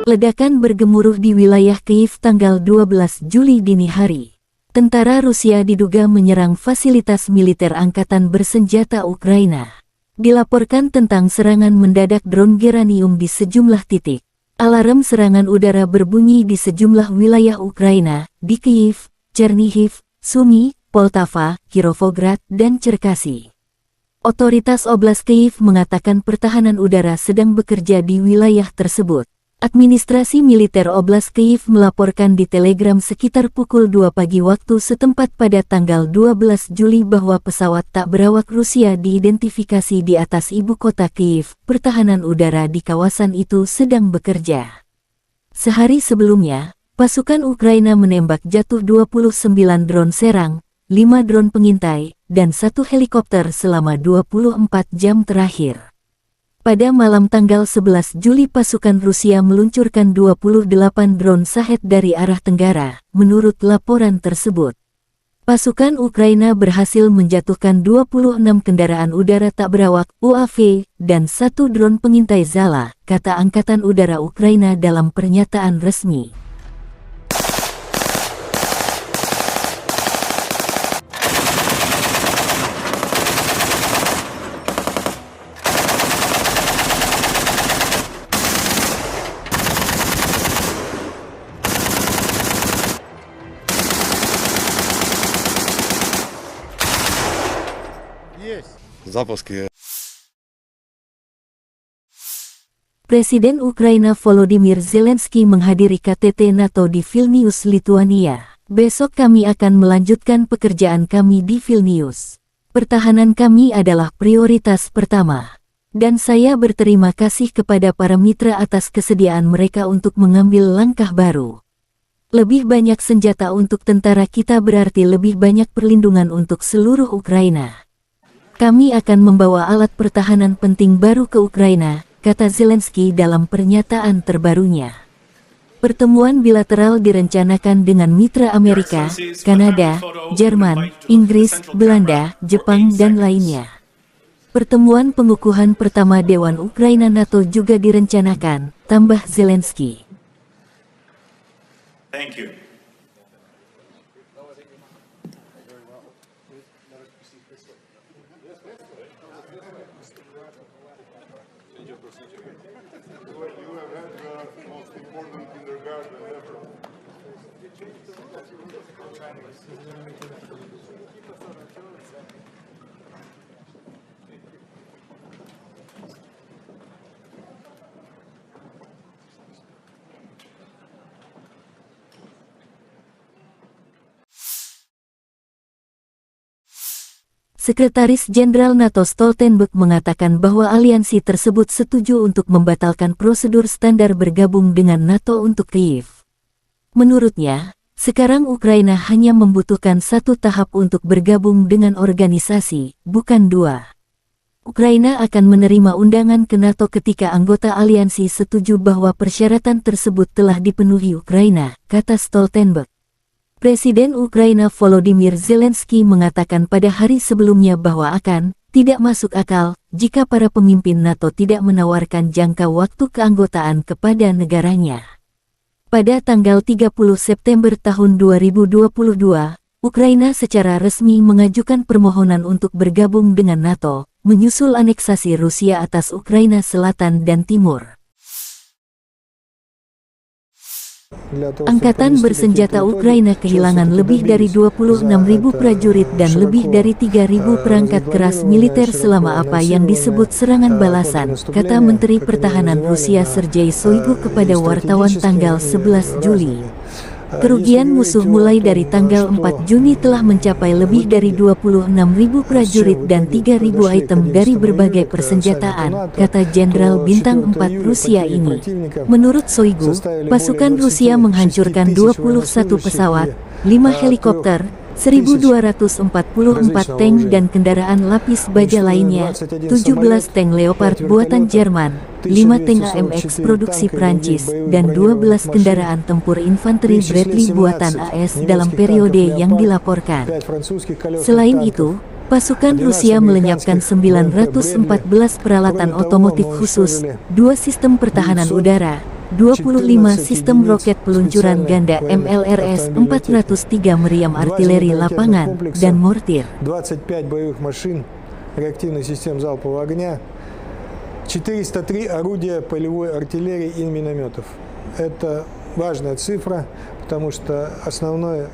Ledakan bergemuruh di wilayah Kyiv tanggal 12 Juli dini hari. Tentara Rusia diduga menyerang fasilitas militer angkatan bersenjata Ukraina. Dilaporkan tentang serangan mendadak drone geranium di sejumlah titik. Alarm serangan udara berbunyi di sejumlah wilayah Ukraina, di Kyiv, Chernihiv, Sumy, Poltava, Kirovograd, dan Cherkasy. Otoritas Oblast Kyiv mengatakan pertahanan udara sedang bekerja di wilayah tersebut. Administrasi militer Oblast Kyiv melaporkan di Telegram sekitar pukul 2 pagi waktu setempat pada tanggal 12 Juli bahwa pesawat tak berawak Rusia diidentifikasi di atas ibu kota Kyiv. Pertahanan udara di kawasan itu sedang bekerja. Sehari sebelumnya, pasukan Ukraina menembak jatuh 29 drone serang, 5 drone pengintai, dan 1 helikopter selama 24 jam terakhir. Pada malam tanggal 11 Juli pasukan Rusia meluncurkan 28 drone Shahed dari arah tenggara, menurut laporan tersebut. Pasukan Ukraina berhasil menjatuhkan 26 kendaraan udara tak berawak UAV dan 1 drone pengintai Zala, kata Angkatan Udara Ukraina dalam pernyataan resmi. Запуски. Presiden Ukraina Volodymyr Zelensky menghadiri KTT NATO di Vilnius, Lituania. Besok kami akan melanjutkan pekerjaan kami di Vilnius. Pertahanan kami adalah prioritas pertama. Dan saya berterima kasih kepada para mitra atas kesediaan mereka untuk mengambil langkah baru. Lebih banyak senjata untuk tentara kita berarti lebih banyak perlindungan untuk seluruh Ukraina. Kami akan membawa alat pertahanan penting baru ke Ukraina, kata Zelensky dalam pernyataan terbarunya. Pertemuan bilateral direncanakan dengan mitra Amerika, Kanada, Jerman, Inggris, Belanda, Jepang, dan lainnya. Pertemuan pengukuhan pertama Dewan Ukraina NATO juga direncanakan, tambah Zelensky. Thank you. Sekretaris Jenderal NATO Stoltenberg mengatakan bahwa aliansi tersebut setuju untuk membatalkan prosedur standar bergabung dengan NATO untuk Kyiv. Menurutnya, sekarang Ukraina hanya membutuhkan 1 tahap untuk bergabung dengan organisasi, bukan 2. Ukraina akan menerima undangan ke NATO ketika anggota aliansi setuju bahwa persyaratan tersebut telah dipenuhi Ukraina, kata Stoltenberg. Presiden Ukraina Volodymyr Zelensky mengatakan pada hari sebelumnya bahwa tidak masuk akal jika para pemimpin NATO tidak menawarkan jangka waktu keanggotaan kepada negaranya. Pada tanggal 30 September tahun 2022, Ukraina secara resmi mengajukan permohonan untuk bergabung dengan NATO, menyusul aneksasi Rusia atas Ukraina Selatan dan Timur. Angkatan bersenjata Ukraina kehilangan lebih dari 26.000 prajurit dan lebih dari 3.000 perangkat keras militer selama apa yang disebut serangan balasan, kata Menteri Pertahanan Rusia Sergei Shoigu kepada wartawan tanggal 11 Juli. Kerugian musuh mulai dari tanggal 4 Juni telah mencapai lebih dari 26.000 prajurit dan 3.000 item dari berbagai persenjataan, kata Jenderal Bintang 4 Rusia ini. Menurut Shoigu, pasukan Rusia menghancurkan 21 pesawat, 5 helikopter, 1.244 tank dan kendaraan lapis baja lainnya, 17 tank Leopard buatan Jerman, 5 tank AMX produksi Prancis, dan 12 kendaraan tempur infanteri Bradley buatan AS dalam periode yang dilaporkan. Selain itu, pasukan Rusia melenyapkan 914 peralatan otomotif khusus, 2 sistem pertahanan udara, 25 sistem roket peluncuran ganda MLRS-403 meriam artileri lapangan dan mortir. 25 боевых машин реактивных систем залпового огня, 403 орудия полевой артиллерии и минометов. Это важная цифра, потому что основной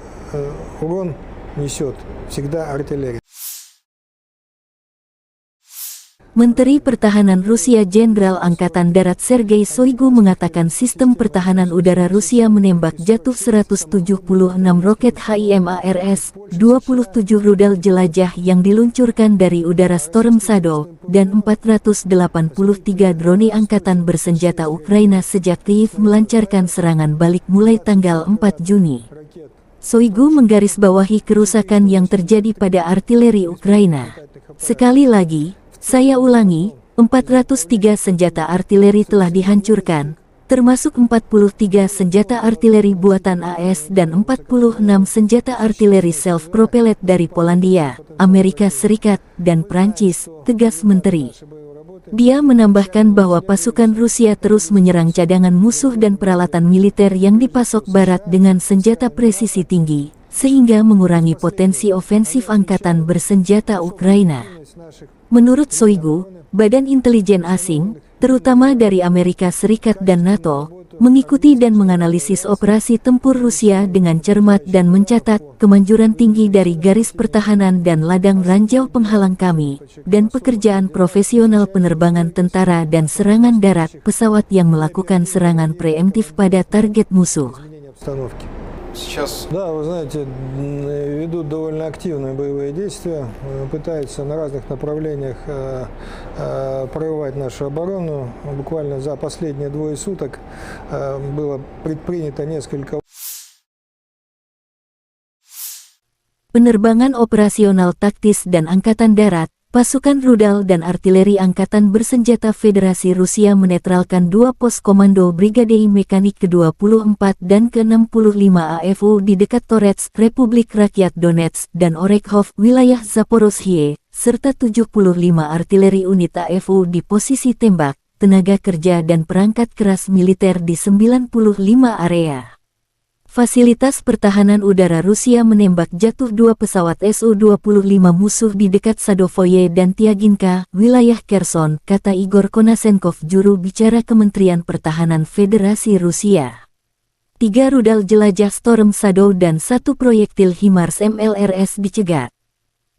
урон несет всегда артиллерия. Menteri Pertahanan Rusia Jenderal Angkatan Darat Sergei Shoigu mengatakan sistem pertahanan udara Rusia menembak jatuh 176 roket HIMARS-27 rudal jelajah yang diluncurkan dari udara Storm Shadow dan 483 drone angkatan bersenjata Ukraina sejak Kyiv melancarkan serangan balik mulai tanggal 4 Juni. Shoigu menggarisbawahi kerusakan yang terjadi pada artileri Ukraina. Sekali lagi, saya ulangi, 403 senjata artileri telah dihancurkan, termasuk 43 senjata artileri buatan AS dan 46 senjata artileri self-propelled dari Polandia, Amerika Serikat, dan Prancis, tegas Menteri. Dia menambahkan bahwa pasukan Rusia terus menyerang cadangan musuh dan peralatan militer yang dipasok Barat dengan senjata presisi tinggi, sehingga mengurangi potensi ofensif angkatan bersenjata Ukraina. Menurut Shoigu, badan intelijen asing, terutama dari Amerika Serikat dan NATO, mengikuti dan menganalisis operasi tempur Rusia dengan cermat dan mencatat kemanjuran tinggi dari garis pertahanan dan ladang ranjau penghalang kami, dan pekerjaan profesional penerbangan tentara dan serangan darat pesawat yang melakukan serangan preemptif pada target musuh. Сейчас... Да, вы знаете, ведут довольно активные боевые действия, пытаются на разных направлениях прорывать нашу оборону. Буквально за последние двое суток было предпринято несколько... Penerbangan operasional taktis dan angkatan darat, pasukan rudal dan artileri angkatan bersenjata Federasi Rusia menetralkan dua pos komando Brigade Mekanik ke-24 dan ke-65 AFU di dekat Torets, Republik Rakyat Donetsk dan Orekhov, wilayah Zaporozhye, serta 75 artileri unit AFU di posisi tembak, tenaga kerja dan perangkat keras militer di 95 area. Fasilitas pertahanan udara Rusia menembak jatuh dua pesawat Su-25 musuh di dekat Sadovoye dan Tiaginka, wilayah Kherson, kata Igor Konasenkov, juru bicara Kementerian Pertahanan Federasi Rusia. 3 rudal jelajah Storm Shadow dan 1 proyektil HIMARS MLRS dicegat.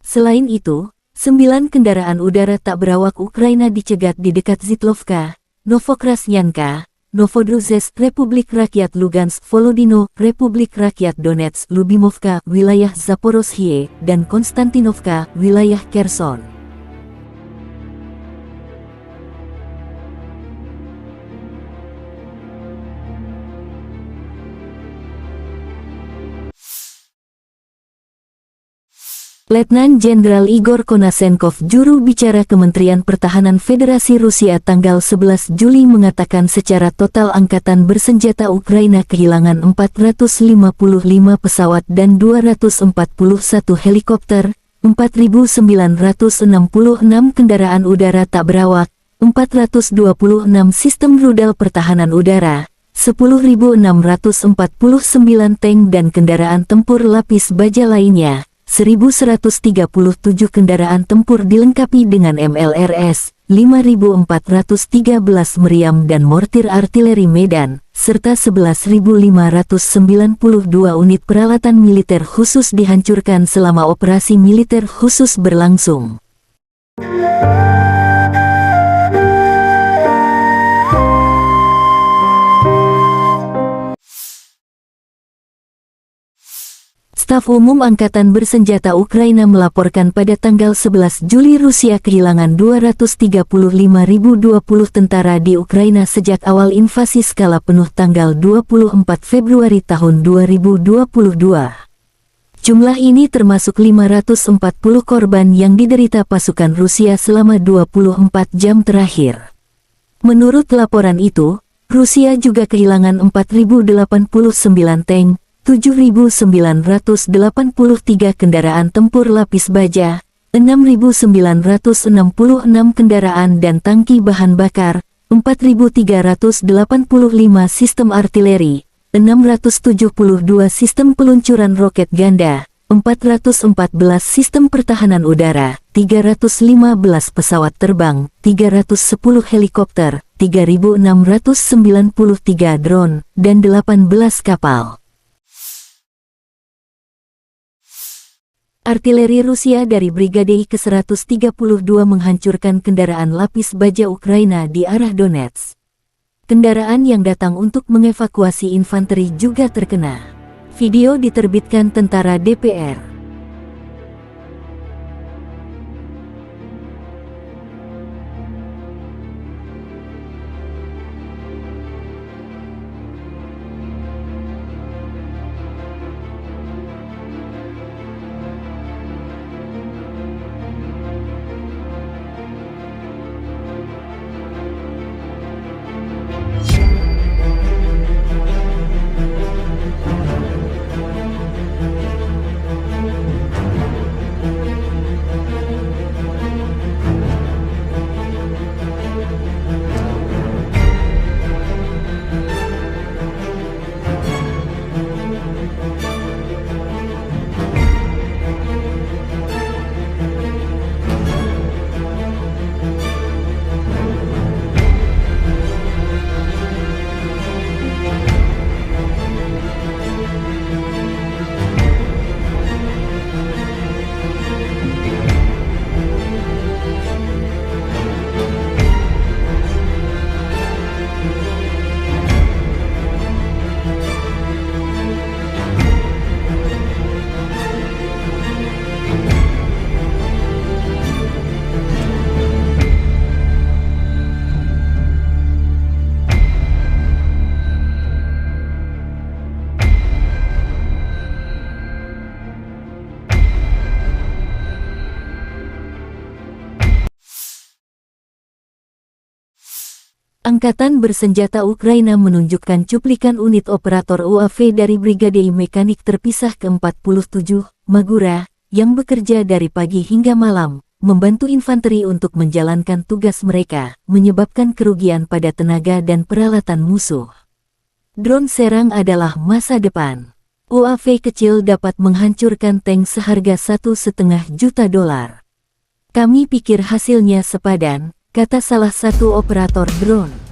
Selain itu, 9 kendaraan udara tak berawak Ukraina dicegat di dekat Zitlovka, Novokrasnyanka, Novodruzhsk, Republik Rakyat Lugansk, Volodino, Republik Rakyat Donetsk, Lubimovka, wilayah Zaporozhye, dan Konstantinovka, wilayah Kherson. Letnan Jenderal Igor Konasenkov, juru bicara Kementerian Pertahanan Federasi Rusia tanggal 11 Juli mengatakan secara total angkatan bersenjata Ukraina kehilangan 455 pesawat dan 241 helikopter, 4.966 kendaraan udara tak berawak, 426 sistem rudal pertahanan udara, 10.649 tank dan kendaraan tempur lapis baja lainnya. 1.137 kendaraan tempur dilengkapi dengan MLRS, 5.413 meriam dan mortir artileri medan, serta 11.592 unit peralatan militer khusus dihancurkan selama operasi militer khusus berlangsung. Staf Umum Angkatan Bersenjata Ukraina melaporkan pada tanggal 11 Juli Rusia kehilangan 235.020 tentara di Ukraina sejak awal invasi skala penuh tanggal 24 Februari tahun 2022. Jumlah ini termasuk 540 korban yang diderita pasukan Rusia selama 24 jam terakhir. Menurut laporan itu, Rusia juga kehilangan 4.089 tank, 7.983 kendaraan tempur lapis baja, 6.966 kendaraan dan tangki bahan bakar, 4.385 sistem artileri, 672 sistem peluncuran roket ganda, 414 sistem pertahanan udara, 315 pesawat terbang, 310 helikopter, 3.693 drone, dan 18 kapal. Artileri Rusia dari Brigade ke-132 menghancurkan kendaraan lapis baja Ukraina di arah Donetsk. Kendaraan yang datang untuk mengevakuasi infanteri juga terkena. Video diterbitkan tentara DPR. Angkatan Bersenjata Ukraina menunjukkan cuplikan unit operator UAV dari Brigade Mekanik Terpisah ke-47, Magura, yang bekerja dari pagi hingga malam, membantu infanteri untuk menjalankan tugas mereka, menyebabkan kerugian pada tenaga dan peralatan musuh. Drone serang adalah masa depan. UAV kecil dapat menghancurkan tank seharga $1,5 juta. Kami pikir hasilnya sepadan, kata salah satu operator drone.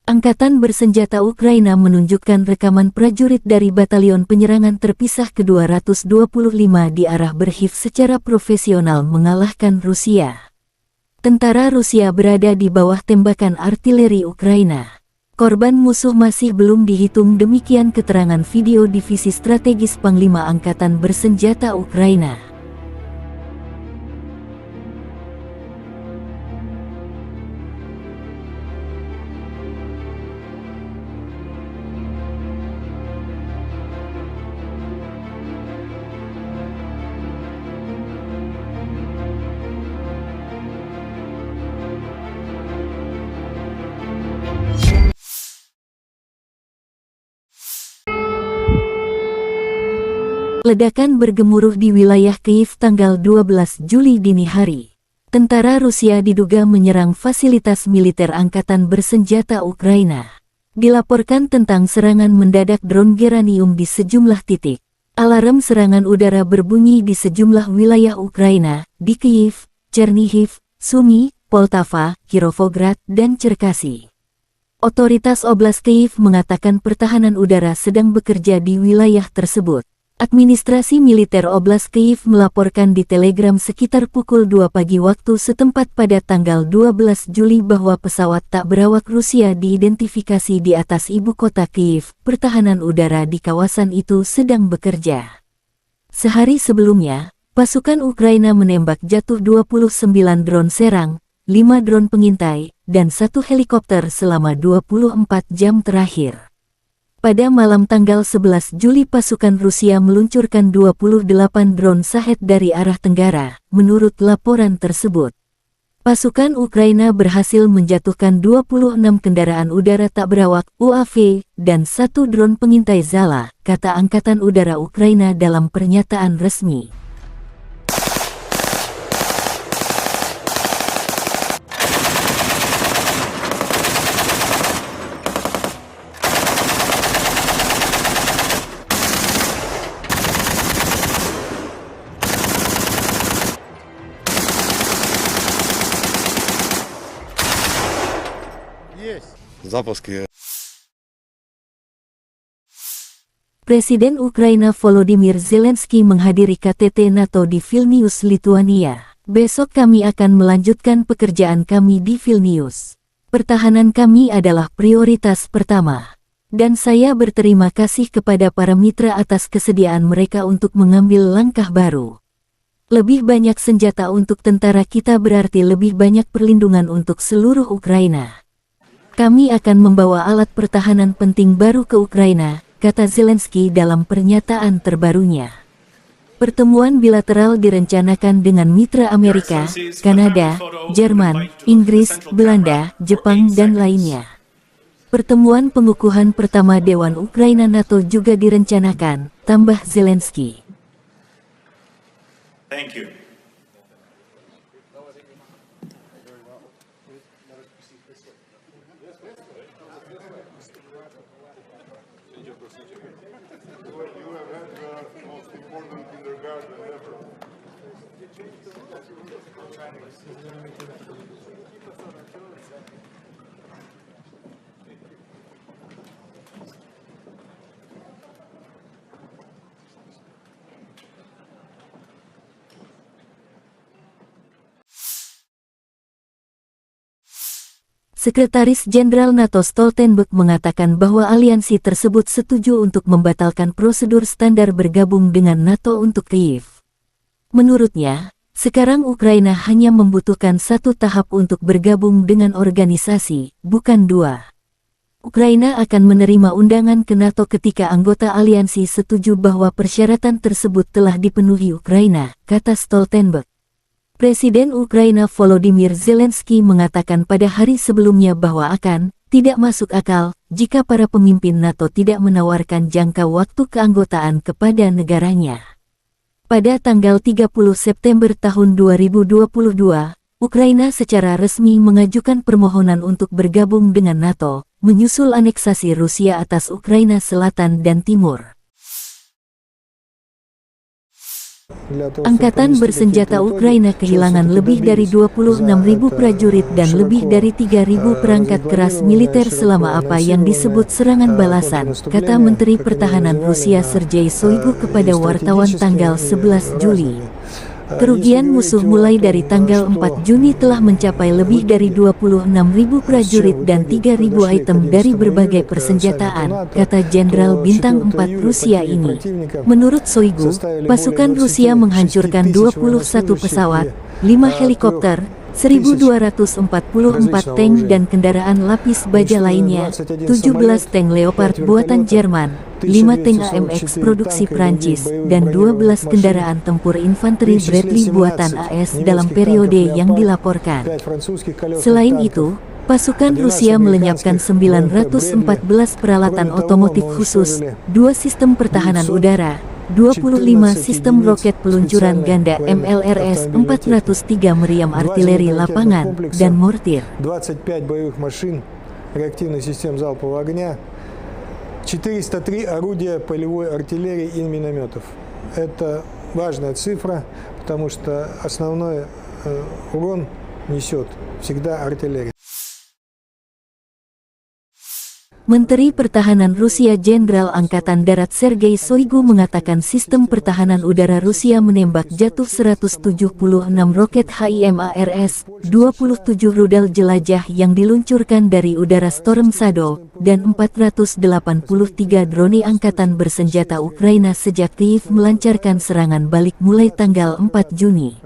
Angkatan bersenjata Ukraina menunjukkan rekaman prajurit dari Batalion Penyerangan Terpisah ke-225 di arah Berhiv secara profesional mengalahkan Rusia. Tentara Rusia berada di bawah tembakan artileri Ukraina. Korban musuh masih belum dihitung, demikian keterangan video Divisi Strategis Panglima Angkatan Bersenjata Ukraina. Ledakan bergemuruh di wilayah Kyiv tanggal 12 Juli dini hari. Tentara Rusia diduga menyerang fasilitas militer angkatan bersenjata Ukraina. Dilaporkan tentang serangan mendadak drone Geranium di sejumlah titik. Alarm serangan udara berbunyi di sejumlah wilayah Ukraina, di Kyiv, Chernihiv, Sumy, Poltava, Kirovograd, dan Cherkasy. Otoritas Oblast Kyiv mengatakan pertahanan udara sedang bekerja di wilayah tersebut. Administrasi militer Oblast Kyiv melaporkan di Telegram sekitar pukul 2 pagi waktu setempat pada tanggal 12 Juli bahwa pesawat tak berawak Rusia diidentifikasi di atas ibu kota Kyiv. Pertahanan udara di kawasan itu sedang bekerja. Sehari sebelumnya, pasukan Ukraina menembak jatuh 29 drone serang, 5 drone pengintai, dan 1 helikopter selama 24 jam terakhir. Pada malam tanggal 11 Juli pasukan Rusia meluncurkan 28 drone Shahed dari arah tenggara, menurut laporan tersebut. Pasukan Ukraina berhasil menjatuhkan 26 kendaraan udara tak berawak UAV dan 1 drone pengintai Zala, kata Angkatan Udara Ukraina dalam pernyataan resmi. Запуски. Presiden Ukraina Volodymyr Zelensky menghadiri KTT NATO di Vilnius, Lituania. Besok kami akan melanjutkan pekerjaan kami di Vilnius. Pertahanan kami adalah prioritas pertama. Dan saya berterima kasih kepada para mitra atas kesediaan mereka untuk mengambil langkah baru. Lebih banyak senjata untuk tentara kita berarti lebih banyak perlindungan untuk seluruh Ukraina. Kami akan membawa alat pertahanan penting baru ke Ukraina, kata Zelensky dalam pernyataan terbarunya. Pertemuan bilateral direncanakan dengan mitra Amerika, Kanada, Jerman, Inggris, Belanda, Jepang, dan lainnya. Pertemuan pengukuhan pertama Dewan Ukraina NATO juga direncanakan, tambah Zelensky. Thank you. Sekretaris Jenderal NATO Stoltenberg mengatakan bahwa aliansi tersebut setuju untuk membatalkan prosedur standar bergabung dengan NATO untuk Kyiv. Menurutnya, sekarang Ukraina hanya membutuhkan 1 tahap untuk bergabung dengan organisasi, bukan 2. Ukraina akan menerima undangan ke NATO ketika anggota aliansi setuju bahwa persyaratan tersebut telah dipenuhi Ukraina, kata Stoltenberg. Presiden Ukraina Volodymyr Zelensky mengatakan pada hari sebelumnya bahwa tidak masuk akal jika para pemimpin NATO tidak menawarkan jangka waktu keanggotaan kepada negaranya. Pada tanggal 30 September tahun 2022, Ukraina secara resmi mengajukan permohonan untuk bergabung dengan NATO, menyusul aneksasi Rusia atas Ukraina Selatan dan Timur. Angkatan bersenjata Ukraina kehilangan lebih dari 26.000 prajurit dan lebih dari 3.000 perangkat keras militer selama apa yang disebut serangan balasan, kata Menteri Pertahanan Rusia Sergei Shoigu kepada wartawan tanggal 11 Juli. Kerugian musuh mulai dari tanggal 4 Juni telah mencapai lebih dari 26.000 prajurit dan 3.000 item dari berbagai persenjataan, kata Jenderal Bintang 4 Rusia ini. Menurut Shoigu, pasukan Rusia menghancurkan 21 pesawat, 5 helikopter, 1.244 tank dan kendaraan lapis baja lainnya, 17 tank Leopard buatan Jerman, 5 tank AMX produksi Prancis, dan 12 kendaraan tempur infanteri Bradley buatan AS dalam periode yang dilaporkan. Selain itu, pasukan Rusia melenyapkan 914 peralatan otomotif khusus, 2 sistem pertahanan udara, 25 sistem roket peluncuran ganda MLRS, 403 meriam artileri lapangan, dan mortir. 25 боевых машин реактивных систем залпового огня, 403 орудия полевой артиллерии и минометов. Это важная цифра, потому что основной урон несет всегда артиллерия. Menteri Pertahanan Rusia Jenderal Angkatan Darat Sergei Shoigu mengatakan sistem pertahanan udara Rusia menembak jatuh 176 roket HIMARS, 27 rudal jelajah yang diluncurkan dari udara Storm Shadow, dan 483 drone angkatan bersenjata Ukraina sejak Kyiv melancarkan serangan balik mulai tanggal 4 Juni.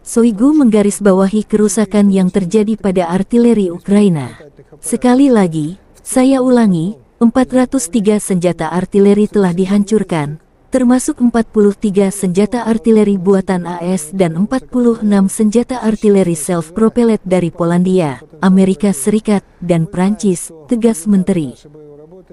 Shoigu menggarisbawahi kerusakan yang terjadi pada artileri Ukraina. Sekali lagi, saya ulangi, 403 senjata artileri telah dihancurkan, termasuk 43 senjata artileri buatan AS dan 46 senjata artileri self-propelled dari Polandia, Amerika Serikat, dan Prancis, tegas Menteri.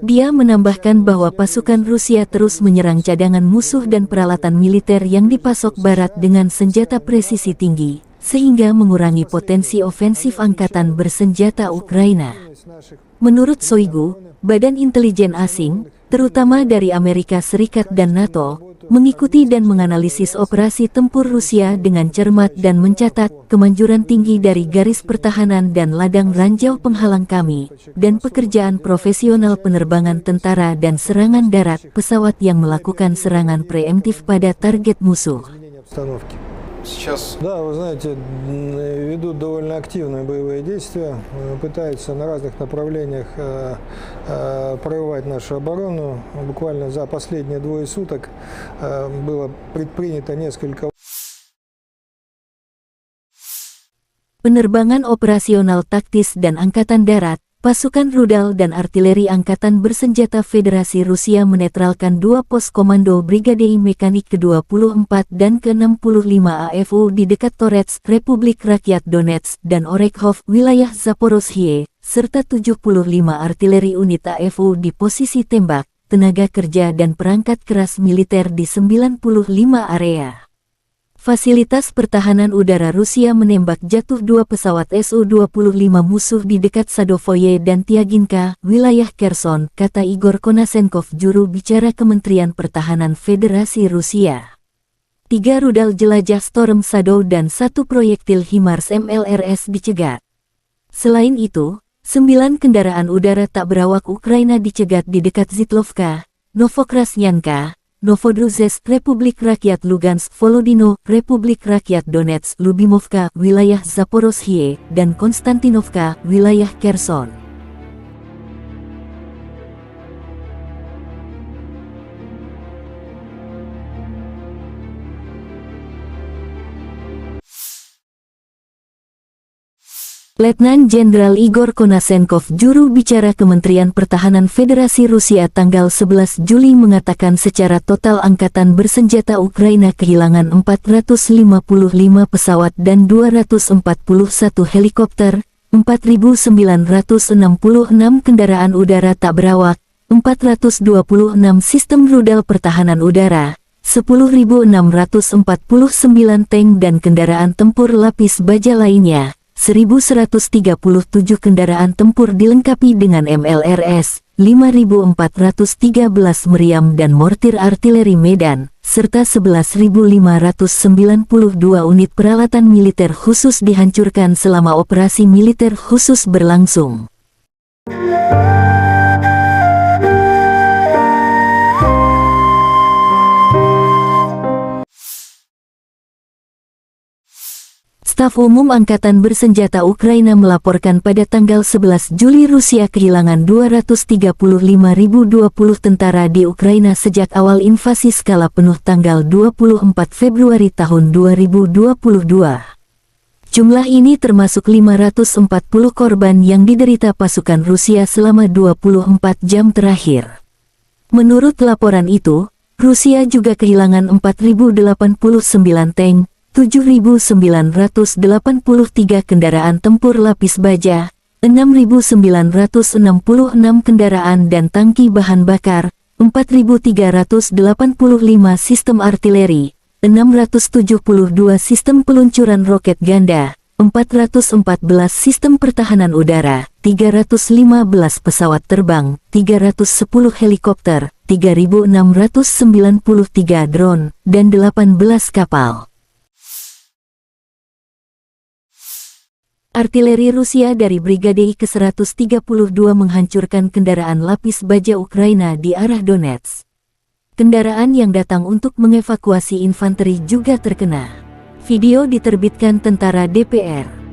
Dia menambahkan bahwa pasukan Rusia terus menyerang cadangan musuh dan peralatan militer yang dipasok Barat dengan senjata presisi tinggi, sehingga mengurangi potensi ofensif angkatan bersenjata Ukraina. Menurut Shoigu, badan intelijen asing, terutama dari Amerika Serikat dan NATO, mengikuti dan menganalisis operasi tempur Rusia dengan cermat dan mencatat kemanjuran tinggi dari garis pertahanan dan ladang ranjau penghalang kami, dan pekerjaan profesional penerbangan tentara dan serangan darat pesawat yang melakukan serangan preemptif pada target musuh. Да, вы знаете, ведут довольно активные боевые действия, пытаются на разных направлениях прорывать нашу оборону. Буквально за последние 2 суток было предпринято несколько. Penerbangan operasional taktis dan angkatan darat, pasukan rudal dan artileri angkatan bersenjata Federasi Rusia menetralkan 2 pos komando Brigade Mekanik ke-24 dan ke-65 AFU di dekat Torets, Republik Rakyat Donetsk, dan Orekhov, wilayah Zaporozhye, serta 75 artileri unit AFU di posisi tembak, tenaga kerja dan perangkat keras militer di 95 area. Fasilitas pertahanan udara Rusia menembak jatuh 2 pesawat Su-25 musuh di dekat Sadovoye dan Tiaginka, wilayah Kherson, kata Igor Konasenkov, juru bicara Kementerian Pertahanan Federasi Rusia. 3 rudal jelajah Storm Shadow dan 1 proyektil HIMARS MLRS dicegat. Selain itu, 9 kendaraan udara tak berawak Ukraina dicegat di dekat Zitlovka, Novokrasnyanka, Novodruzhsk, Republik Rakyat Lugansk, Volodino, Republik Rakyat Donetsk, Lubimovka, wilayah Zaporozhye, dan Konstantinovka, wilayah Kherson. Letnan Jenderal Igor Konasenkov, juru bicara Kementerian Pertahanan Federasi Rusia tanggal 11 Juli mengatakan secara total angkatan bersenjata Ukraina kehilangan 455 pesawat dan 241 helikopter, 4.966 kendaraan udara tak berawak, 426 sistem rudal pertahanan udara, 10.649 tank dan kendaraan tempur lapis baja lainnya, 1.137 kendaraan tempur dilengkapi dengan MLRS, 5.413 meriam dan mortir artileri Medan, serta 11.592 unit peralatan militer khusus dihancurkan selama operasi militer khusus berlangsung. Staf Umum Angkatan Bersenjata Ukraina melaporkan pada tanggal 11 Juli Rusia kehilangan 235.020 tentara di Ukraina sejak awal invasi skala penuh tanggal 24 Februari tahun 2022. Jumlah ini termasuk 540 korban yang diderita pasukan Rusia selama 24 jam terakhir. Menurut laporan itu, Rusia juga kehilangan 4.089 tank, 7.983 kendaraan tempur lapis baja, 6.966 kendaraan dan tangki bahan bakar, 4.385 sistem artileri, 672 sistem peluncuran roket ganda, 414 sistem pertahanan udara, 315 pesawat terbang, 310 helikopter, 3.693 drone, dan 18 kapal. Artileri Rusia dari Brigade ke-132 menghancurkan kendaraan lapis baja Ukraina di arah Donetsk. Kendaraan yang datang untuk mengevakuasi infanteri juga terkena. Video diterbitkan tentara DPR.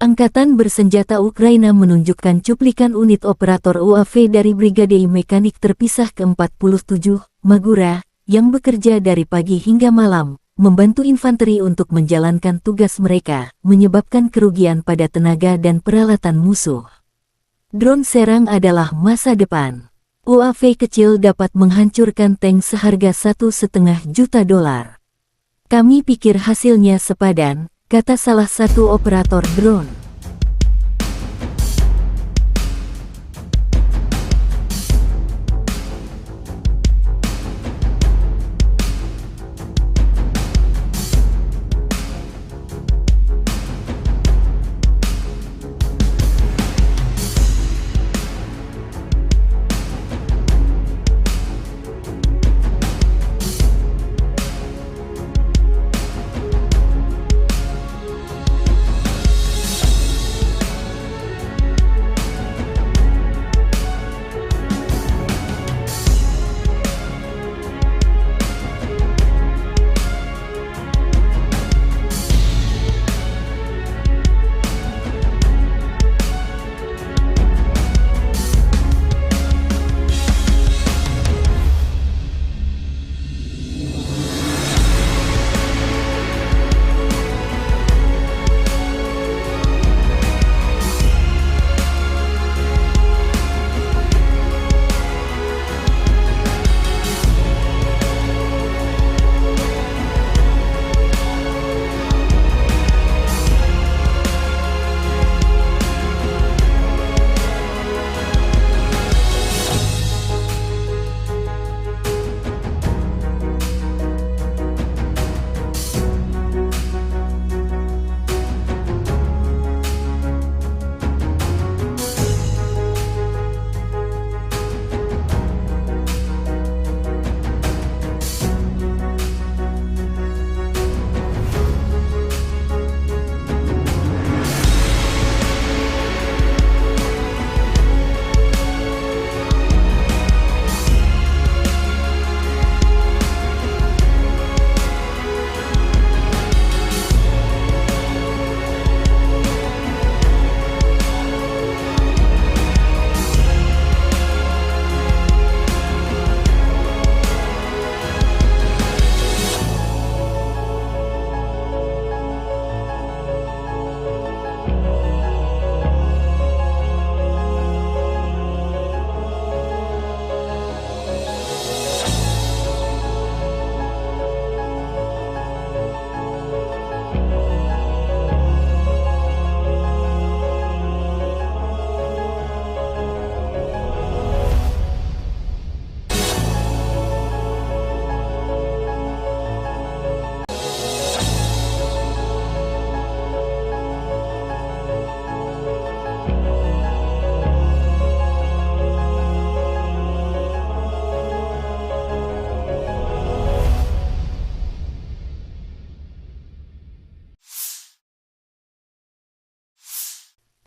Angkatan Bersenjata Ukraina menunjukkan cuplikan unit operator UAV dari Brigade Mekanik Terpisah ke-47, Magura, yang bekerja dari pagi hingga malam, membantu infanteri untuk menjalankan tugas mereka, menyebabkan kerugian pada tenaga dan peralatan musuh. Drone serang adalah masa depan. UAV kecil dapat menghancurkan tank seharga $1,5 juta. Kami pikir hasilnya sepadan, kata salah satu operator drone.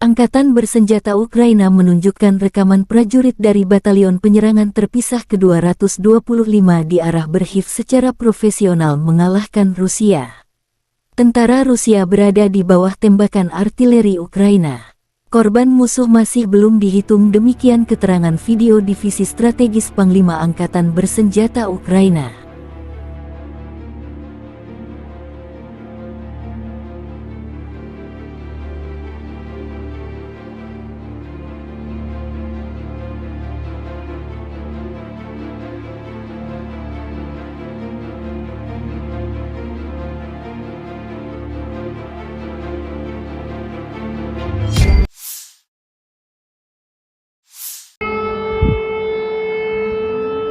Angkatan bersenjata Ukraina menunjukkan rekaman prajurit dari Batalion Penyerangan Terpisah ke-225 di arah Berkhiv secara profesional mengalahkan Rusia. Tentara Rusia berada di bawah tembakan artileri Ukraina. Korban musuh masih belum dihitung, demikian keterangan video Divisi Strategis Panglima Angkatan Bersenjata Ukraina.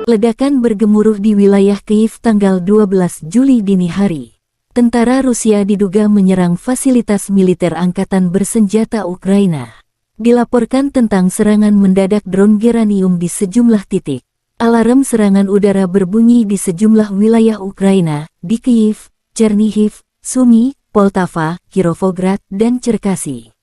Ledakan bergemuruh di wilayah Kyiv tanggal 12 Juli dini hari. Tentara Rusia diduga menyerang fasilitas militer angkatan bersenjata Ukraina. Dilaporkan tentang serangan mendadak drone Geranium di sejumlah titik. Alarm serangan udara berbunyi di sejumlah wilayah Ukraina, di Kyiv, Chernihiv, Sumy, Poltava, Kirovograd, dan Cherkasy.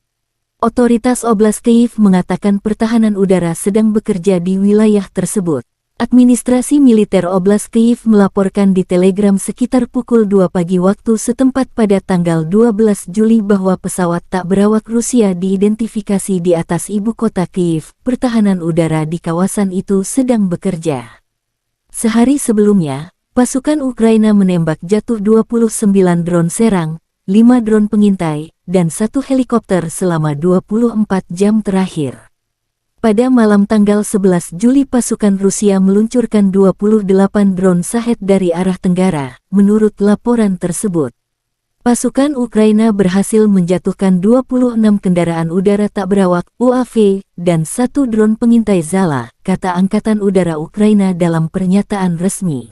Otoritas Oblast Kyiv mengatakan pertahanan udara sedang bekerja di wilayah tersebut. Administrasi militer Oblast Kyiv melaporkan di Telegram sekitar pukul 2 pagi waktu setempat pada tanggal 12 Juli bahwa pesawat tak berawak Rusia diidentifikasi di atas ibu kota Kyiv. Pertahanan udara di kawasan itu sedang bekerja. Sehari sebelumnya, pasukan Ukraina menembak jatuh 29 drone serang, 5 drone pengintai, dan 1 helikopter selama 24 jam terakhir. Pada malam tanggal 11 Juli pasukan Rusia meluncurkan 28 drone Shahed dari arah tenggara, menurut laporan tersebut. Pasukan Ukraina berhasil menjatuhkan 26 kendaraan udara tak berawak UAV dan 1 drone pengintai Zala, kata Angkatan Udara Ukraina dalam pernyataan resmi.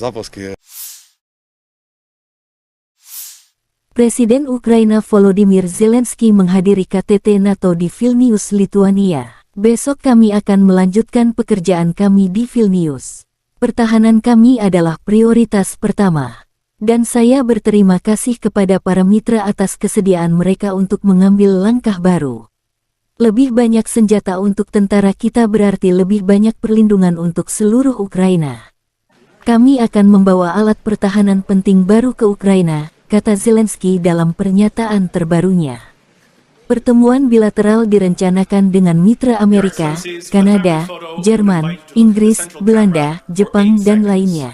Запуски. Presiden Ukraina Volodymyr Zelensky menghadiri KTT NATO di Vilnius, Lituania. Besok kami akan melanjutkan pekerjaan kami di Vilnius. Pertahanan kami adalah prioritas pertama. Dan saya berterima kasih kepada para mitra atas kesediaan mereka untuk mengambil langkah baru. Lebih banyak senjata untuk tentara kita berarti lebih banyak perlindungan untuk seluruh Ukraina. Kami akan membawa alat pertahanan penting baru ke Ukraina, kata Zelensky dalam pernyataan terbarunya. Pertemuan bilateral direncanakan dengan mitra Amerika, Kanada, Jerman, Inggris, Belanda, Jepang, dan lainnya.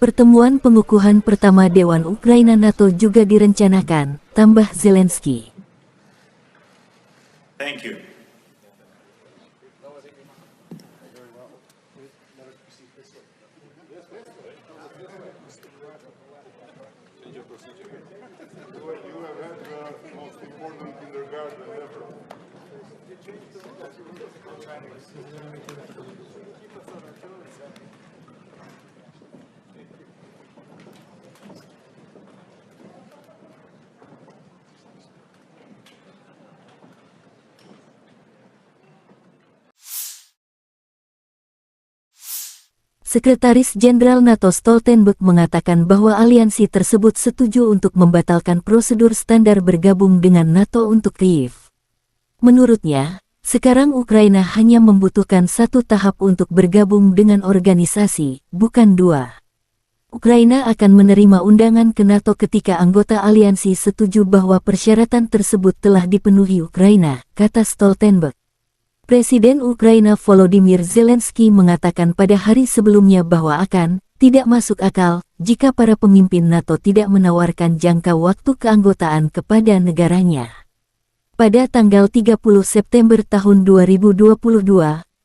Pertemuan pengukuhan pertama Dewan Ukraina NATO juga direncanakan, tambah Zelensky. Thank you. Sekretaris Jenderal NATO Stoltenberg mengatakan bahwa aliansi tersebut setuju untuk membatalkan prosedur standar bergabung dengan NATO untuk Kyiv. Menurutnya, sekarang Ukraina hanya membutuhkan 1 tahap untuk bergabung dengan organisasi, bukan 2. Ukraina akan menerima undangan ke NATO ketika anggota aliansi setuju bahwa persyaratan tersebut telah dipenuhi Ukraina, kata Stoltenberg. Presiden Ukraina Volodymyr Zelensky mengatakan pada hari sebelumnya bahwa tidak masuk akal jika para pemimpin NATO tidak menawarkan jangka waktu keanggotaan kepada negaranya. Pada tanggal 30 September tahun 2022,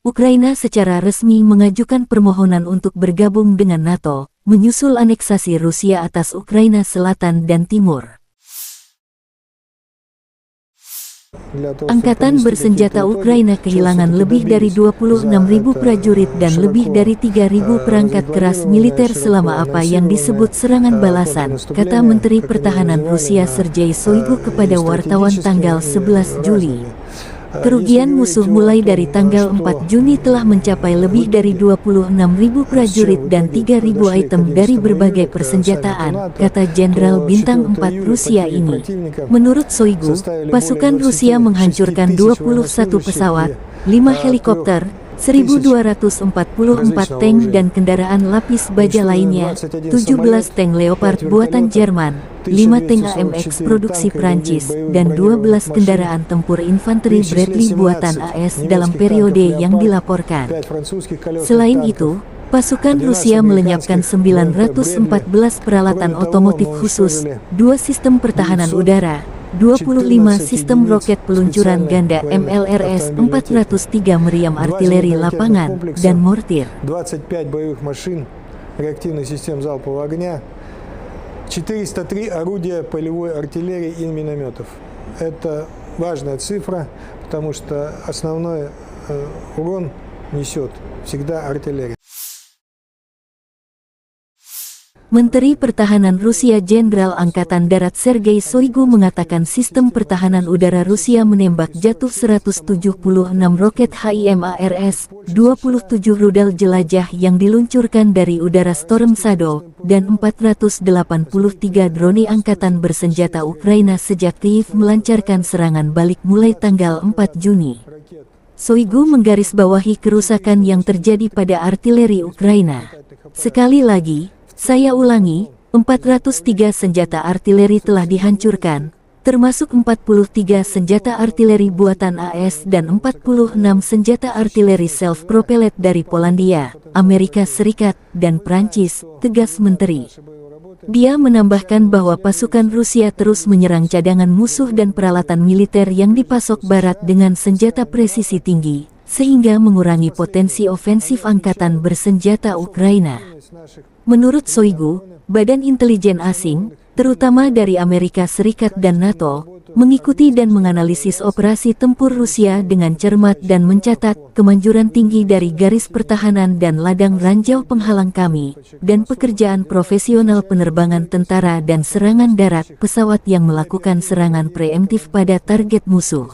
Ukraina secara resmi mengajukan permohonan untuk bergabung dengan NATO, menyusul aneksasi Rusia atas Ukraina Selatan dan Timur. Angkatan bersenjata Ukraina kehilangan lebih dari 26.000 prajurit dan lebih dari 3.000 perangkat keras militer selama apa yang disebut serangan balasan, kata Menteri Pertahanan Rusia Sergei Shoigu kepada wartawan tanggal 11 Juli. Kerugian musuh mulai dari tanggal 4 Juni telah mencapai lebih dari 26.000 prajurit dan 3.000 item dari berbagai persenjataan, kata Jenderal Bintang 4 Rusia ini. Menurut Shoigu, pasukan Rusia menghancurkan 21 pesawat, 5 helikopter, 1.244 tank dan kendaraan lapis baja lainnya, 17 tank Leopard buatan Jerman, 5 tank AMX produksi Prancis, dan 12 kendaraan tempur infanteri Bradley buatan AS dalam periode yang dilaporkan. Selain itu, pasukan Rusia melenyapkan 914 peralatan otomotif khusus, 2 sistem pertahanan udara, 25 sistem roket peluncuran ganda MLRS-403 meriam artileri lapangan, dan mortir. 25 боевых машин реактивных систем залпового огня, 403 орудия полевой артиллерии и минометов. Это важная цифра, потому что основной урон несет всегда артиллерия. Menteri Pertahanan Rusia Jenderal Angkatan Darat Sergei Shoigu mengatakan sistem pertahanan udara Rusia menembak jatuh 176 roket HIMARS, 27 rudal jelajah yang diluncurkan dari udara Storm Shadow, dan 483 drone angkatan bersenjata Ukraina sejak Kyiv melancarkan serangan balik mulai tanggal 4 Juni. Shoigu menggarisbawahi kerusakan yang terjadi pada artileri Ukraina. Sekali lagi, saya ulangi, 403 senjata artileri telah dihancurkan, termasuk 43 senjata artileri buatan AS dan 46 senjata artileri self-propelled dari Polandia, Amerika Serikat, dan Prancis, tegas Menteri. Dia menambahkan bahwa pasukan Rusia terus menyerang cadangan musuh dan peralatan militer yang dipasok Barat dengan senjata presisi tinggi, sehingga mengurangi potensi ofensif angkatan bersenjata Ukraina. Menurut Shoigu, badan intelijen asing, terutama dari Amerika Serikat dan NATO, mengikuti dan menganalisis operasi tempur Rusia dengan cermat dan mencatat kemanjuran tinggi dari garis pertahanan dan ladang ranjau penghalang kami, dan pekerjaan profesional penerbangan tentara dan serangan darat pesawat yang melakukan serangan preemptif pada target musuh.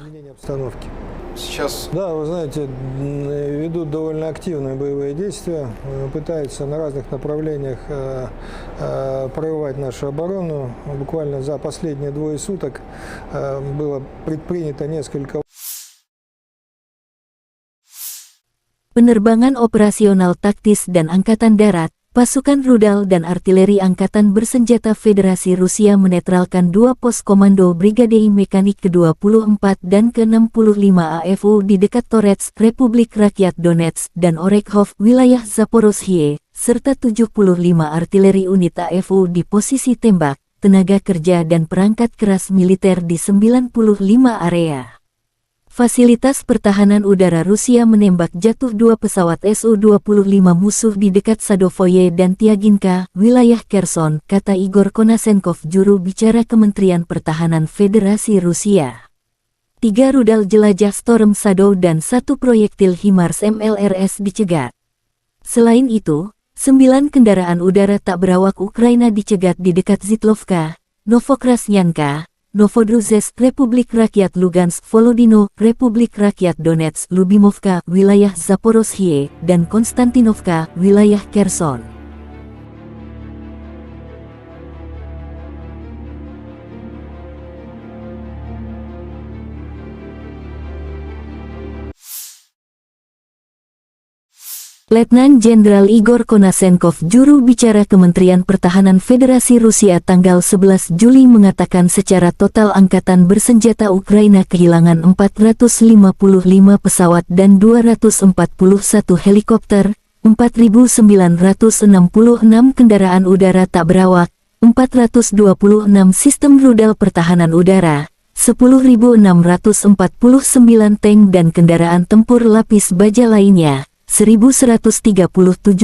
Да, вы знаете, ведут довольно активные боевые действия, пытаются на разных направлениях прорывать нашу оборону. Буквально за последние 2 суток было предпринято несколько. Penerbangan operasional taktis dan angkatan darat, pasukan rudal dan artileri Angkatan Bersenjata Federasi Rusia menetralkan 2 pos komando Brigade Mekanik ke-24 dan ke-65 AFU di dekat Torets, Republik Rakyat Donetsk, dan Orekhov, wilayah Zaporozhye, serta 75 artileri unit AFU di posisi tembak, tenaga kerja dan perangkat keras militer di 95 area. Fasilitas pertahanan udara Rusia menembak jatuh 2 pesawat Su-25 musuh di dekat Sadovoye dan Tiaginka, wilayah Kherson, kata Igor Konasenkov, juru bicara Kementerian Pertahanan Federasi Rusia. 3 rudal jelajah Storm Shadow dan 1 proyektil HIMARS MLRS dicegat. Selain itu, 9 kendaraan udara tak berawak Ukraina dicegat di dekat Zitlovka, Novokrasnyanka, Novodruzhsk, Republik Rakyat Lugansk, Volodino, Republik Rakyat Donetsk, Lubimovka, wilayah Zaporozhye, dan Konstantinovka, wilayah Kherson. Letnan Jenderal Igor Konasenkov, juru bicara Kementerian Pertahanan Federasi Rusia tanggal 11 Juli mengatakan secara total Angkatan Bersenjata Ukraina kehilangan 455 pesawat dan 241 helikopter, 4.966 kendaraan udara tak berawak, 426 sistem rudal pertahanan udara, 10.649 tank dan kendaraan tempur lapis baja lainnya, 1.137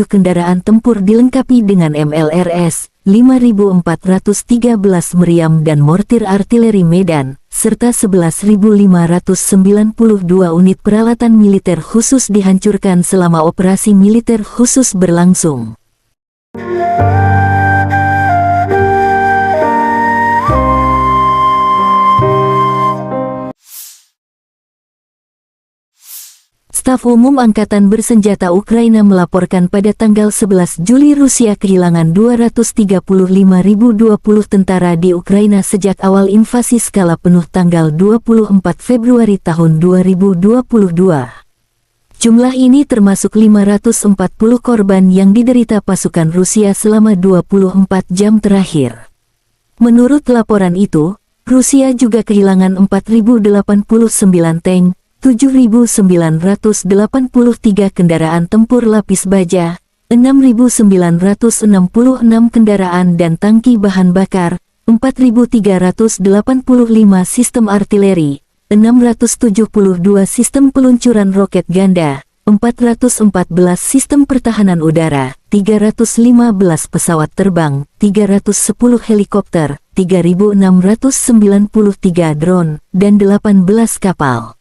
kendaraan tempur dilengkapi dengan MLRS, 5.413 meriam dan mortir artileri Medan, serta 11.592 unit peralatan militer khusus dihancurkan selama operasi militer khusus berlangsung. Staf Umum Angkatan Bersenjata Ukraina melaporkan pada tanggal 11 Juli Rusia kehilangan 235.020 tentara di Ukraina sejak awal invasi skala penuh tanggal 24 Februari tahun 2022. Jumlah ini termasuk 540 korban yang diderita pasukan Rusia selama 24 jam terakhir. Menurut laporan itu, Rusia juga kehilangan 4.089 tank, 7.983 kendaraan tempur lapis baja, 6.966 kendaraan dan tangki bahan bakar, 4.385 sistem artileri, 672 sistem peluncuran roket ganda, 414 sistem pertahanan udara, 315 pesawat terbang, 310 helikopter, 3.693 drone, dan 18 kapal.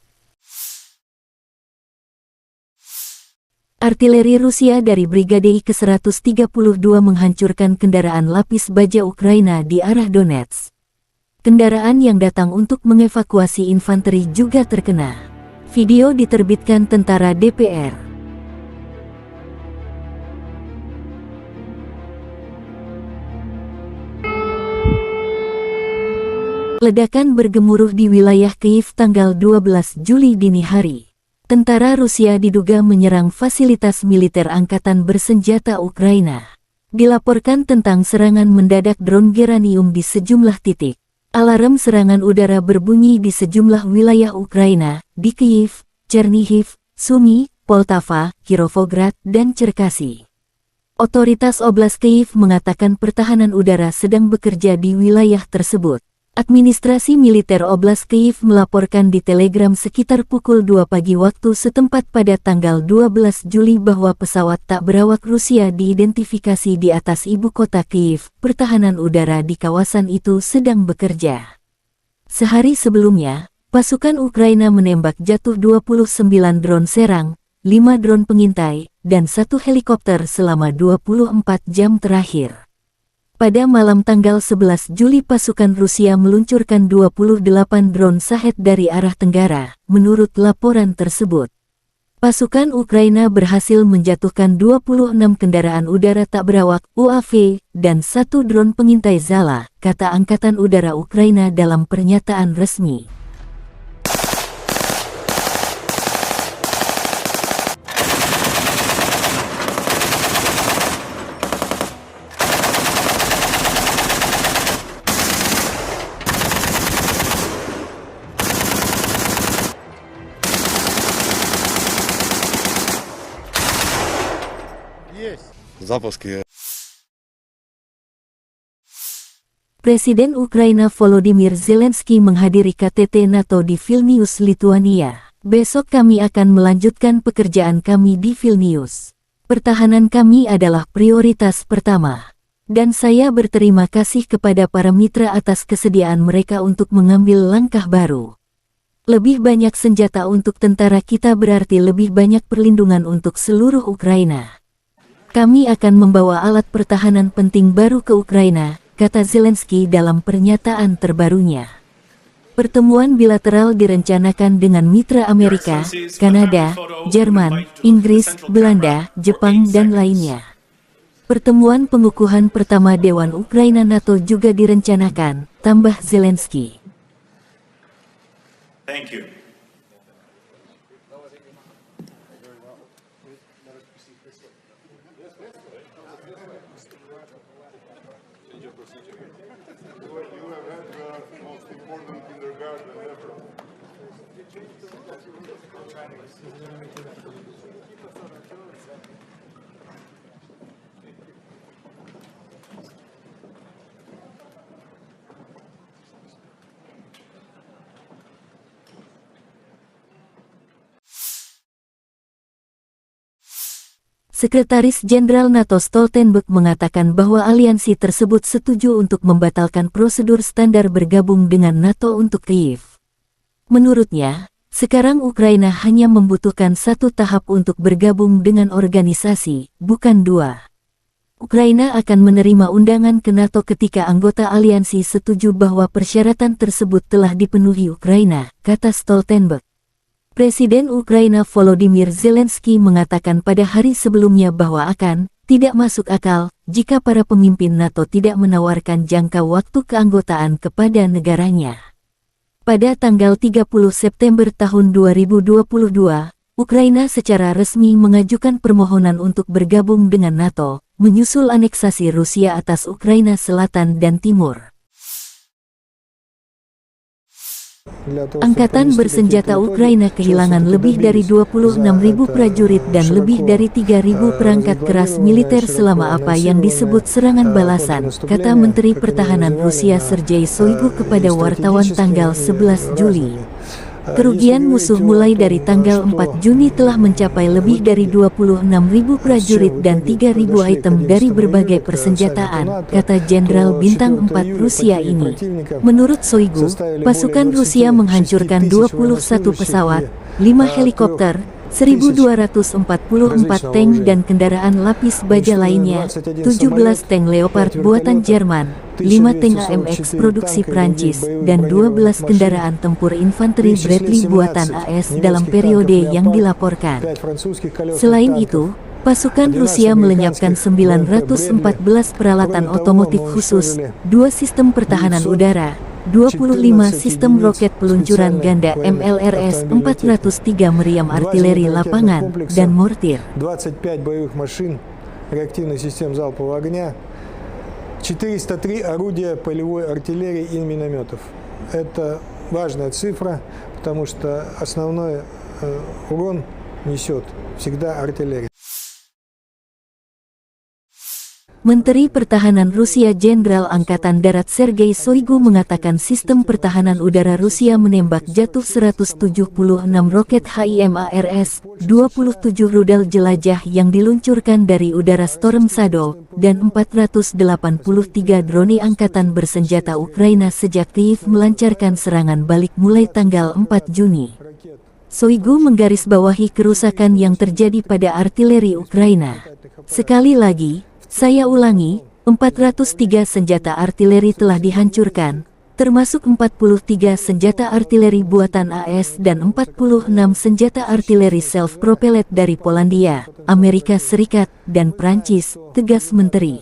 Artileri Rusia dari Brigade ke-132 menghancurkan kendaraan lapis baja Ukraina di arah Donetsk. Kendaraan yang datang untuk mengevakuasi infanteri juga terkena. Video diterbitkan tentara DPR. Ledakan bergemuruh di wilayah Kyiv tanggal 12 Juli dini hari. Tentara Rusia diduga menyerang fasilitas militer angkatan bersenjata Ukraina. Dilaporkan tentang serangan mendadak drone geranium di sejumlah titik. Alarm serangan udara berbunyi di sejumlah wilayah Ukraina, di Kyiv, Chernihiv, Sumy, Poltava, Kirovograd, dan Cherkasy. Otoritas Oblast Kyiv mengatakan pertahanan udara sedang bekerja di wilayah tersebut. Administrasi militer Oblast Kyiv melaporkan di Telegram sekitar pukul 2 pagi waktu setempat pada tanggal 12 Juli bahwa pesawat tak berawak Rusia diidentifikasi di atas ibu kota Kyiv. Pertahanan udara di kawasan itu sedang bekerja. Sehari sebelumnya, pasukan Ukraina menembak jatuh 29 drone serang, 5 drone pengintai, dan 1 helikopter selama 24 jam terakhir. Pada malam tanggal 11 Juli pasukan Rusia meluncurkan 28 drone Shahed dari arah tenggara, menurut laporan tersebut. Pasukan Ukraina berhasil menjatuhkan 26 kendaraan udara tak berawak UAV dan 1 drone pengintai Zala, kata Angkatan Udara Ukraina dalam pernyataan resmi. Запуски. Presiden Ukraina Volodymyr Zelensky menghadiri KTT NATO di Vilnius, Lituania. Besok kami akan melanjutkan pekerjaan kami di Vilnius. Pertahanan kami adalah prioritas pertama. Dan saya berterima kasih kepada para mitra atas kesediaan mereka untuk mengambil langkah baru. Lebih banyak senjata untuk tentara kita berarti lebih banyak perlindungan untuk seluruh Ukraina. Kami akan membawa alat pertahanan penting baru ke Ukraina, kata Zelensky dalam pernyataan terbarunya. Pertemuan bilateral direncanakan dengan mitra Amerika, Kanada, Jerman, Inggris, Belanda, Jepang, dan lainnya. Pertemuan pengukuhan pertama Dewan Ukraina NATO juga direncanakan, tambah Zelensky. Thank you. Sekretaris Jenderal NATO Stoltenberg mengatakan bahwa aliansi tersebut setuju untuk membatalkan prosedur standar bergabung dengan NATO untuk Kyiv. Menurutnya, sekarang Ukraina hanya membutuhkan satu tahap untuk bergabung dengan organisasi, bukan dua. Ukraina akan menerima undangan ke NATO ketika anggota aliansi setuju bahwa persyaratan tersebut telah dipenuhi Ukraina, kata Stoltenberg. Presiden Ukraina Volodymyr Zelensky mengatakan pada hari sebelumnya bahwa tidak masuk akal jika para pemimpin NATO tidak menawarkan jangka waktu keanggotaan kepada negaranya. Pada tanggal 30 September tahun 2022, Ukraina secara resmi mengajukan permohonan untuk bergabung dengan NATO, menyusul aneksasi Rusia atas Ukraina Selatan dan Timur. Angkatan bersenjata Ukraina kehilangan lebih dari 26.000 prajurit dan lebih dari 3.000 perangkat keras militer selama apa yang disebut serangan balasan, kata Menteri Pertahanan Rusia Sergei Shoigu kepada wartawan tanggal 11 Juli. Kerugian musuh mulai dari tanggal 4 Juni telah mencapai lebih dari 26.000 prajurit dan 3.000 item dari berbagai persenjataan, kata Jenderal Bintang 4 Rusia ini. Menurut Shoigu, pasukan Rusia menghancurkan 21 pesawat, 5 helikopter, 1.244 tank dan kendaraan lapis baja lainnya, 17 tank Leopard buatan Jerman, 5 tank AMX produksi Prancis, dan 12 kendaraan tempur infanteri Bradley buatan AS dalam periode yang dilaporkan. Selain itu, pasukan Rusia melenyapkan 914 peralatan otomotif khusus, 2 sistem pertahanan udara, 25 sistem roket peluncuran ganda MLRS-403 meriam artileri lapangan, dan mortir. 25 боевых машин реактивных систем залпового огня, 403 орудия полевой артиллерии и минометов. Это важная цифра, потому что основной урон несет всегда артиллерия. Menteri Pertahanan Rusia Jenderal Angkatan Darat Sergei Shoigu mengatakan sistem pertahanan udara Rusia menembak jatuh 176 roket HIMARS, 27 rudal jelajah yang diluncurkan dari udara Storm Shadow, dan 483 drone angkatan bersenjata Ukraina sejak Kyiv melancarkan serangan balik mulai tanggal 4 Juni. Shoigu menggarisbawahi kerusakan yang terjadi pada artileri Ukraina. Sekali lagi, saya ulangi, 403 senjata artileri telah dihancurkan, termasuk 43 senjata artileri buatan AS dan 46 senjata artileri self-propelled dari Polandia, Amerika Serikat, dan Prancis, tegas Menteri.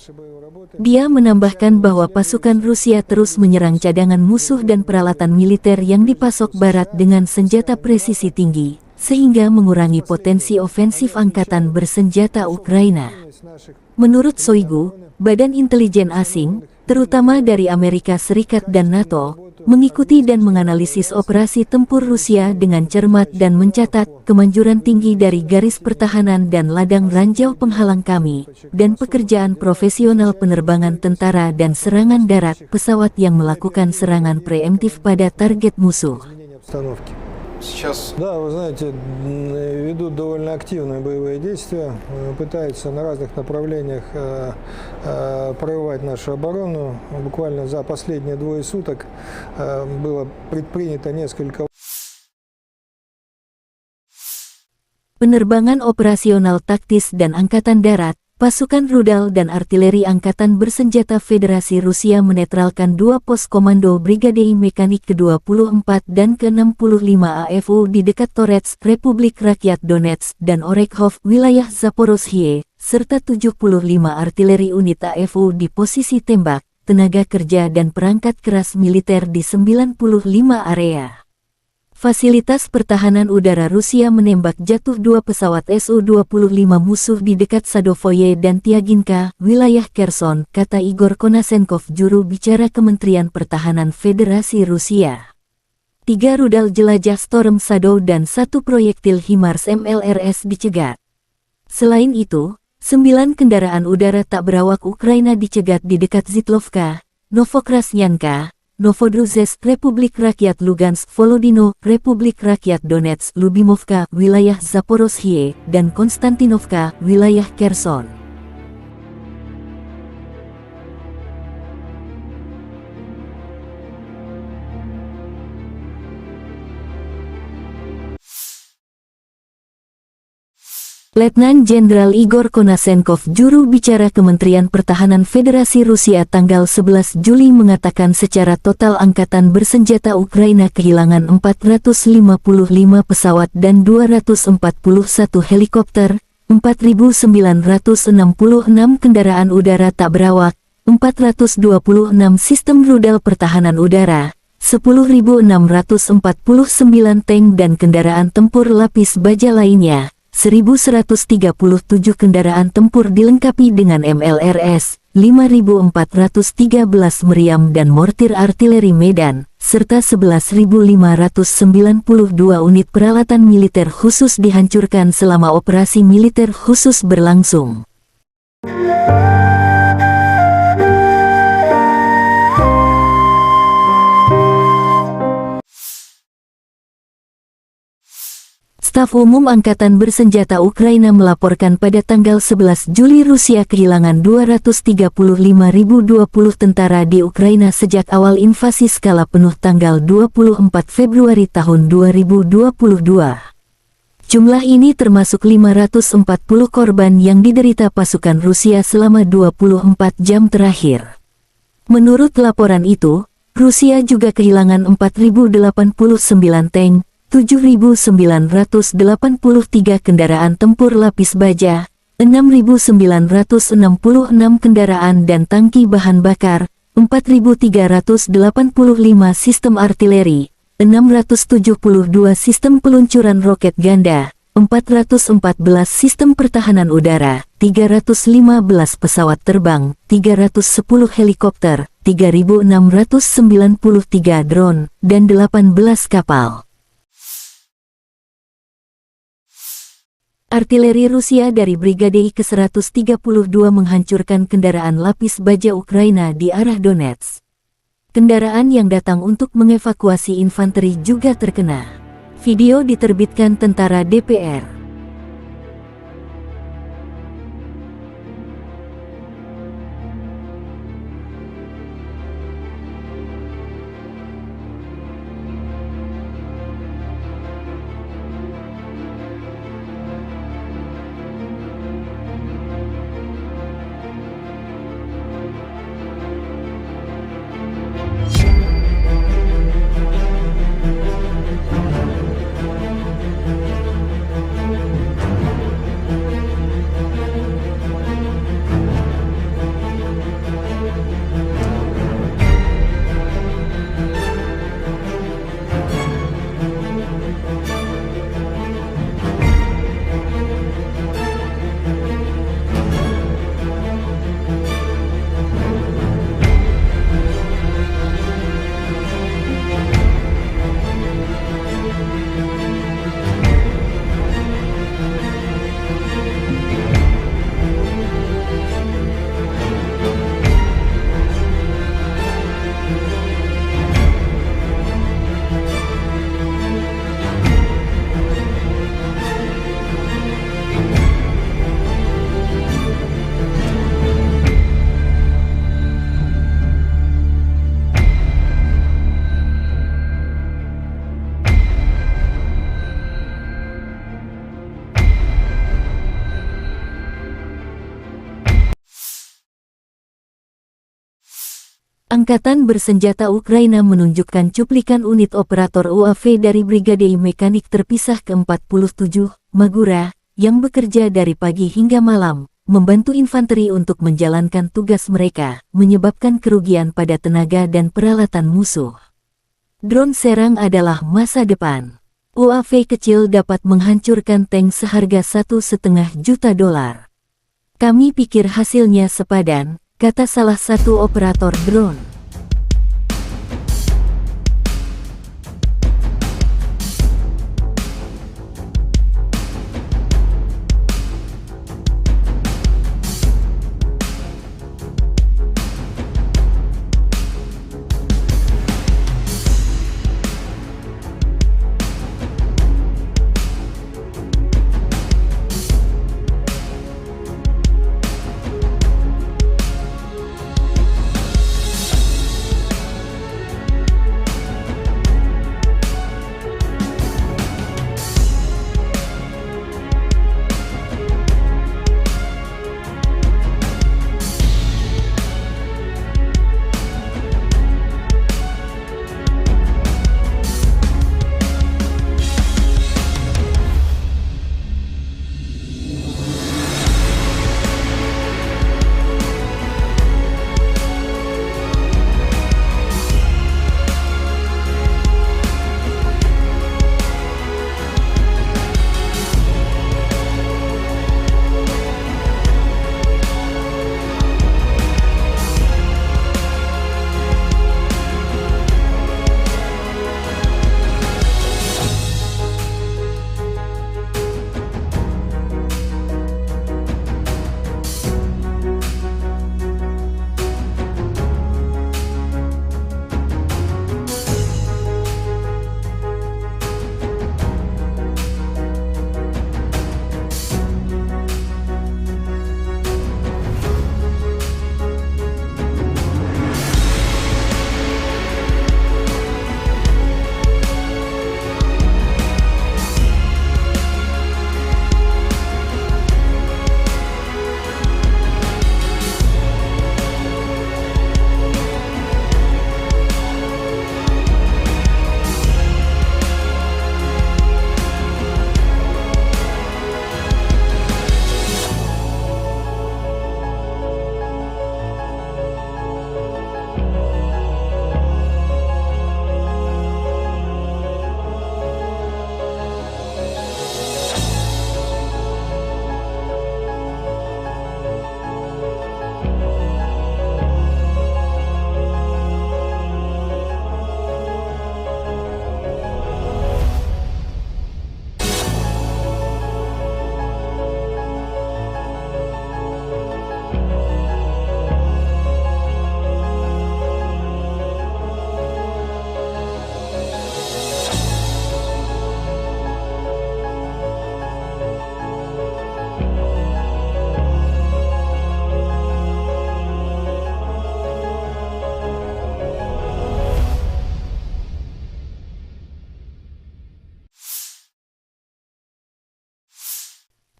Dia menambahkan bahwa pasukan Rusia terus menyerang cadangan musuh dan peralatan militer yang dipasok Barat dengan senjata presisi tinggi, sehingga mengurangi potensi ofensif angkatan bersenjata Ukraina. Menurut Shoigu, badan intelijen asing, terutama dari Amerika Serikat dan NATO, mengikuti dan menganalisis operasi tempur Rusia dengan cermat dan mencatat kemanjuran tinggi dari garis pertahanan dan ladang ranjau penghalang kami, dan pekerjaan profesional penerbangan tentara dan serangan darat pesawat yang melakukan serangan preemptif pada target musuh. Да, вы знаете, ведут довольно активные боевые действия, пытаются на разных направлениях прорывать нашу оборону. Буквально за последние двое суток было предпринято несколько. Penerbangan operasional taktis dan angkatan darat, pasukan rudal dan artileri Angkatan Bersenjata Federasi Rusia menetralkan 2 pos komando Brigade Mekanik ke-24 dan ke-65 AFU di dekat Torets, Republik Rakyat Donetsk, dan Orekhov, wilayah Zaporozhye, serta 75 artileri unit AFU di posisi tembak, tenaga kerja dan perangkat keras militer di 95 area. Fasilitas pertahanan udara Rusia menembak jatuh 2 pesawat Su-25 musuh di dekat Sadovoye dan Tiaginka, wilayah Kherson, kata Igor Konasenkov, juru bicara Kementerian Pertahanan Federasi Rusia. 3 rudal jelajah Storm Shadow dan 1 proyektil HIMARS MLRS dicegat. Selain itu, 9 kendaraan udara tak berawak Ukraina dicegat di dekat Zitlovka, Novokrasnyanka, Novodruzhsk, Republik Rakyat Lugansk, Volodino, Republik Rakyat Donetsk, Lubimovka, wilayah Zaporozhye, dan Konstantinovka, wilayah Kherson. Letnan Jenderal Igor Konashenkov, juru bicara Kementerian Pertahanan Federasi Rusia tanggal 11 Juli mengatakan secara total Angkatan Bersenjata Ukraina kehilangan 455 pesawat dan 241 helikopter, 4.966 kendaraan udara tak berawak, 426 sistem rudal pertahanan udara, 10.649 tank dan kendaraan tempur lapis baja lainnya, 1.137 kendaraan tempur dilengkapi dengan MLRS, 5.413 meriam dan mortir artileri medan, serta 11.592 unit peralatan militer khusus dihancurkan selama operasi militer khusus berlangsung. Staf Umum Angkatan Bersenjata Ukraina melaporkan pada tanggal 11 Juli Rusia kehilangan 235.020 tentara di Ukraina sejak awal invasi skala penuh tanggal 24 Februari tahun 2022. Jumlah ini termasuk 540 korban yang diderita pasukan Rusia selama 24 jam terakhir. Menurut laporan itu, Rusia juga kehilangan 4.089 tank, 7.983 kendaraan tempur lapis baja, 6.966 kendaraan dan tangki bahan bakar, 4.385 sistem artileri, 672 sistem peluncuran roket ganda, 414 sistem pertahanan udara, 315 pesawat terbang, 310 helikopter, 3.693 drone, dan 18 kapal. Artileri Rusia dari Brigade ke-132 menghancurkan kendaraan lapis baja Ukraina di arah Donetsk. Kendaraan yang datang untuk mengevakuasi infanteri juga terkena. Video diterbitkan tentara DPR. Angkatan Bersenjata Ukraina menunjukkan cuplikan unit operator UAV dari Brigade Mekanik Terpisah ke-47, Magura, yang bekerja dari pagi hingga malam, membantu infanteri untuk menjalankan tugas mereka, menyebabkan kerugian pada tenaga dan peralatan musuh. Drone serang adalah masa depan. UAV kecil dapat menghancurkan tank seharga $1,5 juta. Kami pikir hasilnya sepadan, kata salah satu operator drone.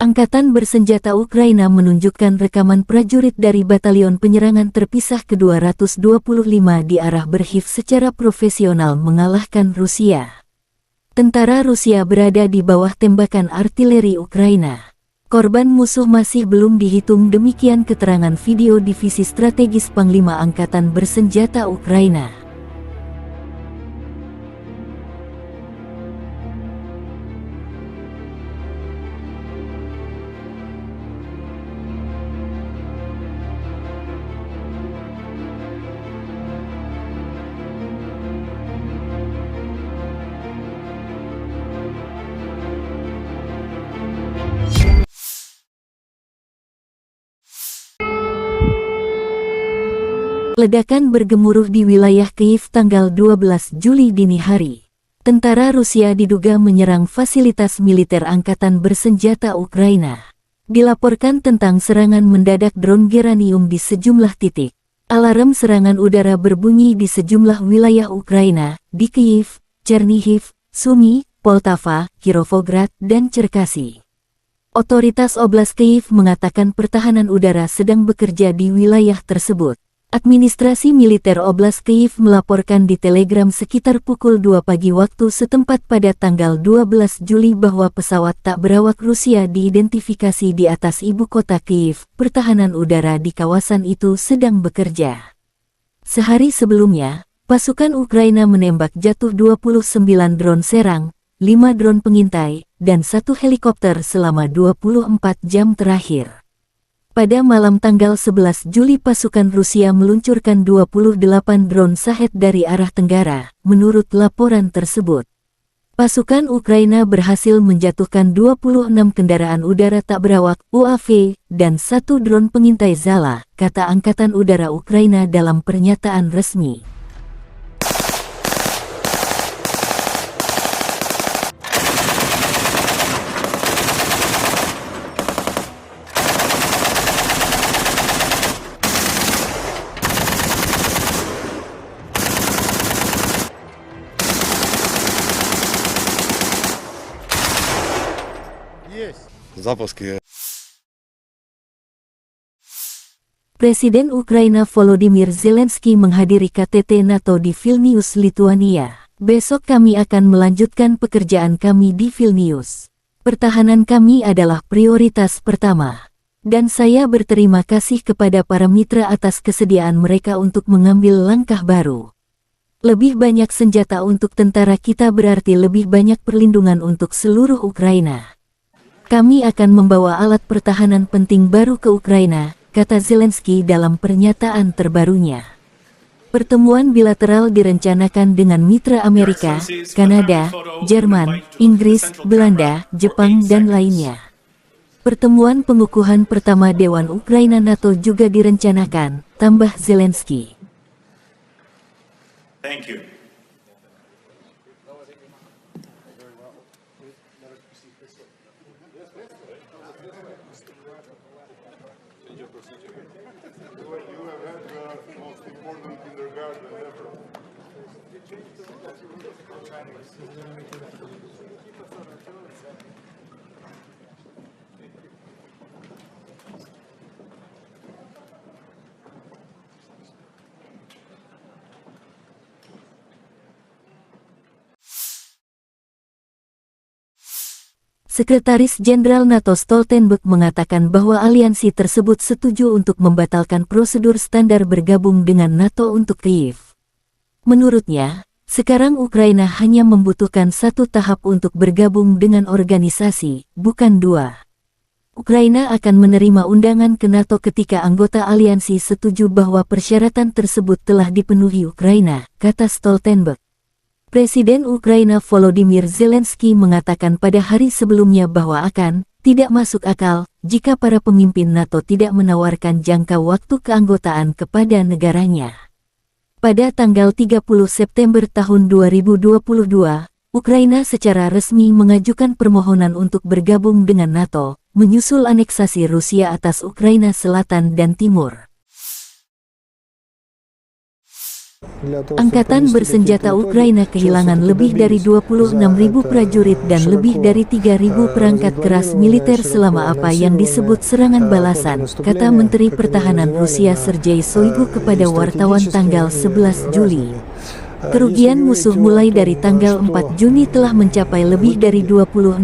Angkatan bersenjata Ukraina menunjukkan rekaman prajurit dari Batalion Penyerangan Terpisah ke-225 di arah Berkhiv secara profesional mengalahkan Rusia. Tentara Rusia berada di bawah tembakan artileri Ukraina. Korban musuh masih belum dihitung, demikian keterangan video Divisi Strategis Panglima Angkatan Bersenjata Ukraina. Ledakan bergemuruh di wilayah Kyiv tanggal 12 Juli dini hari. Tentara Rusia diduga menyerang fasilitas militer angkatan bersenjata Ukraina. Dilaporkan tentang serangan mendadak drone Geranium di sejumlah titik. Alarm serangan udara berbunyi di sejumlah wilayah Ukraina, di Kyiv, Chernihiv, Sumy, Poltava, Kirovograd, dan Cherkasy. Otoritas Oblast Kyiv mengatakan pertahanan udara sedang bekerja di wilayah tersebut. Administrasi militer Oblast Kyiv melaporkan di Telegram sekitar pukul 2 pagi waktu setempat pada tanggal 12 Juli bahwa pesawat tak berawak Rusia diidentifikasi di atas ibu kota Kyiv. Pertahanan udara di kawasan itu sedang bekerja. Sehari sebelumnya, pasukan Ukraina menembak jatuh 29 drone serang, 5 drone pengintai, dan 1 helikopter selama 24 jam terakhir. Pada malam tanggal 11 Juli pasukan Rusia meluncurkan 28 drone Shahed dari arah tenggara, menurut laporan tersebut. Pasukan Ukraina berhasil menjatuhkan 26 kendaraan udara tak berawak UAV dan 1 drone pengintai Zala, kata Angkatan Udara Ukraina dalam pernyataan resmi. Запуски. Presiden Ukraina Volodymyr Zelensky menghadiri KTT NATO di Vilnius, Lituania. Besok kami akan melanjutkan pekerjaan kami di Vilnius. Pertahanan kami adalah prioritas pertama. Dan saya berterima kasih kepada para mitra atas kesediaan mereka untuk mengambil langkah baru. Lebih banyak senjata untuk tentara kita berarti lebih banyak perlindungan untuk seluruh Ukraina. Kami akan membawa alat pertahanan penting baru ke Ukraina, kata Zelensky dalam pernyataan terbarunya. Pertemuan bilateral direncanakan dengan mitra Amerika, Kanada, Jerman, Inggris, Belanda, Jepang, dan lainnya. Pertemuan pengukuhan pertama Dewan Ukraina NATO juga direncanakan, tambah Zelensky. Thank you. Sekretaris Jenderal NATO Stoltenberg mengatakan bahwa aliansi tersebut setuju untuk membatalkan prosedur standar bergabung dengan NATO untuk Kyiv. Menurutnya, sekarang Ukraina hanya membutuhkan 1 tahap untuk bergabung dengan organisasi, bukan 2. Ukraina akan menerima undangan ke NATO ketika anggota aliansi setuju bahwa persyaratan tersebut telah dipenuhi Ukraina, kata Stoltenberg. Presiden Ukraina Volodymyr Zelensky mengatakan pada hari sebelumnya bahwa tidak masuk akal jika para pemimpin NATO tidak menawarkan jangka waktu keanggotaan kepada negaranya. Pada tanggal 30 September tahun 2022, Ukraina secara resmi mengajukan permohonan untuk bergabung dengan NATO, menyusul aneksasi Rusia atas Ukraina Selatan dan Timur. Angkatan bersenjata Ukraina kehilangan lebih dari 26.000 prajurit dan lebih dari 3.000 perangkat keras militer selama apa yang disebut serangan balasan, kata Menteri Pertahanan Rusia Sergei Shoigu kepada wartawan tanggal 11 Juli. Kerugian musuh mulai dari tanggal 4 Juni telah mencapai lebih dari 26.000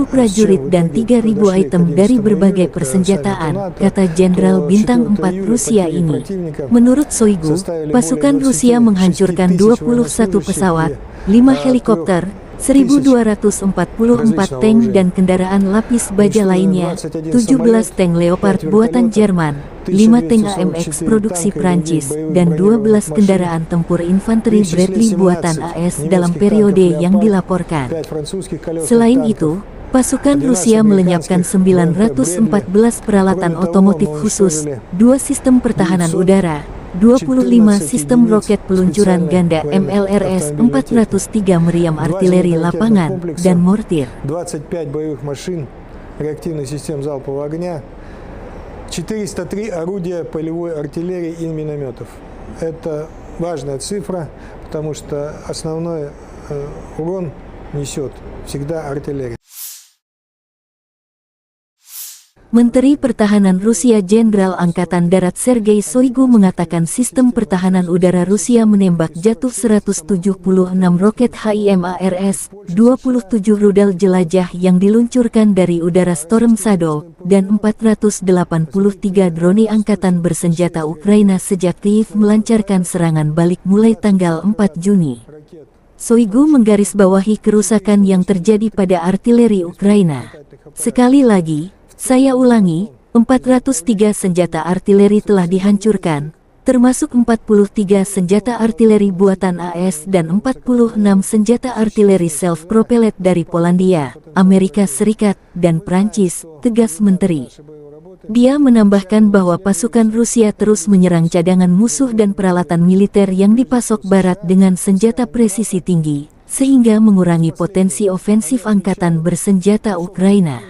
prajurit dan 3.000 item dari berbagai persenjataan, kata Jenderal Bintang 4 Rusia ini. Menurut Shoigu, pasukan Rusia menghancurkan 21 pesawat, 5 helikopter, 1.244 tank dan kendaraan lapis baja lainnya, 17 tank Leopard buatan Jerman, 5 tank AMX produksi Prancis, dan 12 kendaraan tempur infanteri Bradley buatan AS dalam periode yang dilaporkan. Selain itu, pasukan Rusia melenyapkan 914 peralatan otomotif khusus, 2 sistem pertahanan udara, 25 sistem roket peluncuran ganda MLRS-403 meriam artileri lapangan, dan mortir. 25 боевых машин реактивных систем залпового огня, 403 орудия полевой артиллерии и минометов. Это важная цифра, потому что основной урон несет всегда артиллерия. Menteri Pertahanan Rusia Jenderal Angkatan Darat Sergei Shoigu mengatakan sistem pertahanan udara Rusia menembak jatuh 176 roket HIMARS, 27 rudal jelajah yang diluncurkan dari udara Storm Shadow, dan 483 drone angkatan bersenjata Ukraina sejak Kyiv melancarkan serangan balik mulai tanggal 4 Juni. Shoigu menggarisbawahi kerusakan yang terjadi pada artileri Ukraina. Sekali lagi, saya ulangi, 403 senjata artileri telah dihancurkan, termasuk 43 senjata artileri buatan AS dan 46 senjata artileri self-propelled dari Polandia, Amerika Serikat, dan Prancis, tegas Menteri. Dia menambahkan bahwa pasukan Rusia terus menyerang cadangan musuh dan peralatan militer yang dipasok Barat dengan senjata presisi tinggi, sehingga mengurangi potensi ofensif angkatan bersenjata Ukraina.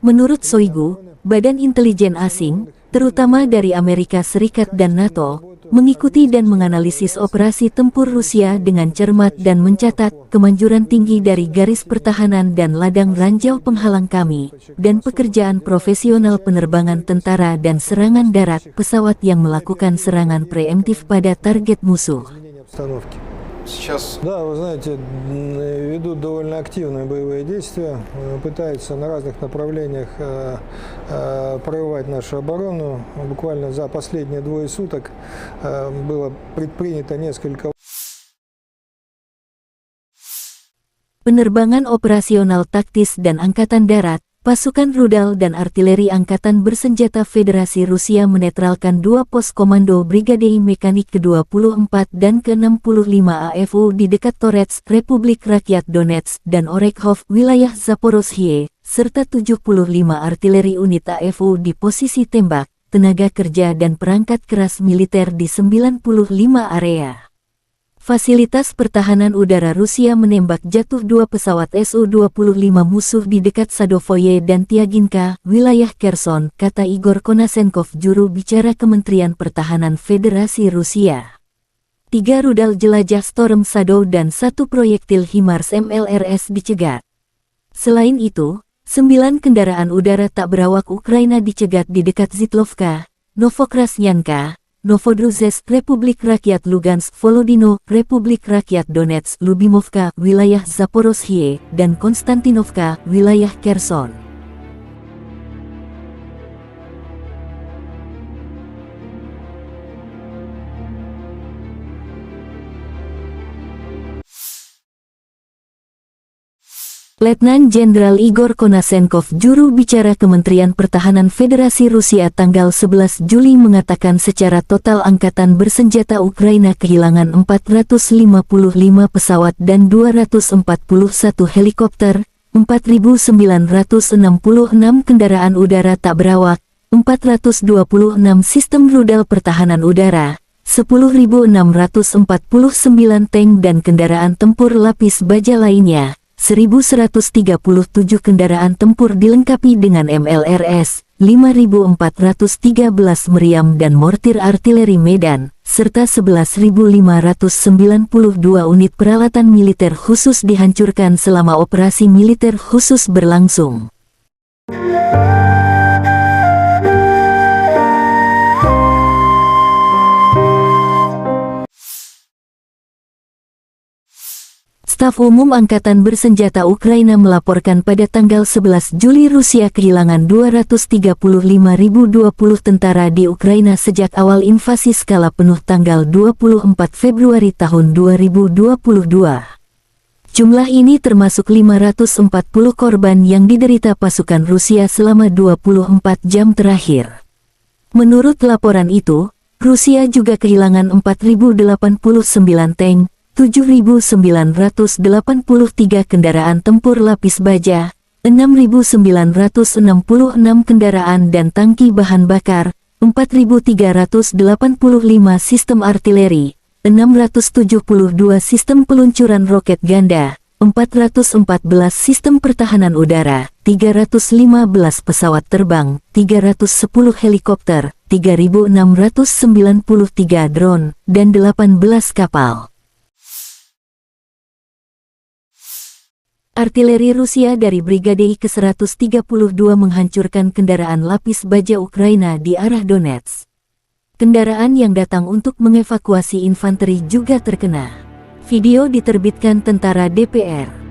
Menurut Shoigu, badan intelijen asing, terutama dari Amerika Serikat dan NATO, mengikuti dan menganalisis operasi tempur Rusia dengan cermat dan mencatat kemanjuran tinggi dari garis pertahanan dan ladang ranjau penghalang kami, dan pekerjaan profesional penerbangan tentara dan serangan darat pesawat yang melakukan serangan preemptif pada target musuh. Да, вы знаете, ведут довольно активные боевые действия, пытаются на разных направлениях прорывать нашу оборону. Буквально за последние 2 суток было предпринято несколько. Penerbangan operasional taktis dan angkatan darat, pasukan rudal dan artileri Angkatan Bersenjata Federasi Rusia menetralkan 2 pos komando Brigade Mekanik ke-24 dan ke-65 AFU di dekat Torets, Republik Rakyat Donetsk, dan Orekhov, wilayah Zaporozhye, serta 75 artileri unit AFU di posisi tembak, tenaga kerja dan perangkat keras militer di 95 area. Fasilitas pertahanan udara Rusia menembak jatuh 2 pesawat Su-25 musuh di dekat Sadovoye dan Tiaginka, wilayah Kherson, kata Igor Konasenkov, juru bicara Kementerian Pertahanan Federasi Rusia. 3 rudal jelajah Storm Shadow dan 1 proyektil HIMARS MLRS dicegat. Selain itu, 9 kendaraan udara tak berawak Ukraina dicegat di dekat Zitlovka, Novokrasnyanka, Novodruzhsk, Republik Rakyat Lugansk, Volodino, Republik Rakyat Donetsk, Lubimovka, wilayah Zaporozhye, dan Konstantinovka, wilayah Kherson. Letnan Jenderal Igor Konasenkov, juru bicara Kementerian Pertahanan Federasi Rusia tanggal 11 Juli mengatakan secara total Angkatan Bersenjata Ukraina kehilangan 455 pesawat dan 241 helikopter, 4.966 kendaraan udara tak berawak, 426 sistem rudal pertahanan udara, 10.649 tank dan kendaraan tempur lapis baja lainnya, 1.137 kendaraan tempur dilengkapi dengan MLRS, 5.413 meriam dan mortir artileri Medan, serta 11.592 unit peralatan militer khusus dihancurkan selama operasi militer khusus berlangsung. Staf Umum Angkatan Bersenjata Ukraina melaporkan pada tanggal 11 Juli Rusia kehilangan 235.020 tentara di Ukraina sejak awal invasi skala penuh tanggal 24 Februari tahun 2022. Jumlah ini termasuk 540 korban yang diderita pasukan Rusia selama 24 jam terakhir. Menurut laporan itu, Rusia juga kehilangan 4.089 tank, 7.983 kendaraan tempur lapis baja, 6.966 kendaraan dan tangki bahan bakar, 4.385 sistem artileri, 672 sistem peluncuran roket ganda, 414 sistem pertahanan udara, 315 pesawat terbang, 310 helikopter, 3.693 drone, dan 18 kapal. Artileri Rusia dari Brigade ke-132 menghancurkan kendaraan lapis baja Ukraina di arah Donetsk. Kendaraan yang datang untuk mengevakuasi infanteri juga terkena. Video diterbitkan tentara DPR.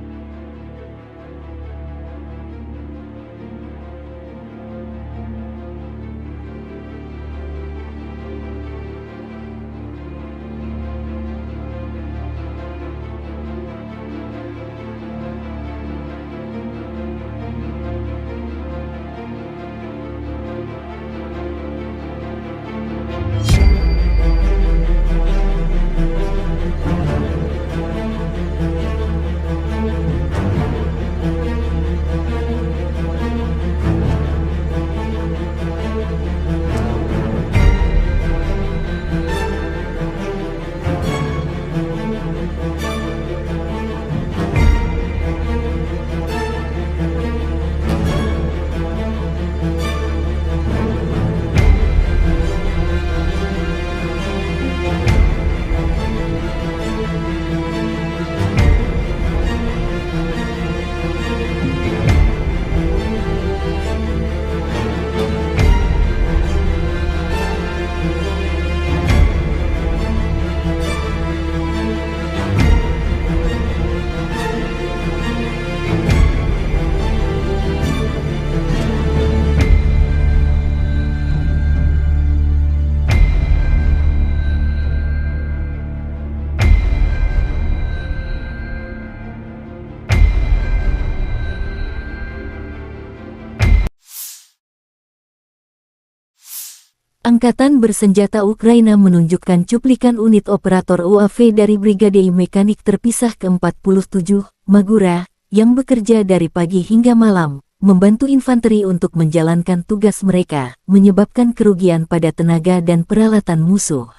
Angkatan Bersenjata Ukraina menunjukkan cuplikan unit operator UAV dari Brigade Mekanik Terpisah ke-47, Magura, yang bekerja dari pagi hingga malam, membantu infanteri untuk menjalankan tugas mereka, menyebabkan kerugian pada tenaga dan peralatan musuh.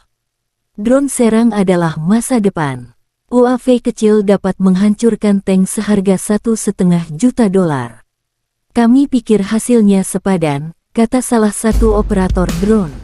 Drone serang adalah masa depan. UAV kecil dapat menghancurkan tank seharga $1,5 juta. Kami pikir hasilnya sepadan, kata salah satu operator drone.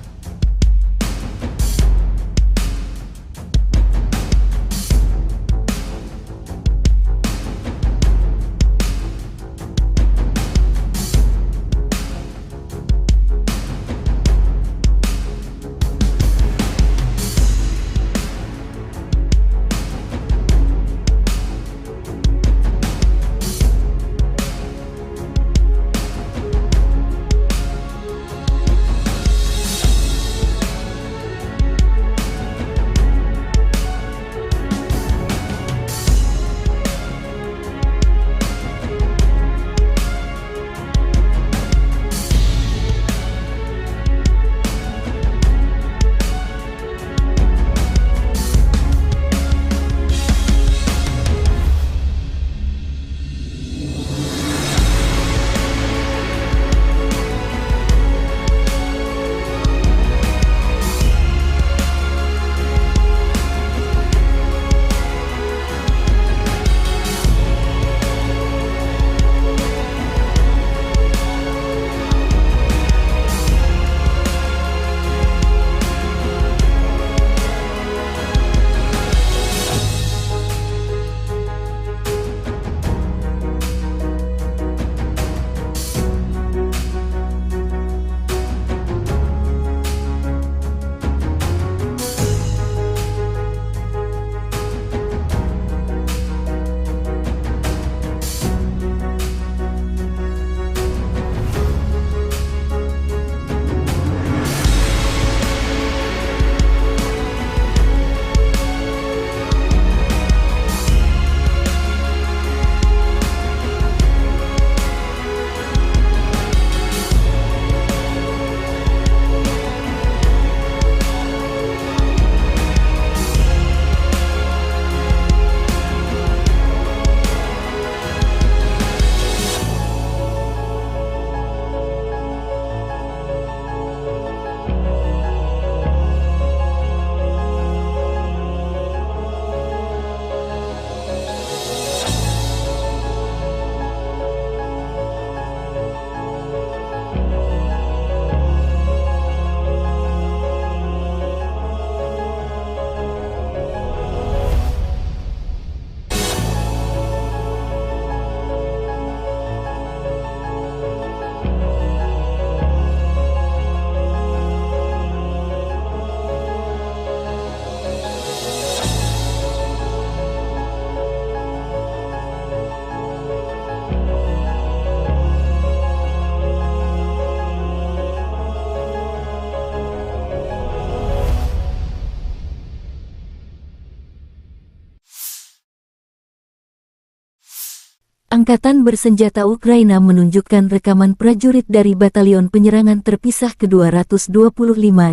Angkatan bersenjata Ukraina menunjukkan rekaman prajurit dari Batalion Penyerangan Terpisah ke-225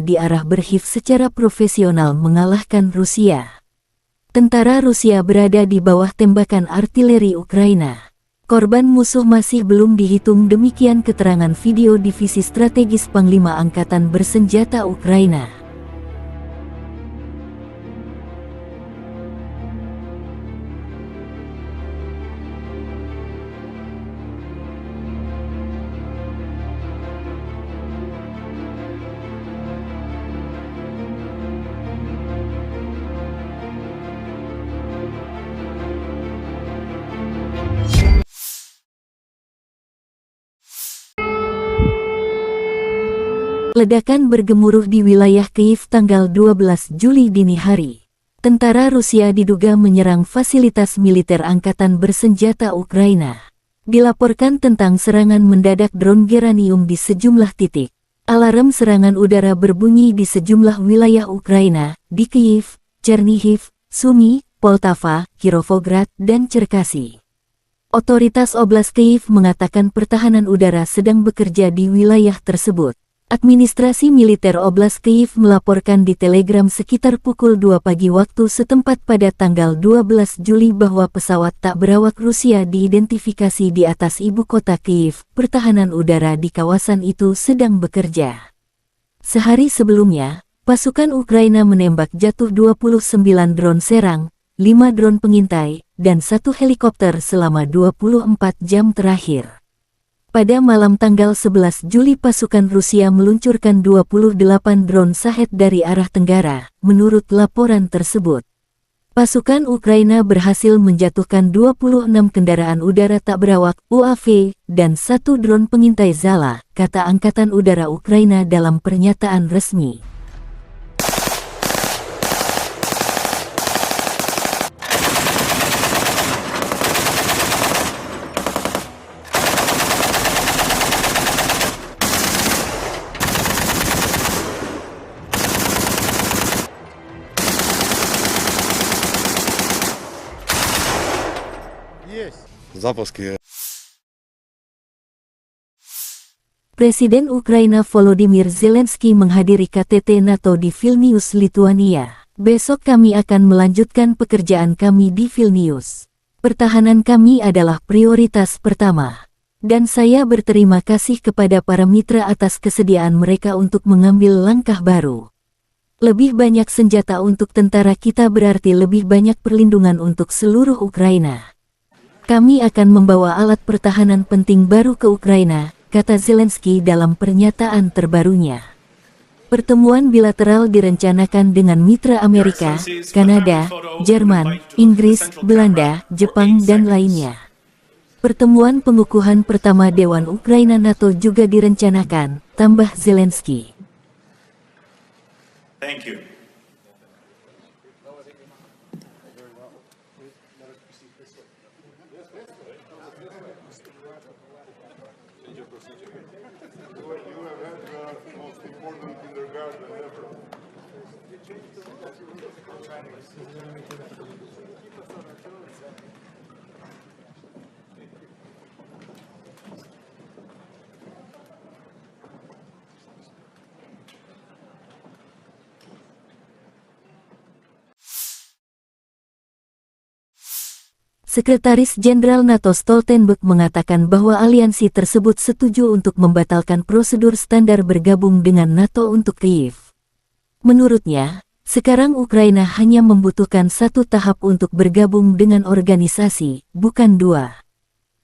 di arah Berkhiv secara profesional mengalahkan Rusia. Tentara Rusia berada di bawah tembakan artileri Ukraina. Korban musuh masih belum dihitung, demikian keterangan video Divisi Strategis Panglima Angkatan Bersenjata Ukraina. Ledakan bergemuruh di wilayah Kyiv tanggal 12 Juli dini hari. Tentara Rusia diduga menyerang fasilitas militer angkatan bersenjata Ukraina. Dilaporkan tentang serangan mendadak drone Geranium di sejumlah titik. Alarm serangan udara berbunyi di sejumlah wilayah Ukraina, di Kyiv, Chernihiv, Sumy, Poltava, Kirovograd, dan Cherkasy. Otoritas Oblast Kyiv mengatakan pertahanan udara sedang bekerja di wilayah tersebut. Administrasi militer Oblast Kyiv melaporkan di Telegram sekitar pukul 2 pagi waktu setempat pada tanggal 12 Juli bahwa pesawat tak berawak Rusia diidentifikasi di atas ibu kota Kyiv. Pertahanan udara di kawasan itu sedang bekerja. Sehari sebelumnya, pasukan Ukraina menembak jatuh 29 drone serang, 5 drone pengintai, dan 1 helikopter selama 24 jam terakhir. Pada malam tanggal 11 Juli pasukan Rusia meluncurkan 28 drone Shahed dari arah tenggara, menurut laporan tersebut. Pasukan Ukraina berhasil menjatuhkan 26 kendaraan udara tak berawak UAV dan 1 drone pengintai Zala, kata Angkatan Udara Ukraina dalam pernyataan resmi. Запуски. Presiden Ukraina Volodymyr Zelensky menghadiri KTT NATO di Vilnius, Lituania. Besok kami akan melanjutkan pekerjaan kami di Vilnius. Pertahanan kami adalah prioritas pertama. Dan saya berterima kasih kepada para mitra atas kesediaan mereka untuk mengambil langkah baru. Lebih banyak senjata untuk tentara kita berarti lebih banyak perlindungan untuk seluruh Ukraina. Kami akan membawa alat pertahanan penting baru ke Ukraina, kata Zelensky dalam pernyataan terbarunya. Pertemuan bilateral direncanakan dengan mitra Amerika, Kanada, Jerman, Inggris, Belanda, Jepang, dan lainnya. Pertemuan pengukuhan pertama Dewan Ukraina NATO juga direncanakan, tambah Zelensky. Thank you. Sekretaris Jenderal NATO Stoltenberg mengatakan bahwa aliansi tersebut setuju untuk membatalkan prosedur standar bergabung dengan NATO untuk Kyiv. Menurutnya, sekarang Ukraina hanya membutuhkan 1 tahap untuk bergabung dengan organisasi, bukan 2.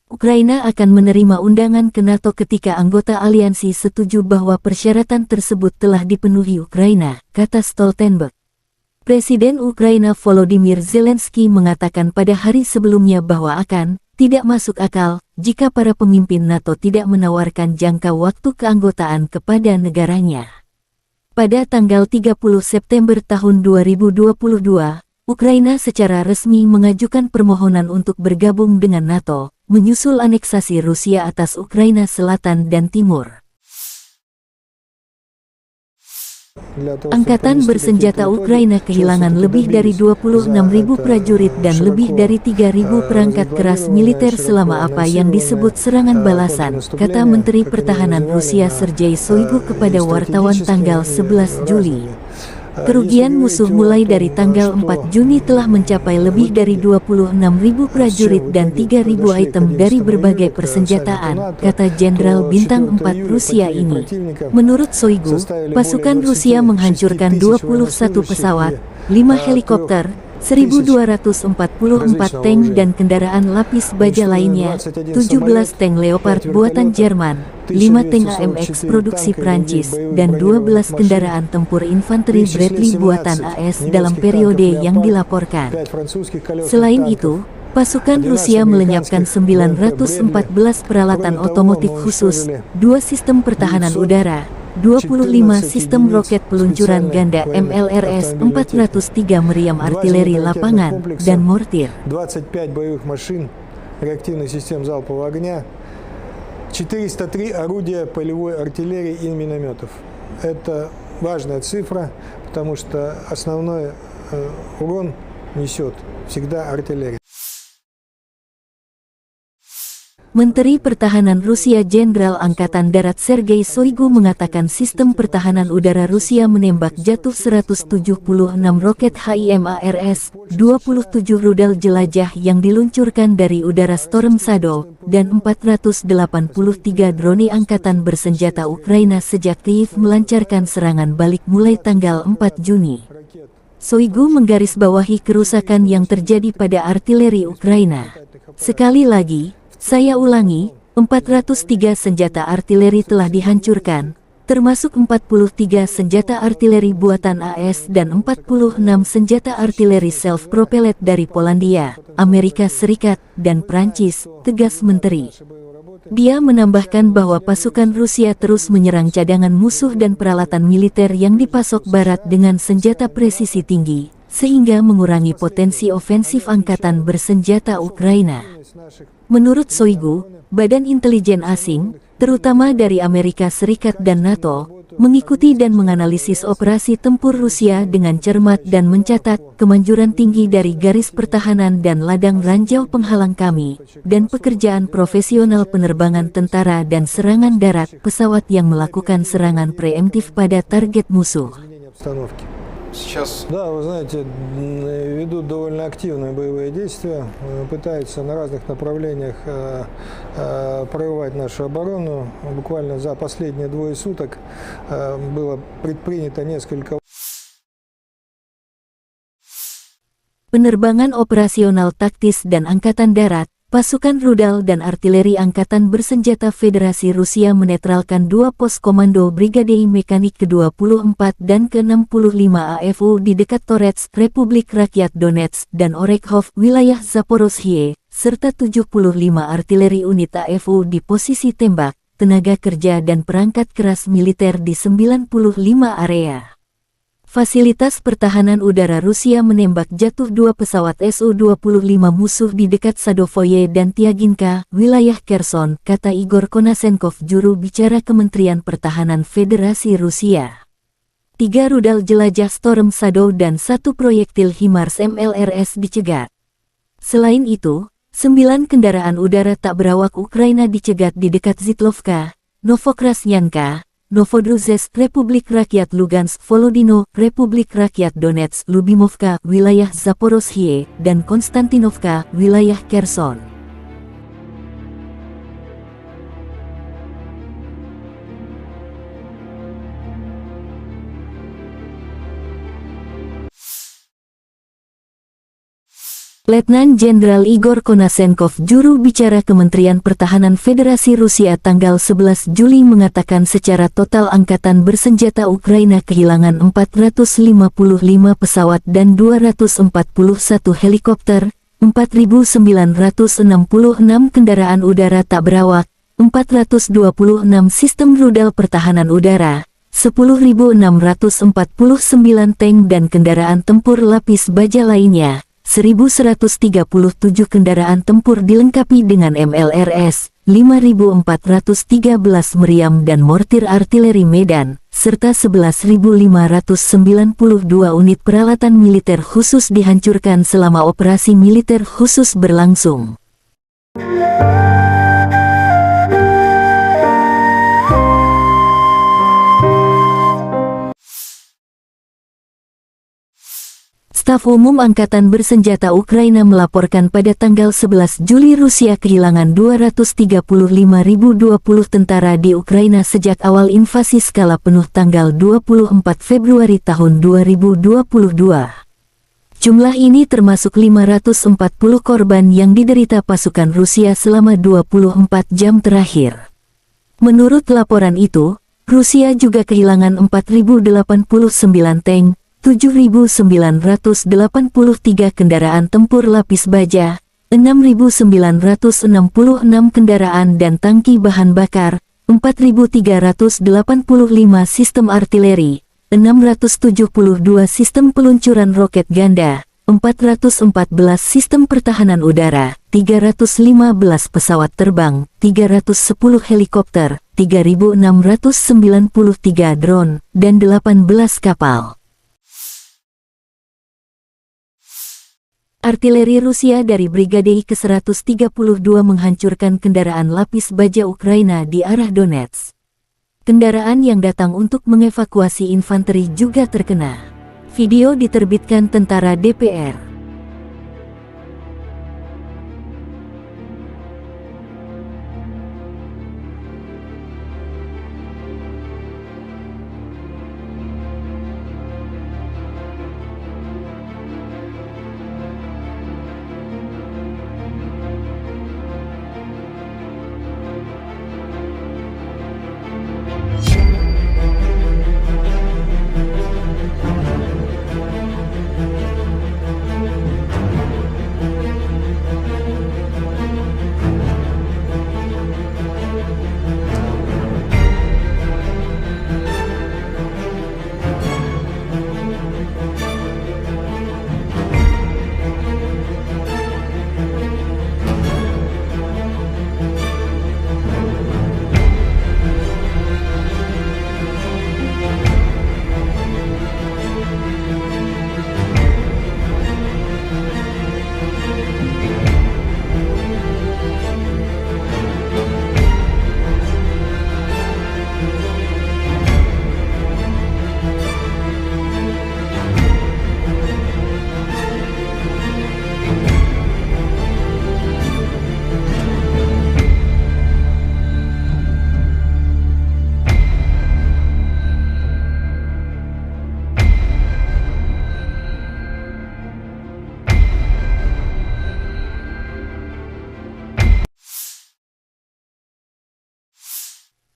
Ukraina akan menerima undangan ke NATO ketika anggota aliansi setuju bahwa persyaratan tersebut telah dipenuhi Ukraina, kata Stoltenberg. Presiden Ukraina Volodymyr Zelensky mengatakan pada hari sebelumnya bahwa tidak masuk akal jika para pemimpin NATO tidak menawarkan jangka waktu keanggotaan kepada negaranya. Pada tanggal 30 September tahun 2022, Ukraina secara resmi mengajukan permohonan untuk bergabung dengan NATO, menyusul aneksasi Rusia atas Ukraina Selatan dan Timur. Angkatan bersenjata Ukraina kehilangan lebih dari 26.000 prajurit dan lebih dari 3.000 perangkat keras militer selama apa yang disebut serangan balasan, kata Menteri Pertahanan Rusia Sergei Shoigu kepada wartawan tanggal 11 Juli. Kerugian musuh mulai dari tanggal 4 Juni telah mencapai lebih dari 26.000 prajurit dan 3.000 item dari berbagai persenjataan, kata Jenderal Bintang 4 Rusia ini. Menurut Shoigu, pasukan Rusia menghancurkan 21 pesawat, 5 helikopter, 1.244 tank dan kendaraan lapis baja lainnya, 17 tank Leopard buatan Jerman, 5 tank AMX produksi Prancis, dan 12 kendaraan tempur infanteri Bradley buatan AS dalam periode yang dilaporkan. Selain itu, pasukan Rusia melenyapkan 914 peralatan otomotif khusus, 2 sistem pertahanan udara, 25 sistem roket peluncuran ganda MLRS 403 meriam artileri lapangan, dan mortir. 25 боевых машин реактивных систем залпового огня, 403 орудия полевой артиллерии и минометов. Это важная цифра, потому что основной урон несет всегда артиллерия. Menteri Pertahanan Rusia Jenderal Angkatan Darat Sergei Shoigu mengatakan sistem pertahanan udara Rusia menembak jatuh 176 roket HIMARS, 27 rudal jelajah yang diluncurkan dari udara Storm Shadow, dan 483 drone angkatan bersenjata Ukraina sejak Kyiv melancarkan serangan balik mulai tanggal 4 Juni. Shoigu menggarisbawahi kerusakan yang terjadi pada artileri Ukraina. Sekali lagi, saya ulangi, 403 senjata artileri telah dihancurkan, termasuk 43 senjata artileri buatan AS dan 46 senjata artileri self-propelled dari Polandia, Amerika Serikat, dan Prancis, tegas Menteri. Dia menambahkan bahwa pasukan Rusia terus menyerang cadangan musuh dan peralatan militer yang dipasok Barat dengan senjata presisi tinggi, sehingga mengurangi potensi ofensif angkatan bersenjata Ukraina. Menurut Shoigu, badan intelijen asing, terutama dari Amerika Serikat dan NATO, mengikuti dan menganalisis operasi tempur Rusia dengan cermat dan mencatat kemanjuran tinggi dari garis pertahanan dan ladang ranjau penghalang kami, dan pekerjaan profesional penerbangan tentara dan serangan darat pesawat yang melakukan serangan preemptif pada target musuh. Да, вы знаете, ведут довольно активные боевые действия, пытаются на разных направлениях прорывать нашу оборону. Буквально за последние 2 суток было предпринято несколько. Penerbangan operasional taktis dan angkatan darat, pasukan rudal dan artileri Angkatan Bersenjata Federasi Rusia menetralkan 2 pos komando Brigade Mekanik ke-24 dan ke-65 AFU di dekat Torets, Republik Rakyat Donetsk dan Orekhov, wilayah Zaporozhye, serta 75 artileri unit AFU di posisi tembak, tenaga kerja dan perangkat keras militer di 95 area. Fasilitas pertahanan udara Rusia menembak jatuh 2 pesawat Su-25 musuh di dekat Sadovoye dan Tiaginka, wilayah Kherson, kata Igor Konasenkov, juru bicara Kementerian Pertahanan Federasi Rusia. 3 rudal jelajah Storm Shadow dan 1 proyektil HIMARS MLRS dicegat. Selain itu, 9 kendaraan udara tak berawak Ukraina dicegat di dekat Zitlovka, Novokrasnyanka, Novodruzhsk, Republik Rakyat Lugansk, Volodino, Republik Rakyat Donetsk, Lubimovka, wilayah Zaporozhye, dan Konstantinovka, wilayah Kherson. Letnan Jenderal Igor Konasenkov, juru bicara Kementerian Pertahanan Federasi Rusia tanggal 11 Juli mengatakan secara total Angkatan Bersenjata Ukraina kehilangan 455 pesawat dan 241 helikopter, 4.966 kendaraan udara tak berawak, 426 sistem rudal pertahanan udara, 10.649 tank dan kendaraan tempur lapis baja lainnya, 1.137 kendaraan tempur dilengkapi dengan MLRS, 5.413 meriam dan mortir artileri Medan, serta 11.592 unit peralatan militer khusus dihancurkan selama operasi militer khusus berlangsung. Staf Umum Angkatan Bersenjata Ukraina melaporkan pada tanggal 11 Juli Rusia kehilangan 235.020 tentara di Ukraina sejak awal invasi skala penuh tanggal 24 Februari tahun 2022. Jumlah ini termasuk 540 korban yang diderita pasukan Rusia selama 24 jam terakhir. Menurut laporan itu, Rusia juga kehilangan 4.089 tank, 7.983 kendaraan tempur lapis baja, 6.966 kendaraan dan tangki bahan bakar, 4.385 sistem artileri, 672 sistem peluncuran roket ganda, 414 sistem pertahanan udara, 315 pesawat terbang, 310 helikopter, 3.693 drone, dan 18 kapal. Artileri Rusia dari Brigade ke-132 menghancurkan kendaraan lapis baja Ukraina di arah Donetsk. Kendaraan yang datang untuk mengevakuasi infanteri juga terkena. Video diterbitkan tentara DPR.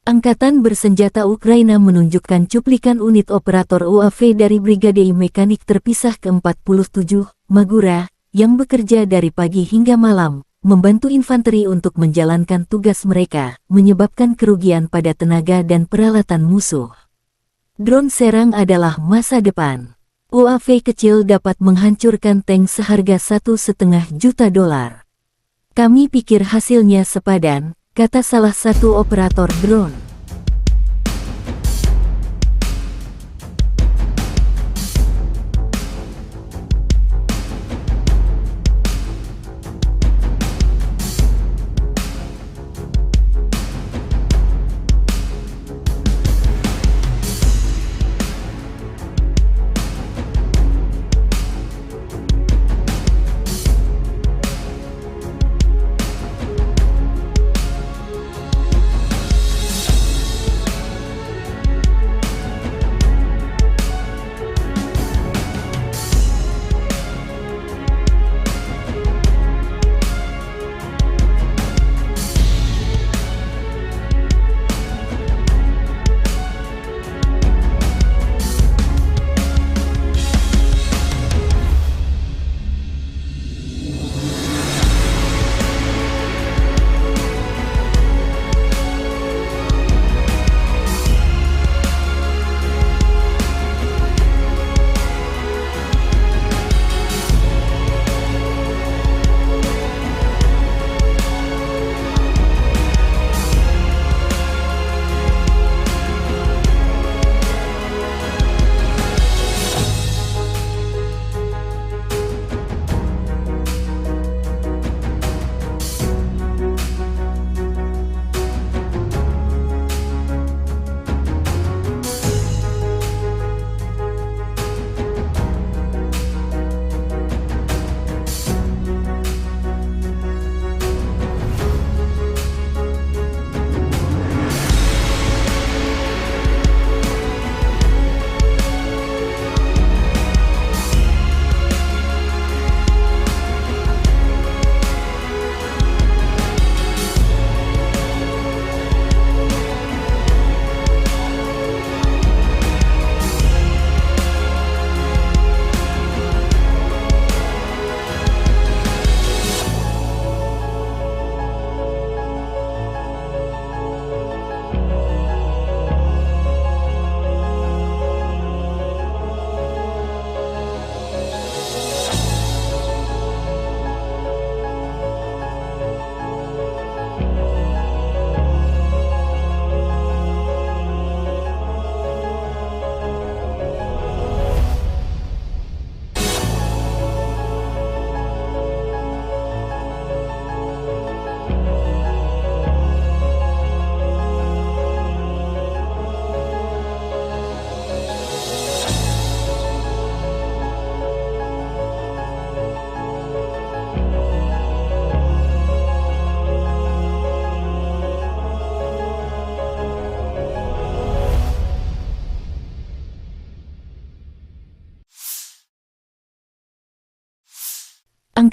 Angkatan Bersenjata Ukraina menunjukkan cuplikan unit operator UAV dari Brigade Mekanik Terpisah ke-47, Magura, yang bekerja dari pagi hingga malam, membantu infanteri untuk menjalankan tugas mereka, menyebabkan kerugian pada tenaga dan peralatan musuh. Drone serang adalah masa depan. UAV kecil dapat menghancurkan tank seharga $1,5 juta. Kami pikir hasilnya sepadan, kata salah satu operator drone.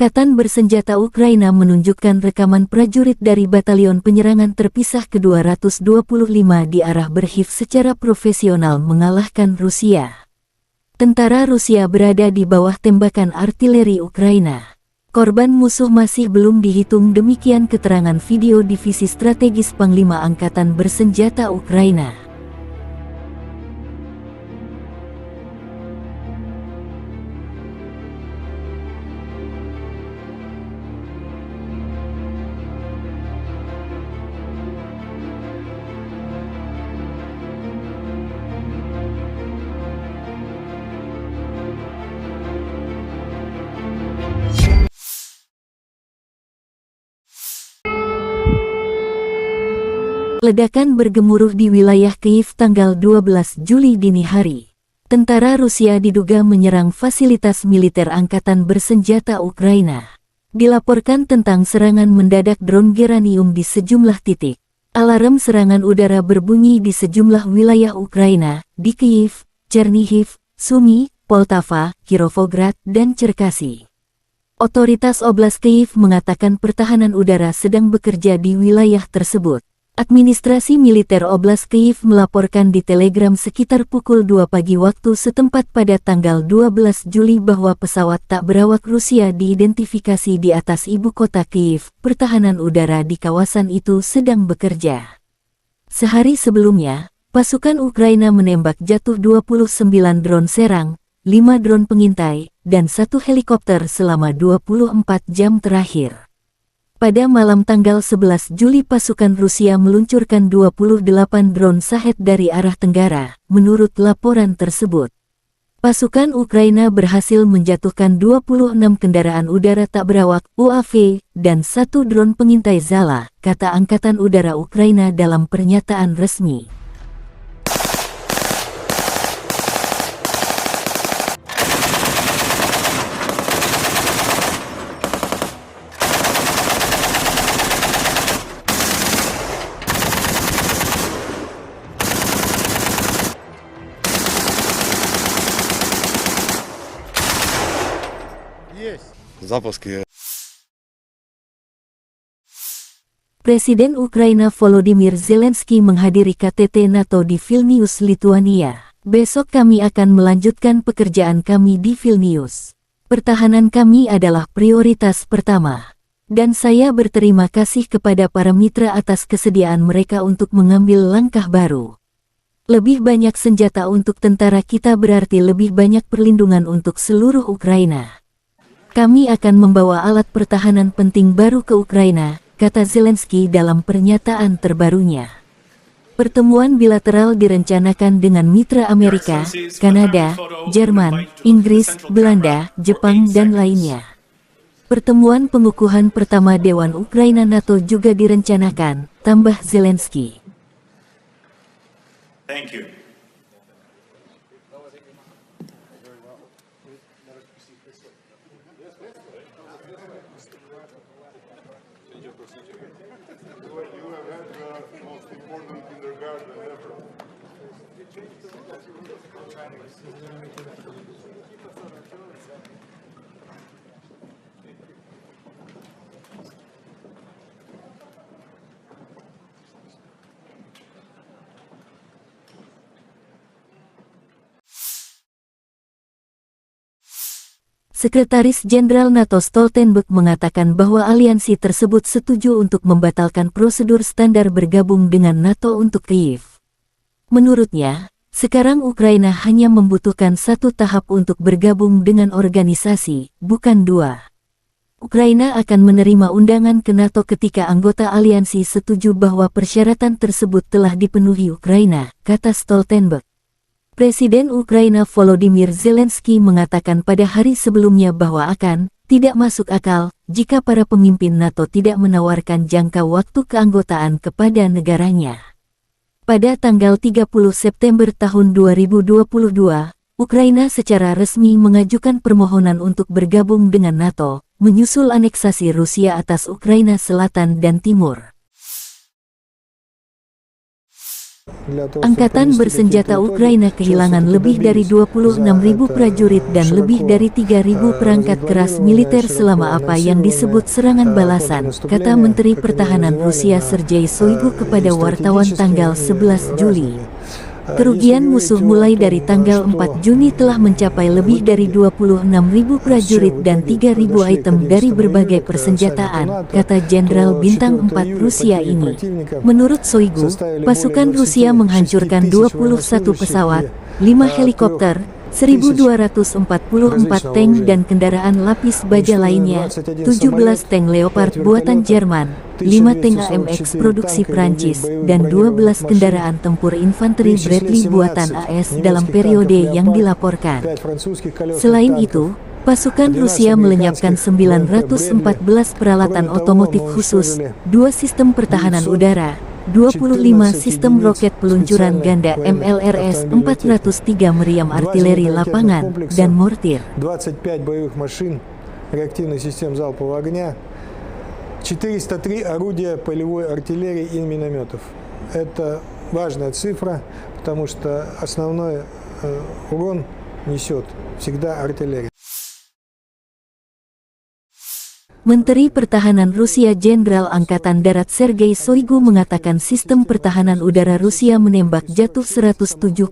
Angkatan bersenjata Ukraina menunjukkan rekaman prajurit dari Batalion Penyerangan Terpisah ke-225 di arah Berhiv secara profesional mengalahkan Rusia. Tentara Rusia berada di bawah tembakan artileri Ukraina. Korban musuh masih belum dihitung, demikian keterangan video Divisi Strategis Panglima Angkatan Bersenjata Ukraina. Ledakan bergemuruh di wilayah Kyiv tanggal 12 Juli dini hari. Tentara Rusia diduga menyerang fasilitas militer angkatan bersenjata Ukraina. Dilaporkan tentang serangan mendadak drone Geranium di sejumlah titik. Alarm serangan udara berbunyi di sejumlah wilayah Ukraina, di Kyiv, Chernihiv, Sumy, Poltava, Kirovograd, dan Cherkasy. Otoritas Oblast Kyiv mengatakan pertahanan udara sedang bekerja di wilayah tersebut. Administrasi militer Oblast Kyiv melaporkan di Telegram sekitar pukul 2 pagi waktu setempat pada tanggal 12 Juli bahwa pesawat tak berawak Rusia diidentifikasi di atas ibu kota Kyiv. Pertahanan udara di kawasan itu sedang bekerja. Sehari sebelumnya, pasukan Ukraina menembak jatuh 29 drone serang, 5 drone pengintai, dan 1 helikopter selama 24 jam terakhir. Pada malam tanggal 11 Juli pasukan Rusia meluncurkan 28 drone Shahed dari arah tenggara, menurut laporan tersebut. Pasukan Ukraina berhasil menjatuhkan 26 kendaraan udara tak berawak UAV dan 1 drone pengintai Zala, kata Angkatan Udara Ukraina dalam pernyataan resmi. Запуски. Presiden Ukraina Volodymyr Zelensky menghadiri KTT NATO di Vilnius, Lituania. Besok kami akan melanjutkan pekerjaan kami di Vilnius. Pertahanan kami adalah prioritas pertama. Dan saya berterima kasih kepada para mitra atas kesediaan mereka untuk mengambil langkah baru. Lebih banyak senjata untuk tentara kita berarti lebih banyak perlindungan untuk seluruh Ukraina. Kami akan membawa alat pertahanan penting baru ke Ukraina, kata Zelensky dalam pernyataan terbarunya. Pertemuan bilateral direncanakan dengan mitra Amerika, Kanada, Jerman, Inggris, Belanda, Jepang, dan lainnya. Pertemuan pengukuhan pertama Dewan Ukraina NATO juga direncanakan, tambah Zelensky. Thank you. Sekretaris Jenderal NATO Stoltenberg mengatakan bahwa aliansi tersebut setuju untuk membatalkan prosedur standar bergabung dengan NATO untuk Kyiv. Menurutnya, sekarang Ukraina hanya membutuhkan 1 tahap untuk bergabung dengan organisasi, bukan 2. Ukraina akan menerima undangan ke NATO ketika anggota aliansi setuju bahwa persyaratan tersebut telah dipenuhi Ukraina, kata Stoltenberg. Presiden Ukraina Volodymyr Zelensky mengatakan pada hari sebelumnya bahwa tidak masuk akal jika para pemimpin NATO tidak menawarkan jangka waktu keanggotaan kepada negaranya. Pada tanggal 30 September tahun 2022, Ukraina secara resmi mengajukan permohonan untuk bergabung dengan NATO, menyusul aneksasi Rusia atas Ukraina Selatan dan Timur. Для того, чтобы Angkatan подвести bersenjata какие-то итоги, Ukraina чего kehilangan все-таки lebih dari добились. 26.000 prajurit dan lebih dari 3.000 perangkat keras militer selama apa yang disebut serangan balasan, kata Menteri Pertahanan Rusia Sergei Shoigu kepada wartawan tanggal 11 Juli. Kerugian musuh mulai dari tanggal 4 Juni telah mencapai lebih dari 26.000 prajurit dan 3.000 item dari berbagai persenjataan, kata Jenderal Bintang 4 Rusia ini. Menurut Shoigu, pasukan Rusia menghancurkan 21 pesawat, 5 helikopter, 1.244 tank dan kendaraan lapis baja lainnya, 17 tank Leopard buatan Jerman, 5 tank AMX produksi Prancis, dan 12 kendaraan tempur infanteri Bradley buatan AS dalam periode yang dilaporkan. Selain itu, pasukan Rusia melenyapkan 914 peralatan otomotif khusus, 2 sistem pertahanan udara, 25 sistem roket peluncuran ganda MLRS 403 meriam artileri lapangan, dan mortir. 25 боевых машин реактивных систем залпового огня, 403 орудия полевой артиллерии и минометов. Это важная цифра, потому что основной урон несет всегда артиллерия. Menteri Pertahanan Rusia Jenderal Angkatan Darat Sergei Shoigu mengatakan sistem pertahanan udara Rusia menembak jatuh 176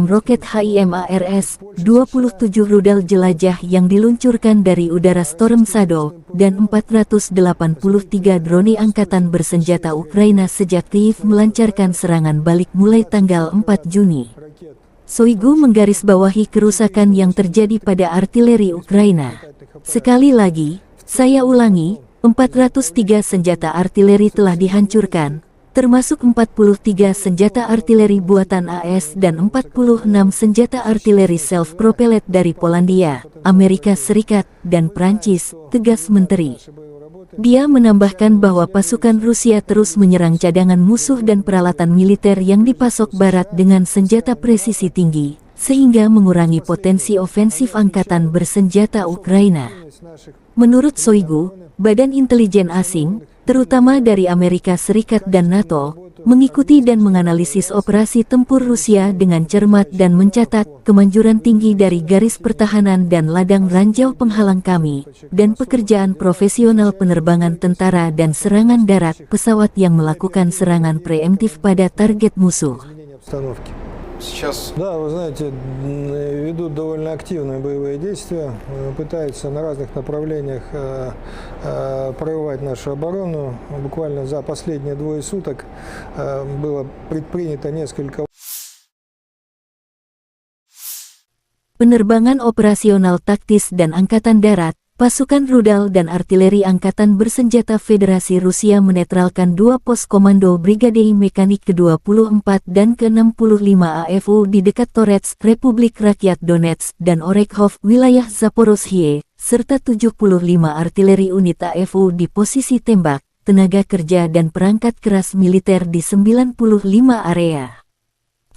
roket HIMARS, 27 rudal jelajah yang diluncurkan dari udara Storm Shadow, dan 483 drone angkatan bersenjata Ukraina sejak Kyiv melancarkan serangan balik mulai tanggal 4 Juni. Shoigu menggarisbawahi kerusakan yang terjadi pada artileri Ukraina. Sekali lagi, saya ulangi, 403 senjata artileri telah dihancurkan, termasuk 43 senjata artileri buatan AS dan 46 senjata artileri self-propelled dari Polandia, Amerika Serikat, dan Prancis, tegas Menteri. Dia menambahkan bahwa pasukan Rusia terus menyerang cadangan musuh dan peralatan militer yang dipasok Barat dengan senjata presisi tinggi, sehingga mengurangi potensi ofensif angkatan bersenjata Ukraina. Menurut Shoigu, badan intelijen asing, terutama dari Amerika Serikat dan NATO, mengikuti dan menganalisis operasi tempur Rusia dengan cermat dan mencatat kemanjuran tinggi dari garis pertahanan dan ladang ranjau penghalang kami, dan pekerjaan profesional penerbangan tentara dan serangan darat pesawat yang melakukan serangan preemptif pada target musuh. Сейчас, да, вы знаете, ведут довольно активные боевые действия, пытаются на разных направлениях прорывать нашу оборону. Буквально за последние 2 суток было предпринято несколько. Penerbangan operasional taktis dan angkatan darat, pasukan rudal dan artileri angkatan bersenjata Federasi Rusia menetralkan 2 pos komando Brigade Mekanik ke-24 dan ke-65 AFU di dekat Torets, Republik Rakyat Donetsk dan Orekhov, wilayah Zaporozhye, serta 75 artileri unit AFU di posisi tembak, tenaga kerja dan perangkat keras militer di 95 area.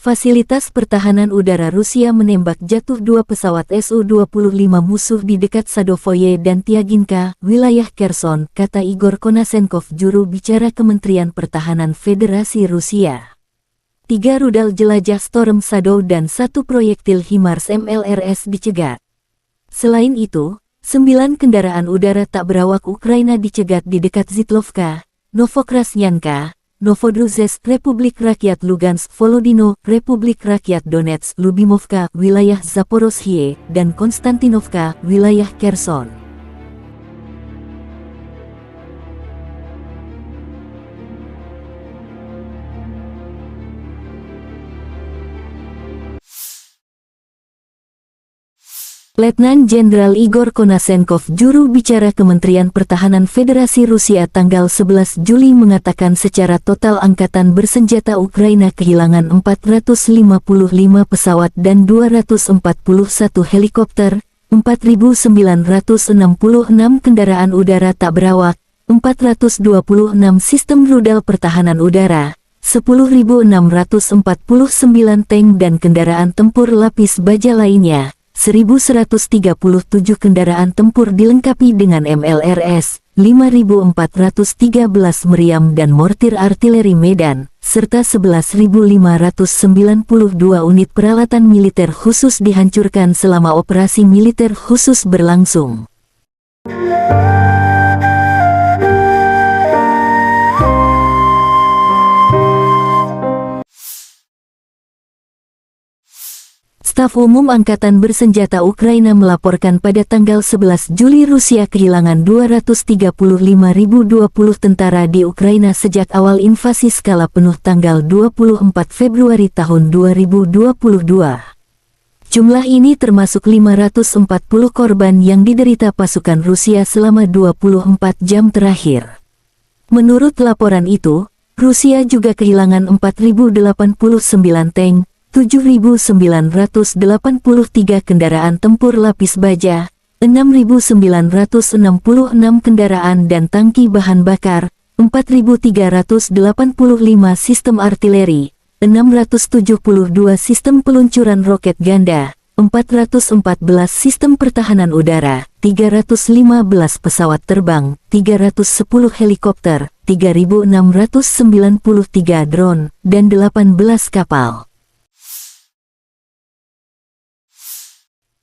Fasilitas pertahanan udara Rusia menembak jatuh 2 pesawat Su-25 musuh di dekat Sadovoye dan Tiaginka, wilayah Kherson, kata Igor Konasenkov, juru bicara Kementerian Pertahanan Federasi Rusia. 3 rudal jelajah Storm Shadow dan 1 proyektil HIMARS MLRS dicegat. Selain itu, 9 kendaraan udara tak berawak Ukraina dicegat di dekat Zitlovka, Novokrasnyanka, Novodruzhsk, Republik Rakyat Lugansk, Volodino, Republik Rakyat Donetsk, Lubimovka, wilayah Zaporozhye, dan Konstantinovka, wilayah Kherson. Letnan Jenderal Igor Konasenkov, juru bicara Kementerian Pertahanan Federasi Rusia tanggal 11 Juli mengatakan secara total angkatan bersenjata Ukraina kehilangan 455 pesawat dan 241 helikopter, 4.966 kendaraan udara tak berawak, 426 sistem rudal pertahanan udara, 10.649 tank dan kendaraan tempur lapis baja lainnya, 1.137 kendaraan tempur dilengkapi dengan MLRS, 5.413 meriam dan mortir artileri Medan, serta 11.592 unit peralatan militer khusus dihancurkan selama operasi militer khusus berlangsung. Staf Umum Angkatan Bersenjata Ukraina melaporkan pada tanggal 11 Juli Rusia kehilangan 235.020 tentara di Ukraina sejak awal invasi skala penuh tanggal 24 Februari tahun 2022. Jumlah ini termasuk 540 korban yang diderita pasukan Rusia selama 24 jam terakhir. Menurut laporan itu, Rusia juga kehilangan 4.089 tank, 7.983 kendaraan tempur lapis baja, 6.966 kendaraan dan tangki bahan bakar, 4.385 sistem artileri, 672 sistem peluncuran roket ganda, 414 sistem pertahanan udara, 315 pesawat terbang, 310 helikopter, 3.693 drone, dan 18 kapal.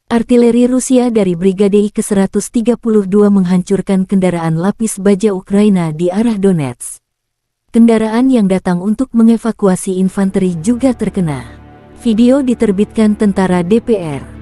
Artileri Rusia dari Brigade I ke-132 menghancurkan kendaraan lapis baja Ukraina di arah Donetsk. Kendaraan yang datang untuk mengevakuasi infanteri juga terkena. Video diterbitkan tentara DPR.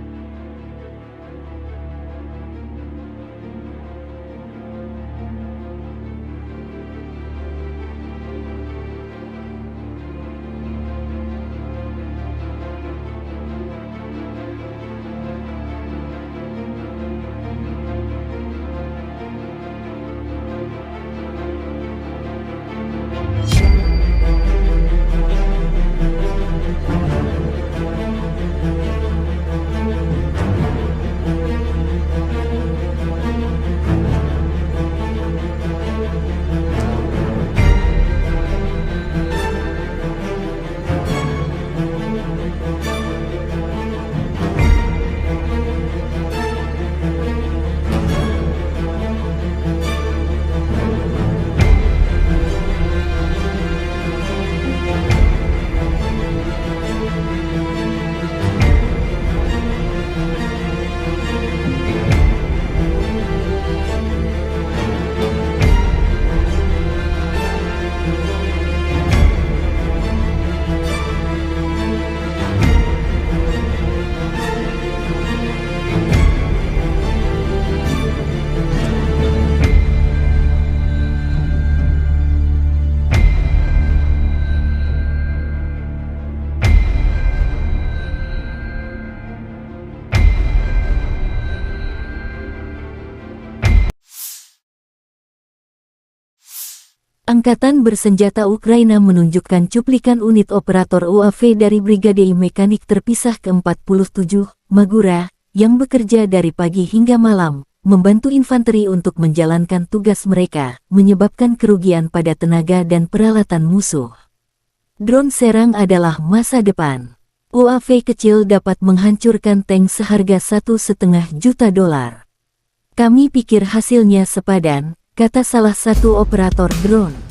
Angkatan Bersenjata Ukraina menunjukkan cuplikan unit operator UAV dari Brigade I Mekanik terpisah ke-47, Magura, yang bekerja dari pagi hingga malam, membantu infanteri untuk menjalankan tugas mereka, menyebabkan kerugian pada tenaga dan peralatan musuh. Drone serang adalah masa depan. UAV kecil dapat menghancurkan tank seharga $1,5 juta. Kami pikir hasilnya sepadan, kata salah satu operator drone.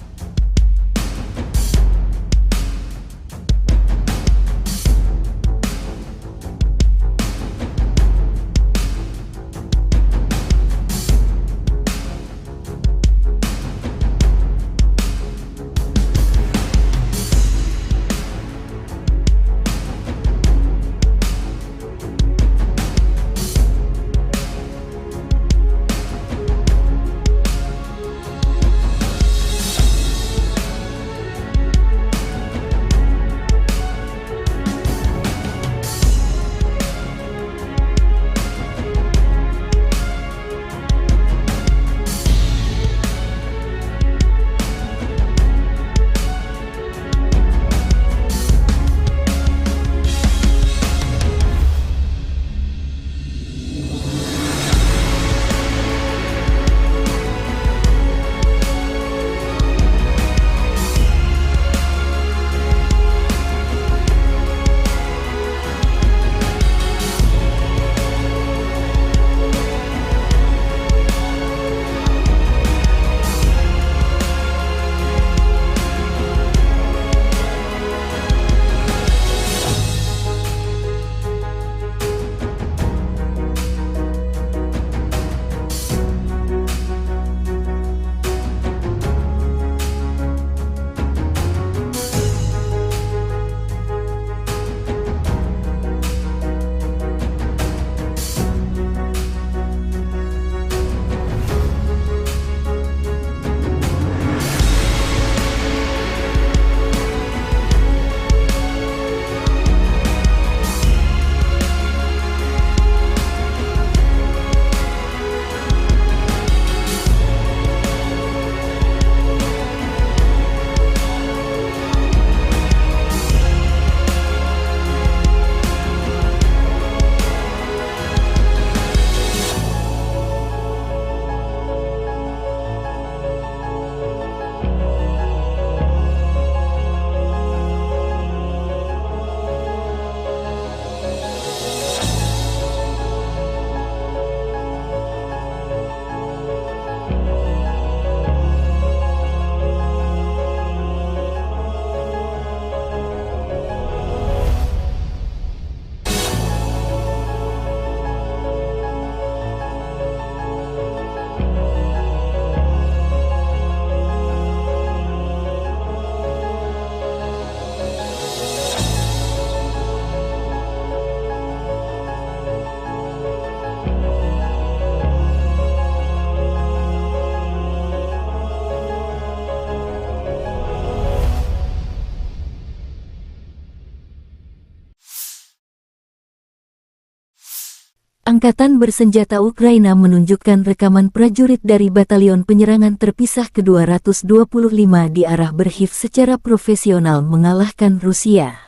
Angkatan bersenjata Ukraina menunjukkan rekaman prajurit dari Batalion Penyerangan Terpisah ke-225 di arah Berhiv secara profesional mengalahkan Rusia.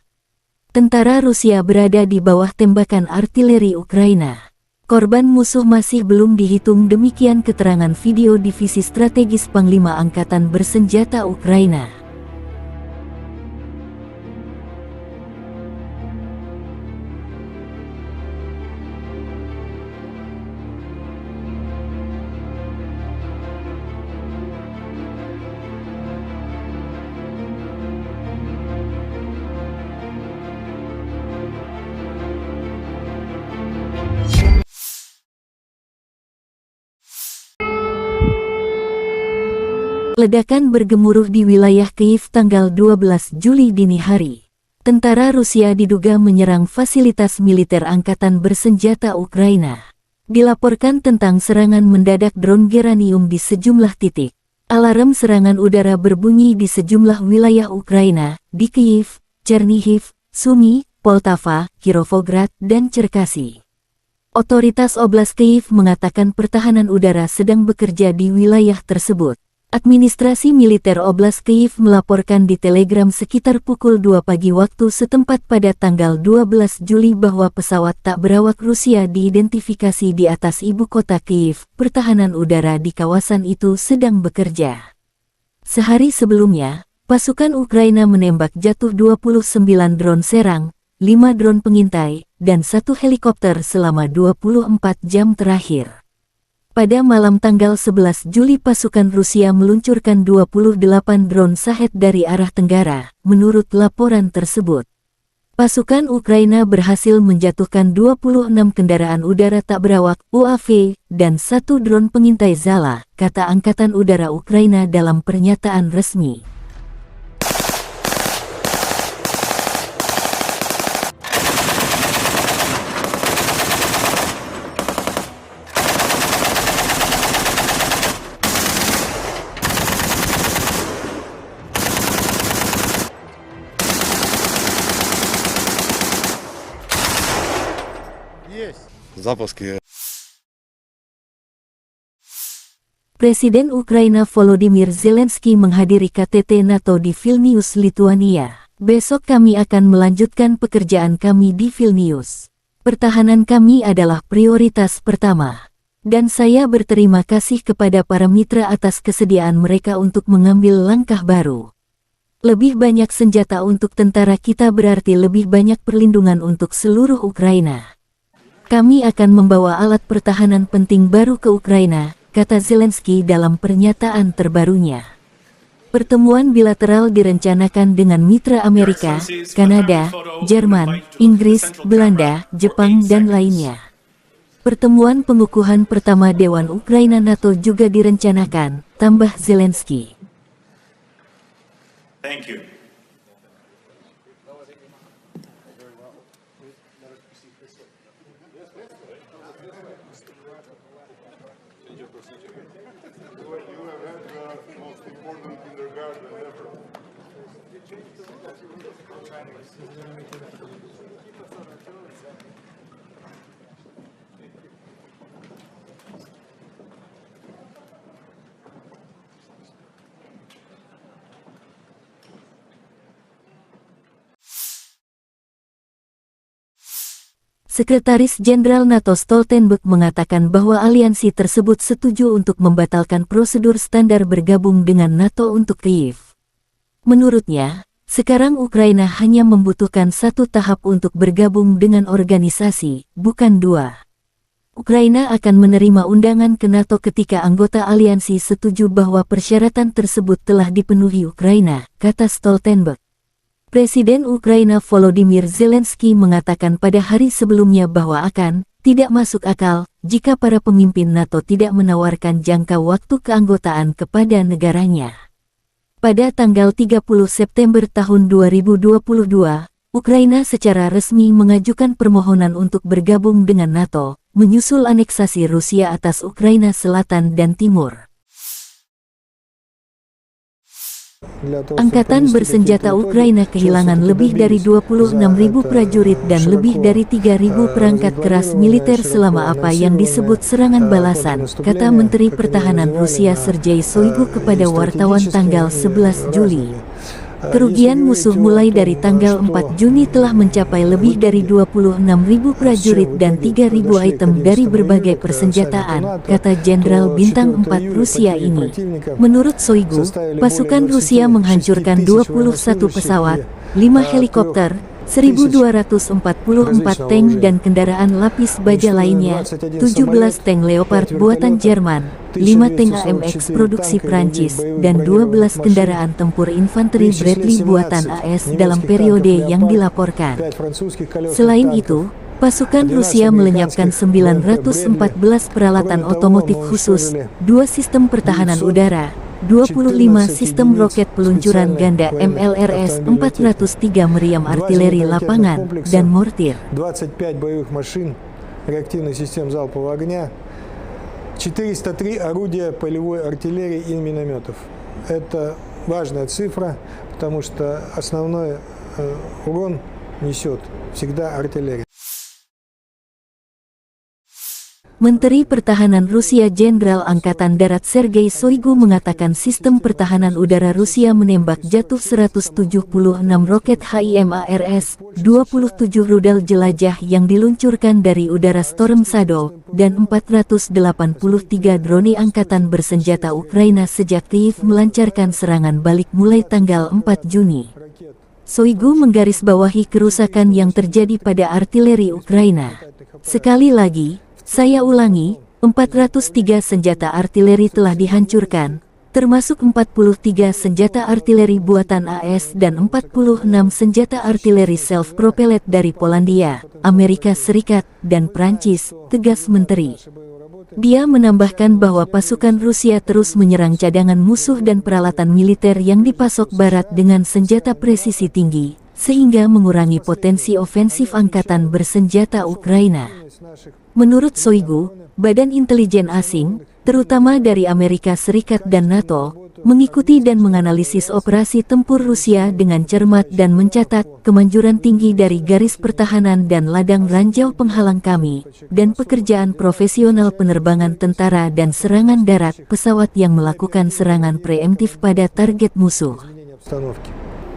Tentara Rusia berada di bawah tembakan artileri Ukraina. Korban musuh masih belum dihitung, demikian keterangan video Divisi Strategis Panglima Angkatan Bersenjata Ukraina. Ledakan bergemuruh di wilayah Kyiv tanggal 12 Juli dini hari. Tentara Rusia diduga menyerang fasilitas militer angkatan bersenjata Ukraina. Dilaporkan tentang serangan mendadak drone Geranium di sejumlah titik. Alarm serangan udara berbunyi di sejumlah wilayah Ukraina, di Kyiv, Chernihiv, Sumy, Poltava, Kirovograd, dan Cherkasy. Otoritas Oblast Kyiv mengatakan pertahanan udara sedang bekerja di wilayah tersebut. Administrasi militer Oblast Kyiv melaporkan di Telegram sekitar pukul 2 pagi waktu setempat pada tanggal 12 Juli bahwa pesawat tak berawak Rusia diidentifikasi di atas ibu kota Kyiv. Pertahanan udara di kawasan itu sedang bekerja. Sehari sebelumnya, pasukan Ukraina menembak jatuh 29 drone serang, 5 drone pengintai, dan 1 helikopter selama 24 jam terakhir. Pada malam tanggal 11 Juli pasukan Rusia meluncurkan 28 drone Shahed dari arah tenggara, menurut laporan tersebut. Pasukan Ukraina berhasil menjatuhkan 26 kendaraan udara tak berawak UAV dan 1 drone pengintai Zala, kata Angkatan Udara Ukraina dalam pernyataan resmi. Запуски. Presiden Ukraina Volodymyr Zelensky menghadiri KTT NATO di Vilnius, Lituania. Besok kami akan melanjutkan pekerjaan kami di Vilnius. Pertahanan kami adalah prioritas pertama. Dan saya berterima kasih kepada para mitra atas kesediaan mereka untuk mengambil langkah baru. Lebih banyak senjata untuk tentara kita berarti lebih banyak perlindungan untuk seluruh Ukraina. Kami akan membawa alat pertahanan penting baru ke Ukraina, kata Zelensky dalam pernyataan terbarunya. Pertemuan bilateral direncanakan dengan mitra Amerika, Kanada, Jerman, Inggris, Belanda, Jepang, dan lainnya. Pertemuan pengukuhan pertama Dewan Ukraina NATO juga direncanakan, tambah Zelensky. Thank you. Sekretaris Jenderal NATO Stoltenberg mengatakan bahwa aliansi tersebut setuju untuk membatalkan prosedur standar bergabung dengan NATO untuk Kyiv. Menurutnya, sekarang Ukraina hanya membutuhkan 1 tahap untuk bergabung dengan organisasi, bukan 2. Ukraina akan menerima undangan ke NATO ketika anggota aliansi setuju bahwa persyaratan tersebut telah dipenuhi Ukraina, kata Stoltenberg. Presiden Ukraina Volodymyr Zelensky mengatakan pada hari sebelumnya bahwa tidak masuk akal jika para pemimpin NATO tidak menawarkan jangka waktu keanggotaan kepada negaranya. Pada tanggal 30 September tahun 2022, Ukraina secara resmi mengajukan permohonan untuk bergabung dengan NATO, menyusul aneksasi Rusia atas Ukraina Selatan dan Timur. Для того, чтобы Angkatan подвести bersenjata какие-то итоги, Ukraina чего kehilangan все-таки lebih dari добились. 26.000 prajurit dan широко, lebih dari 3.000 perangkat keras militer selama apa yang disebut serangan balasan, kata Menteri Pertahanan Rusia Sergei Shoigu kepada wartawan tanggal 11 Juli. Kerugian musuh mulai dari tanggal 4 Juni telah mencapai lebih dari 26.000 prajurit dan 3.000 item dari berbagai persenjataan, kata Jenderal Bintang 4 Rusia ini. Menurut Shoigu, pasukan Rusia menghancurkan 21 pesawat, 5 helikopter, 1.244 tank dan kendaraan lapis baja lainnya, 17 tank Leopard buatan Jerman, 5 tank AMX produksi Prancis, dan 12 kendaraan tempur infanteri Bradley buatan AS dalam periode yang dilaporkan. Selain itu, pasukan Rusia melenyapkan 914 peralatan otomotif khusus, 2 sistem pertahanan udara, 25 sistem roket peluncuran ganda MLRS-403 meriam artileri lapangan, dan mortir. 25 боевых машин реактивных систем залпового огня, 403 орудия полевой артиллерии и минометов. Это важная цифра, потому что основной урон несет всегда артиллерия. Menteri Pertahanan Rusia Jenderal Angkatan Darat Sergei Shoigu mengatakan sistem pertahanan udara Rusia menembak jatuh 176 roket HIMARS, 27 rudal jelajah yang diluncurkan dari udara Storm Shadow, dan 483 drone angkatan bersenjata Ukraina sejak Kyiv melancarkan serangan balik mulai tanggal 4 Juni. Shoigu menggarisbawahi kerusakan yang terjadi pada artileri Ukraina. Sekali lagi, saya ulangi, 403 senjata artileri telah dihancurkan, termasuk 43 senjata artileri buatan AS dan 46 senjata artileri self-propelled dari Polandia, Amerika Serikat, dan Prancis, tegas Menteri. Dia menambahkan bahwa pasukan Rusia terus menyerang cadangan musuh dan peralatan militer yang dipasok Barat dengan senjata presisi tinggi, sehingga mengurangi potensi ofensif angkatan bersenjata Ukraina. Menurut Shoigu, badan intelijen asing, terutama dari Amerika Serikat dan NATO, mengikuti dan menganalisis operasi tempur Rusia dengan cermat dan mencatat kemanjuran tinggi dari garis pertahanan dan ladang ranjau penghalang kami, dan pekerjaan profesional penerbangan tentara dan serangan darat pesawat yang melakukan serangan preemptif pada target musuh.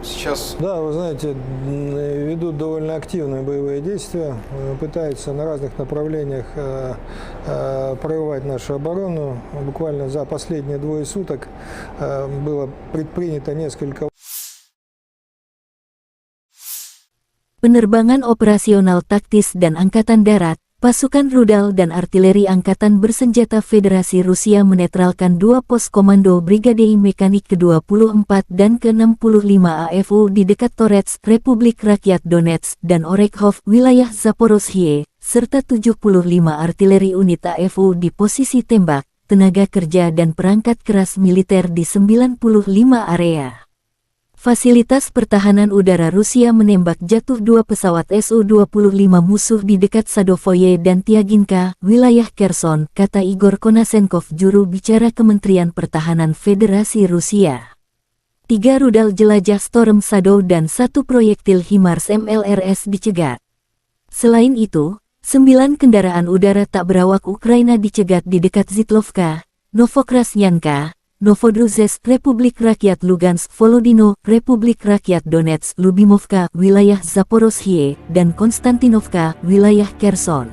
Сейчас, да, вы знаете, ведут довольно активные боевые действия, пытаются на разных направлениях прорывать нашу оборону. Буквально за последние 2 суток было предпринято несколько. Penerbangan operasional taktis dan angkatan darat, pasukan rudal dan artileri angkatan bersenjata Federasi Rusia menetralkan 2 pos komando Brigade Mekanik ke-24 dan ke-65 AFU di dekat Torets, Republik Rakyat Donetsk dan Orekhov, wilayah Zaporozhye, serta 75 artileri unit AFU di posisi tembak, tenaga kerja dan perangkat keras militer di 95 area. Fasilitas pertahanan udara Rusia menembak jatuh 2 pesawat Su-25 musuh di dekat Sadovoye dan Tiaginka, wilayah Kherson, kata Igor Konasenkov, juru bicara Kementerian Pertahanan Federasi Rusia. 3 rudal jelajah Storm Shadow dan 1 proyektil HIMARS MLRS dicegat. Selain itu, 9 kendaraan udara tak berawak Ukraina dicegat di dekat Zitlovka, Novokrasnyanka, Novodruzhsk, Republik Rakyat Lugansk, Volodino, Republik Rakyat Donetsk, Lubimovka, wilayah Zaporozhye, dan Konstantinovka, wilayah Kherson.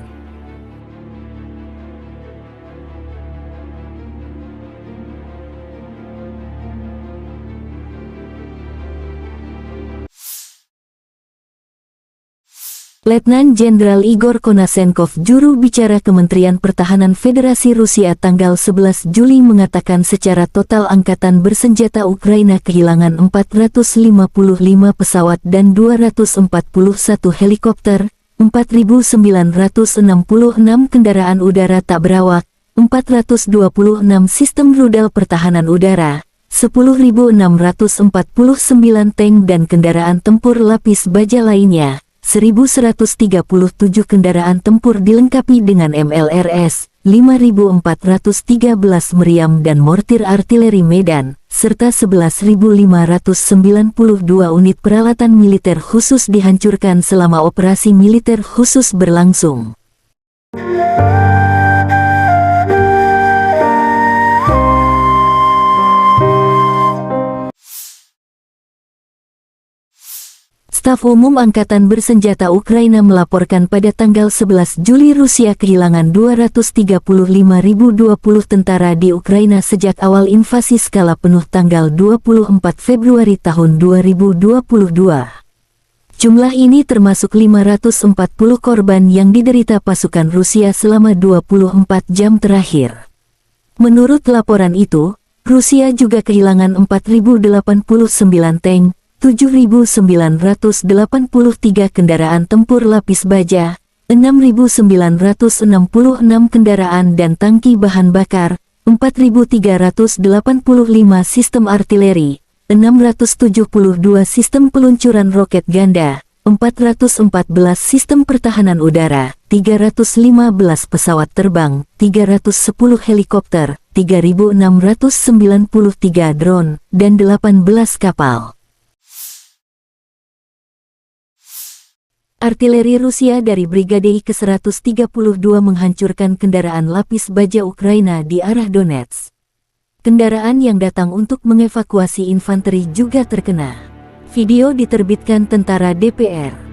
Letnan Jenderal Igor Konasenkov, juru bicara Kementerian Pertahanan Federasi Rusia tanggal 11 Juli mengatakan secara total angkatan bersenjata Ukraina kehilangan 455 pesawat dan 241 helikopter, 4.966 kendaraan udara tak berawak, 426 sistem rudal pertahanan udara, 10.649 tank dan kendaraan tempur lapis baja lainnya, 1.137 kendaraan tempur dilengkapi dengan MLRS, 5.413 meriam dan mortir artileri Medan, serta 11.592 unit peralatan militer khusus dihancurkan selama operasi militer khusus berlangsung. Staf Umum Angkatan Bersenjata Ukraina melaporkan pada tanggal 11 Juli Rusia kehilangan 235.020 tentara di Ukraina sejak awal invasi skala penuh tanggal 24 Februari tahun 2022. Jumlah ini termasuk 540 korban yang diderita pasukan Rusia selama 24 jam terakhir. Menurut laporan itu, Rusia juga kehilangan 4.089 tank, 7.983 kendaraan tempur lapis baja, 6.966 kendaraan dan tangki bahan bakar, 4.385 sistem artileri, 672 sistem peluncuran roket ganda, 414 sistem pertahanan udara, 315 pesawat terbang, 310 helikopter, 3.693 drone, dan 18 kapal. Artileri Rusia dari Brigade ke-132 menghancurkan kendaraan lapis baja Ukraina di arah Donetsk. Kendaraan yang datang untuk mengevakuasi infanteri juga terkena. Video diterbitkan tentara DPR.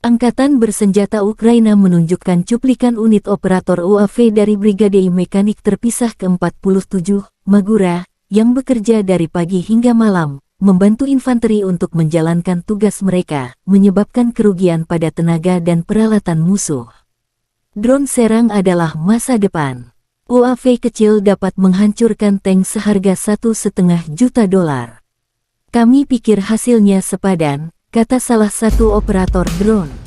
Angkatan Bersenjata Ukraina menunjukkan cuplikan unit operator UAV dari Brigade Mekanik Terpisah ke-47, Magura, yang bekerja dari pagi hingga malam, membantu infanteri untuk menjalankan tugas mereka, menyebabkan kerugian pada tenaga dan peralatan musuh. Drone serang adalah masa depan. UAV kecil dapat menghancurkan tank seharga $1,5 juta. Kami pikir hasilnya sepadan, kata salah satu operator drone.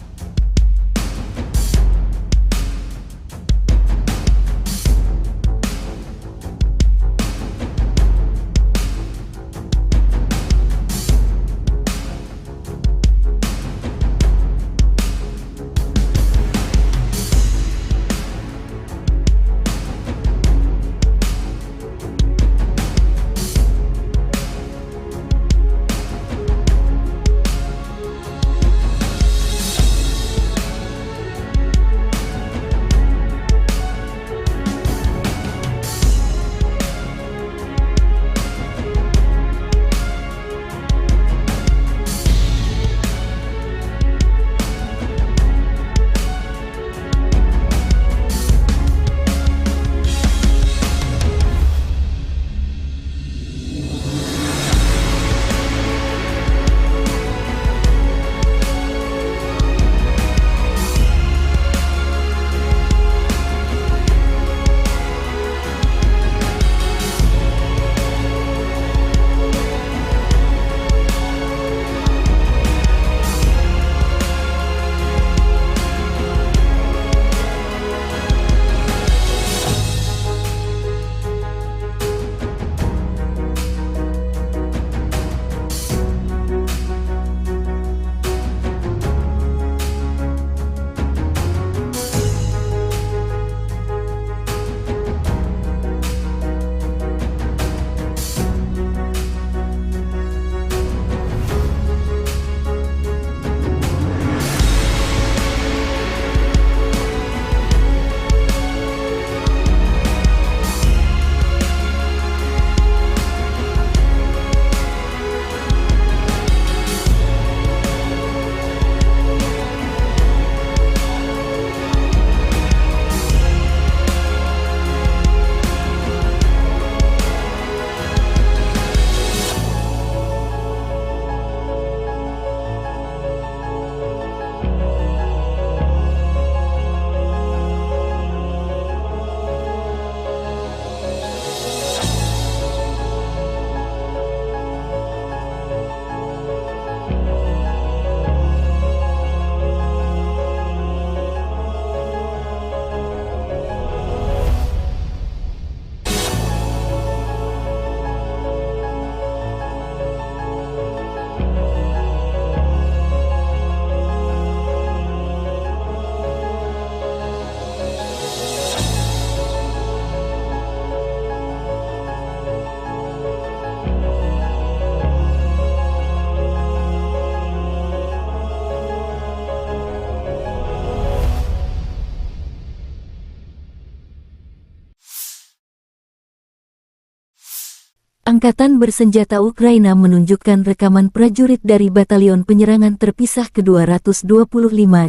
Angkatan bersenjata Ukraina menunjukkan rekaman prajurit dari Batalion Penyerangan Terpisah ke-225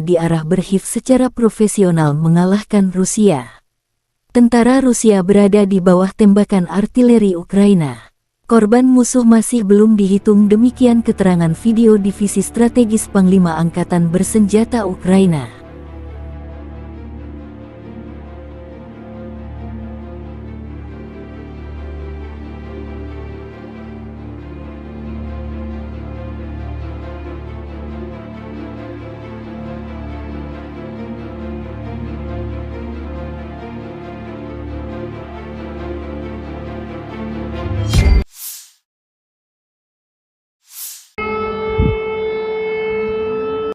di arah Berhiv secara profesional mengalahkan Rusia. Tentara Rusia berada di bawah tembakan artileri Ukraina. Korban musuh masih belum dihitung, demikian keterangan video Divisi Strategis Panglima Angkatan Bersenjata Ukraina.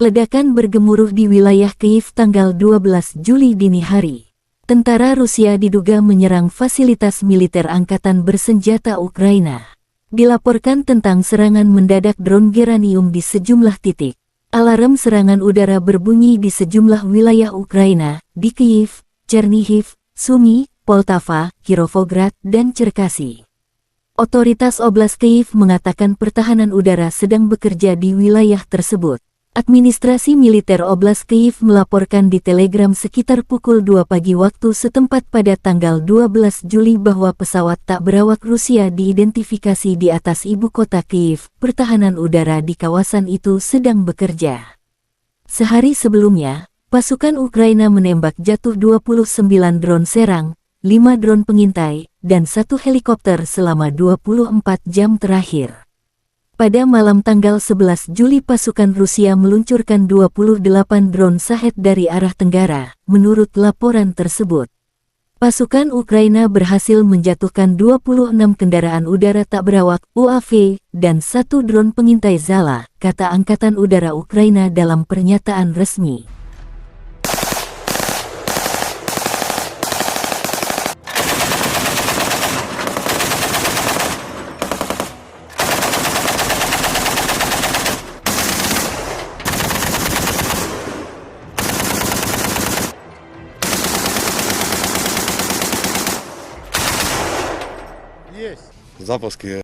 Ledakan bergemuruh di wilayah Kyiv tanggal 12 Juli dini hari. Tentara Rusia diduga menyerang fasilitas militer angkatan bersenjata Ukraina. Dilaporkan tentang serangan mendadak drone Geranium di sejumlah titik. Alarm serangan udara berbunyi di sejumlah wilayah Ukraina, di Kyiv, Chernihiv, Sumy, Poltava, Kirovograd, dan Cherkasy. Otoritas Oblast Kyiv mengatakan pertahanan udara sedang bekerja di wilayah tersebut. Administrasi militer Oblast Kyiv melaporkan di Telegram sekitar pukul 2 pagi waktu setempat pada tanggal 12 Juli bahwa pesawat tak berawak Rusia diidentifikasi di atas ibu kota Kyiv. Pertahanan udara di kawasan itu sedang bekerja. Sehari sebelumnya, pasukan Ukraina menembak jatuh 29 drone serang, 5 drone pengintai, dan 1 helikopter selama 24 jam terakhir. Pada malam tanggal 11 Juli pasukan Rusia meluncurkan 28 drone Shahed dari arah tenggara, menurut laporan tersebut. Pasukan Ukraina berhasil menjatuhkan 26 kendaraan udara tak berawak UAV dan 1 drone pengintai Zala, kata Angkatan Udara Ukraina dalam pernyataan resmi. Запуски.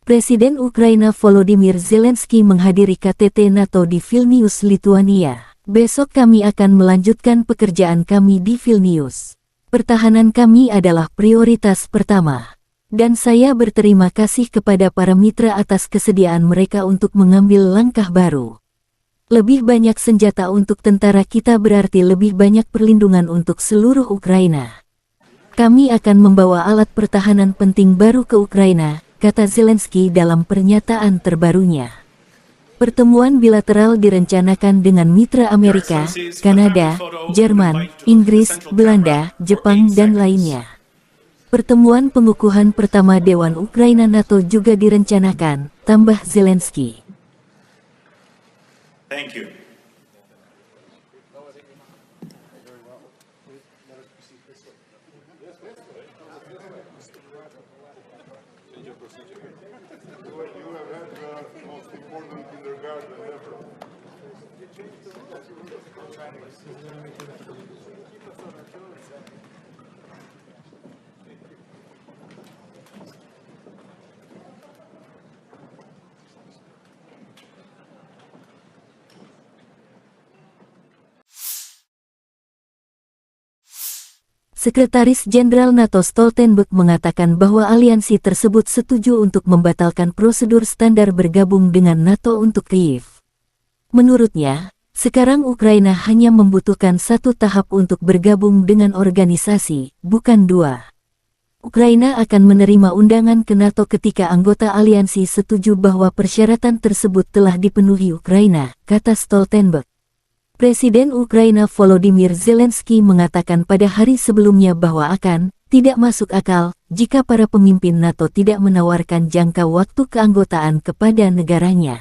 Presiden Ukraina Volodymyr Zelensky menghadiri KTT NATO di Vilnius, Lituania. Besok kami akan melanjutkan pekerjaan kami di Vilnius. Pertahanan kami adalah prioritas pertama. Dan saya berterima kasih kepada para mitra atas kesediaan mereka untuk mengambil langkah baru. Lebih banyak senjata untuk tentara kita berarti lebih banyak perlindungan untuk seluruh Ukraina. Kami akan membawa alat pertahanan penting baru ke Ukraina, kata Zelensky dalam pernyataan terbarunya. Pertemuan bilateral direncanakan dengan mitra Amerika, Kanada, Jerman, Inggris, Belanda, Jepang, dan lainnya. Pertemuan pengukuhan pertama Dewan Ukraina NATO juga direncanakan, tambah Zelensky. Thank you. Sekretaris Jenderal NATO Stoltenberg mengatakan bahwa aliansi tersebut setuju untuk membatalkan prosedur standar bergabung dengan NATO untuk Kyiv. Menurutnya, sekarang Ukraina hanya membutuhkan 1 tahap untuk bergabung dengan organisasi, bukan 2. Ukraina akan menerima undangan ke NATO ketika anggota aliansi setuju bahwa persyaratan tersebut telah dipenuhi Ukraina, kata Stoltenberg. Presiden Ukraina Volodymyr Zelensky mengatakan pada hari sebelumnya bahwa tidak masuk akal jika para pemimpin NATO tidak menawarkan jangka waktu keanggotaan kepada negaranya.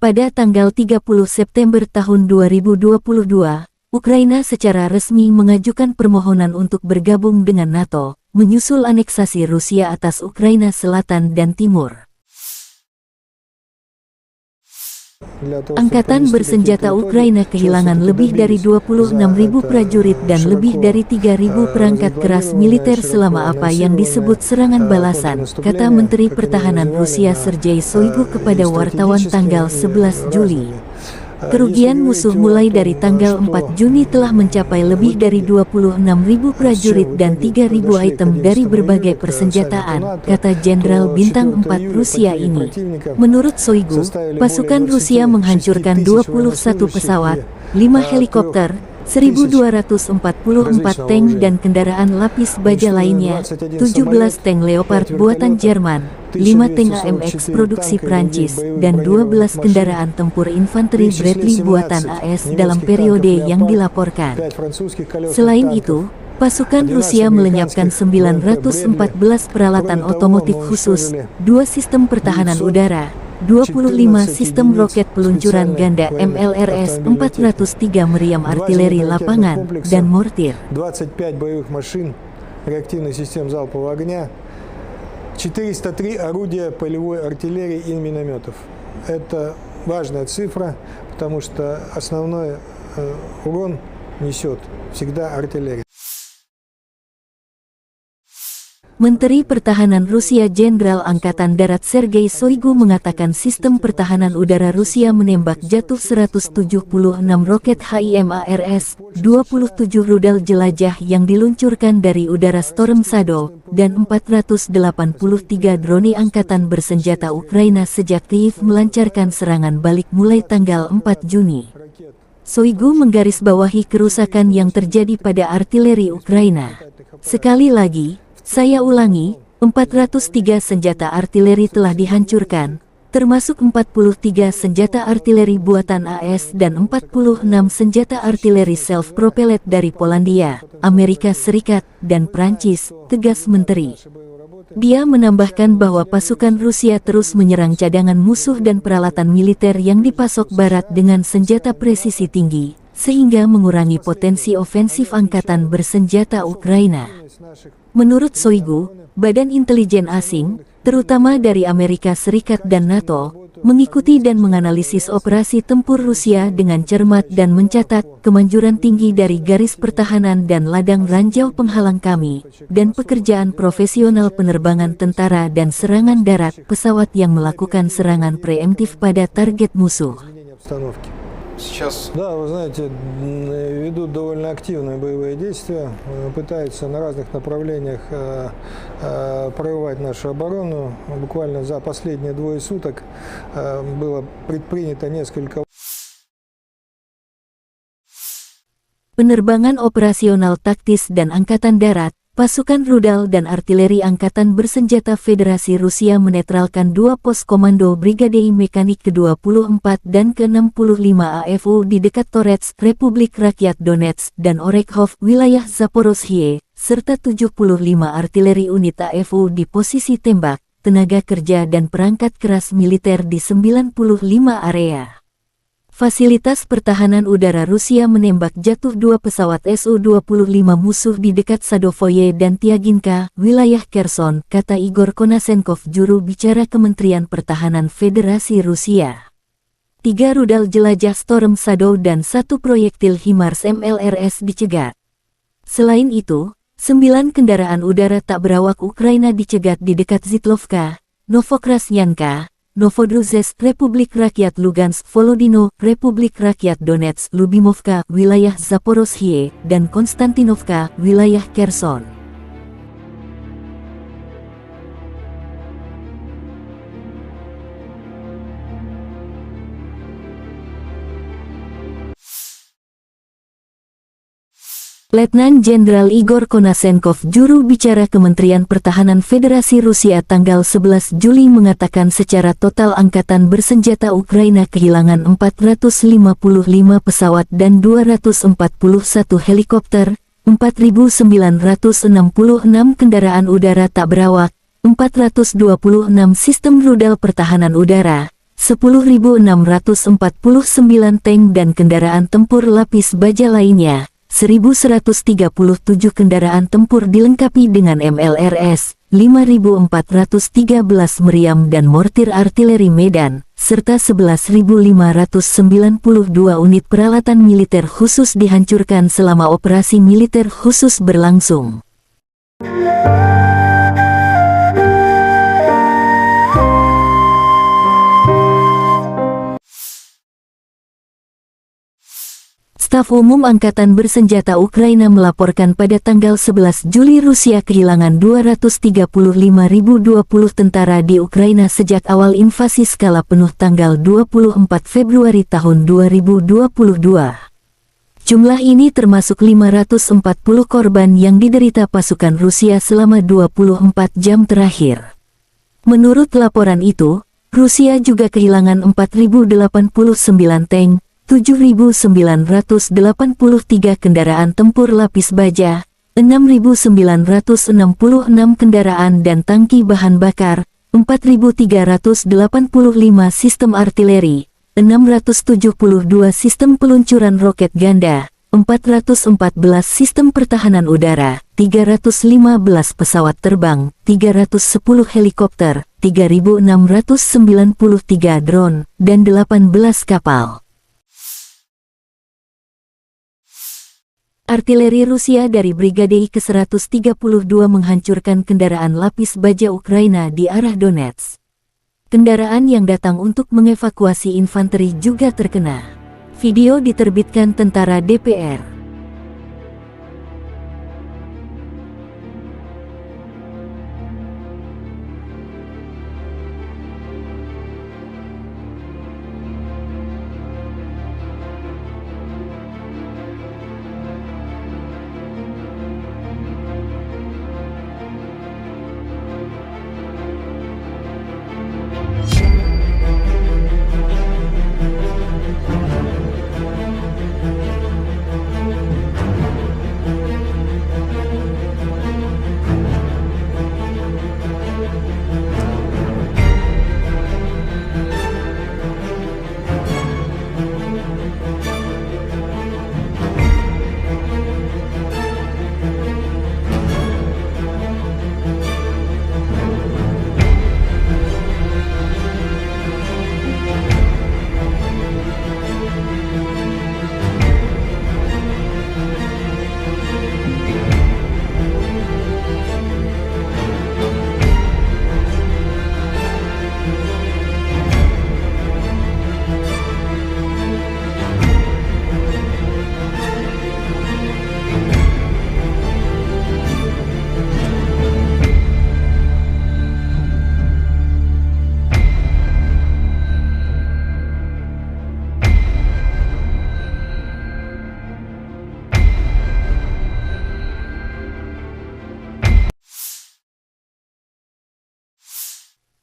Pada tanggal 30 September tahun 2022, Ukraina secara resmi mengajukan permohonan untuk bergabung dengan NATO, menyusul aneksasi Rusia atas Ukraina Selatan dan Timur. Angkatan bersenjata Ukraina kehilangan lebih dari 26.000 prajurit dan lebih dari 3.000 perangkat keras militer selama apa yang disebut serangan balasan, kata Menteri Pertahanan Rusia Sergei Shoigu kepada wartawan tanggal 11 Juli. Kerugian musuh mulai dari tanggal 4 Juni telah mencapai lebih dari 26.000 prajurit dan 3.000 item dari berbagai persenjataan, kata Jenderal Bintang 4 Rusia ini. Menurut Shoigu, pasukan Rusia menghancurkan 21 pesawat, 5 helikopter, 1.244 tank dan kendaraan lapis baja lainnya, 17 tank Leopard buatan Jerman, 5 tank AMX produksi Prancis, dan 12 kendaraan tempur infanteri Bradley buatan AS dalam periode yang dilaporkan. Selain itu, pasukan Rusia melenyapkan 914 peralatan otomotif khusus, 2 sistem pertahanan udara, 25 sistem roket peluncuran ganda MLRS, 403 meriam artileri lapangan, dan mortir. 25 боевых машин реактивных систем залпового огня, 403 орудия полевой артиллерии и минометов. Это важная цифра, потому что основной урон несет всегда артиллерия. Menteri Pertahanan Rusia Jenderal Angkatan Darat Sergei Shoigu mengatakan sistem pertahanan udara Rusia menembak jatuh 176 roket HIMARS, 27 rudal jelajah yang diluncurkan dari udara Storm Shadow, dan 483 drone angkatan bersenjata Ukraina sejak Kyiv melancarkan serangan balik mulai tanggal 4 Juni. Shoigu menggarisbawahi kerusakan yang terjadi pada artileri Ukraina. Sekali lagi, saya ulangi, 403 senjata artileri telah dihancurkan, termasuk 43 senjata artileri buatan AS dan 46 senjata artileri self-propelled dari Polandia, Amerika Serikat, dan Prancis, tegas Menteri. Dia menambahkan bahwa pasukan Rusia terus menyerang cadangan musuh dan peralatan militer yang dipasok Barat dengan senjata presisi tinggi, sehingga mengurangi potensi ofensif angkatan bersenjata Ukraina. Menurut Shoigu, badan intelijen asing, terutama dari Amerika Serikat dan NATO, mengikuti dan menganalisis operasi tempur Rusia dengan cermat dan mencatat kemanjuran tinggi dari garis pertahanan dan ladang ranjau penghalang kami, dan pekerjaan profesional penerbangan tentara dan serangan darat pesawat yang melakukan serangan preemptif pada target musuh. Да, вы знаете, ведут довольно активные боевые действия, пытаются на разных направлениях прорывать нашу оборону. Буквально за последние 2 суток было предпринято несколько. Penerbangan operasional taktis dan angkatan darat, pasukan rudal dan artileri angkatan bersenjata Federasi Rusia menetralkan 2 pos komando Brigade Mekanik ke-24 dan ke-65 AFU di dekat Torets, Republik Rakyat Donetsk, dan Orekhov, wilayah Zaporozhye, serta 75 artileri unit AFU di posisi tembak, tenaga kerja dan perangkat keras militer di 95 area. Fasilitas pertahanan udara Rusia menembak jatuh 2 pesawat Su-25 musuh di dekat Sadovoye dan Tiaginka, wilayah Kherson, kata Igor Konasenkov, juru bicara Kementerian Pertahanan Federasi Rusia. 3 rudal jelajah Storm Shadow dan 1 proyektil HIMARS MLRS dicegat. Selain itu, 9 kendaraan udara tak berawak Ukraina dicegat di dekat Zitlovka, Novokrasnyanka, Novodruzhsk, Republik Rakyat Lugansk, Volodino, Republik Rakyat Donetsk, Lubimovka, wilayah Zaporozhye, dan Konstantinovka, wilayah Kherson. Letnan Jenderal Igor Konasenkov, juru bicara Kementerian Pertahanan Federasi Rusia tanggal 11 Juli mengatakan secara total angkatan bersenjata Ukraina kehilangan 455 pesawat dan 241 helikopter, 4.966 kendaraan udara tak berawak, 426 sistem rudal pertahanan udara, 10.649 tank dan kendaraan tempur lapis baja lainnya, 1.137 kendaraan tempur dilengkapi dengan MLRS, 5.413 meriam dan mortir artileri Medan, serta 11.592 unit peralatan militer khusus dihancurkan selama operasi militer khusus berlangsung. Staf Umum Angkatan Bersenjata Ukraina melaporkan pada tanggal 11 Juli Rusia kehilangan 235.020 tentara di Ukraina sejak awal invasi skala penuh tanggal 24 Februari tahun 2022. Jumlah ini termasuk 540 korban yang diderita pasukan Rusia selama 24 jam terakhir. Menurut laporan itu, Rusia juga kehilangan 4.089 tank, 7.983 kendaraan tempur lapis baja, 6.966 kendaraan dan tangki bahan bakar, 4.385 sistem artileri, 672 sistem peluncuran roket ganda, 414 sistem pertahanan udara, 315 pesawat terbang, 310 helikopter, 3.693 drone, dan 18 kapal. Artileri Rusia dari Brigade ke-132 menghancurkan kendaraan lapis baja Ukraina di arah Donetsk. Kendaraan yang datang untuk mengevakuasi infanteri juga terkena. Video diterbitkan tentara DPR.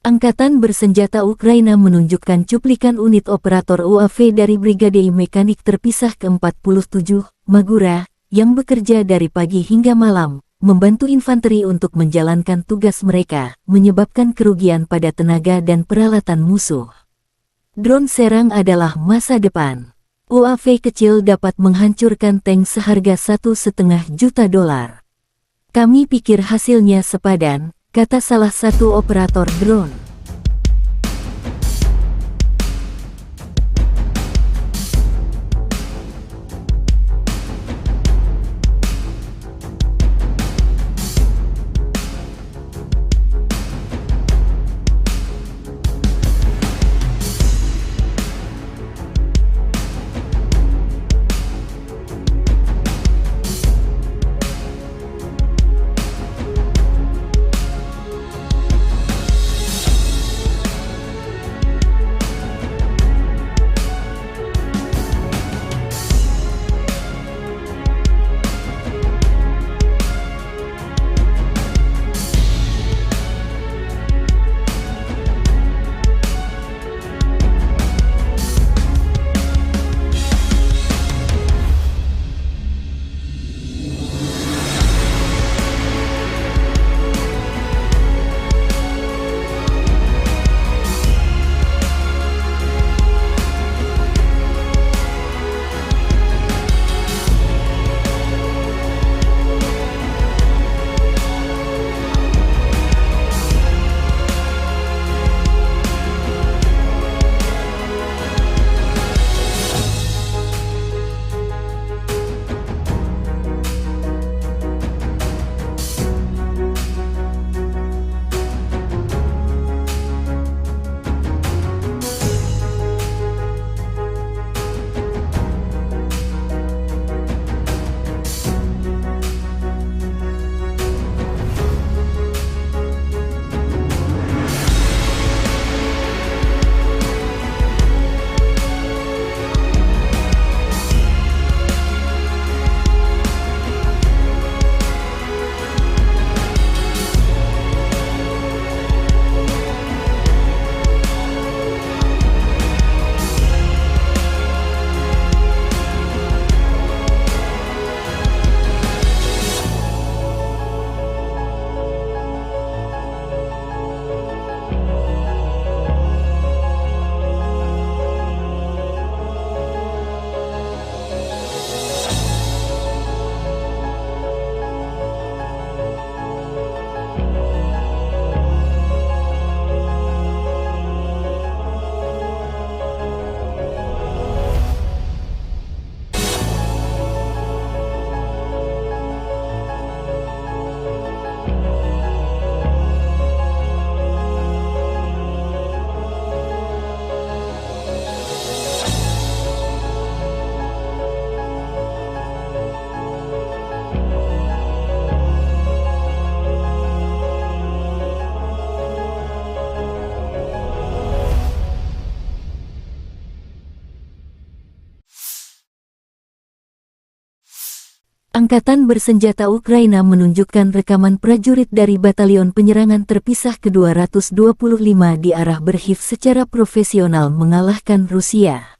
Angkatan Bersenjata Ukraina menunjukkan cuplikan unit operator UAV dari Brigade Mekanik Terpisah ke-47, Magura, yang bekerja dari pagi hingga malam, membantu infanteri untuk menjalankan tugas mereka, menyebabkan kerugian pada tenaga dan peralatan musuh. Drone serang adalah masa depan. UAV kecil dapat menghancurkan tank seharga $1,5 juta. Kami pikir hasilnya sepadan, kata salah satu operator drone. Angkatan bersenjata Ukraina menunjukkan rekaman prajurit dari Batalion Penyerangan Terpisah ke-225 di arah Berhiv secara profesional mengalahkan Rusia.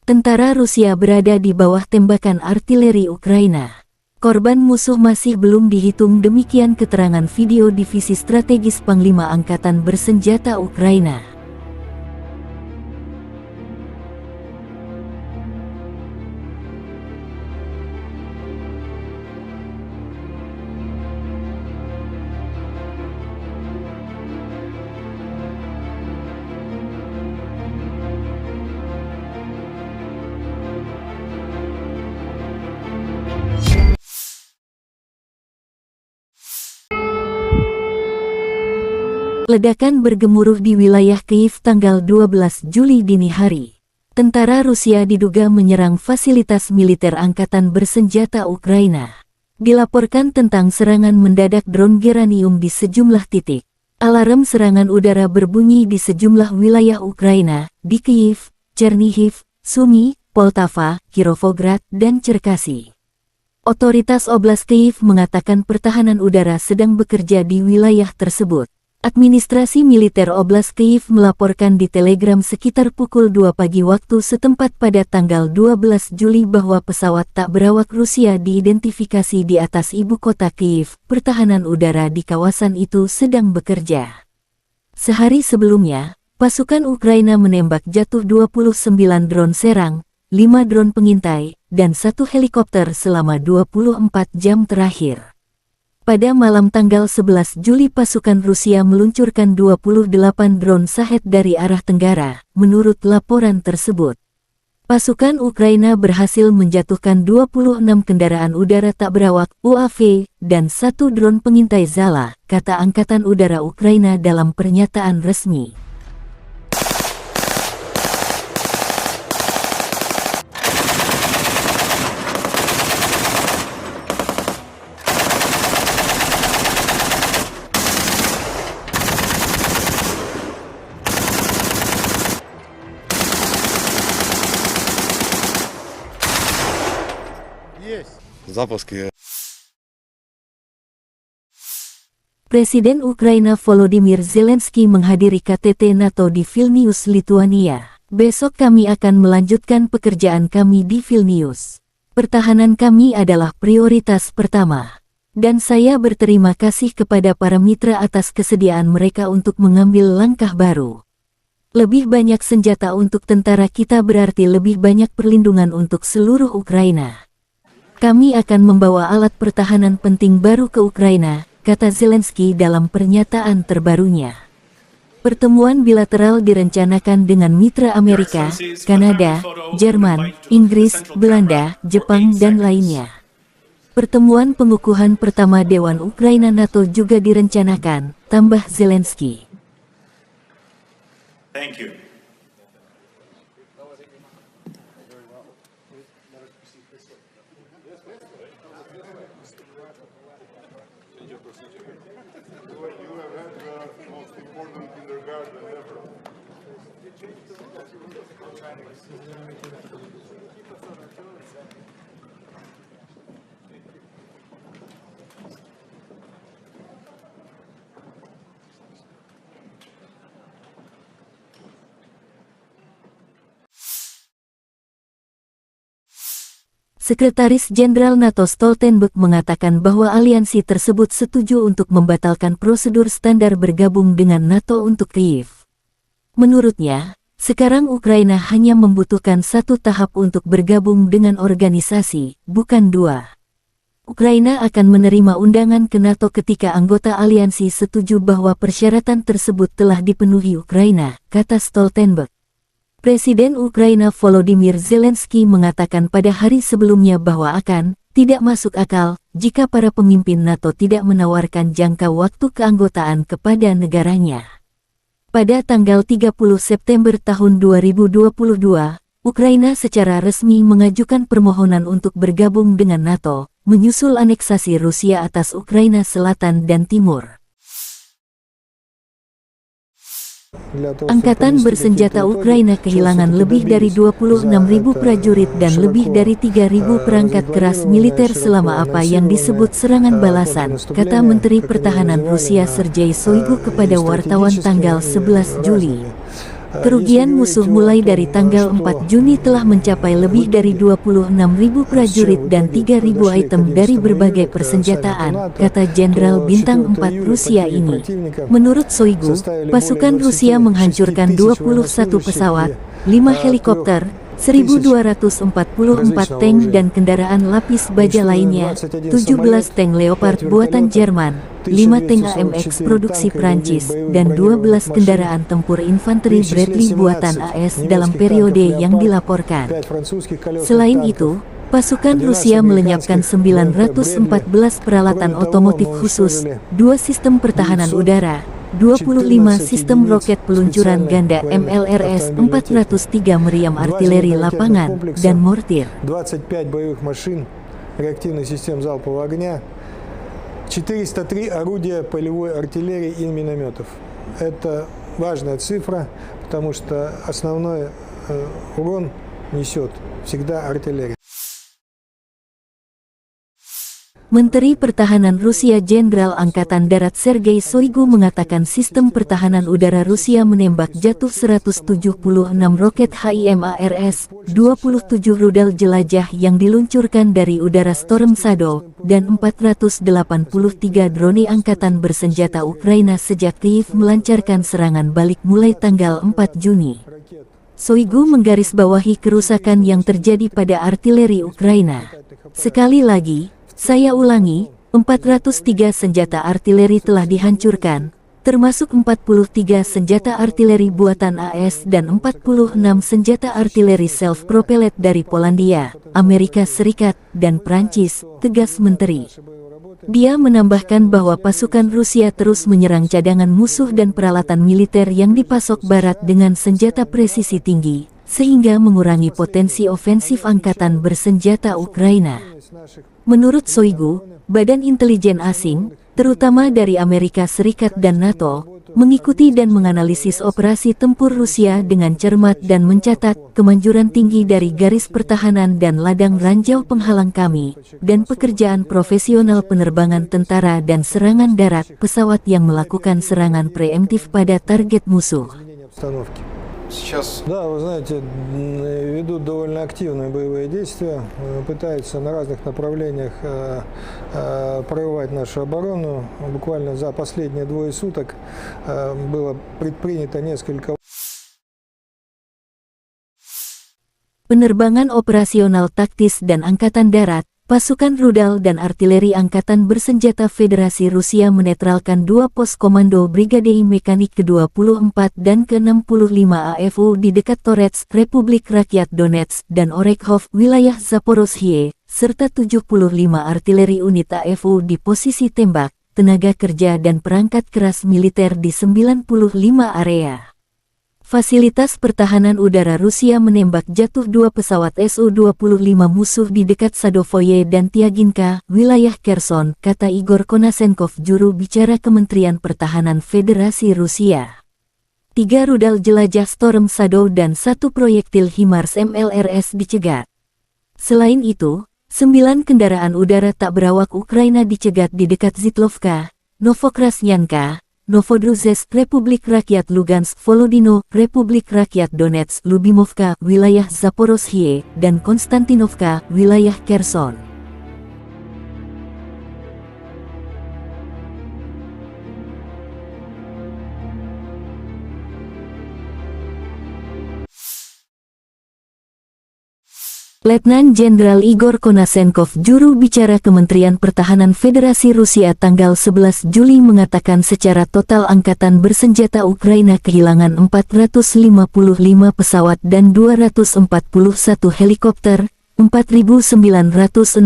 Tentara Rusia berada di bawah tembakan artileri Ukraina. Korban musuh masih belum dihitung, demikian keterangan video Divisi Strategis Panglima Angkatan Bersenjata Ukraina. Ledakan bergemuruh di wilayah Kyiv tanggal 12 Juli dini hari. Tentara Rusia diduga menyerang fasilitas militer angkatan bersenjata Ukraina. Dilaporkan tentang serangan mendadak drone Geranium di sejumlah titik. Alarm serangan udara berbunyi di sejumlah wilayah Ukraina, di Kyiv, Chernihiv, Sumy, Poltava, Kirovograd, dan Cherkasy. Otoritas Oblast Kyiv mengatakan pertahanan udara sedang bekerja di wilayah tersebut. Administrasi Militer Oblast Kyiv melaporkan di Telegram sekitar pukul 2 pagi waktu setempat pada tanggal 12 Juli bahwa pesawat tak berawak Rusia diidentifikasi di atas ibu kota Kyiv. Pertahanan udara di kawasan itu sedang bekerja. Sehari sebelumnya, pasukan Ukraina menembak jatuh 29 drone serang, 5 drone pengintai, dan 1 helikopter selama 24 jam terakhir. Pada malam tanggal 11 Juli pasukan Rusia meluncurkan 28 drone Shahed dari arah tenggara, menurut laporan tersebut. Pasukan Ukraina berhasil menjatuhkan 26 kendaraan udara tak berawak UAV dan 1 drone pengintai Zala, kata Angkatan Udara Ukraina dalam pernyataan resmi. Запуски. Presiden Ukraina Volodymyr Zelensky menghadiri KTT NATO di Vilnius, Lituania. Besok kami akan melanjutkan pekerjaan kami di Vilnius. Pertahanan kami adalah prioritas pertama. Dan saya berterima kasih kepada para mitra atas kesediaan mereka untuk mengambil langkah baru. Lebih banyak senjata untuk tentara kita berarti lebih banyak perlindungan untuk seluruh Ukraina. Kami akan membawa alat pertahanan penting baru ke Ukraina, kata Zelensky dalam pernyataan terbarunya. Pertemuan bilateral direncanakan dengan mitra Amerika, Kanada, Jerman, Inggris, Belanda, Jepang, dan lainnya. Pertemuan pengukuhan pertama Dewan Ukraina NATO juga direncanakan, tambah Zelensky. Thank you. Sekretaris Jenderal NATO Stoltenberg mengatakan bahwa aliansi tersebut setuju untuk membatalkan prosedur standar bergabung dengan NATO untuk Kyiv. Menurutnya, sekarang Ukraina hanya membutuhkan 1 tahap untuk bergabung dengan organisasi, bukan 2. Ukraina akan menerima undangan ke NATO ketika anggota aliansi setuju bahwa persyaratan tersebut telah dipenuhi Ukraina, kata Stoltenberg. Presiden Ukraina Volodymyr Zelensky mengatakan pada hari sebelumnya bahwa tidak masuk akal jika para pemimpin NATO tidak menawarkan jangka waktu keanggotaan kepada negaranya. Pada tanggal 30 September tahun 2022, Ukraina secara resmi mengajukan permohonan untuk bergabung dengan NATO, menyusul aneksasi Rusia atas Ukraina Selatan dan Timur. Angkatan bersenjata Ukraina kehilangan lebih dari 26.000 prajurit dan lebih dari 3.000 perangkat keras militer selama apa yang disebut serangan balasan, kata Menteri Pertahanan Rusia Sergei Shoigu kepada wartawan tanggal 11 Juli. Kerugian musuh mulai dari tanggal 4 Juni telah mencapai lebih dari 26.000 prajurit dan 3.000 item dari berbagai persenjataan, kata Jenderal Bintang 4 Rusia ini. Menurut Shoigu, pasukan Rusia menghancurkan 21 pesawat, 5 helikopter, 1.244 tank dan kendaraan lapis baja lainnya, 17 tank Leopard buatan Jerman, 5 tank AMX produksi Prancis, dan 12 kendaraan tempur infanteri Bradley buatan AS dalam periode yang dilaporkan. Selain itu, pasukan Rusia melenyapkan 914 peralatan otomotif khusus, 2 sistem pertahanan udara, 25 sistem roket peluncuran ganda MLRS, 403 meriam artileri lapangan, dan mortir. 25 боевых машин реактивных систем залпового огня, 403 орудия полевой артиллерии и минометов. Это важная цифра, потому что основной урон несет всегда артиллерия. Menteri Pertahanan Rusia Jenderal Angkatan Darat Sergei Shoigu mengatakan sistem pertahanan udara Rusia menembak jatuh 176 roket HIMARS, 27 rudal jelajah yang diluncurkan dari udara Storm Shadow, dan 483 drone angkatan bersenjata Ukraina sejak Kyiv melancarkan serangan balik mulai tanggal 4 Juni. Shoigu menggarisbawahi kerusakan yang terjadi pada artileri Ukraina. Sekali lagi, saya ulangi, 403 senjata artileri telah dihancurkan, termasuk 43 senjata artileri buatan AS dan 46 senjata artileri self-propelled dari Polandia, Amerika Serikat, dan Prancis, tegas Menteri. Dia menambahkan bahwa pasukan Rusia terus menyerang cadangan musuh dan peralatan militer yang dipasok Barat dengan senjata presisi tinggi, sehingga mengurangi potensi ofensif angkatan bersenjata Ukraina. Menurut Shoigu, badan intelijen asing, terutama dari Amerika Serikat dan NATO, mengikuti dan menganalisis operasi tempur Rusia dengan cermat dan mencatat kemanjuran tinggi dari garis pertahanan dan ladang ranjau penghalang kami, dan pekerjaan profesional penerbangan tentara dan serangan darat pesawat yang melakukan serangan preemptif pada target musuh. Да, вы знаете, ведут довольно активные боевые действия, пытаются на разных направлениях прорывать нашу оборону. Буквально за последние 2 суток было предпринято несколько. Penerbangan operasional taktis dan angkatan darat, pasukan rudal dan artileri angkatan bersenjata Federasi Rusia menetralkan 2 pos komando Brigade Mekanik ke-24 dan ke-65 AFU di dekat Torets, Republik Rakyat Donetsk, dan Orekhov, wilayah Zaporozhye, serta 75 artileri unit AFU di posisi tembak, tenaga kerja dan perangkat keras militer di 95 area. Fasilitas pertahanan udara Rusia menembak jatuh 2 pesawat Su-25 musuh di dekat Sadovoye dan Tiaginka, wilayah Kherson, kata Igor Konasenkov, juru bicara Kementerian Pertahanan Federasi Rusia. 3 rudal jelajah Storm Shadow dan 1 proyektil HIMARS MLRS dicegat. Selain itu, 9 kendaraan udara tak berawak Ukraina dicegat di dekat Zitlovka, Novokrasnyanka, Novodruzhsk, Republik Rakyat Lugansk, Volodino, Republik Rakyat Donetsk, Lubimovka, wilayah Zaporozhye, dan Konstantinovka, wilayah Kherson. Letnan Jenderal Igor Konasenkov, juru bicara Kementerian Pertahanan Federasi Rusia tanggal 11 Juli mengatakan secara total angkatan bersenjata Ukraina kehilangan 455 pesawat dan 241 helikopter, 4.966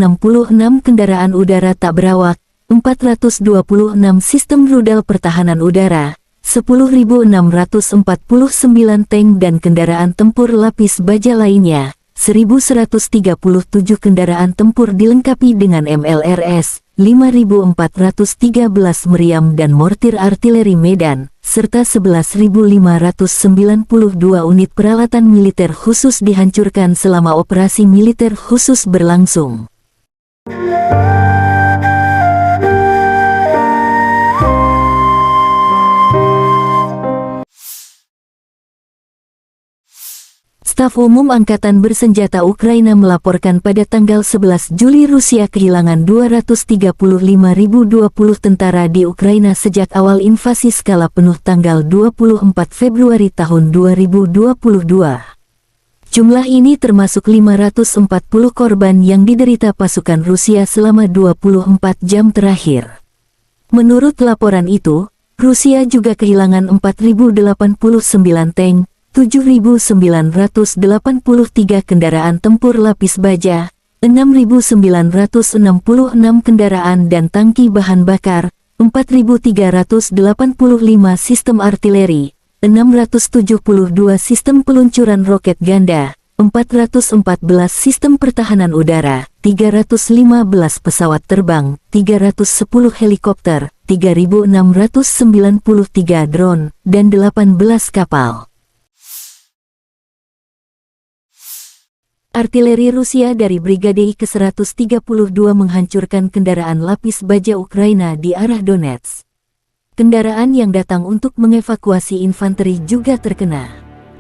kendaraan udara tak berawak, 426 sistem rudal pertahanan udara, 10.649 tank dan kendaraan tempur lapis baja lainnya, 1.137 kendaraan tempur dilengkapi dengan MLRS, 5.413 meriam dan mortir artileri Medan, serta 11.592 unit peralatan militer khusus dihancurkan selama operasi militer khusus berlangsung. Staf Umum Angkatan Bersenjata Ukraina melaporkan pada tanggal 11 Juli Rusia kehilangan 235.020 tentara di Ukraina sejak awal invasi skala penuh tanggal 24 Februari tahun 2022. Jumlah ini termasuk 540 korban yang diderita pasukan Rusia selama 24 jam terakhir. Menurut laporan itu, Rusia juga kehilangan 4.089 tank, 7.983 kendaraan tempur lapis baja, 6.966 kendaraan dan tangki bahan bakar, 4.385 sistem artileri, 672 sistem peluncuran roket ganda, 414 sistem pertahanan udara, 315 pesawat terbang, 310 helikopter, 3.693 drone, dan 18 kapal. Artileri Rusia dari Brigade ke-132 menghancurkan kendaraan lapis baja Ukraina di arah Donetsk. Kendaraan yang datang untuk mengevakuasi infanteri juga terkena.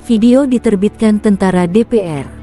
Video diterbitkan tentara DPR.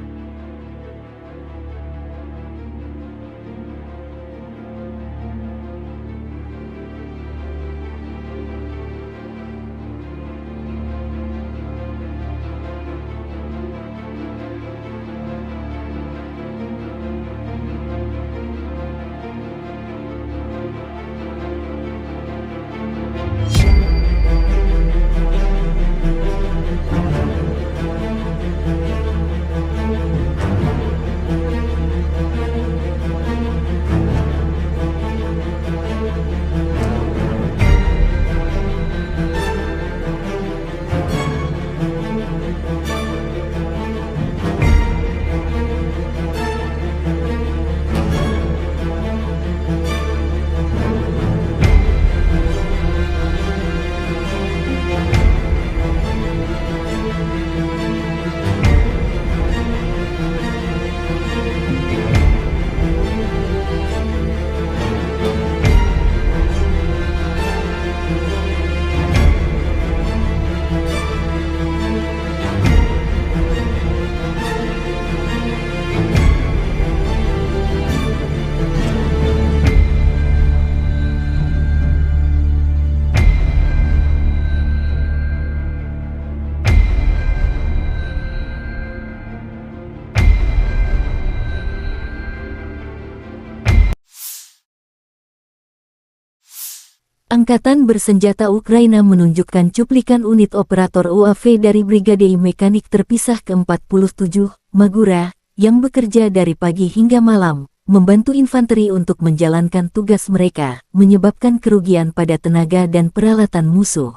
Angkatan Bersenjata Ukraina menunjukkan cuplikan unit operator UAV dari Brigade Mekanik Terpisah ke-47, Magura, yang bekerja dari pagi hingga malam, membantu infanteri untuk menjalankan tugas mereka, menyebabkan kerugian pada tenaga dan peralatan musuh.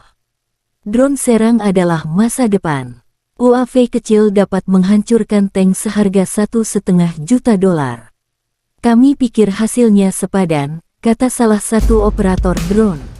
Drone serang adalah masa depan. UAV kecil dapat menghancurkan tank seharga $1,5 juta. Kami pikir hasilnya sepadan, kata salah satu operator drone.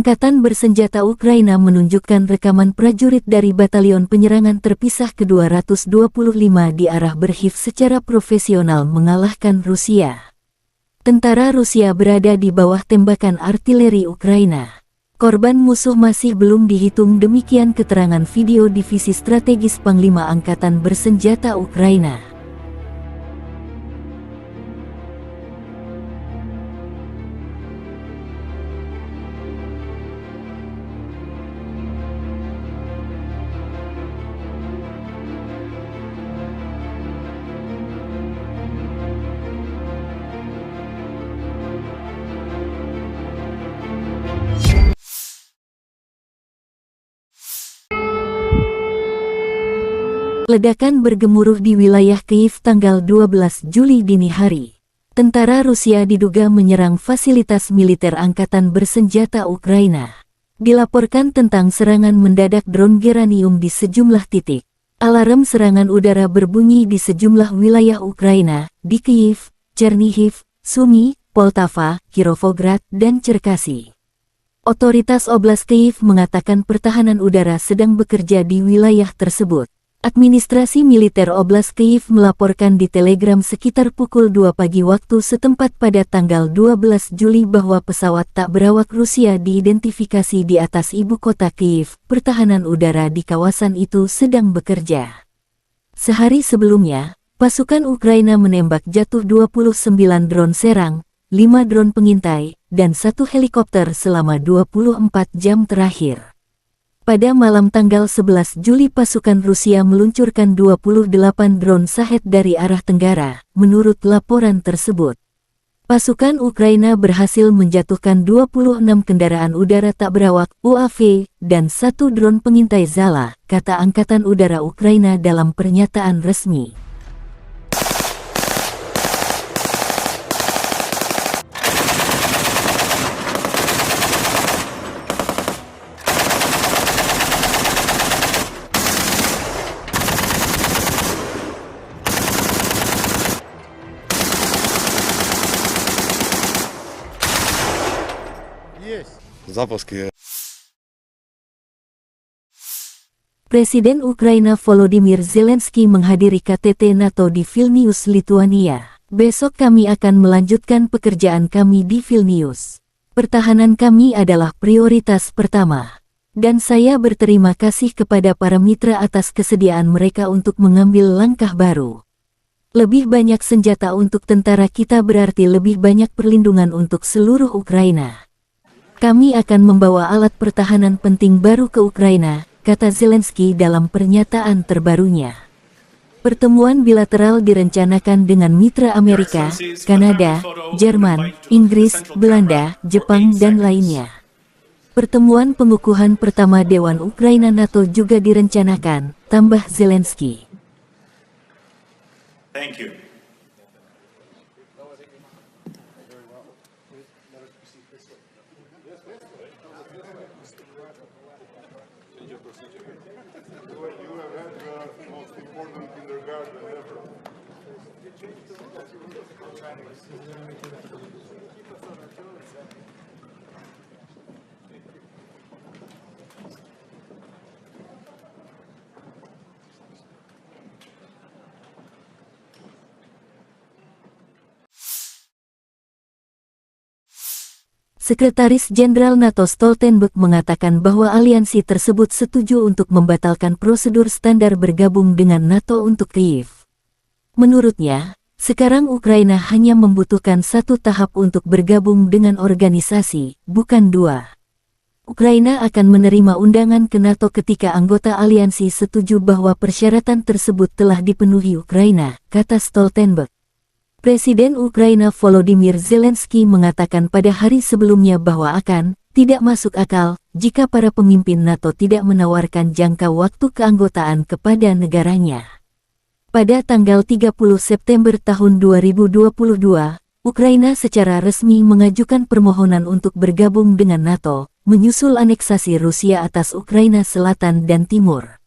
Angkatan bersenjata Ukraina menunjukkan rekaman prajurit dari Batalion Penyerangan Terpisah ke-225 di arah Berhiv secara profesional mengalahkan Rusia. Tentara Rusia berada di bawah tembakan artileri Ukraina. Korban musuh masih belum dihitung, demikian keterangan video Divisi Strategis Panglima Angkatan Bersenjata Ukraina. Ledakan bergemuruh di wilayah Kyiv tanggal 12 Juli dini hari. Tentara Rusia diduga menyerang fasilitas militer angkatan bersenjata Ukraina. Dilaporkan tentang serangan mendadak drone Geranium di sejumlah titik. Alarm serangan udara berbunyi di sejumlah wilayah Ukraina, di Kyiv, Chernihiv, Sumy, Poltava, Kirovograd, dan Cherkasy. Otoritas Oblast Kyiv mengatakan pertahanan udara sedang bekerja di wilayah tersebut. Administrasi Militer Oblast Kyiv melaporkan di Telegram sekitar pukul 2 pagi waktu setempat pada tanggal 12 Juli bahwa pesawat tak berawak Rusia diidentifikasi di atas ibu kota Kyiv. Pertahanan udara di kawasan itu sedang bekerja. Sehari sebelumnya, pasukan Ukraina menembak jatuh 29 drone serang, 5 drone pengintai, dan 1 helikopter selama 24 jam terakhir. Pada malam tanggal 11 Juli pasukan Rusia meluncurkan 28 drone Shahed dari arah tenggara, menurut laporan tersebut. Pasukan Ukraina berhasil menjatuhkan 26 kendaraan udara tak berawak UAV dan 1 drone pengintai Zala, kata Angkatan Udara Ukraina dalam pernyataan resmi. Запуски. Presiden Ukraina Volodymyr Zelensky menghadiri KTT NATO di Vilnius, Lituania. Besok kami akan melanjutkan pekerjaan kami di Vilnius. Pertahanan kami adalah prioritas pertama. Dan saya berterima kasih kepada para mitra atas kesediaan mereka untuk mengambil langkah baru. Lebih banyak senjata untuk tentara kita berarti lebih banyak perlindungan untuk seluruh Ukraina. Kami akan membawa alat pertahanan penting baru ke Ukraina, kata Zelensky dalam pernyataan terbarunya. Pertemuan bilateral direncanakan dengan mitra Amerika, Kanada, Jerman, Inggris, Belanda, Jepang, dan lainnya. Pertemuan pengukuhan pertama Dewan Ukraina NATO juga direncanakan, tambah Zelensky. Thank you. Sekretaris Jenderal NATO Stoltenberg mengatakan bahwa aliansi tersebut setuju untuk membatalkan prosedur standar bergabung dengan NATO untuk Kyiv. Menurutnya, sekarang Ukraina hanya membutuhkan 1 tahap untuk bergabung dengan organisasi, bukan 2. Ukraina akan menerima undangan ke NATO ketika anggota aliansi setuju bahwa persyaratan tersebut telah dipenuhi Ukraina, kata Stoltenberg. Presiden Ukraina Volodymyr Zelensky mengatakan pada hari sebelumnya bahwa tidak masuk akal jika para pemimpin NATO tidak menawarkan jangka waktu keanggotaan kepada negaranya. Pada tanggal 30 September tahun 2022, Ukraina secara resmi mengajukan permohonan untuk bergabung dengan NATO, menyusul aneksasi Rusia atas Ukraina Selatan dan Timur.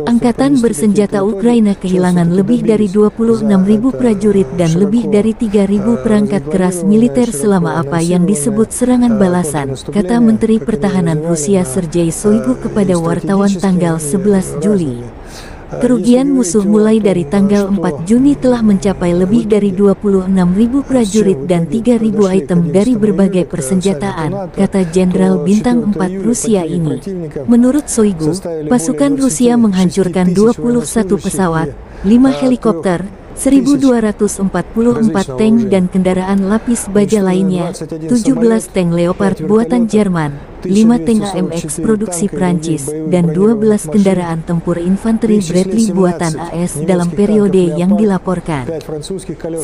Angkatan bersenjata Ukraina kehilangan lebih dari 26.000 prajurit dan lebih dari 3.000 perangkat keras militer selama apa yang disebut serangan balasan, kata Menteri Pertahanan Rusia Sergei Shoigu kepada wartawan tanggal 11 Juli. Kerugian musuh mulai dari tanggal 4 Juni telah mencapai lebih dari 26.000 prajurit dan 3.000 item dari berbagai persenjataan, kata Jenderal Bintang 4 Rusia ini. Menurut Shoigu, pasukan Rusia menghancurkan 21 pesawat, 5 helikopter, 1.244 tank dan kendaraan lapis baja lainnya, 17 tank Leopard buatan Jerman, 5 tank AMX produksi Prancis, dan 12 kendaraan tempur infanteri Bradley buatan AS dalam periode yang dilaporkan.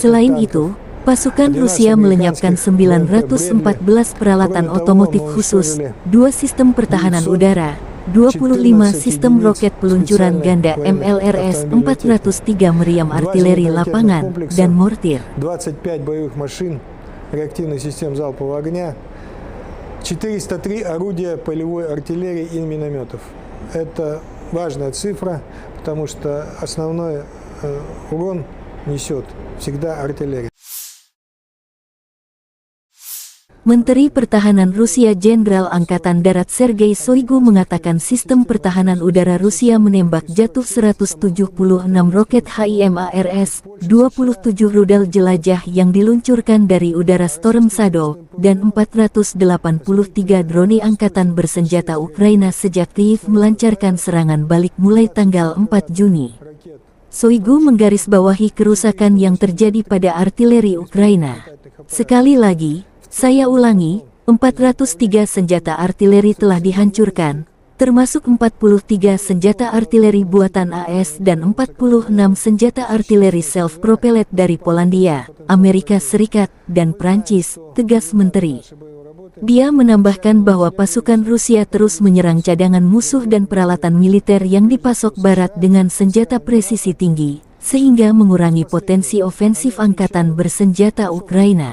Selain itu, pasukan Rusia melenyapkan 914 peralatan otomotif khusus, 2 sistem pertahanan udara, 25 sistem roket peluncuran ganda MLRS, 403 meriam artileri lapangan, dan mortir. 25 боевых машин реактивных систем залпового огня, 403 орудия полевой артиллерии и минометов. Это важная цифра, потому что основной урон несет всегда артиллерия. Menteri Pertahanan Rusia Jenderal Angkatan Darat Sergei Shoigu mengatakan sistem pertahanan udara Rusia menembak jatuh 176 roket HIMARS, 27 rudal jelajah yang diluncurkan dari udara Storm Shadow, dan 483 drone angkatan bersenjata Ukraina sejak Kyiv melancarkan serangan balik mulai tanggal 4 Juni. Shoigu menggarisbawahi kerusakan yang terjadi pada artileri Ukraina. Sekali lagi, saya ulangi, 403 senjata artileri telah dihancurkan, termasuk 43 senjata artileri buatan AS dan 46 senjata artileri self-propelled dari Polandia, Amerika Serikat, dan Prancis, tegas Menteri. Dia menambahkan bahwa pasukan Rusia terus menyerang cadangan musuh dan peralatan militer yang dipasok Barat dengan senjata presisi tinggi, sehingga mengurangi potensi ofensif angkatan bersenjata Ukraina.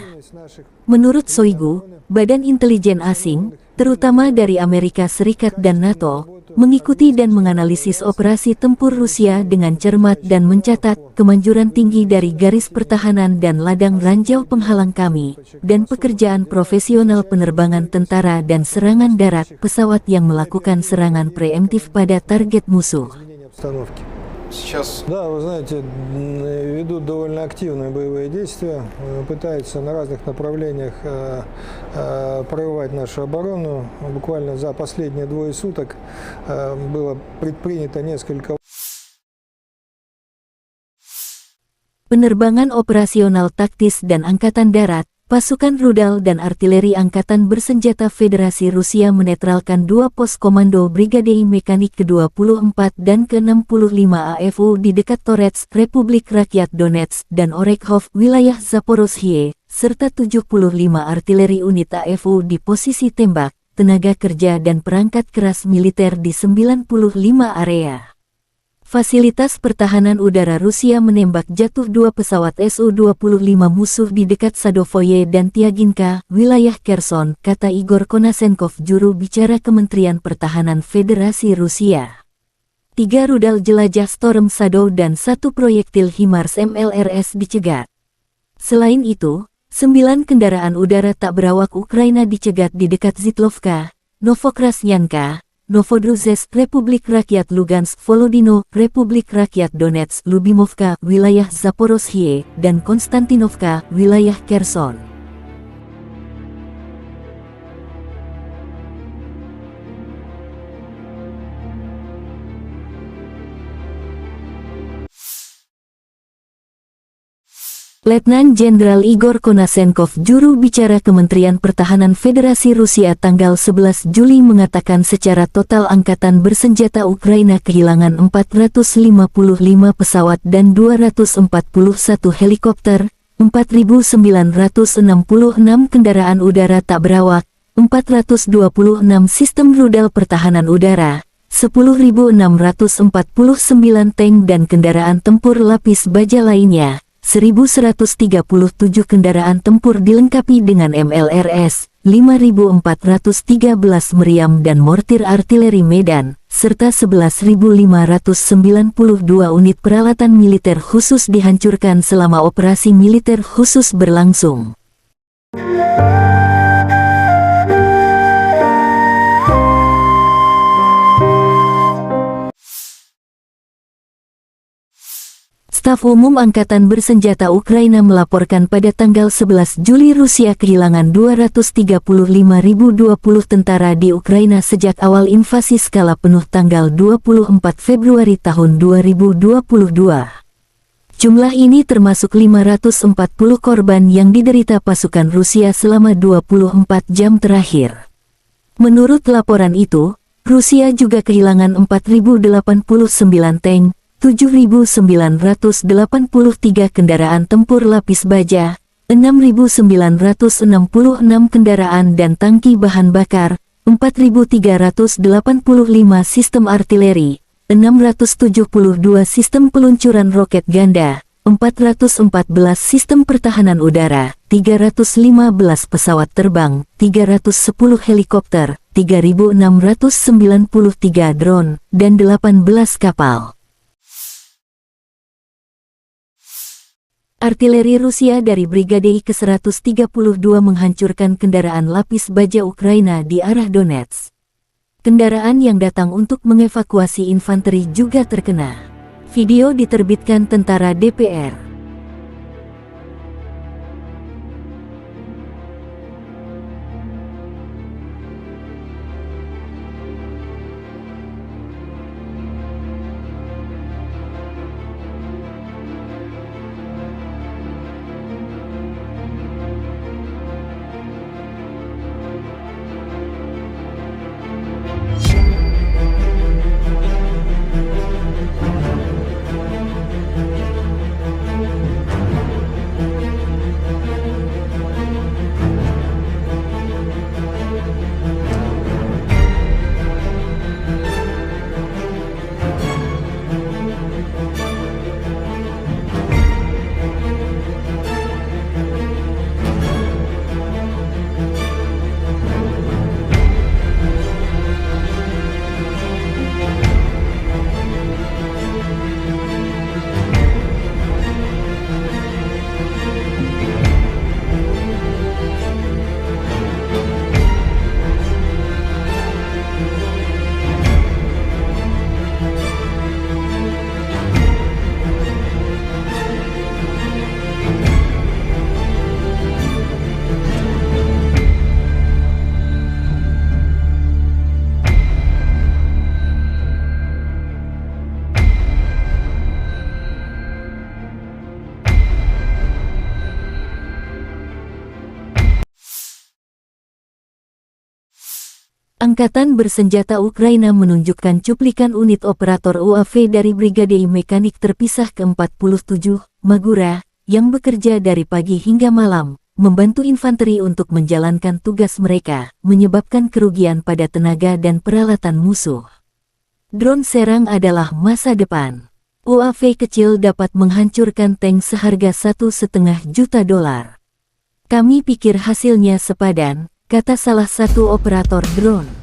Menurut Shoigu, badan intelijen asing, terutama dari Amerika Serikat dan NATO, mengikuti dan menganalisis operasi tempur Rusia dengan cermat dan mencatat kemanjuran tinggi dari garis pertahanan dan ladang ranjau penghalang kami, dan pekerjaan profesional penerbangan tentara dan serangan darat pesawat yang melakukan serangan preemptif pada target musuh. Да, вы знаете, ведут довольно активные боевые действия, пытаются на разных направлениях прорывать нашу оборону. Буквально за последние 2 суток было предпринято несколько. Penerbangan operasional taktis dan angkatan darat, pasukan rudal dan artileri angkatan bersenjata Federasi Rusia menetralkan 2 pos komando Brigade Mekanik ke-24 dan ke-65 AFU di dekat Torets, Republik Rakyat Donetsk, dan Orekhov, wilayah Zaporozhye, serta 75 artileri unit AFU di posisi tembak, tenaga kerja dan perangkat keras militer di 95 area. Fasilitas pertahanan udara Rusia menembak jatuh 2 pesawat Su-25 musuh di dekat Sadovoye dan Tiaginka, wilayah Kherson, kata Igor Konasenkov, juru bicara Kementerian Pertahanan Federasi Rusia. 3 rudal jelajah Storm Shadow dan 1 proyektil HIMARS MLRS dicegat. Selain itu, 9 kendaraan udara tak berawak Ukraina dicegat di dekat Zitlovka, Novokrasnyanka, Novodruzhsk, Republik Rakyat Lugansk, Volodino, Republik Rakyat Donetsk, Lubimovka, wilayah Zaporozhye, dan Konstantinovka, wilayah Kherson. Letnan Jenderal Igor Konasenkov, juru bicara Kementerian Pertahanan Federasi Rusia tanggal 11 Juli mengatakan secara total angkatan bersenjata Ukraina kehilangan 455 pesawat dan 241 helikopter, 4.966 kendaraan udara tak berawak, 426 sistem rudal pertahanan udara, 10.649 tank dan kendaraan tempur lapis baja lainnya, 1.137 kendaraan tempur dilengkapi dengan MLRS, 5.413 meriam dan mortir artileri Medan, serta 11.592 unit peralatan militer khusus dihancurkan selama operasi militer khusus berlangsung. Staf Umum Angkatan Bersenjata Ukraina melaporkan pada tanggal 11 Juli Rusia kehilangan 235.020 tentara di Ukraina sejak awal invasi skala penuh tanggal 24 Februari tahun 2022. Jumlah ini termasuk 540 korban yang diderita pasukan Rusia selama 24 jam terakhir. Menurut laporan itu, Rusia juga kehilangan 4.089 tank, 7.983 kendaraan tempur lapis baja, 6.966 kendaraan dan tangki bahan bakar, 4.385 sistem artileri, 672 sistem peluncuran roket ganda, 414 sistem pertahanan udara, 315 pesawat terbang, 310 helikopter, 3.693 drone, dan 18 kapal. Artileri Rusia dari Brigade ke-132 menghancurkan kendaraan lapis baja Ukraina di arah Donetsk. Kendaraan yang datang untuk mengevakuasi infanteri juga terkena. Video diterbitkan tentara DPR. Angkatan Bersenjata Ukraina menunjukkan cuplikan unit operator UAV dari Brigade Mekanik Terpisah ke-47, Magura, yang bekerja dari pagi hingga malam, membantu infanteri untuk menjalankan tugas mereka, menyebabkan kerugian pada tenaga dan peralatan musuh. Drone serang adalah masa depan. UAV kecil dapat menghancurkan tank seharga $1,5 juta. Kami pikir hasilnya sepadan, kata salah satu operator drone.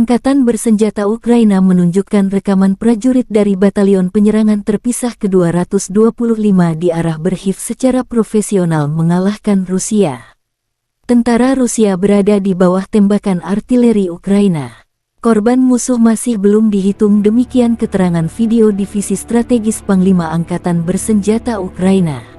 Angkatan bersenjata Ukraina menunjukkan rekaman prajurit dari Batalion Penyerangan Terpisah ke-225 di arah Berhiv secara profesional mengalahkan Rusia. Tentara Rusia berada di bawah tembakan artileri Ukraina. Korban musuh masih belum dihitung, demikian keterangan video Divisi Strategis Panglima Angkatan Bersenjata Ukraina.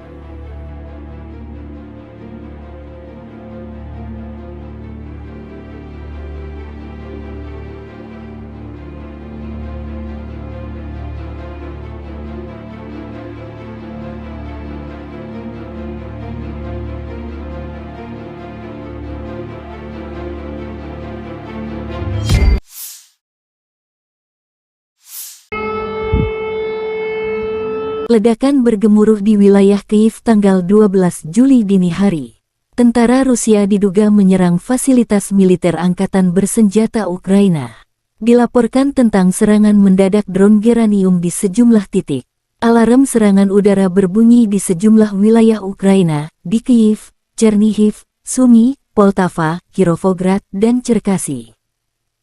Ledakan bergemuruh di wilayah Kyiv tanggal 12 Juli dini hari. Tentara Rusia diduga menyerang fasilitas militer angkatan bersenjata Ukraina. Dilaporkan tentang serangan mendadak drone Geranium di sejumlah titik. Alarm serangan udara berbunyi di sejumlah wilayah Ukraina, di Kyiv, Chernihiv, Sumy, Poltava, Kirovograd, dan Cherkasy.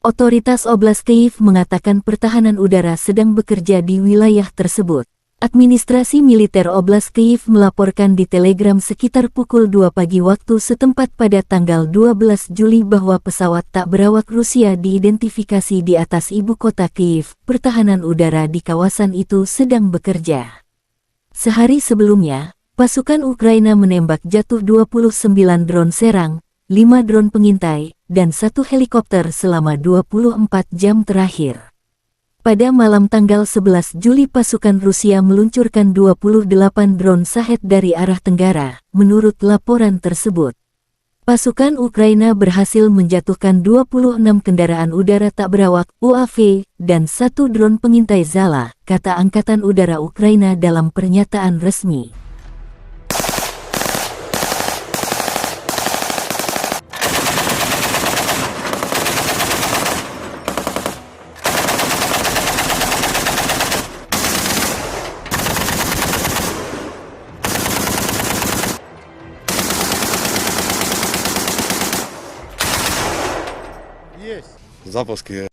Otoritas Oblast Kyiv mengatakan pertahanan udara sedang bekerja di wilayah tersebut. Administrasi militer Oblast Kyiv melaporkan di Telegram sekitar pukul 2 pagi waktu setempat pada tanggal 12 Juli bahwa pesawat tak berawak Rusia diidentifikasi di atas ibu kota Kyiv. Pertahanan udara di kawasan itu sedang bekerja. Sehari sebelumnya, pasukan Ukraina menembak jatuh 29 drone serang, 5 drone pengintai, dan 1 helikopter selama 24 jam terakhir. Pada malam tanggal 11 Juli pasukan Rusia meluncurkan 28 drone Shahed dari arah tenggara, menurut laporan tersebut. Pasukan Ukraina berhasil menjatuhkan 26 kendaraan udara tak berawak UAV dan 1 drone pengintai Zala, kata Angkatan Udara Ukraina dalam pernyataan resmi. Запуски.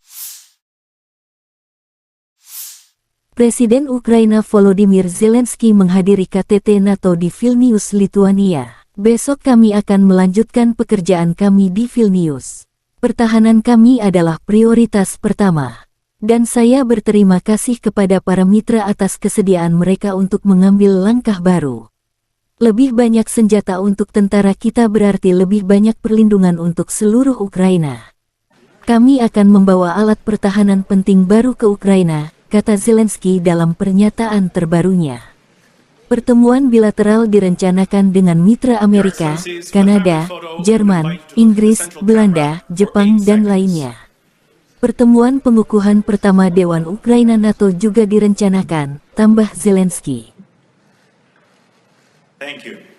Presiden Ukraina Volodymyr Zelensky menghadiri KTT NATO di Vilnius, Lituania. Besok kami akan melanjutkan pekerjaan kami di Vilnius. Pertahanan kami adalah prioritas pertama. Dan saya berterima kasih kepada para mitra atas kesediaan mereka untuk mengambil langkah baru. Lebih banyak senjata untuk tentara kita berarti lebih banyak perlindungan untuk seluruh Ukraina. Kami akan membawa alat pertahanan penting baru ke Ukraina, kata Zelensky dalam pernyataan terbarunya. Pertemuan bilateral direncanakan dengan mitra Amerika, Kanada, Jerman, Inggris, Belanda, Jepang, dan lainnya. Pertemuan pengukuhan pertama Dewan Ukraina NATO juga direncanakan, tambah Zelensky. Thank you.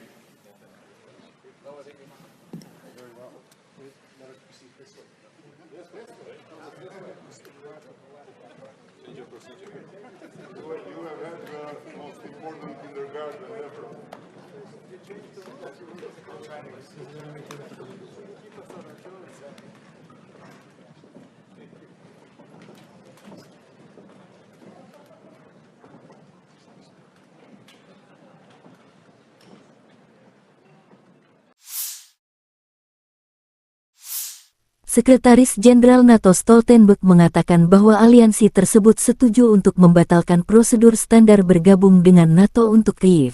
Sekretaris Jenderal NATO Stoltenberg mengatakan bahwa aliansi tersebut setuju untuk membatalkan prosedur standar bergabung dengan NATO untuk Kyiv.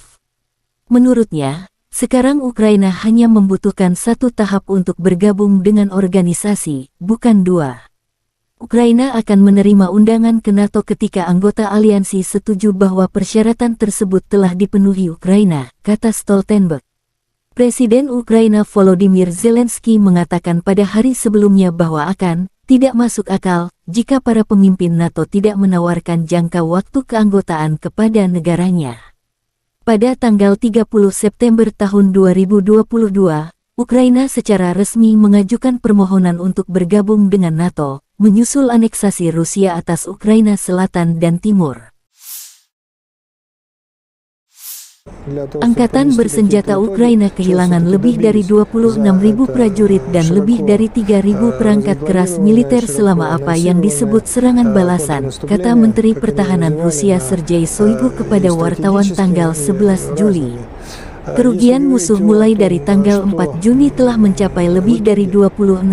Menurutnya, sekarang Ukraina hanya membutuhkan 1 tahap untuk bergabung dengan organisasi, bukan 2. Ukraina akan menerima undangan ke NATO ketika anggota aliansi setuju bahwa persyaratan tersebut telah dipenuhi Ukraina, kata Stoltenberg. Presiden Ukraina Volodymyr Zelensky mengatakan pada hari sebelumnya bahwa tidak masuk akal jika para pemimpin NATO tidak menawarkan jangka waktu keanggotaan kepada negaranya. Pada tanggal 30 September tahun 2022, Ukraina secara resmi mengajukan permohonan untuk bergabung dengan NATO, menyusul aneksasi Rusia atas Ukraina Selatan dan Timur. Angkatan bersenjata Ukraina kehilangan lebih dari 26.000 prajurit dan lebih dari 3.000 perangkat keras militer selama apa yang disebut serangan balasan, kata Menteri Pertahanan Rusia Sergei Shoigu kepada wartawan tanggal 11 Juli. Kerugian musuh mulai dari tanggal 4 Juni telah mencapai lebih dari 26.000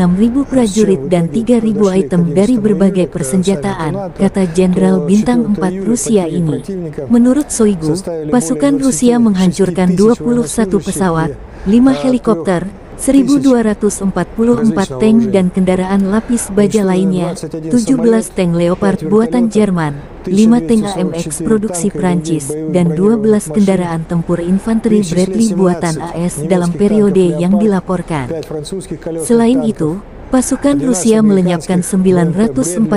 prajurit dan 3.000 item dari berbagai persenjataan, kata Jenderal Bintang 4 Rusia ini. Menurut Shoigu, pasukan Rusia menghancurkan 21 pesawat, 5 helikopter, 1.244 tank dan kendaraan lapis baja lainnya, 17 tank Leopard buatan Jerman, 5 tank AMX produksi Prancis, dan 12 kendaraan tempur infanteri Bradley buatan AS dalam periode yang dilaporkan. Selain itu, pasukan Rusia melenyapkan 914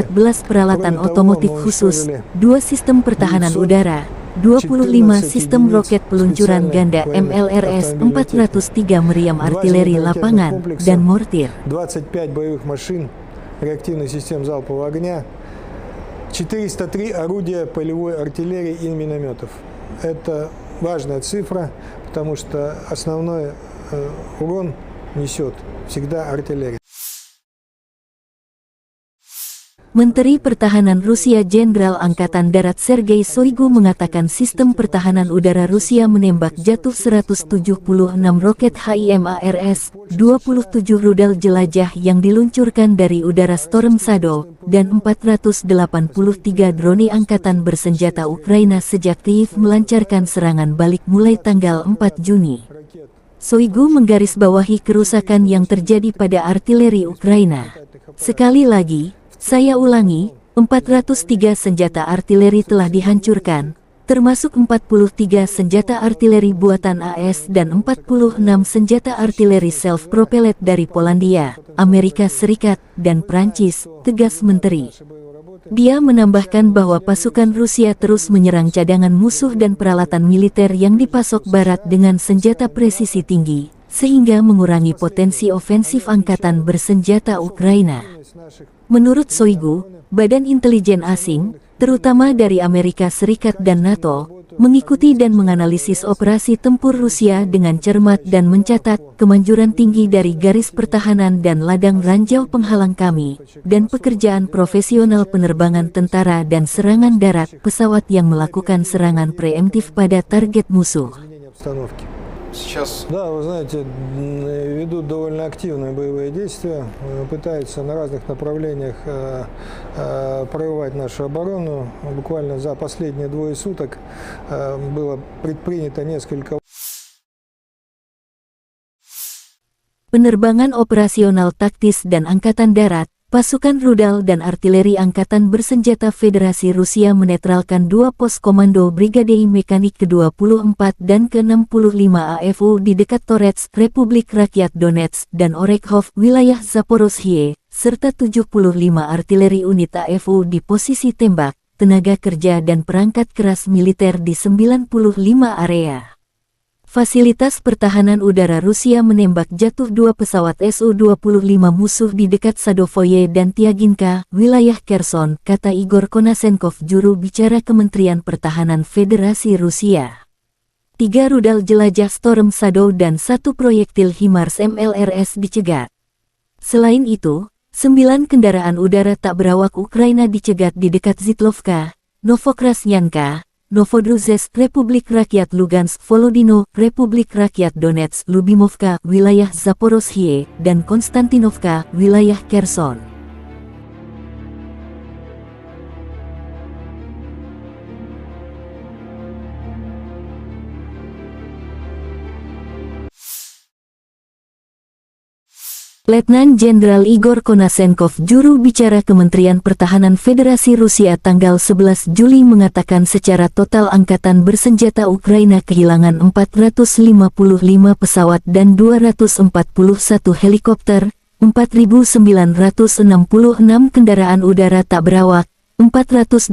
peralatan otomotif khusus, 2 sistem pertahanan udara, 25 sistem roket peluncuran ganda MLRS-403 meriam artileri lapangan, dan mortir. 25 боевых машин реактивных систем залпового огня, 403 орудия полевой артиллерии и минометов. Это важная цифра, потому что основной урон несет всегда артиллерия. Menteri Pertahanan Rusia Jenderal Angkatan Darat Sergei Shoigu mengatakan sistem pertahanan udara Rusia menembak jatuh 176 roket HIMARS, 27 rudal jelajah yang diluncurkan dari udara Storm Shadow, dan 483 drone angkatan bersenjata Ukraina sejak Kyiv melancarkan serangan balik mulai tanggal 4 Juni. Shoigu menggarisbawahi kerusakan yang terjadi pada artileri Ukraina. Sekali lagi, saya ulangi, 403 senjata artileri telah dihancurkan, termasuk 43 senjata artileri buatan AS dan 46 senjata artileri self-propelled dari Polandia, Amerika Serikat, dan Prancis, tegas Menteri. Dia menambahkan bahwa pasukan Rusia terus menyerang cadangan musuh dan peralatan militer yang dipasok Barat dengan senjata presisi tinggi, sehingga mengurangi potensi ofensif angkatan bersenjata Ukraina. Menurut Shoigu, badan intelijen asing, terutama dari Amerika Serikat dan NATO, mengikuti dan menganalisis operasi tempur Rusia dengan cermat dan mencatat kemanjuran tinggi dari garis pertahanan dan ladang ranjau penghalang kami, dan pekerjaan profesional penerbangan tentara dan serangan darat pesawat yang melakukan serangan preemptif pada target musuh. Да, вы знаете, ведут довольно активные боевые действия, пытаются на разных направлениях прорывать нашу оборону. Буквально за последние 2 суток было предпринято несколько. Penerbangan operasional taktis dan angkatan darat, pasukan rudal dan artileri Angkatan Bersenjata Federasi Rusia menetralkan 2 pos komando Brigade Mekanik ke-24 dan ke-65 AFU di dekat Torets, Republik Rakyat Donetsk, dan Orekhov, wilayah Zaporozhye, serta 75 artileri unit AFU di posisi tembak, tenaga kerja dan perangkat keras militer di 95 area. Fasilitas pertahanan udara Rusia menembak jatuh 2 pesawat Su-25 musuh di dekat Sadovoye dan Tiaginka, wilayah Kherson, kata Igor Konasenkov, juru bicara Kementerian Pertahanan Federasi Rusia. 3 rudal jelajah Storm Shadow dan 1 proyektil HIMARS MLRS dicegat. Selain itu, 9 kendaraan udara tak berawak Ukraina dicegat di dekat Zitlovka, Novokrasnyanka, Novodruzhsk, Republik Rakyat Lugansk, Volodino, Republik Rakyat Donetsk, Lubimovka, wilayah Zaporozhye, dan Konstantinovka, wilayah Kherson. Letnan Jenderal Igor Konasenkov, juru bicara Kementerian Pertahanan Federasi Rusia tanggal 11 Juli mengatakan secara total Angkatan Bersenjata Ukraina kehilangan 455 pesawat dan 241 helikopter, 4.966 kendaraan udara tak berawak, 426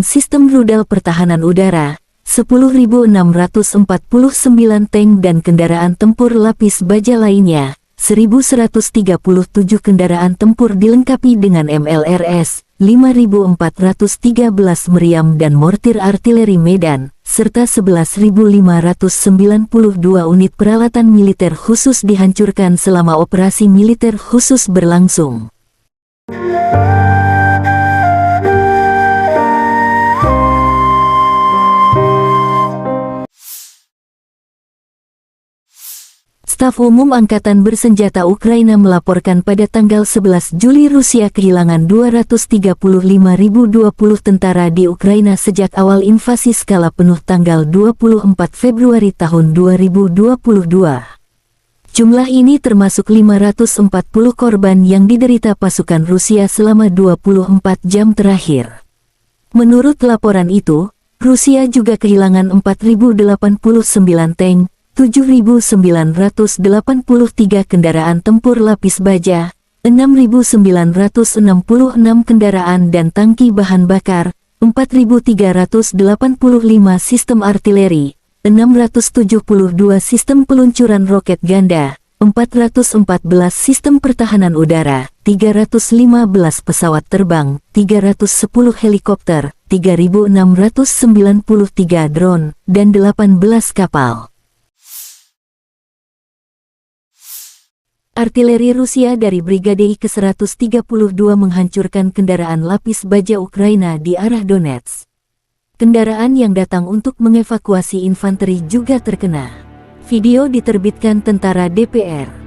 sistem rudal pertahanan udara, 10.649 tank dan kendaraan tempur lapis baja lainnya, 1.137 kendaraan tempur dilengkapi dengan MLRS, 5.413 meriam dan mortir artileri Medan, serta 11.592 unit peralatan militer khusus dihancurkan selama operasi militer khusus berlangsung. Staf Umum Angkatan Bersenjata Ukraina melaporkan pada tanggal 11 Juli Rusia kehilangan 235.020 tentara di Ukraina sejak awal invasi skala penuh tanggal 24 Februari tahun 2022. Jumlah ini termasuk 540 korban yang diderita pasukan Rusia selama 24 jam terakhir. Menurut laporan itu, Rusia juga kehilangan 4.089 tank, 7.983 kendaraan tempur lapis baja, 6.966 kendaraan dan tangki bahan bakar, 4.385 sistem artileri, 672 sistem peluncuran roket ganda, 414 sistem pertahanan udara, 315 pesawat terbang, 310 helikopter, 3.693 drone, dan 18 kapal. Artileri Rusia dari Brigade ke-132 menghancurkan kendaraan lapis baja Ukraina di arah Donetsk. Kendaraan yang datang untuk mengevakuasi infanteri juga terkena. Video diterbitkan tentara DPR.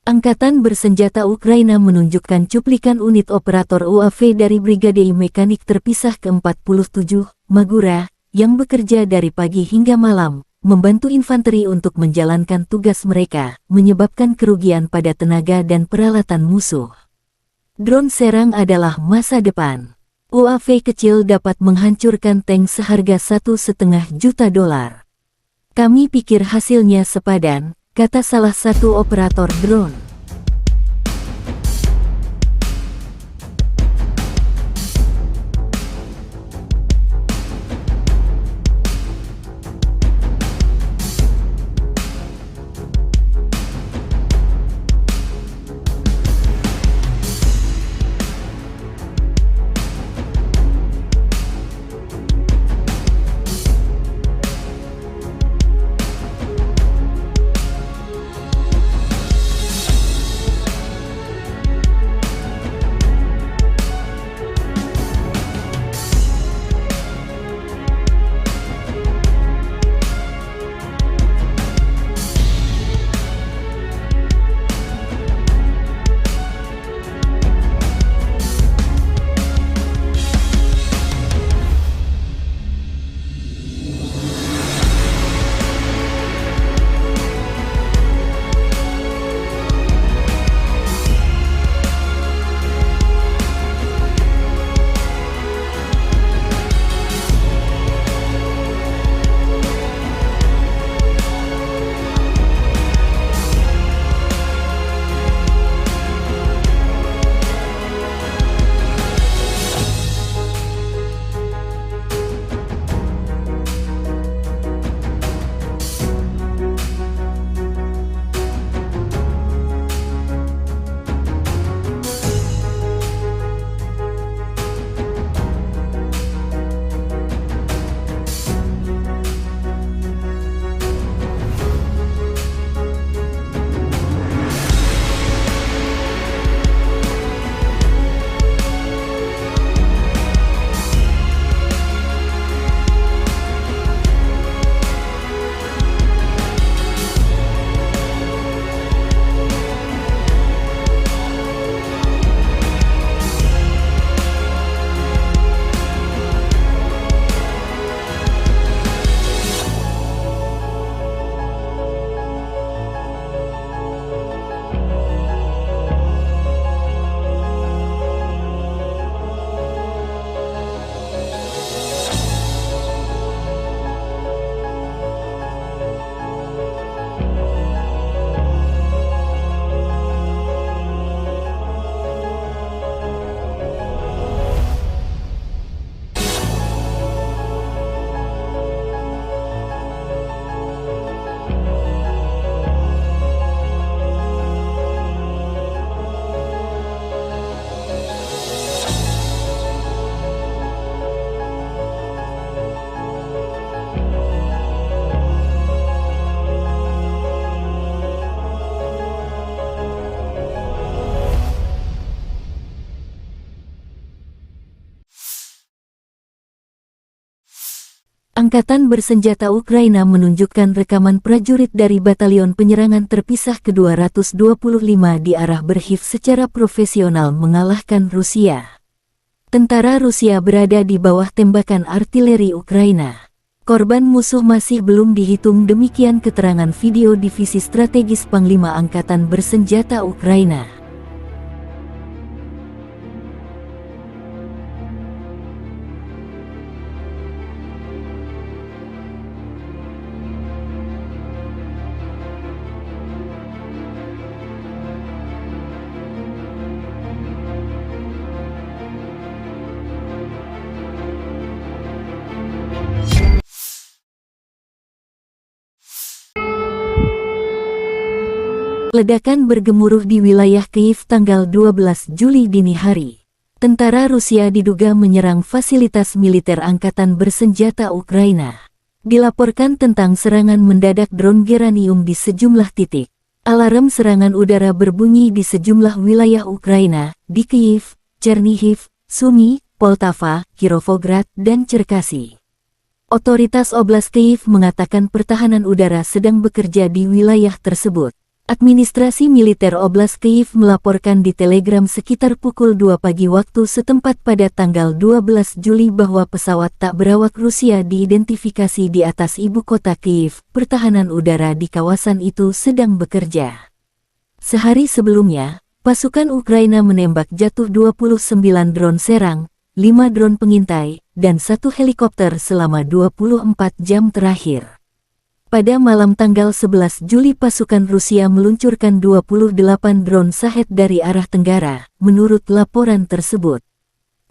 Angkatan Bersenjata Ukraina menunjukkan cuplikan unit operator UAV dari Brigade Mekanik Terpisah ke-47, Magura, yang bekerja dari pagi hingga malam, membantu infanteri untuk menjalankan tugas mereka, menyebabkan kerugian pada tenaga dan peralatan musuh. Drone serang adalah masa depan. UAV kecil dapat menghancurkan tank seharga $1,5 juta. Kami pikir hasilnya sepadan, kata salah satu operator drone. Angkatan bersenjata Ukraina menunjukkan rekaman prajurit dari Batalion Penyerangan Terpisah ke-225 di arah Berkhiv secara profesional mengalahkan Rusia. Tentara Rusia berada di bawah tembakan artileri Ukraina. Korban musuh masih belum dihitung, demikian keterangan video Divisi Strategis Panglima Angkatan Bersenjata Ukraina. Ledakan bergemuruh di wilayah Kyiv tanggal 12 Juli dini hari. Tentara Rusia diduga menyerang fasilitas militer angkatan bersenjata Ukraina. Dilaporkan tentang serangan mendadak drone Geranium di sejumlah titik. Alarm serangan udara berbunyi di sejumlah wilayah Ukraina, di Kyiv, Chernihiv, Sumy, Poltava, Kirovograd, dan Cherkasy. Otoritas Oblast Kyiv mengatakan pertahanan udara sedang bekerja di wilayah tersebut. Administrasi militer Oblast Kyiv melaporkan di Telegram sekitar pukul 2 pagi waktu setempat pada tanggal 12 Juli bahwa pesawat tak berawak Rusia diidentifikasi di atas ibu kota Kyiv. Pertahanan udara di kawasan itu sedang bekerja. Sehari sebelumnya, pasukan Ukraina menembak jatuh 29 drone serang, 5 drone pengintai, dan 1 helikopter selama 24 jam terakhir. Pada malam tanggal 11 Juli pasukan Rusia meluncurkan 28 drone Shahed dari arah tenggara, menurut laporan tersebut.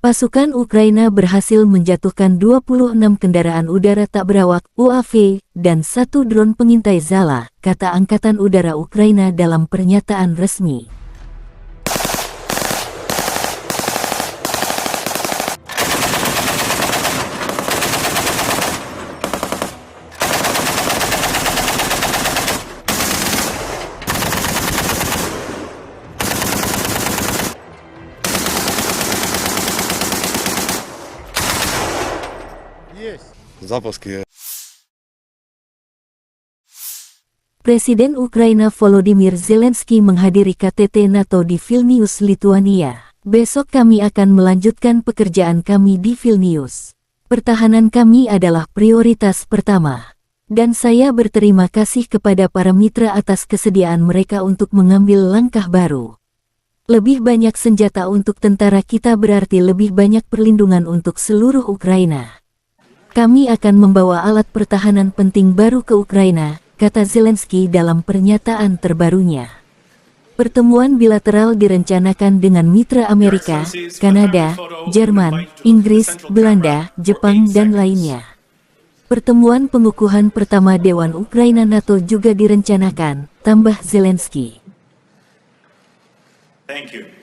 Pasukan Ukraina berhasil menjatuhkan 26 kendaraan udara tak berawak UAV dan 1 drone pengintai Zala, kata Angkatan Udara Ukraina dalam pernyataan resmi. Запуски. Presiden Ukraina Volodymyr Zelensky menghadiri KTT NATO di Vilnius, Lituania. Besok kami akan melanjutkan pekerjaan kami di Vilnius. Pertahanan kami adalah prioritas pertama. Dan saya berterima kasih kepada para mitra atas kesediaan mereka untuk mengambil langkah baru. Lebih banyak senjata untuk tentara kita berarti lebih banyak perlindungan untuk seluruh Ukraina. Kami akan membawa alat pertahanan penting baru ke Ukraina, kata Zelensky dalam pernyataan terbarunya. Pertemuan bilateral direncanakan dengan mitra Amerika, Kanada, Jerman, Inggris, Belanda, Jepang, dan lainnya. Pertemuan pengukuhan pertama Dewan Ukraina NATO juga direncanakan, tambah Zelensky. Thank you.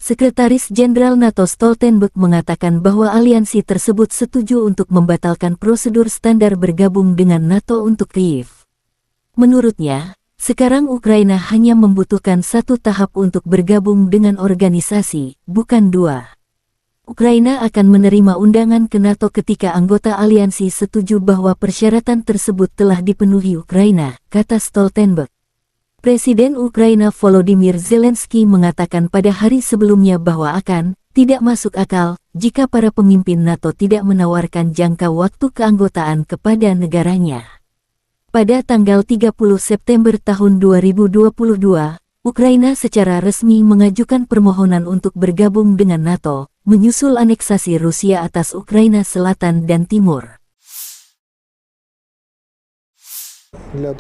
Sekretaris Jenderal NATO Stoltenberg mengatakan bahwa aliansi tersebut setuju untuk membatalkan prosedur standar bergabung dengan NATO untuk Kyiv. Menurutnya, sekarang Ukraina hanya membutuhkan 1 tahap untuk bergabung dengan organisasi, bukan 2. Ukraina akan menerima undangan ke NATO ketika anggota aliansi setuju bahwa persyaratan tersebut telah dipenuhi Ukraina, kata Stoltenberg. Presiden Ukraina Volodymyr Zelensky mengatakan pada hari sebelumnya bahwa tidak masuk akal jika para pemimpin NATO tidak menawarkan jangka waktu keanggotaan kepada negaranya. Pada tanggal 30 September tahun 2022, Ukraina secara resmi mengajukan permohonan untuk bergabung dengan NATO, menyusul aneksasi Rusia atas Ukraina Selatan dan Timur.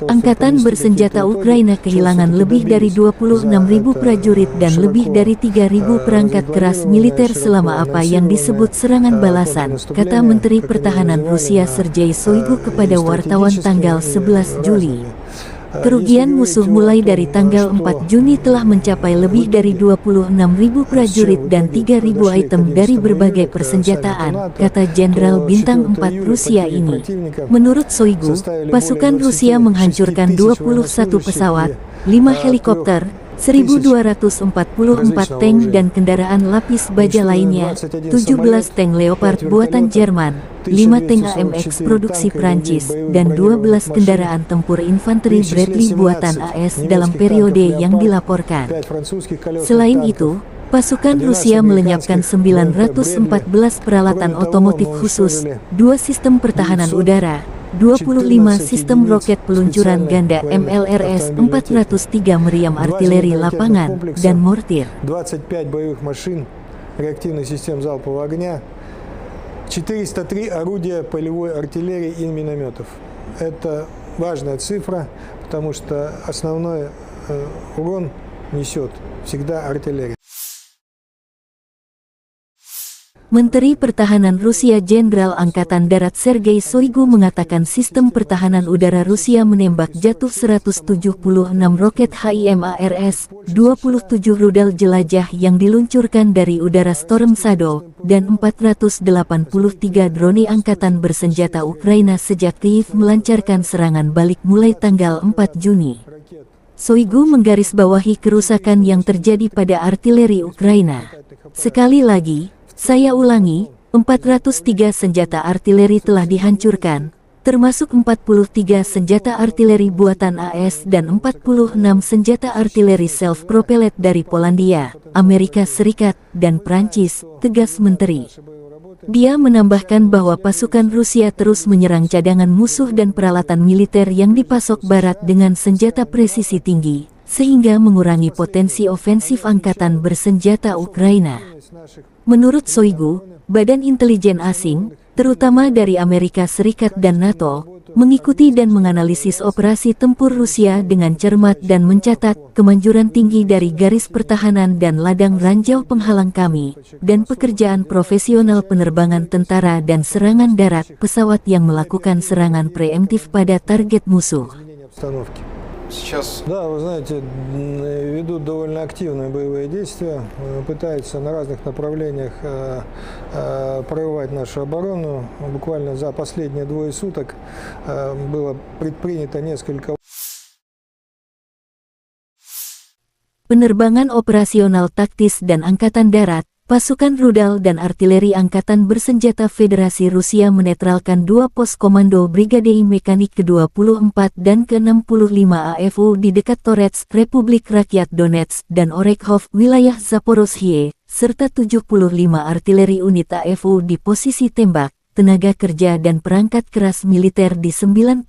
Angkatan bersenjata Ukraina kehilangan lebih dari 26.000 prajurit dan lebih dari 3.000 perangkat keras militer selama apa yang disebut serangan balasan, kata Menteri Pertahanan Rusia Sergei Shoigu kepada wartawan tanggal 11 Juli. Kerugian musuh mulai dari tanggal 4 Juni telah mencapai lebih dari 26.000 prajurit dan 3.000 item dari berbagai persenjataan, kata Jenderal Bintang 4 Rusia ini. Menurut Shoigu, pasukan Rusia menghancurkan 21 pesawat, 5 helikopter, 1.244 tank dan kendaraan lapis baja lainnya, 17 tank Leopard buatan Jerman, 5 tank AMX produksi Prancis, dan 12 kendaraan tempur infanteri Bradley buatan AS dalam periode yang dilaporkan. Selain itu, pasukan Rusia melenyapkan 914 peralatan otomotif khusus, 2 sistem pertahanan udara, 25 sistem roket peluncuran ganda MLRS 403 meriam artileri lapangan, dan mortir. 25 боевых машин реактивных систем залпового огня, 403 орудия полевой артиллерии и минометов. Это важная цифра, потому что основной урон несет всегда артиллерия. Menteri Pertahanan Rusia Jenderal Angkatan Darat Sergei Shoigu mengatakan sistem pertahanan udara Rusia menembak jatuh 176 roket HIMARS, 27 rudal jelajah yang diluncurkan dari udara Storm Shadow, dan 483 drone angkatan bersenjata Ukraina sejak Kyiv melancarkan serangan balik mulai tanggal 4 Juni. Shoigu menggarisbawahi kerusakan yang terjadi pada artileri Ukraina. Sekali lagi, saya ulangi, 403 senjata artileri telah dihancurkan, termasuk 43 senjata artileri buatan AS dan 46 senjata artileri self-propelled dari Polandia, Amerika Serikat, dan Prancis, tegas Menteri. Dia menambahkan bahwa pasukan Rusia terus menyerang cadangan musuh dan peralatan militer yang dipasok Barat dengan senjata presisi tinggi, sehingga mengurangi potensi ofensif angkatan bersenjata Ukraina. Menurut Shoigu, badan intelijen asing, terutama dari Amerika Serikat dan NATO, mengikuti dan menganalisis operasi tempur Rusia dengan cermat dan mencatat kemanjuran tinggi dari garis pertahanan dan ladang ranjau penghalang kami, dan pekerjaan profesional penerbangan tentara dan serangan darat pesawat yang melakukan serangan preemptif pada target musuh. Да, вы знаете, ведут довольно активные боевые действия, пытаются на разных направлениях прорывать нашу оборону. Буквально за последние 2 суток было предпринято несколько. Penerbangan operasional taktis dan angkatan darat, pasukan rudal dan artileri Angkatan Bersenjata Federasi Rusia menetralkan 2 pos komando Brigade Mekanik ke-24 dan ke-65 AFU di dekat Torets, Republik Rakyat Donetsk dan Orekhov, wilayah Zaporozhye, serta 75 artileri unit AFU di posisi tembak, tenaga kerja dan perangkat keras militer di 95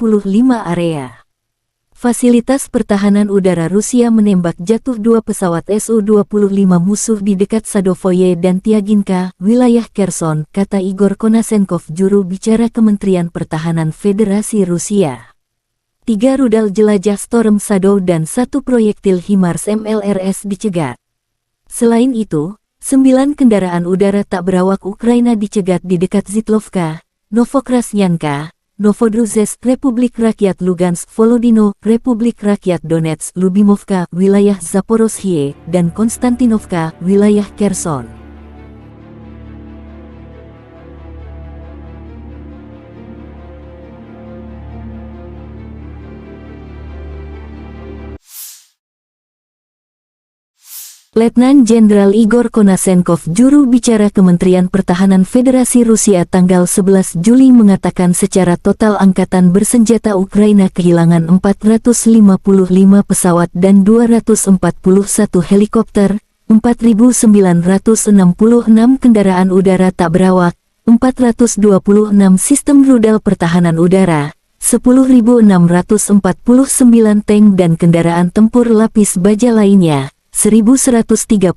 area. Fasilitas pertahanan udara Rusia menembak jatuh 2 pesawat Su-25 musuh di dekat Sadovoye dan Tiaginka, wilayah Kherson, kata Igor Konasenkov, juru bicara Kementerian Pertahanan Federasi Rusia. 3 rudal jelajah Storm Shadow dan 1 proyektil HIMARS MLRS dicegat. Selain itu, 9 kendaraan udara tak berawak Ukraina dicegat di dekat Zitlovka, Novokrasnyanka, Novodruzhsk, Republik Rakyat Lugansk, Volodino, Republik Rakyat Donetsk, Lubimovka, wilayah Zaporozhye, dan Konstantinovka, wilayah Kherson. Letnan Jenderal Igor Konasenkov, juru bicara Kementerian Pertahanan Federasi Rusia tanggal 11 Juli mengatakan secara total Angkatan Bersenjata Ukraina kehilangan 455 pesawat dan 241 helikopter, 4.966 kendaraan udara tak berawak, 426 sistem rudal pertahanan udara, 10.649 tank dan kendaraan tempur lapis baja lainnya, 1.137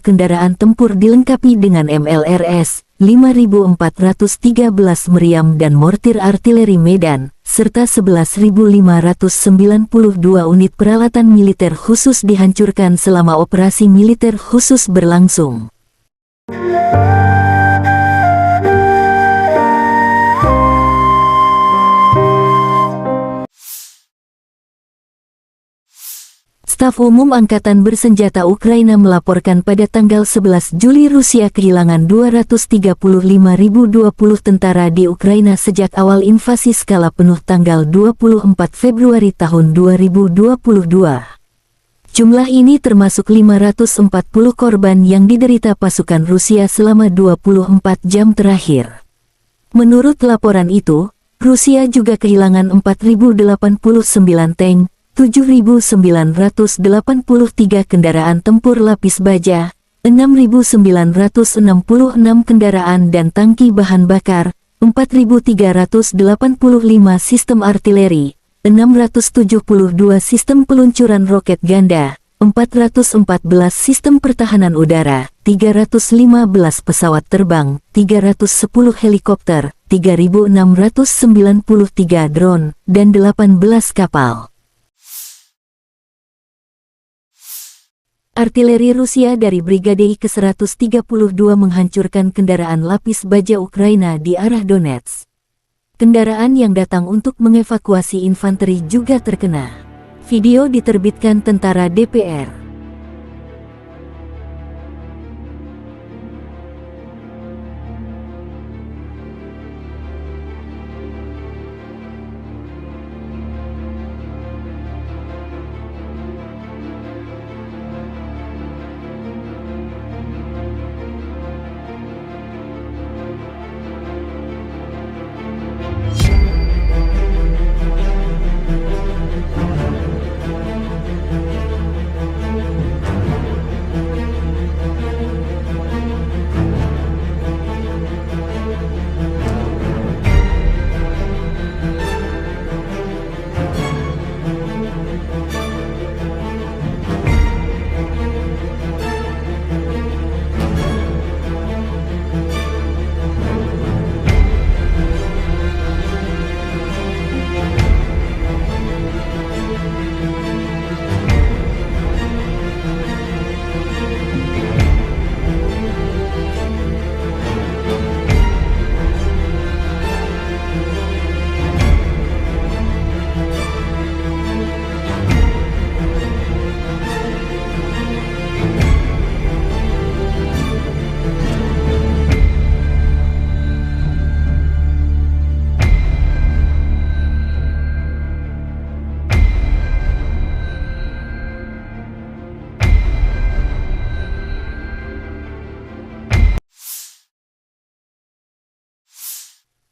kendaraan tempur dilengkapi dengan MLRS, 5.413 meriam dan mortir artileri Medan, serta 11.592 unit peralatan militer khusus dihancurkan selama operasi militer khusus berlangsung. Staf Umum Angkatan Bersenjata Ukraina melaporkan pada tanggal 11 Juli Rusia kehilangan 235.020 tentara di Ukraina sejak awal invasi skala penuh tanggal 24 Februari tahun 2022. Jumlah ini termasuk 540 korban yang diderita pasukan Rusia selama 24 jam terakhir. Menurut laporan itu, Rusia juga kehilangan 4.089 tank, 7.983 kendaraan tempur lapis baja, 6.966 kendaraan dan tangki bahan bakar, 4.385 sistem artileri, 672 sistem peluncuran roket ganda, 414 sistem pertahanan udara, 315 pesawat terbang, 310 helikopter, 3.693 drone, dan 18 kapal. Artileri Rusia dari Brigade ke-132 menghancurkan kendaraan lapis baja Ukraina di arah Donetsk. Kendaraan yang datang untuk mengevakuasi infanteri juga terkena. Video diterbitkan tentara DPR.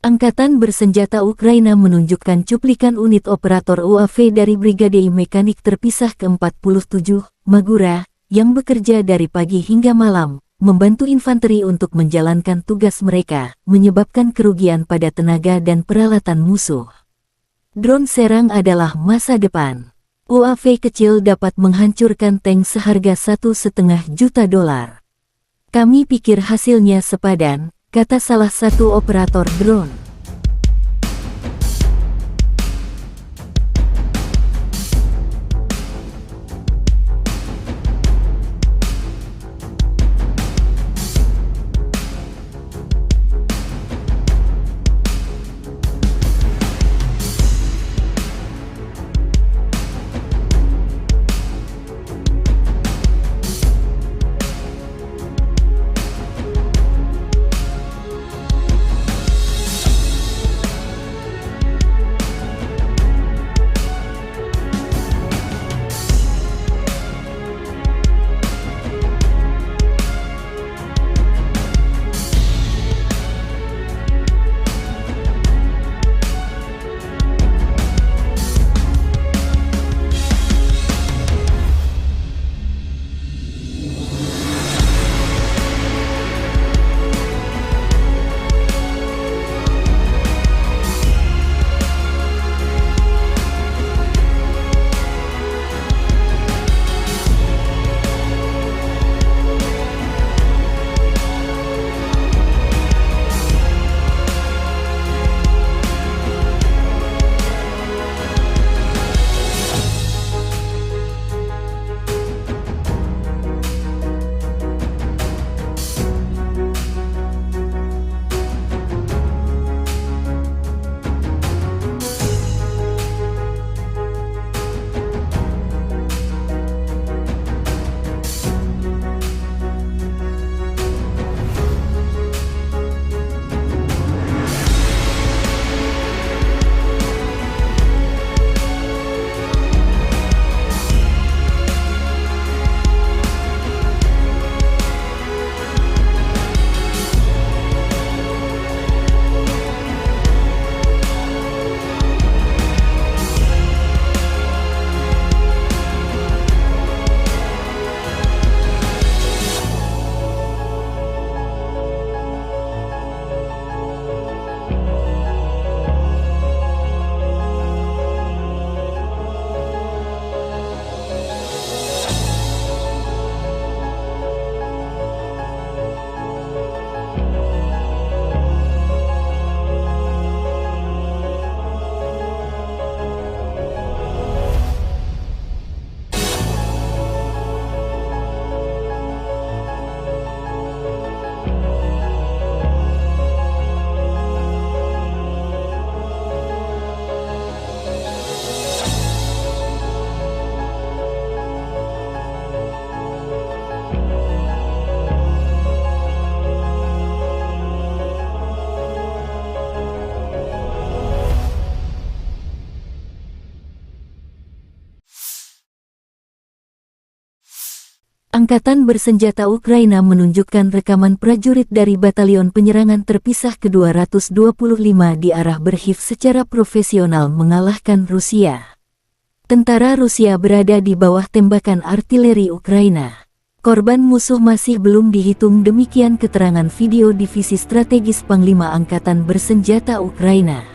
Angkatan Bersenjata Ukraina menunjukkan cuplikan unit operator UAV dari Brigade Mekanik Terpisah ke-47, Magura, yang bekerja dari pagi hingga malam, membantu infanteri untuk menjalankan tugas mereka, menyebabkan kerugian pada tenaga dan peralatan musuh. Drone serang adalah masa depan. UAV kecil dapat menghancurkan tank seharga $1,5 juta. Kami pikir hasilnya sepadan, kata salah satu operator drone. Angkatan bersenjata Ukraina menunjukkan rekaman prajurit dari Batalion Penyerangan Terpisah ke-225 di arah Berhiv secara profesional mengalahkan Rusia. Tentara Rusia berada di bawah tembakan artileri Ukraina. Korban musuh masih belum dihitung, demikian keterangan video Divisi Strategis Panglima Angkatan Bersenjata Ukraina.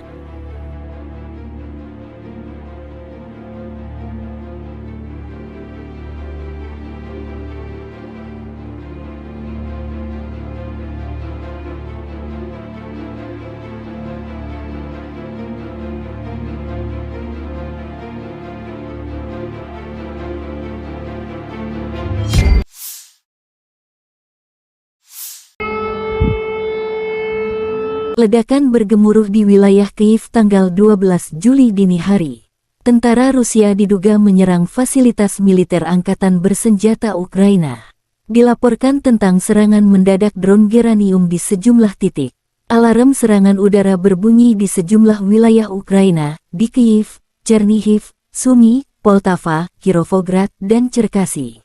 Ledakan bergemuruh di wilayah Kyiv tanggal 12 Juli dini hari. Tentara Rusia diduga menyerang fasilitas militer angkatan bersenjata Ukraina. Dilaporkan tentang serangan mendadak drone Geranium di sejumlah titik. Alarm serangan udara berbunyi di sejumlah wilayah Ukraina, di Kyiv, Chernihiv, Sumy, Poltava, Kirovograd, dan Cherkasy.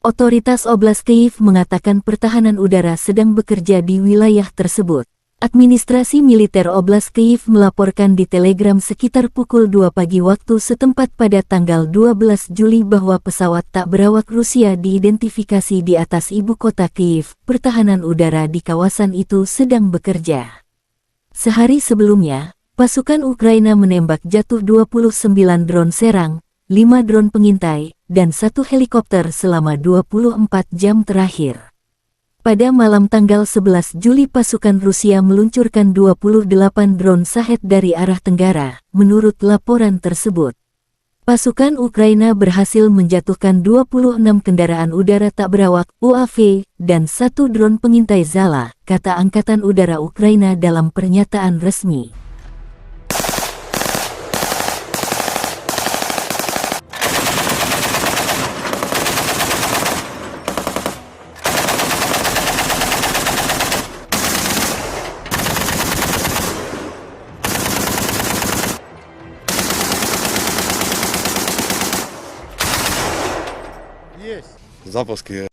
Otoritas Oblast Kyiv mengatakan pertahanan udara sedang bekerja di wilayah tersebut. Administrasi militer Oblast Kyiv melaporkan di Telegram sekitar pukul 2 pagi waktu setempat pada tanggal 12 Juli bahwa pesawat tak berawak Rusia diidentifikasi di atas ibu kota Kyiv. Pertahanan udara di kawasan itu sedang bekerja. Sehari sebelumnya, pasukan Ukraina menembak jatuh 29 drone serang, 5 drone pengintai, dan 1 helikopter selama 24 jam terakhir. Pada malam tanggal 11 Juli pasukan Rusia meluncurkan 28 drone Shahed dari arah tenggara, menurut laporan tersebut. Pasukan Ukraina berhasil menjatuhkan 26 kendaraan udara tak berawak UAV dan 1 drone pengintai Zala, kata Angkatan Udara Ukraina dalam pernyataan resmi. Запуски.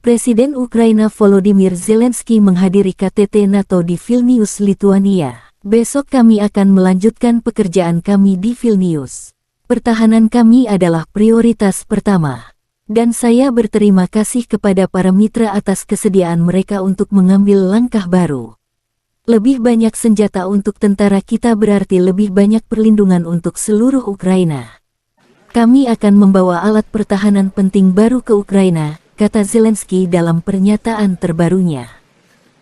Presiden Ukraina Volodymyr Zelensky menghadiri KTT NATO di Vilnius, Lituania. Besok kami akan melanjutkan pekerjaan kami di Vilnius. Pertahanan kami adalah prioritas pertama. Dan saya berterima kasih kepada para mitra atas kesediaan mereka untuk mengambil langkah baru. Lebih banyak senjata untuk tentara kita berarti lebih banyak perlindungan untuk seluruh Ukraina. Kami akan membawa alat pertahanan penting baru ke Ukraina, kata Zelensky dalam pernyataan terbarunya.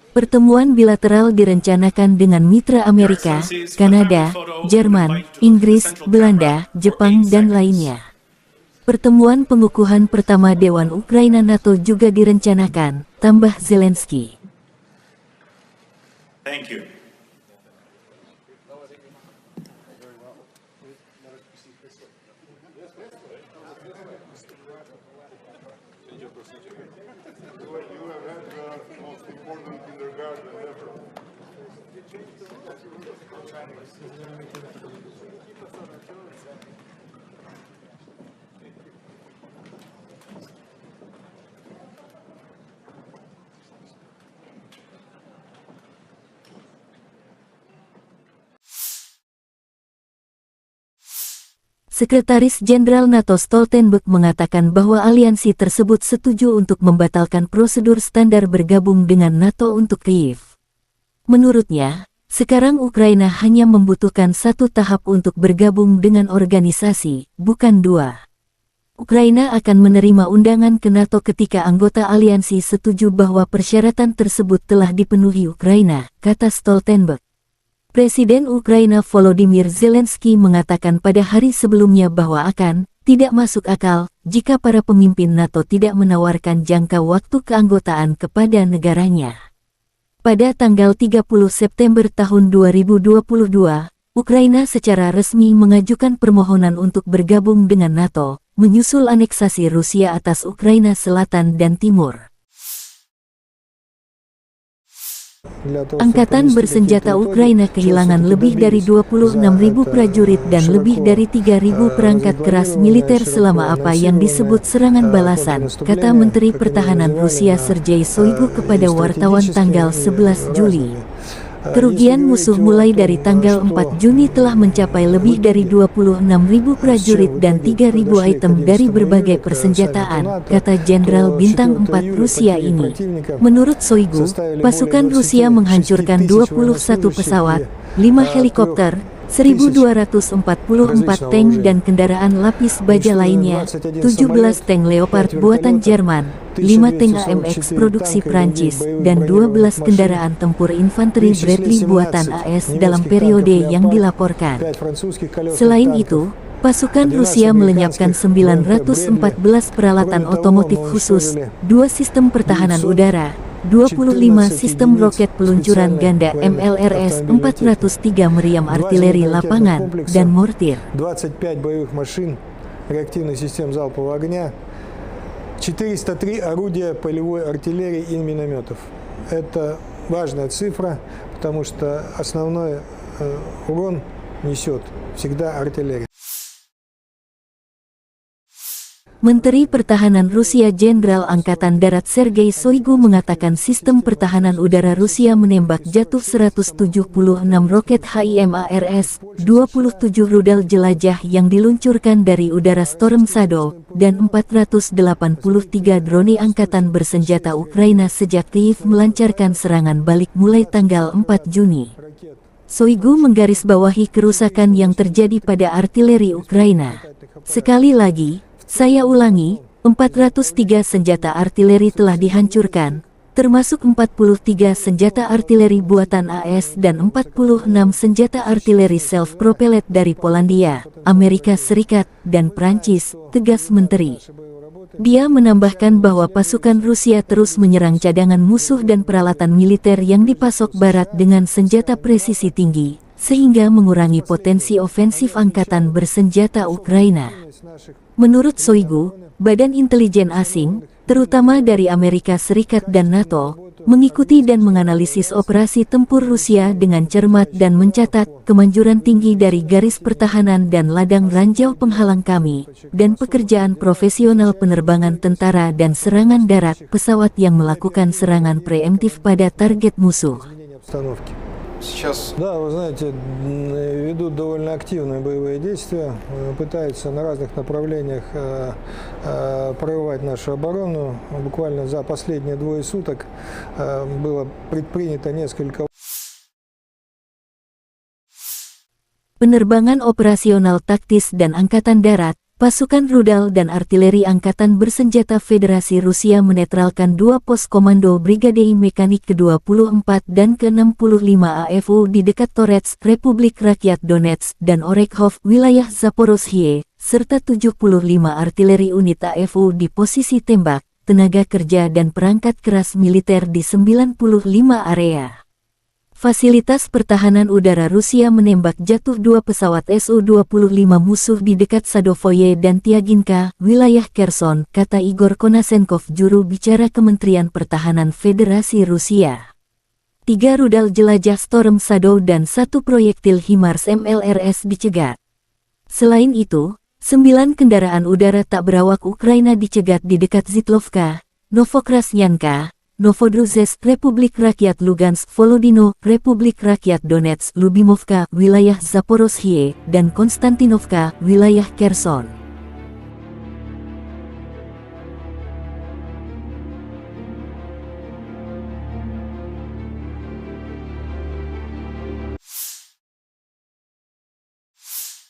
Pertemuan bilateral direncanakan dengan mitra Amerika, Kanada, Jerman, Inggris, Belanda, Jepang, dan lainnya. Pertemuan pengukuhan pertama Dewan Ukraina NATO juga direncanakan, tambah Zelensky. Thank you. Sekretaris Jenderal NATO Stoltenberg mengatakan bahwa aliansi tersebut setuju untuk membatalkan prosedur standar bergabung dengan NATO untuk Kyiv. Menurutnya, sekarang Ukraina hanya membutuhkan 1 tahap untuk bergabung dengan organisasi, bukan 2. Ukraina akan menerima undangan ke NATO ketika anggota aliansi setuju bahwa persyaratan tersebut telah dipenuhi Ukraina, kata Stoltenberg. Presiden Ukraina Volodymyr Zelensky mengatakan pada hari sebelumnya bahwa tidak masuk akal jika para pemimpin NATO tidak menawarkan jangka waktu keanggotaan kepada negaranya. Pada tanggal 30 September tahun 2022, Ukraina secara resmi mengajukan permohonan untuk bergabung dengan NATO, menyusul aneksasi Rusia atas Ukraina Selatan dan Timur. для того, чтобы Angkatan подвести bersenjata какие-то итоги. Ukraina Чего kehilangan все-таки lebih dari добились 26.000 за prajurit dan это lebih dari широко 3.000 perangkat keras militer selama apa yang disebut serangan balasan, kata Menteri Pertahanan Rusia Sergei Shoigu kepada wartawan tanggal 11 Juli. Kerugian musuh mulai dari tanggal 4 Juni telah mencapai lebih dari 26.000 prajurit dan 3.000 item dari berbagai persenjataan, kata Jenderal Bintang 4 Rusia ini. Menurut Shoigu, pasukan Rusia menghancurkan 21 pesawat, 5 helikopter, 1.244 tank dan kendaraan lapis baja lainnya, 17 tank Leopard buatan Jerman, 5 tank AMX produksi Prancis, dan 12 kendaraan tempur infanteri Bradley buatan AS dalam periode yang dilaporkan. Selain itu, pasukan Rusia melenyapkan 914 peralatan otomotif khusus, 2 sistem pertahanan udara, 25 sistem roket peluncuran ganda MLRS-403 meriam artileri lapangan, dan mortir. 25 боевых машин реактивных систем залпового огня, 403 орудия полевой артиллерии и минометов. Это важная цифра, потому что основной урон несет всегда артиллерия. Menteri Pertahanan Rusia Jenderal Angkatan Darat Sergei Shoigu mengatakan sistem pertahanan udara Rusia menembak jatuh 176 roket HIMARS, 27 rudal jelajah yang diluncurkan dari udara Storm Shadow, dan 483 drone angkatan bersenjata Ukraina sejak Kyiv melancarkan serangan balik mulai tanggal 4 Juni. Shoigu menggarisbawahi kerusakan yang terjadi pada artileri Ukraina. Sekali lagi, saya ulangi, 403 senjata artileri telah dihancurkan, termasuk 43 senjata artileri buatan AS dan 46 senjata artileri self-propelled dari Polandia, Amerika Serikat, dan Prancis, tegas Menteri. Dia menambahkan bahwa pasukan Rusia terus menyerang cadangan musuh dan peralatan militer yang dipasok Barat dengan senjata presisi tinggi, sehingga mengurangi potensi ofensif angkatan bersenjata Ukraina. Menurut Shoigu, badan intelijen asing, terutama dari Amerika Serikat dan NATO, mengikuti dan menganalisis operasi tempur Rusia dengan cermat dan mencatat kemanjuran tinggi dari garis pertahanan dan ladang ranjau penghalang kami, dan pekerjaan profesional penerbangan tentara dan serangan darat pesawat yang melakukan serangan preemptif pada target musuh. Сейчас, да, вы знаете, ведут довольно активные боевые действия, пытаются на разных направлениях прорывать нашу оборону. Буквально за последние 2 суток было предпринято несколько. Penerbangan operasional taktis dan angkatan darat, pasukan rudal dan artileri angkatan bersenjata Federasi Rusia menetralkan 2 pos komando Brigade Mekanik ke-24 dan ke-65 AFU di dekat Torets, Republik Rakyat Donetsk, dan Orekhov, wilayah Zaporozhye, serta 75 artileri unit AFU di posisi tembak, tenaga kerja dan perangkat keras militer di 95 area. Fasilitas pertahanan udara Rusia menembak jatuh 2 pesawat Su-25 musuh di dekat Sadovoye dan Tiaginka, wilayah Kherson, kata Igor Konasenkov, juru bicara Kementerian Pertahanan Federasi Rusia. 3 rudal jelajah Storm Shadow dan 1 proyektil HIMARS MLRS dicegat. Selain itu, 9 kendaraan udara tak berawak Ukraina dicegat di dekat Zitlovka, Novokrasnyanka, Novodruzhsk, Republik Rakyat Lugansk, Volodino, Republik Rakyat Donetsk, Lubimovka, wilayah Zaporozhye, dan Konstantinovka, wilayah Kherson.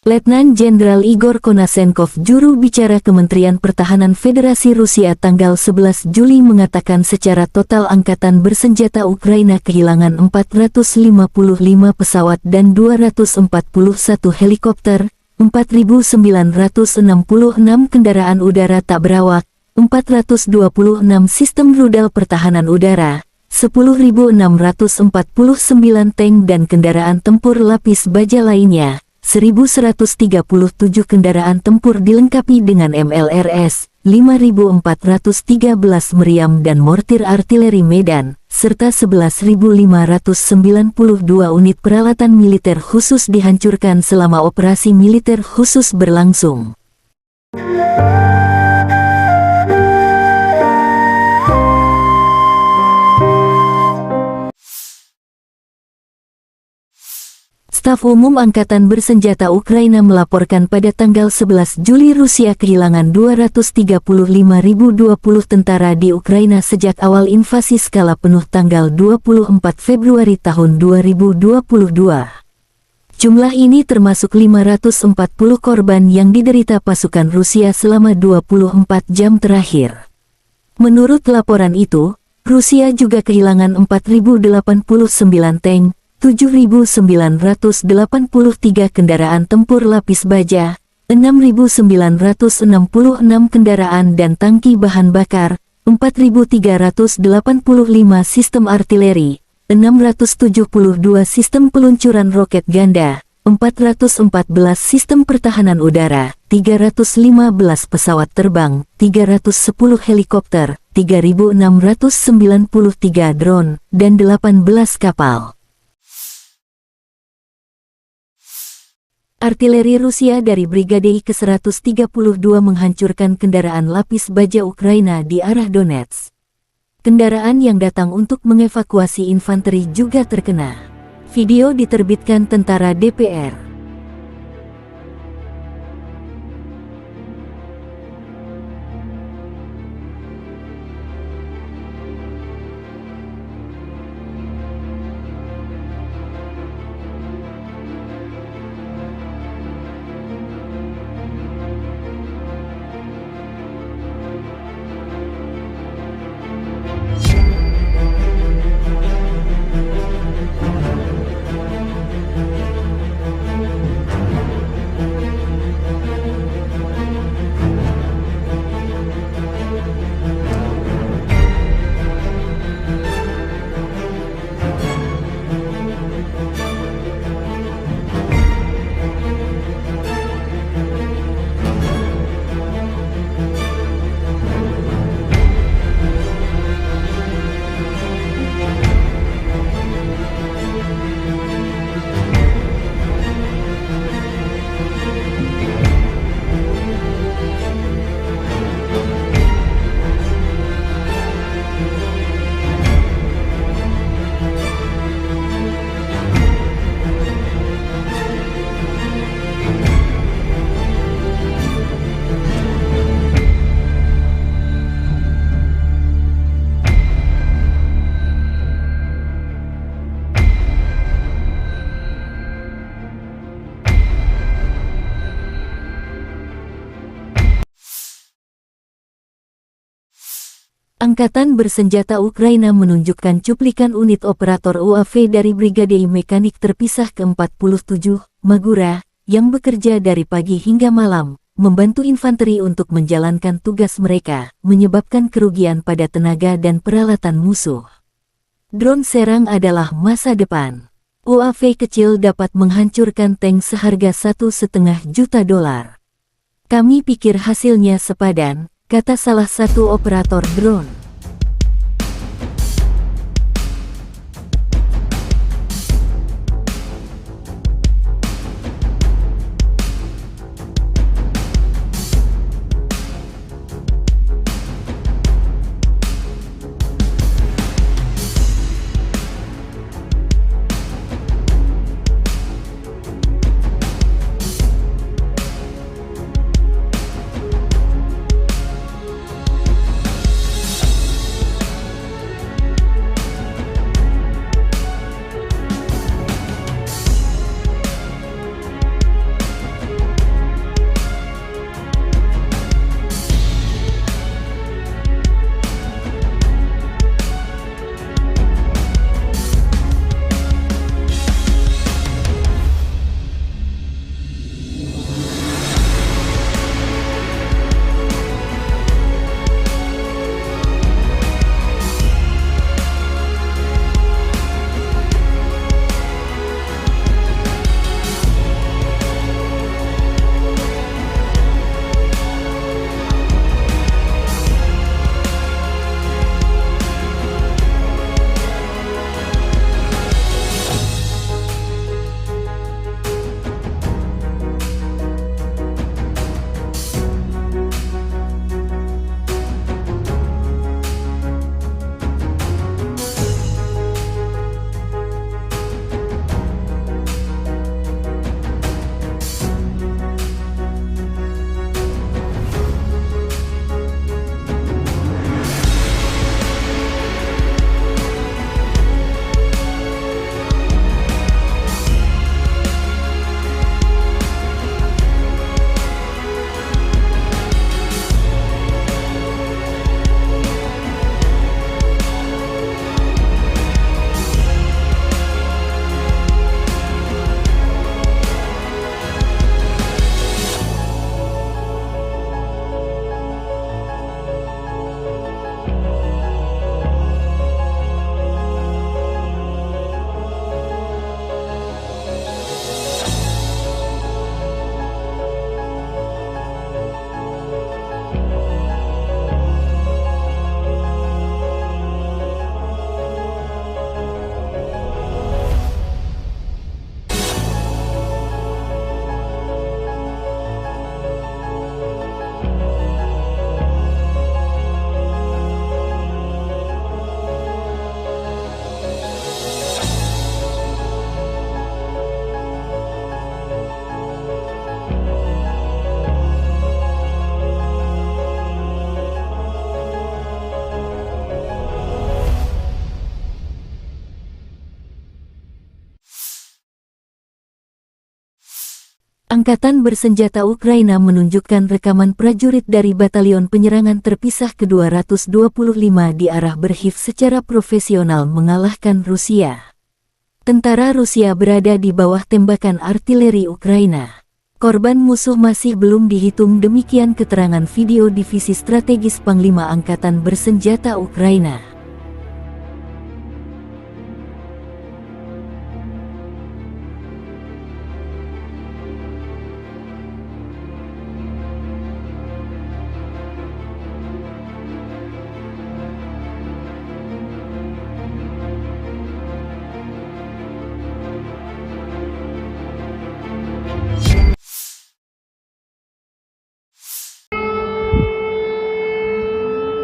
Letnan Jenderal Igor Konasenkov, juru bicara Kementerian Pertahanan Federasi Rusia tanggal 11 Juli mengatakan secara total angkatan bersenjata Ukraina kehilangan 455 pesawat dan 241 helikopter, 4.966 kendaraan udara tak berawak, 426 sistem rudal pertahanan udara, 10.649 tank dan kendaraan tempur lapis baja lainnya, 1.137 kendaraan tempur dilengkapi dengan MLRS, 5.413 meriam dan mortir artileri Medan, serta 11.592 unit peralatan militer khusus dihancurkan selama operasi militer khusus berlangsung. Staf Umum Angkatan Bersenjata Ukraina melaporkan pada tanggal 11 Juli Rusia kehilangan 235.020 tentara di Ukraina sejak awal invasi skala penuh tanggal 24 Februari tahun 2022. Jumlah ini termasuk 540 korban yang diderita pasukan Rusia selama 24 jam terakhir. Menurut laporan itu, Rusia juga kehilangan 4.089 tank, 7.983 kendaraan tempur lapis baja, 6.966 kendaraan dan tangki bahan bakar, 4.385 sistem artileri, 672 sistem peluncuran roket ganda, 414 sistem pertahanan udara, 315 pesawat terbang, 310 helikopter, 3.693 drone, dan 18 kapal. Artileri Rusia dari Brigade ke-132 menghancurkan kendaraan lapis baja Ukraina di arah Donetsk. Kendaraan yang datang untuk mengevakuasi infanteri juga terkena. Video diterbitkan tentara DPR. Angkatan Bersenjata Ukraina menunjukkan cuplikan unit operator UAV dari Brigade Mekanik Terpisah ke-47, Magura, yang bekerja dari pagi hingga malam, membantu infanteri untuk menjalankan tugas mereka, menyebabkan kerugian pada tenaga dan peralatan musuh. Drone serang adalah masa depan. UAV kecil dapat menghancurkan tank seharga $1,5 juta. Kami pikir hasilnya sepadan, kata salah satu operator drone. Angkatan bersenjata Ukraina menunjukkan rekaman prajurit dari Batalion Penyerangan Terpisah ke-225 di arah Berhiv secara profesional mengalahkan Rusia. Tentara Rusia berada di bawah tembakan artileri Ukraina. Korban musuh masih belum dihitung, demikian keterangan video Divisi Strategis Panglima Angkatan Bersenjata Ukraina.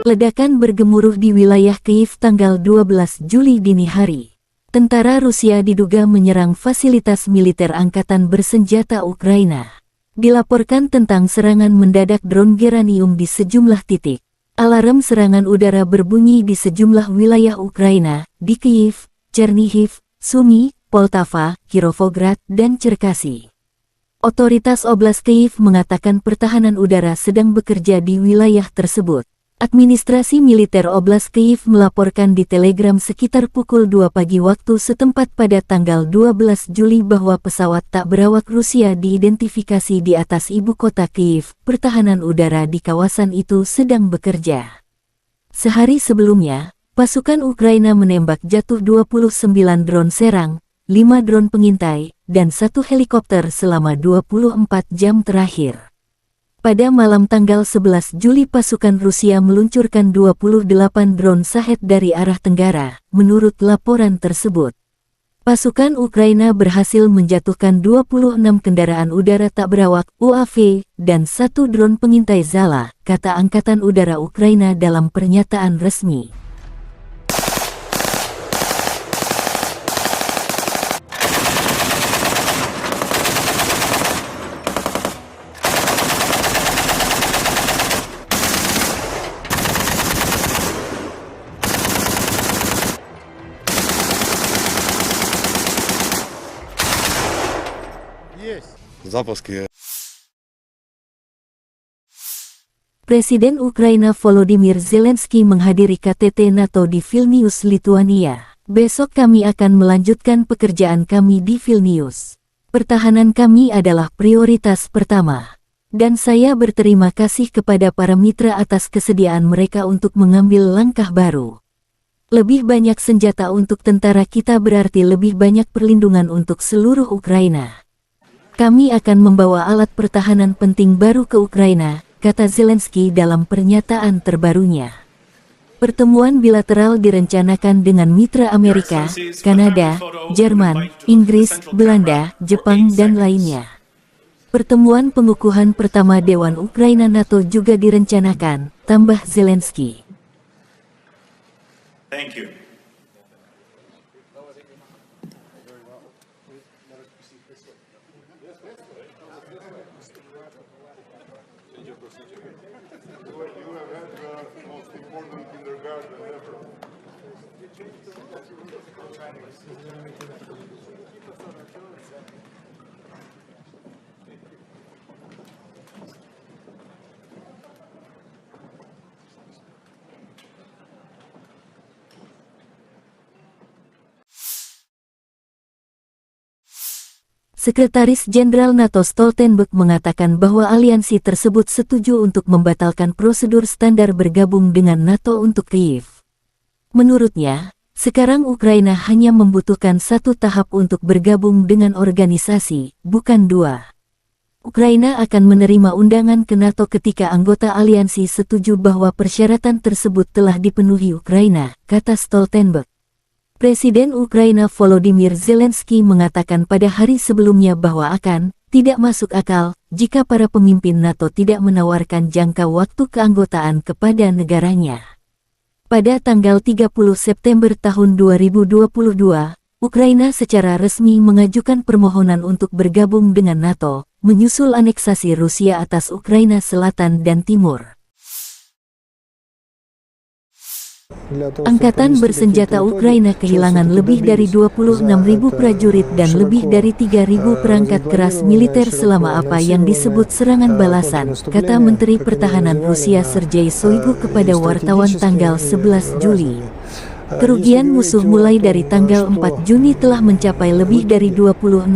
Ledakan bergemuruh di wilayah Kyiv tanggal 12 Juli dini hari. Tentara Rusia diduga menyerang fasilitas militer angkatan bersenjata Ukraina. Dilaporkan tentang serangan mendadak drone Geranium di sejumlah titik. Alarm serangan udara berbunyi di sejumlah wilayah Ukraina, di Kyiv, Chernihiv, Sumy, Poltava, Kirovograd, dan Cherkasy. Otoritas Oblast Kyiv mengatakan pertahanan udara sedang bekerja di wilayah tersebut. Administrasi militer Oblast Kyiv melaporkan di Telegram sekitar pukul 2 pagi waktu setempat pada tanggal 12 Juli bahwa pesawat tak berawak Rusia diidentifikasi di atas ibu kota Kyiv. Pertahanan udara di kawasan itu sedang bekerja. Sehari sebelumnya, pasukan Ukraina menembak jatuh 29 drone serang, 5 drone pengintai, dan 1 helikopter selama 24 jam terakhir. Pada malam tanggal 11 Juli pasukan Rusia meluncurkan 28 drone Shahed dari arah tenggara, menurut laporan tersebut. Pasukan Ukraina berhasil menjatuhkan 26 kendaraan udara tak berawak UAV dan 1 drone pengintai Zala, kata Angkatan Udara Ukraina dalam pernyataan resmi. Запуски. Presiden Ukraina Volodymyr Zelensky menghadiri KTT NATO di Vilnius, Lituania. Besok kami akan melanjutkan pekerjaan kami di Vilnius. Pertahanan kami adalah prioritas pertama. Dan saya berterima kasih kepada para mitra atas kesediaan mereka untuk mengambil langkah baru. Lebih banyak senjata untuk tentara kita berarti lebih banyak perlindungan untuk seluruh Ukraina. Kami akan membawa alat pertahanan penting baru ke Ukraina, kata Zelensky dalam pernyataan terbarunya. Pertemuan bilateral direncanakan dengan mitra Amerika, Kanada, Jerman, Inggris, Belanda, Jepang, dan lainnya. Pertemuan pengukuhan pertama Dewan Ukraina NATO juga direncanakan, tambah Zelensky. Thank you. Sekretaris Jenderal NATO Stoltenberg mengatakan bahwa aliansi tersebut setuju untuk membatalkan prosedur standar bergabung dengan NATO untuk Kyiv. Menurutnya, sekarang Ukraina hanya membutuhkan 1 tahap untuk bergabung dengan organisasi, bukan 2. Ukraina akan menerima undangan ke NATO ketika anggota aliansi setuju bahwa persyaratan tersebut telah dipenuhi Ukraina, kata Stoltenberg. Presiden Ukraina Volodymyr Zelensky mengatakan pada hari sebelumnya bahwa tidak masuk akal jika para pemimpin NATO tidak menawarkan jangka waktu keanggotaan kepada negaranya. Pada tanggal 30 September tahun 2022, Ukraina secara resmi mengajukan permohonan untuk bergabung dengan NATO, menyusul aneksasi Rusia atas Ukraina Selatan dan Timur. Angkatan bersenjata Ukraina kehilangan lebih dari 26.000 prajurit dan lebih dari 3.000 perangkat keras militer selama apa yang disebut serangan balasan, kata Menteri Pertahanan Rusia Sergei Shoigu kepada wartawan tanggal 11 Juli. Kerugian musuh mulai dari tanggal 4 Juni telah mencapai lebih dari 26.000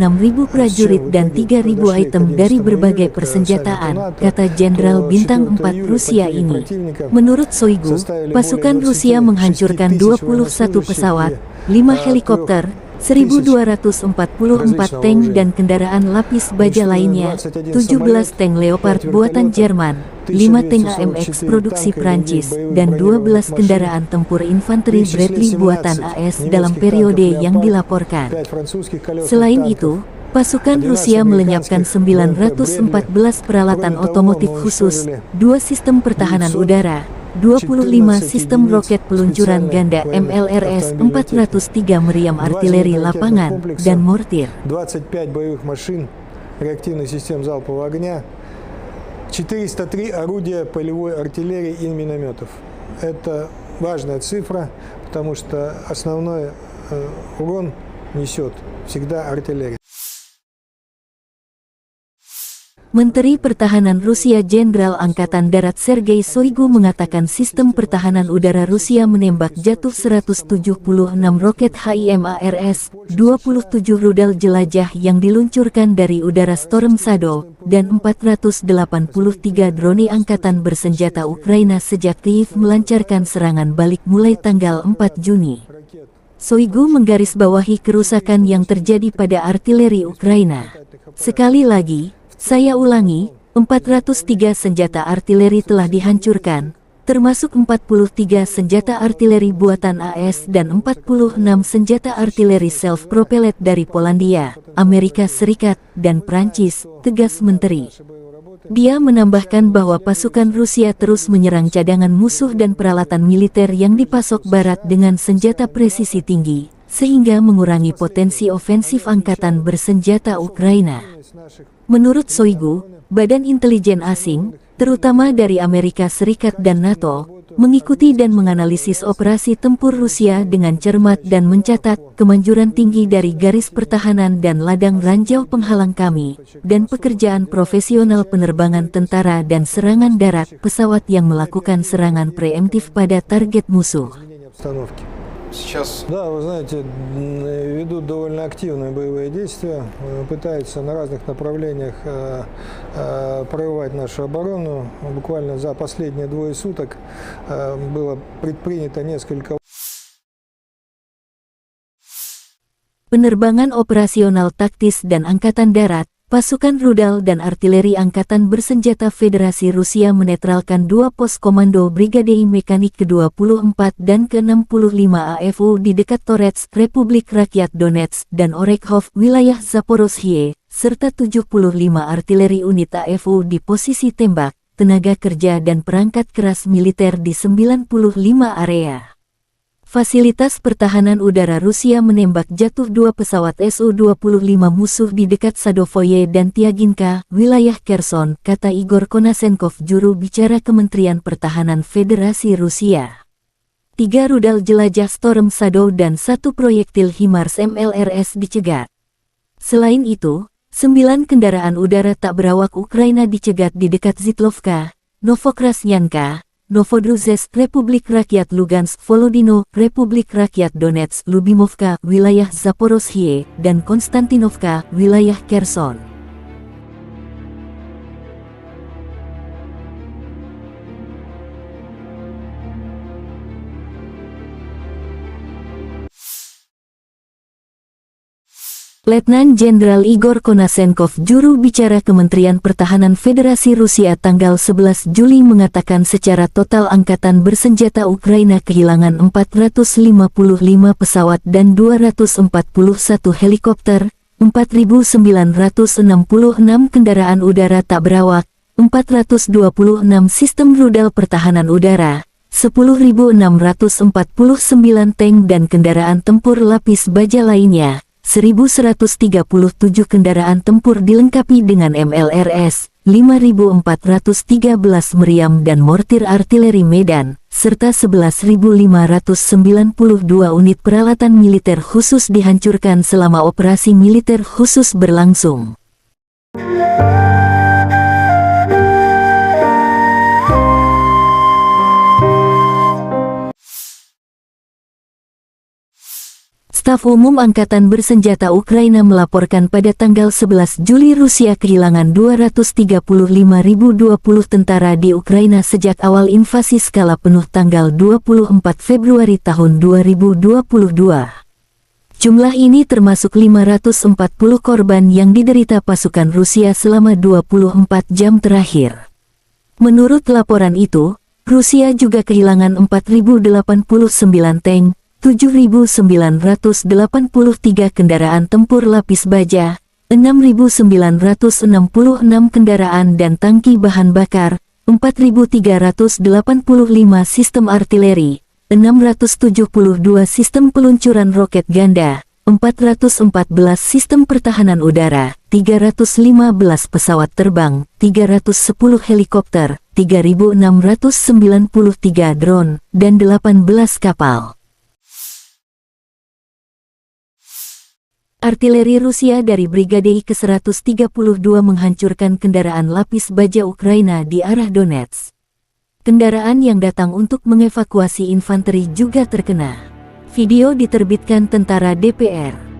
prajurit dan 3.000 item dari berbagai persenjataan, kata Jenderal Bintang 4 Rusia ini. Menurut Shoigu, pasukan Rusia menghancurkan 21 pesawat, 5 helikopter, 1.244 tank dan kendaraan lapis baja lainnya, 17 tank Leopard buatan Jerman, 5 tank AMX produksi Prancis, dan 12 kendaraan tempur infanteri Bradley buatan AS dalam periode yang dilaporkan. Selain itu, pasukan Rusia melenyapkan 914 peralatan otomotif khusus, 2 sistem pertahanan udara, 25 sistem roket peluncuran ganda MLRS 403 meriam artileri lapangan, dan mortir. 25 боевых машин реактивных систем залпового огня, 403 орудия полевой артиллерии и минометов. Это важная цифра, потому что основной урон несет всегда артиллерия. Menteri Pertahanan Rusia Jenderal Angkatan Darat Sergei Shoigu mengatakan sistem pertahanan udara Rusia menembak jatuh 176 roket HIMARS, 27 rudal jelajah yang diluncurkan dari udara Storm Shadow, dan 483 drone angkatan bersenjata Ukraina sejak Kyiv melancarkan serangan balik mulai tanggal 4 Juni. Shoigu menggarisbawahi kerusakan yang terjadi pada artileri Ukraina. Sekali lagi, saya ulangi, 403 senjata artileri telah dihancurkan, termasuk 43 senjata artileri buatan AS dan 46 senjata artileri self-propelled dari Polandia, Amerika Serikat, dan Prancis, tegas Menteri. Dia menambahkan bahwa pasukan Rusia terus menyerang cadangan musuh dan peralatan militer yang dipasok Barat dengan senjata presisi tinggi, sehingga mengurangi potensi ofensif angkatan bersenjata Ukraina. Menurut Shoigu, badan intelijen asing, terutama dari Amerika Serikat dan NATO, mengikuti dan menganalisis operasi tempur Rusia dengan cermat dan mencatat kemanjuran tinggi dari garis pertahanan dan ladang ranjau penghalang kami, dan pekerjaan profesional penerbangan tentara dan serangan darat pesawat yang melakukan serangan preemptif pada target musuh. Да, вы знаете, ведут довольно активные боевые действия, пытаются на разных направлениях прорывать нашу оборону. Буквально за последние 2 суток было предпринято несколько. Penerbangan operasional taktis dan angkatan darat, pasukan rudal dan artileri angkatan bersenjata Federasi Rusia menetralkan 2 pos komando Brigade Mekanik ke-24 dan ke-65 AFU di dekat Torets, Republik Rakyat Donetsk dan Orekhov, wilayah Zaporozhye, serta 75 artileri unit AFU di posisi tembak, tenaga kerja dan perangkat keras militer di 95 area. Fasilitas pertahanan udara Rusia menembak jatuh 2 pesawat Su-25 musuh di dekat Sadovoye dan Tiaginka, wilayah Kherson, kata Igor Konasenkov, juru bicara Kementerian Pertahanan Federasi Rusia. 3 rudal jelajah Storm Shadow dan 1 proyektil HIMARS MLRS dicegat. Selain itu, 9 kendaraan udara tak berawak Ukraina dicegat di dekat Zitlovka, Novokrasnyanka, Novodruzhsk, Republik Rakyat Lugansk, Volodino, Republik Rakyat Donetsk, Lubimovka, wilayah Zaporozhye, dan Konstantinovka, wilayah Kherson. Letnan Jenderal Igor Konasenkov, juru bicara Kementerian Pertahanan Federasi Rusia tanggal 11 Juli mengatakan secara total angkatan bersenjata Ukraina kehilangan 455 pesawat dan 241 helikopter, 4.966 kendaraan udara tak berawak, 426 sistem rudal pertahanan udara, 10.649 tank dan kendaraan tempur lapis baja lainnya, 1.137 kendaraan tempur dilengkapi dengan MLRS, 5.413 meriam dan mortir artileri Medan, serta 11.592 unit peralatan militer khusus dihancurkan selama operasi militer khusus berlangsung. Staf Umum Angkatan Bersenjata Ukraina melaporkan pada tanggal 11 Juli Rusia kehilangan 235.020 tentara di Ukraina sejak awal invasi skala penuh tanggal 24 Februari tahun 2022. Jumlah ini termasuk 540 korban yang diderita pasukan Rusia selama 24 jam terakhir. Menurut laporan itu, Rusia juga kehilangan 4.089 tank, 7.983 kendaraan tempur lapis baja, 6.966 kendaraan dan tangki bahan bakar, 4.385 sistem artileri, 672 sistem peluncuran roket ganda, 414 sistem pertahanan udara, 315 pesawat terbang, 310 helikopter, 3.693 drone, dan 18 kapal. Artileri Rusia dari Brigade ke-132 menghancurkan kendaraan lapis baja Ukraina di arah Donetsk. Kendaraan yang datang untuk mengevakuasi infanteri juga terkena. Video diterbitkan tentara DPR.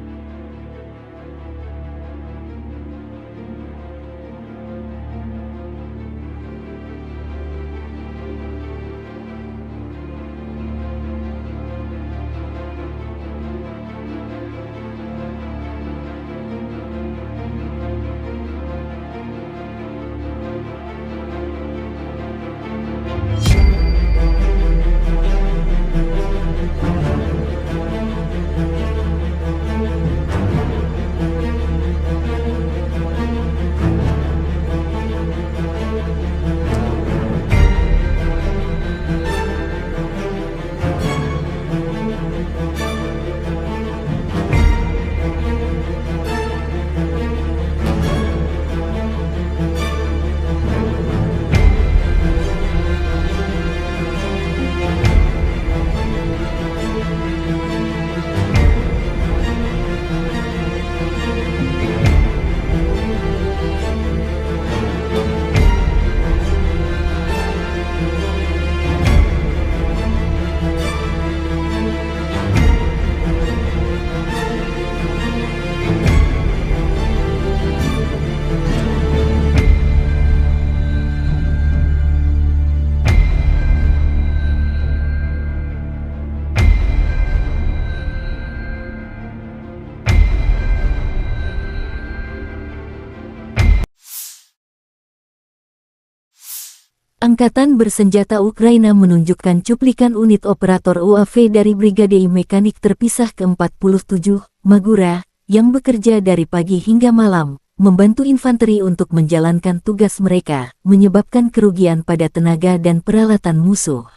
Angkatan Bersenjata Ukraina menunjukkan cuplikan unit operator UAV dari Brigade Mekanik Terpisah ke-47, Magura, yang bekerja dari pagi hingga malam, membantu infanteri untuk menjalankan tugas mereka, menyebabkan kerugian pada tenaga dan peralatan musuh.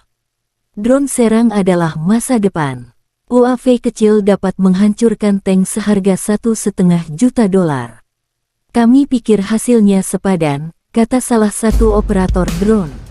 Drone serang adalah masa depan. UAV kecil dapat menghancurkan tank seharga $1,5 juta. Kami pikir hasilnya sepadan, kata salah satu operator drone.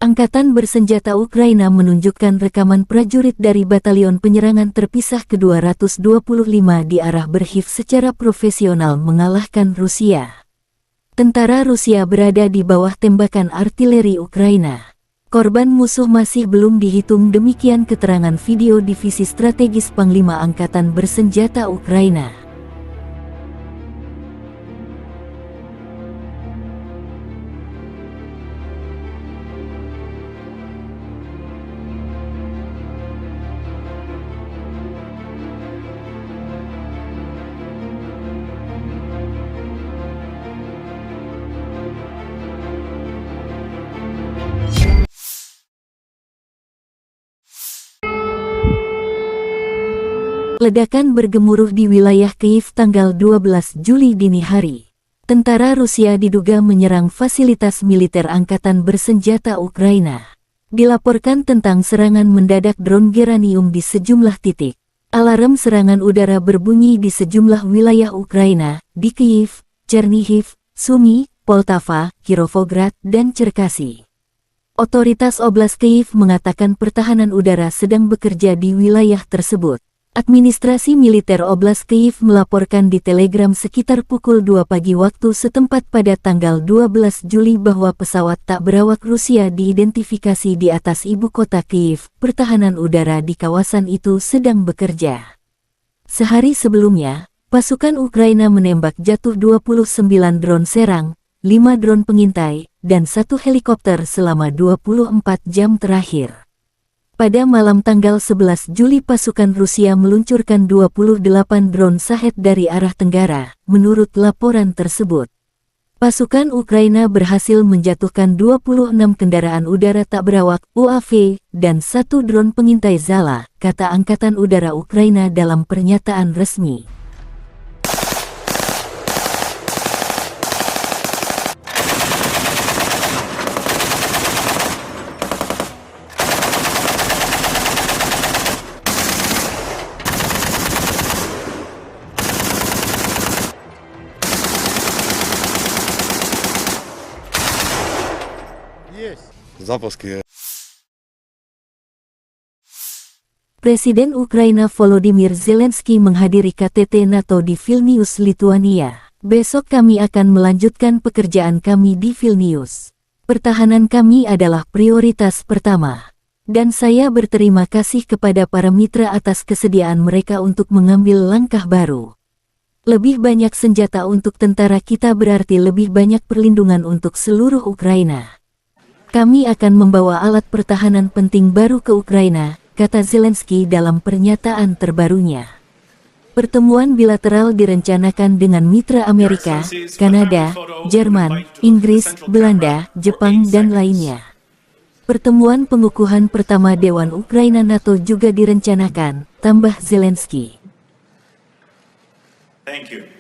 Angkatan bersenjata Ukraina menunjukkan rekaman prajurit dari Batalion Penyerangan Terpisah ke-225 di arah Berhiv secara profesional mengalahkan Rusia. Tentara Rusia berada di bawah tembakan artileri Ukraina. Korban musuh masih belum dihitung, demikian keterangan video Divisi Strategis Panglima Angkatan Bersenjata Ukraina. Ledakan bergemuruh di wilayah Kyiv tanggal 12 Juli dini hari. Tentara Rusia diduga menyerang fasilitas militer angkatan bersenjata Ukraina. Dilaporkan tentang serangan mendadak drone Geranium di sejumlah titik. Alarm serangan udara berbunyi di sejumlah wilayah Ukraina, di Kyiv, Chernihiv, Sumy, Poltava, Kirovograd, dan Cherkasy. Otoritas Oblast Kyiv mengatakan pertahanan udara sedang bekerja di wilayah tersebut. Administrasi militer Oblast Kyiv melaporkan di Telegram sekitar pukul 2 pagi waktu setempat pada tanggal 12 Juli bahwa pesawat tak berawak Rusia diidentifikasi di atas ibu kota Kyiv. Pertahanan udara di kawasan itu sedang bekerja. Sehari sebelumnya, pasukan Ukraina menembak jatuh 29 drone serang, 5 drone pengintai, dan 1 helikopter selama 24 jam terakhir. Pada malam tanggal 11 Juli pasukan Rusia meluncurkan 28 drone Shahed dari arah tenggara, menurut laporan tersebut. Pasukan Ukraina berhasil menjatuhkan 26 kendaraan udara tak berawak UAV dan 1 drone pengintai Zala, kata Angkatan Udara Ukraina dalam pernyataan resmi. Запуски. Presiden Ukraina Volodymyr Zelensky menghadiri KTT NATO di Vilnius, Lituania. Besok kami akan melanjutkan pekerjaan kami di Vilnius. Pertahanan kami adalah prioritas pertama. Dan saya berterima kasih kepada para mitra atas kesediaan mereka untuk mengambil langkah baru. Lebih banyak senjata untuk tentara kita berarti lebih banyak perlindungan untuk seluruh Ukraina. Kami akan membawa alat pertahanan penting baru ke Ukraina, kata Zelensky dalam pernyataan terbarunya. Pertemuan bilateral direncanakan dengan mitra Amerika, Kanada, Jerman, Inggris, Belanda, Jepang, dan lainnya. Pertemuan pengukuhan pertama Dewan Ukraina NATO juga direncanakan, tambah Zelensky. Thank you.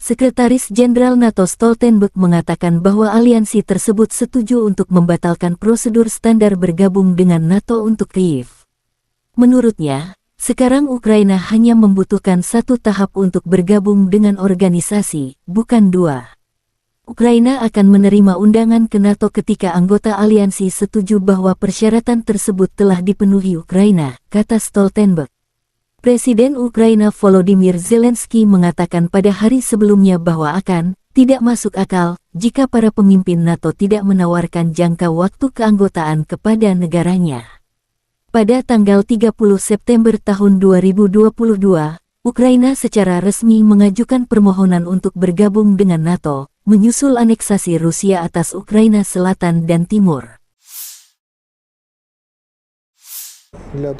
Sekretaris Jenderal NATO Stoltenberg mengatakan bahwa aliansi tersebut setuju untuk membatalkan prosedur standar bergabung dengan NATO untuk Kyiv. Menurutnya, sekarang Ukraina hanya membutuhkan 1 tahap untuk bergabung dengan organisasi, bukan 2. Ukraina akan menerima undangan ke NATO ketika anggota aliansi setuju bahwa persyaratan tersebut telah dipenuhi Ukraina, kata Stoltenberg. Presiden Ukraina Volodymyr Zelensky mengatakan pada hari sebelumnya bahwa tidak masuk akal jika para pemimpin NATO tidak menawarkan jangka waktu keanggotaan kepada negaranya. Pada tanggal 30 September tahun 2022, Ukraina secara resmi mengajukan permohonan untuk bergabung dengan NATO, menyusul aneksasi Rusia atas Ukraina Selatan dan Timur.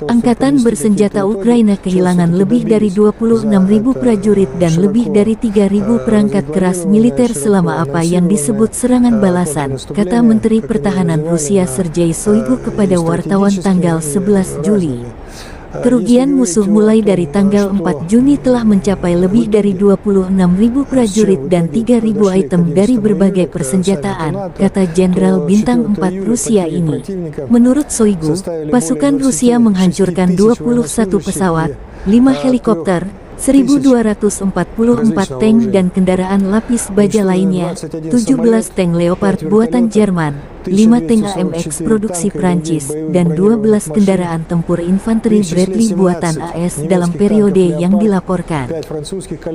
Angkatan bersenjata Ukraina kehilangan lebih dari 26.000 prajurit dan lebih dari 3.000 perangkat keras militer selama apa yang disebut serangan balasan, kata Menteri Pertahanan Rusia Sergei Shoigu kepada wartawan tanggal 11 Juli. Kerugian musuh mulai dari tanggal 4 Juni telah mencapai lebih dari 26.000 prajurit dan 3.000 item dari berbagai persenjataan, kata Jenderal Bintang 4 Rusia ini. Menurut Shoigu, pasukan Rusia menghancurkan 21 pesawat, 5 helikopter, 1.244 tank dan kendaraan lapis baja lainnya, 17 tank Leopard buatan Jerman, 5 tank AMX produksi Prancis, dan 12 kendaraan tempur infanteri Bradley buatan AS dalam periode yang dilaporkan.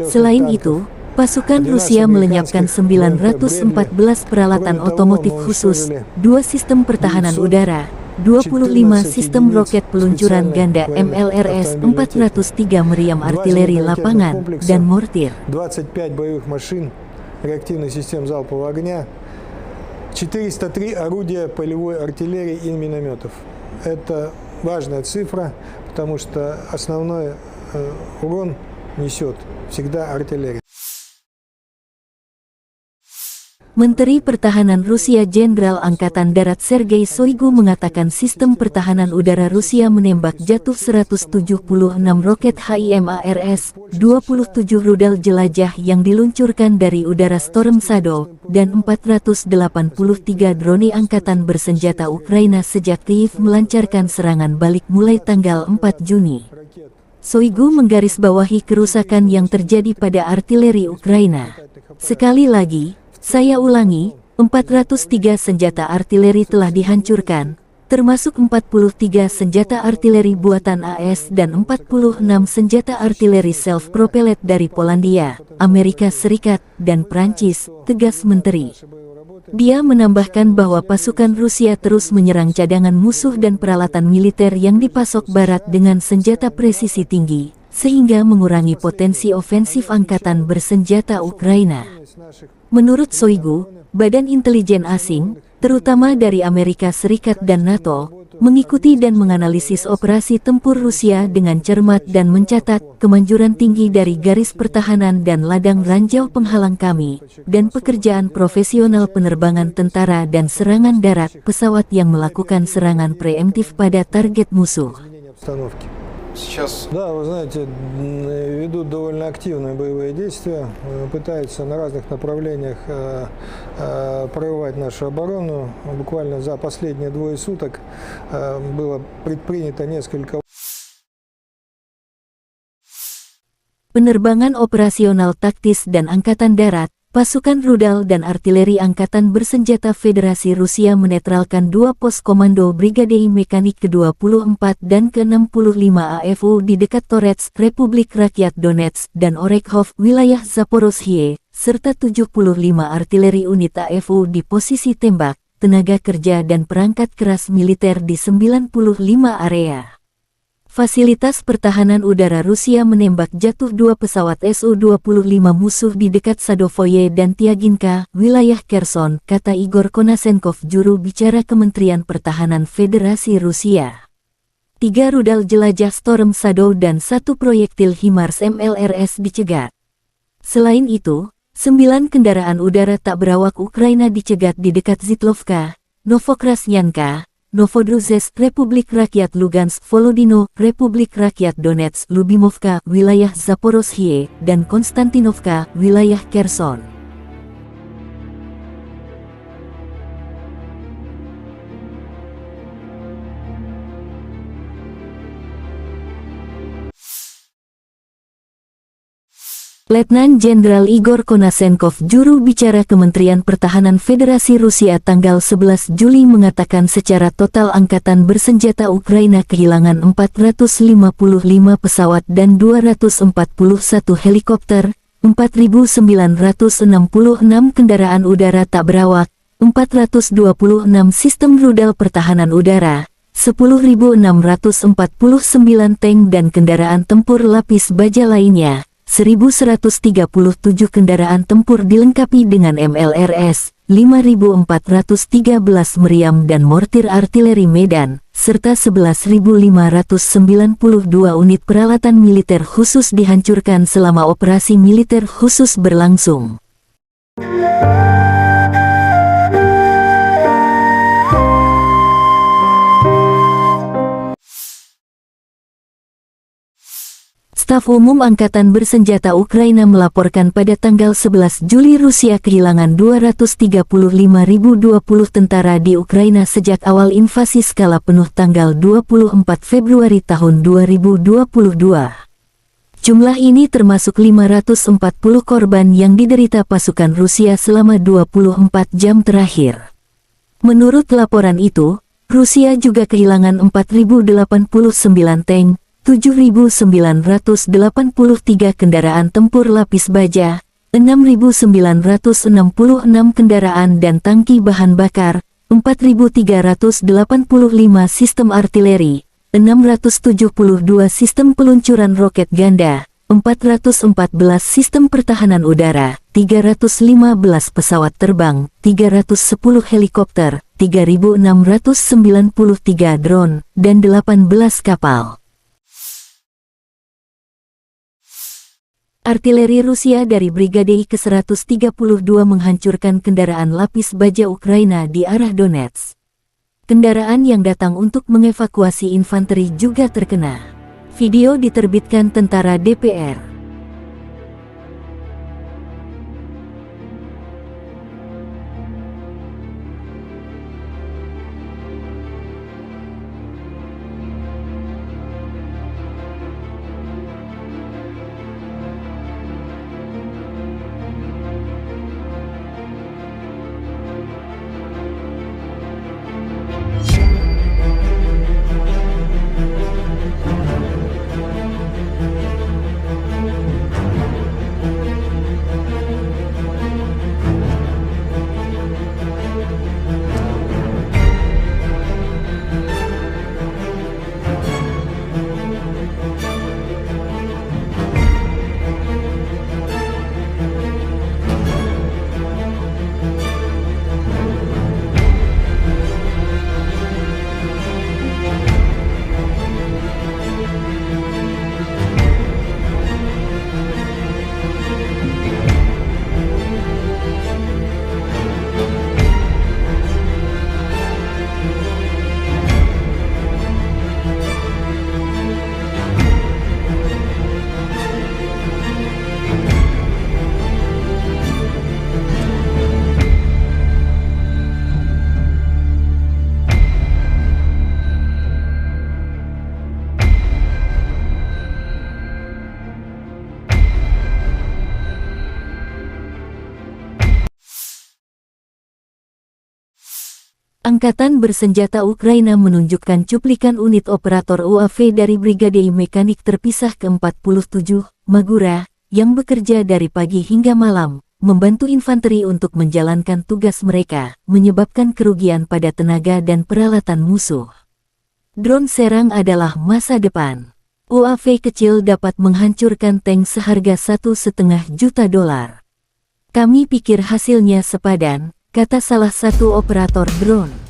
Selain itu, pasukan Rusia melenyapkan 914 peralatan otomotif khusus, 2 sistem pertahanan udara, 25 sistem roket peluncuran ganda MLRS-403 meriam artileri lapangan, dan mortir. 25 боевых машин реактивных систем залпового огня, 403 орудия полевой артиллерии и минометов. Это важная цифра, потому что основной урон несет всегда артиллерия. Menteri Pertahanan Rusia Jenderal Angkatan Darat Sergei Shoigu mengatakan sistem pertahanan udara Rusia menembak jatuh 176 roket HIMARS, 27 rudal jelajah yang diluncurkan dari udara Storm Shadow, dan 483 drone angkatan bersenjata Ukraina sejak Kyiv melancarkan serangan balik mulai tanggal 4 Juni. Shoigu menggarisbawahi kerusakan yang terjadi pada artileri Ukraina. Sekali lagi, saya ulangi, 403 senjata artileri telah dihancurkan, termasuk 43 senjata artileri buatan AS dan 46 senjata artileri self-propelled dari Polandia, Amerika Serikat, dan Prancis, tegas Menteri. Dia menambahkan bahwa pasukan Rusia terus menyerang cadangan musuh dan peralatan militer yang dipasok Barat dengan senjata presisi tinggi, sehingga mengurangi potensi ofensif angkatan bersenjata Ukraina. Menurut Shoigu, badan intelijen asing, terutama dari Amerika Serikat dan NATO, mengikuti dan menganalisis operasi tempur Rusia dengan cermat dan mencatat kemanjuran tinggi dari garis pertahanan dan ladang ranjau penghalang kami, dan pekerjaan profesional penerbangan tentara dan serangan darat pesawat yang melakukan serangan preemptif pada target musuh. Да, вы знаете, ведут довольно активные боевые действия, пытаются на разных направлениях прорывать нашу оборону. Буквально за последние 2 суток было предпринято несколько. Penerbangan operasional taktis dan angkatan darat, pasukan rudal dan artileri angkatan bersenjata Federasi Rusia menetralkan 2 pos komando Brigade Mekanik ke-24 dan ke-65 AFU di dekat Torets, Republik Rakyat Donetsk dan Orekhov, wilayah Zaporozhye, serta 75 artileri unit AFU di posisi tembak, tenaga kerja dan perangkat keras militer di 95 area. Fasilitas pertahanan udara Rusia menembak jatuh 2 pesawat Su-25 musuh di dekat Sadovoye dan Tiaginka, wilayah Kherson, kata Igor Konasenkov, juru bicara Kementerian Pertahanan Federasi Rusia. 3 rudal jelajah Storm Shadow dan 1 proyektil HIMARS MLRS dicegat. Selain itu, 9 kendaraan udara tak berawak Ukraina dicegat di dekat Zitlovka, Novokrasnyanka, Novodruzhsk, Republik Rakyat Lugansk, Volodino, Republik Rakyat Donetsk, Lubimovka, wilayah Zaporozhye, dan Konstantinovka, wilayah Kherson. Letnan Jenderal Igor Konasenkov, juru bicara Kementerian Pertahanan Federasi Rusia tanggal 11 Juli mengatakan secara total angkatan bersenjata Ukraina kehilangan 455 pesawat dan 241 helikopter, 4.966 kendaraan udara tak berawak, 426 sistem rudal pertahanan udara, 10.649 tank dan kendaraan tempur lapis baja lainnya, 1.137 kendaraan tempur dilengkapi dengan MLRS, 5.413 meriam dan mortir artileri Medan, serta 11.592 unit peralatan militer khusus dihancurkan selama operasi militer khusus berlangsung. Staf Umum Angkatan Bersenjata Ukraina melaporkan pada tanggal 11 Juli Rusia kehilangan 235.020 tentara di Ukraina sejak awal invasi skala penuh tanggal 24 Februari tahun 2022. Jumlah ini termasuk 540 korban yang diderita pasukan Rusia selama 24 jam terakhir. Menurut laporan itu, Rusia juga kehilangan 4.089 tank, 7.983 kendaraan tempur lapis baja, 6.966 kendaraan dan tangki bahan bakar, 4.385 sistem artileri, 672 sistem peluncuran roket ganda, 414 sistem pertahanan udara, 315 pesawat terbang, 310 helikopter, 3.693 drone, dan 18 kapal. Artileri Rusia dari Brigade ke-132 menghancurkan kendaraan lapis baja Ukraina di arah Donetsk. Kendaraan yang datang untuk mengevakuasi infanteri juga terkena. Video diterbitkan tentara DPR. Angkatan Bersenjata Ukraina menunjukkan cuplikan unit operator UAV dari Brigade Mekanik Terpisah ke-47, Magura, yang bekerja dari pagi hingga malam, membantu infanteri untuk menjalankan tugas mereka, menyebabkan kerugian pada tenaga dan peralatan musuh. Drone serang adalah masa depan. UAV kecil dapat menghancurkan tank seharga $1,5 juta. Kami pikir hasilnya sepadan, kata salah satu operator drone.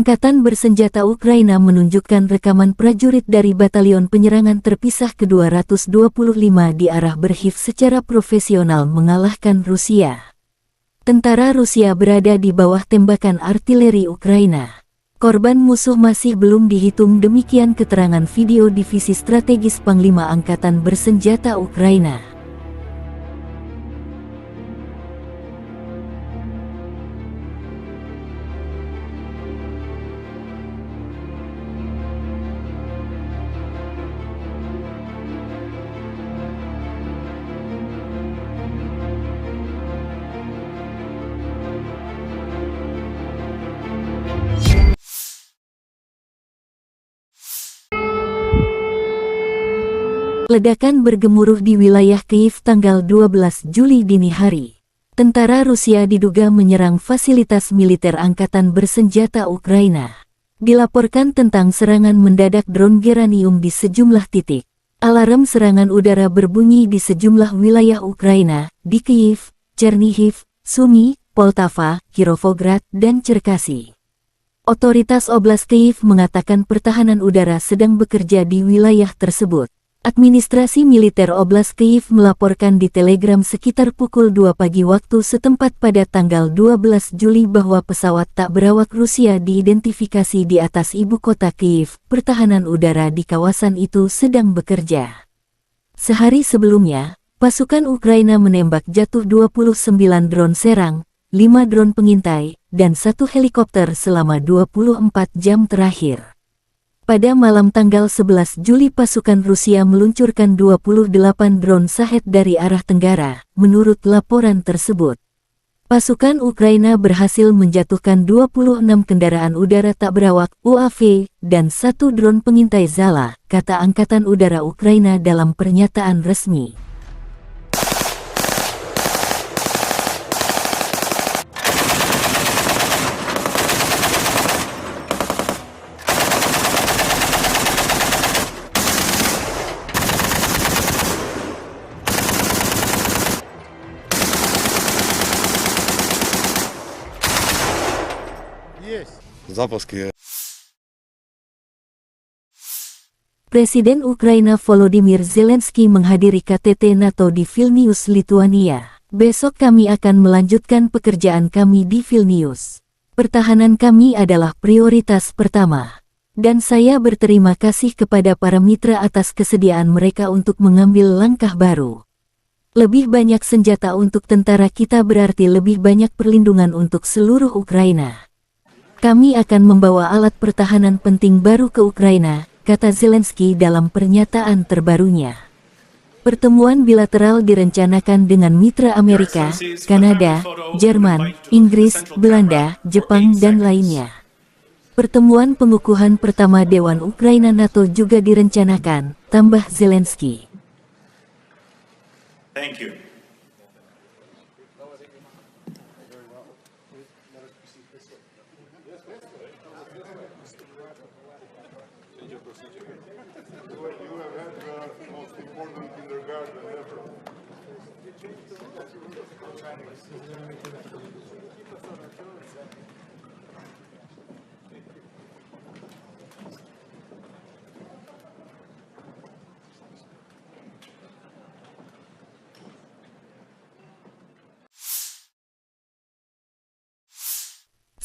Angkatan bersenjata Ukraina menunjukkan rekaman prajurit dari Batalion Penyerangan Terpisah ke-225 di arah Berhiv secara profesional mengalahkan Rusia. Tentara Rusia berada di bawah tembakan artileri Ukraina. Korban musuh masih belum dihitung, demikian keterangan video Divisi Strategis Panglima Angkatan Bersenjata Ukraina. Ledakan bergemuruh di wilayah Kyiv tanggal 12 Juli dini hari. Tentara Rusia diduga menyerang fasilitas militer angkatan bersenjata Ukraina. Dilaporkan tentang serangan mendadak drone Geranium di sejumlah titik. Alarm serangan udara berbunyi di sejumlah wilayah Ukraina, di Kyiv, Chernihiv, Sumy, Poltava, Kirovograd, dan Cherkasy. Otoritas Oblast Kyiv mengatakan pertahanan udara sedang bekerja di wilayah tersebut. Administrasi militer Oblast Kyiv melaporkan di Telegram sekitar pukul 2 pagi waktu setempat pada tanggal 12 Juli bahwa pesawat tak berawak Rusia diidentifikasi di atas ibu kota Kyiv. Pertahanan udara di kawasan itu sedang bekerja. Sehari sebelumnya, pasukan Ukraina menembak jatuh 29 drone serang, 5 drone pengintai, dan 1 helikopter selama 24 jam terakhir. Pada malam tanggal 11 Juli pasukan Rusia meluncurkan 28 drone Shahed dari arah tenggara, menurut laporan tersebut. Pasukan Ukraina berhasil menjatuhkan 26 kendaraan udara tak berawak UAV dan 1 drone pengintai Zala, kata Angkatan Udara Ukraina dalam pernyataan resmi. Запуски. Presiden Ukraina Volodymyr Zelensky menghadiri KTT NATO di Vilnius, Lituania. Besok kami akan melanjutkan pekerjaan kami di Vilnius. Pertahanan kami adalah prioritas pertama. Dan saya berterima kasih kepada para mitra atas kesediaan mereka untuk mengambil langkah baru. Lebih banyak senjata untuk tentara kita berarti lebih banyak perlindungan untuk seluruh Ukraina. Kami akan membawa alat pertahanan penting baru ke Ukraina, kata Zelensky dalam pernyataan terbarunya. Pertemuan bilateral direncanakan dengan mitra Amerika, Kanada, Jerman, Inggris, Belanda, Jepang, dan lainnya. Pertemuan pengukuhan pertama Dewan Ukraina NATO juga direncanakan, tambah Zelensky. Thank you.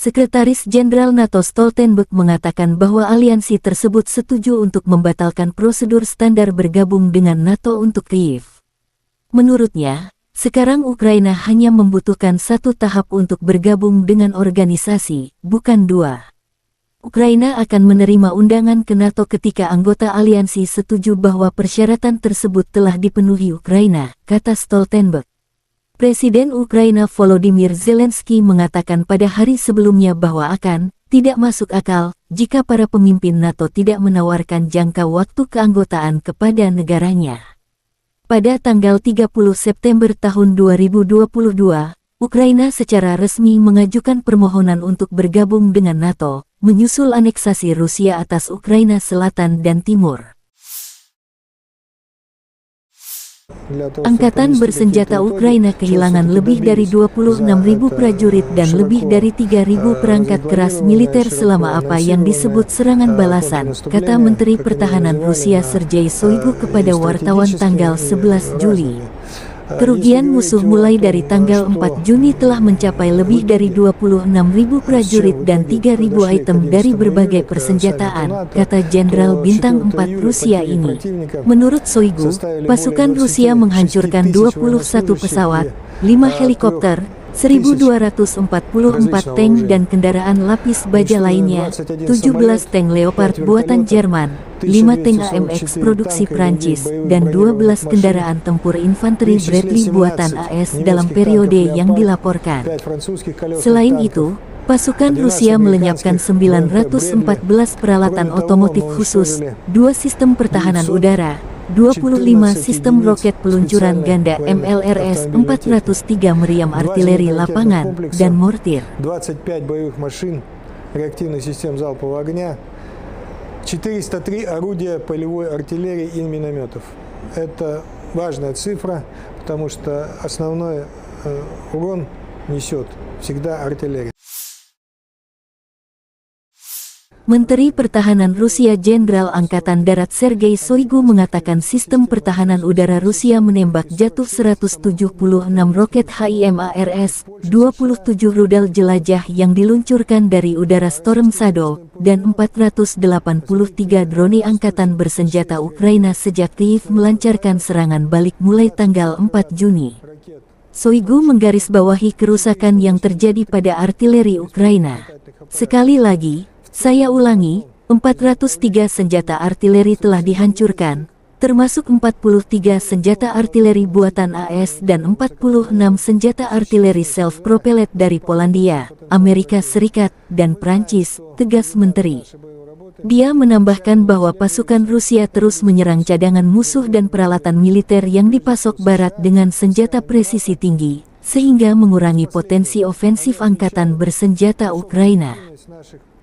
Sekretaris Jenderal NATO Stoltenberg mengatakan bahwa aliansi tersebut setuju untuk membatalkan prosedur standar bergabung dengan NATO untuk Kyiv. Menurutnya, sekarang Ukraina hanya membutuhkan 1 tahap untuk bergabung dengan organisasi, bukan 2. Ukraina akan menerima undangan ke NATO ketika anggota aliansi setuju bahwa persyaratan tersebut telah dipenuhi Ukraina, kata Stoltenberg. Presiden Ukraina Volodymyr Zelensky mengatakan pada hari sebelumnya bahwa tidak masuk akal jika para pemimpin NATO tidak menawarkan jangka waktu keanggotaan kepada negaranya. Pada tanggal 30 September tahun 2022, Ukraina secara resmi mengajukan permohonan untuk bergabung dengan NATO, menyusul aneksasi Rusia atas Ukraina Selatan dan Timur. для того, чтобы Angkatan подвести bersenjata какие-то итоги, Ukraina чего kehilangan все-таки lebih dari добились. 26.000 За prajurit это dan lebih широко dari 3.000 perangkat keras militer selama apa yang disebut serangan balasan, kata Menteri Pertahanan Rusia Sergei Shoigu kepada wartawan tanggal 11 Juli. Kerugian musuh mulai dari tanggal 4 Juni telah mencapai lebih dari 26.000 prajurit dan 3.000 item dari berbagai persenjataan, kata Jenderal Bintang 4 Rusia ini. Menurut Shoigu, pasukan Rusia menghancurkan 21 pesawat, 5 helikopter, 1.244 tank dan kendaraan lapis baja lainnya, 17 tank Leopard buatan Jerman, 5 tank AMX produksi Prancis, dan 12 kendaraan tempur infanteri Bradley buatan AS dalam periode yang dilaporkan. Selain itu, pasukan Rusia melenyapkan 914 peralatan otomotif khusus, 2 sistem pertahanan udara, 25 sistem roket peluncuran ganda MLRS 403 meriam artileri lapangan, dan mortir. 25 боевых машин реактивных систем залпового огня, 403 орудия полевой артиллерии и минометов. Это важная цифра, потому что основной урон несет всегда артиллерия. Menteri Pertahanan Rusia Jenderal Angkatan Darat Sergei Shoigu mengatakan sistem pertahanan udara Rusia menembak jatuh 176 roket HIMARS, 27 rudal jelajah yang diluncurkan dari udara Storm Shadow, dan 483 drone angkatan bersenjata Ukraina sejak Kyiv melancarkan serangan balik mulai tanggal 4 Juni. Shoigu menggarisbawahi kerusakan yang terjadi pada artileri Ukraina. Sekali lagi, saya ulangi, 403 senjata artileri telah dihancurkan, termasuk 43 senjata artileri buatan AS dan 46 senjata artileri self-propelled dari Polandia, Amerika Serikat, dan Prancis, tegas Menteri. Dia menambahkan bahwa pasukan Rusia terus menyerang cadangan musuh dan peralatan militer yang dipasok Barat dengan senjata presisi tinggi, sehingga mengurangi potensi ofensif angkatan bersenjata Ukraina.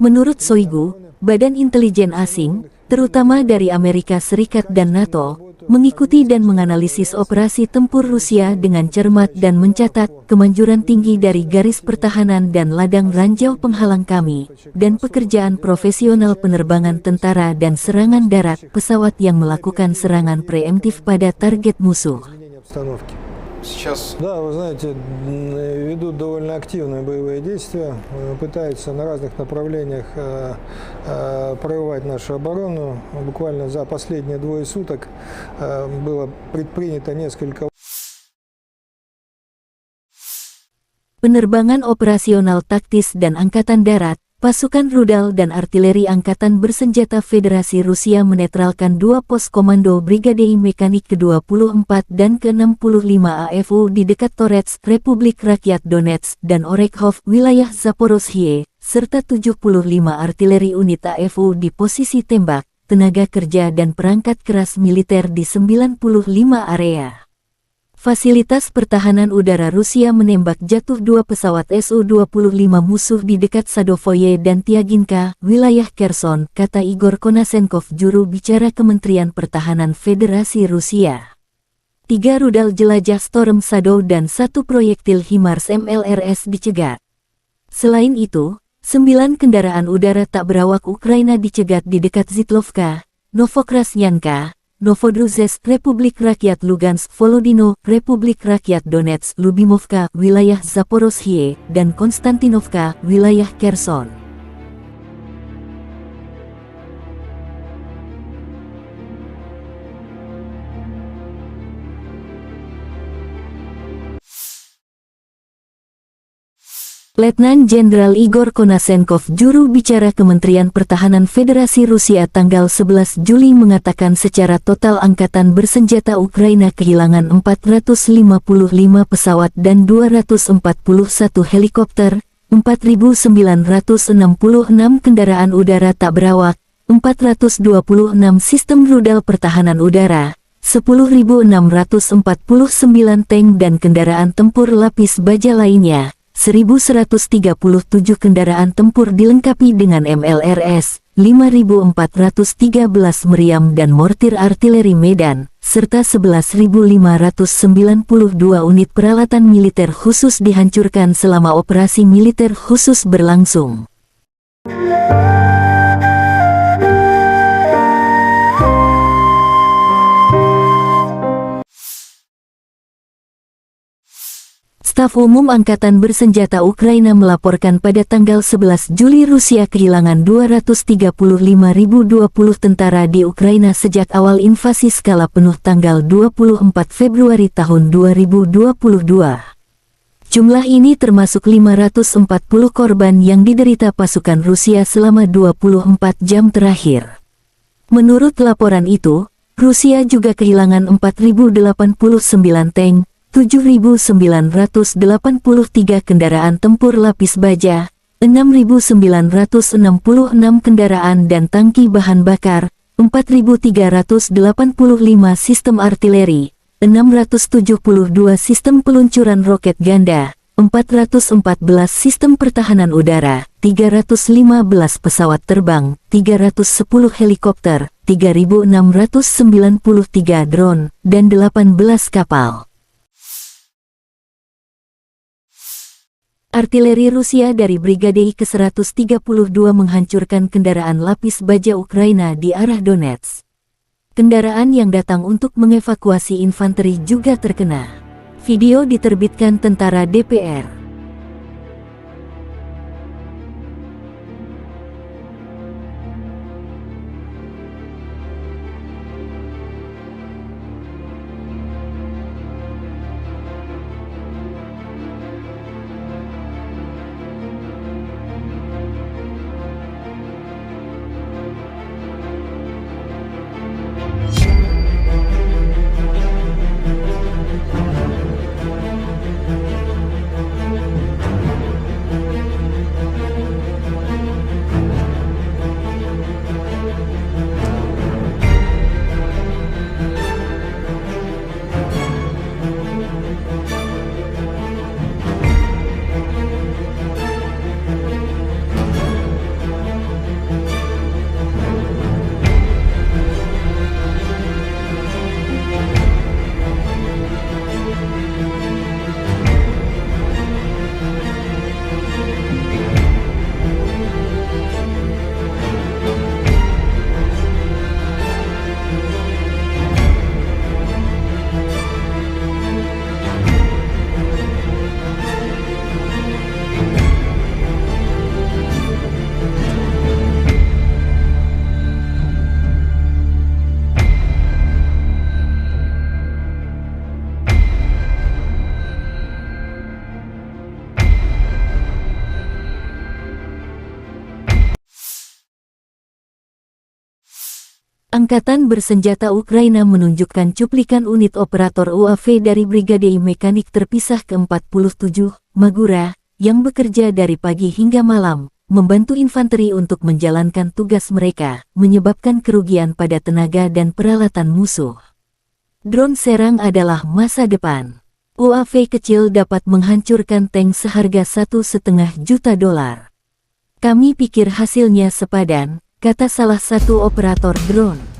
Menurut Shoigu, badan intelijen asing, terutama dari Amerika Serikat dan NATO, mengikuti dan menganalisis operasi tempur Rusia dengan cermat dan mencatat kemanjuran tinggi dari garis pertahanan dan ladang ranjau penghalang kami, dan pekerjaan profesional penerbangan tentara dan serangan darat pesawat yang melakukan serangan preemptif pada target musuh. Сейчас, да, вы знаете, ведут довольно активные боевые действия, пытаются на разных направлениях прорывать нашу оборону. Буквально за последние 2 суток было предпринято несколько. Penerbangan operasional taktis dan angkatan darat, pasukan rudal dan artileri angkatan bersenjata Federasi Rusia menetralkan 2 pos komando Brigade Mekanik ke-24 dan ke-65 AFU di dekat Torets, Republik Rakyat Donetsk dan Orekhov, wilayah Zaporozhye, serta 75 artileri unit AFU di posisi tembak, tenaga kerja dan perangkat keras militer di 95 area. Fasilitas pertahanan udara Rusia menembak jatuh 2 pesawat Su-25 musuh di dekat Sadovoye dan Tiaginka, wilayah Kherson, kata Igor Konasenkov, juru bicara Kementerian Pertahanan Federasi Rusia. 3 rudal jelajah Storm Shadow dan 1 proyektil HIMARS MLRS dicegat. Selain itu, 9 kendaraan udara tak berawak Ukraina dicegat di dekat Zitlovka, Novokrasnyanka, Novodruzhsk, Republik Rakyat Lugansk, Volodino, Republik Rakyat Donetsk, Lubimovka, wilayah Zaporozhye, dan Konstantinovka, wilayah Kherson. Letnan Jenderal Igor Konasenkov, juru bicara Kementerian Pertahanan Federasi Rusia tanggal 11 Juli mengatakan secara total angkatan bersenjata Ukraina kehilangan 455 pesawat dan 241 helikopter, 4.966 kendaraan udara tak berawak, 426 sistem rudal pertahanan udara, 10.649 tank dan kendaraan tempur lapis baja lainnya, 1.137 kendaraan tempur dilengkapi dengan MLRS, 5.413 meriam dan mortir artileri Medan, serta 11.592 unit peralatan militer khusus dihancurkan selama operasi militer khusus berlangsung. Staf Umum Angkatan Bersenjata Ukraina melaporkan pada tanggal 11 Juli Rusia kehilangan 235.020 tentara di Ukraina sejak awal invasi skala penuh tanggal 24 Februari tahun 2022. Jumlah ini termasuk 540 korban yang diderita pasukan Rusia selama 24 jam terakhir. Menurut laporan itu, Rusia juga kehilangan 4.089 tank, 7.983 kendaraan tempur lapis baja, 6.966 kendaraan dan tangki bahan bakar, 4.385 sistem artileri, 672 sistem peluncuran roket ganda, 414 sistem pertahanan udara, 315 pesawat terbang, 310 helikopter, 3.693 drone, dan 18 kapal. Artileri Rusia dari Brigade ke-132 menghancurkan kendaraan lapis baja Ukraina di arah Donetsk. Kendaraan yang datang untuk mengevakuasi infanteri juga terkena. Video diterbitkan tentara DPR. Angkatan Bersenjata Ukraina menunjukkan cuplikan unit operator UAV dari Brigade Mekanik Terpisah ke-47, Magura, yang bekerja dari pagi hingga malam, membantu infanteri untuk menjalankan tugas mereka, menyebabkan kerugian pada tenaga dan peralatan musuh. Drone serang adalah masa depan. UAV kecil dapat menghancurkan tank seharga $1,5 juta. Kami pikir hasilnya sepadan, kata salah satu operator drone.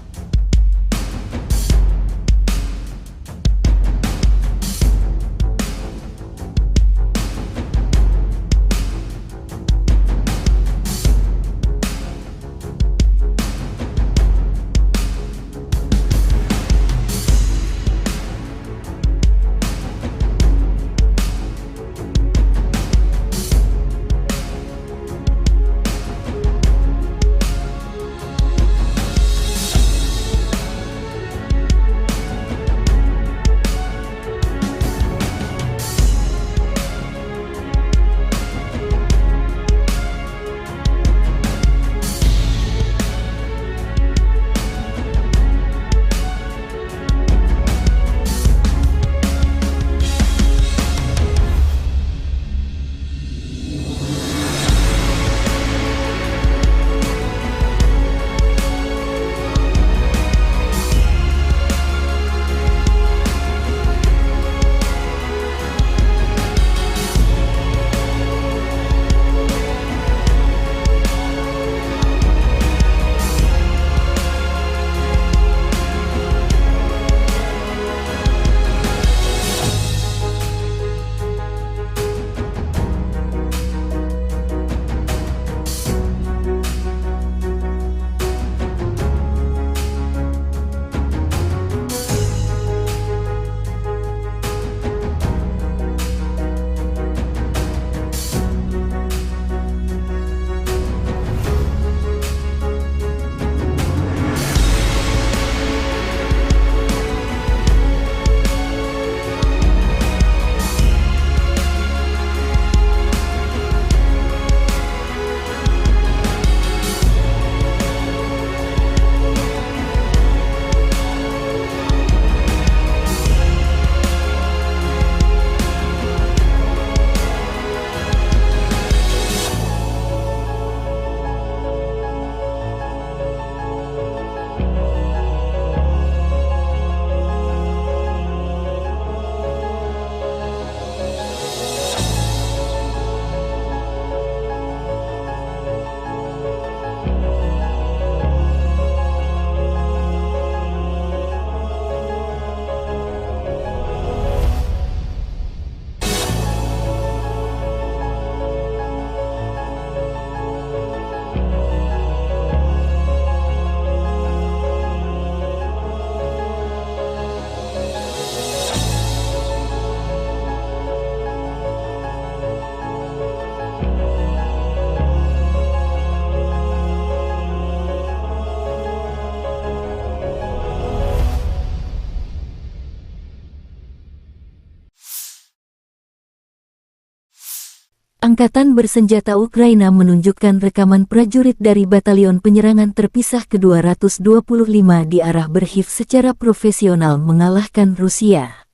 Angkatan bersenjata Ukraina menunjukkan rekaman prajurit dari Batalion Penyerangan Terpisah ke-225 di arah Berhiv secara profesional mengalahkan Rusia.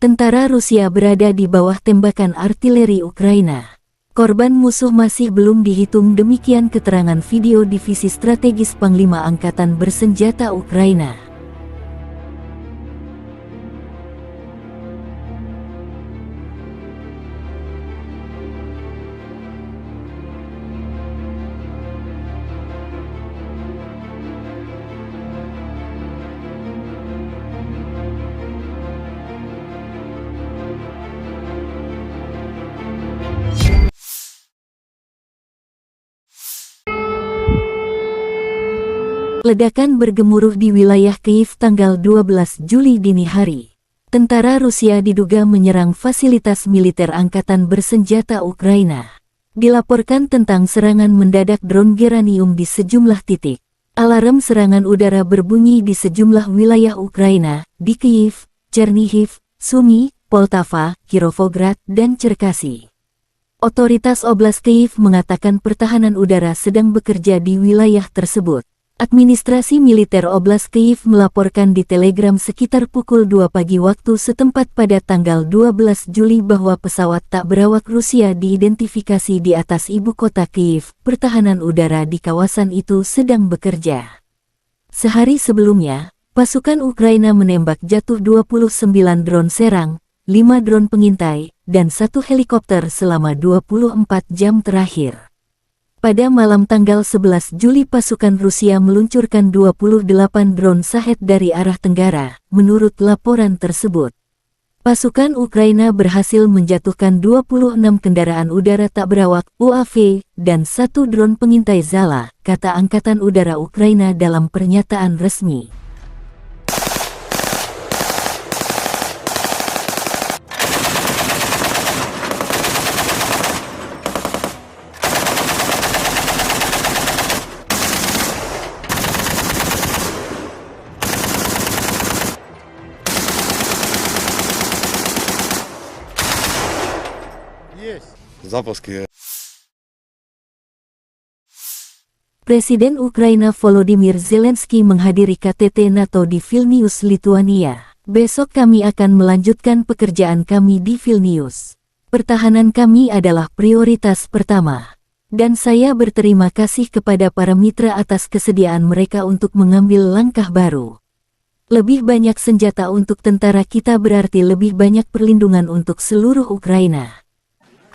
Tentara Rusia berada di bawah tembakan artileri Ukraina. Korban musuh masih belum dihitung, demikian keterangan video Divisi Strategis Panglima Angkatan Bersenjata Ukraina. Ledakan bergemuruh di wilayah Kyiv tanggal 12 Juli dini hari. Tentara Rusia diduga menyerang fasilitas militer angkatan bersenjata Ukraina. Dilaporkan tentang serangan mendadak drone Geranium di sejumlah titik. Alarm serangan udara berbunyi di sejumlah wilayah Ukraina, di Kyiv, Chernihiv, Sumy, Poltava, Kirovograd, dan Cherkasy. Otoritas Oblast Kyiv mengatakan pertahanan udara sedang bekerja di wilayah tersebut. Administrasi militer Oblast Kyiv melaporkan di Telegram sekitar pukul 2 pagi waktu setempat pada tanggal 12 Juli bahwa pesawat tak berawak Rusia diidentifikasi di atas ibu kota Kyiv. Pertahanan udara di kawasan itu sedang bekerja. Sehari sebelumnya, pasukan Ukraina menembak jatuh 29 drone serang, 5 drone pengintai, dan 1 helikopter selama 24 jam terakhir. Pada malam tanggal 11 Juli pasukan Rusia meluncurkan 28 drone Shahed dari arah tenggara, menurut laporan tersebut. Pasukan Ukraina berhasil menjatuhkan 26 kendaraan udara tak berawak UAV dan 1 drone pengintai Zala, kata Angkatan Udara Ukraina dalam pernyataan resmi. Запуски. Presiden Ukraina Volodymyr Zelensky menghadiri KTT NATO di Vilnius, Lituania. Besok kami akan melanjutkan pekerjaan kami di Vilnius. Pertahanan kami adalah prioritas pertama. Dan saya berterima kasih kepada para mitra atas kesediaan mereka untuk mengambil langkah baru. Lebih banyak senjata untuk tentara kita berarti lebih banyak perlindungan untuk seluruh Ukraina.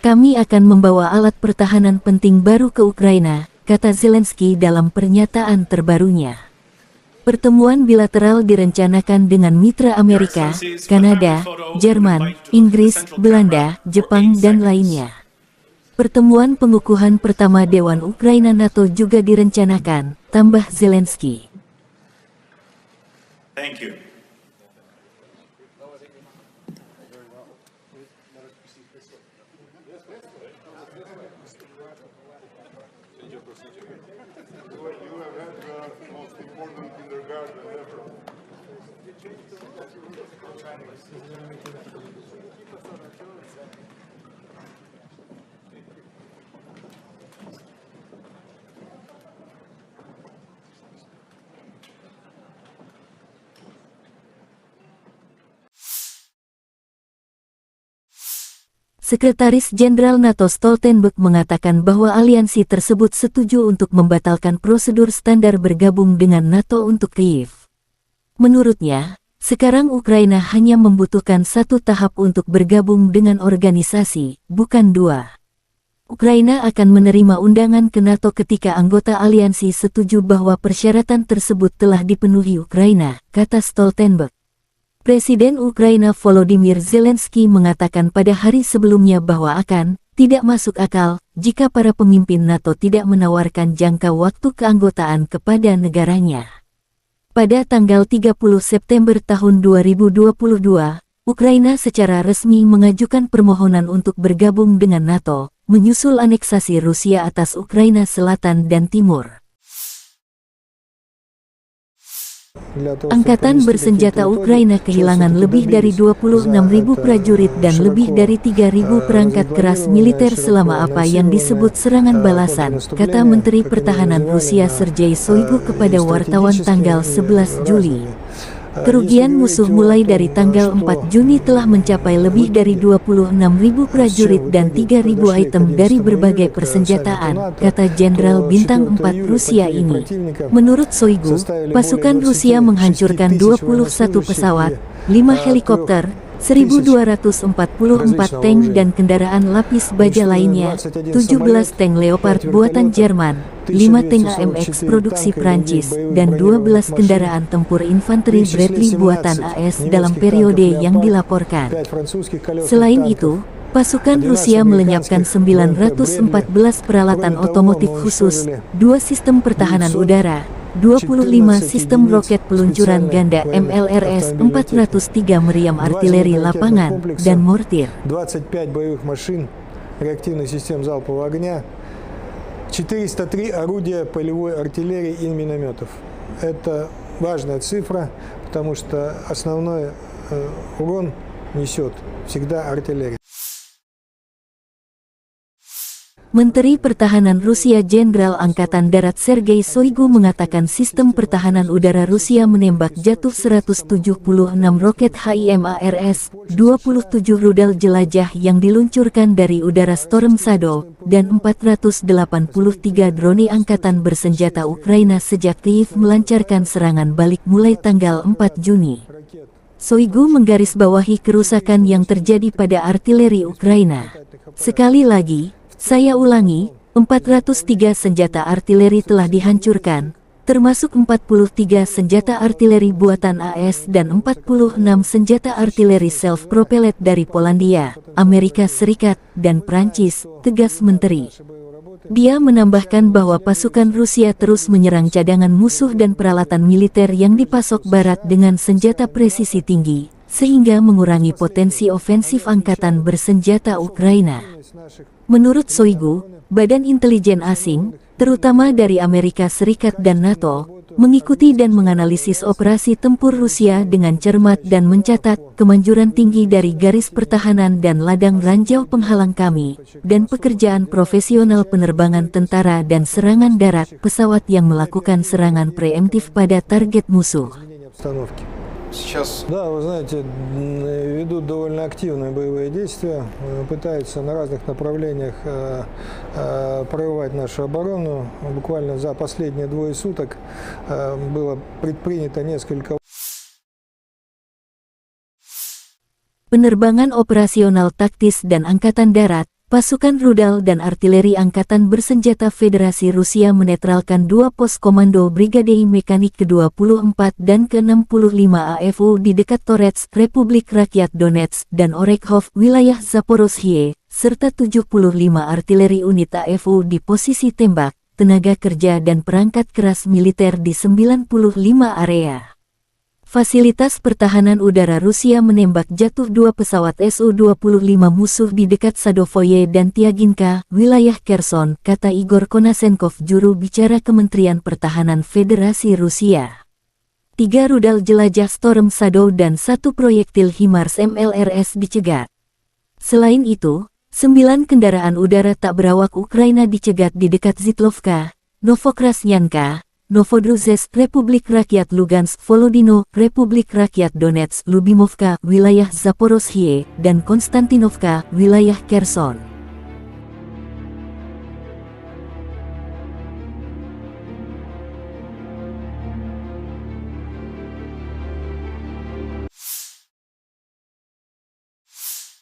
Kami akan membawa alat pertahanan penting baru ke Ukraina, kata Zelensky dalam pernyataan terbarunya. Pertemuan bilateral direncanakan dengan mitra Amerika, Kanada, Jerman, Inggris, Belanda, Jepang, dan lainnya. Pertemuan pengukuhan pertama Dewan Ukraina NATO juga direncanakan, tambah Zelensky. Thank you. Sekretaris Jenderal NATO Stoltenberg mengatakan bahwa aliansi tersebut setuju untuk membatalkan prosedur standar bergabung dengan NATO untuk Kyiv. Menurutnya, sekarang Ukraina hanya membutuhkan 1 tahap untuk bergabung dengan organisasi, bukan 2. Ukraina akan menerima undangan ke NATO ketika anggota aliansi setuju bahwa persyaratan tersebut telah dipenuhi Ukraina, kata Stoltenberg. Presiden Ukraina Volodymyr Zelensky mengatakan pada hari sebelumnya bahwa tidak masuk akal jika para pemimpin NATO tidak menawarkan jangka waktu keanggotaan kepada negaranya. Pada tanggal 30 September tahun 2022, Ukraina secara resmi mengajukan permohonan untuk bergabung dengan NATO, menyusul aneksasi Rusia atas Ukraina Selatan dan Timur. Angkatan bersenjata Ukraina kehilangan lebih dari 26.000 prajurit dan lebih dari 3.000 perangkat keras militer selama apa yang disebut serangan balasan, kata Menteri Pertahanan Rusia Sergei Shoigu kepada wartawan tanggal 11 Juli. Kerugian musuh mulai dari tanggal 4 Juni telah mencapai lebih dari 26.000 prajurit dan 3.000 item dari berbagai persenjataan, kata Jenderal Bintang 4 Rusia ini. Menurut Shoigu, pasukan Rusia menghancurkan 21 pesawat, 5 helikopter, 1.244 tank dan kendaraan lapis baja lainnya, 17 tank Leopard buatan Jerman, 5 tank AMX produksi Prancis, dan 12 kendaraan tempur infanteri Bradley buatan AS dalam periode yang dilaporkan. Selain itu, pasukan Rusia melenyapkan 914 peralatan otomotif khusus, 2 sistem pertahanan udara, 25 sistem roket peluncuran ganda MLRS 403 meriam artileri lapangan, dan mortir. 25 боевых машин реактивных систем залпового огня, 403 орудия полевой артиллерии и минометов. Это важная цифра, потому что основной урон несет всегда артиллерия. Menteri Pertahanan Rusia Jenderal Angkatan Darat Sergei Shoigu mengatakan sistem pertahanan udara Rusia menembak jatuh 176 roket HIMARS, 27 rudal jelajah yang diluncurkan dari udara Storm Shadow, dan 483 drone angkatan bersenjata Ukraina sejak Kyiv melancarkan serangan balik mulai tanggal 4 Juni. Shoigu menggarisbawahi kerusakan yang terjadi pada artileri Ukraina. Sekali lagi, saya ulangi, 403 senjata artileri telah dihancurkan, termasuk 43 senjata artileri buatan AS dan 46 senjata artileri self-propelled dari Polandia, Amerika Serikat, dan Prancis, tegas Menteri. Dia menambahkan bahwa pasukan Rusia terus menyerang cadangan musuh dan peralatan militer yang dipasok Barat dengan senjata presisi tinggi, sehingga mengurangi potensi ofensif angkatan bersenjata Ukraina. Menurut Shoigu, badan intelijen asing, terutama dari Amerika Serikat dan NATO, mengikuti dan menganalisis operasi tempur Rusia dengan cermat dan mencatat kemanjuran tinggi dari garis pertahanan dan ladang ranjau penghalang kami, dan pekerjaan profesional penerbangan tentara dan serangan darat pesawat yang melakukan serangan preemptif pada target musuh. Да, вы знаете, ведут довольно активные боевые действия, пытаются на разных направлениях прорывать нашу оборону. Буквально за последние 2 суток было предпринято несколько. Penerbangan operasional taktis dan angkatan darat, pasukan rudal dan artileri Angkatan Bersenjata Federasi Rusia menetralkan 2 pos komando Brigade Mekanik ke-24 dan ke-65 AFU di dekat Torets, Republik Rakyat Donetsk, dan Orekhov, wilayah Zaporozhye, serta 75 artileri unit AFU di posisi tembak, tenaga kerja dan perangkat keras militer di 95 area. Fasilitas pertahanan udara Rusia menembak jatuh 2 pesawat Su-25 musuh di dekat Sadovoye dan Tiaginka, wilayah Kherson, kata Igor Konasenkov, juru bicara Kementerian Pertahanan Federasi Rusia. 3 rudal jelajah Storm Shadow dan 1 proyektil HIMARS MLRS dicegat. Selain itu, 9 kendaraan udara tak berawak Ukraina dicegat di dekat Zitlovka, Novokrasnyanka, Novodruzhsk, Republik Rakyat Lugansk, Volodino, Republik Rakyat Donetsk, Lubimovka, wilayah Zaporozhye, dan Konstantinovka, wilayah Kherson.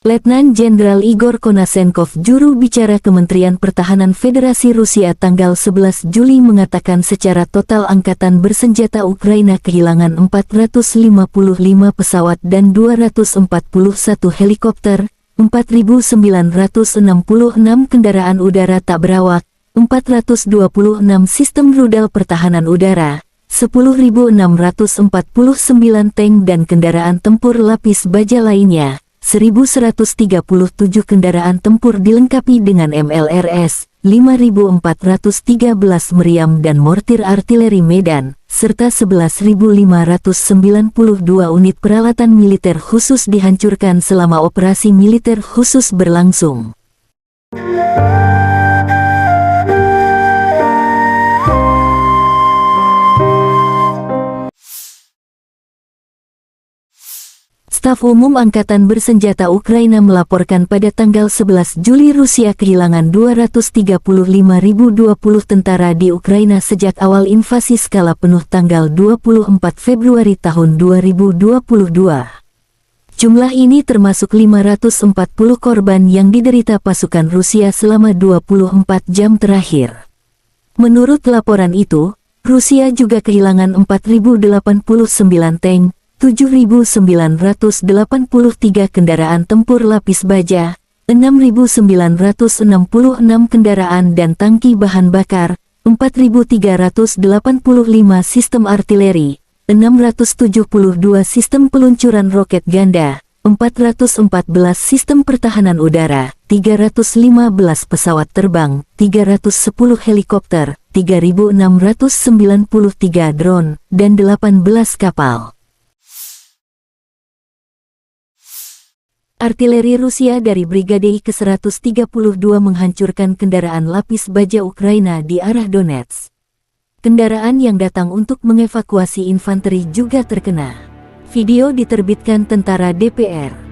Letnan Jenderal Igor Konasenkov, juru bicara Kementerian Pertahanan Federasi Rusia tanggal 11 Juli mengatakan secara total Angkatan Bersenjata Ukraina kehilangan 455 pesawat dan 241 helikopter, 4.966 kendaraan udara tak berawak, 426 sistem rudal pertahanan udara, 10.649 tank dan kendaraan tempur lapis baja lainnya, 1.137 kendaraan tempur dilengkapi dengan MLRS, 5.413 meriam dan mortir artileri Medan, serta 11.592 unit peralatan militer khusus dihancurkan selama operasi militer khusus berlangsung. Staf Umum Angkatan Bersenjata Ukraina melaporkan pada tanggal 11 Juli Rusia kehilangan 235.020 tentara di Ukraina sejak awal invasi skala penuh tanggal 24 Februari tahun 2022. Jumlah ini termasuk 540 korban yang diderita pasukan Rusia selama 24 jam terakhir. Menurut laporan itu, Rusia juga kehilangan 4.089 tank, 7.983 kendaraan tempur lapis baja, 6.966 kendaraan dan tangki bahan bakar, 4.385 sistem artileri, 672 sistem peluncuran roket ganda, 414 sistem pertahanan udara, 315 pesawat terbang, 310 helikopter, 3.693 drone, dan 18 kapal. Artileri Rusia dari Brigade ke-132 menghancurkan kendaraan lapis baja Ukraina di arah Donetsk. Kendaraan yang datang untuk mengevakuasi infanteri juga terkena. Video diterbitkan tentara DPR.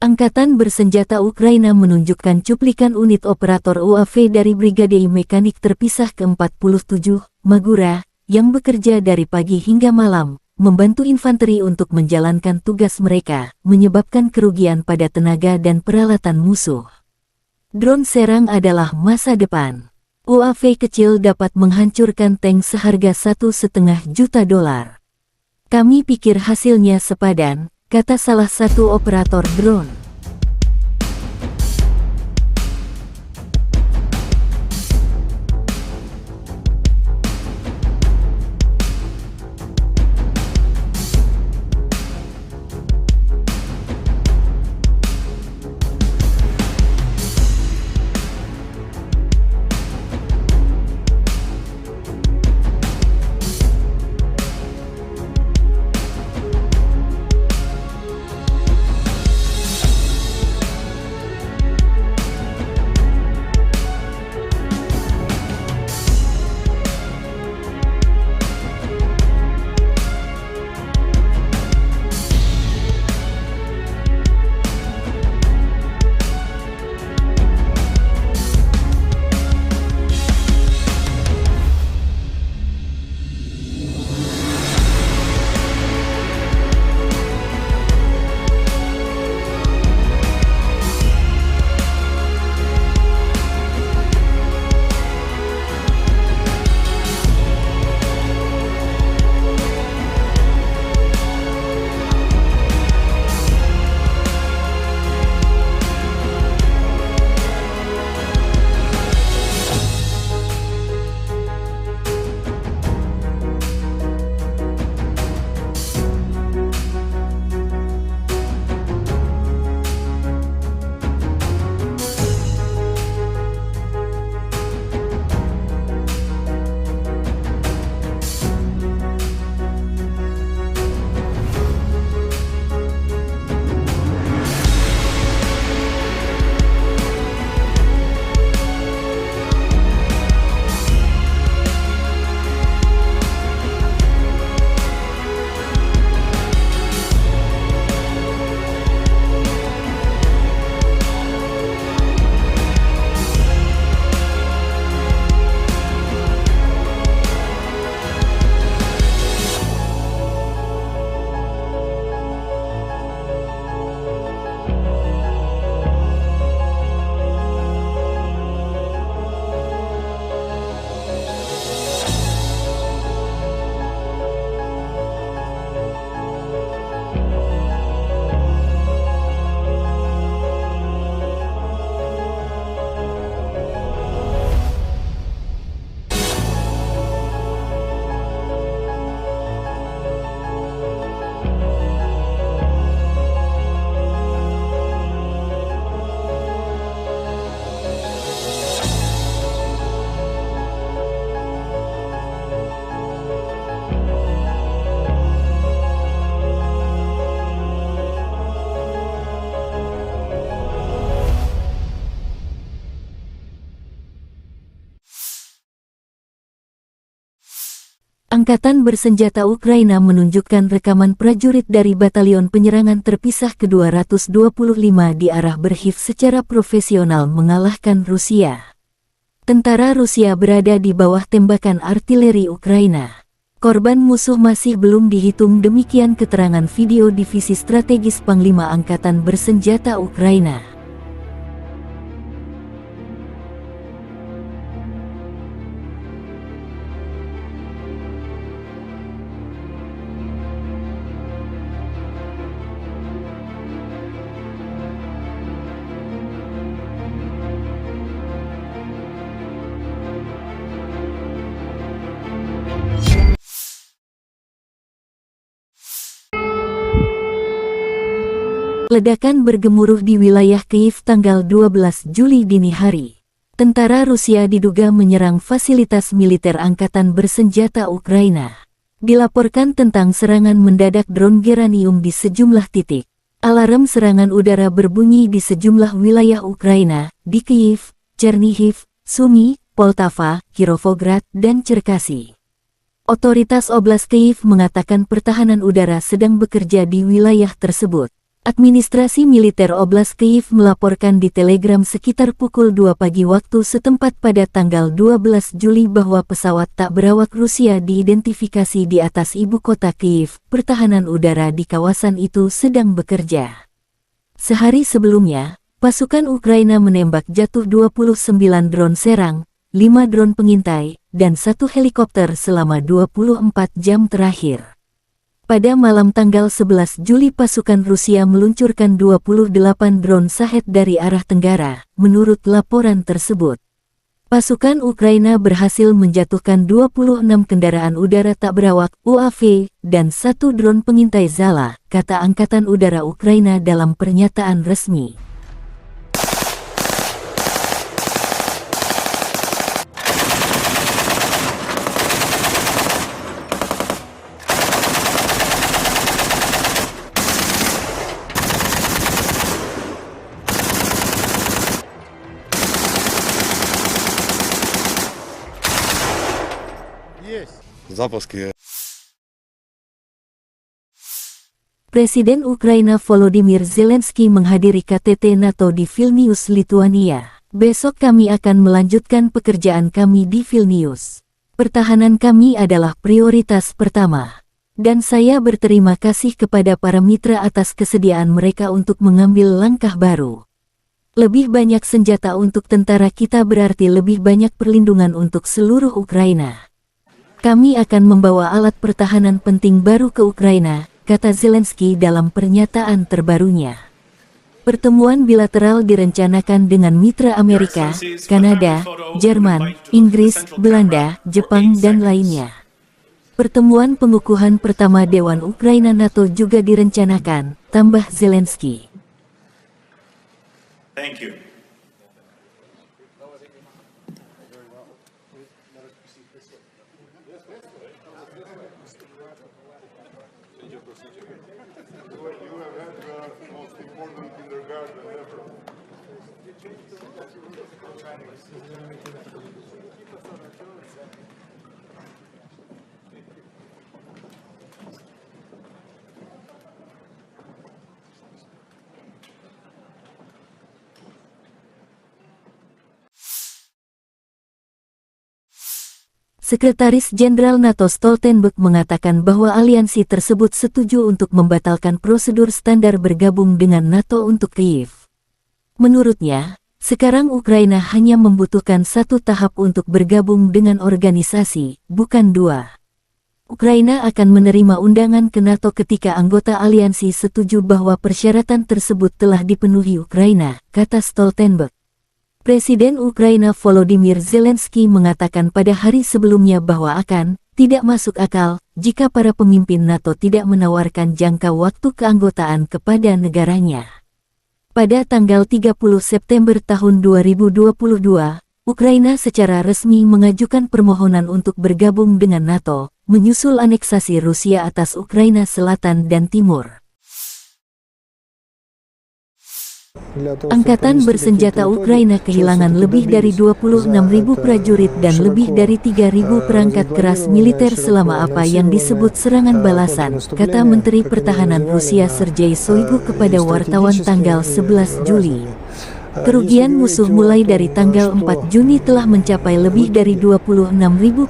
Angkatan Bersenjata Ukraina menunjukkan cuplikan unit operator UAV dari Brigade Mekanik Terpisah ke-47, Magura, yang bekerja dari pagi hingga malam, membantu infanteri untuk menjalankan tugas mereka, menyebabkan kerugian pada tenaga dan peralatan musuh. Drone serang adalah masa depan. UAV kecil dapat menghancurkan tank seharga $1,5 juta. Kami pikir hasilnya sepadan, kata salah satu operator drone. Angkatan bersenjata Ukraina menunjukkan rekaman prajurit dari Batalion Penyerangan Terpisah ke-225 di arah Berhiv secara profesional mengalahkan Rusia. Tentara Rusia berada di bawah tembakan artileri Ukraina. Korban musuh masih belum dihitung, demikian keterangan video Divisi Strategis Panglima Angkatan Bersenjata Ukraina. Ledakan bergemuruh di wilayah Kyiv tanggal 12 Juli dini hari. Tentara Rusia diduga menyerang fasilitas militer angkatan bersenjata Ukraina. Dilaporkan tentang serangan mendadak drone Geranium di sejumlah titik. Alarm serangan udara berbunyi di sejumlah wilayah Ukraina, di Kyiv, Chernihiv, Sumy, Poltava, Kirovograd, dan Cherkasy. Otoritas Oblast Kyiv mengatakan pertahanan udara sedang bekerja di wilayah tersebut. Administrasi militer Oblast Kyiv melaporkan di Telegram sekitar pukul 2 pagi waktu setempat pada tanggal 12 Juli bahwa pesawat tak berawak Rusia diidentifikasi di atas ibu kota Kyiv. Pertahanan udara di kawasan itu sedang bekerja. Sehari sebelumnya, pasukan Ukraina menembak jatuh 29 drone serang, 5 drone pengintai, dan 1 helikopter selama 24 jam terakhir. Pada malam tanggal 11 Juli pasukan Rusia meluncurkan 28 drone Shahed dari arah tenggara, menurut laporan tersebut. Pasukan Ukraina berhasil menjatuhkan 26 kendaraan udara tak berawak UAV dan 1 drone pengintai Zala, kata Angkatan Udara Ukraina dalam pernyataan resmi. Запуски. Presiden Ukraina Volodymyr Zelensky menghadiri KTT NATO di Vilnius, Lituania. Besok kami akan melanjutkan pekerjaan kami di Vilnius. Pertahanan kami adalah prioritas pertama. Dan saya berterima kasih kepada para mitra atas kesediaan mereka untuk mengambil langkah baru. Lebih banyak senjata untuk tentara kita berarti lebih banyak perlindungan untuk seluruh Ukraina. Kami akan membawa alat pertahanan penting baru ke Ukraina, kata Zelensky dalam pernyataan terbarunya. Pertemuan bilateral direncanakan dengan mitra Amerika, Kanada, Jerman, Inggris, Belanda, Jepang, dan lainnya. Pertemuan pengukuhan pertama Dewan Ukraina NATO juga direncanakan, tambah Zelensky. Thank you. Sekretaris Jenderal NATO Stoltenberg mengatakan bahwa aliansi tersebut setuju untuk membatalkan prosedur standar bergabung dengan NATO untuk Kyiv. Menurutnya, sekarang Ukraina hanya membutuhkan 1 tahap untuk bergabung dengan organisasi, bukan 2. Ukraina akan menerima undangan ke NATO ketika anggota aliansi setuju bahwa persyaratan tersebut telah dipenuhi Ukraina, kata Stoltenberg. Presiden Ukraina Volodymyr Zelensky mengatakan pada hari sebelumnya bahwa tidak masuk akal jika para pemimpin NATO tidak menawarkan jangka waktu keanggotaan kepada negaranya. Pada tanggal 30 September tahun 2022, Ukraina secara resmi mengajukan permohonan untuk bergabung dengan NATO, menyusul aneksasi Rusia atas Ukraina Selatan dan Timur. Angkatan bersenjata Ukraina kehilangan lebih dari 26.000 prajurit dan lebih dari 3.000 perangkat keras militer selama apa yang disebut serangan balasan, kata Menteri Pertahanan Rusia Sergei Shoigu kepada wartawan tanggal 11 Juli. Kerugian musuh mulai dari tanggal 4 Juni telah mencapai lebih dari 26.000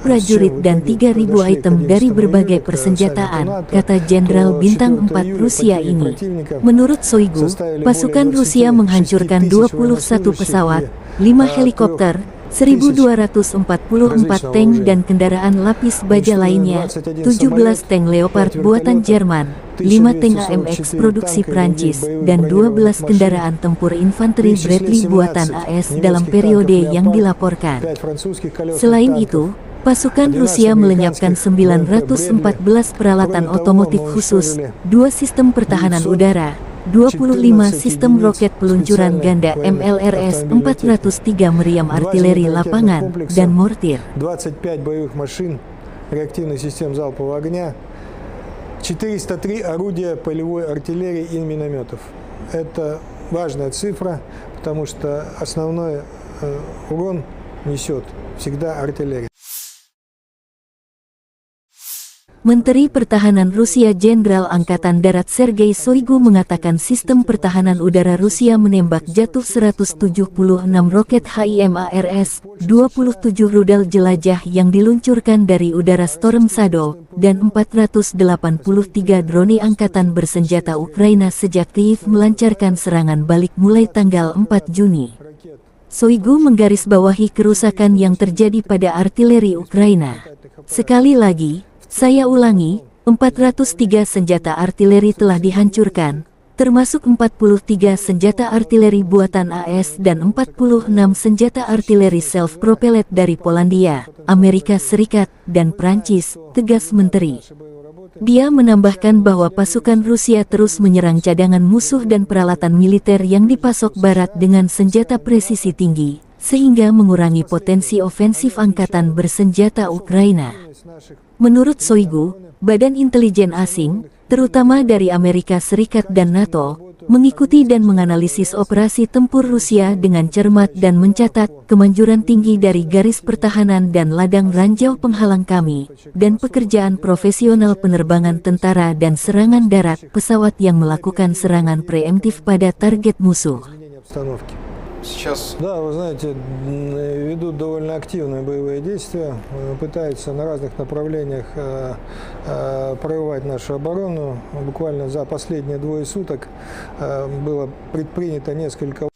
prajurit dan 3.000 item dari berbagai persenjataan, kata Jenderal Bintang 4 Rusia ini. Menurut Shoigu, pasukan Rusia menghancurkan 21 pesawat, 5 helikopter, 1.244 tank dan kendaraan lapis baja lainnya, 17 tank Leopard buatan Jerman, 5 tank AMX produksi Prancis, dan 12 kendaraan tempur infanteri Bradley buatan AS dalam periode yang dilaporkan. Selain itu, pasukan Rusia melenyapkan 914 peralatan otomotif khusus, 2 sistem pertahanan udara, 25 sistem roket peluncuran ganda MLRS 403 meriam artileri lapangan, dan mortir. 25 боевых машин реактивных систем залпового огня, 403 орудия полевой артиллерии и минометов. Это важная цифра, потому что основной урон несет всегда артиллерия. Menteri Pertahanan Rusia Jenderal Angkatan Darat Sergei Shoigu mengatakan sistem pertahanan udara Rusia menembak jatuh 176 roket HIMARS, 27 rudal jelajah yang diluncurkan dari udara Storm Shadow, dan 483 drone angkatan bersenjata Ukraina sejak Kyiv melancarkan serangan balik mulai tanggal 4 Juni. Shoigu menggarisbawahi kerusakan yang terjadi pada artileri Ukraina. Sekali lagi, saya ulangi, 403 senjata artileri telah dihancurkan, termasuk 43 senjata artileri buatan AS dan 46 senjata artileri self-propelled dari Polandia, Amerika Serikat, dan Prancis, tegas Menteri. Dia menambahkan bahwa pasukan Rusia terus menyerang cadangan musuh dan peralatan militer yang dipasok Barat dengan senjata presisi tinggi, sehingga mengurangi potensi ofensif angkatan bersenjata Ukraina. Menurut Shoigu, badan intelijen asing, terutama dari Amerika Serikat dan NATO, mengikuti dan menganalisis operasi tempur Rusia dengan cermat dan mencatat kemanjuran tinggi dari garis pertahanan dan ladang ranjau penghalang kami, dan pekerjaan profesional penerbangan tentara dan serangan darat pesawat yang melakukan serangan preemptif pada target musuh. Да, вы знаете, ведут довольно активные боевые действия, пытаются на разных направлениях прорывать нашу оборону. Буквально за последние 2 суток было предпринято несколько.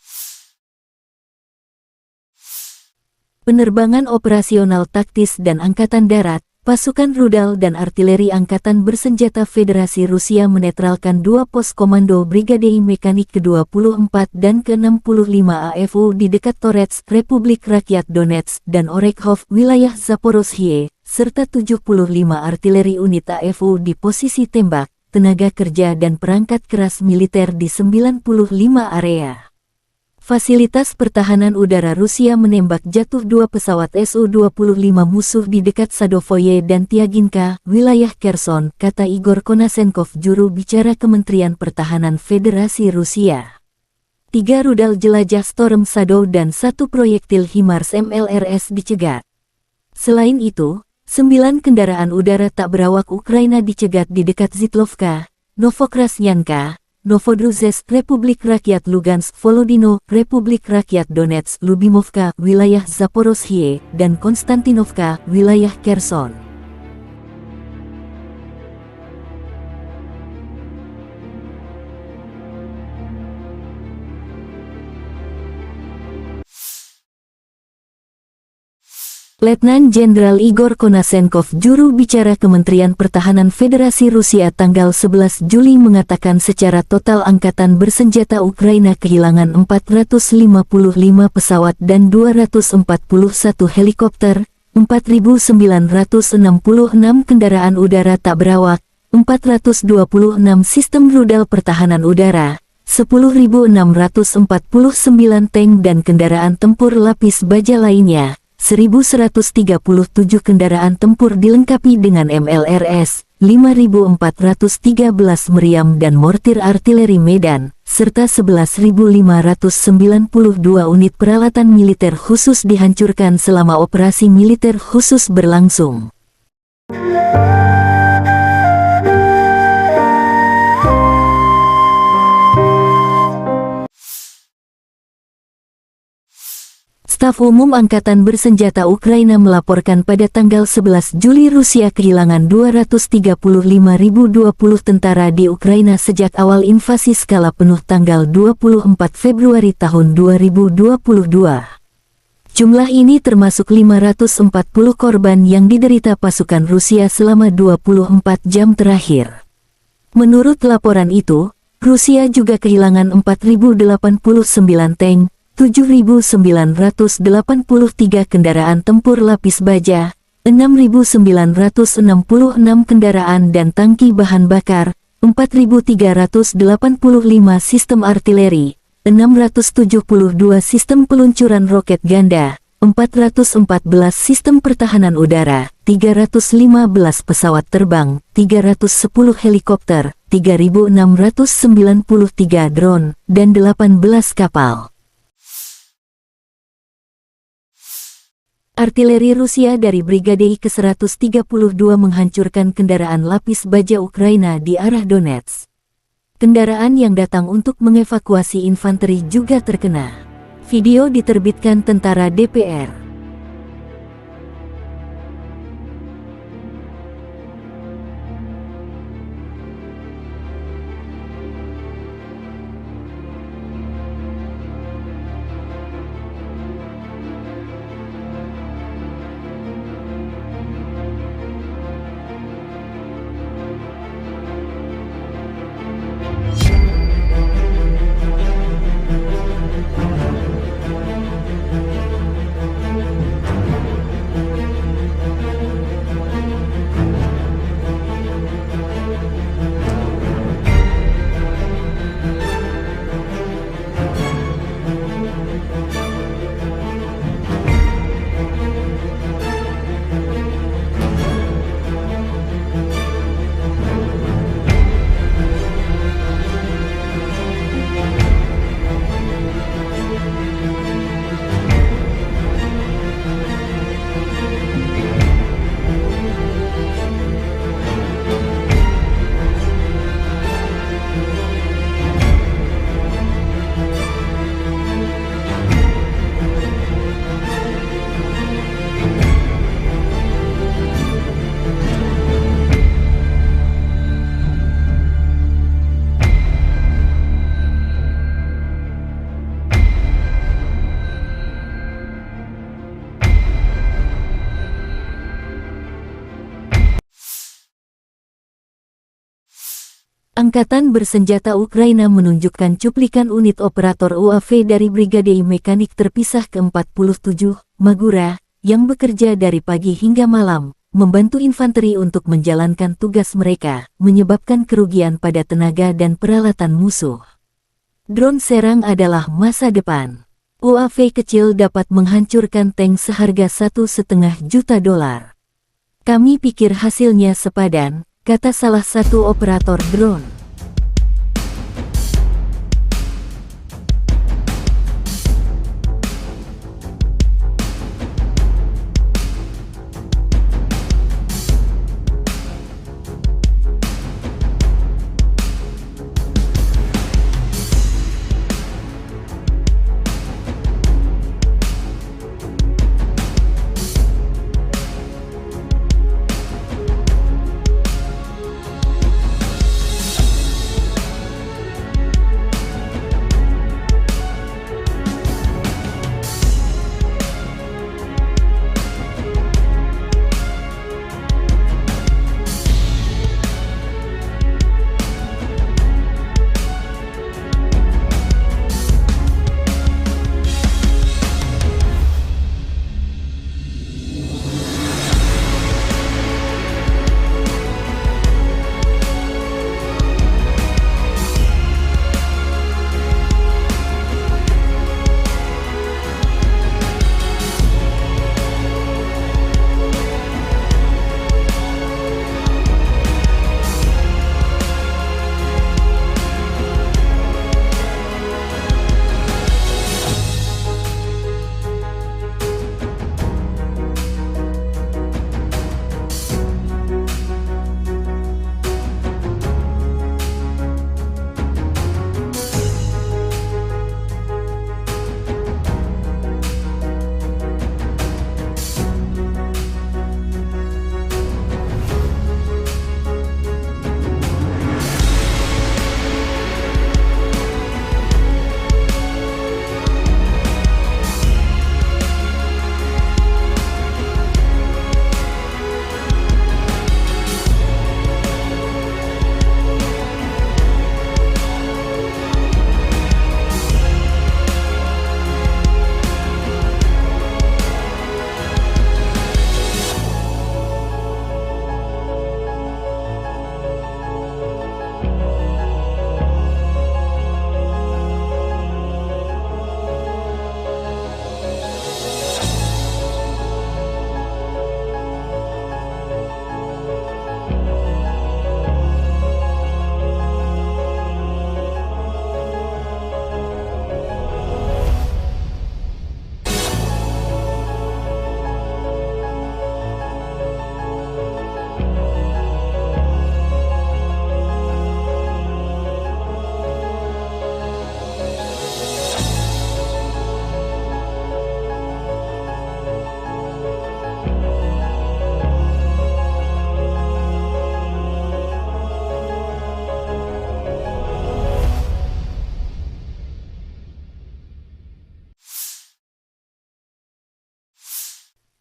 Penerbangan operasional taktis dan angkatan darat, pasukan rudal dan artileri angkatan bersenjata Federasi Rusia menetralkan 2 pos komando Brigade Mekanik ke-24 dan ke-65 AFU di dekat Torets, Republik Rakyat Donetsk dan Orekhov, wilayah Zaporozhye, serta 75 artileri unit AFU di posisi tembak, tenaga kerja dan perangkat keras militer di 95 area. Fasilitas pertahanan udara Rusia menembak jatuh 2 pesawat Su-25 musuh di dekat Sadovoye dan Tiaginka, wilayah Kherson, kata Igor Konasenkov, juru bicara Kementerian Pertahanan Federasi Rusia. 3 rudal jelajah Storm Shadow dan 1 proyektil HIMARS MLRS dicegat. Selain itu, 9 kendaraan udara tak berawak Ukraina dicegat di dekat Zitlovka, Novokrasnyanka, Novodruzhsk, Republik Rakyat Lugansk, Volodino, Republik Rakyat Donetsk, Lubimovka, wilayah Zaporozhye, dan Konstantinovka, wilayah Kherson. Letnan Jenderal Igor Konasenkov, juru bicara Kementerian Pertahanan Federasi Rusia tanggal 11 Juli mengatakan secara total angkatan bersenjata Ukraina kehilangan 455 pesawat dan 241 helikopter, 4.966 kendaraan udara tak berawak, 426 sistem rudal pertahanan udara, 10.649 tank dan kendaraan tempur lapis baja lainnya, 1.137 kendaraan tempur dilengkapi dengan MLRS, 5.413 meriam dan mortir artileri Medan, serta 11.592 unit peralatan militer khusus dihancurkan selama operasi militer khusus berlangsung. Staf Umum Angkatan Bersenjata Ukraina melaporkan pada tanggal 11 Juli Rusia kehilangan 235.020 tentara di Ukraina sejak awal invasi skala penuh tanggal 24 Februari tahun 2022. Jumlah ini termasuk 540 korban yang diderita pasukan Rusia selama 24 jam terakhir. Menurut laporan itu, Rusia juga kehilangan 4.089 tank, 7.983 kendaraan tempur lapis baja, 6.966 kendaraan dan tangki bahan bakar, 4.385 sistem artileri, 672 sistem peluncuran roket ganda, 414 sistem pertahanan udara, 315 pesawat terbang, 310 helikopter, 3.693 drone, dan 18 kapal. Artileri Rusia dari Brigade ke-132 menghancurkan kendaraan lapis baja Ukraina di arah Donetsk. Kendaraan yang datang untuk mengevakuasi infanteri juga terkena. Video diterbitkan tentara DPR. Angkatan Bersenjata Ukraina menunjukkan cuplikan unit operator UAV dari Brigade Mekanik Terpisah ke-47, Magura, yang bekerja dari pagi hingga malam, membantu infanteri untuk menjalankan tugas mereka, menyebabkan kerugian pada tenaga dan peralatan musuh. Drone serang adalah masa depan. UAV kecil dapat menghancurkan tank seharga $1,5 juta. Kami pikir hasilnya sepadan, kata salah satu operator drone.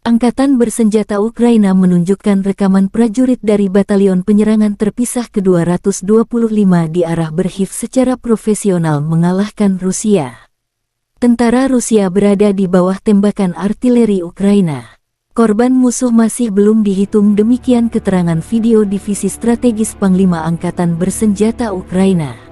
Angkatan bersenjata Ukraina menunjukkan rekaman prajurit dari Batalion Penyerangan Terpisah ke-225 di arah Berhiv secara profesional mengalahkan Rusia. Tentara Rusia berada di bawah tembakan artileri Ukraina. Korban musuh masih belum dihitung, demikian keterangan video Divisi Strategis Panglima Angkatan Bersenjata Ukraina.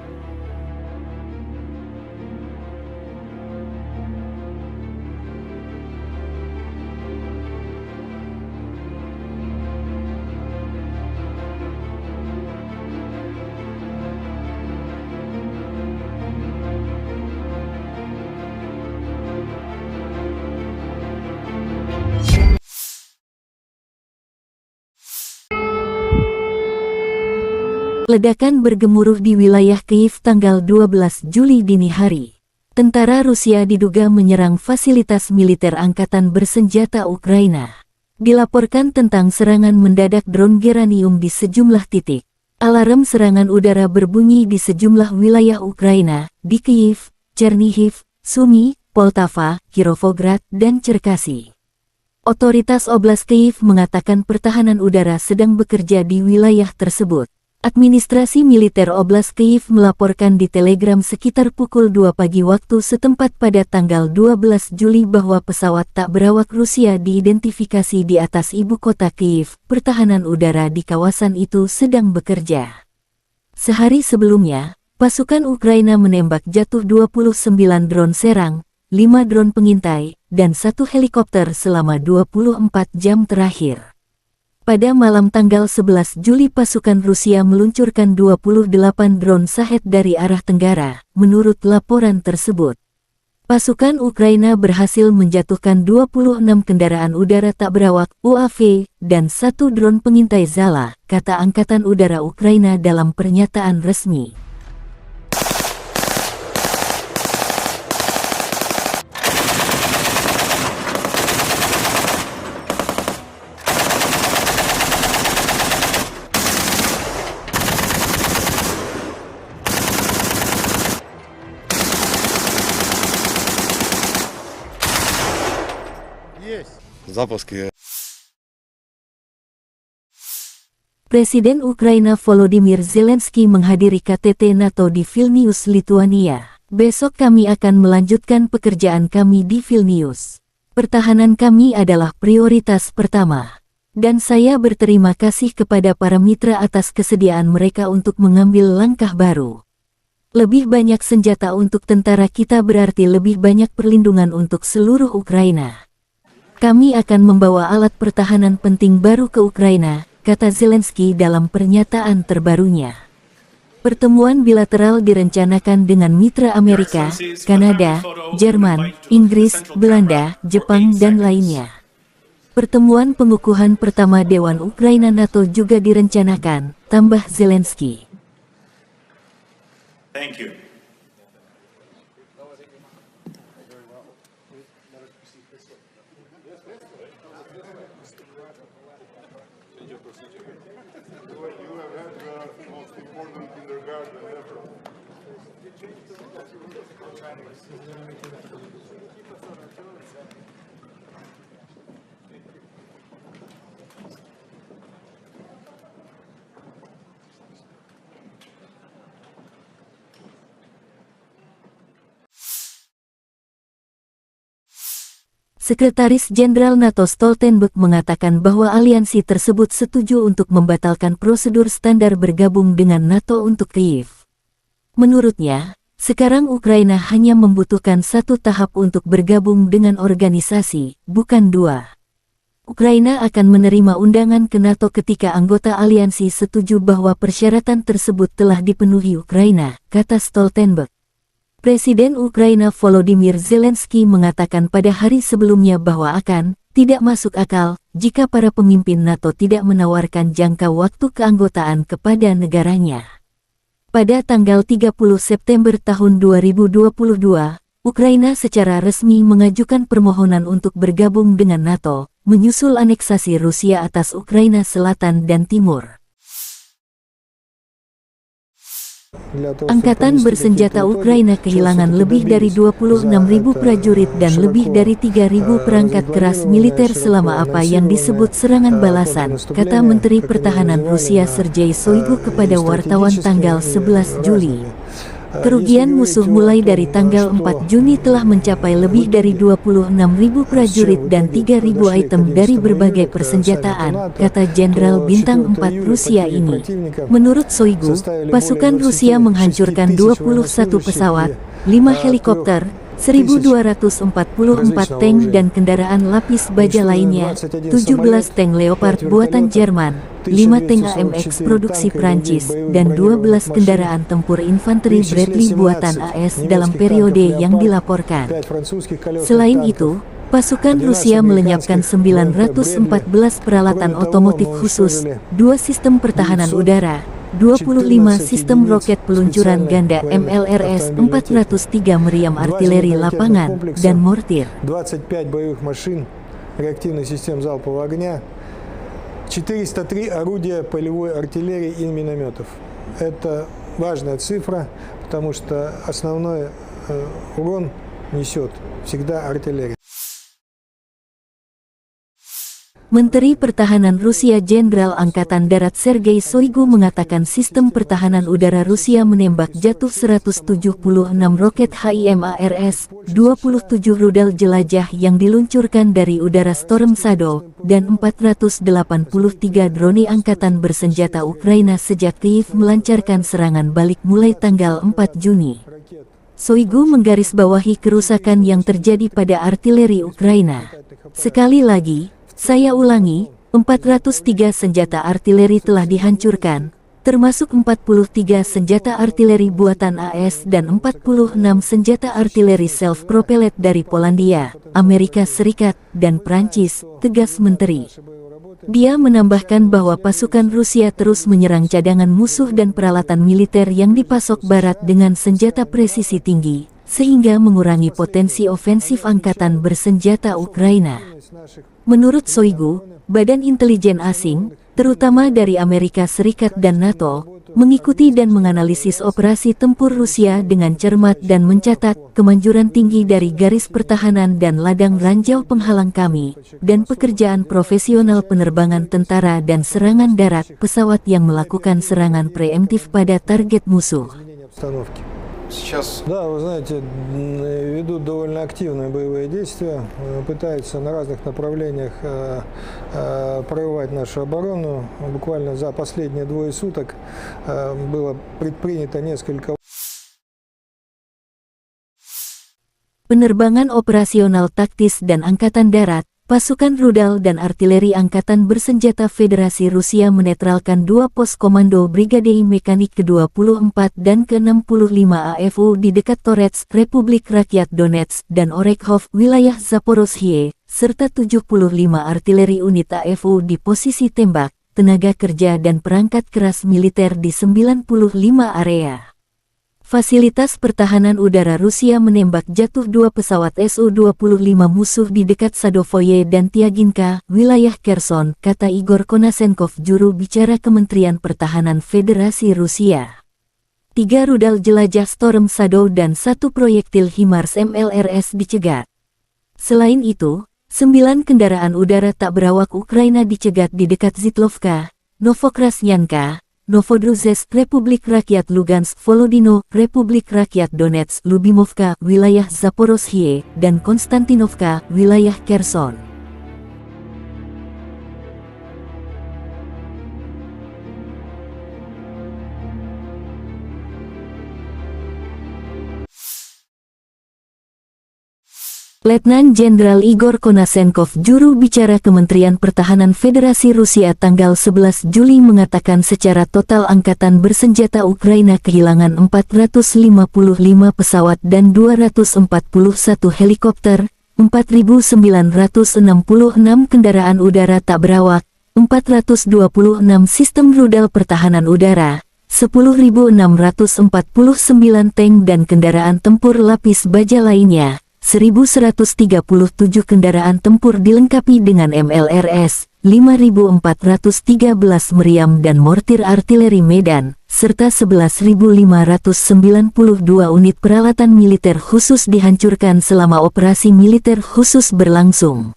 Ledakan bergemuruh di wilayah Kyiv tanggal 12 Juli dini hari. Tentara Rusia diduga menyerang fasilitas militer angkatan bersenjata Ukraina. Dilaporkan tentang serangan mendadak drone Geranium di sejumlah titik. Alarm serangan udara berbunyi di sejumlah wilayah Ukraina, di Kyiv, Chernihiv, Sumy, Poltava, Kirovograd, dan Cherkasy. Otoritas Oblast Kyiv mengatakan pertahanan udara sedang bekerja di wilayah tersebut. Administrasi militer Oblast Kyiv melaporkan di Telegram sekitar pukul 2 pagi waktu setempat pada tanggal 12 Juli bahwa pesawat tak berawak Rusia diidentifikasi di atas ibu kota Kyiv. Pertahanan udara di kawasan itu sedang bekerja. Sehari sebelumnya, pasukan Ukraina menembak jatuh 29 drone serang, 5 drone pengintai, dan 1 helikopter selama 24 jam terakhir. Pada malam tanggal 11 Juli pasukan Rusia meluncurkan 28 drone Shahed dari arah tenggara, menurut laporan tersebut. Pasukan Ukraina berhasil menjatuhkan 26 kendaraan udara tak berawak UAV dan 1 drone pengintai Zala, kata Angkatan Udara Ukraina dalam pernyataan resmi. Запуски. Presiden Ukraina Volodymyr Zelensky menghadiri KTT NATO di Vilnius, Lituania. Besok kami akan melanjutkan pekerjaan kami di Vilnius. Pertahanan kami adalah prioritas pertama. Dan saya berterima kasih kepada para mitra atas kesediaan mereka untuk mengambil langkah baru. Lebih banyak senjata untuk tentara kita berarti lebih banyak perlindungan untuk seluruh Ukraina. Kami akan membawa alat pertahanan penting baru ke Ukraina, kata Zelensky dalam pernyataan terbarunya. Pertemuan bilateral direncanakan dengan mitra Amerika, Kanada, Jerman, Inggris, Belanda, Jepang, dan lainnya. Pertemuan pengukuhan pertama Dewan Ukraina NATO juga direncanakan, tambah Zelensky. Thank you. Sekretaris Jenderal NATO Stoltenberg mengatakan bahwa aliansi tersebut setuju untuk membatalkan prosedur standar bergabung dengan NATO untuk Kyiv. Menurutnya, sekarang Ukraina hanya membutuhkan 1 tahap untuk bergabung dengan organisasi, bukan 2. Ukraina akan menerima undangan ke NATO ketika anggota aliansi setuju bahwa persyaratan tersebut telah dipenuhi Ukraina, kata Stoltenberg. Presiden Ukraina Volodymyr Zelensky mengatakan pada hari sebelumnya bahwa tidak masuk akal jika para pemimpin NATO tidak menawarkan jangka waktu keanggotaan kepada negaranya. Pada tanggal 30 September tahun 2022, Ukraina secara resmi mengajukan permohonan untuk bergabung dengan NATO, menyusul aneksasi Rusia atas Ukraina Selatan dan Timur. Angkatan bersenjata Ukraina kehilangan lebih dari 26.000 prajurit dan lebih dari 3.000 perangkat keras militer selama apa yang disebut serangan balasan, kata Menteri Pertahanan Rusia Sergei Shoigu kepada wartawan tanggal 11 Juli. Kerugian musuh mulai dari tanggal 4 Juni telah mencapai lebih dari 26.000 prajurit dan 3.000 item dari berbagai persenjataan, kata Jenderal Bintang 4 Rusia ini. Menurut Shoigu, pasukan Rusia menghancurkan 21 pesawat, 5 helikopter, 1.244 tank dan kendaraan lapis baja lainnya, 17 tank Leopard buatan Jerman, 5 tank AMX produksi Prancis, dan 12 kendaraan tempur infanteri Bradley buatan AS dalam periode yang dilaporkan. Selain itu, pasukan Rusia melenyapkan 914 peralatan otomotif khusus, 2 sistem pertahanan udara, 25 sistem roket peluncuran ganda MLRS, 403 meriam artileri lapangan, dan mortir. 25 боевых машин реактивных систем залпового огня, 403 орудия полевой артиллерии и минометов. Это важная цифра, потому что основной урон несет всегда артиллерия. Menteri Pertahanan Rusia Jenderal Angkatan Darat Sergei Shoigu mengatakan sistem pertahanan udara Rusia menembak jatuh 176 roket HIMARS, 27 rudal jelajah yang diluncurkan dari udara Storm Shadow, dan 483 drone angkatan bersenjata Ukraina sejak Kyiv melancarkan serangan balik mulai tanggal 4 Juni. Shoigu menggarisbawahi kerusakan yang terjadi pada artileri Ukraina. Sekali lagi, saya ulangi, 403 senjata artileri telah dihancurkan, termasuk 43 senjata artileri buatan AS dan 46 senjata artileri self-propelled dari Polandia, Amerika Serikat, dan Prancis, tegas Menteri. Dia menambahkan bahwa pasukan Rusia terus menyerang cadangan musuh dan peralatan militer yang dipasok Barat dengan senjata presisi tinggi, sehingga mengurangi potensi ofensif angkatan bersenjata Ukraina. Menurut Shoigu, badan intelijen asing, terutama dari Amerika Serikat dan NATO, mengikuti dan menganalisis operasi tempur Rusia dengan cermat dan mencatat kemanjuran tinggi dari garis pertahanan dan ladang ranjau penghalang kami, dan pekerjaan profesional penerbangan tentara dan serangan darat pesawat yang melakukan serangan preemptif pada target musuh. Да, вы знаете, ведут довольно активные боевые действия, пытаются на разных направлениях прорывать нашу оборону. Буквально за последние 2 суток было предпринято несколько. Penerbangan operasional taktis dan angkatan darat, pasukan rudal dan artileri angkatan bersenjata Federasi Rusia menetralkan 2 pos komando Brigade Mekanik ke-24 dan ke-65 AFU di dekat Torets, Republik Rakyat Donetsk, dan Orekhov, wilayah Zaporozhye, serta 75 artileri unit AFU di posisi tembak, tenaga kerja dan perangkat keras militer di 95 area. Fasilitas pertahanan udara Rusia menembak jatuh 2 pesawat Su-25 musuh di dekat Sadovoye dan Tiaginka, wilayah Kherson, kata Igor Konasenkov, juru bicara Kementerian Pertahanan Federasi Rusia. 3 rudal jelajah Storm Shadow dan 1 proyektil HIMARS MLRS dicegat. Selain itu, 9 kendaraan udara tak berawak Ukraina dicegat di dekat Zitlovka, Novokrasnyanka, Novodruzhsk, Republik Rakyat Lugansk, Volodino, Republik Rakyat Donetsk, Lubimovka, wilayah Zaporozhye, dan Konstantinovka, wilayah Kherson. Letnan Jenderal Igor Konasenkov, juru bicara Kementerian Pertahanan Federasi Rusia tanggal 11 Juli mengatakan secara total angkatan bersenjata Ukraina kehilangan 455 pesawat dan 241 helikopter, 4.966 kendaraan udara tak berawak, 426 sistem rudal pertahanan udara, 10.649 tank dan kendaraan tempur lapis baja lainnya, 1.137 kendaraan tempur dilengkapi dengan MLRS, 5.413 meriam dan mortir artileri Medan, serta 11.592 unit peralatan militer khusus dihancurkan selama operasi militer khusus berlangsung.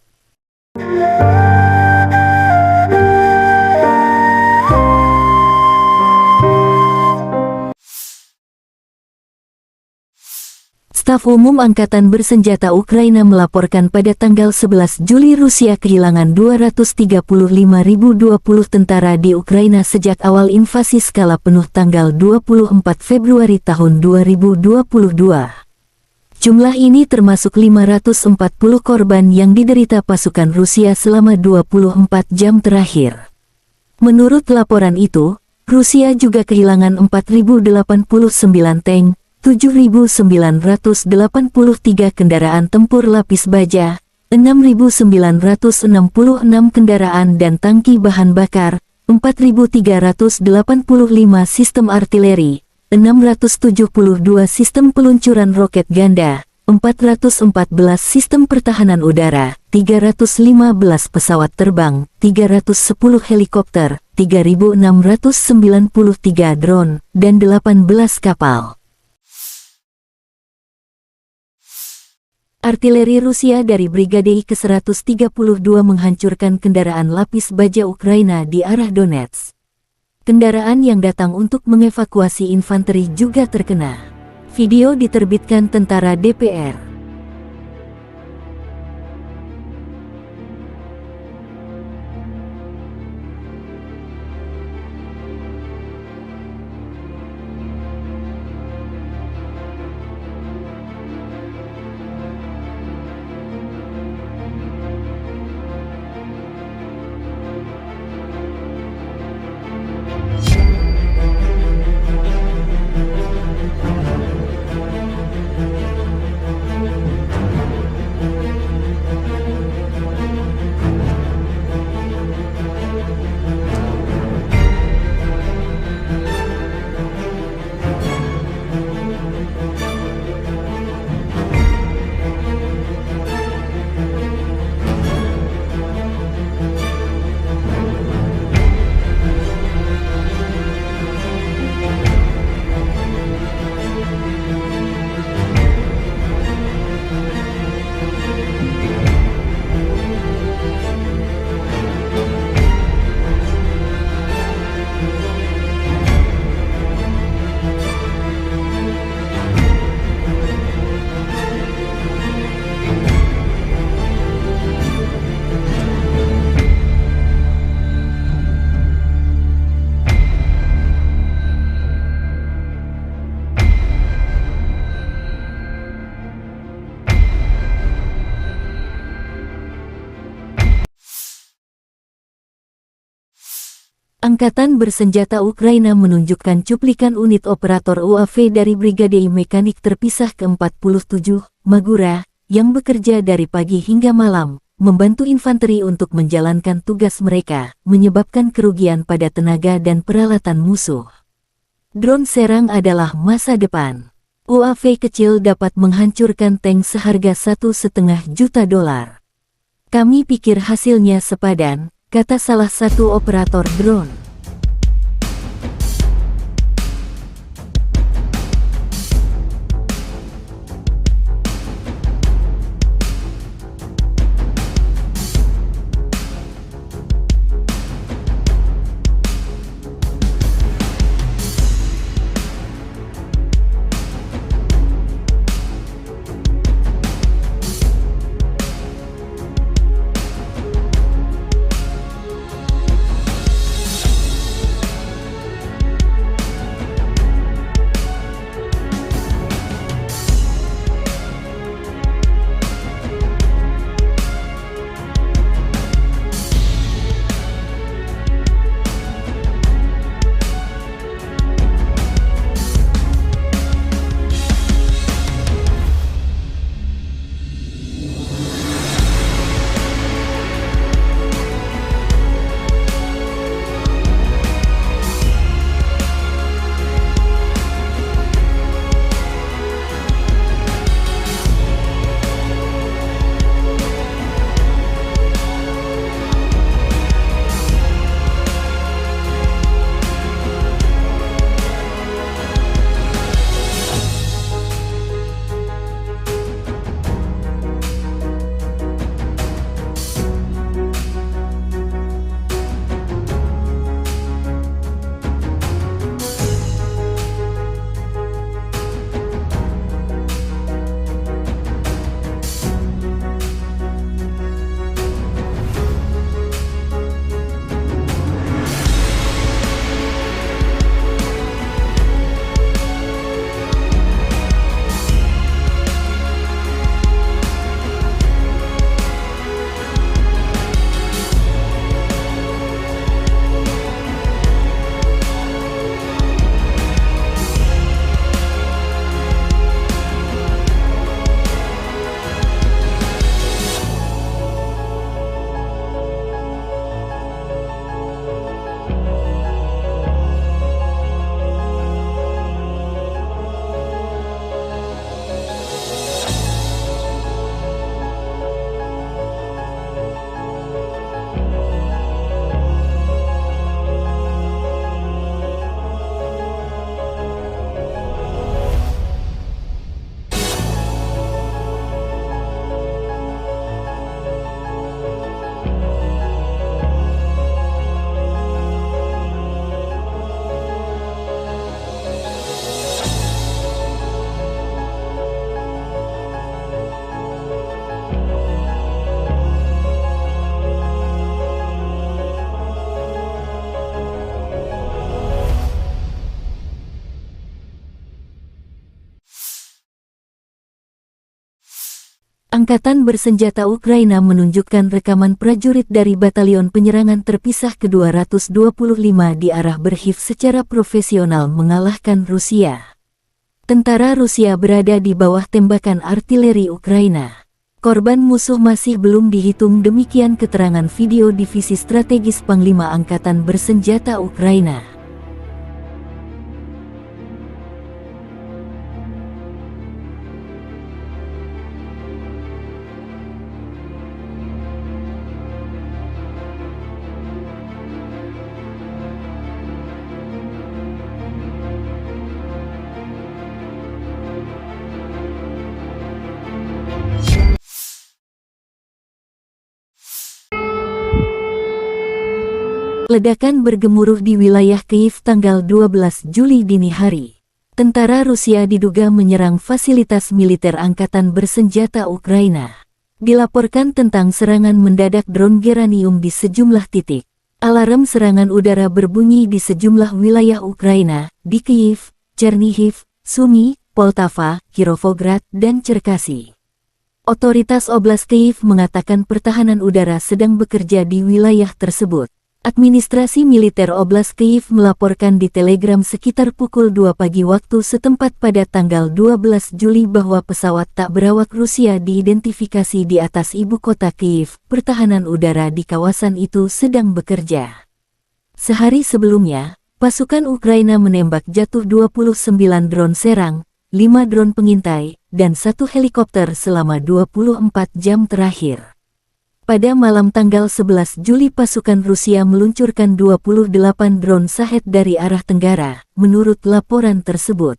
Staf Umum Angkatan Bersenjata Ukraina melaporkan pada tanggal 11 Juli Rusia kehilangan 235.020 tentara di Ukraina sejak awal invasi skala penuh tanggal 24 Februari tahun 2022. Jumlah ini termasuk 540 korban yang diderita pasukan Rusia selama 24 jam terakhir. Menurut laporan itu, Rusia juga kehilangan 4.089 tank, 7.983 kendaraan tempur lapis baja, 6.966 kendaraan dan tangki bahan bakar, 4.385 sistem artileri, 672 sistem peluncuran roket ganda, 414 sistem pertahanan udara, 315 pesawat terbang, 310 helikopter, 3.693 drone, dan 18 kapal. Artileri Rusia dari Brigade ke-132 menghancurkan kendaraan lapis baja Ukraina di arah Donetsk. Kendaraan yang datang untuk mengevakuasi infanteri juga terkena. Video diterbitkan tentara DPR. Angkatan Bersenjata Ukraina menunjukkan cuplikan unit operator UAV dari Brigade Mekanik Terpisah ke-47, Magura, yang bekerja dari pagi hingga malam, membantu infanteri untuk menjalankan tugas mereka, menyebabkan kerugian pada tenaga dan peralatan musuh. Drone serang adalah masa depan. UAV kecil dapat menghancurkan tank seharga $1,5 juta. Kami pikir hasilnya sepadan, kata salah satu operator drone. Angkatan bersenjata Ukraina menunjukkan rekaman prajurit dari Batalion Penyerangan Terpisah ke-225 di arah Berhiv secara profesional mengalahkan Rusia. Tentara Rusia berada di bawah tembakan artileri Ukraina. Korban musuh masih belum dihitung, demikian keterangan video Divisi Strategis Panglima Angkatan Bersenjata Ukraina. Ledakan bergemuruh di wilayah Kyiv tanggal 12 Juli dini hari. Tentara Rusia diduga menyerang fasilitas militer angkatan bersenjata Ukraina. Dilaporkan tentang serangan mendadak drone geranium di sejumlah titik. Alarm serangan udara berbunyi di sejumlah wilayah Ukraina, di Kyiv, Chernihiv, Sumy, Poltava, Kirovograd, dan Cherkasy. Otoritas Oblast Kyiv mengatakan pertahanan udara sedang bekerja di wilayah tersebut. Administrasi Militer Oblast Kyiv melaporkan di Telegram sekitar pukul 2 pagi waktu setempat pada tanggal 12 Juli bahwa pesawat tak berawak Rusia diidentifikasi di atas ibu kota Kyiv. Pertahanan udara di kawasan itu sedang bekerja. Sehari sebelumnya, pasukan Ukraina menembak jatuh 29 drone serang, 5 drone pengintai, dan 1 helikopter selama 24 jam terakhir. Pada malam tanggal 11 Juli pasukan Rusia meluncurkan 28 drone Shahed dari arah tenggara, menurut laporan tersebut.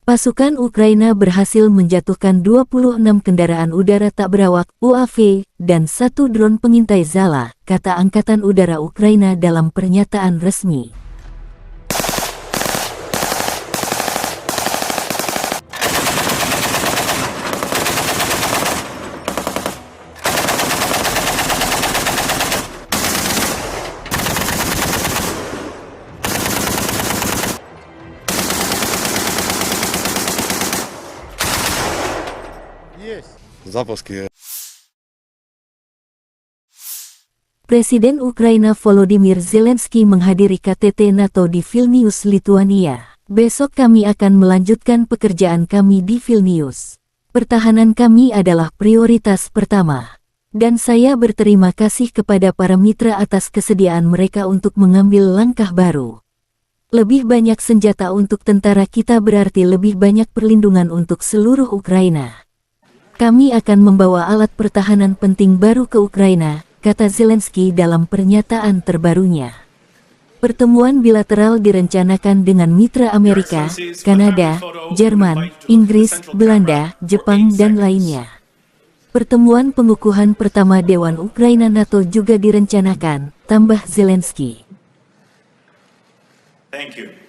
Pasukan Ukraina berhasil menjatuhkan 26 kendaraan udara tak berawak UAV dan 1 drone pengintai Zala, kata Angkatan Udara Ukraina dalam pernyataan resmi. Запуски. Presiden Ukraina Volodymyr Zelensky menghadiri KTT NATO di Vilnius, Lituania. Besok kami akan melanjutkan pekerjaan kami di Vilnius. Pertahanan kami adalah prioritas pertama. Dan saya berterima kasih kepada para mitra atas kesediaan mereka untuk mengambil langkah baru. Lebih banyak senjata untuk tentara kita berarti lebih banyak perlindungan untuk seluruh Ukraina. Kami akan membawa alat pertahanan penting baru ke Ukraina, kata Zelensky dalam pernyataan terbarunya. Pertemuan bilateral direncanakan dengan mitra Amerika, Kanada, Jerman, Inggris, Belanda, Jepang, dan lainnya. Pertemuan pengukuhan pertama Dewan Ukraina NATO juga direncanakan, tambah Zelensky. Thank you.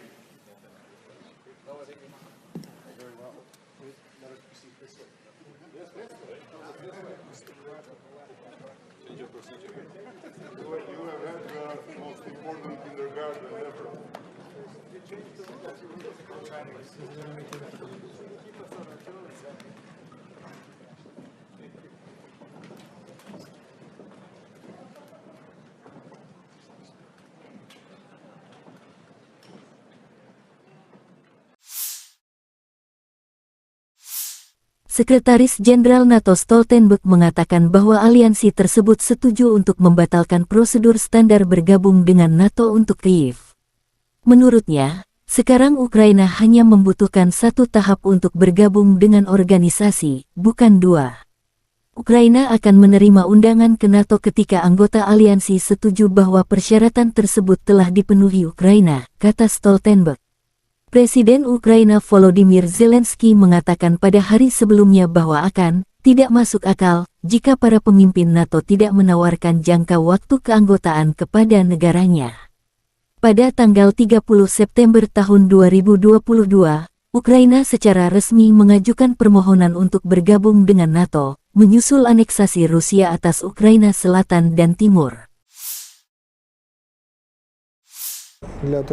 Sekretaris Jenderal NATO Stoltenberg mengatakan bahwa aliansi tersebut setuju untuk membatalkan prosedur standar bergabung dengan NATO untuk Kyiv. Menurutnya, sekarang Ukraina hanya membutuhkan 1 tahap untuk bergabung dengan organisasi, bukan 2. Ukraina akan menerima undangan ke NATO ketika anggota aliansi setuju bahwa persyaratan tersebut telah dipenuhi Ukraina, kata Stoltenberg. Presiden Ukraina Volodymyr Zelensky mengatakan pada hari sebelumnya bahwa tidak masuk akal jika para pemimpin NATO tidak menawarkan jangka waktu keanggotaan kepada negaranya. Pada tanggal 30 September tahun 2022, Ukraina secara resmi mengajukan permohonan untuk bergabung dengan NATO, menyusul aneksasi Rusia atas Ukraina Selatan dan Timur.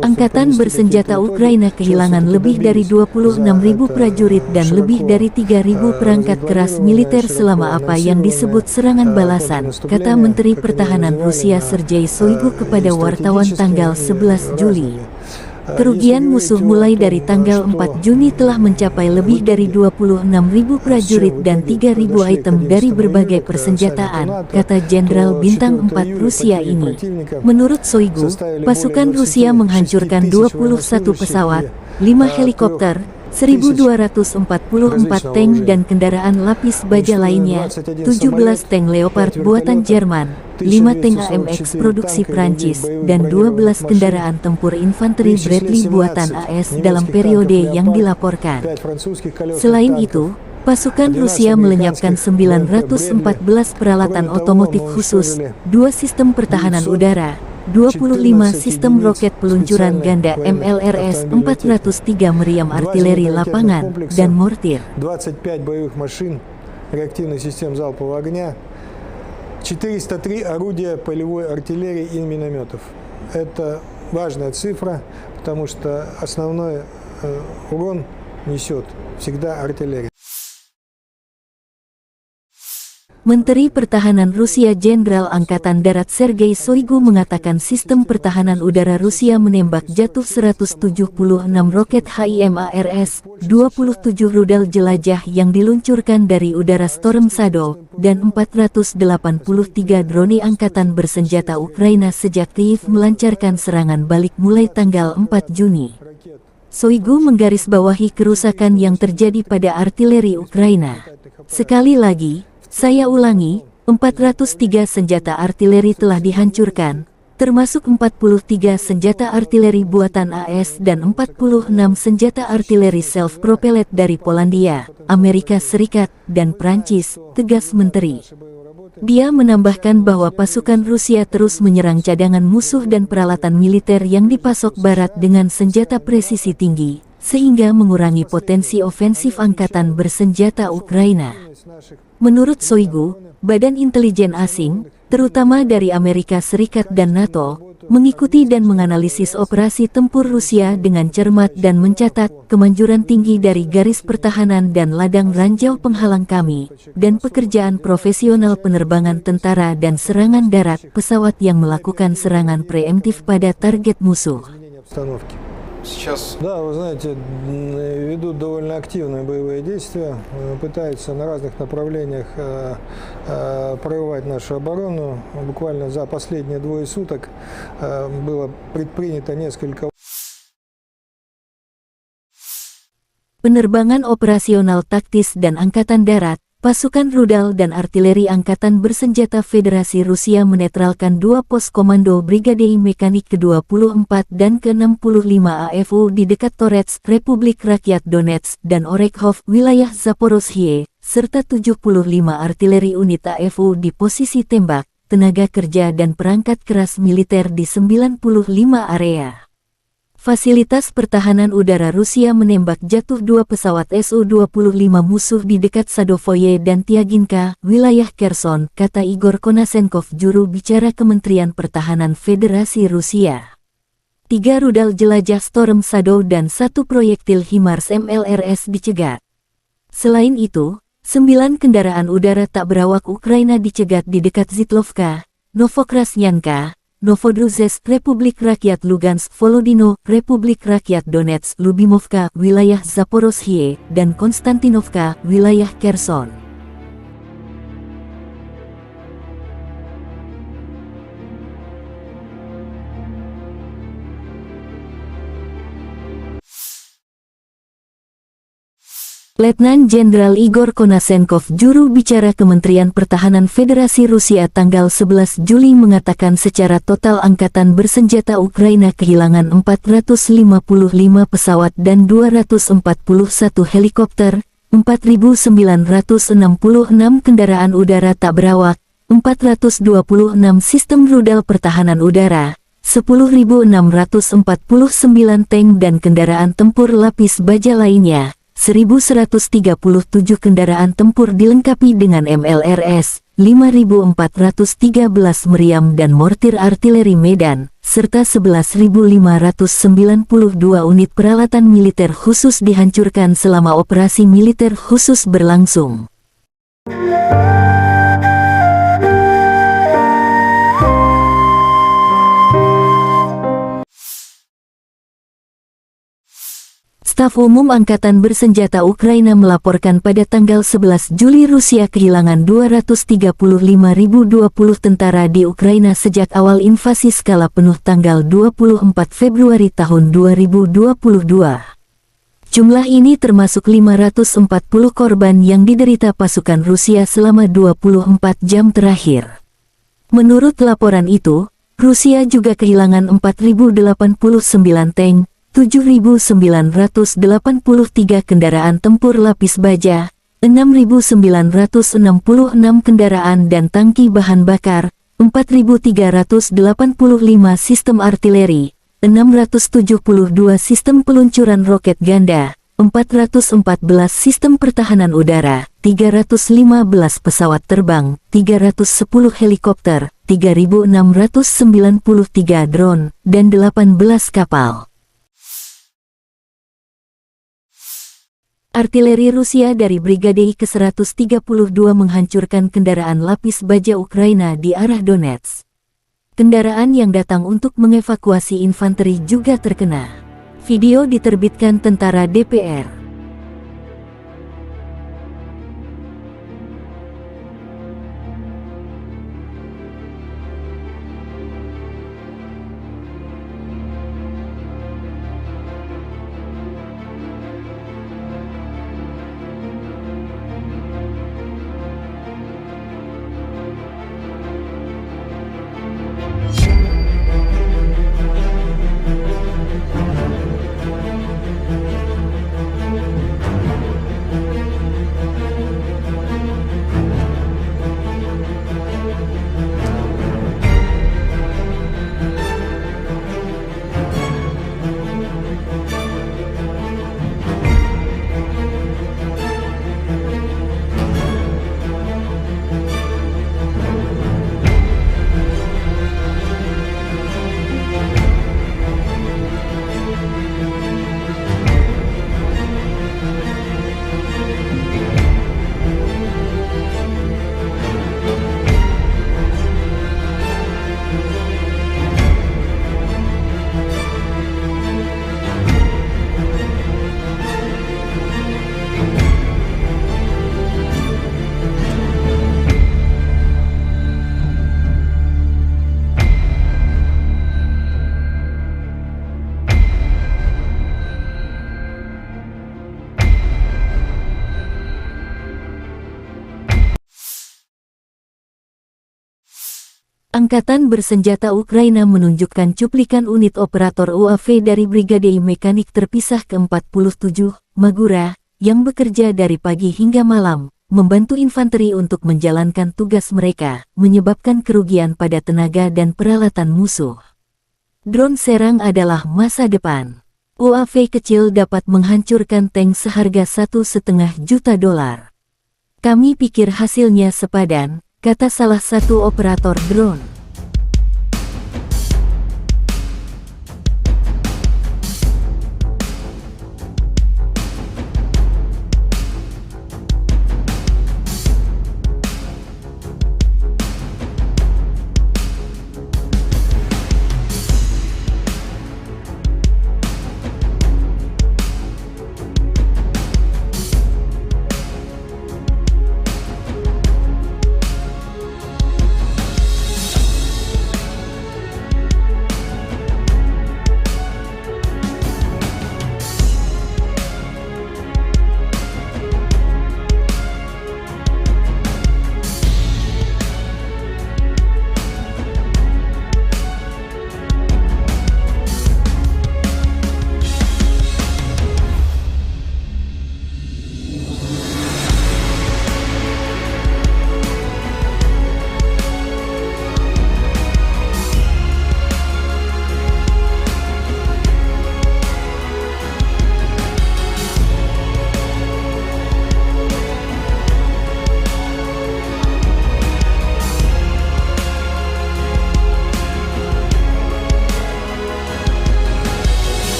Angkatan bersenjata Ukraina kehilangan lebih dari 26.000 prajurit dan lebih dari 3.000 perangkat keras militer selama apa yang disebut serangan balasan, kata Menteri Pertahanan Rusia Sergei Shoigu kepada wartawan tanggal 11 Juli. Kerugian musuh mulai dari tanggal 4 Juni telah mencapai lebih dari 26.000 prajurit dan 3.000 item dari berbagai persenjataan, kata Jenderal Bintang 4 Rusia ini. Menurut Shoigu, pasukan Rusia menghancurkan 21 pesawat, 5 helikopter, 1.244 tank dan kendaraan lapis baja lainnya, 17 tank Leopard buatan Jerman, 5 tank AMX produksi Prancis, dan 12 kendaraan tempur infanteri Bradley buatan AS dalam periode yang dilaporkan. Selain itu, pasukan Rusia melenyapkan 914 peralatan otomotif khusus, 2 sistem pertahanan udara, 25 sistem roket peluncuran ganda MLRS, 403 meriam artileri lapangan, dan mortir. 25 боевых машин реактивных систем залпового огня, 403 орудия полевой артиллерии и минометов. Это важная цифра, потому что основной урон несет всегда артиллерия. Menteri Pertahanan Rusia Jenderal Angkatan Darat Sergei Shoigu mengatakan sistem pertahanan udara Rusia menembak jatuh 176 roket HIMARS, 27 rudal jelajah yang diluncurkan dari udara Storm Shadow, dan 483 drone angkatan bersenjata Ukraina sejak Kyiv melancarkan serangan balik mulai tanggal 4 Juni. Shoigu menggarisbawahi kerusakan yang terjadi pada artileri Ukraina. Sekali lagi, saya ulangi, 403 senjata artileri telah dihancurkan, termasuk 43 senjata artileri buatan AS dan 46 senjata artileri self-propelled dari Polandia, Amerika Serikat, dan Prancis, tegas Menteri. Dia menambahkan bahwa pasukan Rusia terus menyerang cadangan musuh dan peralatan militer yang dipasok Barat dengan senjata presisi tinggi, sehingga mengurangi potensi ofensif angkatan bersenjata Ukraina. Menurut Shoigu, badan intelijen asing, terutama dari Amerika Serikat dan NATO, mengikuti dan menganalisis operasi tempur Rusia dengan cermat dan mencatat kemanjuran tinggi dari garis pertahanan dan ladang ranjau penghalang kami, dan pekerjaan profesional penerbangan tentara dan serangan darat pesawat yang melakukan serangan preemptif pada target musuh. Да, вы знаете, ведут довольно активные боевые действия, пытаются на разных направлениях прорывать нашу оборону. Буквально за последние 2 суток было предпринято несколько. Penerbangan operasional taktis dan angkatan darat, pasukan rudal dan artileri Angkatan Bersenjata Federasi Rusia menetralkan 2 pos komando Brigade Mekanik ke-24 dan ke-65 AFU di dekat Torets, Republik Rakyat Donetsk, dan Orekhov, wilayah Zaporozhye, serta 75 artileri unit AFU di posisi tembak, tenaga kerja dan perangkat keras militer di 95 area. Fasilitas pertahanan udara Rusia menembak jatuh 2 pesawat Su-25 musuh di dekat Sadovoye dan Tiaginka, wilayah Kherson, kata Igor Konasenkov, juru bicara Kementerian Pertahanan Federasi Rusia. 3 rudal jelajah Storm Shadow dan 1 proyektil HIMARS MLRS dicegat. Selain itu, 9 kendaraan udara tak berawak Ukraina dicegat di dekat Zitlovka, Novokrasnyanka, Novodruzhsk, Republik Rakyat Lugansk, Volodino, Republik Rakyat Donetsk, Lubimovka, wilayah Zaporozhye, dan Konstantinovka, wilayah Kherson. Letnan Jenderal Igor Konasenkov, juru bicara Kementerian Pertahanan Federasi Rusia tanggal 11 Juli mengatakan secara total Angkatan Bersenjata Ukraina kehilangan 455 pesawat dan 241 helikopter, 4.966 kendaraan udara tak berawak, 426 sistem rudal pertahanan udara, 10.649 tank dan kendaraan tempur lapis baja lainnya, 1.137 kendaraan tempur dilengkapi dengan MLRS, 5.413 meriam dan mortir artileri Medan, serta 11.592 unit peralatan militer khusus dihancurkan selama operasi militer khusus berlangsung. Staf Umum Angkatan Bersenjata Ukraina melaporkan pada tanggal 11 Juli Rusia kehilangan 235.020 tentara di Ukraina sejak awal invasi skala penuh tanggal 24 Februari tahun 2022. Jumlah ini termasuk 540 korban yang diderita pasukan Rusia selama 24 jam terakhir. Menurut laporan itu, Rusia juga kehilangan 4.089 tank, 7.983 kendaraan tempur lapis baja, 6.966 kendaraan dan tangki bahan bakar, 4.385 sistem artileri, 672 sistem peluncuran roket ganda, 414 sistem pertahanan udara, 315 pesawat terbang, 310 helikopter, 3.693 drone, dan 18 kapal. Artileri Rusia dari Brigade ke-132 menghancurkan kendaraan lapis baja Ukraina di arah Donetsk. Kendaraan yang datang untuk mengevakuasi infanteri juga terkena. Video diterbitkan tentara DPR. Angkatan Bersenjata Ukraina menunjukkan cuplikan unit operator UAV dari Brigade Mekanik Terpisah ke-47, Magura, yang bekerja dari pagi hingga malam, membantu infanteri untuk menjalankan tugas mereka, menyebabkan kerugian pada tenaga dan peralatan musuh. Drone serang adalah masa depan. UAV kecil dapat menghancurkan tank seharga $1,5 juta. Kami pikir hasilnya sepadan, kata salah satu operator drone.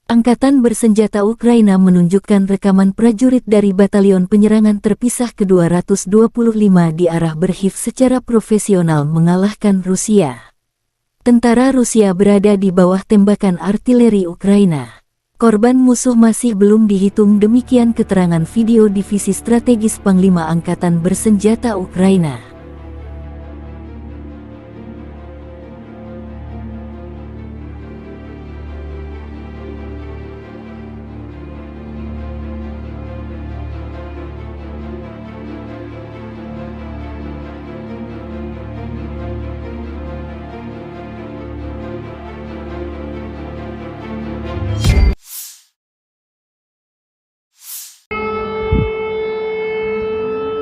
Angkatan bersenjata Ukraina menunjukkan rekaman prajurit dari Batalion Penyerangan Terpisah ke-225 di arah Berkhiv secara profesional mengalahkan Rusia. Tentara Rusia berada di bawah tembakan artileri Ukraina. Korban musuh masih belum dihitung, demikian keterangan video Divisi Strategis Panglima Angkatan Bersenjata Ukraina.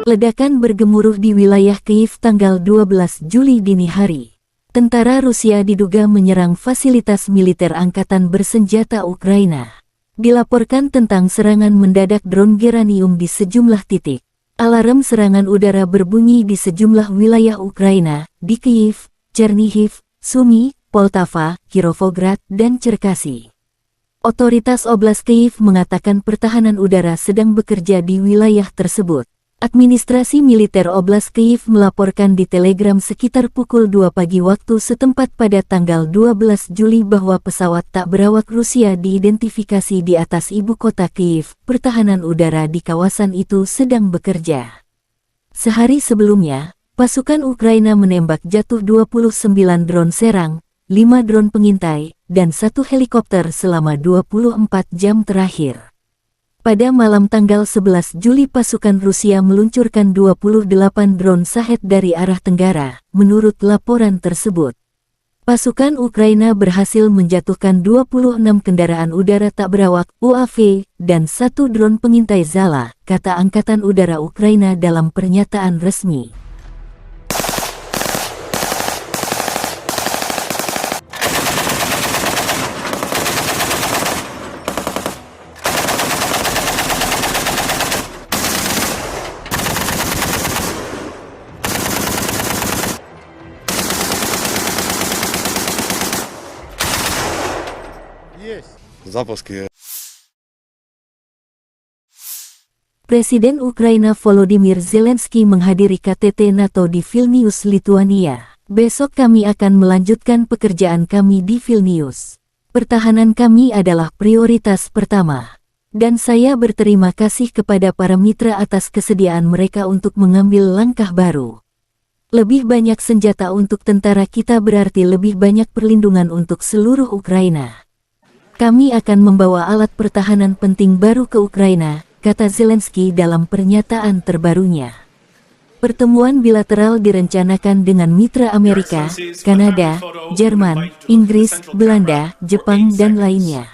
Ledakan bergemuruh di wilayah Kyiv tanggal 12 Juli dini hari. Tentara Rusia diduga menyerang fasilitas militer angkatan bersenjata Ukraina. Dilaporkan tentang serangan mendadak drone geranium di sejumlah titik. Alarm serangan udara berbunyi di sejumlah wilayah Ukraina, di Kyiv, Chernihiv, Sumy, Poltava, Kirovograd, dan Cherkasy. Otoritas Oblast Kyiv mengatakan pertahanan udara sedang bekerja di wilayah tersebut. Administrasi militer Oblast Kyiv melaporkan di Telegram sekitar pukul 2 pagi waktu setempat pada tanggal 12 Juli bahwa pesawat tak berawak Rusia diidentifikasi di atas ibu kota Kyiv. Pertahanan udara di kawasan itu sedang bekerja. Sehari sebelumnya, pasukan Ukraina menembak jatuh 29 drone serang, 5 drone pengintai, dan 1 helikopter selama 24 jam terakhir. Pada malam tanggal 11 Juli pasukan Rusia meluncurkan 28 drone Shahed dari arah tenggara, menurut laporan tersebut. Pasukan Ukraina berhasil menjatuhkan 26 kendaraan udara tak berawak UAV dan 1 drone pengintai Zala, kata Angkatan Udara Ukraina dalam pernyataan resmi. Запуски. Presiden Ukraina Volodymyr Zelensky menghadiri KTT NATO di Vilnius, Lituania. Besok kami akan melanjutkan pekerjaan kami di Vilnius. Pertahanan kami adalah prioritas pertama. Dan saya berterima kasih kepada para mitra atas kesediaan mereka untuk mengambil langkah baru. Lebih banyak senjata untuk tentara kita berarti lebih banyak perlindungan untuk seluruh Ukraina. Kami akan membawa alat pertahanan penting baru ke Ukraina, kata Zelensky dalam pernyataan terbarunya. Pertemuan bilateral direncanakan dengan mitra Amerika, Kanada, Jerman, Inggris, Belanda, Jepang, dan lainnya.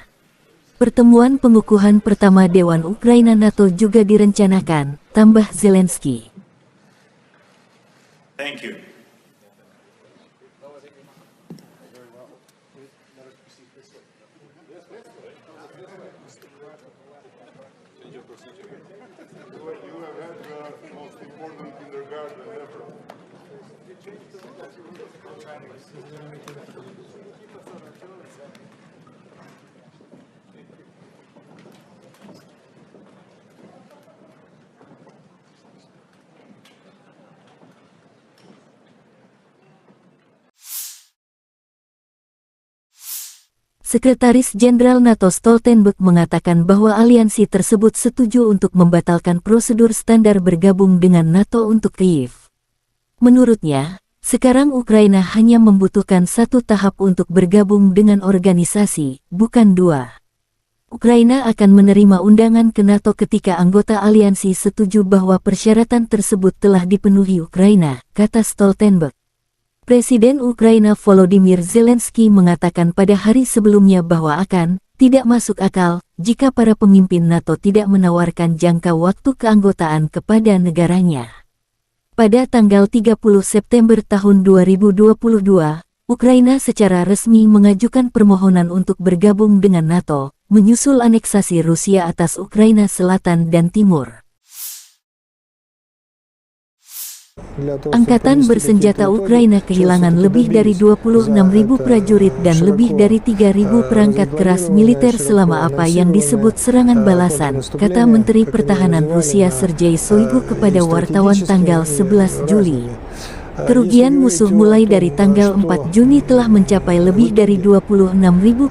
Pertemuan pengukuhan pertama Dewan Ukraina NATO juga direncanakan, tambah Zelensky. Thank you. Sekretaris Jenderal NATO Stoltenberg mengatakan bahwa aliansi tersebut setuju untuk membatalkan prosedur standar bergabung dengan NATO untuk Kyiv. Menurutnya, sekarang Ukraina hanya membutuhkan 1 tahap untuk bergabung dengan organisasi, bukan 2. Ukraina akan menerima undangan ke NATO ketika anggota aliansi setuju bahwa persyaratan tersebut telah dipenuhi Ukraina, kata Stoltenberg. Presiden Ukraina Volodymyr Zelensky mengatakan pada hari sebelumnya bahwa tidak masuk akal jika para pemimpin NATO tidak menawarkan jangka waktu keanggotaan kepada negaranya. Pada tanggal 30 September tahun 2022, Ukraina secara resmi mengajukan permohonan untuk bergabung dengan NATO, menyusul aneksasi Rusia atas Ukraina Selatan dan Timur. Angkatan bersenjata Ukraina kehilangan lebih dari 26.000 prajurit dan lebih dari 3.000 perangkat keras militer selama apa yang disebut serangan balasan, kata Menteri Pertahanan Rusia Sergei Shoigu kepada wartawan tanggal 11 Juli. Kerugian musuh mulai dari tanggal 4 Juni telah mencapai lebih dari 26.000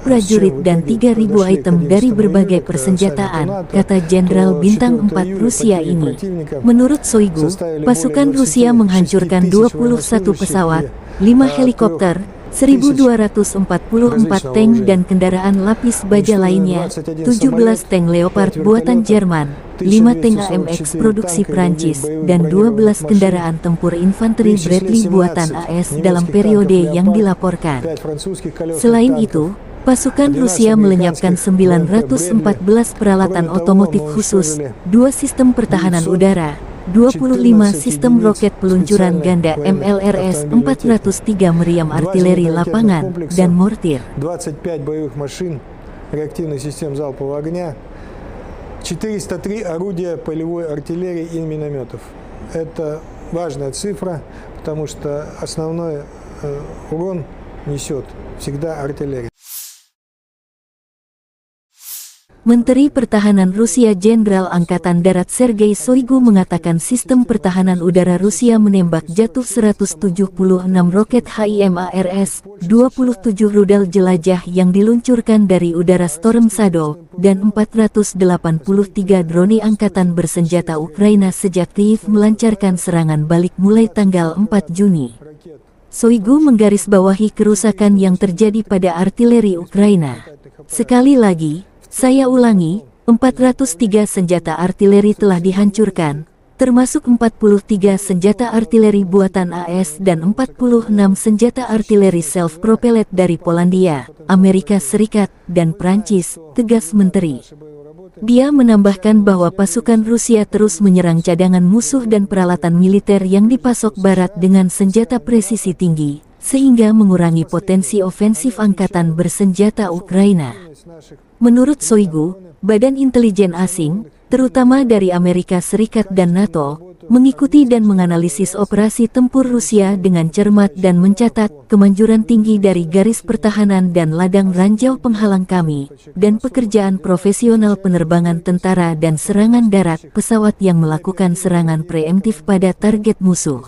prajurit dan 3.000 item dari berbagai persenjataan, kata Jenderal Bintang 4 Rusia ini. Menurut Shoigu, pasukan Rusia menghancurkan 21 pesawat, 5 helikopter, 1.244 tank dan kendaraan lapis baja lainnya, 17 tank Leopard buatan Jerman, 5 tank AMX produksi Prancis, dan 12 kendaraan tempur infanteri Bradley buatan AS dalam periode yang dilaporkan. Selain itu, pasukan Rusia melenyapkan 914 peralatan otomotif khusus, 2 sistem pertahanan udara, 25 sistem roket peluncuran ganda MLRS, 403 meriam artileri lapangan, dan mortir. 25 боевых машин реактивных систем залпового огня, 403 орудия полевой артиллерии и минометов. Это важная цифра, потому что основной урон несет всегда артиллерия. Menteri Pertahanan Rusia Jenderal Angkatan Darat Sergei Shoigu mengatakan sistem pertahanan udara Rusia menembak jatuh 176 roket HIMARS, 27 rudal jelajah yang diluncurkan dari udara Storm Shadow, dan 483 drone angkatan bersenjata Ukraina sejak Kyiv melancarkan serangan balik mulai tanggal 4 Juni. Shoigu menggarisbawahi kerusakan yang terjadi pada artileri Ukraina. Sekali lagi, saya ulangi, 403 senjata artileri telah dihancurkan, termasuk 43 senjata artileri buatan AS dan 46 senjata artileri self-propelled dari Polandia, Amerika Serikat, dan Prancis, tegas Menteri. Dia menambahkan bahwa pasukan Rusia terus menyerang cadangan musuh dan peralatan militer yang dipasok Barat dengan senjata presisi tinggi, sehingga mengurangi potensi ofensif angkatan bersenjata Ukraina. Menurut Shoigu, badan intelijen asing, terutama dari Amerika Serikat dan NATO, mengikuti dan menganalisis operasi tempur Rusia dengan cermat dan mencatat kemanjuran tinggi dari garis pertahanan dan ladang ranjau penghalang kami, dan pekerjaan profesional penerbangan tentara dan serangan darat pesawat yang melakukan serangan preemptif pada target musuh.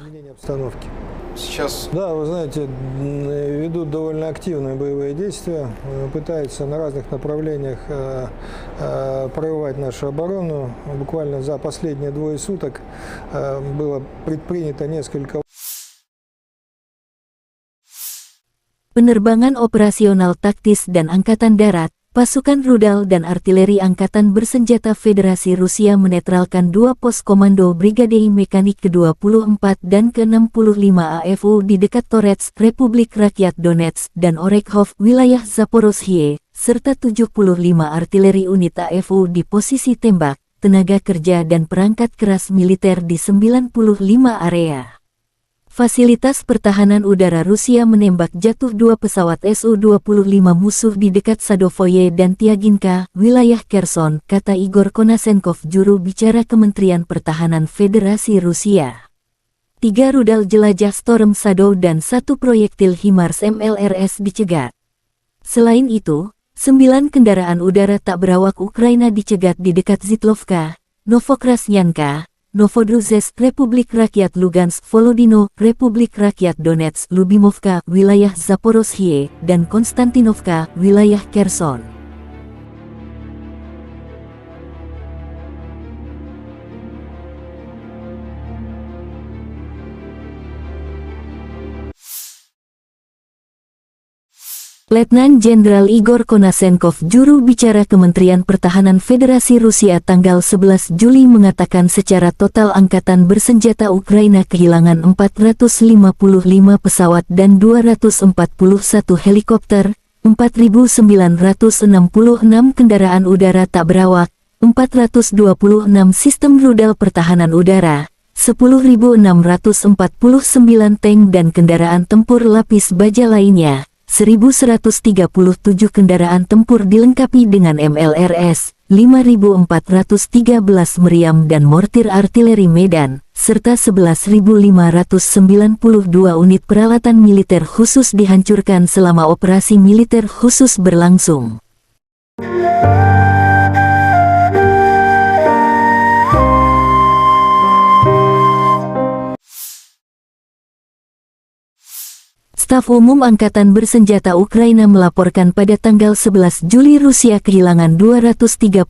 Да, вы знаете, ведут довольно активные боевые действия, пытаются на разных направлениях прорывать нашу оборону. Буквально за последние 2 суток было предпринято несколько. Penerbangan operasional taktis dan angkatan darat, pasukan rudal dan artileri Angkatan Bersenjata Federasi Rusia menetralkan 2 pos komando Brigade Mekanik ke-24 dan ke-65 AFU di dekat Torets, Republik Rakyat Donetsk, dan Orekhov, wilayah Zaporozhye, serta 75 artileri unit AFU di posisi tembak, tenaga kerja dan perangkat keras militer di 95 area. Fasilitas pertahanan udara Rusia menembak jatuh 2 pesawat Su-25 musuh di dekat Sadovoye dan Tiaginka, wilayah Kherson, kata Igor Konasenkov, juru bicara Kementerian Pertahanan Federasi Rusia. 3 rudal jelajah Storm Shadow dan 1 proyektil HIMARS MLRS dicegat. Selain itu, 9 kendaraan udara tak berawak Ukraina dicegat di dekat Zitlovka, Novokrasnyanka, Novodruzhsk, Republik Rakyat Lugansk, Volodino, Republik Rakyat Donetsk, Lubimovka, wilayah Zaporozhye, dan Konstantinovka, wilayah Kherson. Letnan Jenderal Igor Konasenkov, juru bicara Kementerian Pertahanan Federasi Rusia tanggal 11 Juli mengatakan secara total Angkatan Bersenjata Ukraina kehilangan 455 pesawat dan 241 helikopter, 4.966 kendaraan udara tak berawak, 426 sistem rudal pertahanan udara, 10.649 tank dan kendaraan tempur lapis baja lainnya, 1.137 kendaraan tempur dilengkapi dengan MLRS, 5.413 meriam dan mortir artileri Medan, serta 11.592 unit peralatan militer khusus dihancurkan selama operasi militer khusus berlangsung. Staf Umum Angkatan Bersenjata Ukraina melaporkan pada tanggal 11 Juli Rusia kehilangan 235.020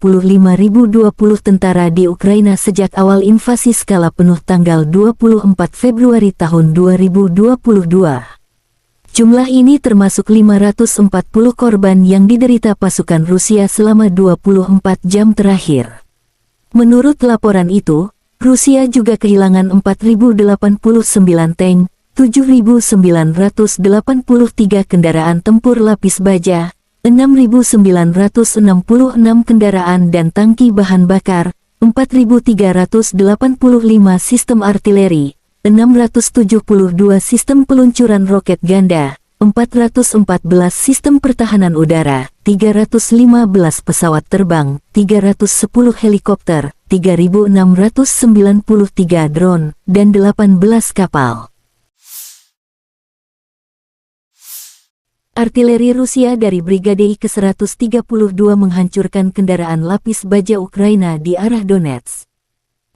tentara di Ukraina sejak awal invasi skala penuh tanggal 24 Februari tahun 2022. Jumlah ini termasuk 540 korban yang diderita pasukan Rusia selama 24 jam terakhir. Menurut laporan itu, Rusia juga kehilangan 4.089 tank, 7.983 kendaraan tempur lapis baja, 6.966 kendaraan dan tangki bahan bakar, 4.385 sistem artileri, 672 sistem peluncuran roket ganda, 414 sistem pertahanan udara, 315 pesawat terbang, 310 helikopter, 3.693 drone, dan 18 kapal. Artileri Rusia dari Brigade I ke-132 menghancurkan kendaraan lapis baja Ukraina di arah Donetsk.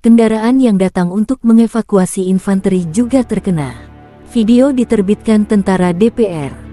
Kendaraan yang datang untuk mengevakuasi infanteri juga terkena. Video diterbitkan tentara DPR.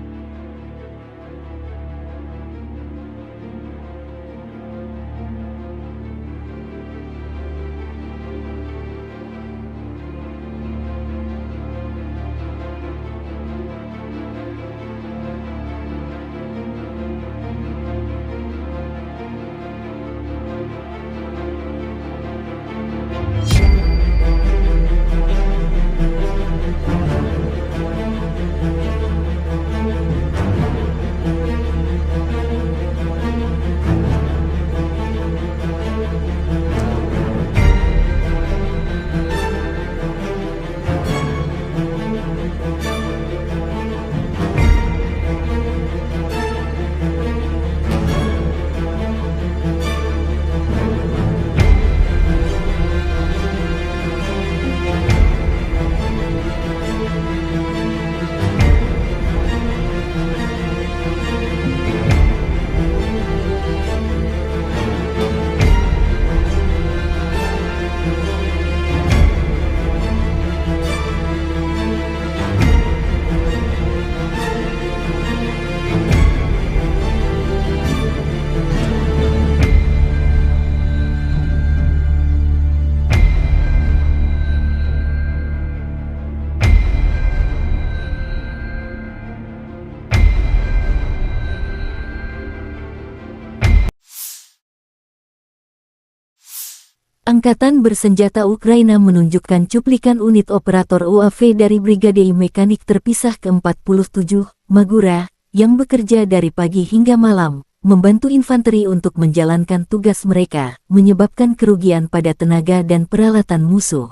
Angkatan Bersenjata Ukraina menunjukkan cuplikan unit operator UAV dari Brigade I Mekanik Terpisah ke-47, Magura, yang bekerja dari pagi hingga malam, membantu infanteri untuk menjalankan tugas mereka, menyebabkan kerugian pada tenaga dan peralatan musuh.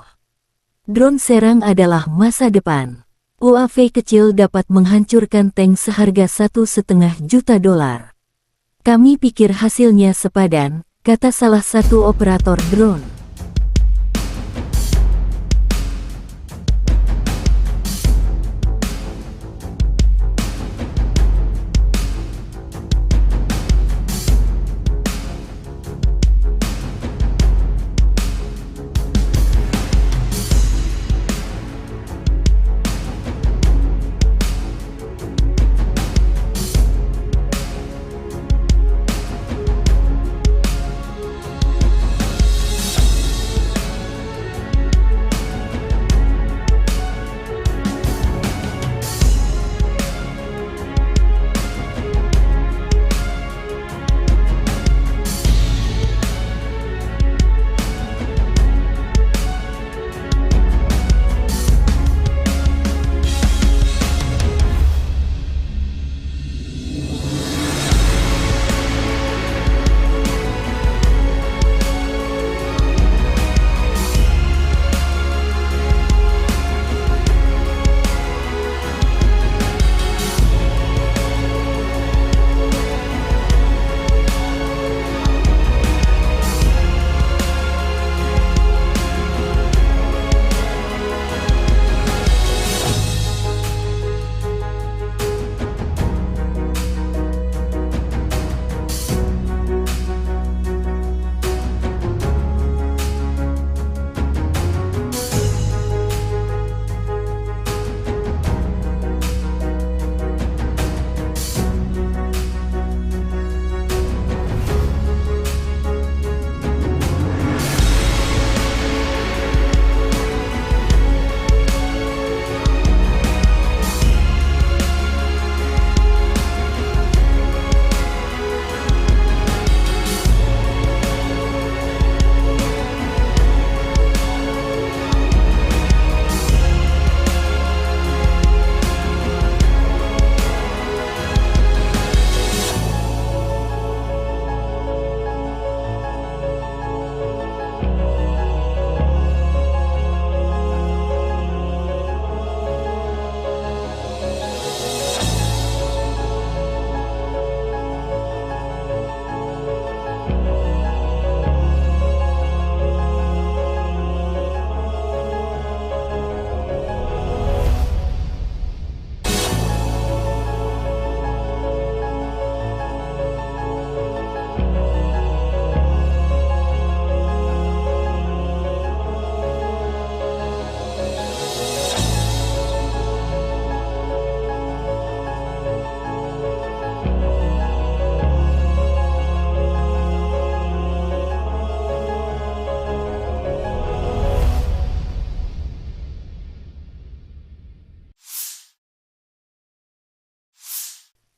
Drone serang adalah masa depan. UAV kecil dapat menghancurkan tank seharga $1,5 juta. Kami pikir hasilnya sepadan, kata salah satu operator drone.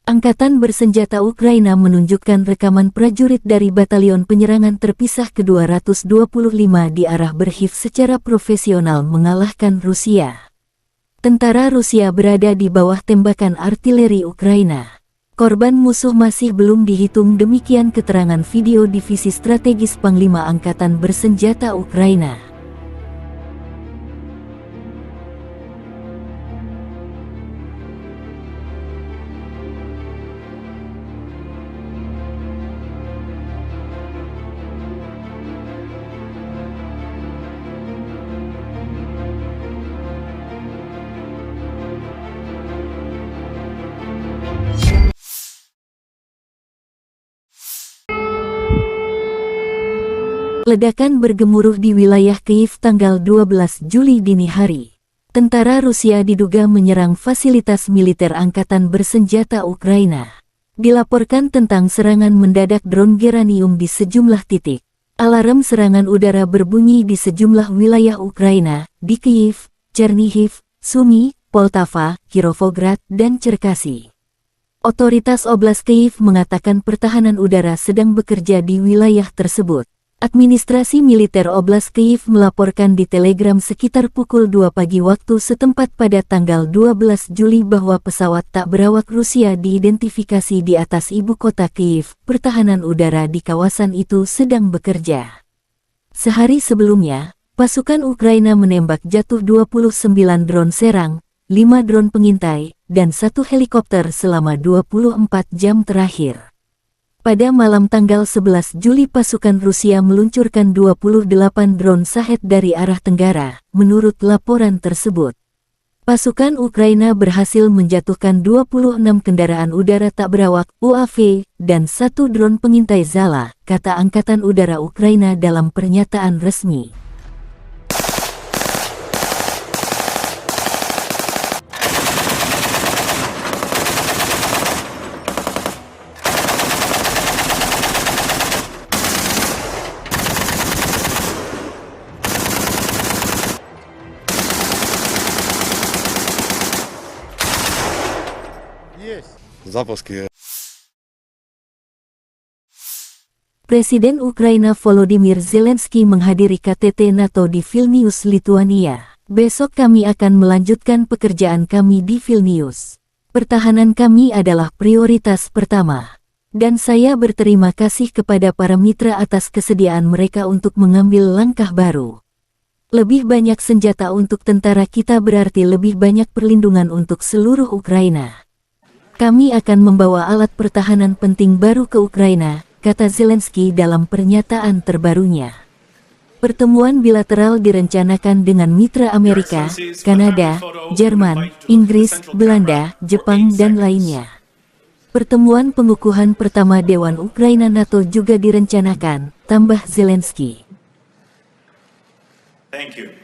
Angkatan bersenjata Ukraina menunjukkan rekaman prajurit dari Batalion Penyerangan Terpisah ke-225 di arah Berkhiv secara profesional mengalahkan Rusia. Tentara Rusia berada di bawah tembakan artileri Ukraina. Korban musuh masih belum dihitung, demikian keterangan video Divisi Strategis Panglima Angkatan Bersenjata Ukraina. Ledakan bergemuruh di wilayah Kyiv tanggal 12 Juli dini hari. Tentara Rusia diduga menyerang fasilitas militer angkatan bersenjata Ukraina. Dilaporkan tentang serangan mendadak drone geranium di sejumlah titik. Alarm serangan udara berbunyi di sejumlah wilayah Ukraina, di Kyiv, Chernihiv, Sumy, Poltava, Kirovograd, dan Cherkasy. Otoritas Oblast Kyiv mengatakan pertahanan udara sedang bekerja di wilayah tersebut. Administrasi militer Oblast Kyiv melaporkan di Telegram sekitar pukul 2 pagi waktu setempat pada tanggal 12 Juli bahwa pesawat tak berawak Rusia diidentifikasi di atas ibu kota Kyiv. Pertahanan udara di kawasan itu sedang bekerja. Sehari sebelumnya, pasukan Ukraina menembak jatuh 29 drone serang, 5 drone pengintai, dan 1 helikopter selama 24 jam terakhir. Pada malam tanggal 11 Juli pasukan Rusia meluncurkan 28 drone Shahed dari arah tenggara, menurut laporan tersebut. Pasukan Ukraina berhasil menjatuhkan 26 kendaraan udara tak berawak UAV dan 1 drone pengintai Zala, kata Angkatan Udara Ukraina dalam pernyataan resmi. Запуски. Presiden Ukraina Volodymyr Zelensky menghadiri KTT NATO di Vilnius, Lituania. Besok kami akan melanjutkan pekerjaan kami di Vilnius. Pertahanan kami adalah prioritas pertama. Dan saya berterima kasih kepada para mitra atas kesediaan mereka untuk mengambil langkah baru. Lebih banyak senjata untuk tentara kita berarti lebih banyak perlindungan untuk seluruh Ukraina. Kami akan membawa alat pertahanan penting baru ke Ukraina, kata Zelensky dalam pernyataan terbarunya. Pertemuan bilateral direncanakan dengan mitra Amerika, Kanada, Jerman, Inggris, Belanda, Jepang, dan lainnya. Pertemuan pengukuhan pertama Dewan Ukraina NATO juga direncanakan, tambah Zelensky. Thank you.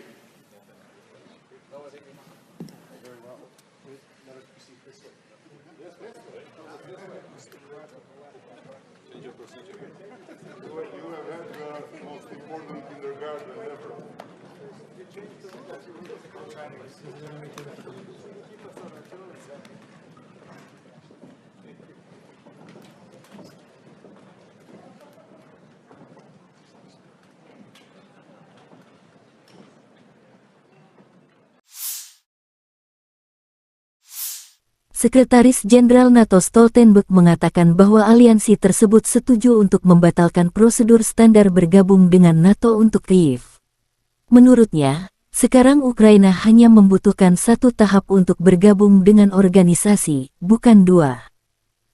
Sekretaris Jenderal NATO Stoltenberg mengatakan bahwa aliansi tersebut setuju untuk membatalkan prosedur standar bergabung dengan NATO untuk Kyiv. Menurutnya, sekarang Ukraina hanya membutuhkan 1 tahap untuk bergabung dengan organisasi, bukan 2.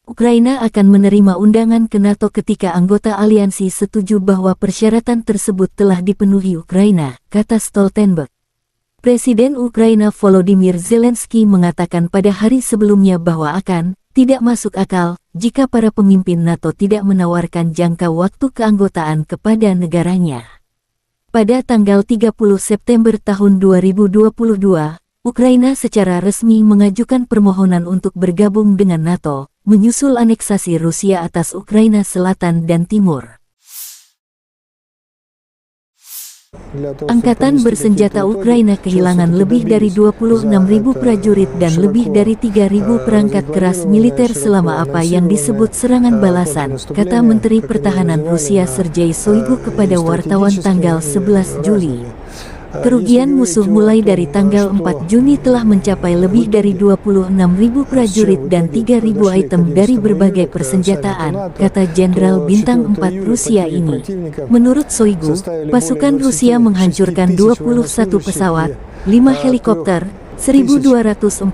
Ukraina akan menerima undangan ke NATO ketika anggota aliansi setuju bahwa persyaratan tersebut telah dipenuhi Ukraina, kata Stoltenberg. Presiden Ukraina Volodymyr Zelensky mengatakan pada hari sebelumnya bahwa tidak masuk akal jika para pemimpin NATO tidak menawarkan jangka waktu keanggotaan kepada negaranya. Pada tanggal 30 September tahun 2022, Ukraina secara resmi mengajukan permohonan untuk bergabung dengan NATO, menyusul aneksasi Rusia atas Ukraina Selatan dan Timur. Angkatan bersenjata Ukraina kehilangan lebih dari 26.000 prajurit dan lebih dari 3.000 perangkat keras militer selama apa yang disebut serangan balasan, kata Menteri Pertahanan Rusia Sergei Shoigu kepada wartawan tanggal 11 Juli. Kerugian musuh mulai dari tanggal 4 Juni telah mencapai lebih dari 26.000 prajurit dan 3.000 item dari berbagai persenjataan, kata Jenderal Bintang 4 Rusia ini. Menurut Shoigu, pasukan Rusia menghancurkan 21 pesawat, 5 helikopter, 1.244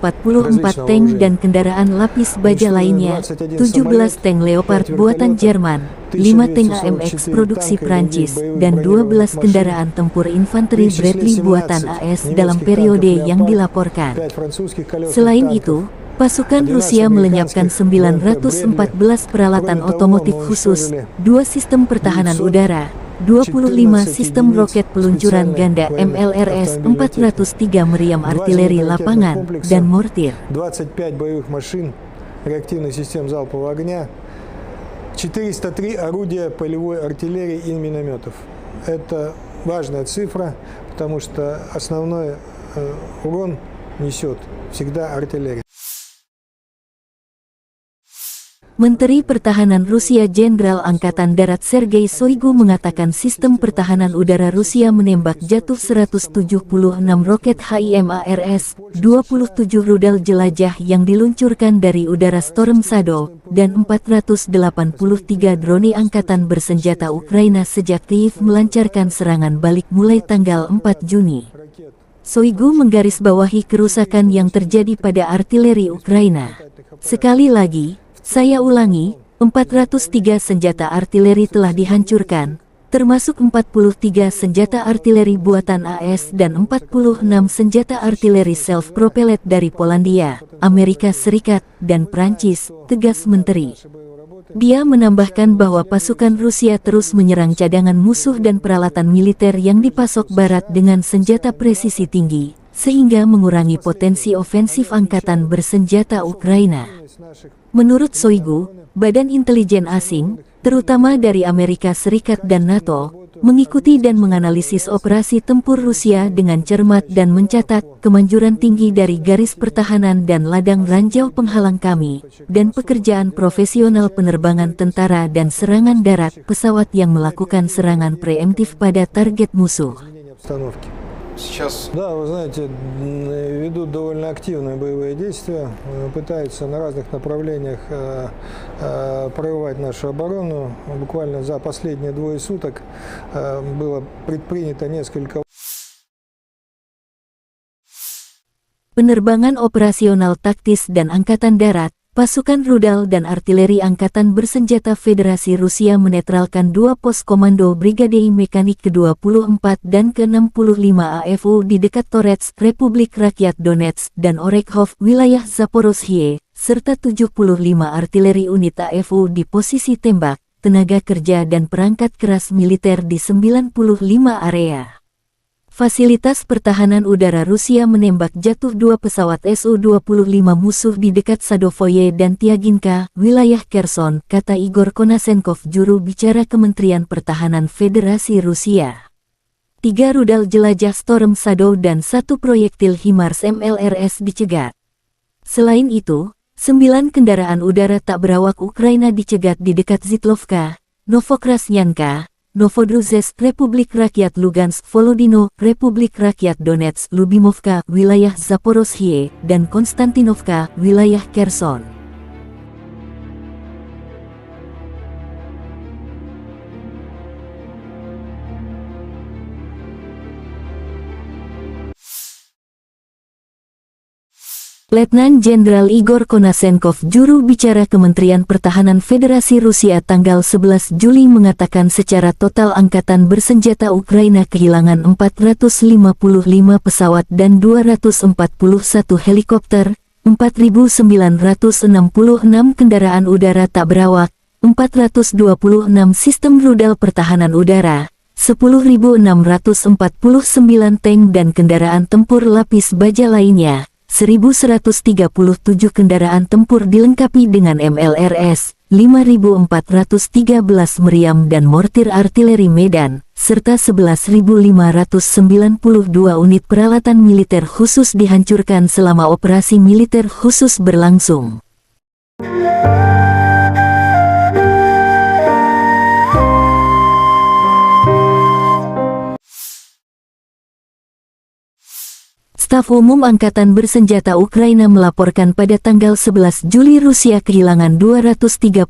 tank dan kendaraan lapis baja lainnya, 17 tank Leopard buatan Jerman, 5 tank AMX produksi Prancis, dan 12 kendaraan tempur infanteri Bradley buatan AS dalam periode yang dilaporkan. Selain itu, pasukan Rusia melenyapkan 914 peralatan otomotif khusus, 2 sistem pertahanan udara, 25 sistem roket peluncuran ganda MLRS, 403 meriam artileri lapangan, dan mortir. 25 боевых машин реактивных систем залпового огня, 403 орудия полевой артиллерии и минометов. Это важная цифра, потому что основной урон несет всегда артиллерия. Menteri Pertahanan Rusia Jenderal Angkatan Darat Sergei Shoigu mengatakan sistem pertahanan udara Rusia menembak jatuh 176 roket HIMARS, 27 rudal jelajah yang diluncurkan dari udara Storm Shadow, dan 483 drone angkatan bersenjata Ukraina sejak Kyiv melancarkan serangan balik mulai tanggal 4 Juni. Shoigu menggarisbawahi kerusakan yang terjadi pada artileri Ukraina. Sekali lagi, saya ulangi, 403 senjata artileri telah dihancurkan, termasuk 43 senjata artileri buatan AS dan 46 senjata artileri self-propelled dari Polandia, Amerika Serikat, dan Prancis, tegas Menteri. Dia menambahkan bahwa pasukan Rusia terus menyerang cadangan musuh dan peralatan militer yang dipasok Barat dengan senjata presisi tinggi, sehingga mengurangi potensi ofensif angkatan bersenjata Ukraina. Menurut Shoigu, badan intelijen asing, terutama dari Amerika Serikat dan NATO, mengikuti dan menganalisis operasi tempur Rusia dengan cermat dan mencatat kemanjuran tinggi dari garis pertahanan dan ladang ranjau penghalang kami, dan pekerjaan profesional penerbangan tentara dan serangan darat pesawat yang melakukan serangan preemptif pada target musuh. Да, вы знаете, ведут довольно активные боевые действия, пытаются на разных направлениях прорывать нашу оборону. Буквально за последние двое суток было предпринято несколько. Penerbangan operasional taktis dan angkatan darat, pasukan rudal dan artileri Angkatan Bersenjata Federasi Rusia menetralkan 2 pos komando Brigade Mekanik ke-24 dan ke-65 AFU di dekat Torets, Republik Rakyat Donetsk, dan Orekhov, wilayah Zaporozhye, serta 75 artileri unit AFU di posisi tembak, tenaga kerja dan perangkat keras militer di 95 area. Fasilitas pertahanan udara Rusia menembak jatuh 2 pesawat Su-25 musuh di dekat Sadovoye dan Tiaginka, wilayah Kherson, kata Igor Konasenkov, juru bicara Kementerian Pertahanan Federasi Rusia. 3 rudal jelajah Storm Shadow dan 1 proyektil HIMARS MLRS dicegat. Selain itu, 9 kendaraan udara tak berawak Ukraina dicegat di dekat Zitlovka, Novokrasnyanka, Novodruzhsk, Republik Rakyat Lugansk, Volodino, Republik Rakyat Donetsk, Lubimovka, wilayah Zaporozhye, dan Konstantinovka, wilayah Kherson. Letnan Jenderal Igor Konasenkov, juru bicara Kementerian Pertahanan Federasi Rusia tanggal 11 Juli mengatakan secara total Angkatan Bersenjata Ukraina kehilangan 455 pesawat dan 241 helikopter, 4.966 kendaraan udara tak berawak, 426 sistem rudal pertahanan udara, 10.649 tank dan kendaraan tempur lapis baja lainnya, 1.137 kendaraan tempur dilengkapi dengan MLRS, 5.413 meriam dan mortir artileri Medan, serta 11.592 unit peralatan militer khusus dihancurkan selama operasi militer khusus berlangsung. Staf Umum Angkatan Bersenjata Ukraina melaporkan pada tanggal 11 Juli Rusia kehilangan 235.020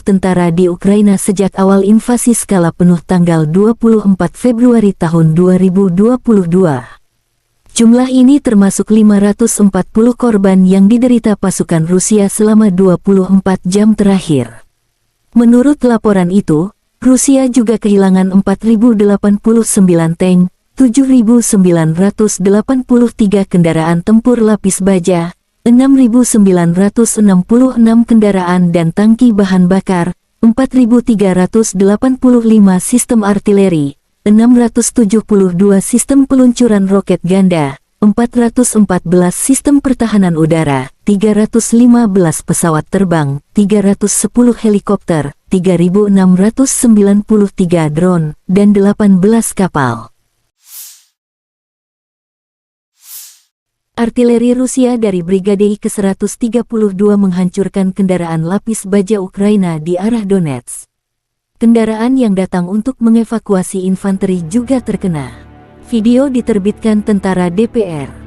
tentara di Ukraina sejak awal invasi skala penuh tanggal 24 Februari tahun 2022. Jumlah ini termasuk 540 korban yang diderita pasukan Rusia selama 24 jam terakhir. Menurut laporan itu, Rusia juga kehilangan 4.089 tank, 7.983 kendaraan tempur lapis baja, 6.966 kendaraan dan tangki bahan bakar, 4.385 sistem artileri, 672 sistem peluncuran roket ganda, 414 sistem pertahanan udara, 315 pesawat terbang, 310 helikopter, 3.693 drone, dan 18 kapal. Artileri Rusia dari Brigade ke-132 menghancurkan kendaraan lapis baja Ukraina di arah Donetsk. Kendaraan yang datang untuk mengevakuasi infanteri juga terkena. Video diterbitkan tentara DPR.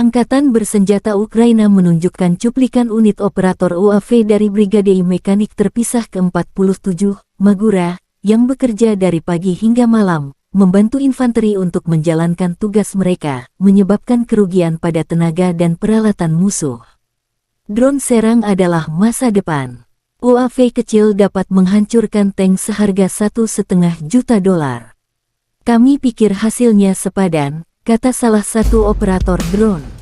Angkatan Bersenjata Ukraina menunjukkan cuplikan unit operator UAV dari Brigade Mekanik Terpisah ke-47, Magura, yang bekerja dari pagi hingga malam, membantu infanteri untuk menjalankan tugas mereka, menyebabkan kerugian pada tenaga dan peralatan musuh. Drone serang adalah masa depan. UAV kecil dapat menghancurkan tank seharga $1,5 juta. Kami pikir hasilnya sepadan, kata salah satu operator drone.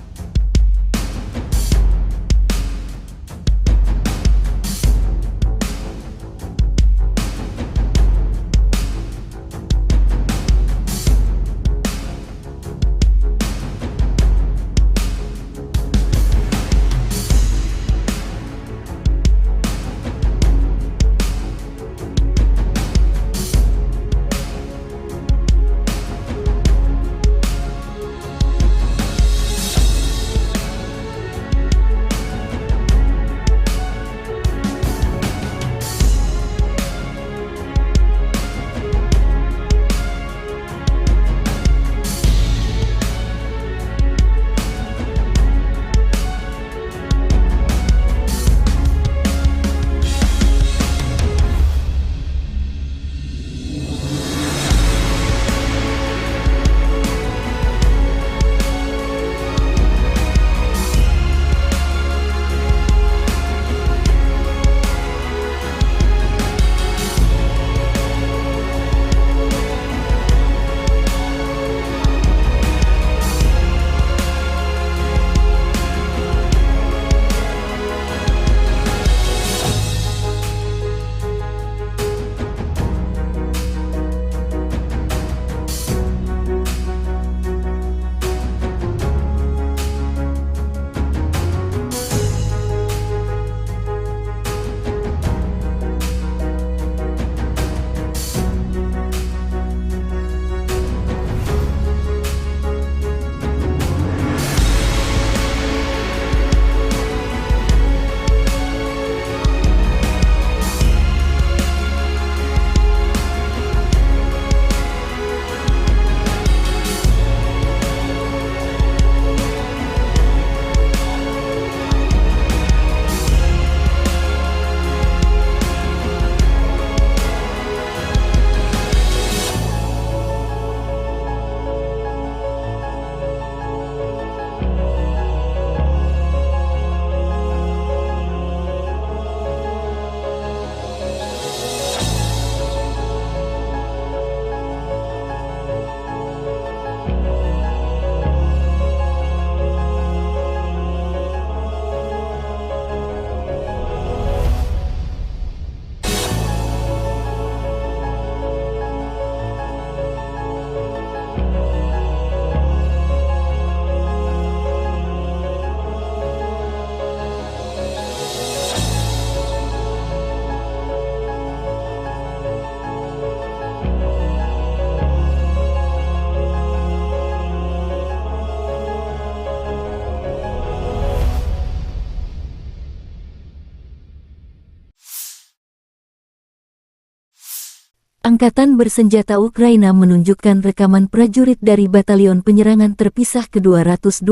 Angkatan bersenjata Ukraina menunjukkan rekaman prajurit dari Batalion Penyerangan Terpisah ke-225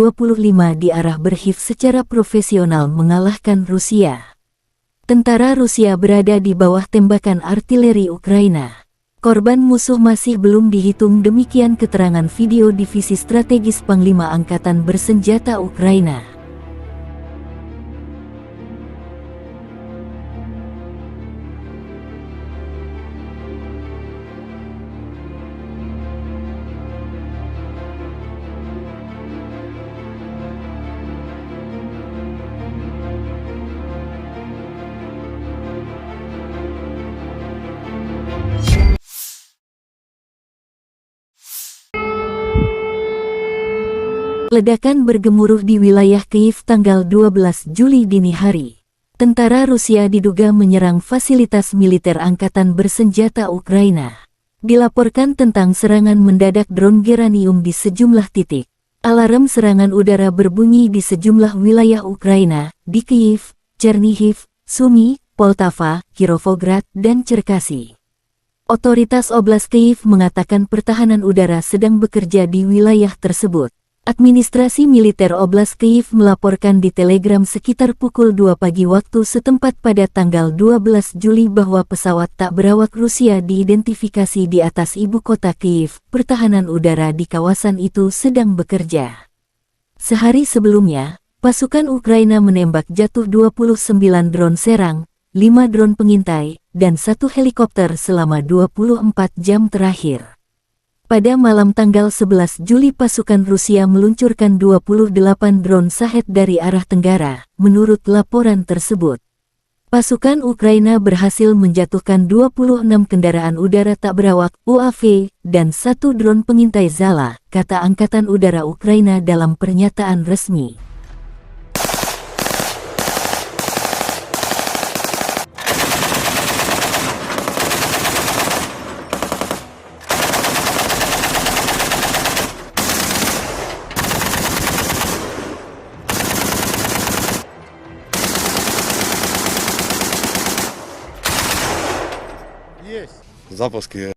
di arah Berkhiv secara profesional mengalahkan Rusia. Tentara Rusia berada di bawah tembakan artileri Ukraina. Korban musuh masih belum dihitung, demikian keterangan video Divisi Strategis Panglima Angkatan Bersenjata Ukraina. Ledakan bergemuruh di wilayah Kyiv tanggal 12 Juli dini hari. Tentara Rusia diduga menyerang fasilitas militer angkatan bersenjata Ukraina. Dilaporkan tentang serangan mendadak drone geranium di sejumlah titik. Alarm serangan udara berbunyi di sejumlah wilayah Ukraina, di Kyiv, Chernihiv, Sumy, Poltava, Kirovograd, dan Cherkasy. Otoritas Oblast Kyiv mengatakan pertahanan udara sedang bekerja di wilayah tersebut. Administrasi militer Oblast Kyiv melaporkan di Telegram sekitar pukul 2 pagi waktu setempat pada tanggal 12 Juli bahwa pesawat tak berawak Rusia diidentifikasi di atas ibu kota Kyiv. Pertahanan udara di kawasan itu sedang bekerja. Sehari sebelumnya, pasukan Ukraina menembak jatuh 29 drone serang, 5 drone pengintai, dan 1 helikopter selama 24 jam terakhir. Pada malam tanggal 11 Juli pasukan Rusia meluncurkan 28 drone Shahed dari arah tenggara, menurut laporan tersebut. Pasukan Ukraina berhasil menjatuhkan 26 kendaraan udara tak berawak UAV dan 1 drone pengintai Zala, kata Angkatan Udara Ukraina dalam pernyataan resmi. Запуски.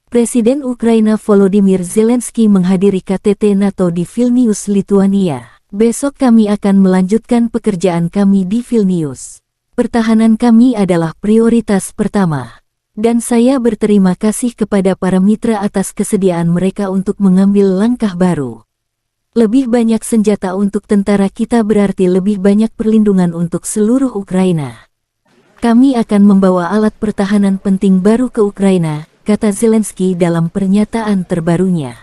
Presiden Ukraina Volodymyr Zelensky menghadiri KTT NATO di Vilnius, Lituania. Besok kami akan melanjutkan pekerjaan kami di Vilnius. Pertahanan kami adalah prioritas pertama. Dan saya berterima kasih kepada para mitra atas kesediaan mereka untuk mengambil langkah baru. Lebih banyak senjata untuk tentara kita berarti lebih banyak perlindungan untuk seluruh Ukraina. Kami akan membawa alat pertahanan penting baru ke Ukraina, kata Zelensky dalam pernyataan terbarunya.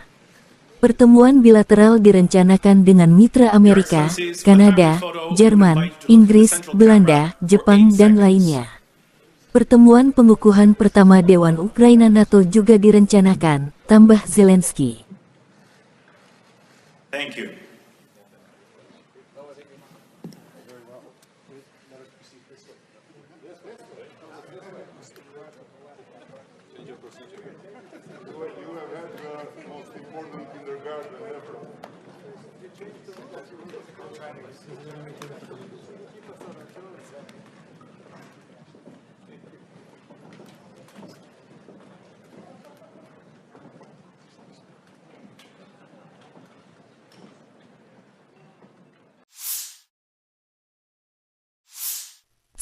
Pertemuan bilateral direncanakan dengan mitra Amerika, Kanada, Jerman, Inggris, Belanda, Jepang, dan lainnya. Pertemuan pengukuhan pertama Dewan Ukraina NATO juga direncanakan, tambah Zelensky. Thank you.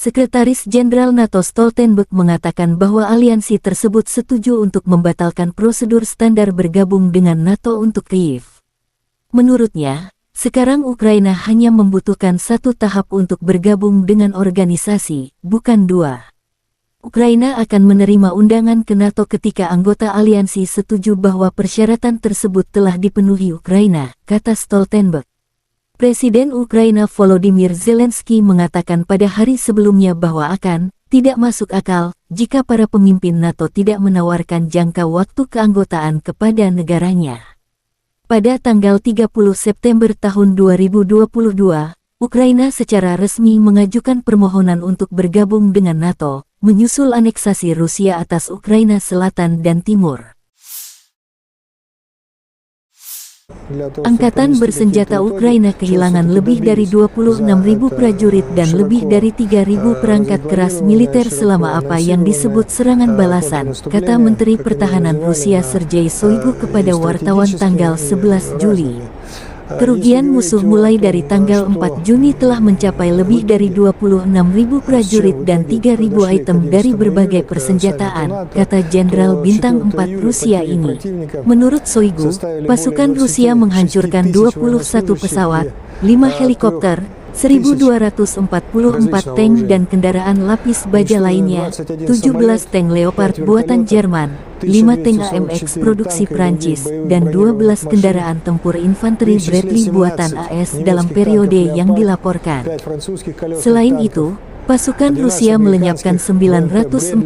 Sekretaris Jenderal NATO Stoltenberg mengatakan bahwa aliansi tersebut setuju untuk membatalkan prosedur standar bergabung dengan NATO untuk Kyiv. Menurutnya, sekarang Ukraina hanya membutuhkan 1 tahap untuk bergabung dengan organisasi, bukan 2. Ukraina akan menerima undangan ke NATO ketika anggota aliansi setuju bahwa persyaratan tersebut telah dipenuhi Ukraina, kata Stoltenberg. Presiden Ukraina Volodymyr Zelensky mengatakan pada hari sebelumnya bahwa tidak masuk akal jika para pemimpin NATO tidak menawarkan jangka waktu keanggotaan kepada negaranya. Pada tanggal 30 September tahun 2022, Ukraina secara resmi mengajukan permohonan untuk bergabung dengan NATO, menyusul aneksasi Rusia atas Ukraina Selatan dan Timur. Angkatan bersenjata Ukraina kehilangan lebih dari 26.000 prajurit dan lebih dari 3.000 perangkat keras militer selama apa yang disebut serangan balasan, kata Menteri Pertahanan Rusia Sergei Shoigu kepada wartawan tanggal 11 Juli. Kerugian musuh mulai dari tanggal 4 Juni telah mencapai lebih dari 26.000 prajurit dan 3.000 item dari berbagai persenjataan, kata Jenderal Bintang 4 Rusia ini. Menurut Shoigu, pasukan Rusia menghancurkan 21 pesawat, 5 helikopter, 1.244 tank dan kendaraan lapis baja lainnya, 17 tank Leopard buatan Jerman, 5 tank AMX produksi Prancis, dan 12 kendaraan tempur infanteri Bradley buatan AS dalam periode yang dilaporkan. Selain itu, pasukan Rusia melenyapkan 914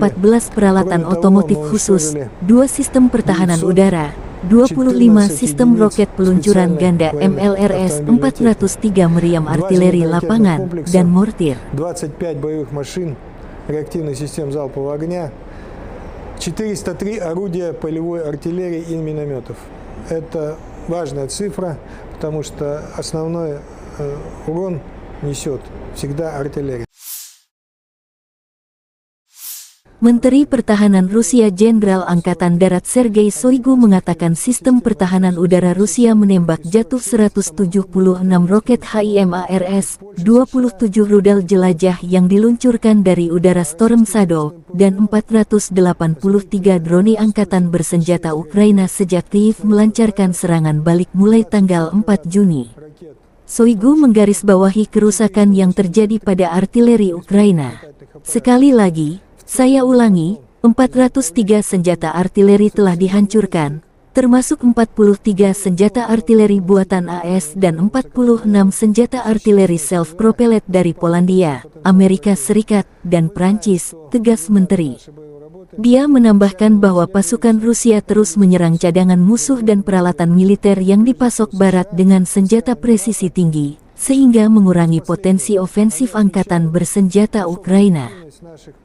peralatan otomotif khusus, 2 sistem pertahanan udara, 25 sistem roket peluncuran ganda MLRS, 403 meriam artileri lapangan, dan mortir. 25 боевых машин реактивных систем залпового огня, 403 орудия полевой артиллерии и минометов. Это важная цифра, потому что основной урон несет всегда артиллерия. Menteri Pertahanan Rusia Jenderal Angkatan Darat Sergei Shoigu mengatakan sistem pertahanan udara Rusia menembak jatuh 176 roket HIMARS, 27 rudal jelajah yang diluncurkan dari udara Storm Shadow, dan 483 drone angkatan bersenjata Ukraina sejak Kyiv melancarkan serangan balik mulai tanggal 4 Juni. Shoigu menggarisbawahi kerusakan yang terjadi pada artileri Ukraina. Sekali lagi, saya ulangi, 403 senjata artileri telah dihancurkan, termasuk 43 senjata artileri buatan AS dan 46 senjata artileri self-propelled dari Polandia, Amerika Serikat, dan Prancis, tegas Menteri. Dia menambahkan bahwa pasukan Rusia terus menyerang cadangan musuh dan peralatan militer yang dipasok Barat dengan senjata presisi tinggi, sehingga mengurangi potensi ofensif angkatan bersenjata Ukraina.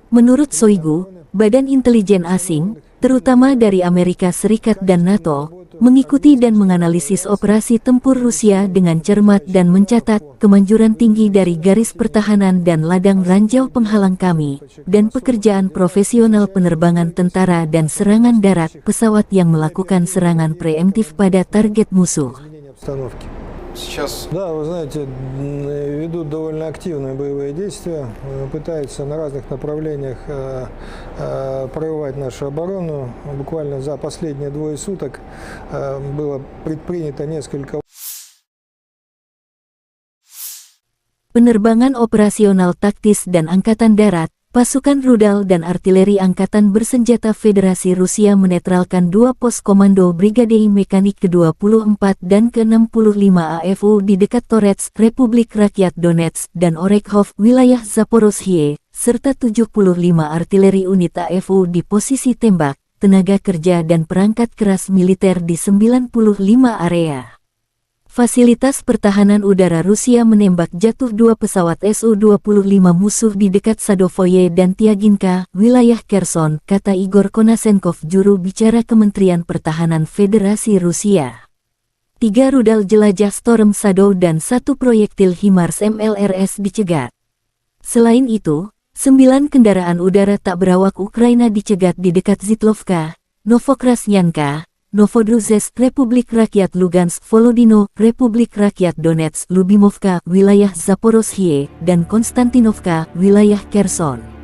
Menurut Shoigu, badan intelijen asing, terutama dari Amerika Serikat dan NATO, mengikuti dan menganalisis operasi tempur Rusia dengan cermat dan mencatat kemanjuran tinggi dari garis pertahanan dan ladang ranjau penghalang kami, dan pekerjaan profesional penerbangan tentara dan serangan darat pesawat yang melakukan serangan preemptif pada target musuh. Да, вы знаете, ведут довольно активные боевые действия, пытаются на разных направлениях прорывать нашу оборону. Буквально за последние 2 суток было предпринято несколько. Penerbangan operasional taktis dan angkatan darat, pasukan rudal dan artileri Angkatan Bersenjata Federasi Rusia menetralkan 2 pos komando Brigade Mekanik ke-24 dan ke-65 AFU di dekat Torets, Republik Rakyat Donetsk, dan Orekhov, wilayah Zaporozhye, serta 75 artileri unit AFU di posisi tembak, tenaga kerja dan perangkat keras militer di 95 area. Fasilitas pertahanan udara Rusia menembak jatuh 2 pesawat Su-25 musuh di dekat Sadovoye dan Tiaginka, wilayah Kherson, kata Igor Konasenkov, juru bicara Kementerian Pertahanan Federasi Rusia. 3 rudal jelajah Storm Shadow dan 1 proyektil HIMARS MLRS dicegat. Selain itu, 9 kendaraan udara tak berawak Ukraina dicegat di dekat Zitlovka, Novokrasnyanka, Novodruzhsk, Republik Rakyat Lugansk, Volodino, Republik Rakyat Donetsk, Lubimovka, wilayah Zaporozhye, dan Konstantinovka, wilayah Kherson.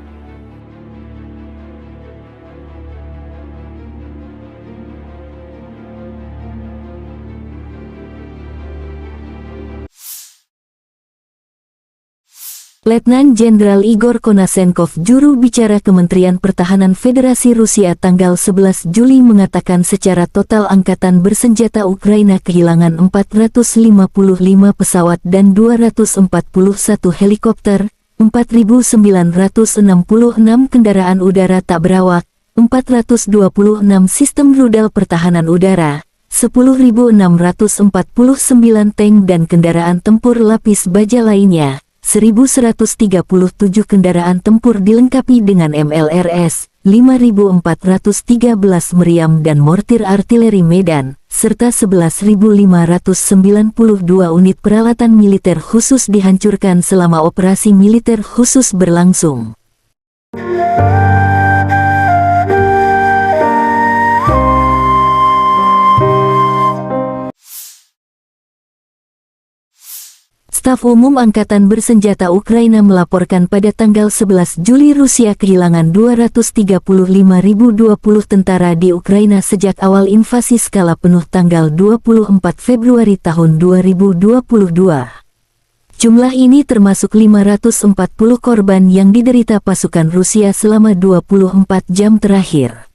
Letnan Jenderal Igor Konasenkov, juru bicara Kementerian Pertahanan Federasi Rusia tanggal 11 Juli mengatakan secara total Angkatan Bersenjata Ukraina kehilangan 455 pesawat dan 241 helikopter, 4.966 kendaraan udara tak berawak, 426 sistem rudal pertahanan udara, 10.649 tank dan kendaraan tempur lapis baja lainnya, 1.137 kendaraan tempur dilengkapi dengan MLRS, 5.413 meriam dan mortir artileri Medan, serta 11.592 unit peralatan militer khusus dihancurkan selama operasi militer khusus berlangsung. Staf Umum Angkatan Bersenjata Ukraina melaporkan pada tanggal 11 Juli Rusia kehilangan 235.020 tentara di Ukraina sejak awal invasi skala penuh tanggal 24 Februari tahun 2022. Jumlah ini termasuk 540 korban yang diderita pasukan Rusia selama 24 jam terakhir.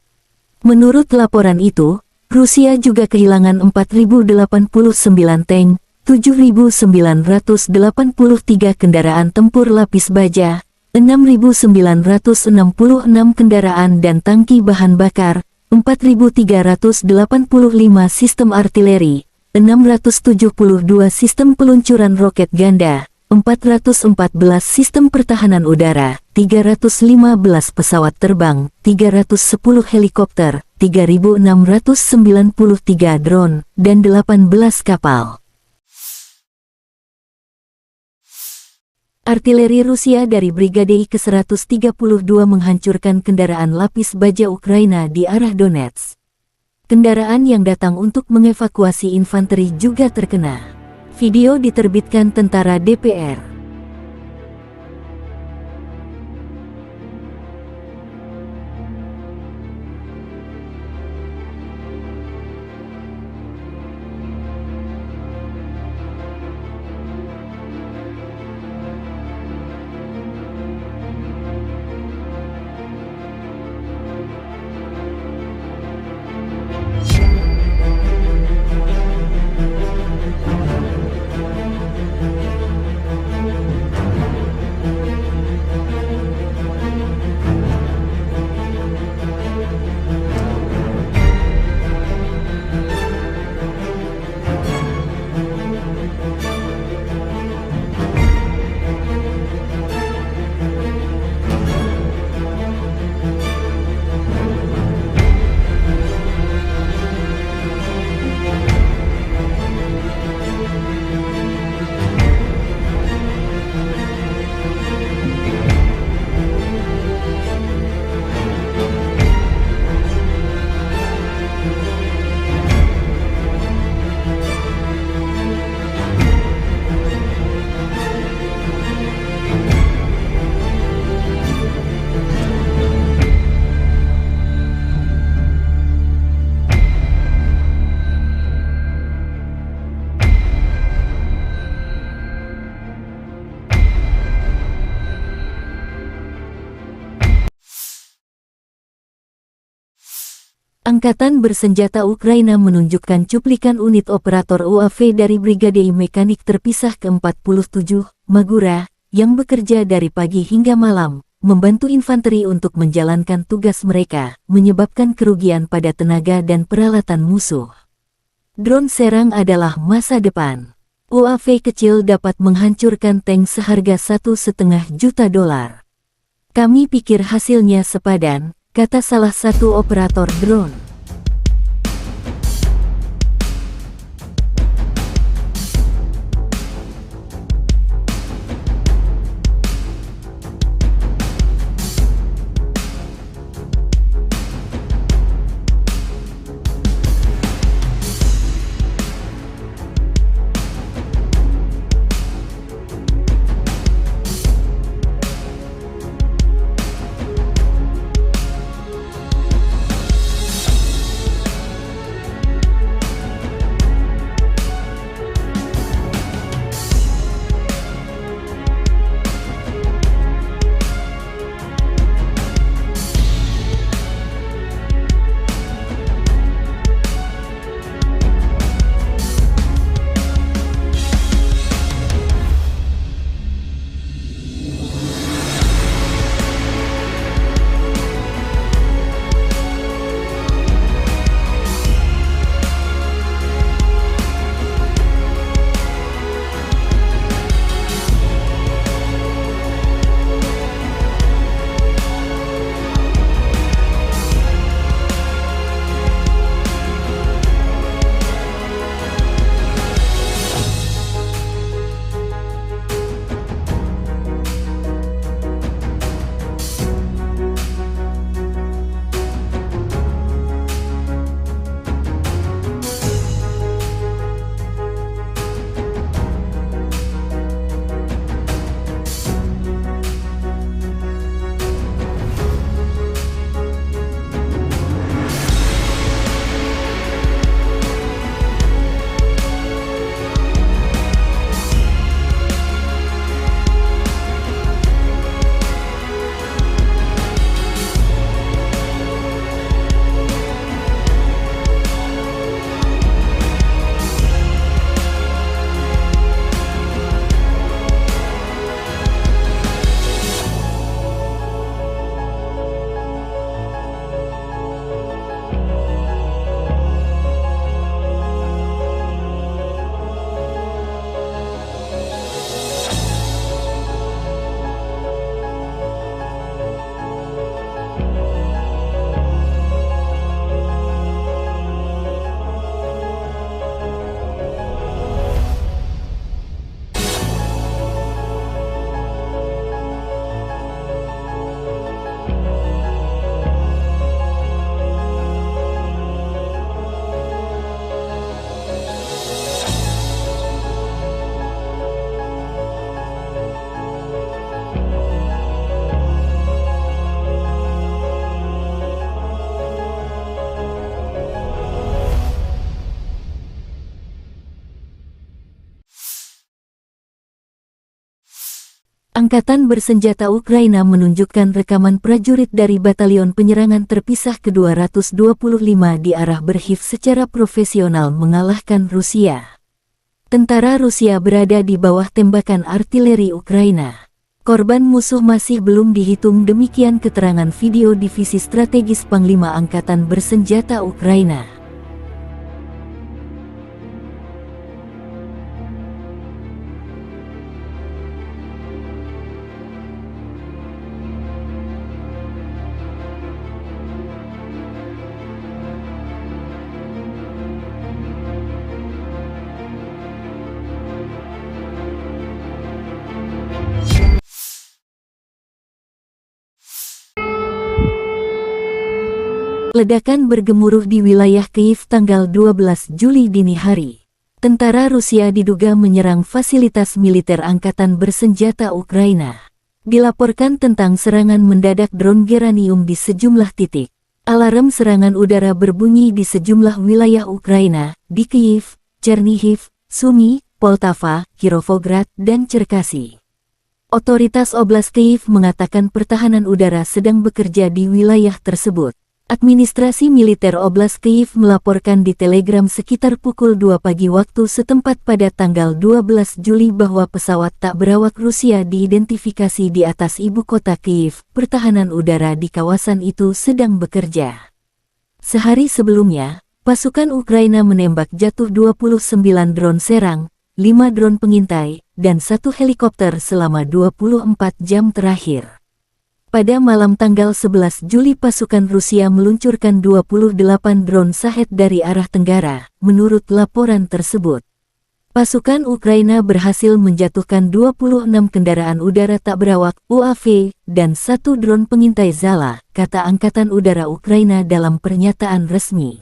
Menurut laporan itu, Rusia juga kehilangan 4.089 tank, 7.983 kendaraan tempur lapis baja, 6.966 kendaraan dan tangki bahan bakar, 4.385 sistem artileri, 672 sistem peluncuran roket ganda, 414 sistem pertahanan udara, 315 pesawat terbang, 310 helikopter, 3.693 drone, dan 18 kapal. Artileri Rusia dari Brigade I ke-132 menghancurkan kendaraan lapis baja Ukraina di arah Donetsk. Kendaraan yang datang untuk mengevakuasi infanteri juga terkena. Video diterbitkan tentara DPR. Angkatan Bersenjata Ukraina menunjukkan cuplikan unit operator UAV dari Brigade I Mekanik Terpisah ke-47, Magura, yang bekerja dari pagi hingga malam, membantu infanteri untuk menjalankan tugas mereka, menyebabkan kerugian pada tenaga dan peralatan musuh. Drone serang adalah masa depan. UAV kecil dapat menghancurkan tank seharga $1,5 juta. Kami pikir hasilnya sepadan, kata salah satu operator drone. Angkatan bersenjata Ukraina menunjukkan rekaman prajurit dari Batalion Penyerangan Terpisah ke-225 di arah Berkhiv secara profesional mengalahkan Rusia. Tentara Rusia berada di bawah tembakan artileri Ukraina. Korban musuh masih belum dihitung, demikian keterangan video Divisi Strategis Panglima Angkatan Bersenjata Ukraina. Ledakan bergemuruh di wilayah Kyiv tanggal 12 Juli dini hari. Tentara Rusia diduga menyerang fasilitas militer angkatan bersenjata Ukraina. Dilaporkan tentang serangan mendadak drone geranium di sejumlah titik. Alarm serangan udara berbunyi di sejumlah wilayah Ukraina, di Kyiv, Chernihiv, Sumy, Poltava, Kirovograd, dan Cherkasy. Otoritas Oblast Kyiv mengatakan pertahanan udara sedang bekerja di wilayah tersebut. Administrasi militer Oblast Kyiv melaporkan di Telegram sekitar pukul 2 pagi waktu setempat pada tanggal 12 Juli bahwa pesawat tak berawak Rusia diidentifikasi di atas ibu kota Kyiv. Pertahanan udara di kawasan itu sedang bekerja. Sehari sebelumnya, pasukan Ukraina menembak jatuh 29 drone serang, 5 drone pengintai, dan 1 helikopter selama 24 jam terakhir. Pada malam tanggal 11 Juli pasukan Rusia meluncurkan 28 drone Shahed dari arah tenggara, menurut laporan tersebut. Pasukan Ukraina berhasil menjatuhkan 26 kendaraan udara tak berawak UAV dan 1 drone pengintai Zala, kata Angkatan Udara Ukraina dalam pernyataan resmi.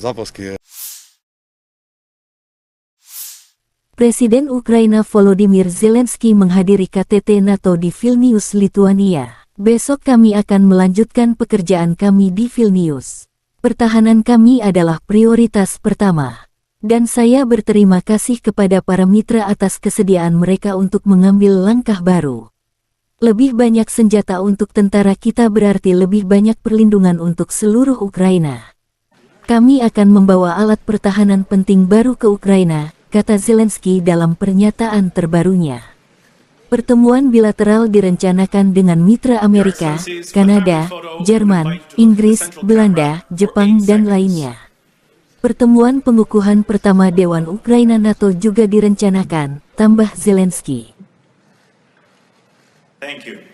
Запуски. Presiden Ukraina Volodymyr Zelensky menghadiri KTT NATO di Vilnius, Lituania. Besok kami akan melanjutkan pekerjaan kami di Vilnius. Pertahanan kami adalah prioritas pertama. Dan saya berterima kasih kepada para mitra atas kesediaan mereka untuk mengambil langkah baru. Lebih banyak senjata untuk tentara kita berarti lebih banyak perlindungan untuk seluruh Ukraina. Kami akan membawa alat pertahanan penting baru ke Ukraina, kata Zelensky dalam pernyataan terbarunya. Pertemuan bilateral direncanakan dengan mitra Amerika, Kanada, Jerman, Inggris, Belanda, Jepang, dan lainnya. Pertemuan pengukuhan pertama Dewan Ukraina NATO juga direncanakan, tambah Zelensky. Thank you.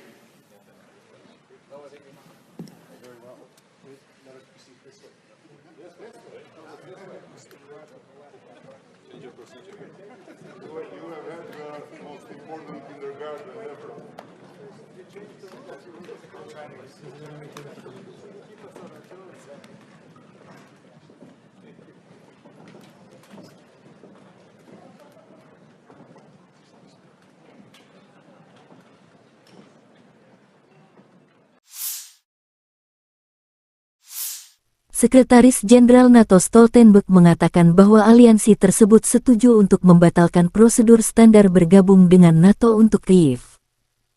Sekretaris Jenderal NATO Stoltenberg mengatakan bahwa aliansi tersebut setuju untuk membatalkan prosedur standar bergabung dengan NATO untuk Kyiv.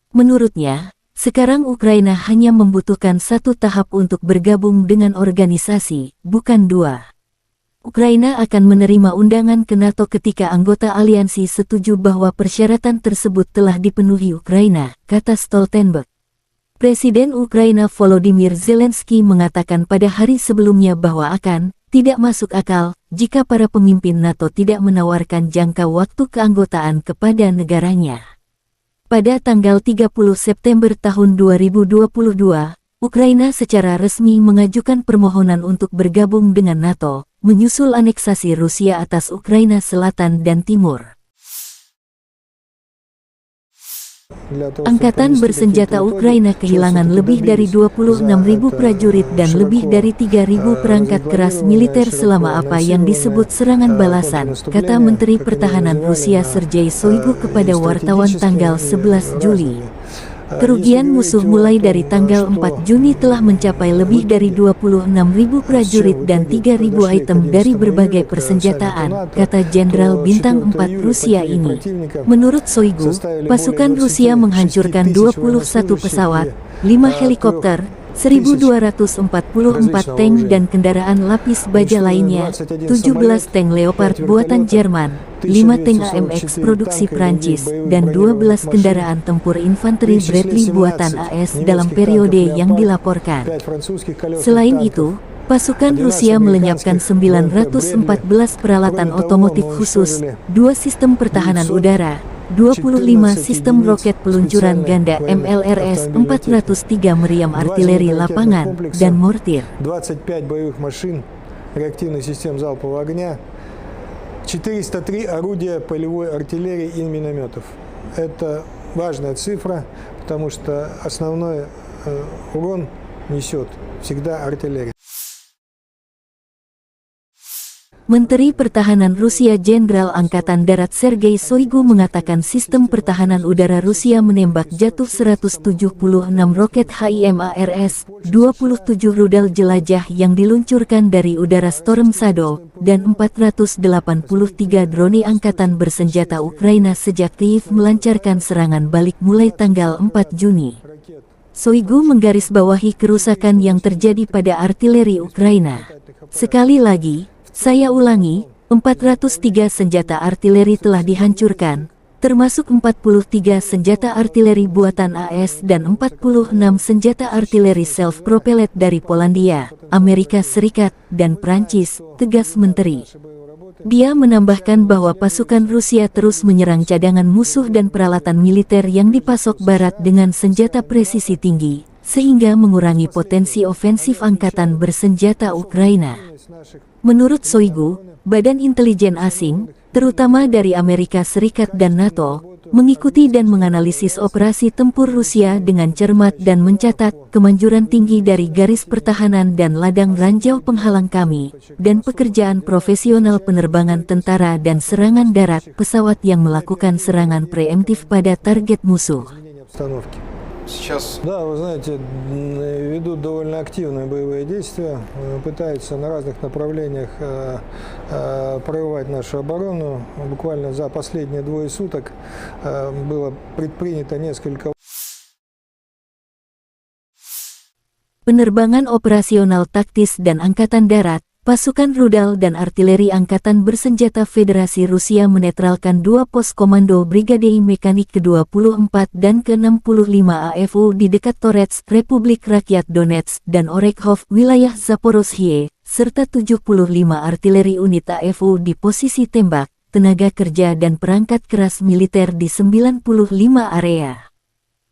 Menurutnya, sekarang Ukraina hanya membutuhkan 1 tahap untuk bergabung dengan organisasi, bukan 2. Ukraina akan menerima undangan ke NATO ketika anggota aliansi setuju bahwa persyaratan tersebut telah dipenuhi Ukraina, kata Stoltenberg. Presiden Ukraina Volodymyr Zelensky mengatakan pada hari sebelumnya bahwa tidak masuk akal jika para pemimpin NATO tidak menawarkan jangka waktu keanggotaan kepada negaranya. Pada tanggal 30 September tahun 2022, Ukraina secara resmi mengajukan permohonan untuk bergabung dengan NATO, menyusul aneksasi Rusia atas Ukraina Selatan dan Timur. Angkatan bersenjata Ukraina kehilangan lebih dari 26.000 prajurit dan lebih dari 3.000 perangkat keras militer selama apa yang disebut serangan balasan, kata Menteri Pertahanan Rusia Sergei Shoigu kepada wartawan tanggal 11 Juli. Kerugian musuh mulai dari tanggal 4 Juni telah mencapai lebih dari 26.000 prajurit dan 3.000 item dari berbagai persenjataan, kata Jenderal Bintang 4 Rusia ini. Menurut Shoigu, pasukan Rusia menghancurkan 21 pesawat, 5 helikopter, 1.244 tank dan kendaraan lapis baja lainnya, 17 tank Leopard buatan Jerman, 5 tank AMX produksi Prancis, dan 12 kendaraan tempur infanteri Bradley buatan AS dalam periode yang dilaporkan. Selain itu, pasukan Rusia melenyapkan 914 peralatan otomotif khusus, 2 sistem pertahanan udara, 25 sistem roket peluncuran ganda MLRS, 403 meriam artileri lapangan, dan mortir. 25 боевых машин реактивных систем залпового огня, 403 орудия полевой артиллерии и минометов. Это важная цифра, потому что основной урон несет всегда артиллерия. Menteri Pertahanan Rusia Jenderal Angkatan Darat Sergei Shoigu mengatakan sistem pertahanan udara Rusia menembak jatuh 176 roket HIMARS, 27 rudal jelajah yang diluncurkan dari udara Storm Shadow, dan 483 drone angkatan bersenjata Ukraina sejak Kyiv melancarkan serangan balik mulai tanggal 4 Juni. Shoigu menggarisbawahi kerusakan yang terjadi pada artileri Ukraina. Sekali lagi, saya ulangi, 403 senjata artileri telah dihancurkan, termasuk 43 senjata artileri buatan AS dan 46 senjata artileri self-propelled dari Polandia, Amerika Serikat, dan Prancis, tegas Menteri. Dia menambahkan bahwa pasukan Rusia terus menyerang cadangan musuh dan peralatan militer yang dipasok Barat dengan senjata presisi tinggi, sehingga mengurangi potensi ofensif angkatan bersenjata Ukraina. Menurut Shoigu, badan intelijen asing, terutama dari Amerika Serikat dan NATO, mengikuti dan menganalisis operasi tempur Rusia dengan cermat dan mencatat kemanjuran tinggi dari garis pertahanan dan ladang ranjau penghalang kami, dan pekerjaan profesional penerbangan tentara dan serangan darat pesawat yang melakukan serangan preemptif pada target musuh. Да, вы знаете, ведут довольно активные боевые действия, пытаются на разных направлениях прорывать нашу оборону. Буквально за последние двое суток было предпринято несколько. Penerbangan operasional taktis dan angkatan darat, pasukan rudal dan artileri Angkatan Bersenjata Federasi Rusia menetralkan 2 pos komando Brigade Mekanik ke-24 dan ke-65 AFU di dekat Torets, Republik Rakyat Donetsk, dan Orekhov, wilayah Zaporozhye, serta 75 artileri unit AFU di posisi tembak, tenaga kerja dan perangkat keras militer di 95 area.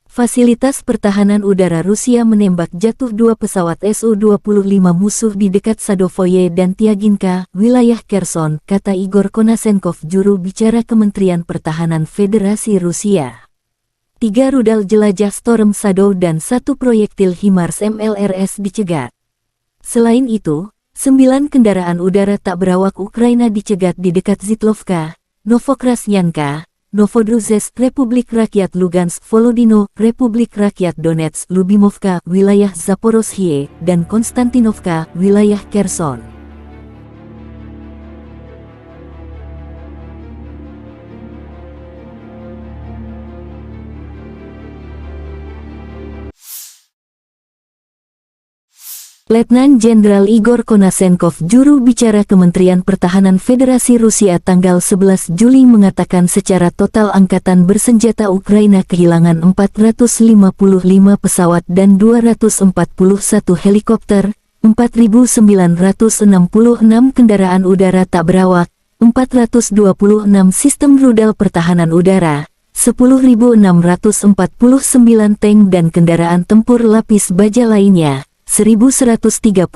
Fasilitas pertahanan udara Rusia menembak jatuh 2 pesawat Su-25 musuh di dekat Sadovoye dan Tiaginka, wilayah Kherson, kata Igor Konasenkov, juru bicara Kementerian Pertahanan Federasi Rusia. 3 rudal jelajah Storm Shadow dan 1 proyektil HIMARS MLRS dicegat. Selain itu, 9 kendaraan udara tak berawak Ukraina dicegat di dekat Zitlovka, Novokrasnyanka, Novodruzhsk, Republik Rakyat Lugansk, Volodino, Republik Rakyat Donetsk, Lubimovka, wilayah Zaporozhye, dan Konstantinovka, wilayah Kherson. Letnan Jenderal Igor Konasenkov, juru bicara Kementerian Pertahanan Federasi Rusia tanggal 11 Juli mengatakan secara total Angkatan Bersenjata Ukraina kehilangan 455 pesawat dan 241 helikopter, 4.966 kendaraan udara tak berawak, 426 sistem rudal pertahanan udara, 10.649 tank dan kendaraan tempur lapis baja lainnya, 1.137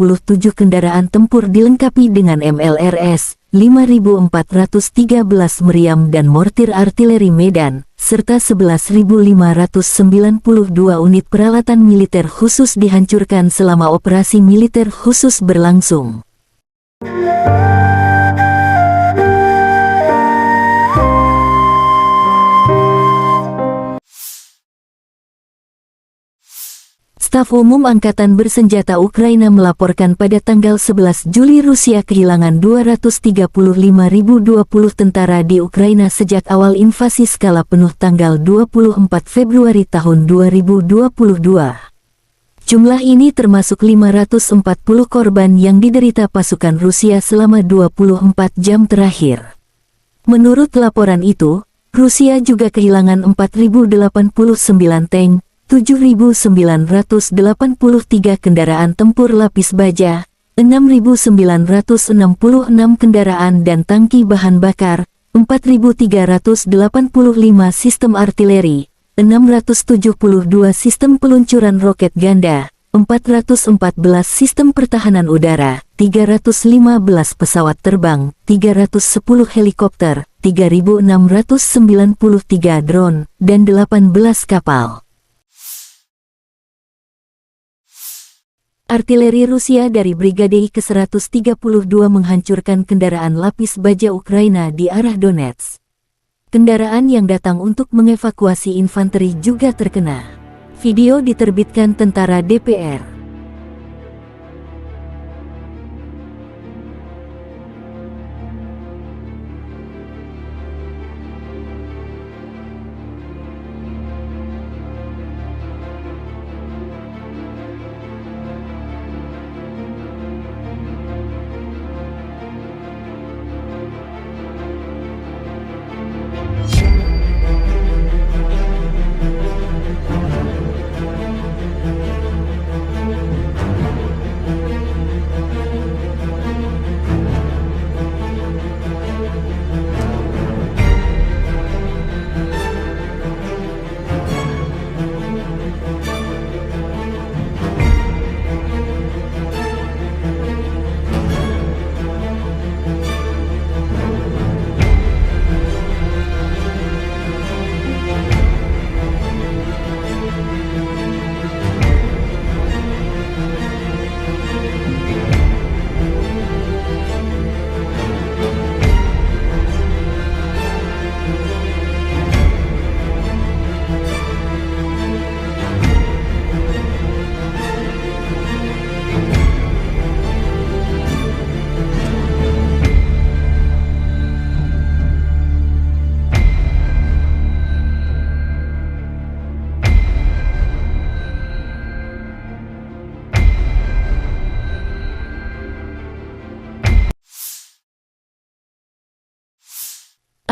kendaraan tempur dilengkapi dengan MLRS, 5.413 meriam dan mortir artileri Medan, serta 11.592 unit peralatan militer khusus dihancurkan selama operasi militer khusus berlangsung. Staf Umum Angkatan Bersenjata Ukraina melaporkan pada tanggal 11 Juli Rusia kehilangan 235.020 tentara di Ukraina sejak awal invasi skala penuh tanggal 24 Februari tahun 2022. Jumlah ini termasuk 540 korban yang diderita pasukan Rusia selama 24 jam terakhir. Menurut laporan itu, Rusia juga kehilangan 4.089 tank, 7.983 kendaraan tempur lapis baja, 6.966 kendaraan dan tangki bahan bakar, 4.385 sistem artileri, 672 sistem peluncuran roket ganda, 414 sistem pertahanan udara, 315 pesawat terbang, 310 helikopter, 3.693 drone, dan 18 kapal. Artileri Rusia dari Brigade ke-132 menghancurkan kendaraan lapis baja Ukraina di arah Donetsk. Kendaraan yang datang untuk mengevakuasi infanteri juga terkena. Video diterbitkan tentara DPR.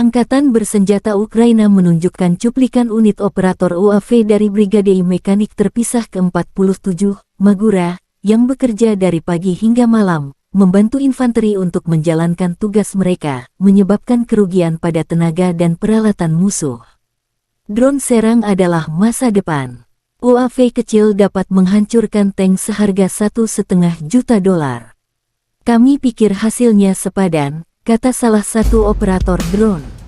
Angkatan Bersenjata Ukraina menunjukkan cuplikan unit operator UAV dari Brigade Mekanik Terpisah ke-47, Magura, yang bekerja dari pagi hingga malam, membantu infanteri untuk menjalankan tugas mereka, menyebabkan kerugian pada tenaga dan peralatan musuh. Drone serang adalah masa depan. UAV kecil dapat menghancurkan tank seharga $1,5 juta. Kami pikir hasilnya sepadan, kata salah satu operator drone.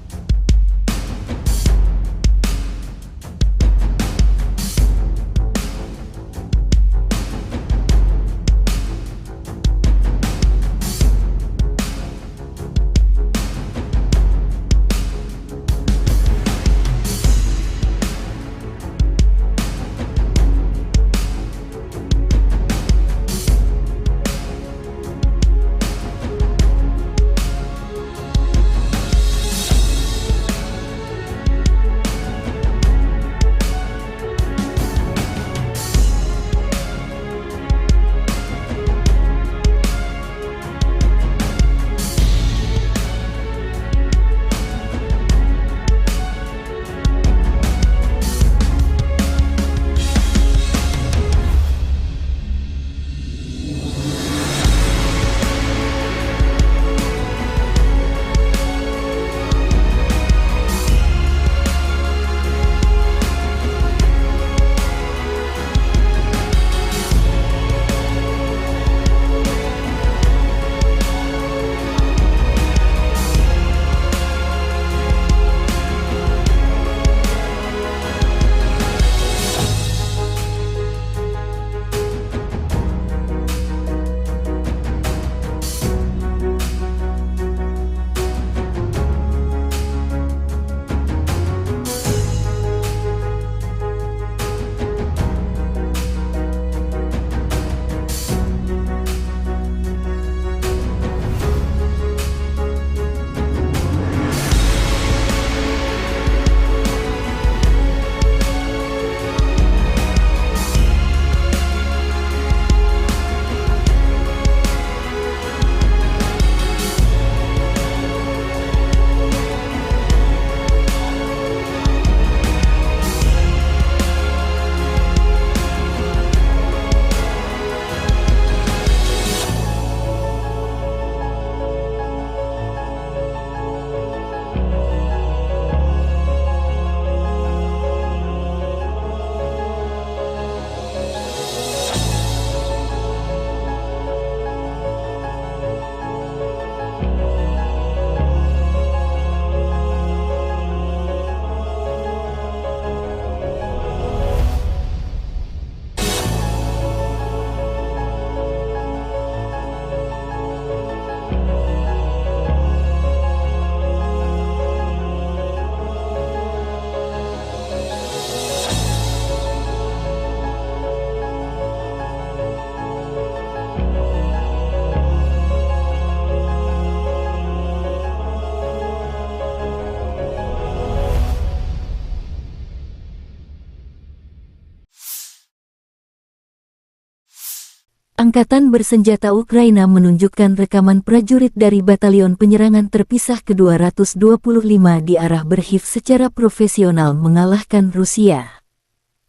Angkatan bersenjata Ukraina menunjukkan rekaman prajurit dari Batalion Penyerangan Terpisah ke-225 di arah Berkhiv secara profesional mengalahkan Rusia.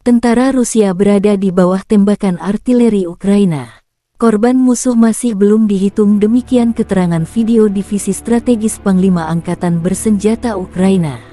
Tentara Rusia berada di bawah tembakan artileri Ukraina. Korban musuh masih belum dihitung, demikian keterangan video Divisi Strategis Panglima Angkatan Bersenjata Ukraina.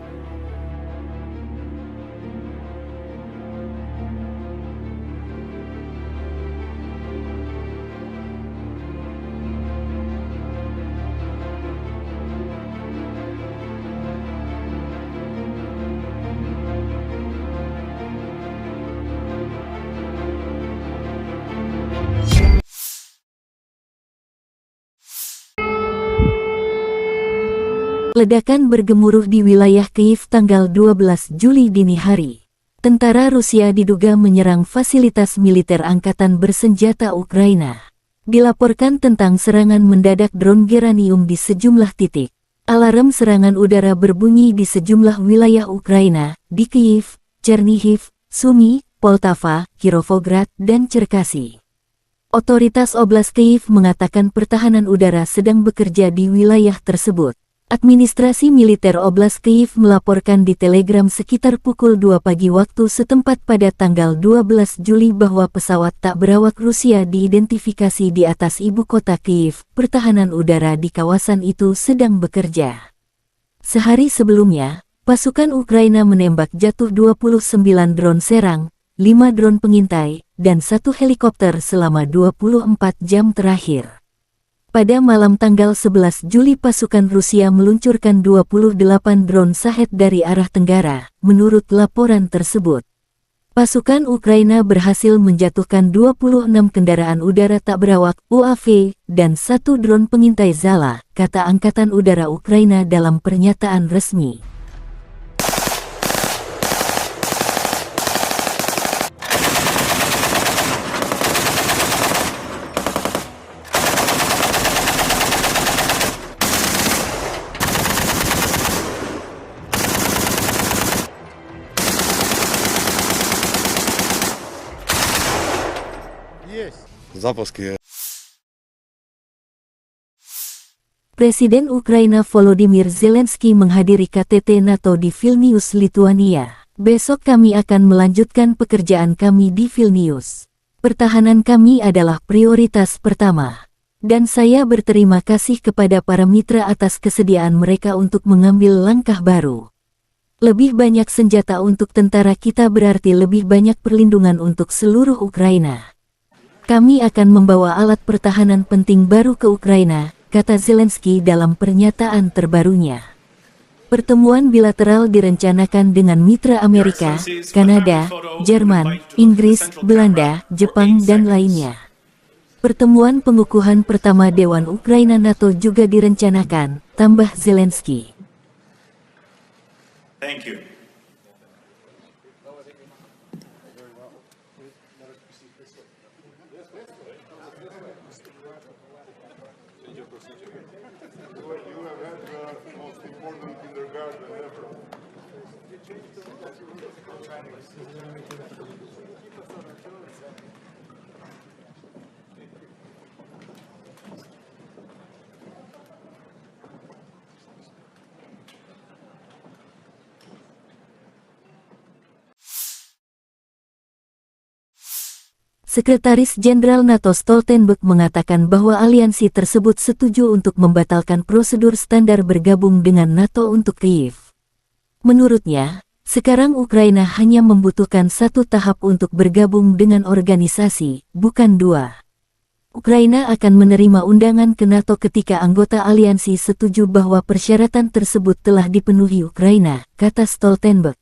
Ledakan bergemuruh di wilayah Kyiv tanggal 12 Juli dini hari. Tentara Rusia diduga menyerang fasilitas militer angkatan bersenjata Ukraina. Dilaporkan tentang serangan mendadak drone geranium di sejumlah titik. Alarm serangan udara berbunyi di sejumlah wilayah Ukraina, di Kyiv, Chernihiv, Sumy, Poltava, Kirovograd, dan Cherkasy. Otoritas Oblast Kyiv mengatakan pertahanan udara sedang bekerja di wilayah tersebut. Administrasi militer Oblast Kyiv melaporkan di Telegram sekitar pukul 2 pagi waktu setempat pada tanggal 12 Juli bahwa pesawat tak berawak Rusia diidentifikasi di atas ibu kota Kyiv. Pertahanan udara di kawasan itu sedang bekerja. Sehari sebelumnya, pasukan Ukraina menembak jatuh 29 drone serang, 5 drone pengintai, dan 1 helikopter selama 24 jam terakhir. Pada malam tanggal 11 Juli pasukan Rusia meluncurkan 28 drone Shahed dari arah tenggara, menurut laporan tersebut. Pasukan Ukraina berhasil menjatuhkan 26 kendaraan udara tak berawak UAV dan 1 drone pengintai Zala, kata Angkatan Udara Ukraina dalam pernyataan resmi. Запуски. Presiden Ukraina Volodymyr Zelensky menghadiri KTT NATO di Vilnius, Lituania. Besok kami akan melanjutkan pekerjaan kami di Vilnius. Pertahanan kami adalah prioritas pertama. Dan saya berterima kasih kepada para mitra atas kesediaan mereka untuk mengambil langkah baru. Lebih banyak senjata untuk tentara kita berarti lebih banyak perlindungan untuk seluruh Ukraina. Kami akan membawa alat pertahanan penting baru ke Ukraina, kata Zelensky dalam pernyataan terbarunya. Pertemuan bilateral direncanakan dengan mitra Amerika, Kanada, Jerman, Inggris, Belanda, Jepang, dan lainnya. Pertemuan pengukuhan pertama Dewan Ukraina NATO juga direncanakan, tambah Zelensky. Thank you. Sekretaris Jenderal NATO Stoltenberg mengatakan bahwa aliansi tersebut setuju untuk membatalkan prosedur standar bergabung dengan NATO untuk Kyiv. Menurutnya, sekarang Ukraina hanya membutuhkan 1 tahap untuk bergabung dengan organisasi, bukan 2. Ukraina akan menerima undangan ke NATO ketika anggota aliansi setuju bahwa persyaratan tersebut telah dipenuhi Ukraina, kata Stoltenberg.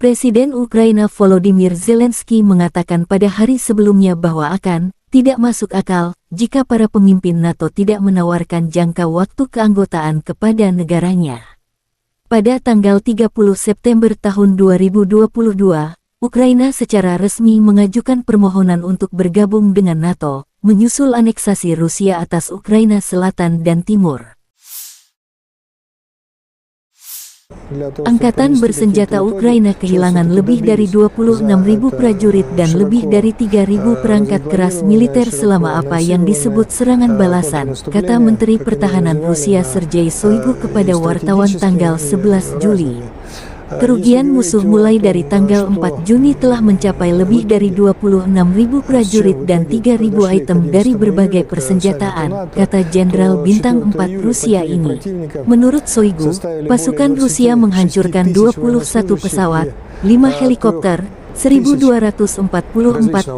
Presiden Ukraina Volodymyr Zelensky mengatakan pada hari sebelumnya bahwa tidak masuk akal jika para pemimpin NATO tidak menawarkan jangka waktu keanggotaan kepada negaranya. Pada tanggal 30 September tahun 2022, Ukraina secara resmi mengajukan permohonan untuk bergabung dengan NATO, menyusul aneksasi Rusia atas Ukraina Selatan dan Timur. Angkatan bersenjata Ukraina kehilangan lebih dari 26.000 prajurit dan lebih dari 3.000 perangkat keras militer selama apa yang disebut serangan balasan, kata Menteri Pertahanan Rusia Sergei Shoigu kepada wartawan tanggal 11 Juli. Kerugian musuh mulai dari tanggal 4 Juni telah mencapai lebih dari 26.000 prajurit dan 3.000 item dari berbagai persenjataan, kata Jenderal Bintang 4 Rusia ini. Menurut Shoigu, pasukan Rusia menghancurkan 21 pesawat, 5 helikopter, 1.244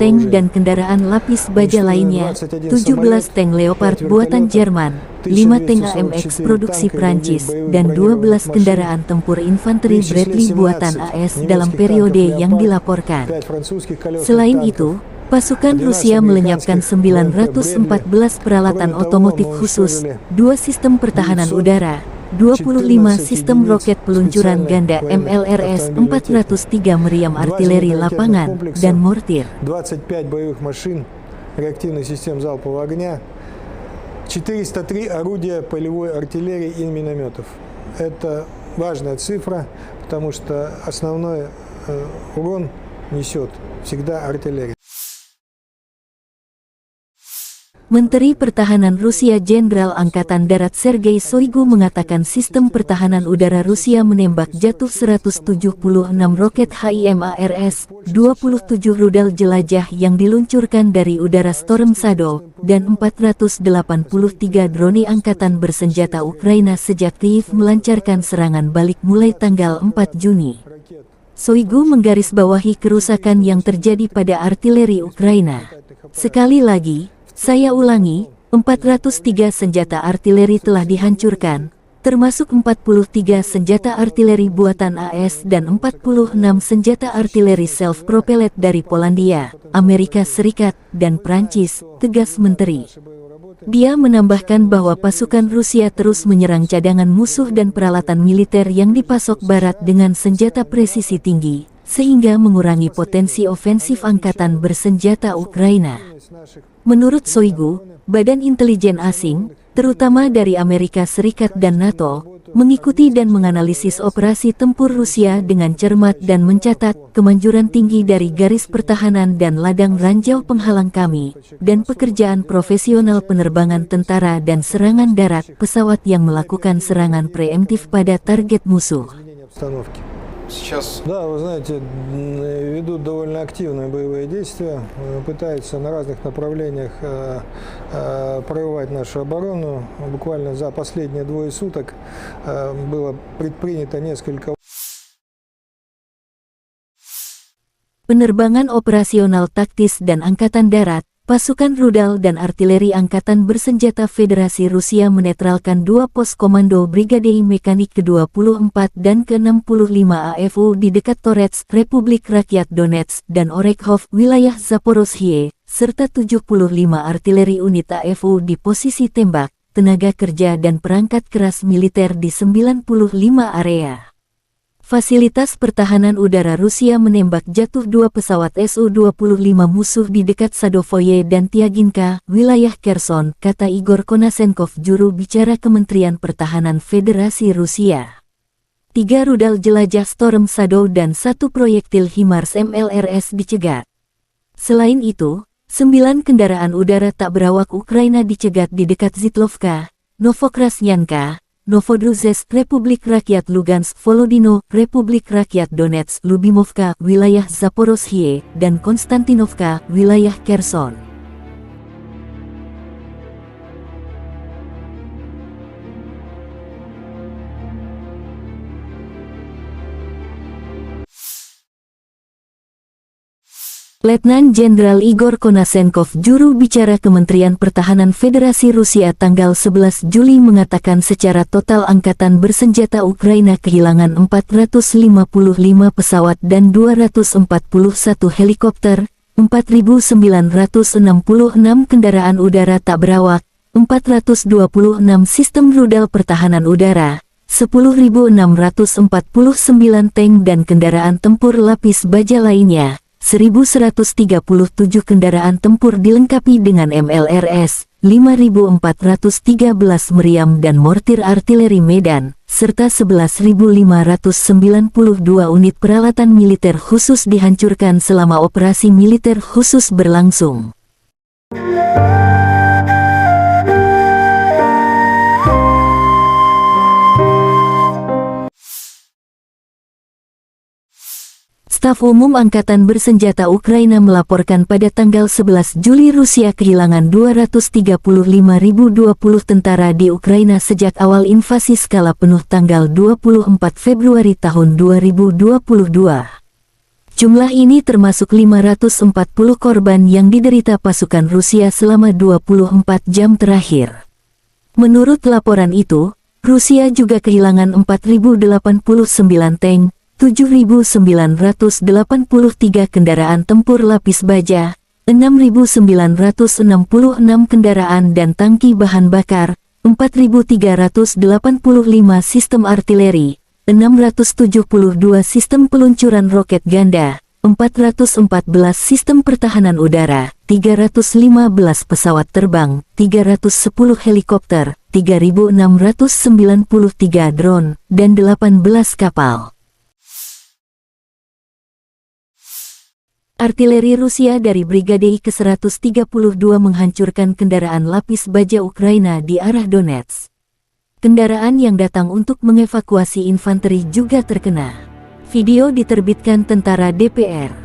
tank dan kendaraan lapis baja lainnya, 17 tank Leopard buatan Jerman, 5 tank AMX produksi Prancis, dan 12 kendaraan tempur infanteri Bradley buatan AS dalam periode yang dilaporkan. Selain itu, pasukan Rusia melenyapkan 914 peralatan otomotif khusus, 2 sistem pertahanan udara, 25 sistem roket peluncuran ganda MLRS, 403 meriam artileri lapangan, dan mortir. 25 боевых машин реактивных систем залпового огня, 403 орудия полевой артиллерии и минометов. Это важная цифра, потому что основной урон несет всегда артиллерия. Menteri Pertahanan Rusia Jenderal Angkatan Darat Sergei Shoigu mengatakan sistem pertahanan udara Rusia menembak jatuh 176 roket HIMARS, 27 rudal jelajah yang diluncurkan dari udara Storm Shadow, dan 483 drone angkatan bersenjata Ukraina sejak Kyiv melancarkan serangan balik mulai tanggal 4 Juni. Shoigu menggarisbawahi kerusakan yang terjadi pada artileri Ukraina. Sekali lagi, saya ulangi, 403 senjata artileri telah dihancurkan, termasuk 43 senjata artileri buatan AS dan 46 senjata artileri self-propelled dari Polandia, Amerika Serikat, dan Prancis, tegas Menteri. Dia menambahkan bahwa pasukan Rusia terus menyerang cadangan musuh dan peralatan militer yang dipasok Barat dengan senjata presisi tinggi, sehingga mengurangi potensi ofensif angkatan bersenjata Ukraina. Menurut Shoigu, badan intelijen asing, terutama dari Amerika Serikat dan NATO, mengikuti dan menganalisis operasi tempur Rusia dengan cermat dan mencatat kemanjuran tinggi dari garis pertahanan dan ladang ranjau penghalang kami, dan pekerjaan profesional penerbangan tentara dan serangan darat pesawat yang melakukan serangan preemptif pada target musuh. Да, вы знаете, ведут довольно активные боевые действия, пытаются на разных направлениях прорывать нашу оборону. Буквально за последние двое суток было предпринято несколько. Penerbangan operasional taktis dan angkatan darat, pasukan rudal dan artileri Angkatan Bersenjata Federasi Rusia menetralkan 2 pos komando Brigade Mekanik ke-24 dan ke-65 AFU di dekat Torets, Republik Rakyat Donetsk, dan Orekhov, wilayah Zaporozhye, serta 75 artileri unit AFU di posisi tembak, tenaga kerja dan perangkat keras militer di 95 area. Fasilitas pertahanan udara Rusia menembak jatuh 2 pesawat Su-25 musuh di dekat Sadovoye dan Tiaginka, wilayah Kherson, kata Igor Konasenkov, juru bicara Kementerian Pertahanan Federasi Rusia. 3 rudal jelajah Storm Shadow dan 1 proyektil HIMARS MLRS dicegat. Selain itu, 9 kendaraan udara tak berawak Ukraina dicegat di dekat Zitlovka, Novokrasnyanka, Novodruzhsk, Republik Rakyat Lugansk, Volodino, Republik Rakyat Donetsk, Lubimovka, wilayah Zaporozhye, dan Konstantinovka, wilayah Kherson. Letnan Jenderal Igor Konasenkov, juru bicara Kementerian Pertahanan Federasi Rusia tanggal 11 Juli mengatakan secara total Angkatan Bersenjata Ukraina kehilangan 455 pesawat dan 241 helikopter, 4.966 kendaraan udara tak berawak, 426 sistem rudal pertahanan udara, 10.649 tank dan kendaraan tempur lapis baja lainnya, 1.137 kendaraan tempur dilengkapi dengan MLRS, 5.413 meriam dan mortir artileri Medan, serta 11.592 unit peralatan militer khusus dihancurkan selama operasi militer khusus berlangsung. Staf Umum Angkatan Bersenjata Ukraina melaporkan pada tanggal 11 Juli Rusia kehilangan 235.020 tentara di Ukraina sejak awal invasi skala penuh tanggal 24 Februari tahun 2022. Jumlah ini termasuk 540 korban yang diderita pasukan Rusia selama 24 jam terakhir. Menurut laporan itu, Rusia juga kehilangan 4.089 tank, 7.983 kendaraan tempur lapis baja, 6.966 kendaraan dan tangki bahan bakar, 4.385 sistem artileri, 672 sistem peluncuran roket ganda, 414 sistem pertahanan udara, 315 pesawat terbang, 310 helikopter, 3.693 drone, dan 18 kapal. Artileri Rusia dari Brigade ke-132 menghancurkan kendaraan lapis baja Ukraina di arah Donetsk. Kendaraan yang datang untuk mengevakuasi infanteri juga terkena. Video diterbitkan tentara DPR.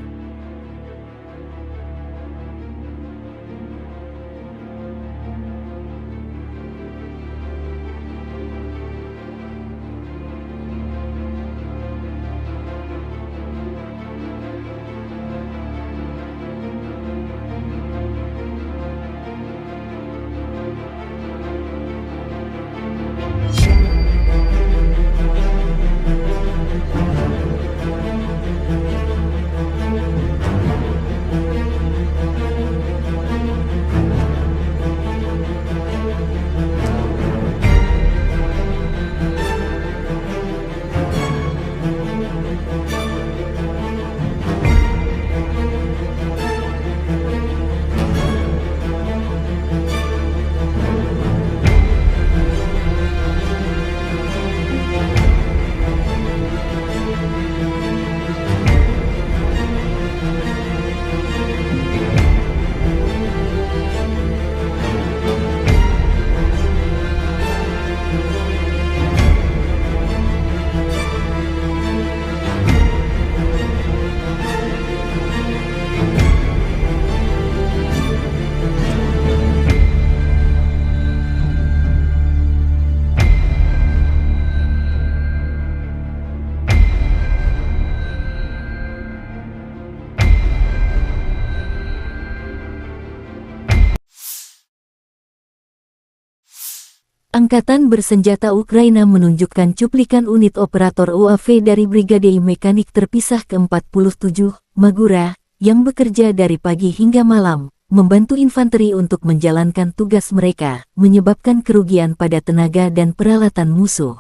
Angkatan Bersenjata Ukraina menunjukkan cuplikan unit operator UAV dari Brigade Mekanik Terpisah ke-47, Magura, yang bekerja dari pagi hingga malam, membantu infanteri untuk menjalankan tugas mereka, menyebabkan kerugian pada tenaga dan peralatan musuh.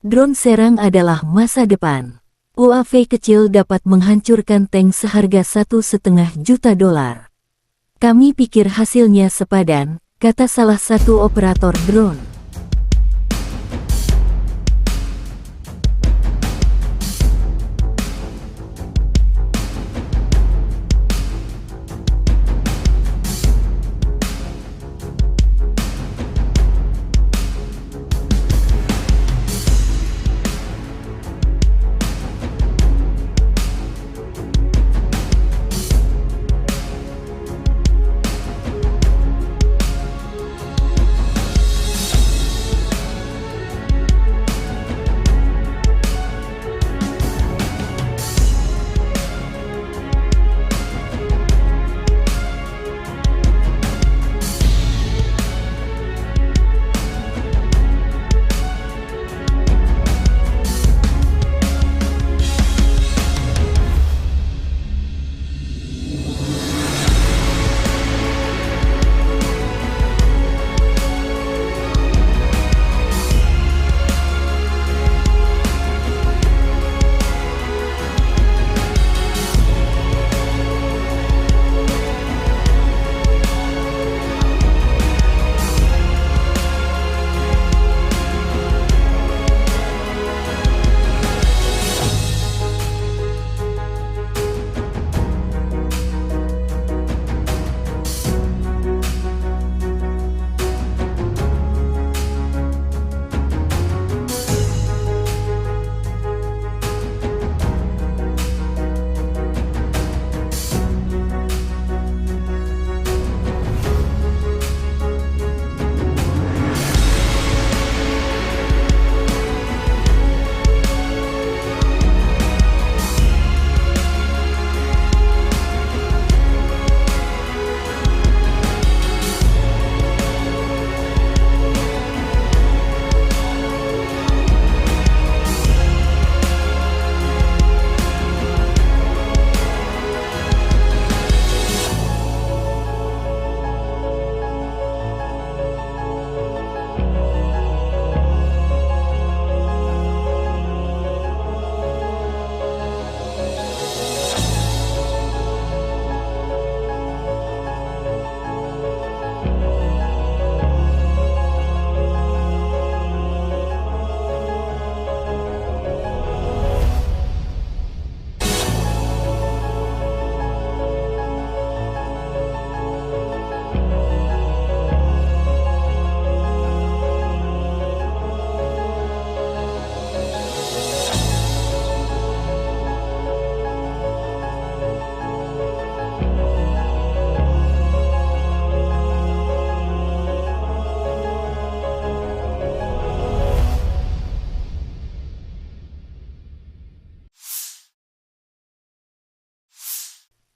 Drone serang adalah masa depan. UAV kecil dapat menghancurkan tank seharga $1,5 juta. Kami pikir hasilnya sepadan, kata salah satu operator drone.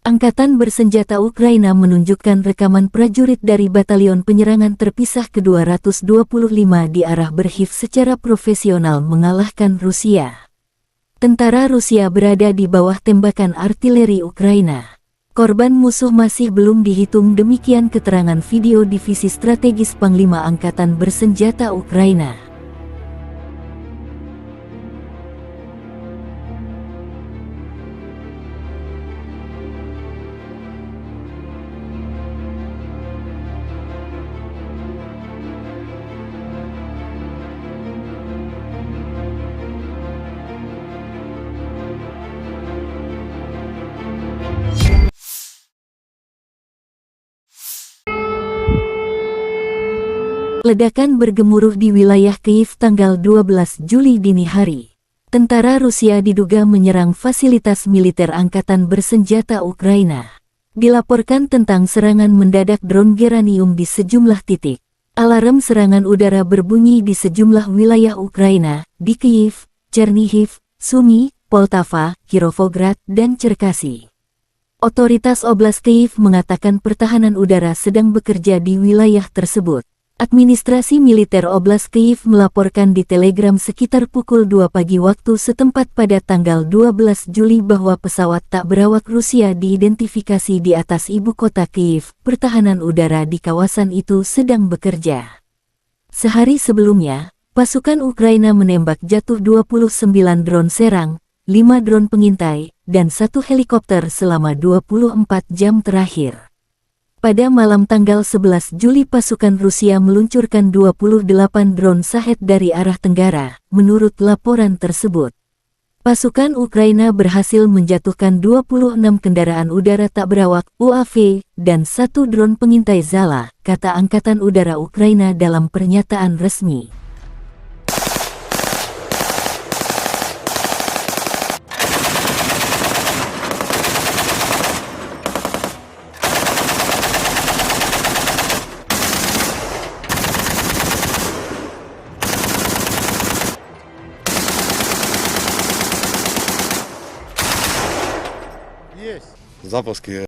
Angkatan bersenjata Ukraina menunjukkan rekaman prajurit dari Batalion Penyerangan Terpisah ke-225 di arah Berkhiv secara profesional mengalahkan Rusia. Tentara Rusia berada di bawah tembakan artileri Ukraina. Korban musuh masih belum dihitung, demikian keterangan video Divisi Strategis Panglima Angkatan Bersenjata Ukraina. Ledakan bergemuruh di wilayah Kyiv tanggal 12 Juli dini hari. Tentara Rusia diduga menyerang fasilitas militer angkatan bersenjata Ukraina. Dilaporkan tentang serangan mendadak drone geranium di sejumlah titik. Alarm serangan udara berbunyi di sejumlah wilayah Ukraina, di Kyiv, Chernihiv, Sumy, Poltava, Kirovograd, dan Cherkasy. Otoritas Oblast Kyiv mengatakan pertahanan udara sedang bekerja di wilayah tersebut. Administrasi militer Oblast Kyiv melaporkan di Telegram sekitar pukul 2 pagi waktu setempat pada tanggal 12 Juli bahwa pesawat tak berawak Rusia diidentifikasi di atas ibu kota Kyiv. Pertahanan udara di kawasan itu sedang bekerja. Sehari sebelumnya, pasukan Ukraina menembak jatuh 29 drone serang, 5 drone pengintai, dan 1 helikopter selama 24 jam terakhir. Pada malam tanggal 11 Juli pasukan Rusia meluncurkan 28 drone Shahed dari arah tenggara, menurut laporan tersebut. Pasukan Ukraina berhasil menjatuhkan 26 kendaraan udara tak berawak UAV dan 1 drone pengintai Zala, kata Angkatan Udara Ukraina dalam pernyataan resmi. Запуски.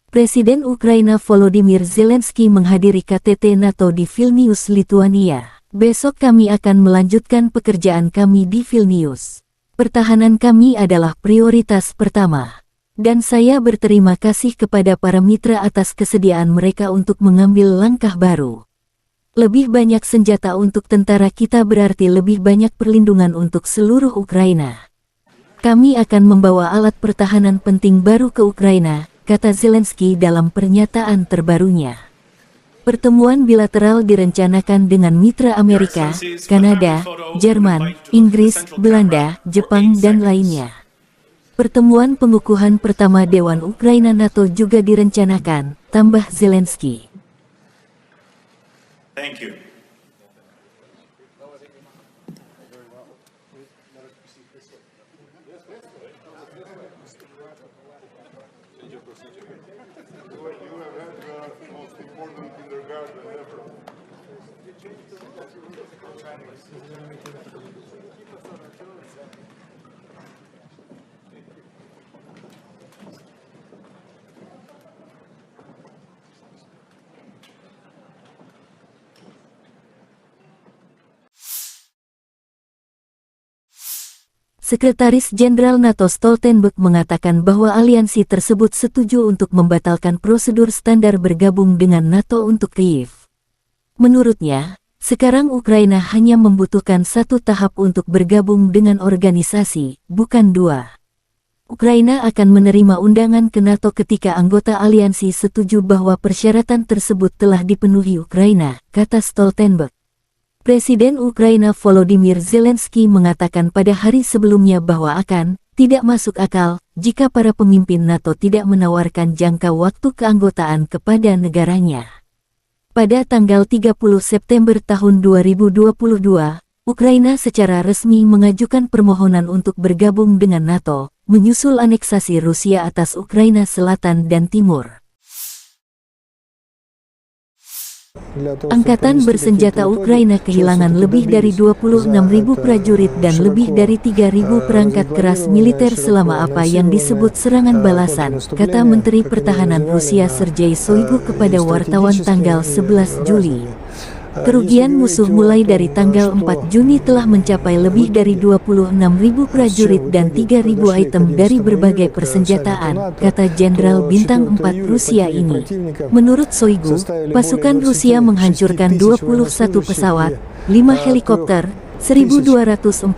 Presiden Ukraina Volodymyr Zelensky menghadiri KTT NATO di Vilnius, Lituania. Besok kami akan melanjutkan pekerjaan kami di Vilnius. Pertahanan kami adalah prioritas pertama. Dan saya berterima kasih kepada para mitra atas kesediaan mereka untuk mengambil langkah baru. Lebih banyak senjata untuk tentara kita berarti lebih banyak perlindungan untuk seluruh Ukraina. Kami akan membawa alat pertahanan penting baru ke Ukraina, kata Zelensky dalam pernyataan terbarunya. Pertemuan bilateral direncanakan dengan mitra Amerika, Kanada, Jerman, Inggris, Belanda, Jepang, dan lainnya. Pertemuan pengukuhan pertama Dewan Ukraina NATO juga direncanakan, tambah Zelensky. Thank you. Sekretaris Jenderal NATO Stoltenberg mengatakan bahwa aliansi tersebut setuju untuk membatalkan prosedur standar bergabung dengan NATO untuk Kyiv. Menurutnya, sekarang Ukraina hanya membutuhkan 1 tahap untuk bergabung dengan organisasi, bukan 2. Ukraina akan menerima undangan ke NATO ketika anggota aliansi setuju bahwa persyaratan tersebut telah dipenuhi Ukraina, kata Stoltenberg. Presiden Ukraina Volodymyr Zelensky mengatakan pada hari sebelumnya bahwa tidak masuk akal jika para pemimpin NATO tidak menawarkan jangka waktu keanggotaan kepada negaranya. Pada tanggal 30 September tahun 2022, Ukraina secara resmi mengajukan permohonan untuk bergabung dengan NATO, menyusul aneksasi Rusia atas Ukraina Selatan dan Timur. Angkatan bersenjata Ukraina kehilangan lebih dari 26.000 prajurit dan lebih dari 3.000 perangkat keras militer selama apa yang disebut serangan balasan, kata Menteri Pertahanan Rusia Sergei Shoigu kepada wartawan tanggal 11 Juli. Kerugian musuh mulai dari tanggal 4 Juni telah mencapai lebih dari 26.000 prajurit dan 3.000 item dari berbagai persenjataan, kata Jenderal Bintang 4 Rusia ini. Menurut Shoigu, pasukan Rusia menghancurkan 21 pesawat, 5 helikopter, 1.244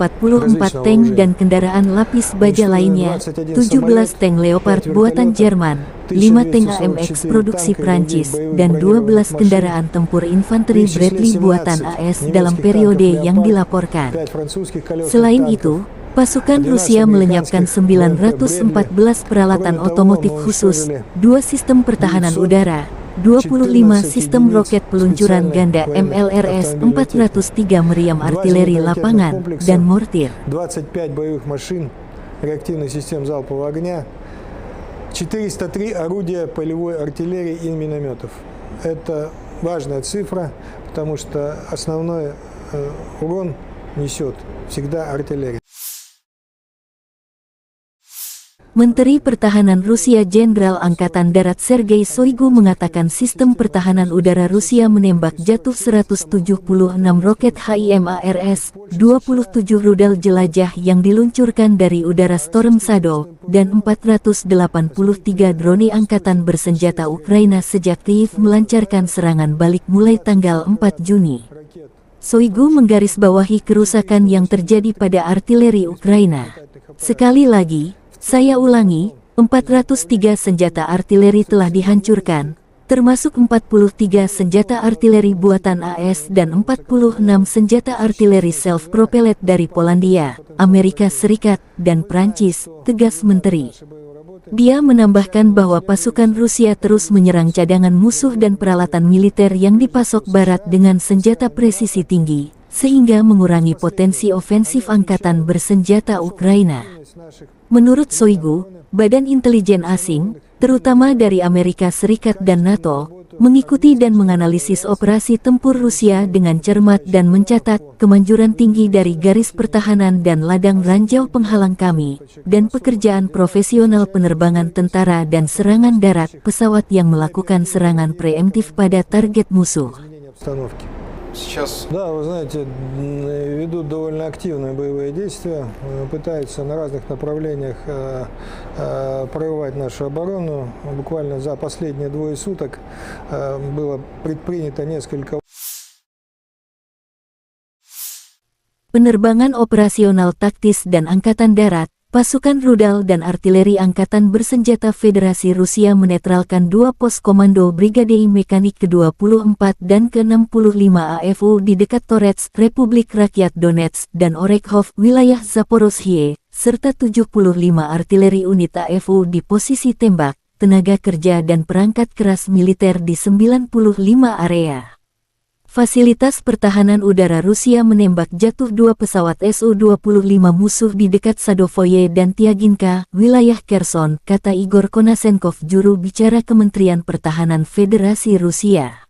tank dan kendaraan lapis baja lainnya, 17 tank Leopard buatan Jerman, 5 tank AMX produksi Prancis, dan 12 kendaraan tempur infanteri Bradley buatan AS dalam periode yang dilaporkan. Selain itu, pasukan Rusia melenyapkan 914 peralatan otomotif khusus, 2 sistem pertahanan udara, 25 sistem roket peluncuran ganda MLRS, 403 meriam artileri lapangan, dan mortir. 25 боевых машин реактивных систем залпового огня, 403 орудия полевой артиллерии и минометов. Это важная цифра, потому что основной урон несет всегда артиллерия. Menteri Pertahanan Rusia Jenderal Angkatan Darat Sergei Shoigu mengatakan sistem pertahanan udara Rusia menembak jatuh 176 roket HIMARS, 27 rudal jelajah yang diluncurkan dari udara Storm Shadow, dan 483 drone angkatan bersenjata Ukraina sejak Kyiv melancarkan serangan balik mulai tanggal 4 Juni. Shoigu menggarisbawahi kerusakan yang terjadi pada artileri Ukraina. Sekali lagi, saya ulangi, 403 senjata artileri telah dihancurkan, termasuk 43 senjata artileri buatan AS dan 46 senjata artileri self-propelled dari Polandia, Amerika Serikat, dan Prancis, tegas Menteri. Dia menambahkan bahwa pasukan Rusia terus menyerang cadangan musuh dan peralatan militer yang dipasok Barat dengan senjata presisi tinggi, sehingga mengurangi potensi ofensif angkatan bersenjata Ukraina. Menurut Shoigu, badan intelijen asing, terutama dari Amerika Serikat dan NATO, mengikuti dan menganalisis operasi tempur Rusia dengan cermat dan mencatat kemanjuran tinggi dari garis pertahanan dan ladang ranjau penghalang kami, dan pekerjaan profesional penerbangan tentara dan serangan darat pesawat yang melakukan serangan preemptif pada target musuh. Да, вы знаете, ведут довольно активные боевые действия, пытаются на разных направлениях прорывать нашу оборону. Буквально за последние двое суток было предпринято несколько. Penerbangan operasional taktis dan angkatan darat, pasukan rudal dan artileri Angkatan Bersenjata Federasi Rusia menetralkan 2 pos komando Brigade Mekanik ke-24 dan ke-65 AFU di dekat Torets, Republik Rakyat Donetsk, dan Orekhov, wilayah Zaporozhye, serta 75 artileri unit AFU di posisi tembak, tenaga kerja dan perangkat keras militer di 95 area. Fasilitas pertahanan udara Rusia menembak jatuh 2 pesawat Su-25 musuh di dekat Sadovoye dan Tiaginka, wilayah Kherson, kata Igor Konasenkov, juru bicara Kementerian Pertahanan Federasi Rusia.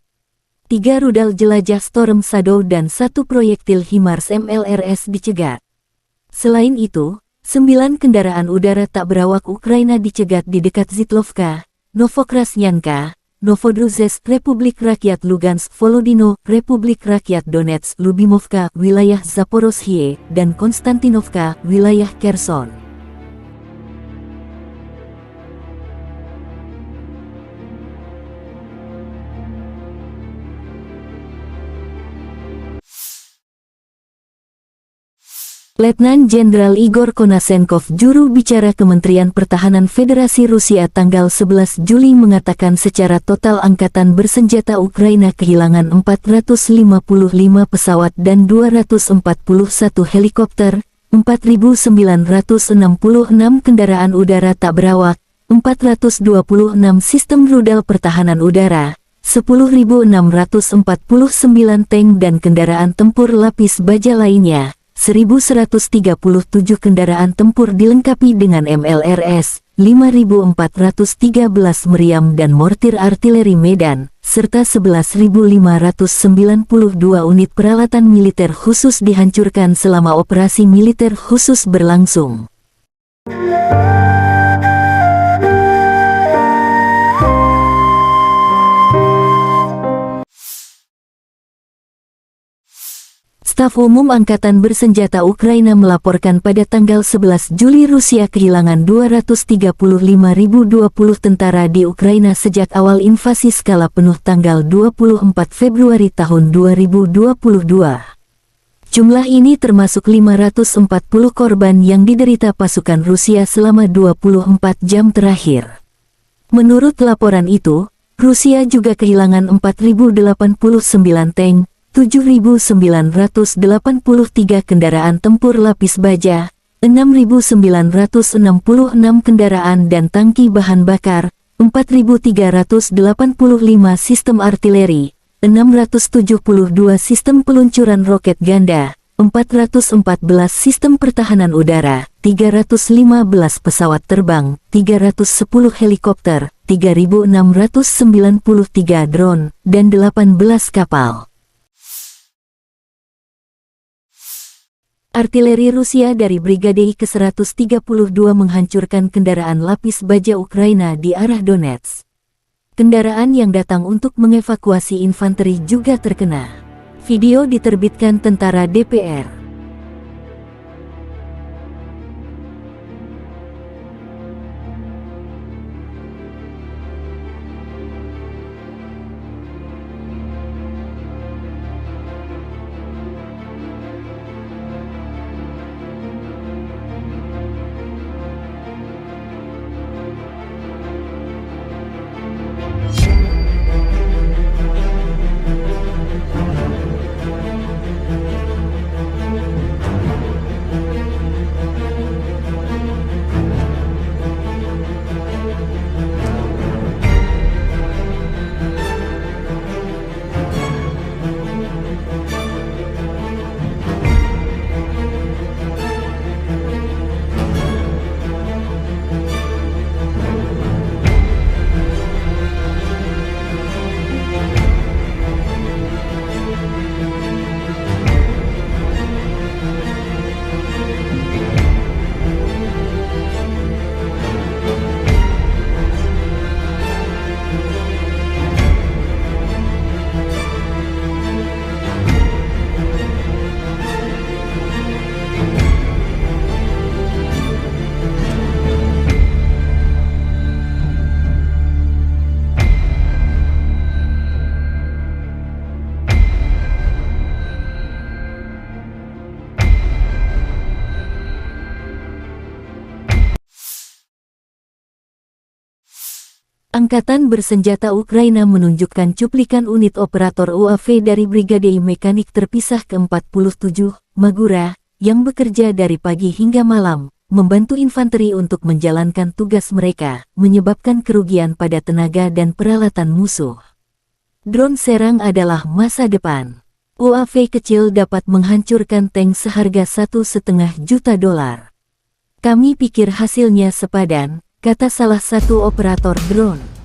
3 rudal jelajah Storm Shadow dan 1 proyektil HIMARS MLRS dicegat. Selain itu, 9 kendaraan udara tak berawak Ukraina dicegat di dekat Zitlovka, Novokrasnyanka, Novodruzhsk, Republik Rakyat Lugansk, Volodino, Republik Rakyat Donetsk, Lubimovka, wilayah Zaporozhye, dan Konstantinovka, wilayah Kherson. Letnan Jenderal Igor Konasenkov, juru bicara Kementerian Pertahanan Federasi Rusia tanggal 11 Juli mengatakan secara total Angkatan Bersenjata Ukraina kehilangan 455 pesawat dan 241 helikopter, 4.966 kendaraan udara tak berawak, 426 sistem rudal pertahanan udara, 10.649 tank dan kendaraan tempur lapis baja lainnya, 1.137 kendaraan tempur dilengkapi dengan MLRS, 5.413 meriam dan mortir artileri Medan, serta 11.592 unit peralatan militer khusus dihancurkan selama operasi militer khusus berlangsung. Staf Umum Angkatan Bersenjata Ukraina melaporkan pada tanggal 11 Juli Rusia kehilangan 235.020 tentara di Ukraina sejak awal invasi skala penuh tanggal 24 Februari tahun 2022. Jumlah ini termasuk 540 korban yang diderita pasukan Rusia selama 24 jam terakhir. Menurut laporan itu, Rusia juga kehilangan 4.089 tank, 7.983 kendaraan tempur lapis baja, 6.966 kendaraan dan tangki bahan bakar, 4.385 sistem artileri, 672 sistem peluncuran roket ganda, 414 sistem pertahanan udara, 315 pesawat terbang, 310 helikopter, 3.693 drone, dan 18 kapal. Artileri Rusia dari Brigade ke-132 menghancurkan kendaraan lapis baja Ukraina di arah Donetsk. Kendaraan yang datang untuk mengevakuasi infanteri juga terkena. Video diterbitkan tentara DPR. Angkatan Bersenjata Ukraina menunjukkan cuplikan unit operator UAV dari Brigade Mekanik Terpisah ke-47, Magura, yang bekerja dari pagi hingga malam, membantu infanteri untuk menjalankan tugas mereka, menyebabkan kerugian pada tenaga dan peralatan musuh. Drone serang adalah masa depan. UAV kecil dapat menghancurkan tank seharga $1,5 juta. Kami pikir hasilnya sepadan, kata salah satu operator drone.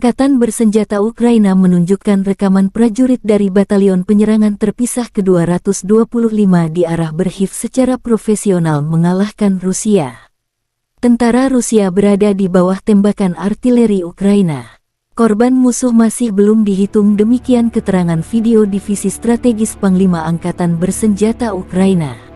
Angkatan bersenjata Ukraina menunjukkan rekaman prajurit dari Batalion Penyerangan Terpisah ke-225 di arah Berkhiv secara profesional mengalahkan Rusia. Tentara Rusia berada di bawah tembakan artileri Ukraina. Korban musuh masih belum dihitung, demikian keterangan video Divisi Strategis Panglima Angkatan Bersenjata Ukraina.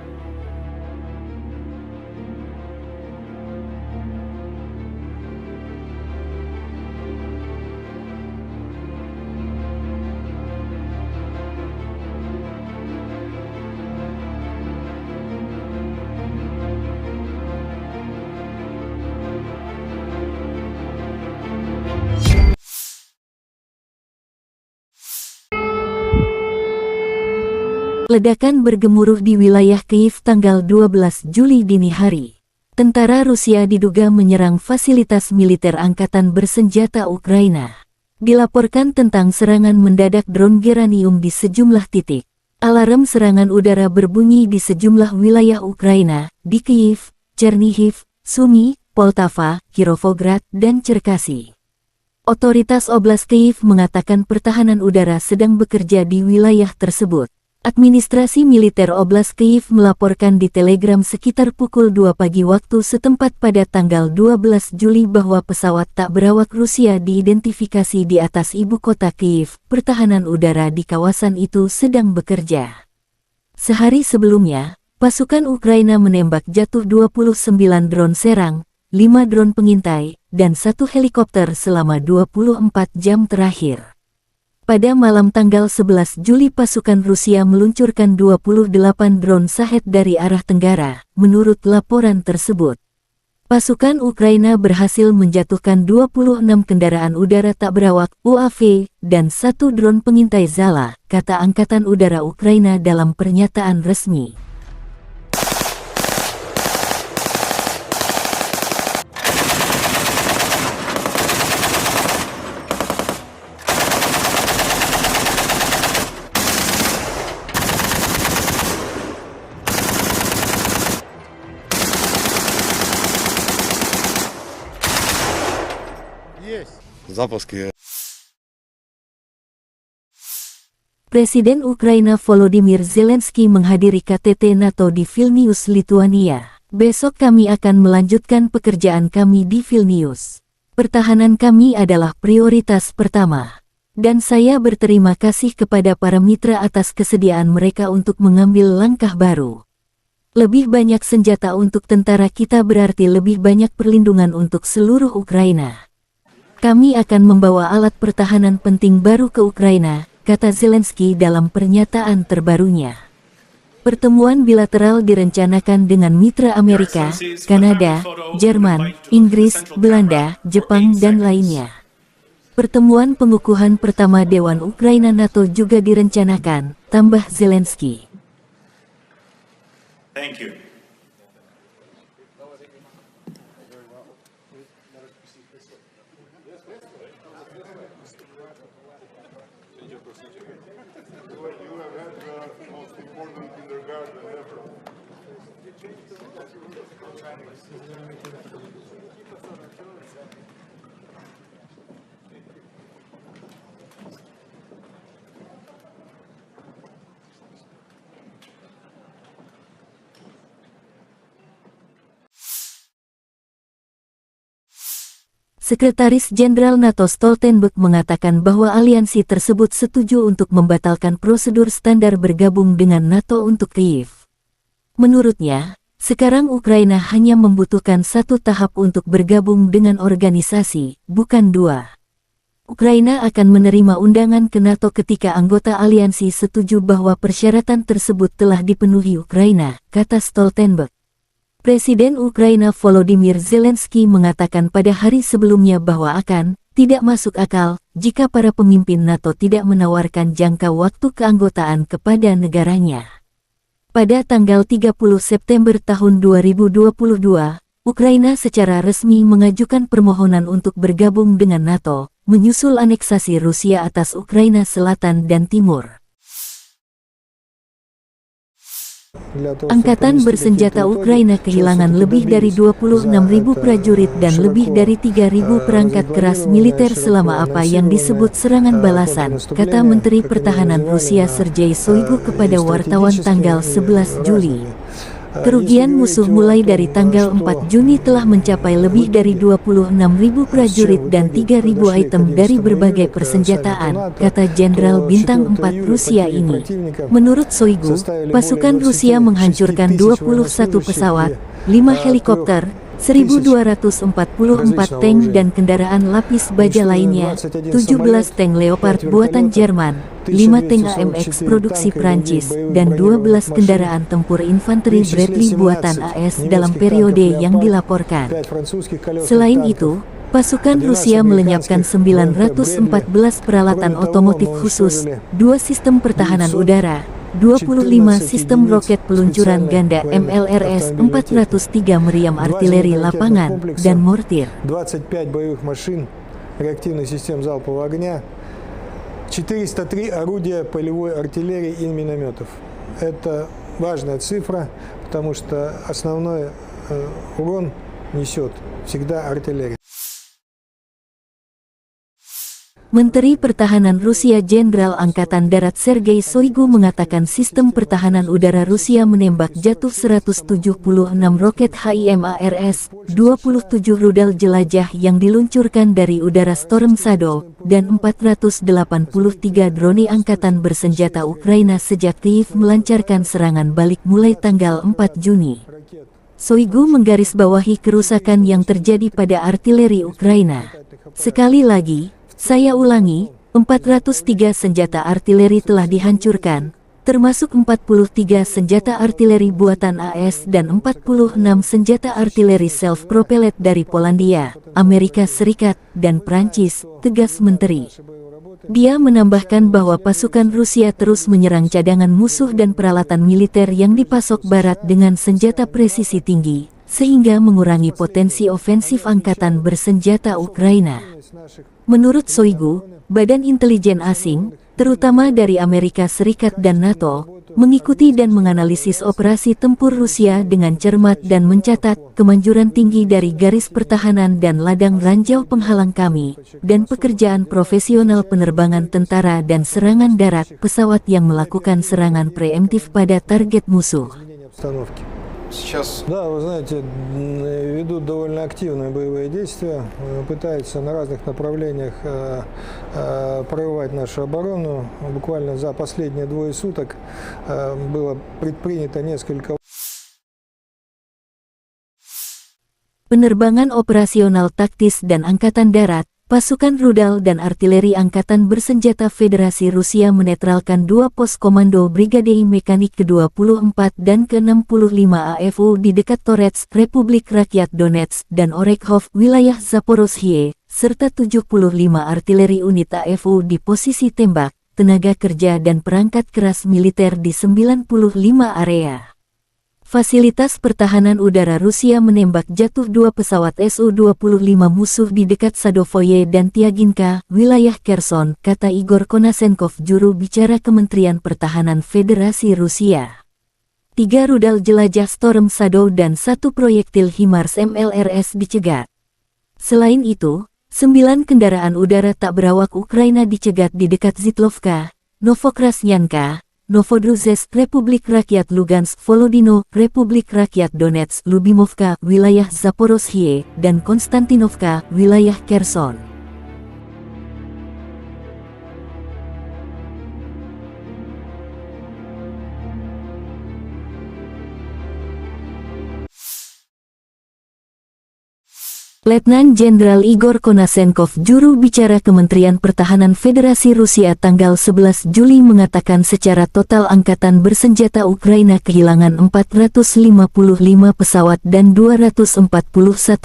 Ledakan bergemuruh di wilayah Kyiv tanggal 12 Juli dini hari. Tentara Rusia diduga menyerang fasilitas militer angkatan bersenjata Ukraina. Dilaporkan tentang serangan mendadak drone geranium di sejumlah titik. Alarm serangan udara berbunyi di sejumlah wilayah Ukraina, di Kyiv, Chernihiv, Sumy, Poltava, Kirovograd, dan Cherkasy. Otoritas Oblast Kyiv mengatakan pertahanan udara sedang bekerja di wilayah tersebut. Administrasi militer Oblast Kyiv melaporkan di Telegram sekitar pukul 2 pagi waktu setempat pada tanggal 12 Juli bahwa pesawat tak berawak Rusia diidentifikasi di atas ibu kota Kyiv. Pertahanan udara di kawasan itu sedang bekerja. Sehari sebelumnya, pasukan Ukraina menembak jatuh 29 drone serang, 5 drone pengintai, dan 1 helikopter selama 24 jam terakhir. Pada malam tanggal 11 Juli pasukan Rusia meluncurkan 28 drone Shahed dari arah tenggara, menurut laporan tersebut. Pasukan Ukraina berhasil menjatuhkan 26 kendaraan udara tak berawak UAV dan 1 drone pengintai Zala, kata Angkatan Udara Ukraina dalam pernyataan resmi. Запуски. Presiden Ukraina Volodymyr Zelensky menghadiri KTT NATO di Vilnius, Lituania. Besok kami akan melanjutkan pekerjaan kami di Vilnius. Pertahanan kami adalah prioritas pertama. Dan saya berterima kasih kepada para mitra atas kesediaan mereka untuk mengambil langkah baru. Lebih banyak senjata untuk tentara kita berarti lebih banyak perlindungan untuk seluruh Ukraina. Kami akan membawa alat pertahanan penting baru ke Ukraina, kata Zelensky dalam pernyataan terbarunya. Pertemuan bilateral direncanakan dengan mitra Amerika, Kanada, Jerman, Inggris, Belanda, Jepang, dan lainnya. Pertemuan pengukuhan pertama Dewan Ukraina NATO juga direncanakan, tambah Zelensky. Thank you. Sekretaris Jenderal NATO Stoltenberg mengatakan bahwa aliansi tersebut setuju untuk membatalkan prosedur standar bergabung dengan NATO untuk Kyiv. Menurutnya, sekarang Ukraina hanya membutuhkan 1 tahap untuk bergabung dengan organisasi, bukan 2. Ukraina akan menerima undangan ke NATO ketika anggota aliansi setuju bahwa persyaratan tersebut telah dipenuhi Ukraina, kata Stoltenberg. Presiden Ukraina Volodymyr Zelensky mengatakan pada hari sebelumnya bahwa tidak masuk akal jika para pemimpin NATO tidak menawarkan jangka waktu keanggotaan kepada negaranya. Pada tanggal 30 September tahun 2022, Ukraina secara resmi mengajukan permohonan untuk bergabung dengan NATO, menyusul aneksasi Rusia atas Ukraina Selatan dan Timur. Angkatan bersenjata Ukraina kehilangan lebih dari 26.000 prajurit dan lebih dari 3.000 perangkat keras militer selama apa yang disebut serangan balasan, kata Menteri Pertahanan Rusia Sergei Shoigu kepada wartawan tanggal 11 Juli. Kerugian musuh mulai dari tanggal 4 Juni telah mencapai lebih dari 26.000 prajurit dan 3.000 item dari berbagai persenjataan, kata Jenderal Bintang 4 Rusia ini. Menurut Shoigu, pasukan Rusia menghancurkan 21 pesawat, 5 helikopter, 1.244 tank dan kendaraan lapis baja lainnya, 17 tank Leopard buatan Jerman, 5 tank AMX produksi Prancis, dan 12 kendaraan tempur infanteri Bradley buatan AS dalam periode yang dilaporkan. Selain itu, pasukan Rusia melenyapkan 914 peralatan otomotif khusus, 2 sistem pertahanan udara, 25 sistem roket peluncuran ganda MLRS, 403 meriam artileri lapangan, dan mortir. 25 боевых машин реактивных систем залпового огня, 403 орудия полевой артиллерии и минометов. Это важная цифра, потому что основной урон несет всегда артиллерия. Menteri Pertahanan Rusia Jenderal Angkatan Darat Sergei Shoigu mengatakan sistem pertahanan udara Rusia menembak jatuh 176 roket HIMARS, 27 rudal jelajah yang diluncurkan dari udara Storm Shadow, dan 483 drone angkatan bersenjata Ukraina sejak Kyiv melancarkan serangan balik mulai tanggal 4 Juni. Shoigu menggarisbawahi kerusakan yang terjadi pada artileri Ukraina. Sekali lagi, saya ulangi, 403 senjata artileri telah dihancurkan, termasuk 43 senjata artileri buatan AS dan 46 senjata artileri self-propelled dari Polandia, Amerika Serikat, dan Prancis, tegas Menteri. Dia menambahkan bahwa pasukan Rusia terus menyerang cadangan musuh dan peralatan militer yang dipasok Barat dengan senjata presisi tinggi, sehingga mengurangi potensi ofensif angkatan bersenjata Ukraina. Menurut Shoigu, badan intelijen asing, terutama dari Amerika Serikat dan NATO, mengikuti dan menganalisis operasi tempur Rusia dengan cermat dan mencatat kemanjuran tinggi dari garis pertahanan dan ladang ranjau penghalang kami, dan pekerjaan profesional penerbangan tentara dan serangan darat pesawat yang melakukan serangan preemptif pada target musuh. Да, вы знаете, ведут довольно активные боевые действия, пытаются на разных направлениях прорывать нашу оборону. Буквально за последние двое суток было предпринято несколько. Penerbangan operasional taktis dan angkatan darat, pasukan rudal dan artileri Angkatan Bersenjata Federasi Rusia menetralkan 2 pos komando Brigade Mekanik ke-24 dan ke-65 AFU di dekat Torets, Republik Rakyat Donetsk, dan Orekhov, wilayah Zaporozhye, serta 75 artileri unit AFU di posisi tembak, tenaga kerja dan perangkat keras militer di 95 area. Fasilitas pertahanan udara Rusia menembak jatuh 2 pesawat Su-25 musuh di dekat Sadovoye dan Tiaginka, wilayah Kherson, kata Igor Konasenkov, juru bicara Kementerian Pertahanan Federasi Rusia. 3 rudal jelajah Storm Shadow dan 1 proyektil HIMARS MLRS dicegat. Selain itu, 9 kendaraan udara tak berawak Ukraina dicegat di dekat Zitlovka, Novokrasnyanka, Novodruzhsk, Republik Rakyat Lugansk, Volodino, Republik Rakyat Donetsk, Lubimovka, wilayah Zaporozhye, dan Konstantinovka, wilayah Kherson. Letnan Jenderal Igor Konasenkov, juru bicara Kementerian Pertahanan Federasi Rusia tanggal 11 Juli mengatakan secara total Angkatan Bersenjata Ukraina kehilangan 455 pesawat dan 241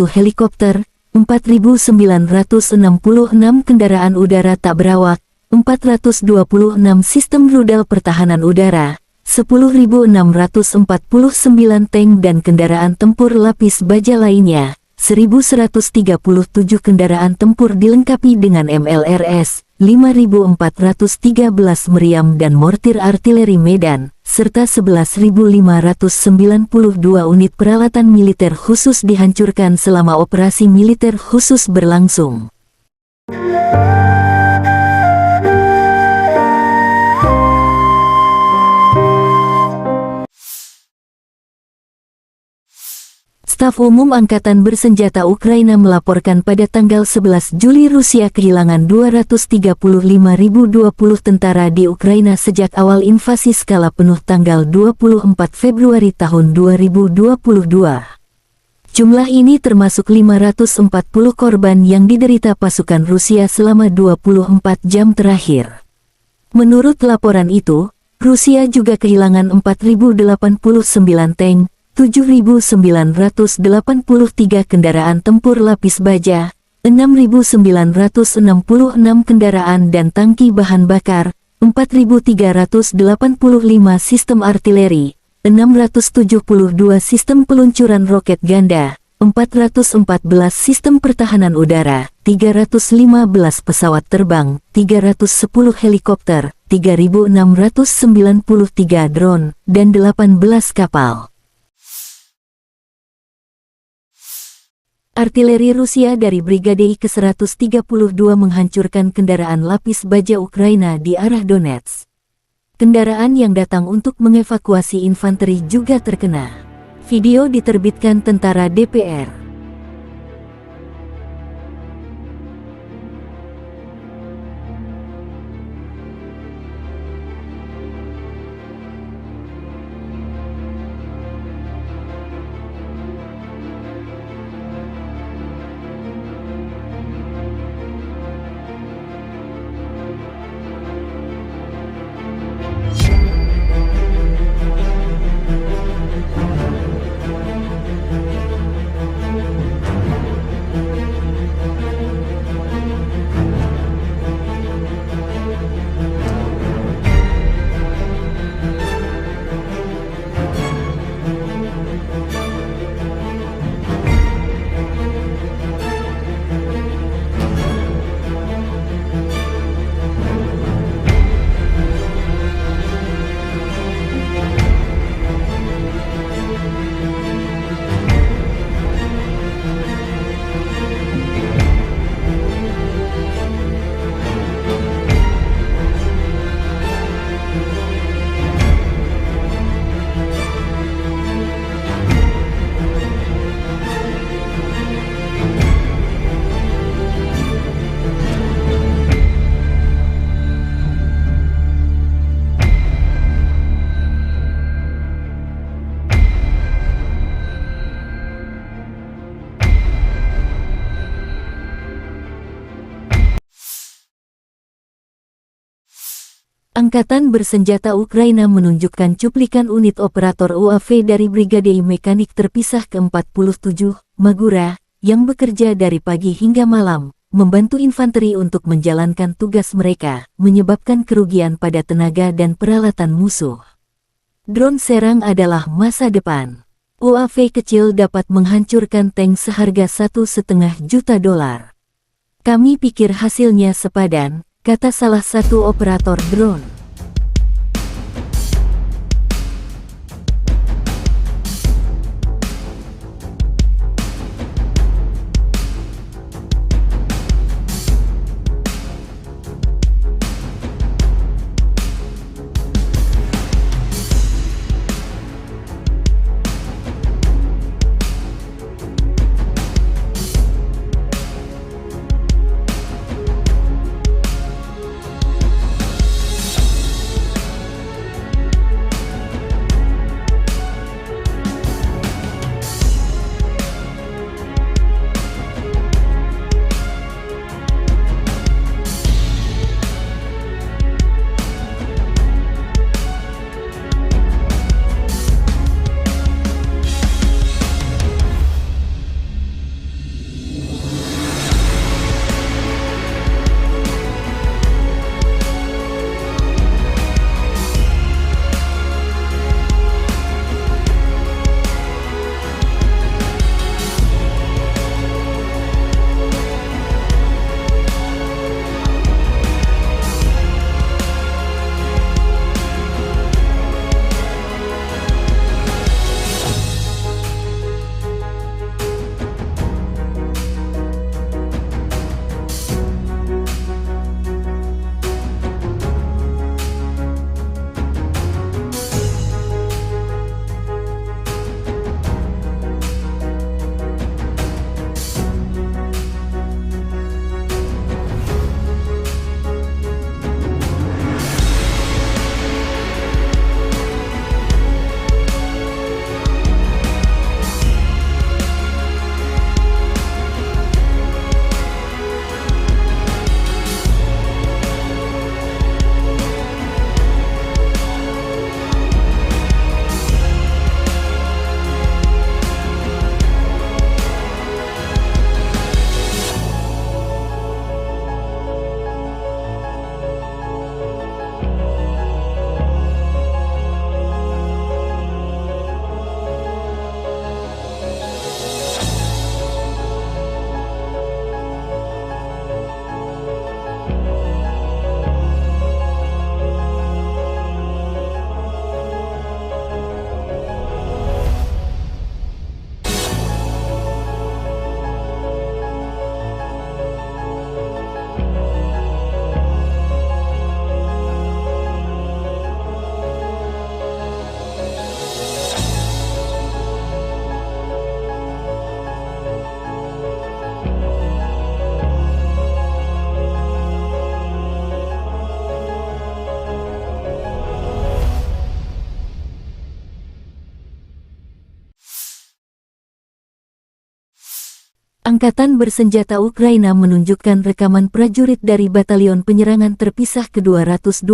helikopter, 4.966 kendaraan udara tak berawak, 426 sistem rudal pertahanan udara, 10.649 tank dan kendaraan tempur lapis baja lainnya, 1.137 kendaraan tempur dilengkapi dengan MLRS, 5.413 meriam dan mortir artileri Medan, serta 11.592 unit peralatan militer khusus dihancurkan selama operasi militer khusus berlangsung. Staf Umum Angkatan Bersenjata Ukraina melaporkan pada tanggal 11 Juli Rusia kehilangan 235.020 tentara di Ukraina sejak awal invasi skala penuh tanggal 24 Februari tahun 2022. Jumlah ini termasuk 540 korban yang diderita pasukan Rusia selama 24 jam terakhir. Menurut laporan itu, Rusia juga kehilangan 4.089 tank, 7.983 kendaraan tempur lapis baja, 6.966 kendaraan dan tangki bahan bakar, 4.385 sistem artileri, 672 sistem peluncuran roket ganda, 414 sistem pertahanan udara, 315 pesawat terbang, 310 helikopter, 3.693 drone, dan 18 kapal. Artileri Rusia dari Brigade ke-132 menghancurkan kendaraan lapis baja Ukraina di arah Donetsk. Kendaraan yang datang untuk mengevakuasi infanteri juga terkena. Video diterbitkan tentara DPR. Angkatan Bersenjata Ukraina menunjukkan cuplikan unit operator UAV dari Brigade Mekanik Terpisah ke-47, Magura, yang bekerja dari pagi hingga malam, membantu infanteri untuk menjalankan tugas mereka, menyebabkan kerugian pada tenaga dan peralatan musuh. Drone serang adalah masa depan. UAV kecil dapat menghancurkan tank seharga $1,5 juta. Kami pikir hasilnya sepadan, kata salah satu operator drone. Angkatan bersenjata Ukraina menunjukkan rekaman prajurit dari Batalion Penyerangan Terpisah ke-225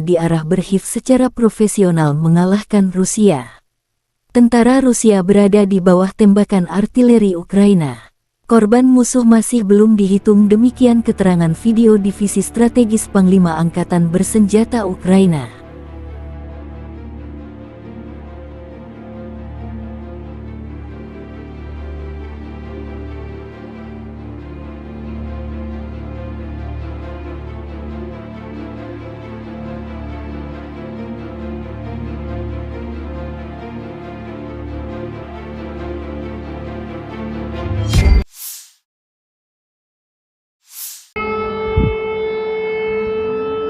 di arah Berkhiv secara profesional mengalahkan Rusia. Tentara Rusia berada di bawah tembakan artileri Ukraina. Korban musuh masih belum dihitung, demikian keterangan video Divisi Strategis Panglima Angkatan Bersenjata Ukraina.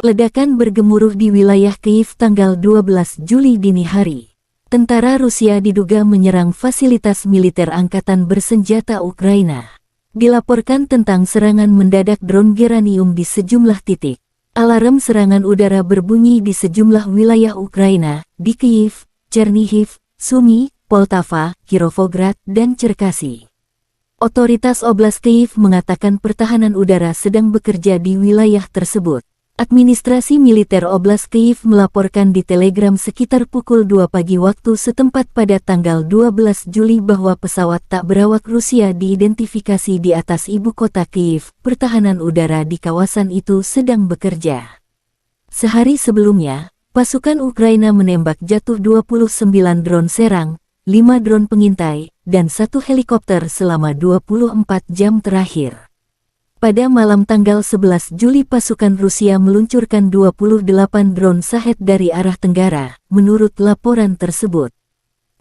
Ledakan bergemuruh di wilayah Kyiv tanggal 12 Juli dini hari. Tentara Rusia diduga menyerang fasilitas militer angkatan bersenjata Ukraina. Dilaporkan tentang serangan mendadak drone Geranium di sejumlah titik. Alarm serangan udara berbunyi di sejumlah wilayah Ukraina, di Kyiv, Chernihiv, Sumy, Poltava, Kirovograd, dan Cherkasy. Otoritas Oblast Kyiv mengatakan pertahanan udara sedang bekerja di wilayah tersebut. Administrasi militer Oblast Kyiv melaporkan di Telegram sekitar pukul 2 pagi waktu setempat pada tanggal 12 Juli bahwa pesawat tak berawak Rusia diidentifikasi di atas ibu kota Kyiv. Pertahanan udara di kawasan itu sedang bekerja. Sehari sebelumnya, pasukan Ukraina menembak jatuh 29 drone serang, 5 drone pengintai, dan 1 helikopter selama 24 jam terakhir. Pada malam tanggal 11 Juli pasukan Rusia meluncurkan 28 drone Shahed dari arah tenggara, menurut laporan tersebut.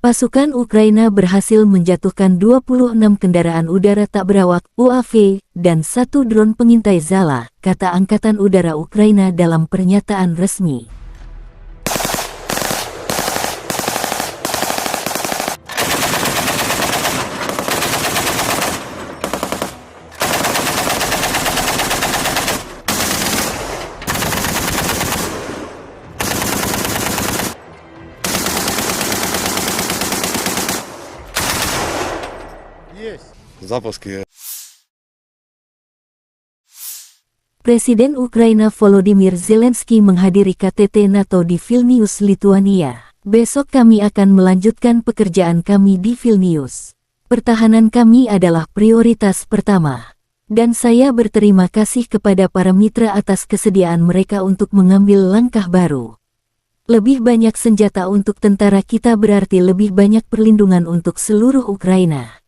Pasukan Ukraina berhasil menjatuhkan 26 kendaraan udara tak berawak UAV dan 1 drone pengintai Zala, kata Angkatan Udara Ukraina dalam pernyataan resmi. Запуски. Presiden Ukraina Volodymyr Zelensky menghadiri KTT NATO di Vilnius, Lituania. Besok kami akan melanjutkan pekerjaan kami di Vilnius. Pertahanan kami adalah prioritas pertama. Dan saya berterima kasih kepada para mitra atas kesediaan mereka untuk mengambil langkah baru. Lebih banyak senjata untuk tentara kita berarti lebih banyak perlindungan untuk seluruh Ukraina.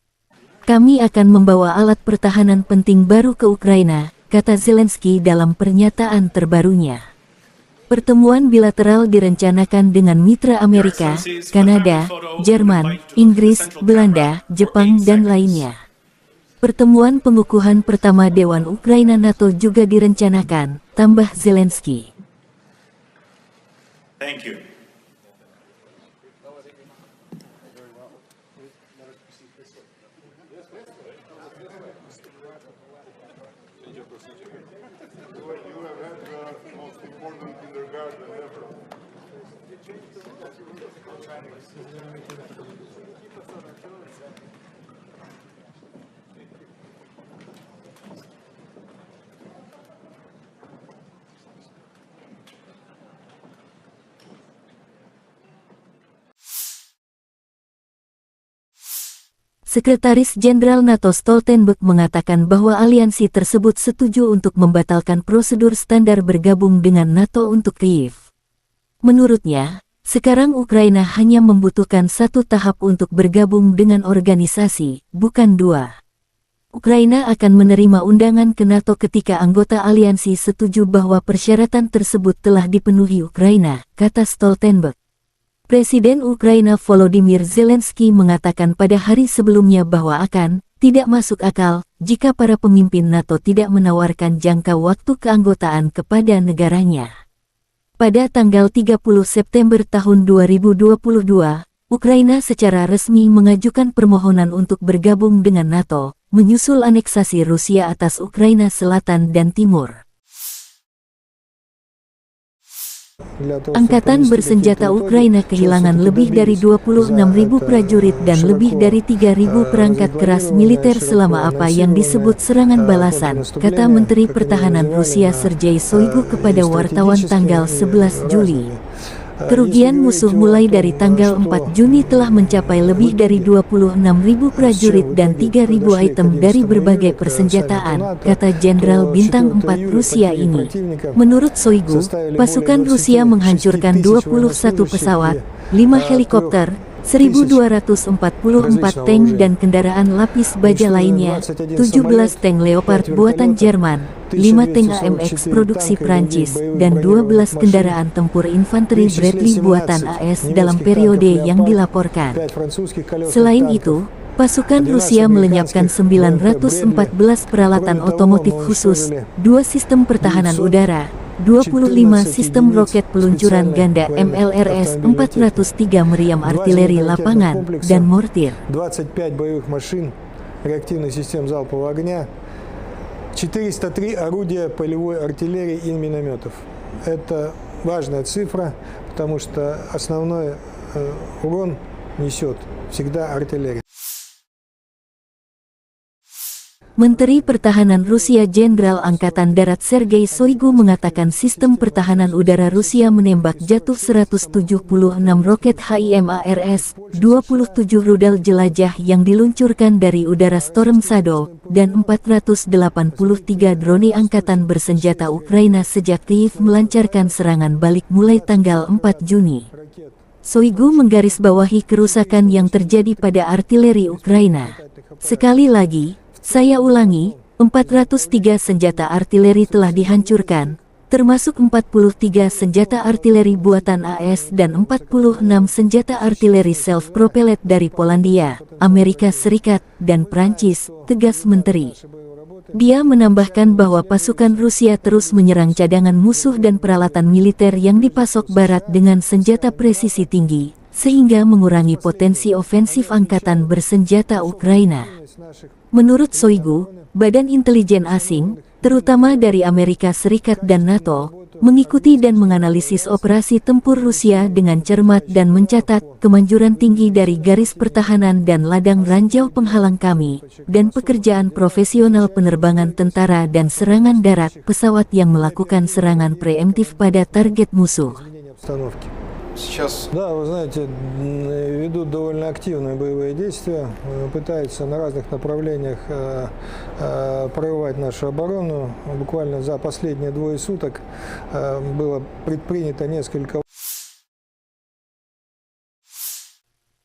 Kami akan membawa alat pertahanan penting baru ke Ukraina, kata Zelensky dalam pernyataan terbarunya. Pertemuan bilateral direncanakan dengan mitra Amerika, Kanada, Jerman, Inggris, Belanda, Jepang, dan lainnya. Pertemuan pengukuhan pertama Dewan Ukraina NATO juga direncanakan, tambah Zelensky. Thank you. Sekretaris Jenderal NATO Stoltenberg mengatakan bahwa aliansi tersebut setuju untuk membatalkan prosedur standar bergabung dengan NATO untuk Kyiv. Menurutnya, sekarang Ukraina hanya membutuhkan 1 tahap untuk bergabung dengan organisasi, bukan 2. Ukraina akan menerima undangan ke NATO ketika anggota aliansi setuju bahwa persyaratan tersebut telah dipenuhi Ukraina, kata Stoltenberg. Presiden Ukraina Volodymyr Zelensky mengatakan pada hari sebelumnya bahwa tidak masuk akal jika para pemimpin NATO tidak menawarkan jangka waktu keanggotaan kepada negaranya. Pada tanggal 30 September tahun 2022, Ukraina secara resmi mengajukan permohonan untuk bergabung dengan NATO, menyusul aneksasi Rusia atas Ukraina Selatan dan Timur. Для того, чтобы Angkatan подвести bersenjata какие-то итоги, Ukraina чего kehilangan все-таки lebih dari добились. 26.000 prajurit dan lebih dari 3.000 perangkat keras militer selama apa yang disebut serangan balasan, kata Menteri Pertahanan Rusia Sergei Shoigu kepada wartawan tanggal 11 Juli. Kerugian musuh mulai dari tanggal 4 Juni telah mencapai lebih dari 26.000 prajurit dan 3.000 item dari berbagai persenjataan, kata Jenderal Bintang 4 Rusia ini. Menurut Shoigu, pasukan Rusia menghancurkan 21 pesawat, 5 helikopter, 1.244 tank dan kendaraan lapis baja lainnya, 17 tank Leopard buatan Jerman, 5 tank AMX produksi Prancis, dan 12 kendaraan tempur infanteri Bradley buatan AS dalam periode yang dilaporkan. Selain itu, pasukan Rusia melenyapkan 914 peralatan otomotif khusus, 2 sistem pertahanan udara, 25 sistem roket peluncuran ganda MLRS-403 meriam artileri lapangan, dan mortir. 25 боевых машин реактивных систем залпового огня, 403 орудия полевой артиллерии и минометов. Это важная цифра, потому что основной урон несет всегда артиллерия. Menteri Pertahanan Rusia Jenderal Angkatan Darat Sergei Shoigu mengatakan sistem pertahanan udara Rusia menembak jatuh 176 roket HIMARS, 27 rudal jelajah yang diluncurkan dari udara Storm Shadow, dan 483 drone angkatan bersenjata Ukraina sejak Kyiv melancarkan serangan balik mulai tanggal 4 Juni. Shoigu menggarisbawahi kerusakan yang terjadi pada artileri Ukraina. Sekali lagi, saya ulangi, 403 senjata artileri telah dihancurkan, termasuk 43 senjata artileri buatan AS dan 46 senjata artileri self-propelled dari Polandia, Amerika Serikat, dan Prancis, tegas Menteri. Dia menambahkan bahwa pasukan Rusia terus menyerang cadangan musuh dan peralatan militer yang dipasok Barat dengan senjata presisi tinggi, sehingga mengurangi potensi ofensif angkatan bersenjata Ukraina. Menurut Shoigu, badan intelijen asing, terutama dari Amerika Serikat dan NATO, mengikuti dan menganalisis operasi tempur Rusia dengan cermat dan mencatat kemanjuran tinggi dari garis pertahanan dan ladang ranjau penghalang kami, dan pekerjaan profesional penerbangan tentara dan serangan darat pesawat yang melakukan serangan preemptif pada target musuh. Сейчас, да, вы знаете, ведут довольно активные боевые действия, пытаются на разных направлениях прорывать нашу оборону. Буквально за последние 2 суток было предпринято несколько.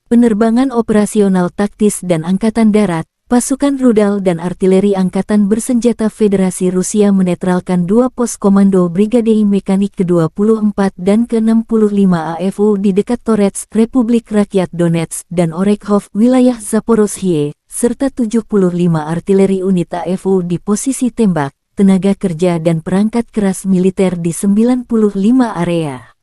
Penerbangan operasional taktis dan angkatan darat, pasukan rudal dan artileri angkatan bersenjata Federasi Rusia menetralkan 2 pos komando Brigade Mekanik ke-24 dan ke-65 AFU di dekat Torets, Republik Rakyat Donetsk dan Orekhov, wilayah Zaporozhye, serta 75 artileri unit AFU di posisi tembak, tenaga kerja dan perangkat keras militer di 95 area.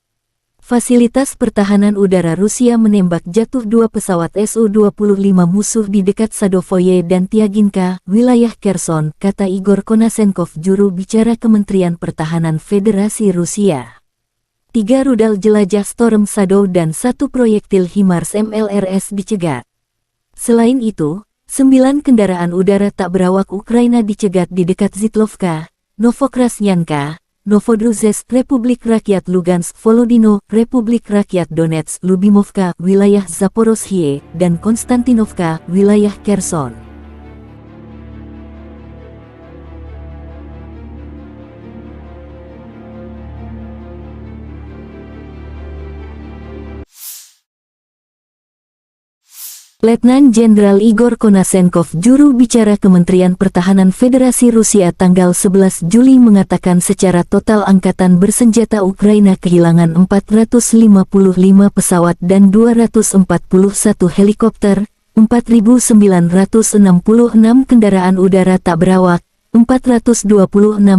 Fasilitas pertahanan udara Rusia menembak jatuh 2 pesawat Su-25 musuh di dekat Sadovoye dan Tiaginka, wilayah Kherson, kata Igor Konasenkov, juru bicara Kementerian Pertahanan Federasi Rusia. 3 rudal jelajah Storm Shadow dan 1 proyektil HIMARS MLRS dicegat. Selain itu, 9 kendaraan udara tak berawak Ukraina dicegat di dekat Zitlovka, Novokrasnyanka, Novodruzhsk, Republik Rakyat Lugansk, Volodino, Republik Rakyat Donetsk, Lubimovka, wilayah Zaporozhye, dan Konstantinovka, wilayah Kherson. Letnan Jenderal Igor Konasenkov, juru bicara Kementerian Pertahanan Federasi Rusia tanggal 11 Juli mengatakan secara total angkatan bersenjata Ukraina kehilangan 455 pesawat dan 241 helikopter, 4.966 kendaraan udara tak berawak, 426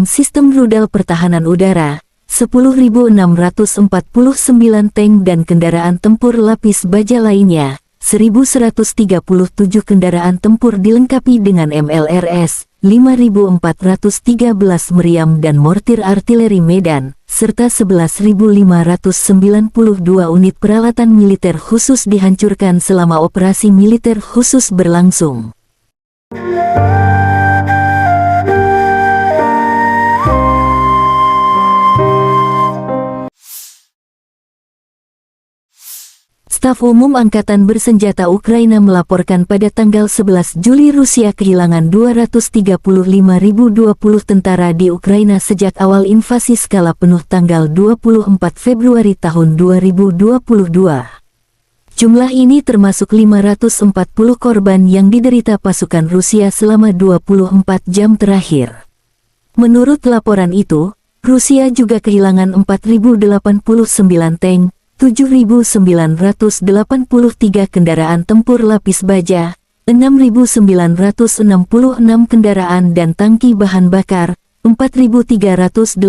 sistem rudal pertahanan udara, 10.649 tank dan kendaraan tempur lapis baja lainnya, 1.137 kendaraan tempur dilengkapi dengan MLRS, 5.413 meriam dan mortir artileri Medan, serta 11.592 unit peralatan militer khusus dihancurkan selama operasi militer khusus berlangsung. Staf Umum Angkatan Bersenjata Ukraina melaporkan pada tanggal 11 Juli Rusia kehilangan 235.020 tentara di Ukraina sejak awal invasi skala penuh tanggal 24 Februari tahun 2022. Jumlah ini termasuk 540 korban yang diderita pasukan Rusia selama 24 jam terakhir. Menurut laporan itu, Rusia juga kehilangan 4.089 tank, 7.983 kendaraan tempur lapis baja, 6.966 kendaraan dan tangki bahan bakar, 4.385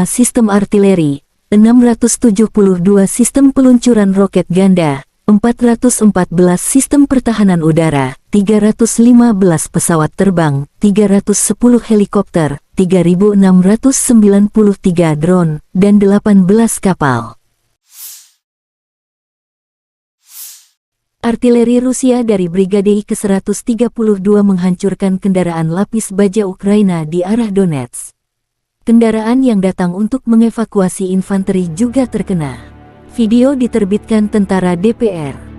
sistem artileri, 672 sistem peluncuran roket ganda, 414 sistem pertahanan udara, 315 pesawat terbang, 310 helikopter, 3.693 drone, dan 18 kapal. Artileri Rusia dari Brigade ke-132 menghancurkan kendaraan lapis baja Ukraina di arah Donetsk. Kendaraan yang datang untuk mengevakuasi infanteri juga terkena. Video diterbitkan tentara DPR.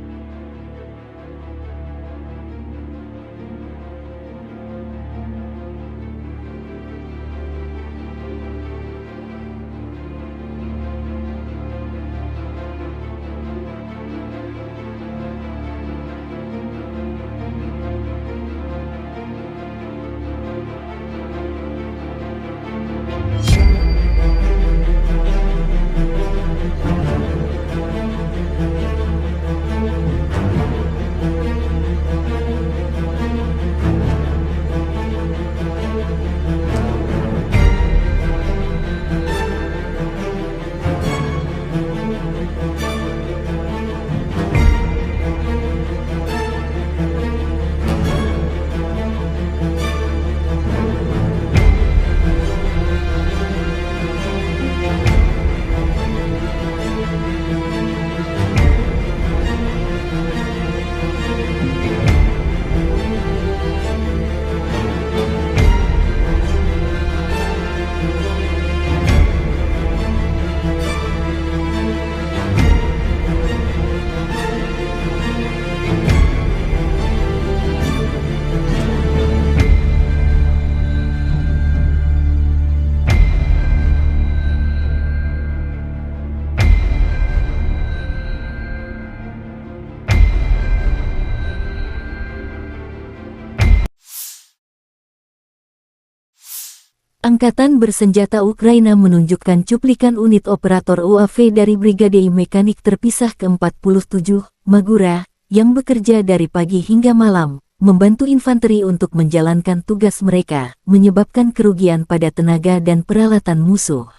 Angkatan Bersenjata Ukraina menunjukkan cuplikan unit operator UAV dari Brigade Mekanik Terpisah ke-47, Magura, yang bekerja dari pagi hingga malam, membantu infanteri untuk menjalankan tugas mereka, menyebabkan kerugian pada tenaga dan peralatan musuh.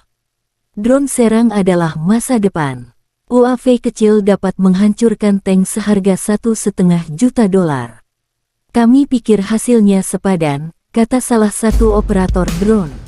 Drone serang adalah masa depan. UAV kecil dapat menghancurkan tank seharga $1,5 juta. Kami pikir hasilnya sepadan, kata salah satu operator drone.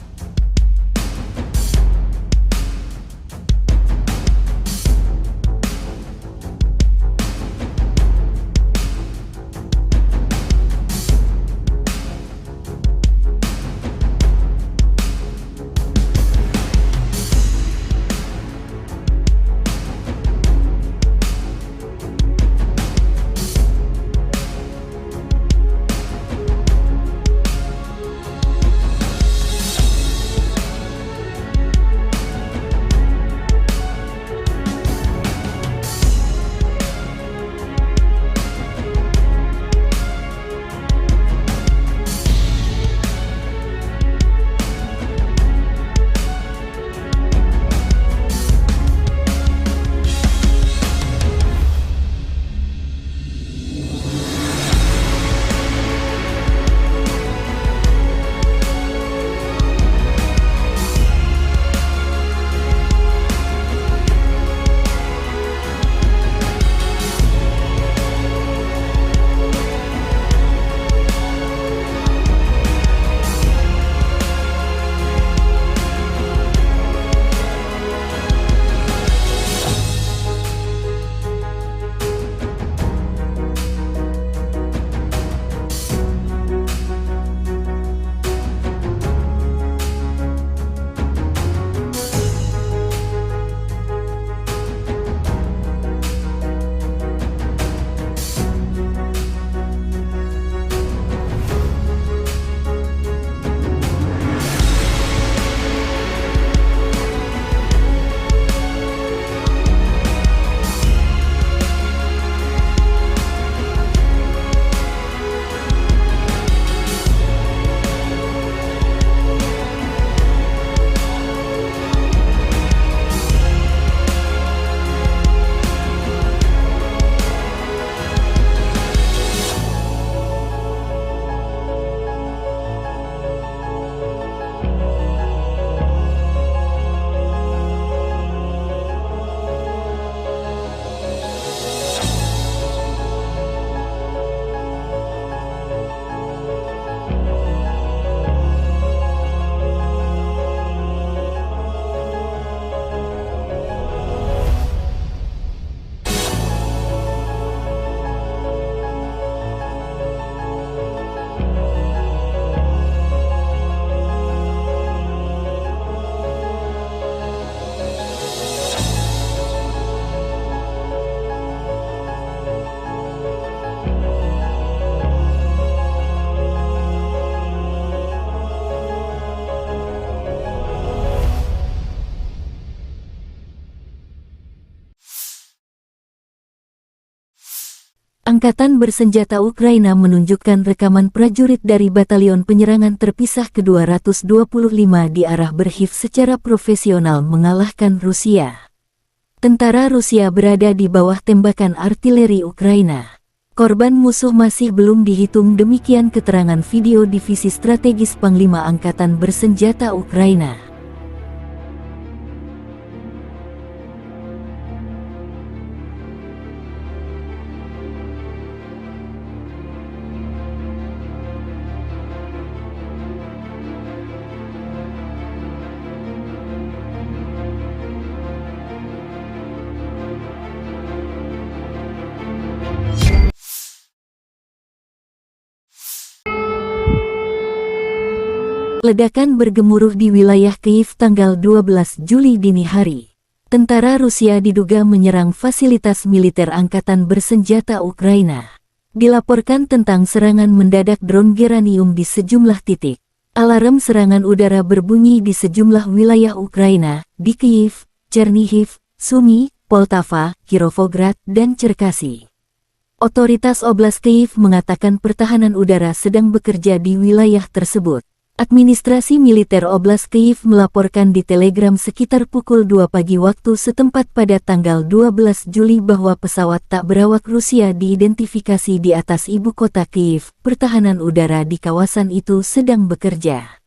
Angkatan bersenjata Ukraina menunjukkan rekaman prajurit dari Batalion Penyerangan Terpisah ke-225 di arah Berhiv secara profesional mengalahkan Rusia. Tentara Rusia berada di bawah tembakan artileri Ukraina. Korban musuh masih belum dihitung, demikian keterangan video Divisi Strategis Panglima Angkatan Bersenjata Ukraina. Ledakan bergemuruh di wilayah Kyiv tanggal 12 Juli dini hari. Tentara Rusia diduga menyerang fasilitas militer angkatan bersenjata Ukraina. Dilaporkan tentang serangan mendadak drone Geranium di sejumlah titik. Alarm serangan udara berbunyi di sejumlah wilayah Ukraina, di Kyiv, Chernihiv, Sumy, Poltava, Kirovograd, dan Cherkasy. Otoritas Oblast Kyiv mengatakan pertahanan udara sedang bekerja di wilayah tersebut. Administrasi militer Oblast Kyiv melaporkan di Telegram sekitar pukul 2 pagi waktu setempat pada tanggal 12 Juli bahwa pesawat tak berawak Rusia diidentifikasi di atas ibu kota Kyiv. Pertahanan udara di kawasan itu sedang bekerja.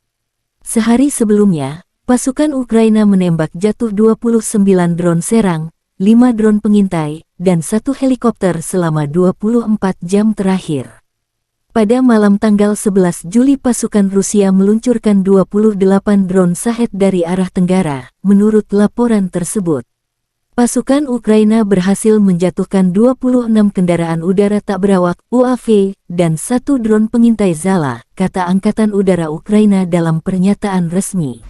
Sehari sebelumnya, pasukan Ukraina menembak jatuh 29 drone serang, 5 drone pengintai, dan 1 helikopter selama 24 jam terakhir. Pada malam tanggal 11 Juli pasukan Rusia meluncurkan 28 drone Shahed dari arah tenggara, menurut laporan tersebut. Pasukan Ukraina berhasil menjatuhkan 26 kendaraan udara tak berawak UAV dan 1 drone pengintai Zala, kata Angkatan Udara Ukraina dalam pernyataan resmi.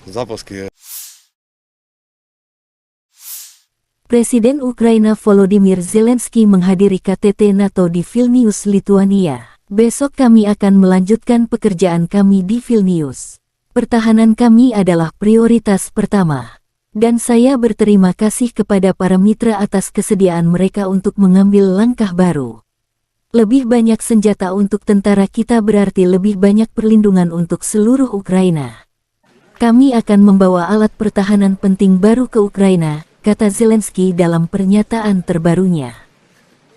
Запуски. Presiden Ukraina Volodymyr Zelensky menghadiri KTT NATO di Vilnius, Lituania. Besok kami akan melanjutkan pekerjaan kami di Vilnius. Pertahanan kami adalah prioritas pertama. Dan saya berterima kasih kepada para mitra atas kesediaan mereka untuk mengambil langkah baru. Lebih banyak senjata untuk tentara kita berarti lebih banyak perlindungan untuk seluruh Ukraina. Kami akan membawa alat pertahanan penting baru ke Ukraina, kata Zelensky dalam pernyataan terbarunya.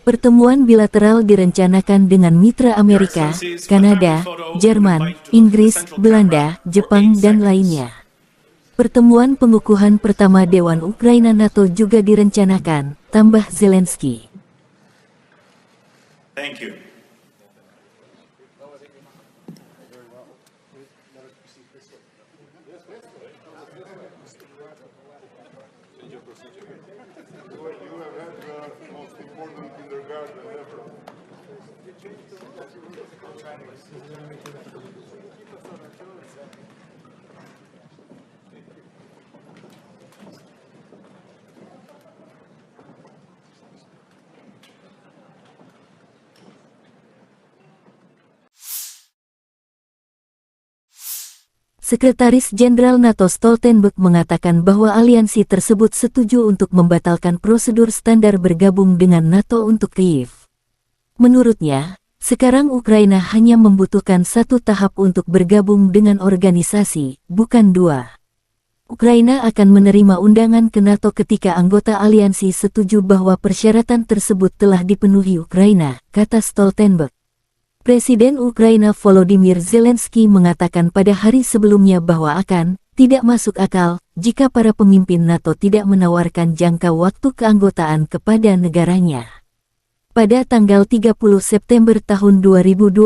Pertemuan bilateral direncanakan dengan mitra Amerika, Kanada, Jerman, Inggris, Belanda, Jepang, dan lainnya. Pertemuan pengukuhan pertama Dewan Ukraina NATO juga direncanakan, tambah Zelensky. Thank you. Sekretaris Jenderal NATO Stoltenberg mengatakan bahwa aliansi tersebut setuju untuk membatalkan prosedur standar bergabung dengan NATO untuk Kyiv. Menurutnya, sekarang Ukraina hanya membutuhkan 1 tahap untuk bergabung dengan organisasi, bukan 2. Ukraina akan menerima undangan ke NATO ketika anggota aliansi setuju bahwa persyaratan tersebut telah dipenuhi Ukraina, kata Stoltenberg. Presiden Ukraina Volodymyr Zelensky mengatakan pada hari sebelumnya bahwa tidak masuk akal jika para pemimpin NATO tidak menawarkan jangka waktu keanggotaan kepada negaranya. Pada tanggal 30 September tahun 2022,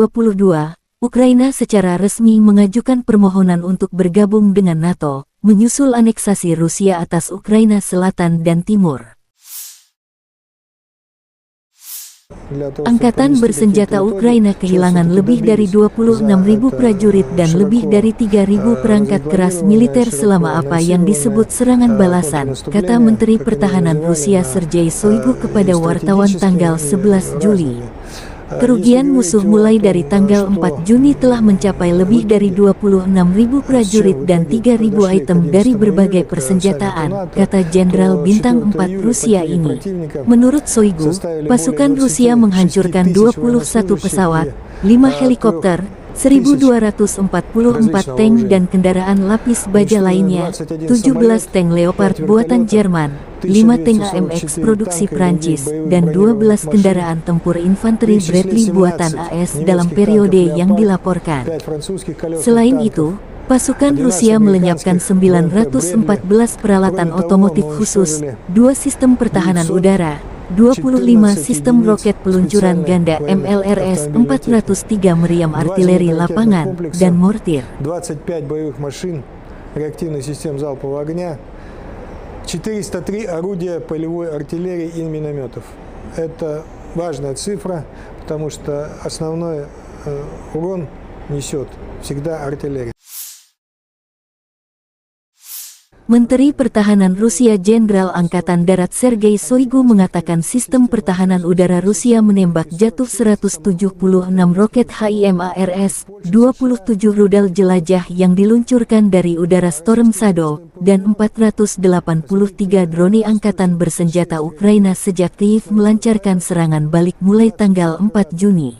Ukraina secara resmi mengajukan permohonan untuk bergabung dengan NATO, menyusul aneksasi Rusia atas Ukraina Selatan dan Timur. Angkatan bersenjata Ukraina kehilangan lebih dari 26.000 prajurit dan lebih dari 3.000 perangkat keras militer selama apa yang disebut serangan balasan, kata Menteri Pertahanan Rusia Sergei Shoigu kepada wartawan tanggal 11 Juli. Kerugian musuh mulai dari tanggal 4 Juni telah mencapai lebih dari 26.000 prajurit dan 3.000 item dari berbagai persenjataan, kata Jenderal Bintang 4 Rusia ini. Menurut Shoigu, pasukan Rusia menghancurkan 21 pesawat, 5 helikopter, 1.244 tank dan kendaraan lapis baja lainnya, 17 tank Leopard buatan Jerman, 5 tank AMX produksi Prancis, dan 12 kendaraan tempur infanteri Bradley buatan AS dalam periode yang dilaporkan. Selain itu, pasukan Rusia melenyapkan 914 peralatan otomotif khusus, 2 sistem pertahanan udara, 25 sistem roket peluncuran ganda MLRS, 403 meriam artileri lapangan, dan mortir. 25 боевых машин реактивных систем залпового огня, 403 орудия полевой артиллерии и минометов. Это важная цифра, потому что основной урон несет всегда артиллерия. Menteri Pertahanan Rusia Jenderal Angkatan Darat Sergei Shoigu mengatakan sistem pertahanan udara Rusia menembak jatuh 176 roket HIMARS, 27 rudal jelajah yang diluncurkan dari udara Storm Shadow, dan 483 drone angkatan bersenjata Ukraina sejak Kyiv melancarkan serangan balik mulai tanggal 4 Juni.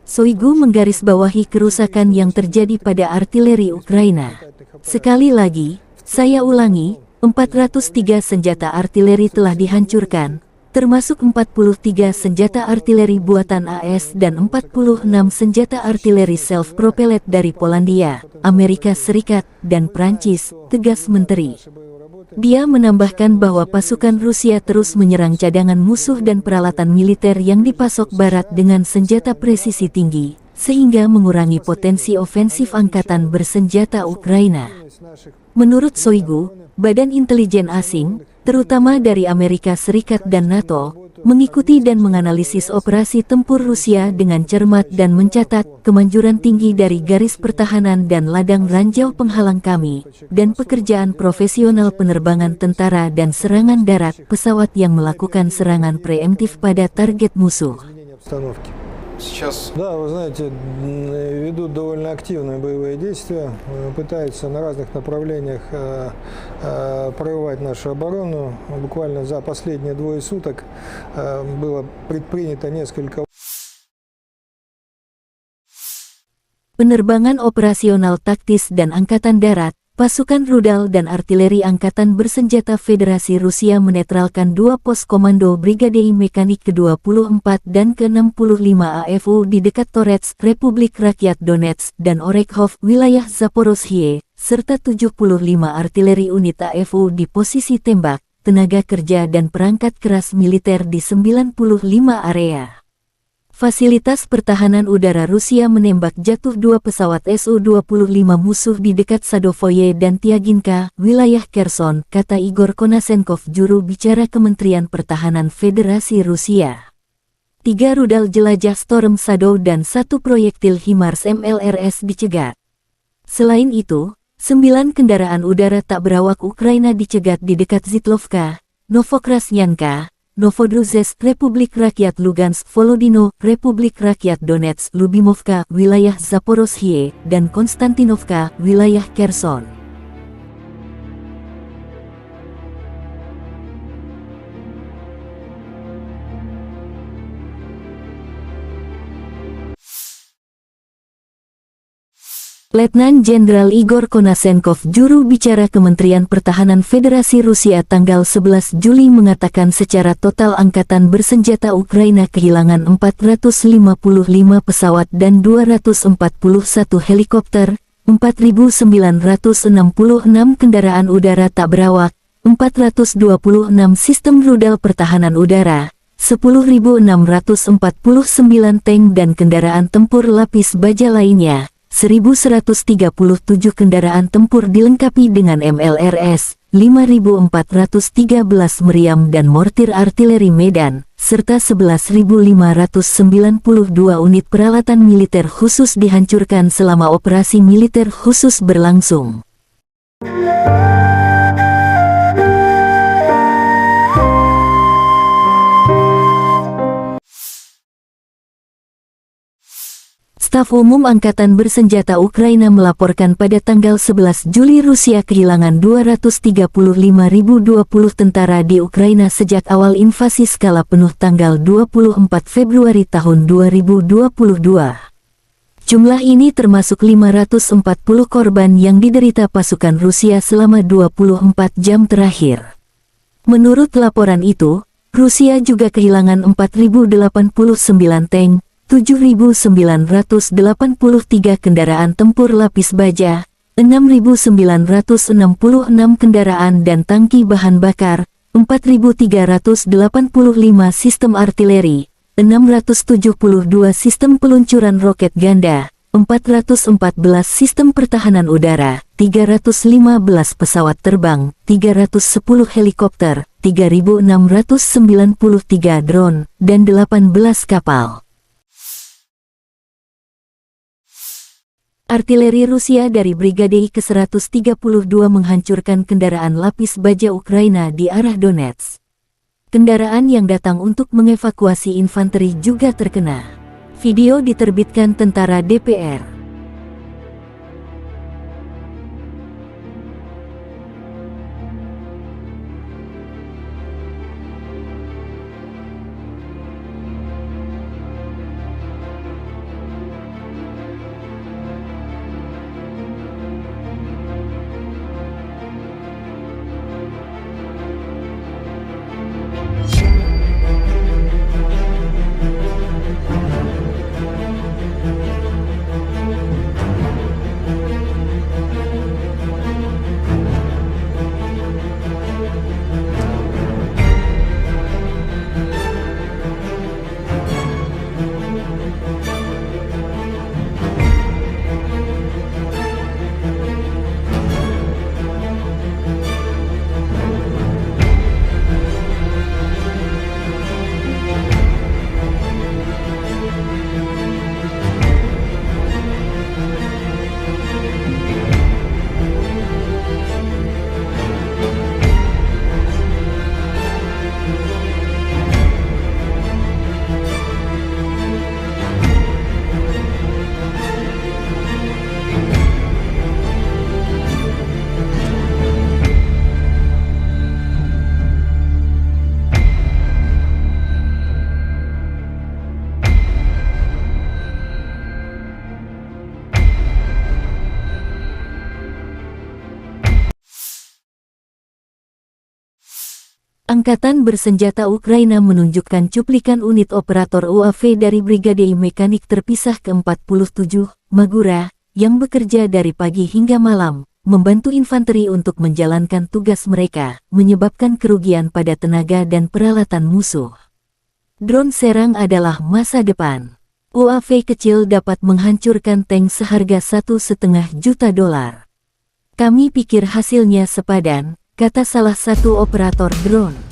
Shoigu menggarisbawahi kerusakan yang terjadi pada artileri Ukraina. Sekali lagi, saya ulangi, 403 senjata artileri telah dihancurkan, termasuk 43 senjata artileri buatan AS dan 46 senjata artileri self-propelled dari Polandia, Amerika Serikat, dan Prancis, tegas Menteri. Dia menambahkan bahwa pasukan Rusia terus menyerang cadangan musuh dan peralatan militer yang dipasok Barat dengan senjata presisi tinggi, sehingga mengurangi potensi ofensif angkatan bersenjata Ukraina. Menurut Shoigu, badan intelijen asing, terutama dari Amerika Serikat dan NATO, mengikuti dan menganalisis operasi tempur Rusia dengan cermat dan mencatat kemanjuran tinggi dari garis pertahanan dan ladang ranjau penghalang kami, dan pekerjaan profesional penerbangan tentara dan serangan darat pesawat yang melakukan serangan preemptif pada target musuh. Да, вы знаете, ведут довольно активные боевые действия, пытаются на разных направлениях прорывать нашу оборону. Буквально за последние 2 суток было предпринято несколько. Penerbangan operasional taktis dan angkatan darat, pasukan rudal dan artileri angkatan bersenjata Federasi Rusia menetralkan 2 pos komando Brigade Mekanik ke-24 dan ke-65 AFU di dekat Torets, Republik Rakyat Donetsk, dan Orekhov, wilayah Zaporozhye, serta 75 artileri unit AFU di posisi tembak, tenaga kerja dan perangkat keras militer di 95 area. Fasilitas pertahanan udara Rusia menembak jatuh 2 pesawat Su-25 musuh di dekat Sadovoye dan Tiaginka, wilayah Kherson, kata Igor Konasenkov, juru bicara Kementerian Pertahanan Federasi Rusia. 3 rudal jelajah Storm Shadow dan 1 proyektil HIMARS MLRS dicegat. Selain itu, 9 kendaraan udara tak berawak Ukraina dicegat di dekat Zitlovka, Novokrasnyanka, Novodruzhsk, Republik Rakyat Lugansk, Volodino, Republik Rakyat Donetsk, Lubimovka, wilayah Zaporozhye, dan Konstantinovka, wilayah Kherson. Letnan Jenderal Igor Konasenkov, juru bicara Kementerian Pertahanan Federasi Rusia tanggal 11 Juli mengatakan secara total angkatan bersenjata Ukraina kehilangan 455 pesawat dan 241 helikopter, 4.966 kendaraan udara tak berawak, 426 sistem rudal pertahanan udara, 10.649 tank dan kendaraan tempur lapis baja lainnya, 1.137 kendaraan tempur dilengkapi dengan MLRS, 5.413 meriam dan mortir artileri Medan, serta 11.592 unit peralatan militer khusus dihancurkan selama operasi militer khusus berlangsung. Staf Umum Angkatan Bersenjata Ukraina melaporkan pada tanggal 11 Juli Rusia kehilangan 235.020 tentara di Ukraina sejak awal invasi skala penuh tanggal 24 Februari tahun 2022. Jumlah ini termasuk 540 korban yang diderita pasukan Rusia selama 24 jam terakhir. Menurut laporan itu, Rusia juga kehilangan 4.089 tank, 7.983 kendaraan tempur lapis baja, 6.966 kendaraan dan tangki bahan bakar, 4.385 sistem artileri, 672 sistem peluncuran roket ganda, 414 sistem pertahanan udara, 315 pesawat terbang, 310 helikopter, 3.693 drone, dan 18 kapal. Artileri Rusia dari Brigade ke-132 menghancurkan kendaraan lapis baja Ukraina di arah Donetsk. Kendaraan yang datang untuk mengevakuasi infanteri juga terkena. Video diterbitkan tentara DPR. Angkatan Bersenjata Ukraina menunjukkan cuplikan unit operator UAV dari Brigade Mekanik Terpisah ke-47, Magura, yang bekerja dari pagi hingga malam, membantu infanteri untuk menjalankan tugas mereka, menyebabkan kerugian pada tenaga dan peralatan musuh. Drone serang adalah masa depan. UAV kecil dapat menghancurkan tank seharga $1,5 juta. Kami pikir hasilnya sepadan, kata salah satu operator drone.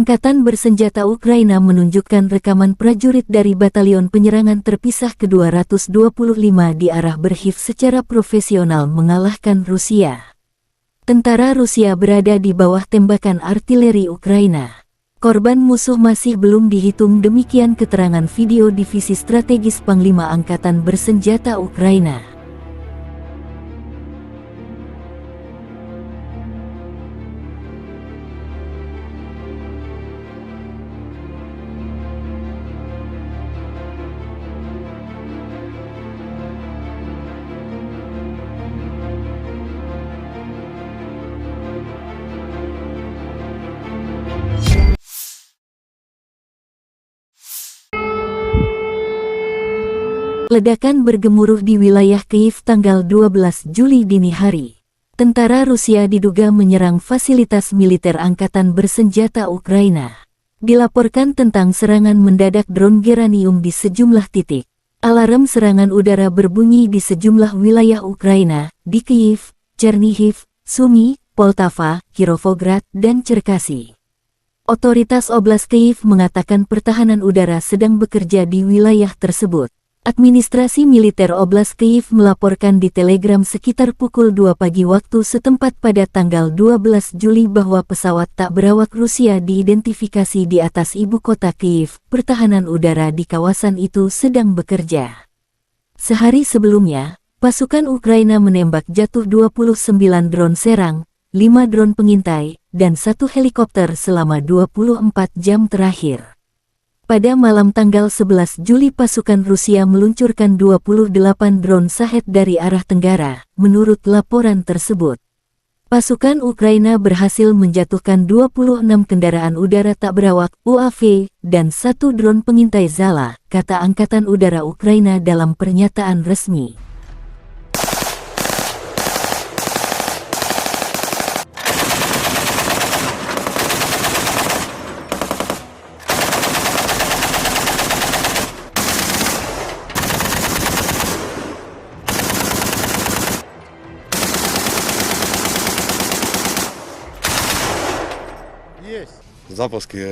Angkatan bersenjata Ukraina menunjukkan rekaman prajurit dari Batalion Penyerangan Terpisah ke-225 di arah Berhiv secara profesional mengalahkan Rusia. Tentara Rusia berada di bawah tembakan artileri Ukraina. Korban musuh masih belum dihitung, demikian keterangan video Divisi Strategis Panglima Angkatan Bersenjata Ukraina. Ledakan bergemuruh di wilayah Kyiv tanggal 12 Juli dini hari. Tentara Rusia diduga menyerang fasilitas militer angkatan bersenjata Ukraina. Dilaporkan tentang serangan mendadak drone Geranium di sejumlah titik. Alarm serangan udara berbunyi di sejumlah wilayah Ukraina, di Kyiv, Chernihiv, Sumy, Poltava, Kirovograd, dan Cherkasy. Otoritas Oblast Kyiv mengatakan pertahanan udara sedang bekerja di wilayah tersebut. Administrasi militer Oblast Kyiv melaporkan di Telegram sekitar pukul 2 pagi waktu setempat pada tanggal 12 Juli bahwa pesawat tak berawak Rusia diidentifikasi di atas ibu kota Kyiv. Pertahanan udara di kawasan itu sedang bekerja. Sehari sebelumnya, pasukan Ukraina menembak jatuh 29 drone serang, 5 drone pengintai, dan 1 helikopter selama 24 jam terakhir. Pada malam tanggal 11 Juli pasukan Rusia meluncurkan 28 drone Shahed dari arah tenggara, menurut laporan tersebut. Pasukan Ukraina berhasil menjatuhkan 26 kendaraan udara tak berawak UAV dan 1 drone pengintai Zala, kata Angkatan Udara Ukraina dalam pernyataan resmi. Запуски.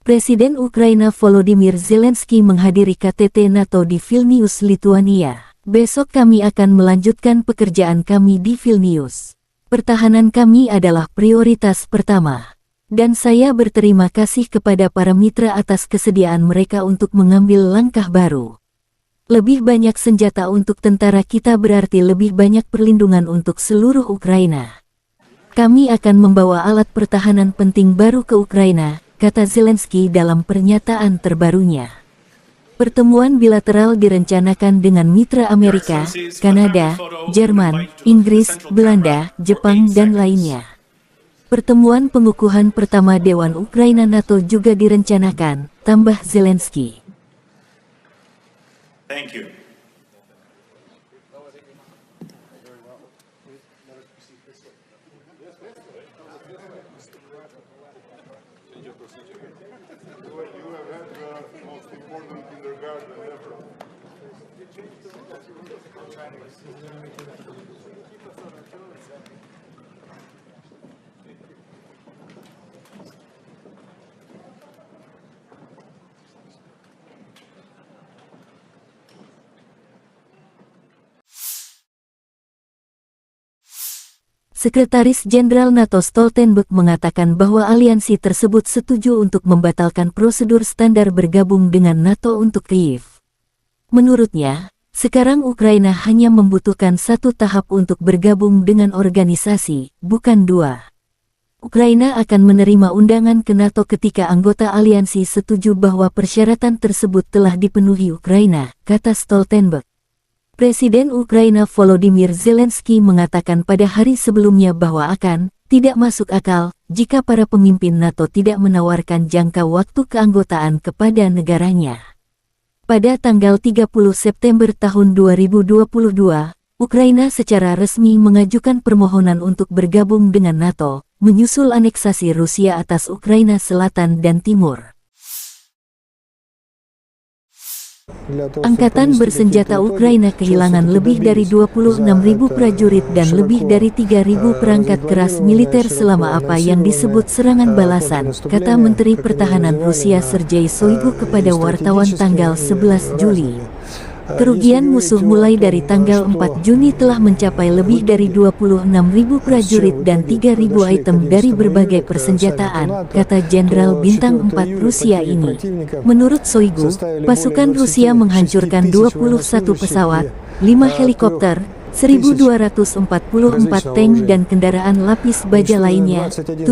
Presiden Ukraina Volodymyr Zelensky menghadiri KTT NATO di Vilnius, Lituania. Besok kami akan melanjutkan pekerjaan kami di Vilnius. Pertahanan kami adalah prioritas pertama. Dan saya berterima kasih kepada para mitra atas kesediaan mereka untuk mengambil langkah baru. Lebih banyak senjata untuk tentara kita berarti lebih banyak perlindungan untuk seluruh Ukraina. Kami akan membawa alat pertahanan penting baru ke Ukraina, kata Zelensky dalam pernyataan terbarunya. Pertemuan bilateral direncanakan dengan mitra Amerika, Kanada, Jerman, Inggris, Belanda, Jepang, dan lainnya. Pertemuan pengukuhan pertama Dewan Ukraina NATO juga direncanakan, tambah Zelensky. Thank you. Sekretaris Jenderal NATO Stoltenberg mengatakan bahwa aliansi tersebut setuju untuk membatalkan prosedur standar bergabung dengan NATO untuk Kyiv. Menurutnya, sekarang Ukraina hanya membutuhkan 1 tahap untuk bergabung dengan organisasi, bukan 2. Ukraina akan menerima undangan ke NATO ketika anggota aliansi setuju bahwa persyaratan tersebut telah dipenuhi Ukraina, kata Stoltenberg. Presiden Ukraina Volodymyr Zelensky mengatakan pada hari sebelumnya bahwa tidak masuk akal jika para pemimpin NATO tidak menawarkan jangka waktu keanggotaan kepada negaranya. Pada tanggal 30 September tahun 2022, Ukraina secara resmi mengajukan permohonan untuk bergabung dengan NATO, menyusul aneksasi Rusia atas Ukraina Selatan dan Timur. Angkatan bersenjata Ukraina kehilangan lebih dari 26.000 prajurit dan lebih dari 3.000 perangkat keras militer selama apa yang disebut serangan balasan, kata Menteri Pertahanan Rusia Sergei Shoigu kepada wartawan tanggal 11 Juli. Kerugian musuh mulai dari tanggal 4 Juni telah mencapai lebih dari 26.000 prajurit dan 3.000 item dari berbagai persenjataan, kata Jenderal Bintang 4 Rusia ini. Menurut Shoigu, pasukan Rusia menghancurkan 21 pesawat, 5 helikopter, 1.244 tank dan kendaraan lapis baja lainnya, 17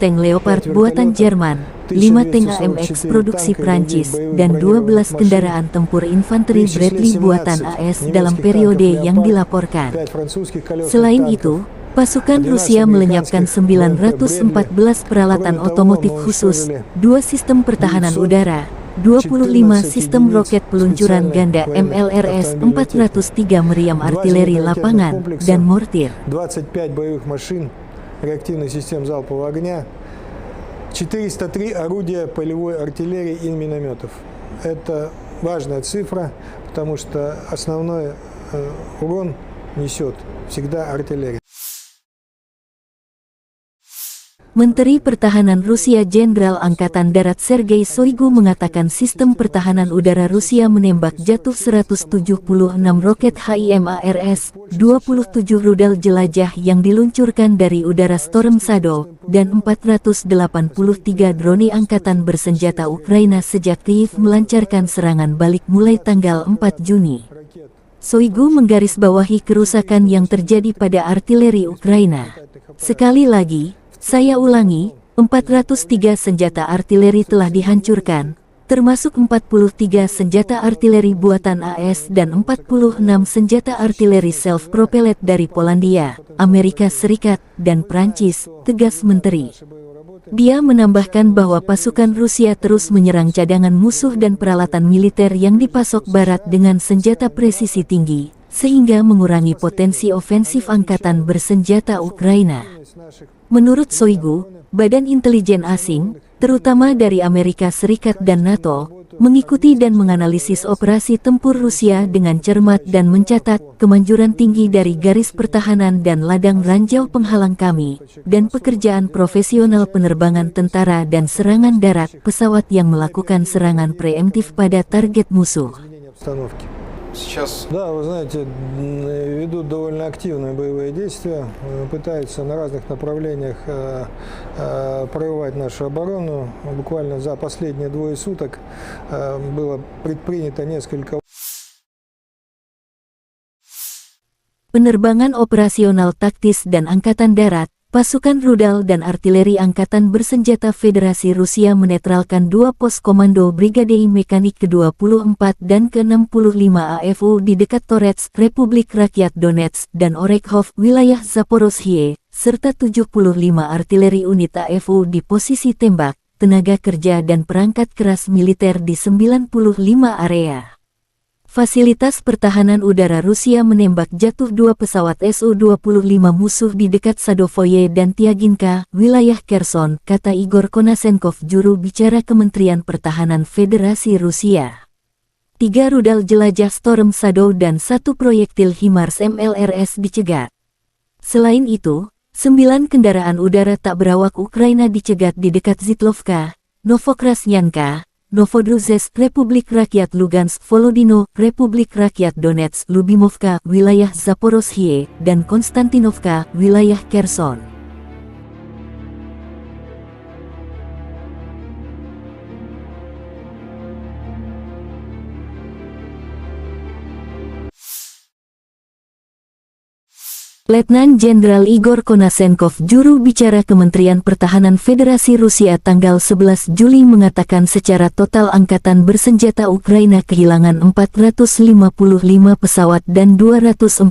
tank Leopard buatan Jerman, 5 tank AMX produksi Prancis, dan 12 kendaraan tempur infanteri Bradley buatan AS dalam periode yang dilaporkan. Selain itu, pasukan Rusia melenyapkan 914 peralatan otomotif khusus, 2 sistem pertahanan udara, 25 sistem roket peluncuran ganda MLRS, 403 meriam artileri lapangan, dan mortir. 25 боевых машин реактивных систем залпового огня, 403 орудия полевой артиллерии и минометов. Это важная цифра, потому что основной урон несет всегда артиллерия. Menteri Pertahanan Rusia Jenderal Angkatan Darat Sergei Shoigu mengatakan sistem pertahanan udara Rusia menembak jatuh 176 roket HIMARS, 27 rudal jelajah yang diluncurkan dari udara Storm Shadow, dan 483 drone angkatan bersenjata Ukraina sejak Kyiv melancarkan serangan balik mulai tanggal 4 Juni. Shoigu menggarisbawahi kerusakan yang terjadi pada artileri Ukraina. Sekali lagi, saya ulangi, 403 senjata artileri telah dihancurkan, termasuk 43 senjata artileri buatan AS dan 46 senjata artileri self-propelled dari Polandia, Amerika Serikat, dan Prancis, tegas Menteri. Dia menambahkan bahwa pasukan Rusia terus menyerang cadangan musuh dan peralatan militer yang dipasok Barat dengan senjata presisi tinggi, sehingga mengurangi potensi ofensif angkatan bersenjata Ukraina. Menurut Shoigu, badan intelijen asing, terutama dari Amerika Serikat dan NATO, mengikuti dan menganalisis operasi tempur Rusia dengan cermat dan mencatat kemanjuran tinggi dari garis pertahanan dan ladang ranjau penghalang kami, dan pekerjaan profesional penerbangan tentara dan serangan darat pesawat yang melakukan serangan preemptif pada target musuh. Да, вы знаете, ведут довольно активные боевые действия, пытаются на разных направлениях прорывать нашу оборону. Буквально за последние 2 суток было предпринято несколько. Penerbangan operasional taktis dan angkatan darat, pasukan rudal dan artileri angkatan bersenjata Federasi Rusia menetralkan 2 pos komando Brigade Mekanik ke-24 dan ke-65 AFU di dekat Torets, Republik Rakyat Donetsk, dan Orekhov, wilayah Zaporozhye, serta 75 artileri unit AFU di posisi tembak, tenaga kerja dan perangkat keras militer di 95 area. Fasilitas pertahanan udara Rusia menembak jatuh 2 pesawat Su-25 musuh di dekat Sadovoye dan Tiaginka, wilayah Kherson, kata Igor Konasenkov, juru bicara Kementerian Pertahanan Federasi Rusia. 3 rudal jelajah Storm Shadow dan 1 proyektil HIMARS MLRS dicegat. Selain itu, 9 kendaraan udara tak berawak Ukraina dicegat di dekat Zitlovka, Novokrasnyanka, Novodruzhsk, Republik Rakyat Lugansk, Volodino, Republik Rakyat Donetsk, Lubimovka, wilayah Zaporozhye, dan Konstantinovka, wilayah Kherson. Letnan Jenderal Igor Konasenkov, juru bicara Kementerian Pertahanan Federasi Rusia tanggal 11 Juli mengatakan secara total angkatan bersenjata Ukraina kehilangan 455 pesawat dan 241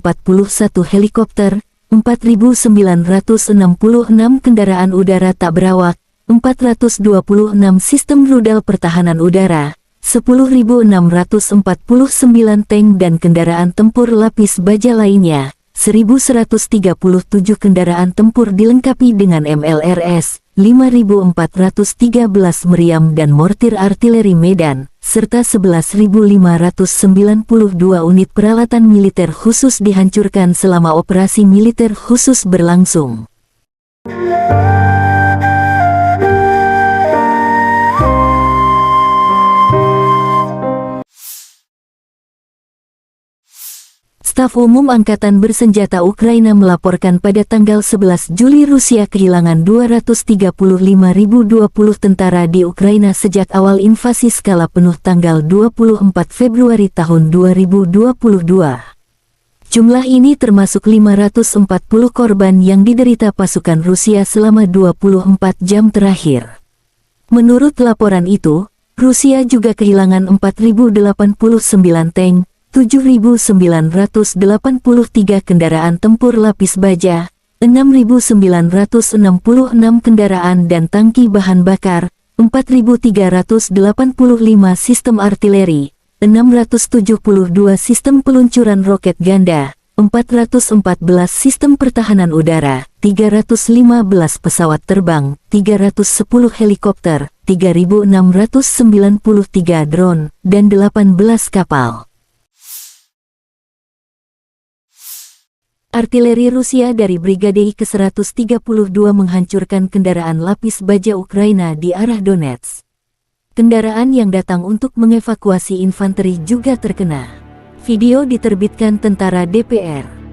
helikopter, 4.966 kendaraan udara tak berawak, 426 sistem rudal pertahanan udara, 10.649 tank dan kendaraan tempur lapis baja lainnya, 1.137 kendaraan tempur dilengkapi dengan MLRS, 5.413 meriam dan mortir artileri Medan, serta 11.592 unit peralatan militer khusus dihancurkan selama operasi militer khusus berlangsung. Staf Umum Angkatan Bersenjata Ukraina melaporkan pada tanggal 11 Juli Rusia kehilangan 235.020 tentara di Ukraina sejak awal invasi skala penuh tanggal 24 Februari tahun 2022. Jumlah ini termasuk 540 korban yang diderita pasukan Rusia selama 24 jam terakhir. Menurut laporan itu, Rusia juga kehilangan 4.089 tank, 7.983 kendaraan tempur lapis baja, 6.966 kendaraan dan tangki bahan bakar, 4.385 sistem artileri, 672 sistem peluncuran roket ganda, 414 sistem pertahanan udara, 315 pesawat terbang, 310 helikopter, 3.693 drone, dan 18 kapal. Artileri Rusia dari Brigade ke-132 menghancurkan kendaraan lapis baja Ukraina di arah Donetsk. Kendaraan yang datang untuk mengevakuasi infanteri juga terkena. Video diterbitkan tentara DPR.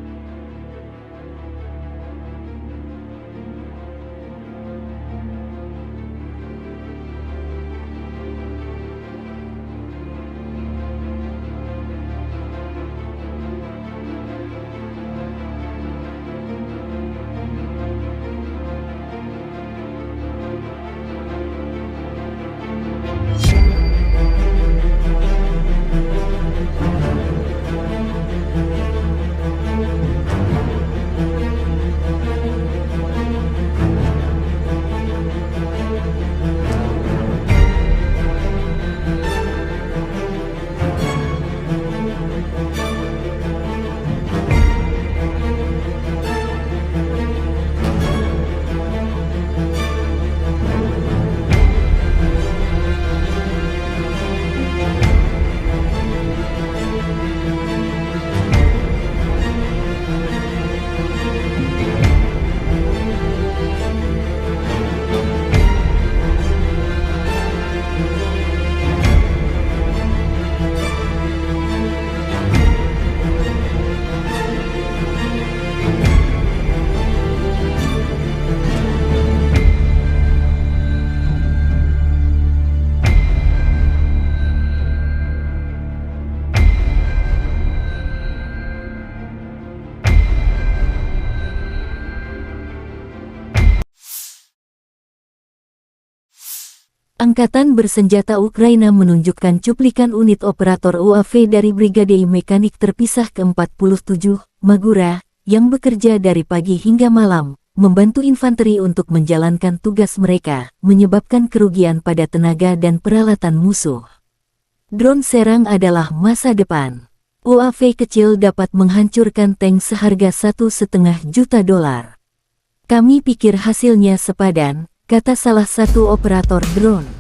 Angkatan Bersenjata Ukraina menunjukkan cuplikan unit operator UAV dari Brigade Mekanik Terpisah ke-47, Magura, yang bekerja dari pagi hingga malam, membantu infanteri untuk menjalankan tugas mereka, menyebabkan kerugian pada tenaga dan peralatan musuh. Drone serang adalah masa depan. UAV kecil dapat menghancurkan tank seharga $1,5 juta. Kami pikir hasilnya sepadan, kata salah satu operator drone.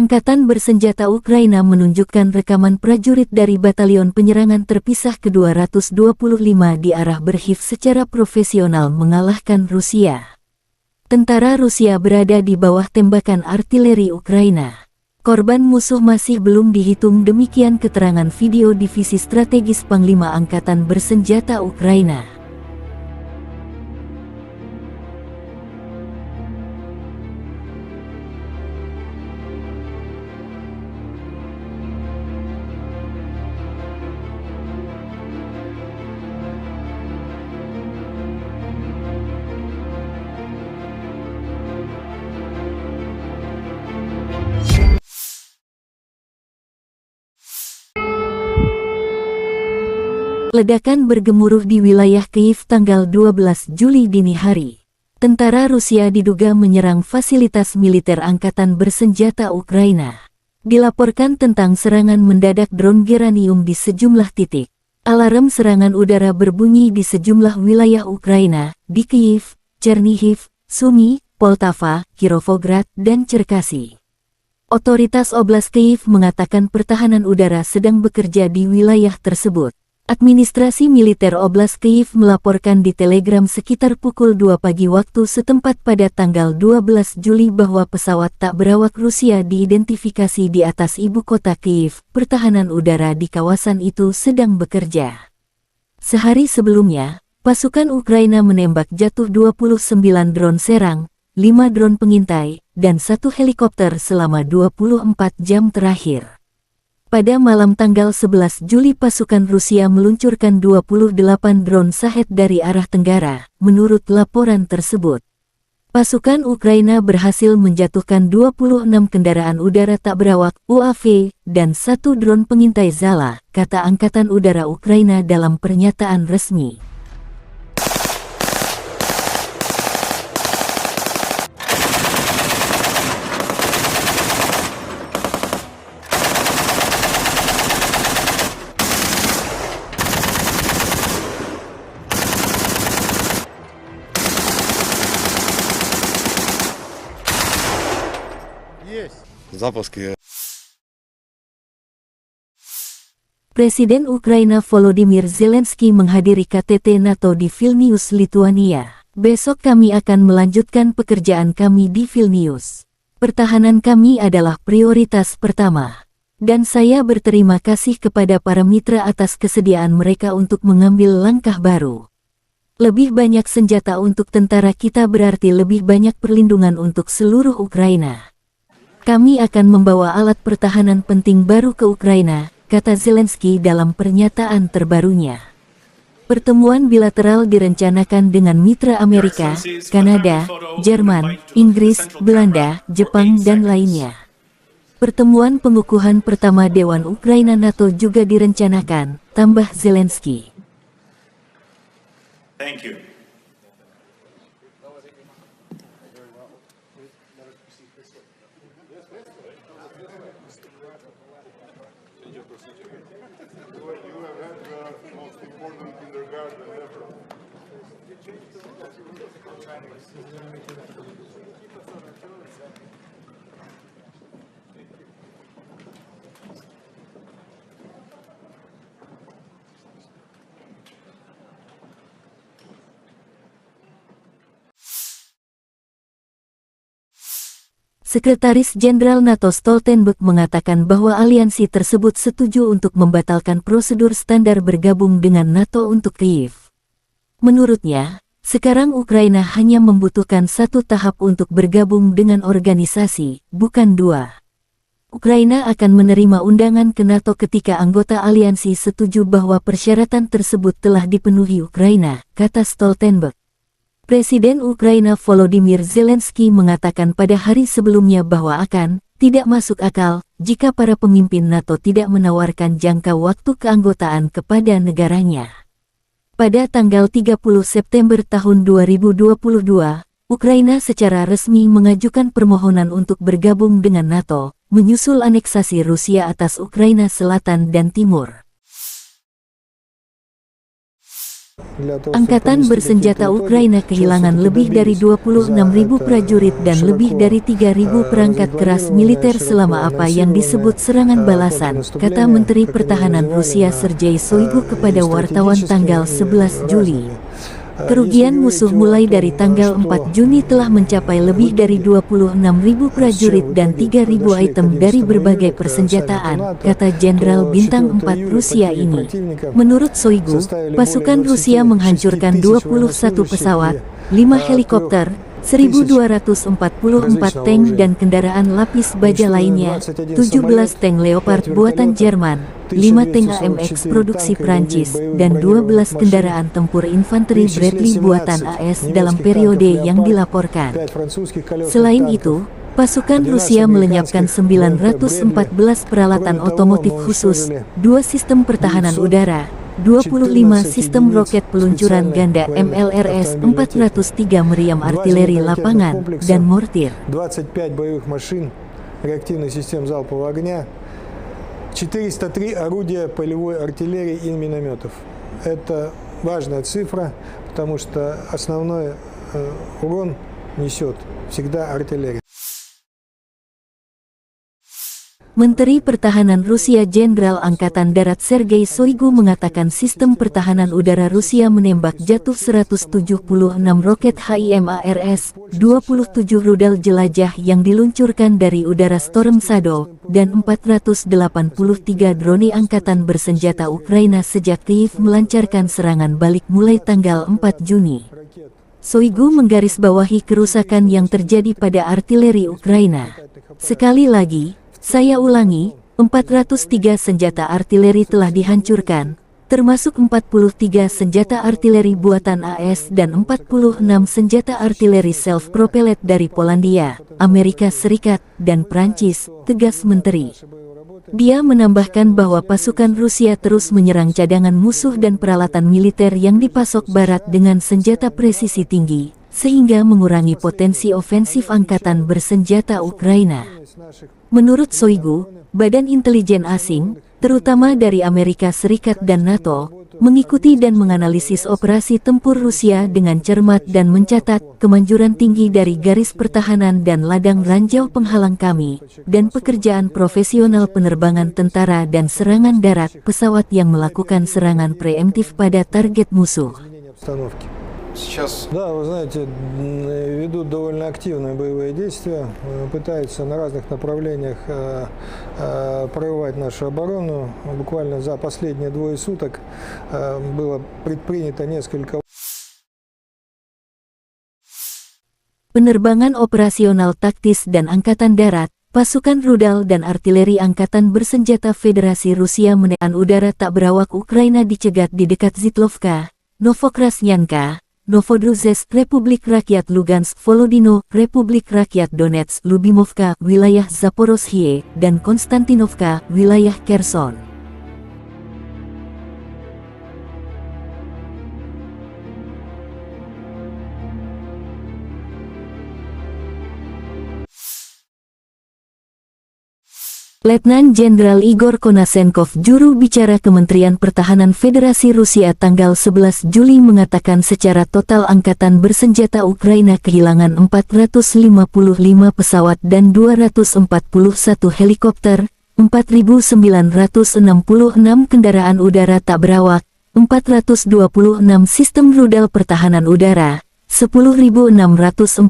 Angkatan bersenjata Ukraina menunjukkan rekaman prajurit dari Batalion Penyerangan Terpisah ke-225 di arah Berkhiv secara profesional mengalahkan Rusia. Tentara Rusia berada di bawah tembakan artileri Ukraina. Korban musuh masih belum dihitung, demikian keterangan video Divisi Strategis Panglima Angkatan Bersenjata Ukraina. Ledakan bergemuruh di wilayah Kyiv tanggal 12 Juli dini hari. Tentara Rusia diduga menyerang fasilitas militer angkatan bersenjata Ukraina. Dilaporkan tentang serangan mendadak drone Geranium di sejumlah titik. Alarm serangan udara berbunyi di sejumlah wilayah Ukraina, di Kyiv, Chernihiv, Sumy, Poltava, Kirovograd, dan Cherkasy. Otoritas Oblast Kyiv mengatakan pertahanan udara sedang bekerja di wilayah tersebut. Administrasi militer Oblast Kyiv melaporkan di Telegram sekitar pukul 2 pagi waktu setempat pada tanggal 12 Juli bahwa pesawat tak berawak Rusia diidentifikasi di atas ibu kota Kyiv. Pertahanan udara di kawasan itu sedang bekerja. Sehari sebelumnya, pasukan Ukraina menembak jatuh 29 drone serang, 5 drone pengintai, dan 1 helikopter selama 24 jam terakhir. Pada malam tanggal 11 Juli pasukan Rusia meluncurkan 28 drone Shahed dari arah tenggara, menurut laporan tersebut. Pasukan Ukraina berhasil menjatuhkan 26 kendaraan udara tak berawak UAV dan 1 drone pengintai Zala, kata Angkatan Udara Ukraina dalam pernyataan resmi. Запуски. Presiden Ukraina Volodymyr Zelensky menghadiri KTT NATO di Vilnius, Lituania. Besok kami akan melanjutkan pekerjaan kami di Vilnius. Pertahanan kami adalah prioritas pertama. Dan saya berterima kasih kepada para mitra atas kesediaan mereka untuk mengambil langkah baru. Lebih banyak senjata untuk tentara kita berarti lebih banyak perlindungan untuk seluruh Ukraina. Kami akan membawa alat pertahanan penting baru ke Ukraina, kata Zelensky dalam pernyataan terbarunya. Pertemuan bilateral direncanakan dengan mitra Amerika, Kanada, Jerman, Inggris, Belanda, Jepang, dan lainnya. Pertemuan pengukuhan pertama Dewan Ukraina NATO juga direncanakan, tambah Zelensky. Thank you. Sekretaris Jenderal NATO Stoltenberg mengatakan bahwa aliansi tersebut setuju untuk membatalkan prosedur standar bergabung dengan NATO untuk Kyiv. Menurutnya, sekarang Ukraina hanya membutuhkan 1 tahap untuk bergabung dengan organisasi, bukan 2. Ukraina akan menerima undangan ke NATO ketika anggota aliansi setuju bahwa persyaratan tersebut telah dipenuhi Ukraina, kata Stoltenberg. Presiden Ukraina Volodymyr Zelensky mengatakan pada hari sebelumnya bahwa tidak masuk akal jika para pemimpin NATO tidak menawarkan jangka waktu keanggotaan kepada negaranya. Pada tanggal 30 September tahun 2022, Ukraina secara resmi mengajukan permohonan untuk bergabung dengan NATO, menyusul aneksasi Rusia atas Ukraina Selatan dan Timur. Angkatan bersenjata Ukraina kehilangan lebih dari 26.000 prajurit dan lebih dari 3.000 perangkat keras militer selama apa yang disebut serangan balasan, kata Menteri Pertahanan Rusia Sergei Shoigu kepada wartawan tanggal 11 Juli. Kerugian musuh mulai dari tanggal 4 Juni telah mencapai lebih dari 26.000 prajurit dan 3.000 item dari berbagai persenjataan, kata Jenderal Bintang 4 Rusia ini. Menurut Shoigu, pasukan Rusia menghancurkan 21 pesawat, 5 helikopter, 1.244 tank dan kendaraan lapis baja lainnya, 17 tank Leopard buatan Jerman, 5 tank AMX produksi Prancis, dan 12 kendaraan tempur infanteri Bradley buatan AS dalam periode yang dilaporkan. Selain itu, pasukan Rusia melenyapkan 914 peralatan otomotif khusus, 2 sistem pertahanan udara, 25 sistem roket peluncuran ganda MLRS, 403 meriam artileri lapangan, dan mortir. 25 боевых машин реактивных систем залпового огня, 403 орудия полевой артиллерии и минометов. Это важная цифра, потому что основной урон несет всегда артиллерия. Menteri Pertahanan Rusia Jenderal Angkatan Darat Sergei Shoigu mengatakan sistem pertahanan udara Rusia menembak jatuh 176 roket HIMARS, 27 rudal jelajah yang diluncurkan dari udara Storm Shadow, dan 483 drone angkatan bersenjata Ukraina sejak Kyiv melancarkan serangan balik mulai tanggal 4 Juni. Shoigu menggarisbawahi kerusakan yang terjadi pada artileri Ukraina. Sekali lagi, saya ulangi, 403 senjata artileri telah dihancurkan, termasuk 43 senjata artileri buatan AS dan 46 senjata artileri self-propelled dari Polandia, Amerika Serikat, dan Prancis, tegas Menteri. Dia menambahkan bahwa pasukan Rusia terus menyerang cadangan musuh dan peralatan militer yang dipasok Barat dengan senjata presisi tinggi, sehingga mengurangi potensi ofensif angkatan bersenjata Ukraina. Menurut Shoigu, badan intelijen asing, terutama dari Amerika Serikat dan NATO, mengikuti dan menganalisis operasi tempur Rusia dengan cermat dan mencatat kemanjuran tinggi dari garis pertahanan dan ladang ranjau penghalang kami, dan pekerjaan profesional penerbangan tentara dan serangan darat pesawat yang melakukan serangan preemptif pada target musuh. Да, вы знаете, ведут довольно активные боевые действия, пытаются на разных направлениях прорывать нашу оборону. Буквально за последние 2 суток было предпринято несколько. Penerbangan operasional taktis dan angkatan darat, pasukan rudal dan artileri angkatan bersenjata Federasi Rusia menekan udara tak berawak Ukraina dicegat di dekat Zitlovka, Novokrasnyanka, Novodruzhsk, Republik Rakyat Lugansk, Volodino, Republik Rakyat Donetsk, Lubimovka, wilayah Zaporozhye, dan Konstantinovka, wilayah Kherson. Letnan Jenderal Igor Konashenkov, juru bicara Kementerian Pertahanan Federasi Rusia tanggal 11 Juli mengatakan secara total angkatan bersenjata Ukraina kehilangan 455 pesawat dan 241 helikopter, 4.966 kendaraan udara tak berawak, 426 sistem rudal pertahanan udara, 10.649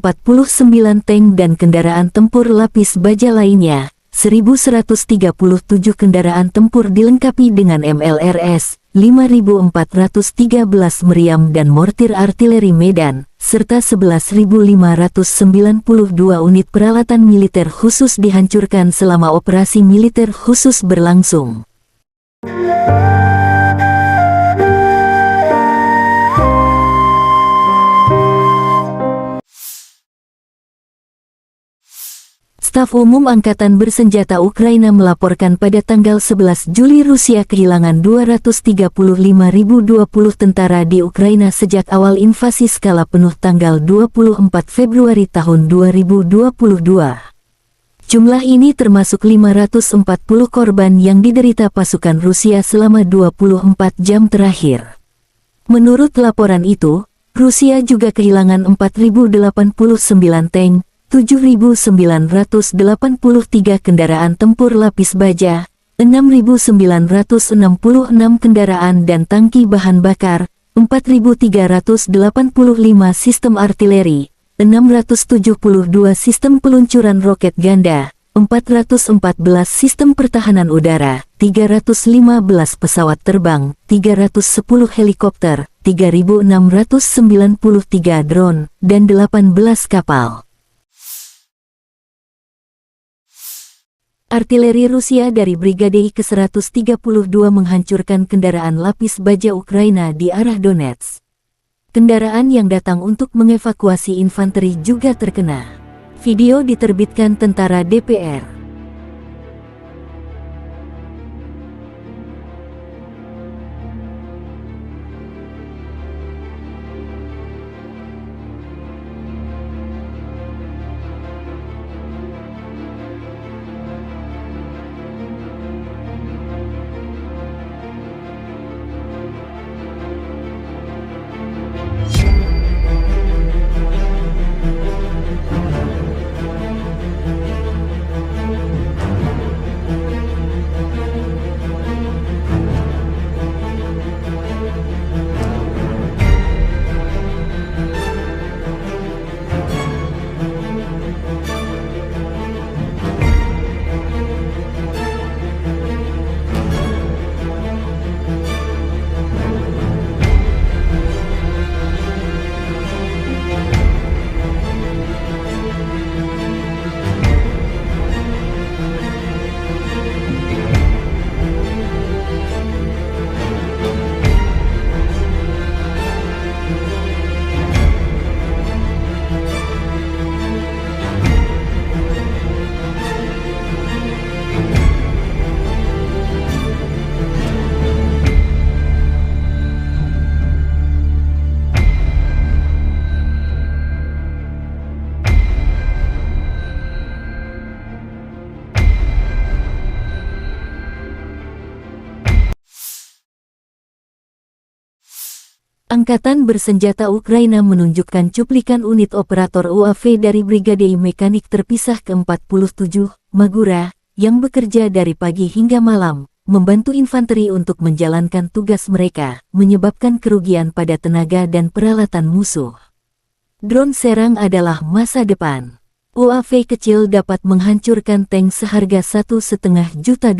tank dan kendaraan tempur lapis baja lainnya. 1.137 kendaraan tempur dilengkapi dengan MLRS, 5.413 meriam dan mortir artileri medan, serta 11.592 unit peralatan militer khusus dihancurkan selama operasi militer khusus berlangsung. Staf Umum Angkatan Bersenjata Ukraina melaporkan pada tanggal 11 Juli Rusia kehilangan 235.020 tentara di Ukraina sejak awal invasi skala penuh tanggal 24 Februari tahun 2022. Jumlah ini termasuk 540 korban yang diderita pasukan Rusia selama 24 jam terakhir. Menurut laporan itu, Rusia juga kehilangan 4.089 tank, 7.983 kendaraan tempur lapis baja, 6.966 kendaraan dan tangki bahan bakar, 4.385 sistem artileri, 672 sistem peluncuran roket ganda, 414 sistem pertahanan udara, 315 pesawat terbang, 310 helikopter, 3.693 drone, dan 18 kapal. Artileri Rusia dari Brigade ke-132 menghancurkan kendaraan lapis baja Ukraina di arah Donetsk. Kendaraan yang datang untuk mengevakuasi infanteri juga terkena. Video diterbitkan tentara DPR. Angkatan bersenjata Ukraina menunjukkan cuplikan unit operator UAV dari Brigade Mekanik Terpisah ke-47, Magura, yang bekerja dari pagi hingga malam, membantu infanteri untuk menjalankan tugas mereka, menyebabkan kerugian pada tenaga dan peralatan musuh. Drone serang adalah masa depan. UAV kecil dapat menghancurkan tank seharga $1,5 juta.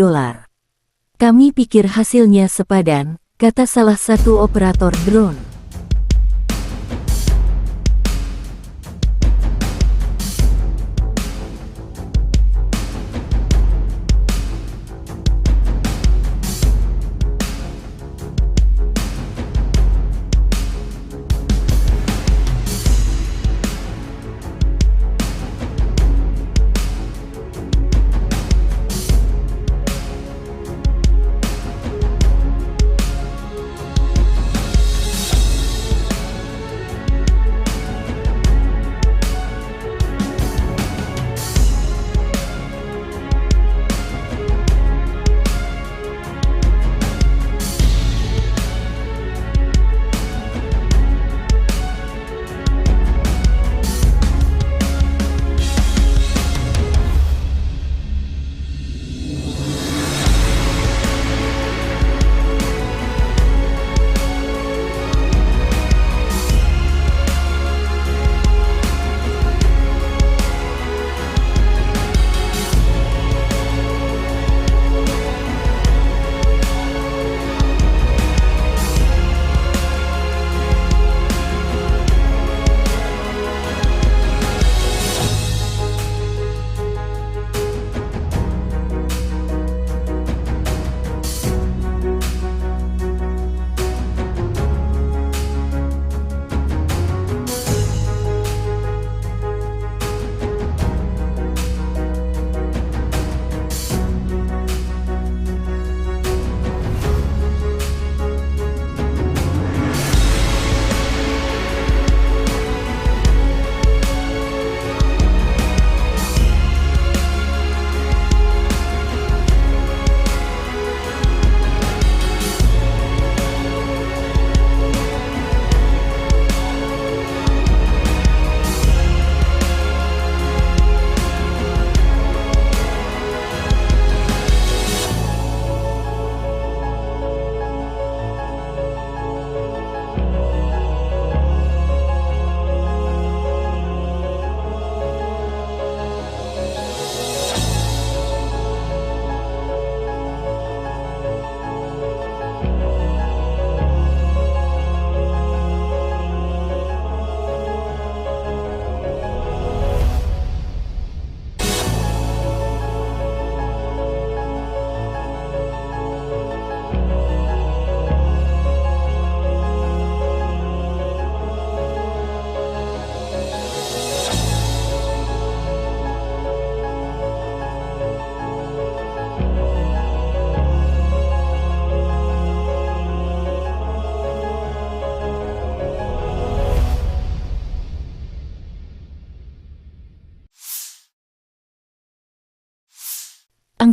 Kami pikir hasilnya sepadan, kata salah satu operator drone.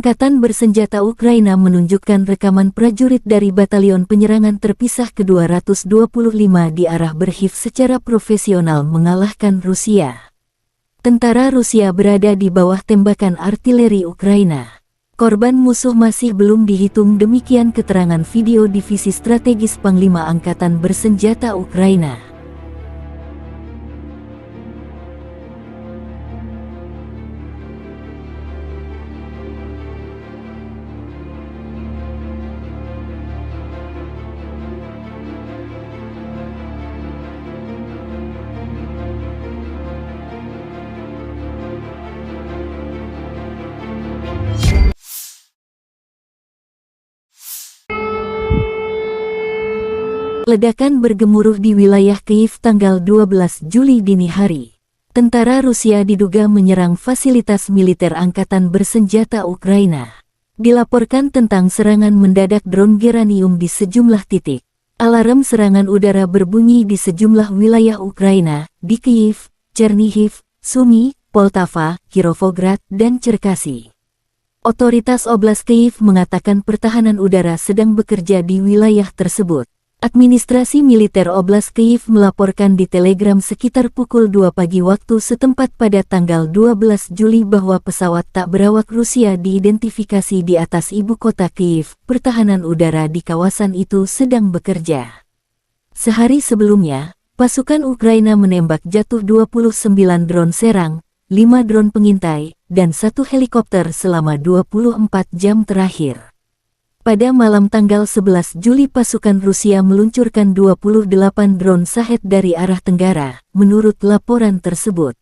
Angkatan bersenjata Ukraina menunjukkan rekaman prajurit dari Batalion Penyerangan Terpisah ke-225 di arah Berkhiv secara profesional mengalahkan Rusia. Tentara Rusia berada di bawah tembakan artileri Ukraina. Korban musuh masih belum dihitung, demikian keterangan video Divisi Strategis Panglima Angkatan Bersenjata Ukraina. Ledakan bergemuruh di wilayah Kyiv tanggal 12 Juli dini hari. Tentara Rusia diduga menyerang fasilitas militer angkatan bersenjata Ukraina. Dilaporkan tentang serangan mendadak drone Geranium di sejumlah titik. Alarm serangan udara berbunyi di sejumlah wilayah Ukraina, di Kyiv, Chernihiv, Sumy, Poltava, Kirovograd, dan Cherkasy. Otoritas Oblast Kyiv mengatakan pertahanan udara sedang bekerja di wilayah tersebut. Administrasi militer Oblast Kyiv melaporkan di Telegram sekitar pukul 2 pagi waktu setempat pada tanggal 12 Juli bahwa pesawat tak berawak Rusia diidentifikasi di atas ibu kota Kyiv. Pertahanan udara di kawasan itu sedang bekerja. Sehari sebelumnya, pasukan Ukraina menembak jatuh 29 drone serang, 5 drone pengintai, dan 1 helikopter selama 24 jam terakhir. Pada malam tanggal 11 Juli pasukan Rusia meluncurkan 28 drone Shahed dari arah tenggara, menurut laporan tersebut.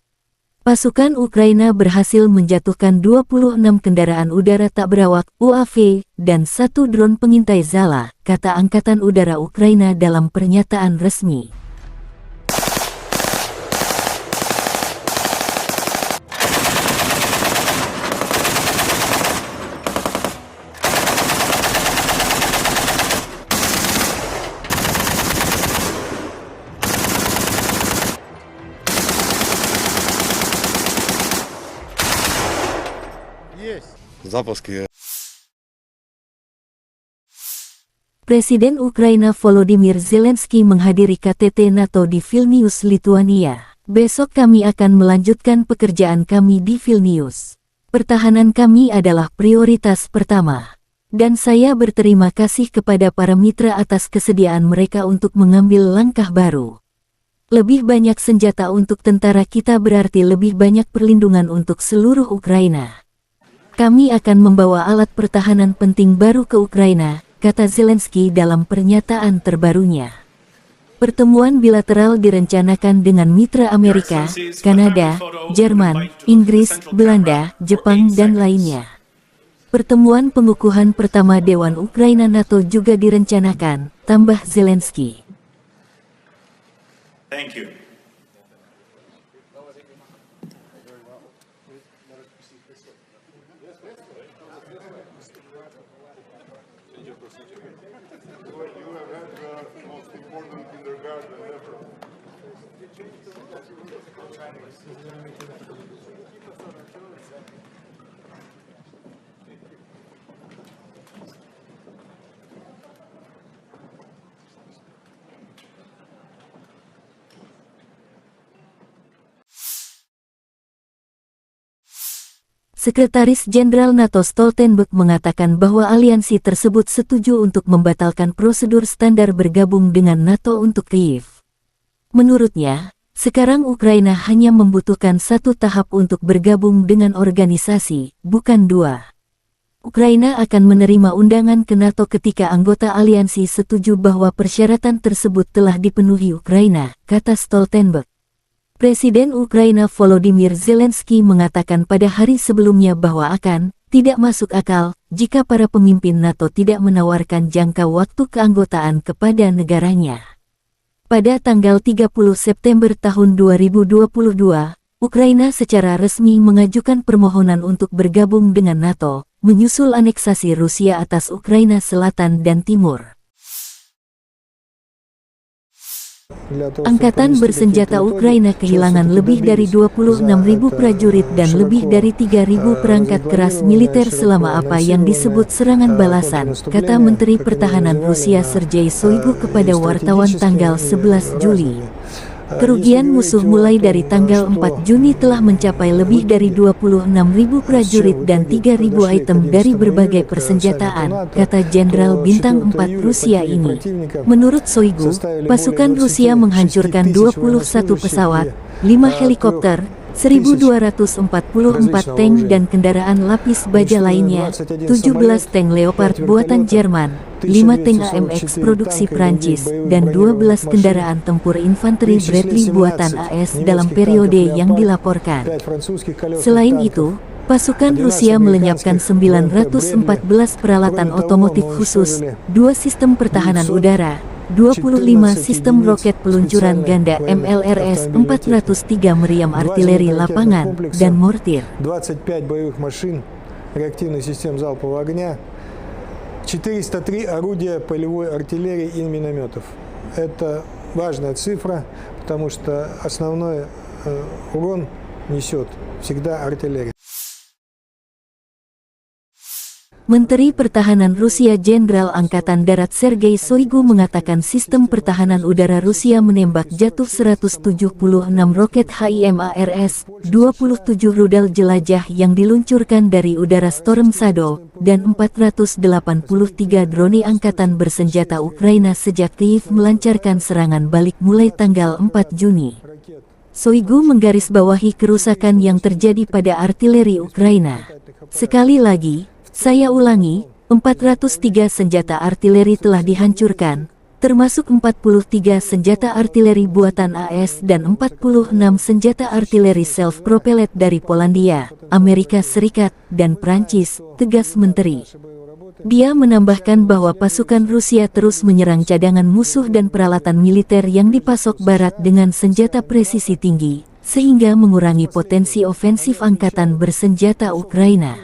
Pasukan Ukraina berhasil menjatuhkan 26 kendaraan udara tak berawak UAV dan 1 drone pengintai Zala, kata Angkatan Udara Ukraina dalam pernyataan resmi. Запуски. Presiden Ukraina Volodymyr Zelensky menghadiri KTT NATO di Vilnius, Lituania. Besok kami akan melanjutkan pekerjaan kami di Vilnius. Pertahanan kami adalah prioritas pertama. Dan saya berterima kasih kepada para mitra atas kesediaan mereka untuk mengambil langkah baru. Lebih banyak senjata untuk tentara kita berarti lebih banyak perlindungan untuk seluruh Ukraina. Kami akan membawa alat pertahanan penting baru ke Ukraina, kata Zelensky dalam pernyataan terbarunya. Pertemuan bilateral direncanakan dengan mitra Amerika, Kanada, Jerman, Inggris, Belanda, Jepang, dan lainnya. Pertemuan pengukuhan pertama Dewan Ukraina NATO juga direncanakan, tambah Zelensky. Thank you. Sekretaris Jenderal NATO Stoltenberg mengatakan bahwa aliansi tersebut setuju untuk membatalkan prosedur standar bergabung dengan NATO untuk Kyiv. Menurutnya, sekarang Ukraina hanya membutuhkan 1 tahap untuk bergabung dengan organisasi, bukan 2. Ukraina akan menerima undangan ke NATO ketika anggota aliansi setuju bahwa persyaratan tersebut telah dipenuhi Ukraina, kata Stoltenberg. Presiden Ukraina Volodymyr Zelensky mengatakan pada hari sebelumnya bahwa tidak masuk akal jika para pemimpin NATO tidak menawarkan jangka waktu keanggotaan kepada negaranya. Pada tanggal 30 September tahun 2022, Ukraina secara resmi mengajukan permohonan untuk bergabung dengan NATO, menyusul aneksasi Rusia atas Ukraina Selatan dan Timur. Angkatan bersenjata Ukraina kehilangan lebih dari 26.000 prajurit dan lebih dari 3.000 perangkat keras militer selama apa yang disebut serangan balasan, kata Menteri Pertahanan Rusia Sergei Shoigu kepada wartawan tanggal 11 Juli. Kerugian musuh mulai dari tanggal 4 Juni telah mencapai lebih dari 26.000 prajurit dan 3.000 item dari berbagai persenjataan, kata Jenderal Bintang 4 Rusia ini. Menurut Shoigu, pasukan Rusia menghancurkan 21 pesawat, 5 helikopter, 1.244 tank dan kendaraan lapis baja lainnya, 17 tank Leopard buatan Jerman, 5 tank AMX produksi Prancis, dan 12 kendaraan tempur infanteri Bradley buatan AS dalam periode yang dilaporkan. Selain itu, pasukan Rusia melenyapkan 914 peralatan otomotif khusus, 2 sistem pertahanan udara, 25 sistem roket peluncuran ganda MLRS-403 meriam artileri lapangan, dan mortir. 25 боевых машин реактивных систем залпового огня, 403 орудия полевой артиллерии и минометов. Это важная цифра, потому что основной урон несет всегда артиллерия. Menteri Pertahanan Rusia Jenderal Angkatan Darat Sergei Shoigu mengatakan sistem pertahanan udara Rusia menembak jatuh 176 roket HIMARS, 27 rudal jelajah yang diluncurkan dari udara Storm Shadow, dan 483 drone angkatan bersenjata Ukraina sejak Kyiv melancarkan serangan balik mulai tanggal 4 Juni. Shoigu menggarisbawahi kerusakan yang terjadi pada artileri Ukraina. Sekali lagi, saya ulangi, 403 senjata artileri telah dihancurkan, termasuk 43 senjata artileri buatan AS dan 46 senjata artileri self-propelled dari Polandia, Amerika Serikat, dan Prancis, tegas Menteri. Dia menambahkan bahwa pasukan Rusia terus menyerang cadangan musuh dan peralatan militer yang dipasok Barat dengan senjata presisi tinggi, sehingga mengurangi potensi ofensif angkatan bersenjata Ukraina.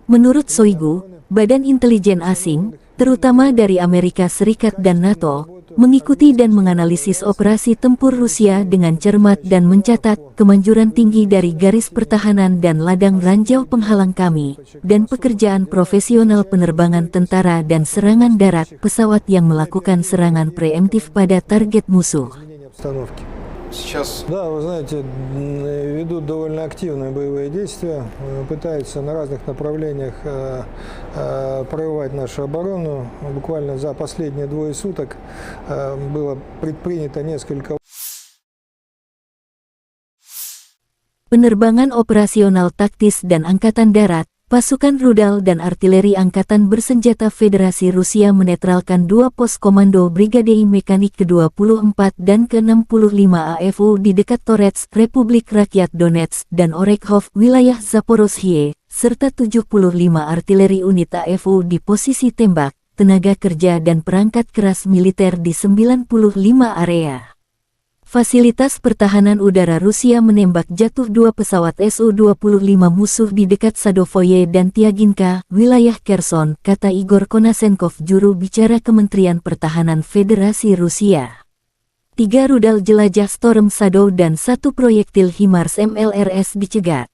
Menurut Shoigu, badan intelijen asing, terutama dari Amerika Serikat dan NATO, mengikuti dan menganalisis operasi tempur Rusia dengan cermat dan mencatat kemanjuran tinggi dari garis pertahanan dan ladang ranjau penghalang kami, dan pekerjaan profesional penerbangan tentara dan serangan darat pesawat yang melakukan serangan preemptif pada target musuh. Да, вы знаете, ведут довольно активные боевые действия, пытаются на разных направлениях прорывать нашу оборону. Буквально за последние двое суток было предпринято несколько. Penerbangan operasional taktis dan angkatan darat, pasukan rudal dan artileri Angkatan Bersenjata Federasi Rusia menetralkan 2 pos komando Brigade Mekanik ke-24 dan ke-65 AFU di dekat Torets, Republik Rakyat Donetsk, dan Orekhov, wilayah Zaporozhye, serta 75 artileri unit AFU di posisi tembak, tenaga kerja dan perangkat keras militer di 95 area. Fasilitas pertahanan udara Rusia menembak jatuh 2 pesawat Su-25 musuh di dekat Sadovoye dan Tiaginka, wilayah Kherson, kata Igor Konasenkov, juru bicara Kementerian Pertahanan Federasi Rusia. 3 rudal jelajah Storm Shadow dan 1 proyektil HIMARS MLRS dicegat.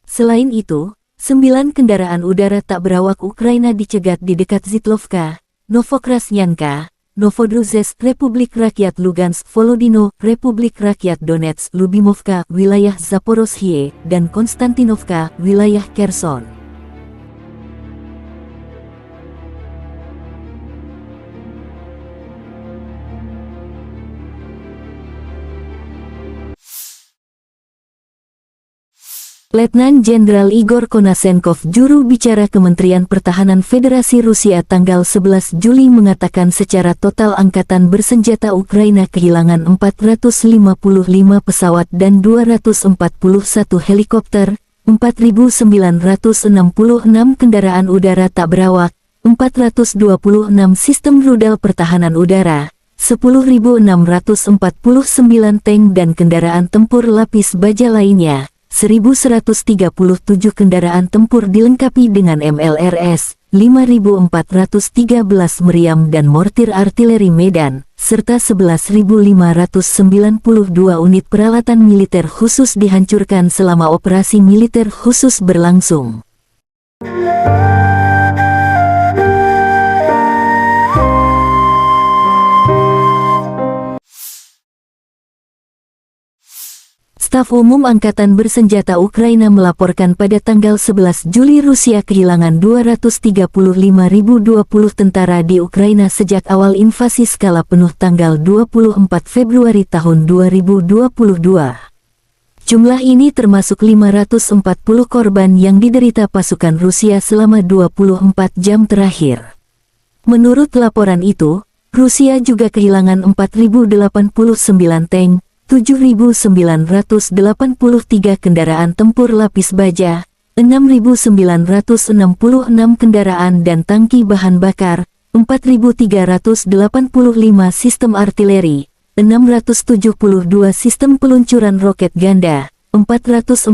Selain itu, 9 kendaraan udara tak berawak Ukraina dicegat di dekat Zitlovka, Novokrasnyanka, Novodruzhsk, Republik Rakyat Lugansk, Volodino, Republik Rakyat Donetsk, Lubimovka, wilayah Zaporozhye, dan Konstantinovka, wilayah Kherson. Letnan Jenderal Igor Konasenkov, juru bicara Kementerian Pertahanan Federasi Rusia tanggal 11 Juli mengatakan secara total Angkatan Bersenjata Ukraina kehilangan 455 pesawat dan 241 helikopter, 4.966 kendaraan udara tak berawak, 426 sistem rudal pertahanan udara, 10.649 tank dan kendaraan tempur lapis baja lainnya, 1.137 kendaraan tempur dilengkapi dengan MLRS, 5.413 meriam dan mortir artileri Medan, serta 11.592 unit peralatan militer khusus dihancurkan selama operasi militer khusus berlangsung. Staf Umum Angkatan Bersenjata Ukraina melaporkan pada tanggal 11 Juli Rusia kehilangan 235.020 tentara di Ukraina sejak awal invasi skala penuh tanggal 24 Februari tahun 2022. Jumlah ini termasuk 540 korban yang diderita pasukan Rusia selama 24 jam terakhir. Menurut laporan itu, Rusia juga kehilangan 4.089 tank, 7.983 kendaraan tempur lapis baja, 6.966 kendaraan dan tangki bahan bakar, 4.385 sistem artileri, 672 sistem peluncuran roket ganda, 414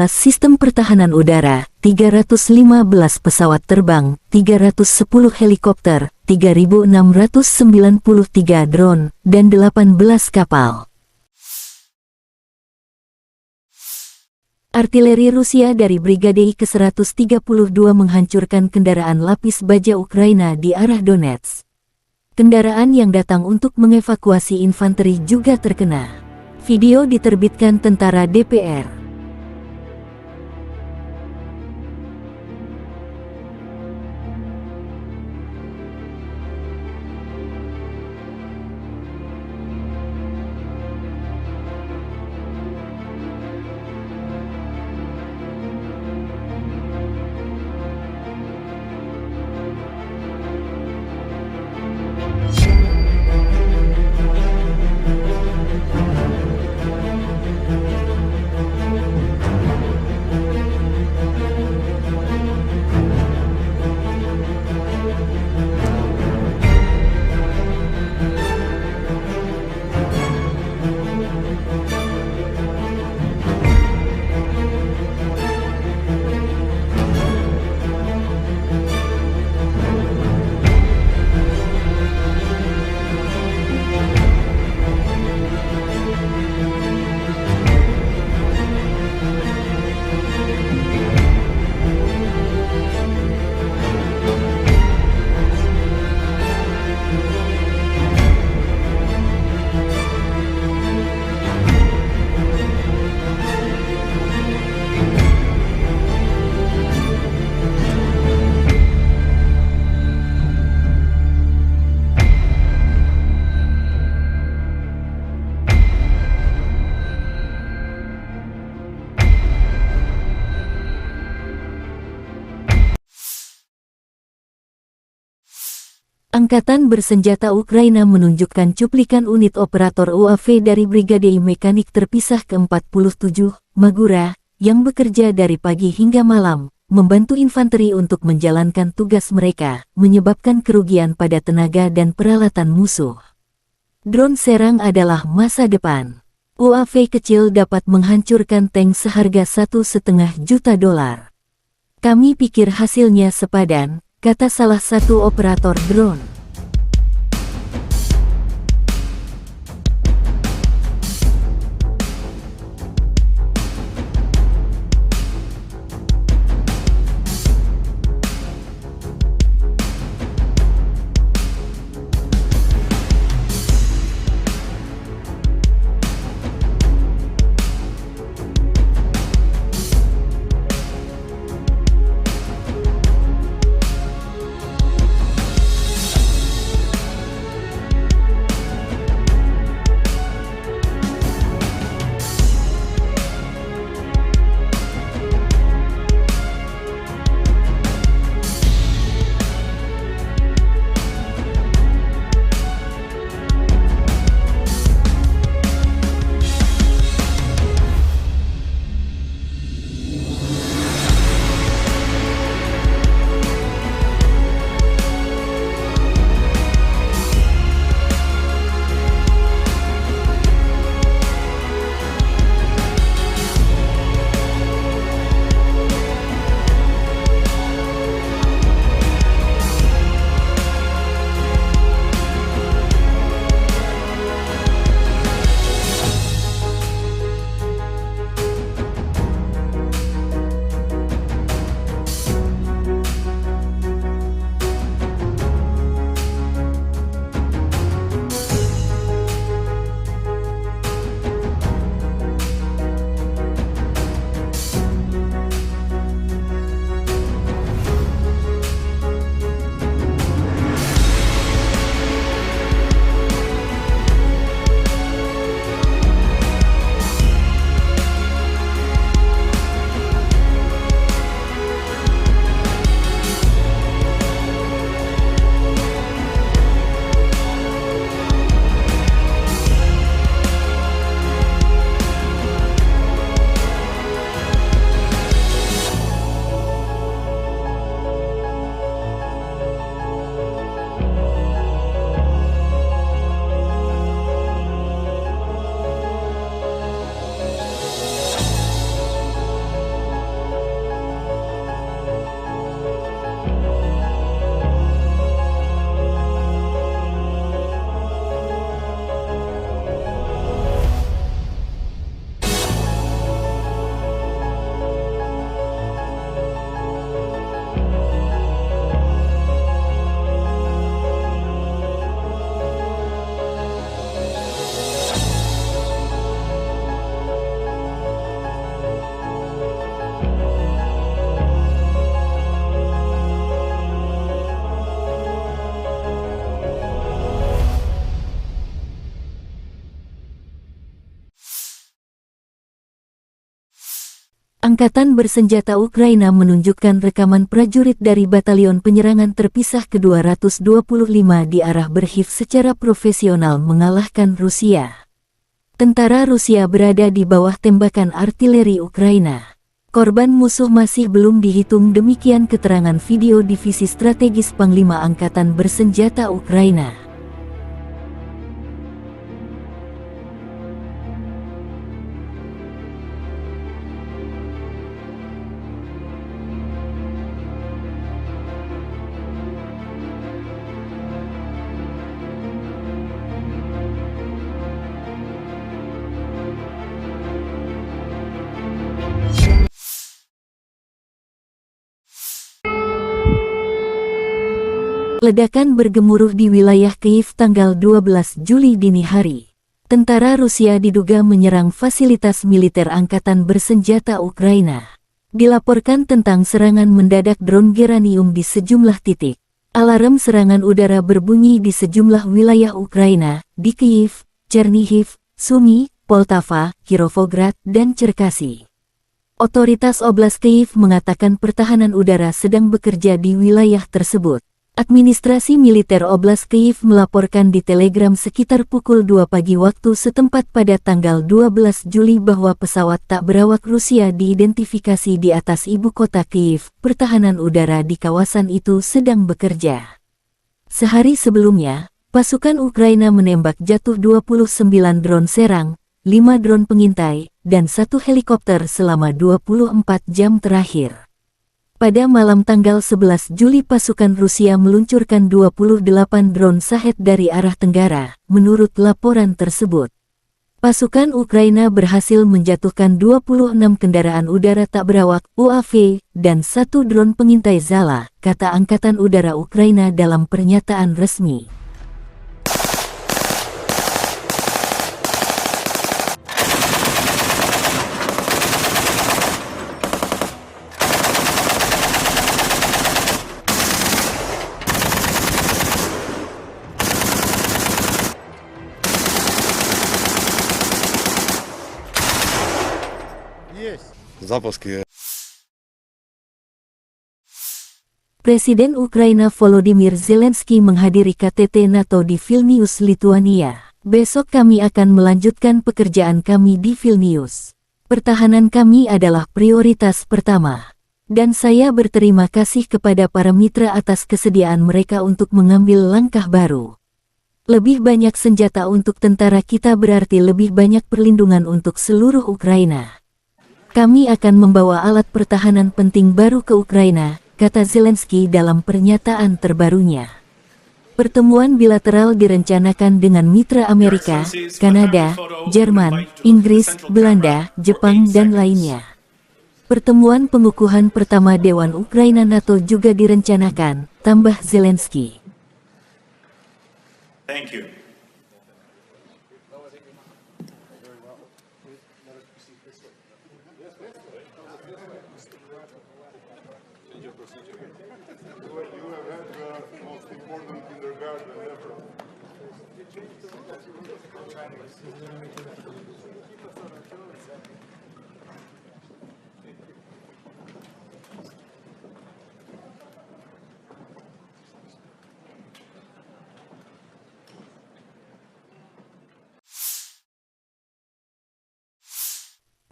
sistem pertahanan udara, 315 pesawat terbang, 310 helikopter, 3.693 drone, dan 18 kapal. Artileri Rusia dari Brigade ke-132 menghancurkan kendaraan lapis baja Ukraina di arah Donetsk. Kendaraan yang datang untuk mengevakuasi infanteri juga terkena. Video diterbitkan tentara DPR. Angkatan Bersenjata Ukraina menunjukkan cuplikan unit operator UAV dari Brigade Mekanik Terpisah ke-47, Magura, yang bekerja dari pagi hingga malam, membantu infanteri untuk menjalankan tugas mereka, menyebabkan kerugian pada tenaga dan peralatan musuh. Drone serang adalah masa depan. UAV kecil dapat menghancurkan tank seharga $1,5 juta. Kami pikir hasilnya sepadan, kata salah satu operator drone. Angkatan bersenjata Ukraina menunjukkan rekaman prajurit dari Batalion Penyerangan Terpisah ke-225 di arah Berkhiv secara profesional mengalahkan Rusia. Tentara Rusia berada di bawah tembakan artileri Ukraina. Korban musuh masih belum dihitung, demikian keterangan video Divisi Strategis Panglima Angkatan Bersenjata Ukraina. Ledakan bergemuruh di wilayah Kyiv tanggal 12 Juli dini hari. Tentara Rusia diduga menyerang fasilitas militer angkatan bersenjata Ukraina. Dilaporkan tentang serangan mendadak drone geranium di sejumlah titik. Alarm serangan udara berbunyi di sejumlah wilayah Ukraina, di Kyiv, Chernihiv, Sumy, Poltava, Kirovograd, dan Cherkasy. Otoritas Oblast Kyiv mengatakan pertahanan udara sedang bekerja di wilayah tersebut. Administrasi militer Oblast Kyiv melaporkan di Telegram sekitar pukul 2 pagi waktu setempat pada tanggal 12 Juli bahwa pesawat tak berawak Rusia diidentifikasi di atas ibu kota Kyiv. Pertahanan udara di kawasan itu sedang bekerja. Sehari sebelumnya, pasukan Ukraina menembak jatuh 29 drone serang, 5 drone pengintai, dan 1 helikopter selama 24 jam terakhir. Pada malam tanggal 11 Juli pasukan Rusia meluncurkan 28 drone Shahed dari arah tenggara, menurut laporan tersebut. Pasukan Ukraina berhasil menjatuhkan 26 kendaraan udara tak berawak UAV dan 1 drone pengintai Zala, kata Angkatan Udara Ukraina dalam pernyataan resmi. Запуски. Presiden Ukraina Volodymyr Zelensky menghadiri KTT NATO di Vilnius, Lituania. Besok kami akan melanjutkan pekerjaan kami di Vilnius. Pertahanan kami adalah prioritas pertama. Dan saya berterima kasih kepada para mitra atas kesediaan mereka untuk mengambil langkah baru. Lebih banyak senjata untuk tentara kita berarti lebih banyak perlindungan untuk seluruh Ukraina. Kami akan membawa alat pertahanan penting baru ke Ukraina, kata Zelensky dalam pernyataan terbarunya. Pertemuan bilateral direncanakan dengan mitra Amerika, Kanada, Jerman, Inggris, Belanda, Jepang, dan lainnya. Pertemuan pengukuhan pertama Dewan Ukraina NATO juga direncanakan, tambah Zelensky. Thank you.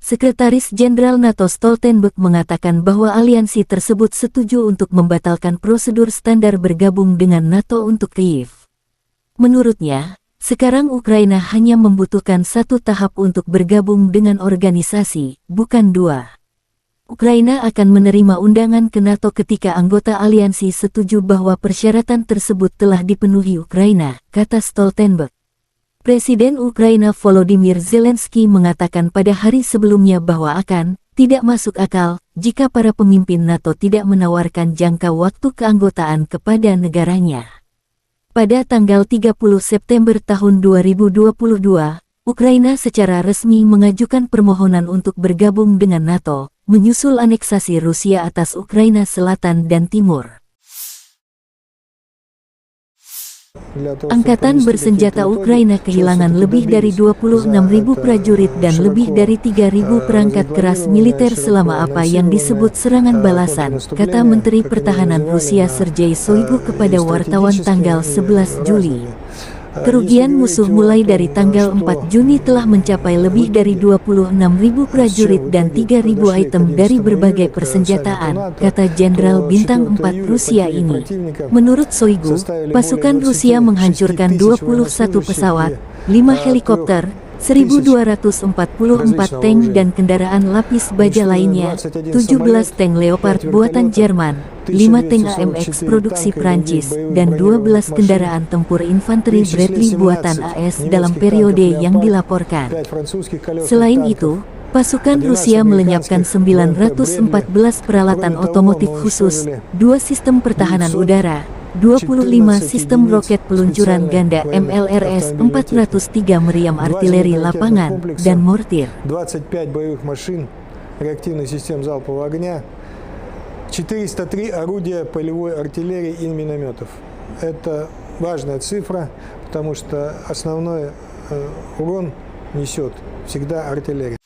Sekretaris Jenderal NATO Stoltenberg mengatakan bahwa aliansi tersebut setuju untuk membatalkan prosedur standar bergabung dengan NATO untuk Kyiv. Menurutnya, sekarang Ukraina hanya membutuhkan 1 tahap untuk bergabung dengan organisasi, bukan 2. Ukraina akan menerima undangan ke NATO ketika anggota aliansi setuju bahwa persyaratan tersebut telah dipenuhi Ukraina, kata Stoltenberg. Presiden Ukraina Volodymyr Zelensky mengatakan pada hari sebelumnya bahwa tidak masuk akal jika para pemimpin NATO tidak menawarkan jangka waktu keanggotaan kepada negaranya. Pada tanggal 30 September tahun 2022, Ukraina secara resmi mengajukan permohonan untuk bergabung dengan NATO, menyusul aneksasi Rusia atas Ukraina Selatan dan Timur. Angkatan bersenjata Ukraina kehilangan lebih dari 26.000 prajurit dan lebih dari 3.000 perangkat keras militer selama apa yang disebut serangan balasan, kata Menteri Pertahanan Rusia Sergei Shoigu kepada wartawan tanggal 11 Juli. Kerugian musuh mulai dari tanggal 4 Juni telah mencapai lebih dari 26.000 prajurit dan 3.000 item dari berbagai persenjataan, kata Jenderal Bintang 4 Rusia ini. Menurut Shoigu, pasukan Rusia menghancurkan 21 pesawat, 5 helikopter, 1.244 tank dan kendaraan lapis baja lainnya, 17 tank Leopard buatan Jerman, 5 tank AMX produksi Prancis, dan 12 kendaraan tempur infanteri Bradley buatan AS dalam periode yang dilaporkan. Selain itu, pasukan Rusia melenyapkan 914 peralatan otomotif khusus, 2 sistem pertahanan udara, 25 sistem roket peluncuran ganda MLRS-403 meriam artileri lapangan, dan mortir. 25 боевых машин реактивных систем залпового огня, 403 орудия полевой артиллерии и минометов. Это важная цифра, потому что основной урон несет всегда артиллерия.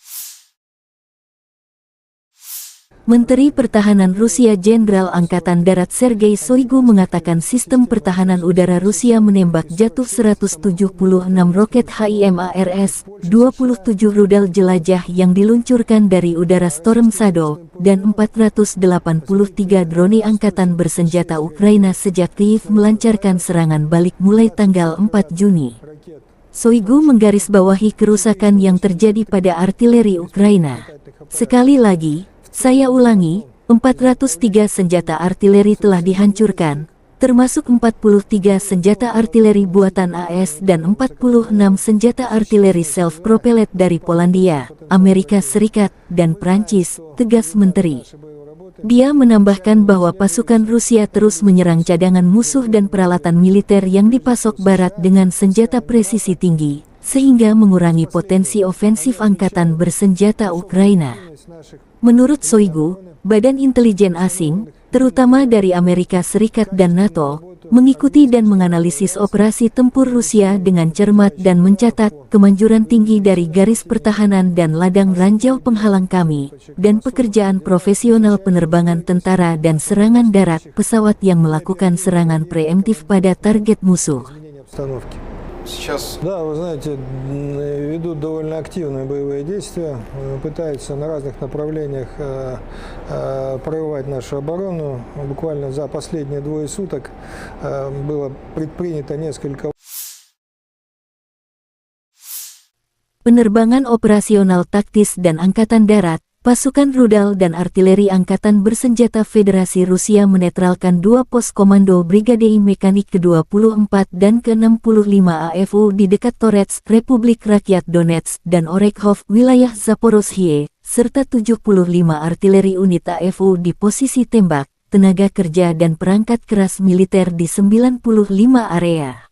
Menteri Pertahanan Rusia Jenderal Angkatan Darat Sergei Shoigu mengatakan sistem pertahanan udara Rusia menembak jatuh 176 roket HIMARS, 27 rudal jelajah yang diluncurkan dari udara Storm Shadow, dan 483 drone angkatan bersenjata Ukraina sejak Kyiv melancarkan serangan balik mulai tanggal 4 Juni. Shoigu menggarisbawahi kerusakan yang terjadi pada artileri Ukraina. Sekali lagi, saya ulangi, 403 senjata artileri telah dihancurkan, termasuk 43 senjata artileri buatan AS dan 46 senjata artileri self-propelled dari Polandia, Amerika Serikat, dan Prancis, tegas Menteri. Dia menambahkan bahwa pasukan Rusia terus menyerang cadangan musuh dan peralatan militer yang dipasok Barat dengan senjata presisi tinggi, sehingga mengurangi potensi ofensif angkatan bersenjata Ukraina. Menurut Shoigu, badan intelijen asing, terutama dari Amerika Serikat dan NATO, mengikuti dan menganalisis operasi tempur Rusia dengan cermat dan mencatat kemanjuran tinggi dari garis pertahanan dan ladang ranjau penghalang kami, dan pekerjaan profesional penerbangan tentara dan serangan darat pesawat yang melakukan serangan preemptif pada target musuh. Да, вы знаете, ведут довольно активные боевые действия, пытаются на разных направлениях прорывать нашу оборону. Буквально за последние 2 суток было предпринято несколько. Penerbangan operasional taktis dan angkatan darat, pasukan rudal dan artileri Angkatan Bersenjata Federasi Rusia menetralkan 2 pos komando Brigade Mekanik ke-24 dan ke-65 AFU di dekat Torets, Republik Rakyat Donetsk, dan Orekhov, wilayah Zaporozhye, serta 75 artileri unit AFU di posisi tembak, tenaga kerja dan perangkat keras militer di 95 area.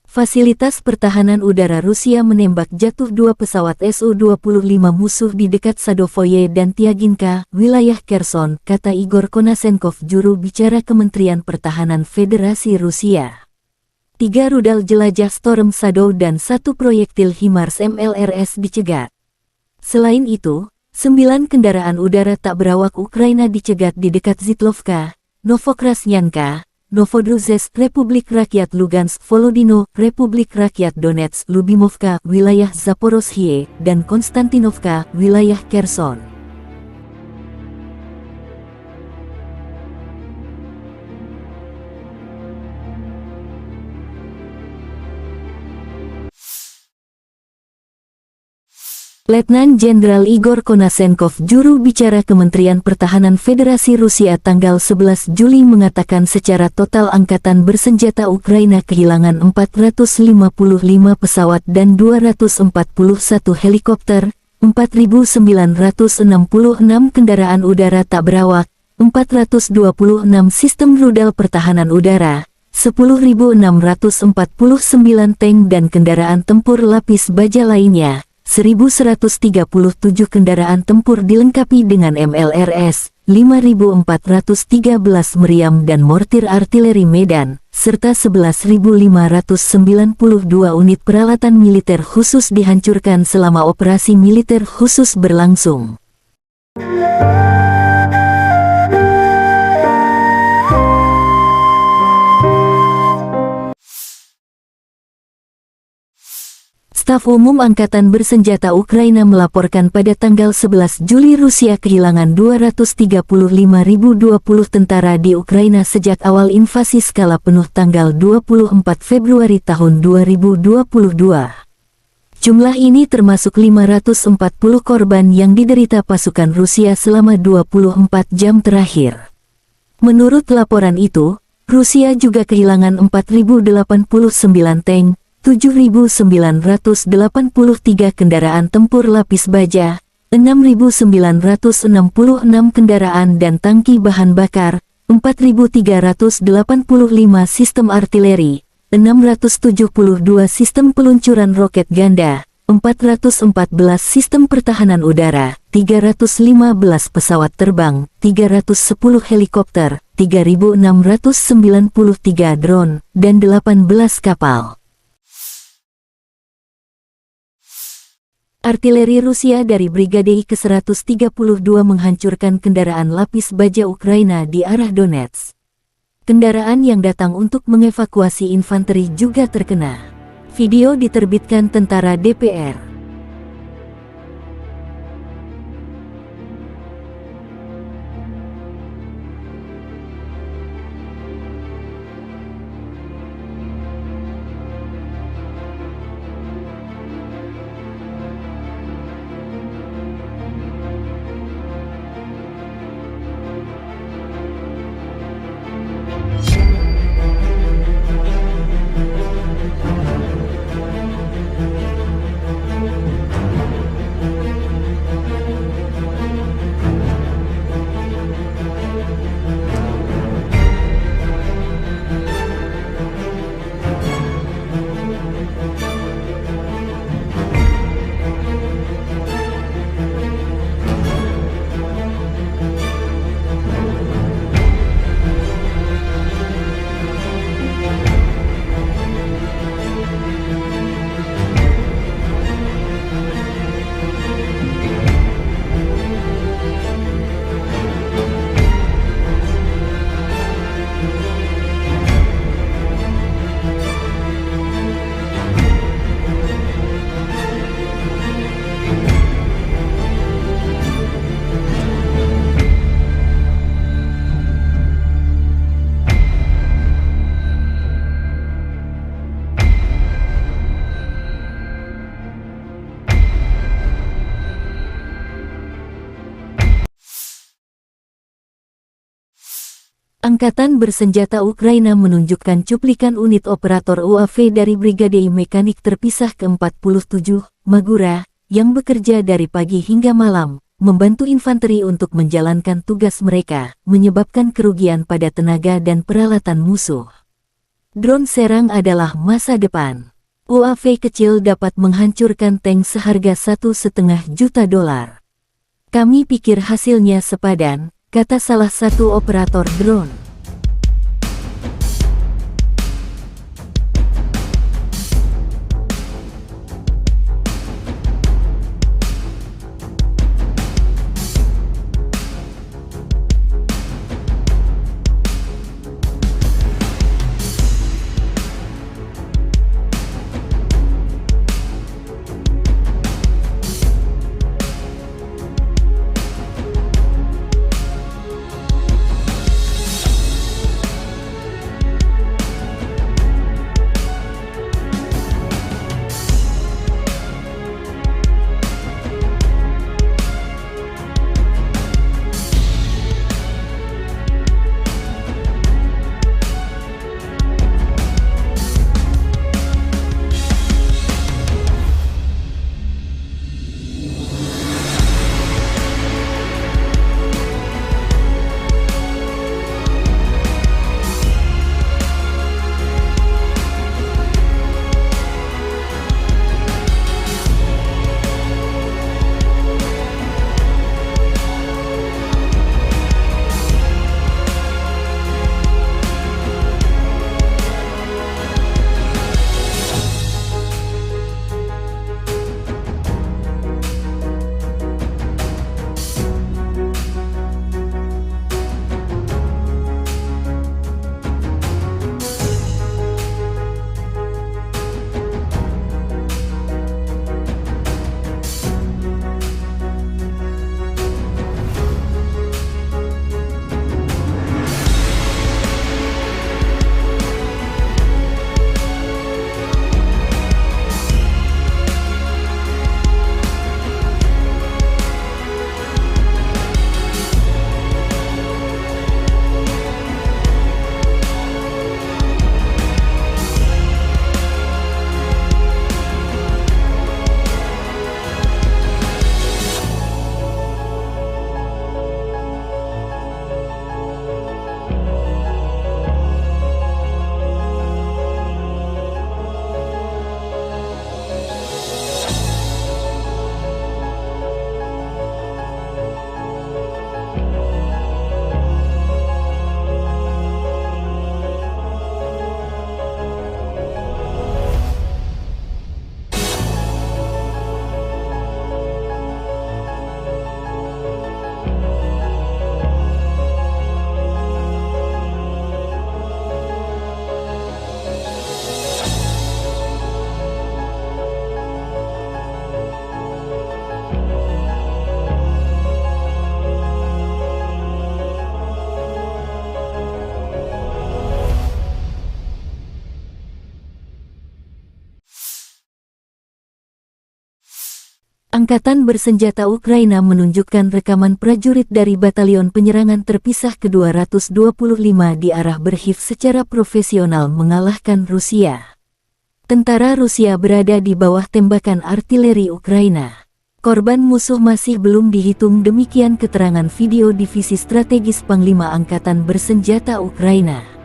Fasilitas pertahanan udara Rusia menembak jatuh 2 pesawat Su-25 musuh di dekat Sadovoye dan Tiaginka, wilayah Kherson, kata Igor Konasenkov, juru bicara Kementerian Pertahanan Federasi Rusia. 3 rudal jelajah Storm Shadow dan 1 proyektil HIMARS MLRS dicegat. Selain itu, 9 kendaraan udara tak berawak Ukraina dicegat di dekat Zitlovka, Novokrasnyanka, Novodruzhsk, Republik Rakyat Lugansk, Volodino, Republik Rakyat Donetsk, Lubimovka, wilayah Zaporozhye, dan Konstantinovka, wilayah Kherson. Letnan Jenderal Igor Konasenkov, juru bicara Kementerian Pertahanan Federasi Rusia tanggal 11 Juli mengatakan secara total Angkatan Bersenjata Ukraina kehilangan 455 pesawat dan 241 helikopter, 4.966 kendaraan udara tak berawak, 426 sistem rudal pertahanan udara, 10.649 tank dan kendaraan tempur lapis baja lainnya, 1.137 kendaraan tempur dilengkapi dengan MLRS, 5.413 meriam dan mortir artileri Medan, serta 11.592 unit peralatan militer khusus dihancurkan selama operasi militer khusus berlangsung. Staf Umum Angkatan Bersenjata Ukraina melaporkan pada tanggal 11 Juli Rusia kehilangan 235.020 tentara di Ukraina sejak awal invasi skala penuh tanggal 24 Februari tahun 2022. Jumlah ini termasuk 540 korban yang diderita pasukan Rusia selama 24 jam terakhir. Menurut laporan itu, Rusia juga kehilangan 4.089 tank, 7.983 kendaraan tempur lapis baja, 6.966 kendaraan dan tangki bahan bakar, 4.385 sistem artileri, 672 sistem peluncuran roket ganda, 414 sistem pertahanan udara, 315 pesawat terbang, 310 helikopter, 3.693 drone, dan 18 kapal. Artileri Rusia dari Brigade ke-132 menghancurkan kendaraan lapis baja Ukraina di arah Donetsk. Kendaraan yang datang untuk mengevakuasi infanteri juga terkena. Video diterbitkan tentara DPR. Angkatan Bersenjata Ukraina menunjukkan cuplikan unit operator UAV dari Brigade Mekanik Terpisah ke-47, Magura, yang bekerja dari pagi hingga malam, membantu infanteri untuk menjalankan tugas mereka, menyebabkan kerugian pada tenaga dan peralatan musuh. Drone serang adalah masa depan. UAV kecil dapat menghancurkan tank seharga $1,5 juta. Kami pikir hasilnya sepadan, kata salah satu operator drone. Angkatan bersenjata Ukraina menunjukkan rekaman prajurit dari Batalion Penyerangan Terpisah ke-225 di arah Berkhiv secara profesional mengalahkan Rusia. Tentara Rusia berada di bawah tembakan artileri Ukraina. Korban musuh masih belum dihitung, demikian keterangan video Divisi Strategis Panglima Angkatan Bersenjata Ukraina.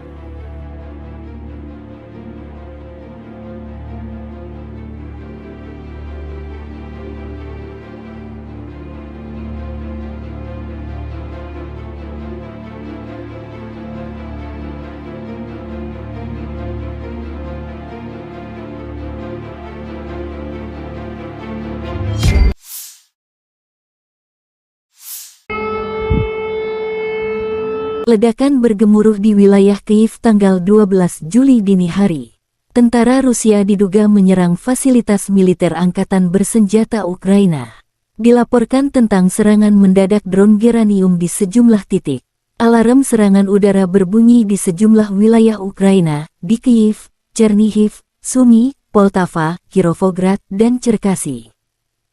Ledakan bergemuruh di wilayah Kyiv tanggal 12 Juli dini hari. Tentara Rusia diduga menyerang fasilitas militer angkatan bersenjata Ukraina. Dilaporkan tentang serangan mendadak drone Geranium di sejumlah titik. Alarm serangan udara berbunyi di sejumlah wilayah Ukraina, di Kyiv, Chernihiv, Sumy, Poltava, Kirovograd, dan Cherkasy.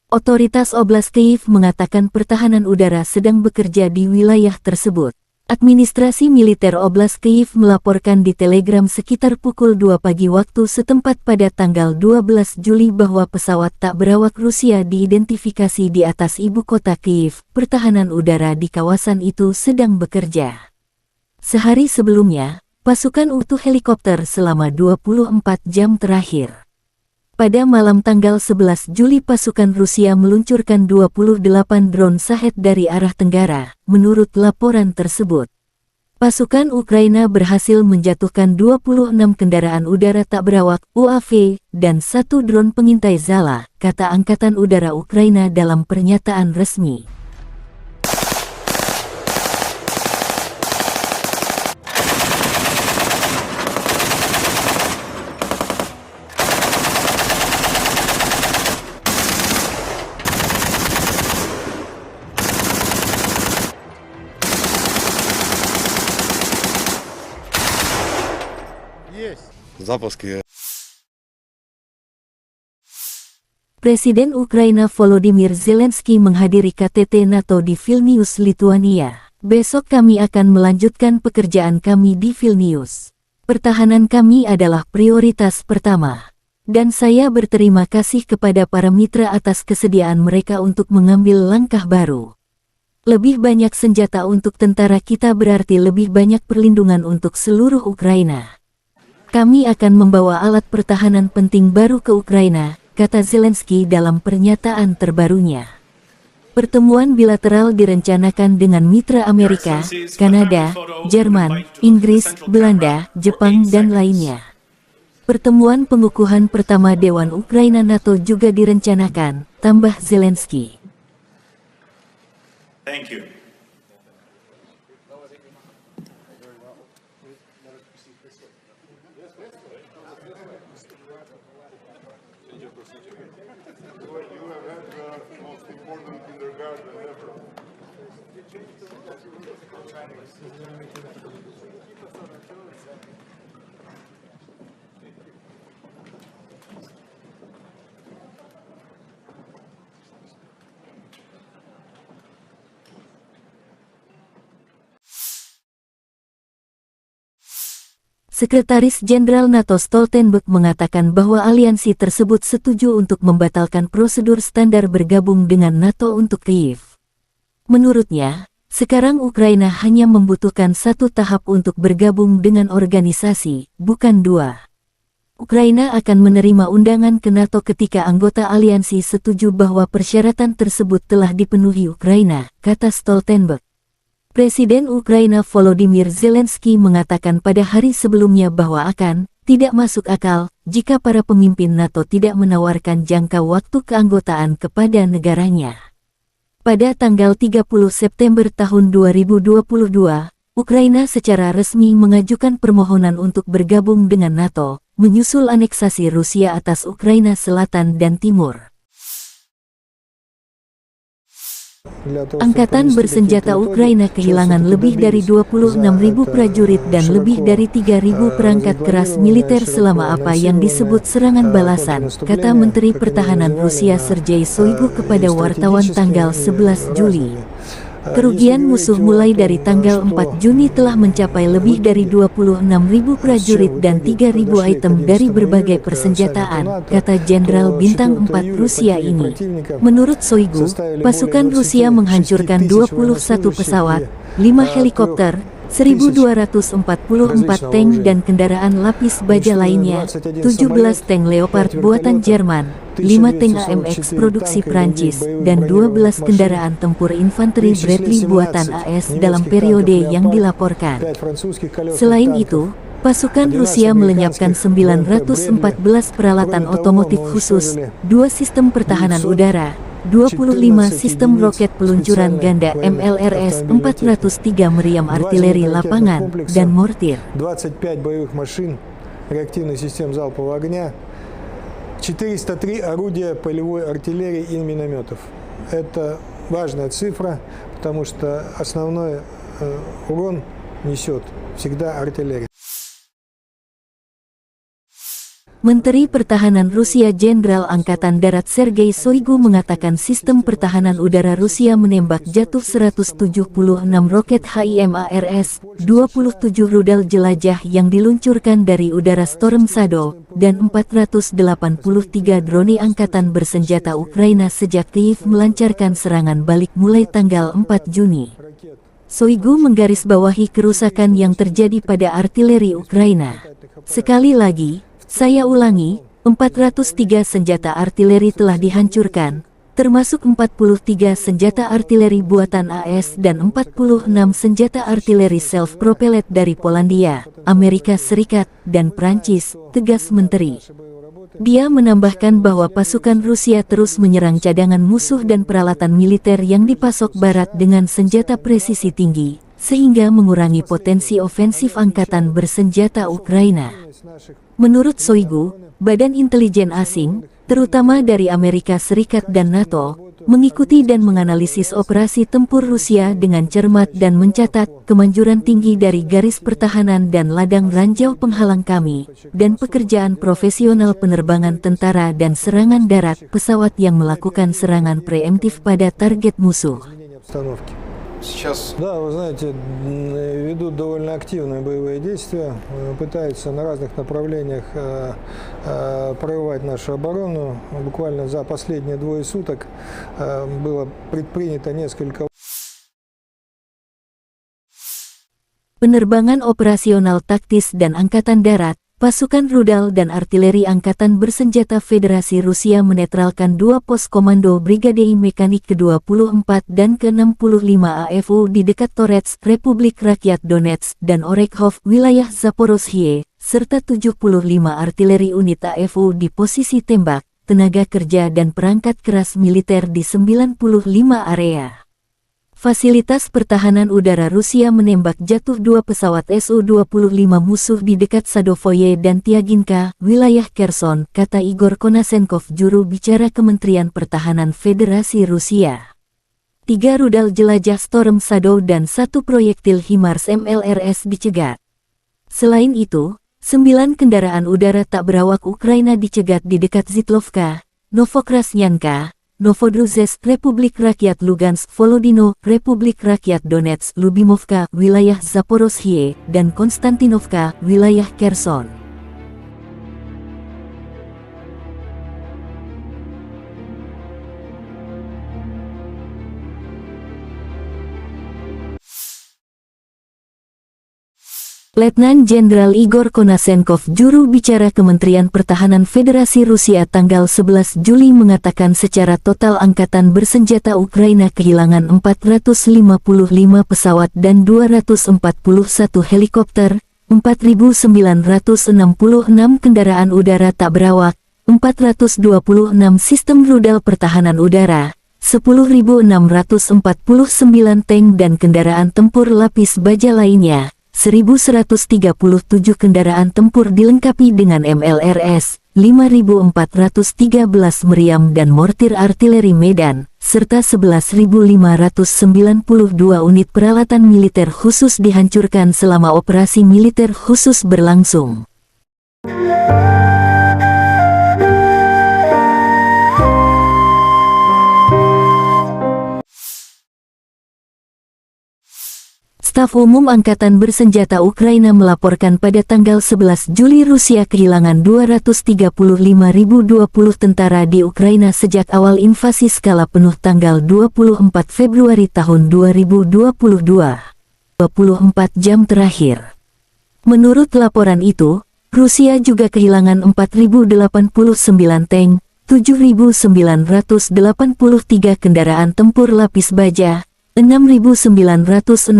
Otoritas Oblast Kyiv mengatakan pertahanan udara sedang bekerja di wilayah tersebut. Administrasi militer Oblast Kyiv melaporkan di Telegram sekitar pukul 2 pagi waktu setempat pada tanggal 12 Juli bahwa pesawat tak berawak Rusia diidentifikasi di atas ibu kota Kyiv. Pertahanan udara di kawasan itu sedang bekerja. Sehari sebelumnya, pasukan utuh helikopter selama 24 jam terakhir. Pada malam tanggal 11 Juli pasukan Rusia meluncurkan 28 drone Shahed dari arah tenggara, menurut laporan tersebut. Pasukan Ukraina berhasil menjatuhkan 26 kendaraan udara tak berawak UAV dan 1 drone pengintai Zala, kata Angkatan Udara Ukraina dalam pernyataan resmi. Запуски. Presiden Ukraina Volodymyr Zelensky menghadiri KTT NATO di Vilnius, Lituania. Besok kami akan melanjutkan pekerjaan kami di Vilnius. Pertahanan kami adalah prioritas pertama. Dan saya berterima kasih kepada para mitra atas kesediaan mereka untuk mengambil langkah baru. Lebih banyak senjata untuk tentara kita berarti lebih banyak perlindungan untuk seluruh Ukraina. Kami akan membawa alat pertahanan penting baru ke Ukraina, kata Zelensky dalam pernyataan terbarunya. Pertemuan bilateral direncanakan dengan mitra Amerika, Kanada, Jerman, Inggris, Belanda, Jepang, dan lainnya. Pertemuan pengukuhan pertama Dewan Ukraina NATO juga direncanakan, tambah Zelensky. Thank you. Sekretaris Jenderal NATO Stoltenberg mengatakan bahwa aliansi tersebut setuju untuk membatalkan prosedur standar bergabung dengan NATO untuk Kyiv. Menurutnya, sekarang Ukraina hanya membutuhkan 1 tahap untuk bergabung dengan organisasi, bukan 2. Ukraina akan menerima undangan ke NATO ketika anggota aliansi setuju bahwa persyaratan tersebut telah dipenuhi Ukraina, kata Stoltenberg. Presiden Ukraina Volodymyr Zelensky mengatakan pada hari sebelumnya bahwa tidak masuk akal jika para pemimpin NATO tidak menawarkan jangka waktu keanggotaan kepada negaranya. Pada tanggal 30 September tahun 2022, Ukraina secara resmi mengajukan permohonan untuk bergabung dengan NATO, menyusul aneksasi Rusia atas Ukraina Selatan dan Timur. Angkatan bersenjata Ukraina kehilangan lebih dari 26.000 prajurit dan lebih dari 3.000 perangkat keras militer selama apa yang disebut serangan balasan, kata Menteri Pertahanan Rusia Sergei Shoigu kepada wartawan tanggal 11 Juli. Kerugian musuh mulai dari tanggal 4 Juni telah mencapai lebih dari 26.000 prajurit dan 3.000 item dari berbagai persenjataan, kata Jenderal Bintang 4 Rusia ini. Menurut Shoigu, pasukan Rusia menghancurkan 21 pesawat, 5 helikopter, 1.244 tank dan kendaraan lapis baja lainnya, 17 tank Leopard buatan Jerman, 5 tank AMX produksi Prancis, dan 12 kendaraan tempur infanteri Bradley buatan AS dalam periode yang dilaporkan. Selain itu, pasukan Rusia melenyapkan 914 peralatan otomotif khusus, 2 sistem pertahanan udara, 25 sistem roket peluncuran ganda MLRS 403 meriam artileri lapangan, dan mortir. 25 боевых машин реактивных систем залпового огня, 403 орудия полевой артиллерии и минометов. Это важная цифра, потому что основной урон несет всегда артиллерия. Menteri Pertahanan Rusia Jenderal Angkatan Darat Sergei Shoigu mengatakan sistem pertahanan udara Rusia menembak jatuh 176 roket HIMARS, 27 rudal jelajah yang diluncurkan dari udara Storm Shadow, dan 483 drone angkatan bersenjata Ukraina sejak Kyiv melancarkan serangan balik mulai tanggal 4 Juni. Shoigu menggarisbawahi kerusakan yang terjadi pada artileri Ukraina. Sekali lagi, saya ulangi, 403 senjata artileri telah dihancurkan, termasuk 43 senjata artileri buatan AS dan 46 senjata artileri self-propelled dari Polandia, Amerika Serikat, dan Prancis, tegas Menteri. Dia menambahkan bahwa pasukan Rusia terus menyerang cadangan musuh dan peralatan militer yang dipasok Barat dengan senjata presisi tinggi, sehingga mengurangi potensi ofensif angkatan bersenjata Ukraina. Menurut Shoigu, badan intelijen asing, terutama dari Amerika Serikat dan NATO, mengikuti dan menganalisis operasi tempur Rusia dengan cermat dan mencatat kemanjuran tinggi dari garis pertahanan dan ladang ranjau penghalang kami, dan pekerjaan profesional penerbangan tentara dan serangan darat pesawat yang melakukan serangan preemptif pada target musuh. Да, вы знаете, ведут довольно активные боевые действия, пытаются на разных направлениях прорывать нашу оборону. Буквально за последние 2 суток было предпринято несколько. Penerbangan operasional taktis dan angkatan darat, pasukan rudal dan artileri angkatan bersenjata Federasi Rusia menetralkan 2 pos komando Brigade Mekanik ke-24 dan ke-65 AFU di dekat Torets, Republik Rakyat Donetsk, dan Orekhov, wilayah Zaporozhye, serta 75 artileri unit AFU di posisi tembak, tenaga kerja dan perangkat keras militer di 95 area. Fasilitas pertahanan udara Rusia menembak jatuh 2 pesawat Su-25 musuh di dekat Sadovoye dan Tiaginka, wilayah Kherson, kata Igor Konasenkov, juru bicara Kementerian Pertahanan Federasi Rusia. 3 rudal jelajah Storm Shadow dan 1 proyektil HIMARS MLRS dicegat. Selain itu, 9 kendaraan udara tak berawak Ukraina dicegat di dekat Zitlovka, Novokrasnyanka, Novodruzhsk, Republik Rakyat Lugansk, Volodino, Republik Rakyat Donetsk, Lubimovka, wilayah Zaporozhye, dan Konstantinovka, wilayah Kherson. Letnan Jenderal Igor Konasenkov, juru bicara Kementerian Pertahanan Federasi Rusia tanggal 11 Juli mengatakan secara total angkatan bersenjata Ukraina kehilangan 455 pesawat dan 241 helikopter, 4.966 kendaraan udara tak berawak, 426 sistem rudal pertahanan udara, 10.649 tank dan kendaraan tempur lapis baja lainnya, 1.137 kendaraan tempur dilengkapi dengan MLRS, 5.413 meriam dan mortir artileri Medan, serta 11.592 unit peralatan militer khusus dihancurkan selama operasi militer khusus berlangsung. Staf Umum Angkatan Bersenjata Ukraina melaporkan pada tanggal 11 Juli Rusia kehilangan 235.020 tentara di Ukraina sejak awal invasi skala penuh tanggal 24 Februari tahun 2022. 24 jam terakhir. Menurut laporan itu, Rusia juga kehilangan 4.089 tank, 7.983 kendaraan tempur lapis baja, 6.966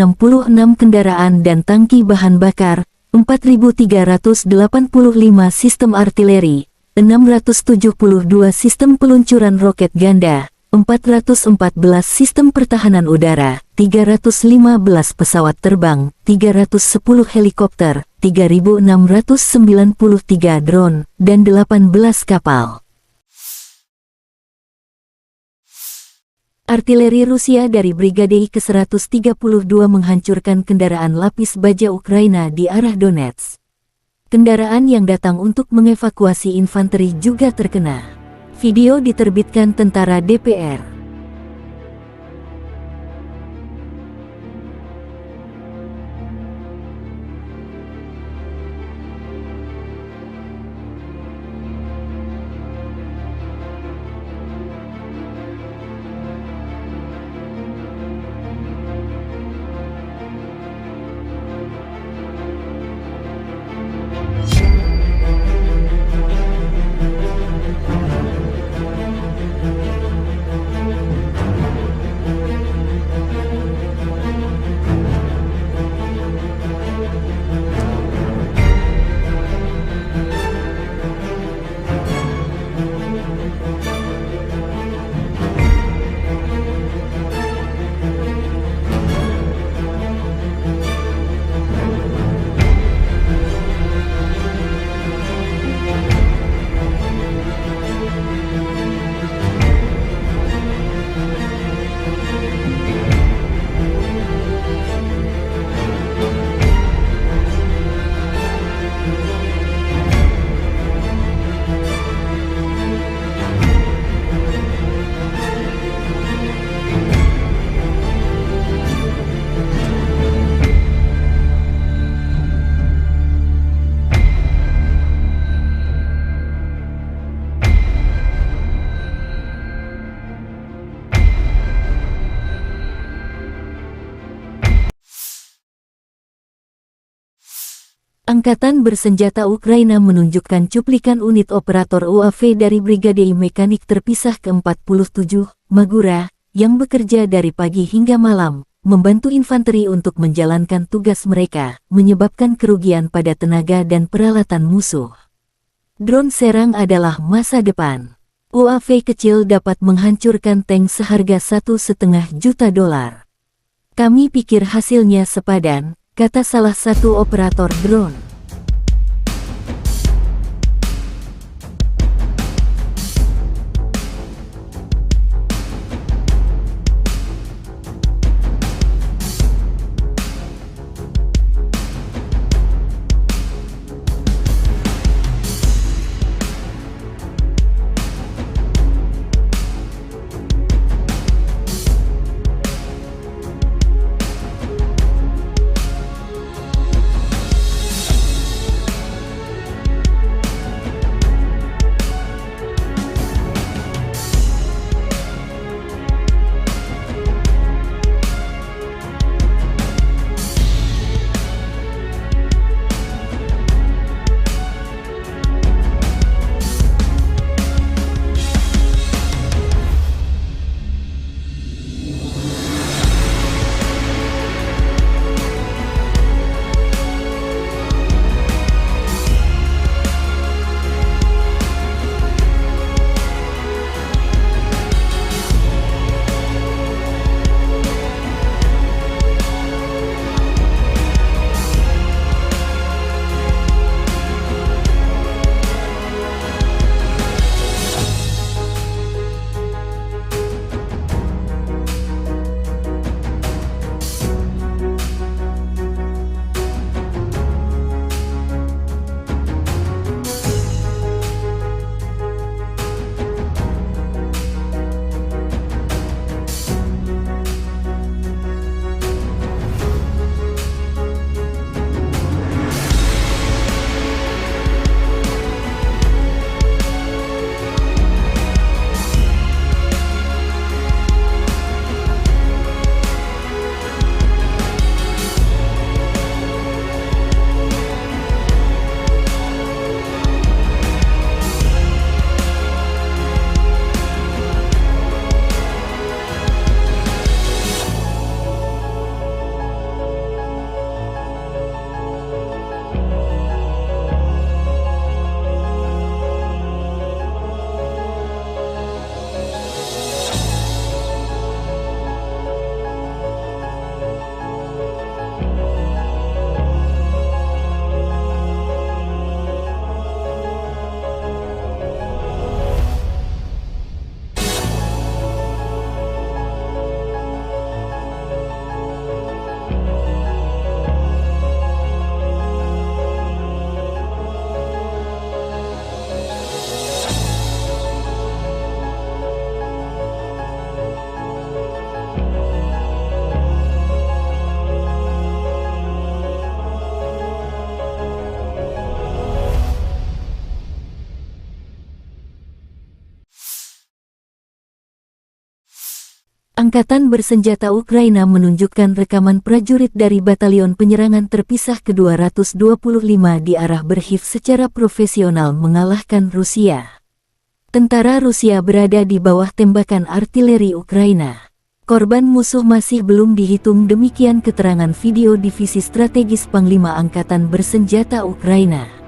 kendaraan dan tangki bahan bakar, 4.385 sistem artileri, 672 sistem peluncuran roket ganda, 414 sistem pertahanan udara, 315 pesawat terbang, 310 helikopter, 3.693 drone, dan 18 kapal. Artileri Rusia dari Brigade ke-132 menghancurkan kendaraan lapis baja Ukraina di arah Donetsk. Kendaraan yang datang untuk mengevakuasi infanteri juga terkena. Video diterbitkan tentara DPR. Angkatan Bersenjata Ukraina menunjukkan cuplikan unit operator UAV dari Brigade Mekanik Terpisah ke-47, Magura, yang bekerja dari pagi hingga malam, membantu infanteri untuk menjalankan tugas mereka, menyebabkan kerugian pada tenaga dan peralatan musuh. Drone serang adalah masa depan. UAV kecil dapat menghancurkan tank seharga $1,5 juta. Kami pikir hasilnya sepadan, kata salah satu operator drone. Angkatan bersenjata Ukraina menunjukkan rekaman prajurit dari Batalion Penyerangan Terpisah ke-225 di arah Berkhiv secara profesional mengalahkan Rusia. Tentara Rusia berada di bawah tembakan artileri Ukraina. Korban musuh masih belum dihitung, demikian keterangan video Divisi Strategis Panglima Angkatan Bersenjata Ukraina.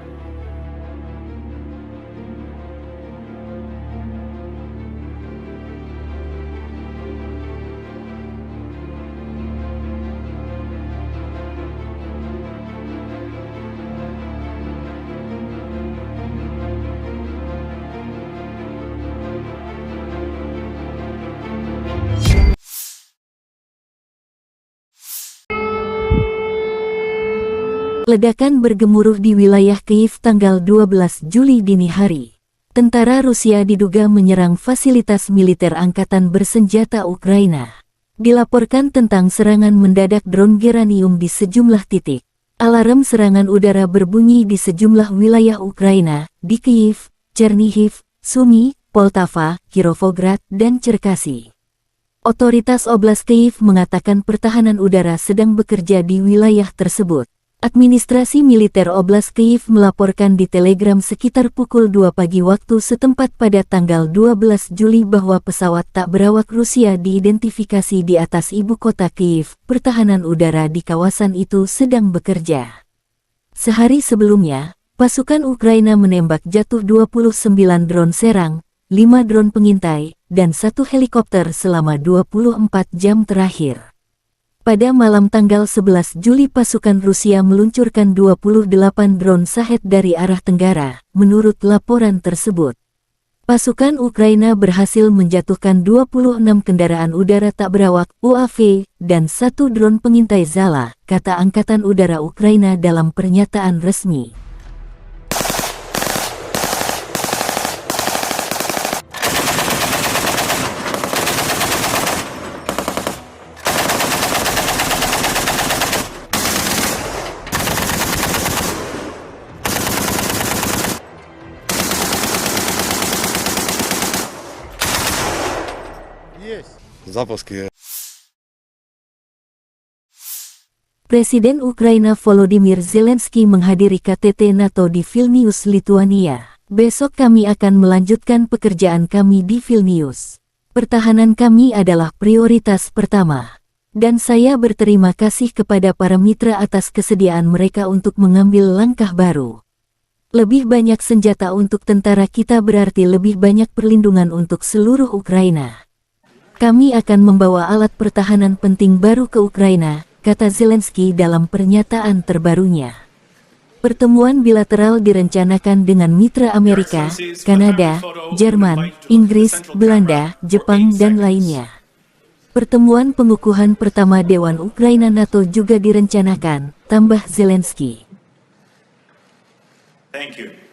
Ledakan bergemuruh di wilayah Kyiv tanggal 12 Juli dini hari. Tentara Rusia diduga menyerang fasilitas militer angkatan bersenjata Ukraina. Dilaporkan tentang serangan mendadak drone Geranium di sejumlah titik. Alarm serangan udara berbunyi di sejumlah wilayah Ukraina, di Kyiv, Chernihiv, Sumy, Poltava, Kirovograd, dan Cherkasy. Otoritas Oblast Kyiv mengatakan pertahanan udara sedang bekerja di wilayah tersebut. Administrasi militer Oblast Kyiv melaporkan di Telegram sekitar pukul 2 pagi waktu setempat pada tanggal 12 Juli bahwa pesawat tak berawak Rusia diidentifikasi di atas ibu kota Kyiv. Pertahanan udara di kawasan itu sedang bekerja. Sehari sebelumnya, pasukan Ukraina menembak jatuh 29 drone serang, 5 drone pengintai, dan 1 helikopter selama 24 jam terakhir. Pada malam tanggal 11 Juli pasukan Rusia meluncurkan 28 drone Shahed dari arah tenggara, menurut laporan tersebut. Pasukan Ukraina berhasil menjatuhkan 26 kendaraan udara tak berawak UAV dan 1 drone pengintai Zala, kata Angkatan Udara Ukraina dalam pernyataan resmi. Запуски. Presiden Ukraina Volodymyr Zelensky menghadiri KTT NATO di Vilnius, Lituania. Besok kami akan melanjutkan pekerjaan kami di Vilnius. Pertahanan kami adalah prioritas pertama. Dan saya berterima kasih kepada para mitra atas kesediaan mereka untuk mengambil langkah baru. Lebih banyak senjata untuk tentara kita berarti lebih banyak perlindungan untuk seluruh Ukraina. Kami akan membawa alat pertahanan penting baru ke Ukraina, kata Zelensky dalam pernyataan terbarunya. Pertemuan bilateral direncanakan dengan mitra Amerika, Kanada, Jerman, Inggris, Belanda, Jepang, dan lainnya. Pertemuan pengukuhan pertama Dewan Ukraina NATO juga direncanakan, tambah Zelensky. Thank you.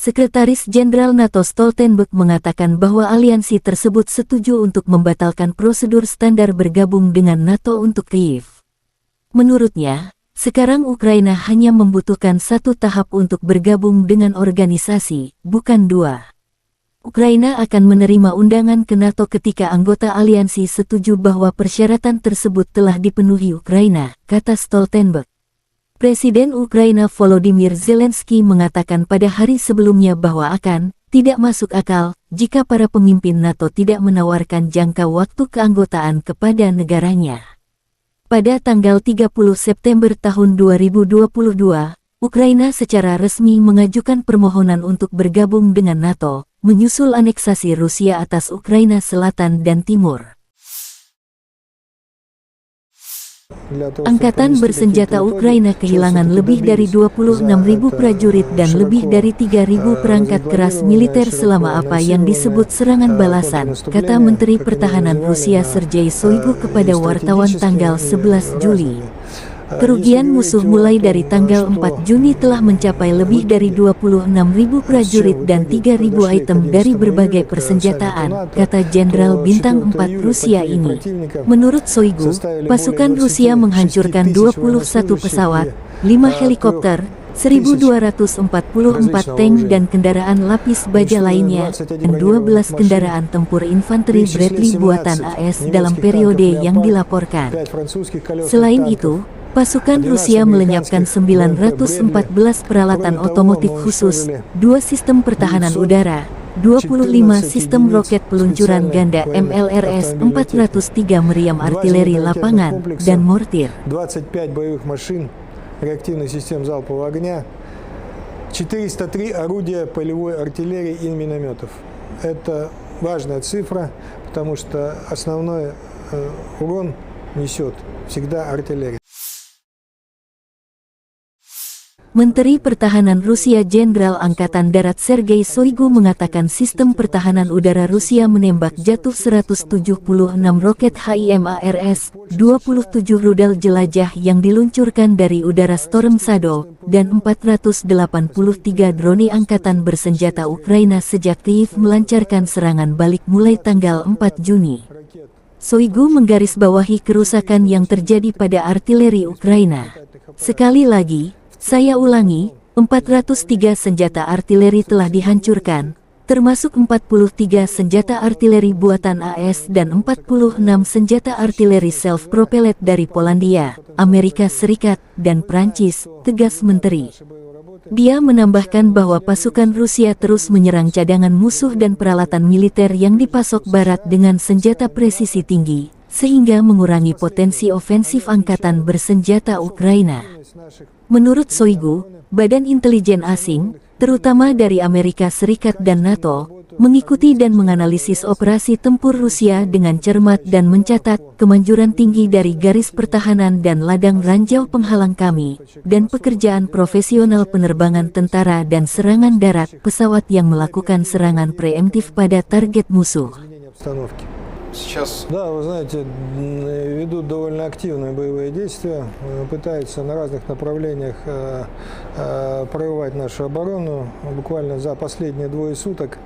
Sekretaris Jenderal NATO Stoltenberg mengatakan bahwa aliansi tersebut setuju untuk membatalkan prosedur standar bergabung dengan NATO untuk Kyiv. Menurutnya, sekarang Ukraina hanya membutuhkan 1 tahap untuk bergabung dengan organisasi, bukan 2. Ukraina akan menerima undangan ke NATO ketika anggota aliansi setuju bahwa persyaratan tersebut telah dipenuhi Ukraina, kata Stoltenberg. Presiden Ukraina Volodymyr Zelensky mengatakan pada hari sebelumnya bahwa tidak masuk akal jika para pemimpin NATO tidak menawarkan jangka waktu keanggotaan kepada negaranya. Pada tanggal 30 September tahun 2022, Ukraina secara resmi mengajukan permohonan untuk bergabung dengan NATO, menyusul aneksasi Rusia atas Ukraina Selatan dan Timur. Angkatan bersenjata Ukraina kehilangan lebih dari 26.000 prajurit dan lebih dari 3.000 perangkat keras militer selama apa yang disebut serangan balasan, kata Menteri Pertahanan Rusia Sergei Shoigu kepada wartawan tanggal 11 Juli. Kerugian musuh mulai dari tanggal 4 Juni telah mencapai lebih dari 26.000 prajurit dan 3.000 item dari berbagai persenjataan, kata Jenderal Bintang 4 Rusia ini. Menurut Shoigu, pasukan Rusia menghancurkan 21 pesawat, 5 helikopter, 1.244 tank dan kendaraan lapis baja lainnya, dan 12 kendaraan tempur infanteri Bradley buatan AS dalam periode yang dilaporkan. Selain itu, pasukan Rusia melenyapkan 914 peralatan otomotif khusus, 2 sistem pertahanan udara, 25 sistem roket peluncuran ganda MLRS, 403 meriam artileri lapangan, dan mortir. 25 боевых машин реактивных систем залпового огня, 403 орудия полевой артиллерии и минометов. Это важная цифра, потому что основной урон несет всегда артиллерия. Menteri Pertahanan Rusia Jenderal Angkatan Darat Sergei Shoigu mengatakan sistem pertahanan udara Rusia menembak jatuh 176 roket HIMARS, 27 rudal jelajah yang diluncurkan dari udara Storm Shadow, dan 483 drone angkatan bersenjata Ukraina sejak Kyiv melancarkan serangan balik mulai tanggal 4 Juni. Shoigu menggarisbawahi kerusakan yang terjadi pada artileri Ukraina. Sekali lagi, saya ulangi, 403 senjata artileri telah dihancurkan, termasuk 43 senjata artileri buatan AS dan 46 senjata artileri self-propelled dari Polandia, Amerika Serikat, dan Prancis, tegas Menteri. Dia menambahkan bahwa pasukan Rusia terus menyerang cadangan musuh dan peralatan militer yang dipasok Barat dengan senjata presisi tinggi, sehingga mengurangi potensi ofensif angkatan bersenjata Ukraina. Menurut Shoigu, badan intelijen asing, terutama dari Amerika Serikat dan NATO, mengikuti dan menganalisis operasi tempur Rusia dengan cermat dan mencatat kemanjuran tinggi dari garis pertahanan dan ladang ranjau penghalang kami, dan pekerjaan profesional penerbangan tentara dan serangan darat pesawat yang melakukan serangan preemptif pada target musuh. Да, вы знаете, ведут довольно активные боевые действия, пытаются на разных направлениях прорывать нашу оборону. Буквально за последние 2 суток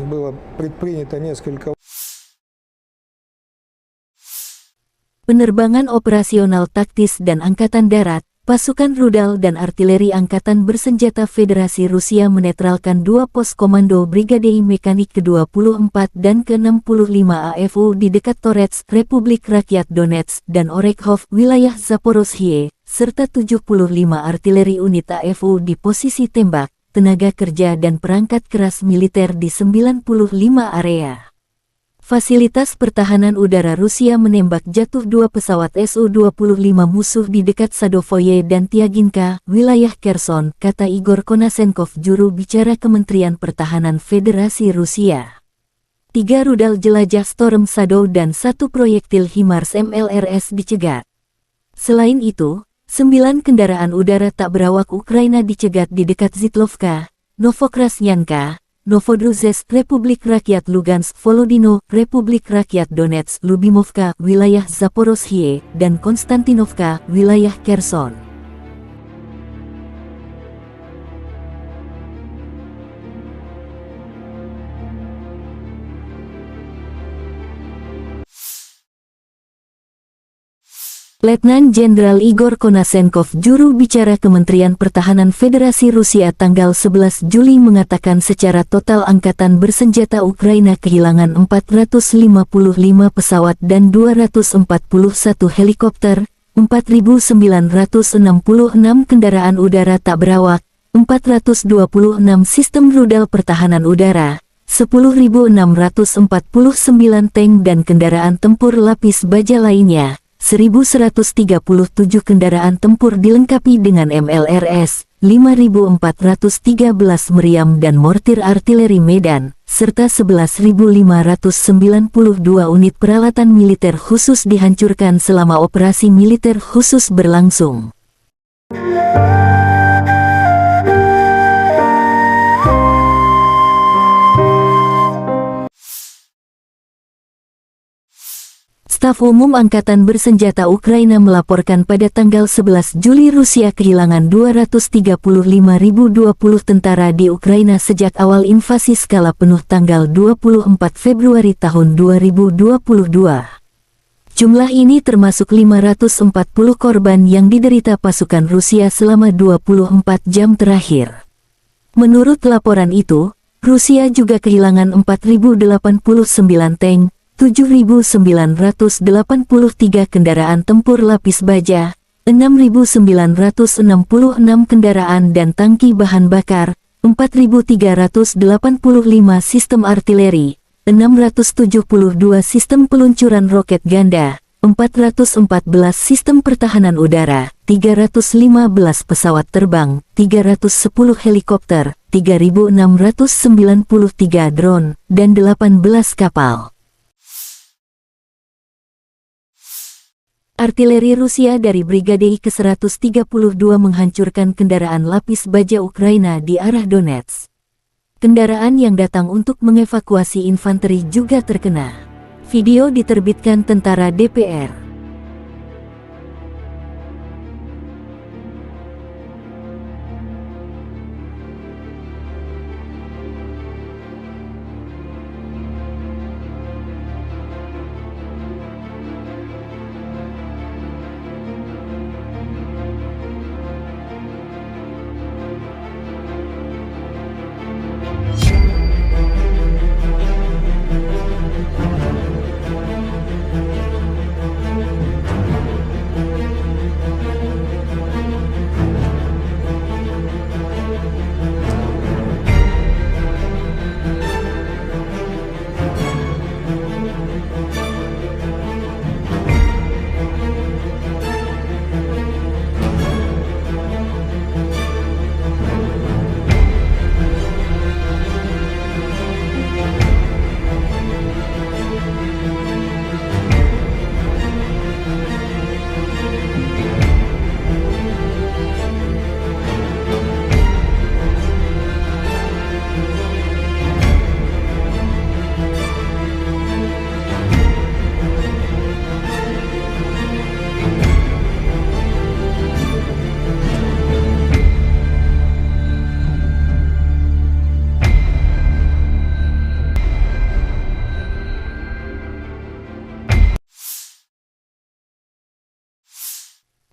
было предпринято несколько. Penerbangan operasional taktis dan angkatan darat, pasukan rudal dan artileri angkatan bersenjata Federasi Rusia menetralkan 2 pos komando Brigade Mekanik ke-24 dan ke-65 AFU di dekat Torets, Republik Rakyat Donetsk dan Orekhov, wilayah Zaporozhye, serta 75 artileri unit AFU di posisi tembak, tenaga kerja dan perangkat keras militer di 95 area. Fasilitas pertahanan udara Rusia menembak jatuh 2 pesawat Su-25 musuh di dekat Sadovoye dan Tiaginka, wilayah Kherson, kata Igor Konasenkov, juru bicara Kementerian Pertahanan Federasi Rusia. 3 rudal jelajah Storm Shadow dan 1 proyektil HIMARS MLRS dicegat. Selain itu, 9 kendaraan udara tak berawak Ukraina dicegat di dekat Zitlovka, Novokrasnyanka, Novodruzhsk, Republik Rakyat Lugansk, Volodino, Republik Rakyat Donetsk, Lubimovka, wilayah Zaporozhye, dan Konstantinovka, wilayah Kherson. Letnan Jenderal Igor Konasenkov, juru bicara Kementerian Pertahanan Federasi Rusia tanggal 11 Juli mengatakan secara total angkatan bersenjata Ukraina kehilangan 455 pesawat dan 241 helikopter, 4.966 kendaraan udara tak berawak, 426 sistem rudal pertahanan udara, 10.649 tank dan kendaraan tempur lapis baja lainnya, 1.137 kendaraan tempur dilengkapi dengan MLRS, 5.413 meriam dan mortir artileri Medan, serta 11.592 unit peralatan militer khusus dihancurkan selama operasi militer khusus berlangsung. Staf Umum Angkatan Bersenjata Ukraina melaporkan pada tanggal 11 Juli Rusia kehilangan 235.020 tentara di Ukraina sejak awal invasi skala penuh tanggal 24 Februari tahun 2022. Jumlah ini termasuk 540 korban yang diderita pasukan Rusia selama 24 jam terakhir. Menurut laporan itu, Rusia juga kehilangan 4.089 tank, 7.983 kendaraan tempur lapis baja, 6.966 kendaraan dan tangki bahan bakar, 4.385 sistem artileri, 672 sistem peluncuran roket ganda, 414 sistem pertahanan udara, 315 pesawat terbang, 310 helikopter, 3.693 drone, dan 18 kapal. Artileri Rusia dari Brigade ke-132 menghancurkan kendaraan lapis baja Ukraina di arah Donetsk. Kendaraan yang datang untuk mengevakuasi infanteri juga terkena. Video diterbitkan tentara DPR.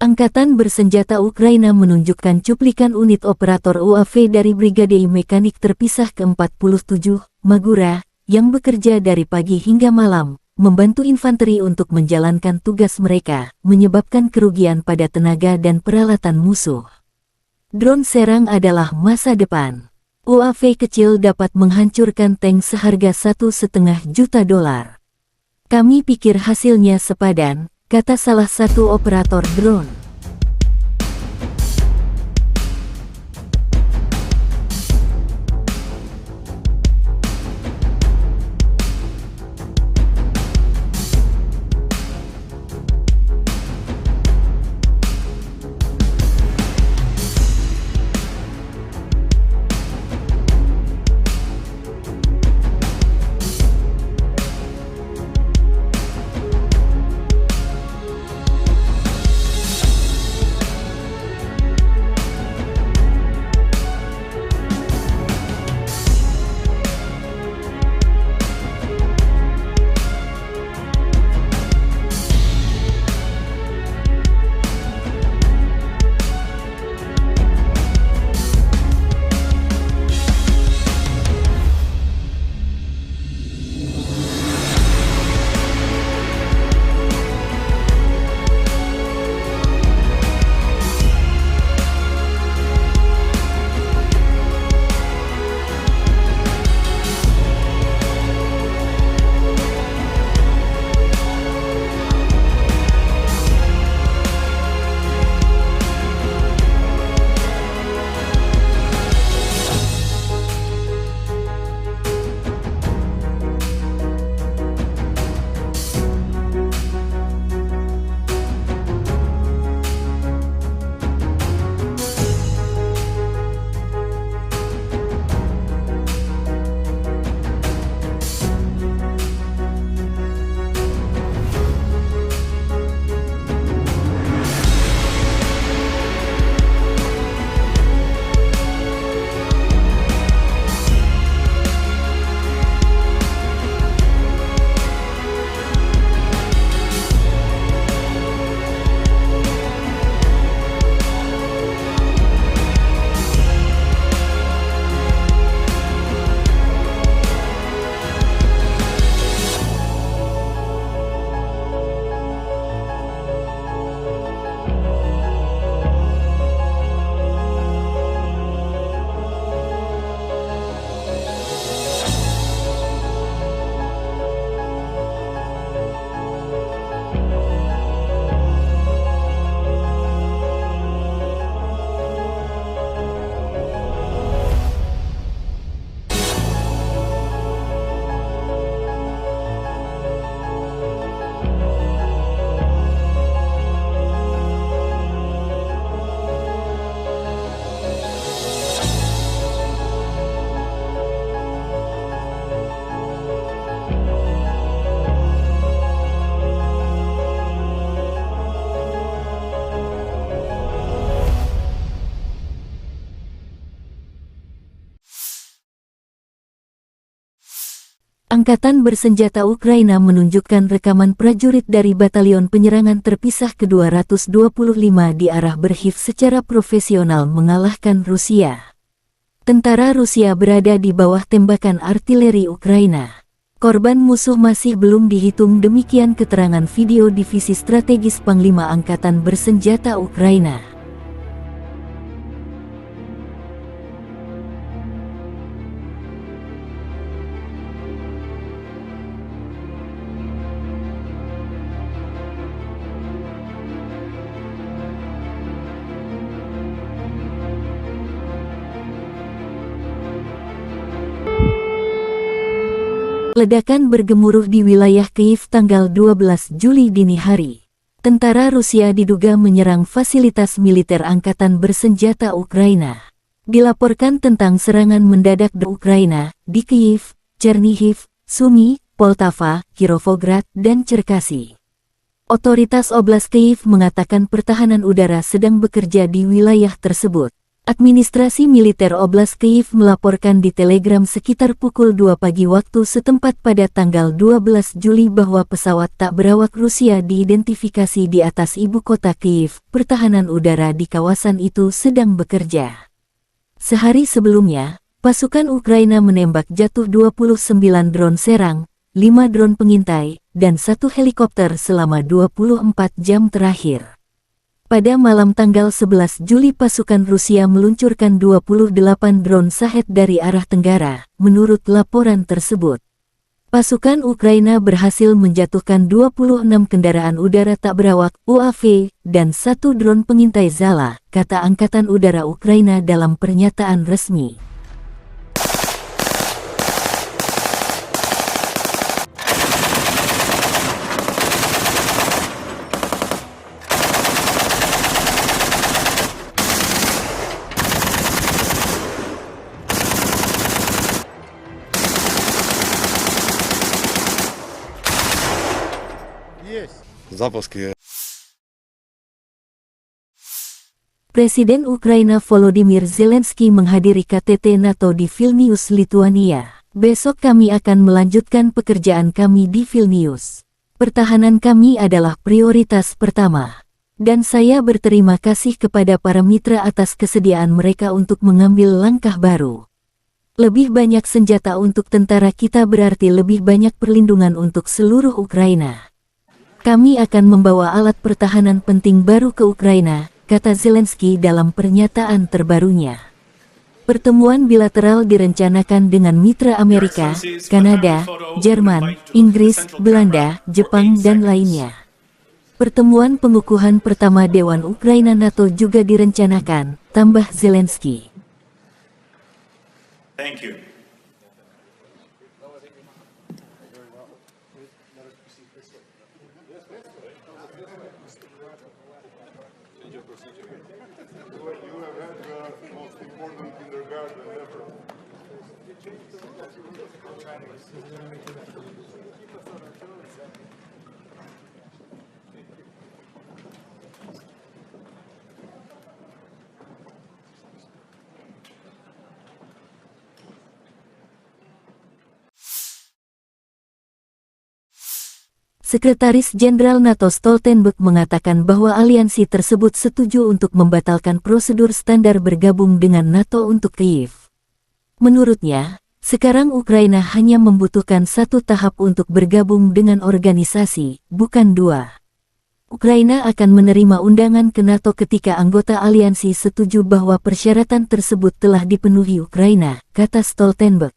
Angkatan Bersenjata Ukraina menunjukkan cuplikan unit operator UAV dari Brigade Mekanik Terpisah ke-47, Magura, yang bekerja dari pagi hingga malam, membantu infanteri untuk menjalankan tugas mereka, menyebabkan kerugian pada tenaga dan peralatan musuh. Drone serang adalah masa depan. UAV kecil dapat menghancurkan tank seharga $1,5 juta. Kami pikir hasilnya sepadan, kata salah satu operator drone. Angkatan bersenjata Ukraina menunjukkan rekaman prajurit dari Batalion Penyerangan Terpisah ke-225 di arah Berkhiv secara profesional mengalahkan Rusia. Tentara Rusia berada di bawah tembakan artileri Ukraina. Korban musuh masih belum dihitung, demikian keterangan video Divisi Strategis Panglima Angkatan Bersenjata Ukraina. Ledakan bergemuruh di wilayah Kyiv tanggal 12 Juli dini hari. Tentara Rusia diduga menyerang fasilitas militer angkatan bersenjata Ukraina. Dilaporkan tentang serangan mendadak di Ukraina, di Kyiv, Chernihiv, Sumy, Poltava, Kirovograd, dan Cherkasy. Otoritas Oblast Kyiv mengatakan pertahanan udara sedang bekerja di wilayah tersebut. Administrasi militer Oblast Kyiv melaporkan di Telegram sekitar pukul 2 pagi waktu setempat pada tanggal 12 Juli bahwa pesawat tak berawak Rusia diidentifikasi di atas ibu kota Kyiv. Pertahanan udara di kawasan itu sedang bekerja. Sehari sebelumnya, pasukan Ukraina menembak jatuh 29 drone serang, 5 drone pengintai, dan 1 helikopter selama 24 jam terakhir. Pada malam tanggal 11 Juli pasukan Rusia meluncurkan 28 drone Shahed dari arah tenggara, menurut laporan tersebut. Pasukan Ukraina berhasil menjatuhkan 26 kendaraan udara tak berawak UAV dan 1 drone pengintai Zala, kata Angkatan Udara Ukraina dalam pernyataan resmi. Запуски. Presiden Ukraina Volodymyr Zelensky menghadiri KTT NATO di Vilnius, Lituania. Besok kami akan melanjutkan pekerjaan kami di Vilnius. Pertahanan kami adalah prioritas pertama. Dan saya berterima kasih kepada para mitra atas kesediaan mereka untuk mengambil langkah baru. Lebih banyak senjata untuk tentara kita berarti lebih banyak perlindungan untuk seluruh Ukraina. Kami akan membawa alat pertahanan penting baru ke Ukraina, kata Zelensky dalam pernyataan terbarunya. Pertemuan bilateral direncanakan dengan mitra Amerika, Kanada, Jerman, Inggris, Belanda, Jepang, dan lainnya. Pertemuan pengukuhan pertama Dewan Ukraina NATO juga direncanakan, tambah Zelensky. Thank you. Sekretaris Jenderal NATO Stoltenberg mengatakan bahwa aliansi tersebut setuju untuk membatalkan prosedur standar bergabung dengan NATO untuk Kyiv. Menurutnya, sekarang Ukraina hanya membutuhkan 1 tahap untuk bergabung dengan organisasi, bukan 2. Ukraina akan menerima undangan ke NATO ketika anggota aliansi setuju bahwa persyaratan tersebut telah dipenuhi Ukraina, kata Stoltenberg.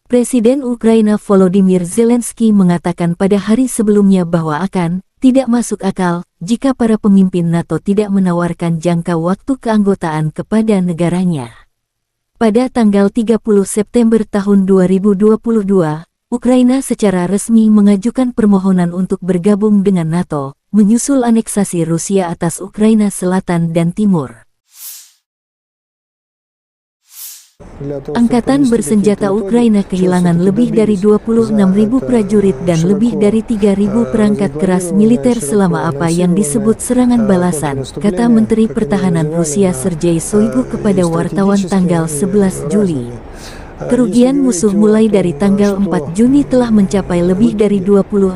Presiden Ukraina Volodymyr Zelensky mengatakan pada hari sebelumnya bahwa tidak masuk akal jika para pemimpin NATO tidak menawarkan jangka waktu keanggotaan kepada negaranya. Pada tanggal 30 September tahun 2022, Ukraina secara resmi mengajukan permohonan untuk bergabung dengan NATO, menyusul aneksasi Rusia atas Ukraina Selatan dan Timur. Angkatan bersenjata Ukraina kehilangan lebih dari 26.000 prajurit dan lebih dari 3.000 perangkat keras militer selama apa yang disebut serangan balasan, kata Menteri Pertahanan Rusia Sergei Shoigu kepada wartawan tanggal 11 Juli. Kerugian musuh mulai dari tanggal 4 Juni telah mencapai lebih dari 26.000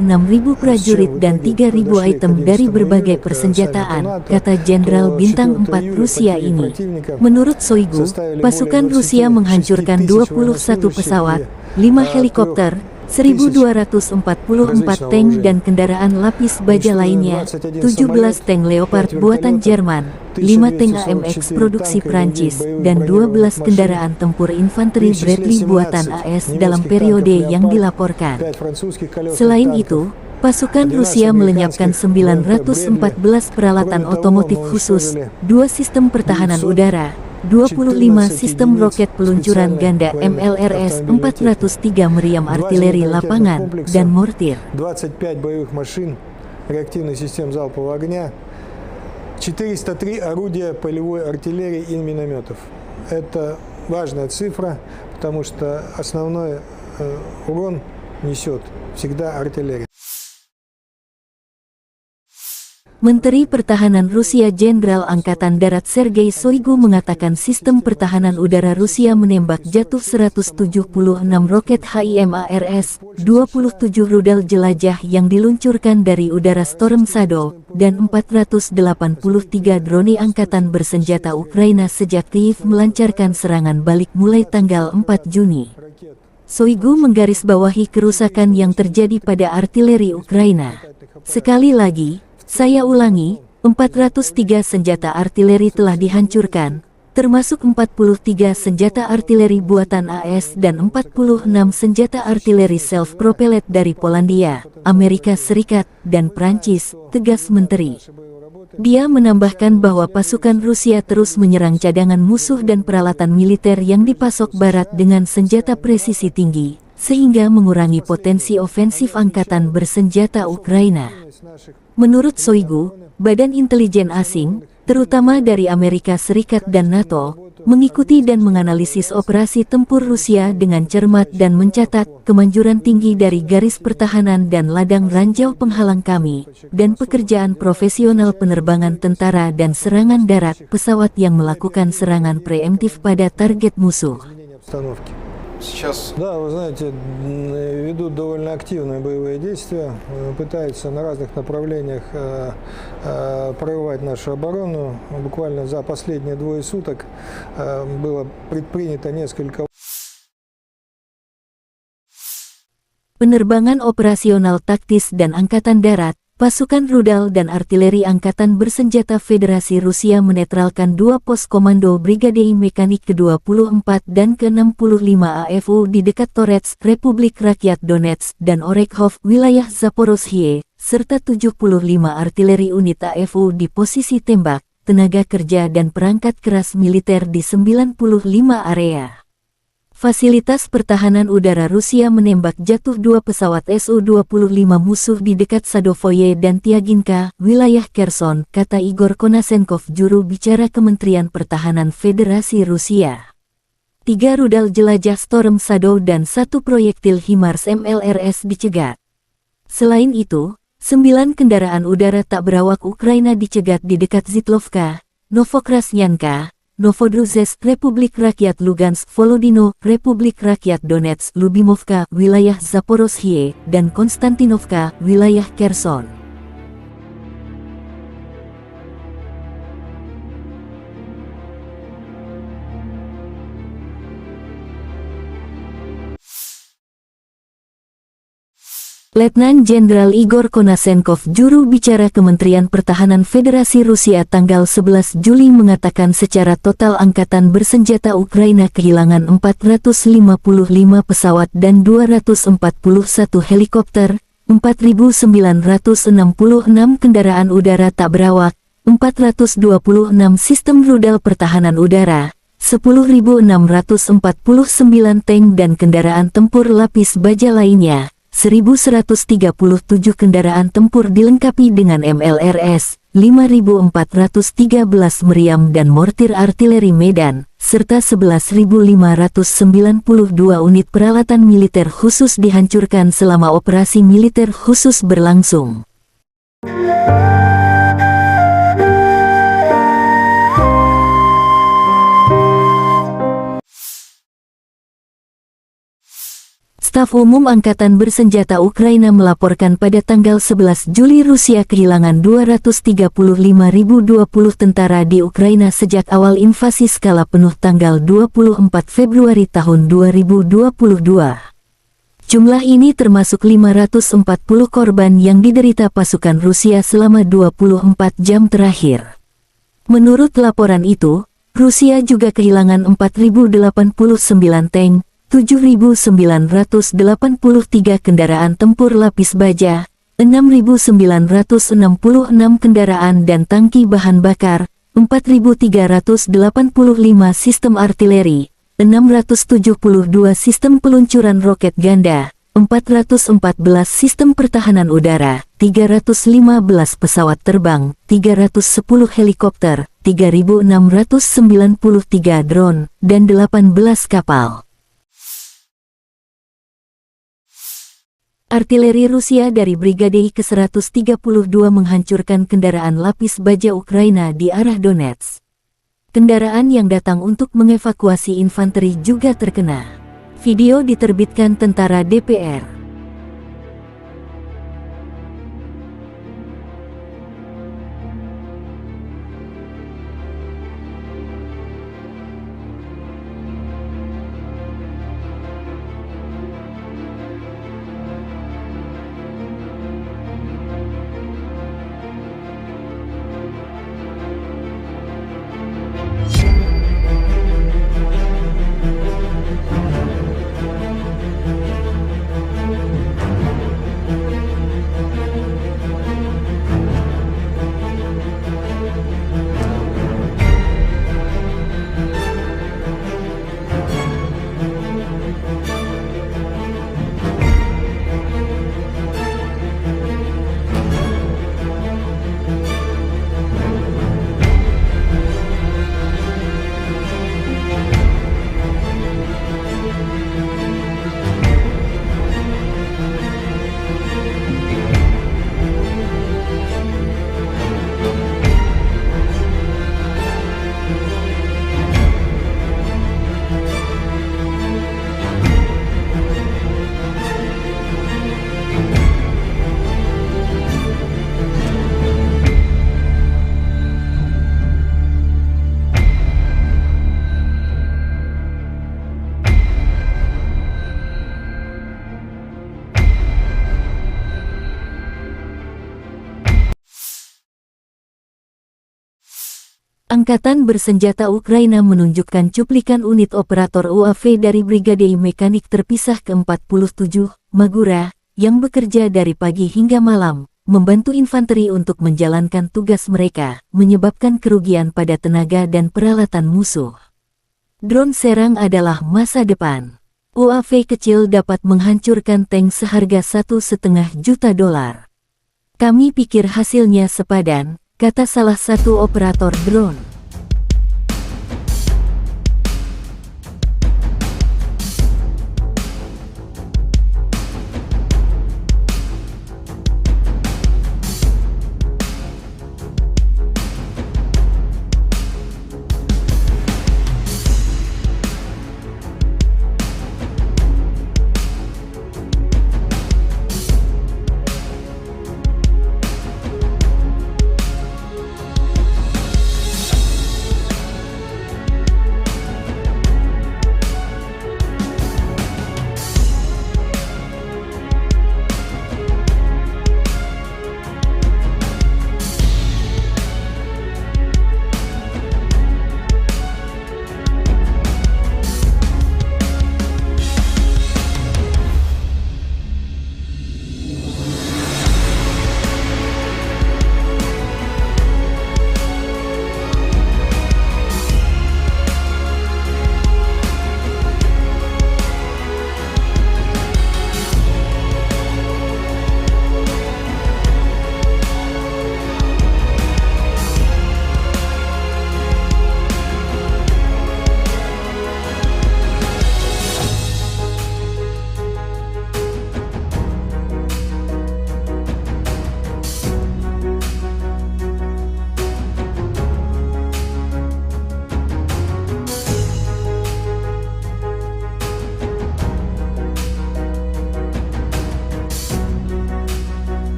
prajurit dan 3.000 item dari berbagai persenjataan, kata Jenderal Bintang 4 Rusia ini. Menurut Shoigu, pasukan Rusia menghancurkan 21 pesawat, 5 helikopter, 1.244 tank dan kendaraan lapis baja lainnya, 17 tank Leopard buatan Jerman, 5 tank AMX produksi Prancis, dan 12 kendaraan tempur infanteri Bradley buatan AS dalam periode yang dilaporkan. Selain itu, pasukan Rusia melenyapkan 914 peralatan otomotif khusus, 2 sistem pertahanan udara, 25 sistem roket peluncuran ganda MLRS 403 meriam artileri lapangan, dan mortir. 25 боевых машин реактивных систем залпового огня, 403 орудия полевой артиллерии и минометов. Это важная цифра, потому что основной урон несет всегда артиллерия. Menteri Pertahanan Rusia Jenderal Angkatan Darat Sergei Shoigu mengatakan sistem pertahanan udara Rusia menembak jatuh 176 roket HIMARS, 27 rudal jelajah yang diluncurkan dari udara Storm Shadow, dan 483 drone angkatan bersenjata Ukraina sejak Kyiv melancarkan serangan balik mulai tanggal 4 Juni. Shoigu menggarisbawahi kerusakan yang terjadi pada artileri Ukraina. Sekali lagi, saya ulangi, 403 senjata artileri telah dihancurkan, termasuk 43 senjata artileri buatan AS dan 46 senjata artileri self-propelled dari Polandia, Amerika Serikat, dan Prancis, tegas Menteri. Dia menambahkan bahwa pasukan Rusia terus menyerang cadangan musuh dan peralatan militer yang dipasok Barat dengan senjata presisi tinggi, sehingga mengurangi potensi ofensif angkatan bersenjata Ukraina. Menurut Shoigu, badan intelijen asing, terutama dari Amerika Serikat dan NATO, mengikuti dan menganalisis operasi tempur Rusia dengan cermat dan mencatat kemanjuran tinggi dari garis pertahanan dan ladang ranjau penghalang kami, dan pekerjaan profesional penerbangan tentara dan serangan darat pesawat yang melakukan serangan preemptif pada target musuh. Да, вы знаете, ведут довольно активные боевые действия, пытаются на разных направлениях прорывать нашу оборону. Буквально за последние 2 суток было предпринято несколько. Penerbangan operasional taktis dan angkatan darat, pasukan rudal dan artileri angkatan bersenjata Federasi Rusia menetralkan 2 pos komando Brigade Mekanik ke-24 dan ke-65 AFU di dekat Torets, Republik Rakyat Donetsk, dan Orekhov, wilayah Zaporozhye, serta 75 artileri unit AFU di posisi tembak, tenaga kerja dan perangkat keras militer di 95 area. Fasilitas pertahanan udara Rusia menembak jatuh 2 pesawat Su-25 musuh di dekat Sadovoye dan Tiaginka, wilayah Kherson, kata Igor Konasenkov, juru bicara Kementerian Pertahanan Federasi Rusia. 3 rudal jelajah Storm Shadow dan 1 proyektil HIMARS MLRS dicegat. Selain itu, 9 kendaraan udara tak berawak Ukraina dicegat di dekat Zitlovka, Novokrasnyanka, Novodruzhsk, Republik Rakyat Lugansk, Volodino, Republik Rakyat Donetsk, Lubimovka, wilayah Zaporozhye, dan Konstantinovka, wilayah Kherson. Letnan Jenderal Igor Konasenkov, juru bicara Kementerian Pertahanan Federasi Rusia tanggal 11 Juli mengatakan secara total angkatan bersenjata Ukraina kehilangan 455 pesawat dan 241 helikopter, 4.966 kendaraan udara tak berawak, 426 sistem rudal pertahanan udara, 10.649 tank dan kendaraan tempur lapis baja lainnya, 1.137 kendaraan tempur dilengkapi dengan MLRS, 5.413 meriam dan mortir artileri medan, serta 11.592 unit peralatan militer khusus dihancurkan selama operasi militer khusus berlangsung. Staf Umum Angkatan Bersenjata Ukraina melaporkan pada tanggal 11 Juli Rusia kehilangan 235.020 tentara di Ukraina sejak awal invasi skala penuh tanggal 24 Februari tahun 2022. Jumlah ini termasuk 540 korban yang diderita pasukan Rusia selama 24 jam terakhir. Menurut laporan itu, Rusia juga kehilangan 4.089 tank, 7.983 kendaraan tempur lapis baja, 6.966 kendaraan dan tangki bahan bakar, 4.385 sistem artileri, 672 sistem peluncuran roket ganda, 414 sistem pertahanan udara, 315 pesawat terbang, 310 helikopter, 3.693 drone, dan 18 kapal. Artileri Rusia dari Brigade ke-132 menghancurkan kendaraan lapis baja Ukraina di arah Donetsk. Kendaraan yang datang untuk mengevakuasi infanteri juga terkena. Video diterbitkan tentara DPR. Angkatan Bersenjata Ukraina menunjukkan cuplikan unit operator UAV dari Brigade Mekanik Terpisah ke-47, Magura, yang bekerja dari pagi hingga malam, membantu infanteri untuk menjalankan tugas mereka, menyebabkan kerugian pada tenaga dan peralatan musuh. Drone serang adalah masa depan. UAV kecil dapat menghancurkan tank seharga $1,5 juta. Kami pikir hasilnya sepadan, kata salah satu operator drone.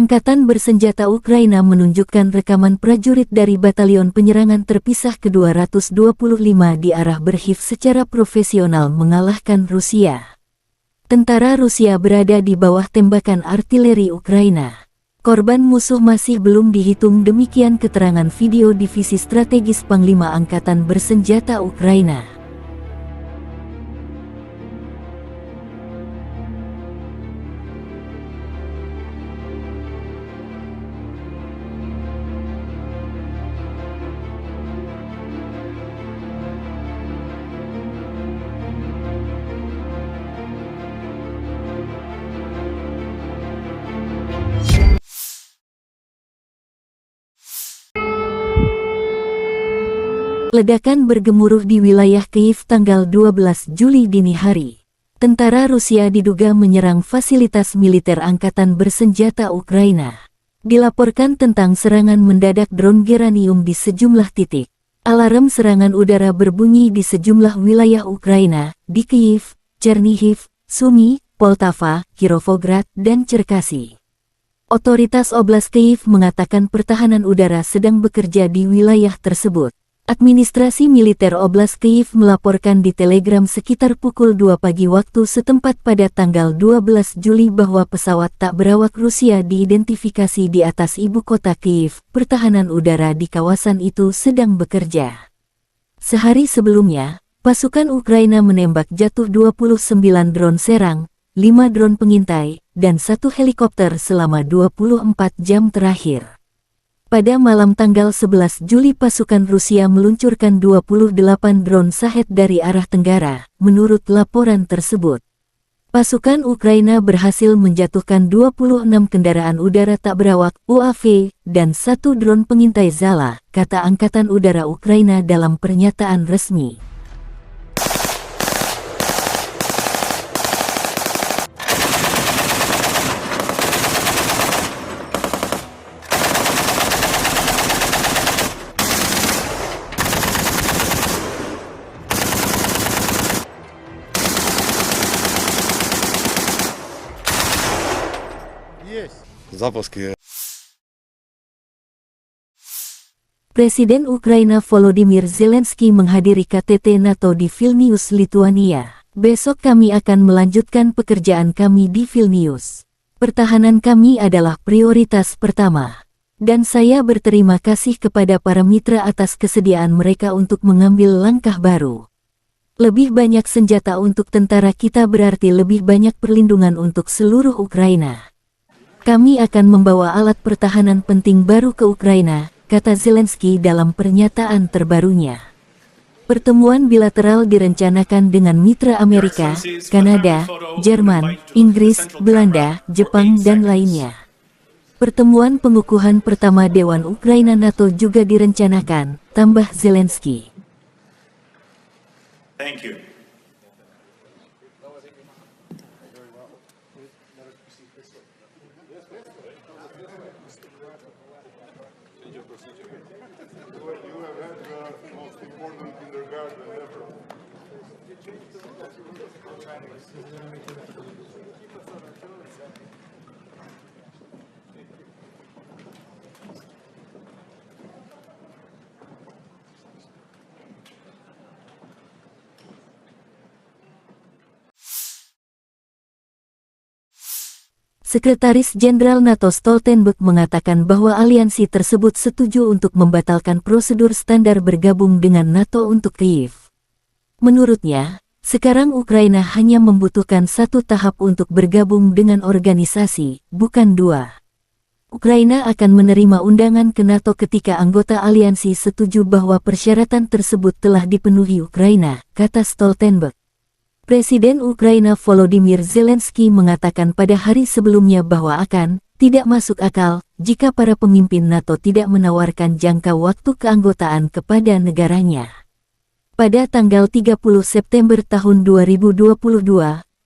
Angkatan bersenjata Ukraina menunjukkan rekaman prajurit dari Batalion Penyerangan Terpisah ke-225 di arah Berhiv secara profesional mengalahkan Rusia. Tentara Rusia berada di bawah tembakan artileri Ukraina. Korban musuh masih belum dihitung, demikian keterangan video Divisi Strategis Panglima Angkatan Bersenjata Ukraina. Ledakan bergemuruh di wilayah Kyiv tanggal 12 Juli dini hari. Tentara Rusia diduga menyerang fasilitas militer angkatan bersenjata Ukraina. Dilaporkan tentang serangan mendadak drone Geranium di sejumlah titik. Alarm serangan udara berbunyi di sejumlah wilayah Ukraina, di Kyiv, Chernihiv, Sumy, Poltava, Kirovograd, dan Cherkasy. Otoritas Oblast Kyiv mengatakan pertahanan udara sedang bekerja di wilayah tersebut. Administrasi militer Oblast Kyiv melaporkan di Telegram sekitar pukul 2 pagi waktu setempat pada tanggal 12 Juli bahwa pesawat tak berawak Rusia diidentifikasi di atas ibu kota Kyiv. Pertahanan udara di kawasan itu sedang bekerja. Sehari sebelumnya, pasukan Ukraina menembak jatuh 29 drone serang, 5 drone pengintai, dan 1 helikopter selama 24 jam terakhir. Pada malam tanggal 11 Juli pasukan Rusia meluncurkan 28 drone Shahed dari arah tenggara, menurut laporan tersebut. Pasukan Ukraina berhasil menjatuhkan 26 kendaraan udara tak berawak UAV dan 1 drone pengintai Zala, kata Angkatan Udara Ukraina dalam pernyataan resmi. Запуски. Presiden Ukraina Volodymyr Zelensky menghadiri KTT NATO di Vilnius, Lituania. Besok kami akan melanjutkan pekerjaan kami di Vilnius. Pertahanan kami adalah prioritas pertama. Dan saya berterima kasih kepada para mitra atas kesediaan mereka untuk mengambil langkah baru. Lebih banyak senjata untuk tentara kita berarti lebih banyak perlindungan untuk seluruh Ukraina. Kami akan membawa alat pertahanan penting baru ke Ukraina, kata Zelensky dalam pernyataan terbarunya. Pertemuan bilateral direncanakan dengan mitra Amerika, Kanada, Jerman, Inggris, Belanda, Jepang, dan lainnya. Pertemuan pengukuhan pertama Dewan Ukraina NATO juga direncanakan, tambah Zelensky. Thank you. Sekretaris Jenderal NATO Stoltenberg mengatakan bahwa aliansi tersebut setuju untuk membatalkan prosedur standar bergabung dengan NATO untuk Kyiv. Menurutnya, sekarang Ukraina hanya membutuhkan 1 tahap untuk bergabung dengan organisasi, bukan 2. Ukraina akan menerima undangan ke NATO ketika anggota aliansi setuju bahwa persyaratan tersebut telah dipenuhi Ukraina, kata Stoltenberg. Presiden Ukraina Volodymyr Zelensky mengatakan pada hari sebelumnya bahwa tidak masuk akal jika para pemimpin NATO tidak menawarkan jangka waktu keanggotaan kepada negaranya. Pada tanggal 30 September tahun 2022,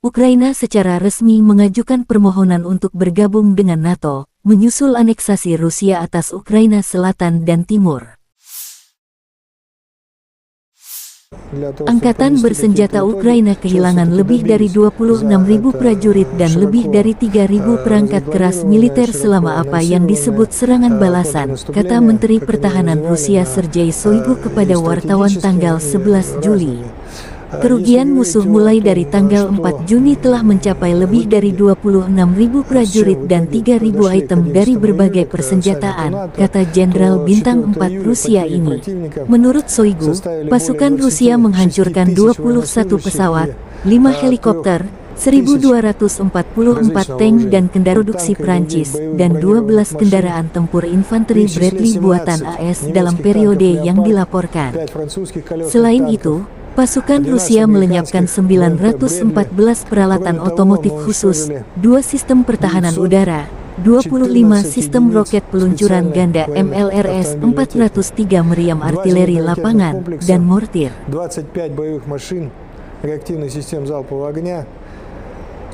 Ukraina secara resmi mengajukan permohonan untuk bergabung dengan NATO, menyusul aneksasi Rusia atas Ukraina Selatan dan Timur. Angkatan bersenjata Ukraina kehilangan lebih dari 26.000 prajurit dan lebih dari 3.000 perangkat keras militer selama apa yang disebut serangan balasan, kata Menteri Pertahanan Rusia Sergei Shoigu kepada wartawan tanggal 11 Juli. Kerugian musuh mulai dari tanggal 4 Juni telah mencapai lebih dari 26.000 prajurit dan 3.000 item dari berbagai persenjataan, kata Jenderal Bintang 4 Rusia ini. Menurut Shoigu, pasukan Rusia menghancurkan 21 pesawat, 5 helikopter, 1.244 tank dan kendaraan produksi Prancis, dan 12 kendaraan tempur infanteri Bradley buatan AS dalam periode yang dilaporkan. Selain itu, pasukan Rusia melenyapkan 914 peralatan otomotif khusus, 2 sistem pertahanan udara, 25 sistem roket peluncuran ganda MLRS, 403 meriam artileri lapangan, dan mortir. 25 боевых машин реактивных систем залпового огня,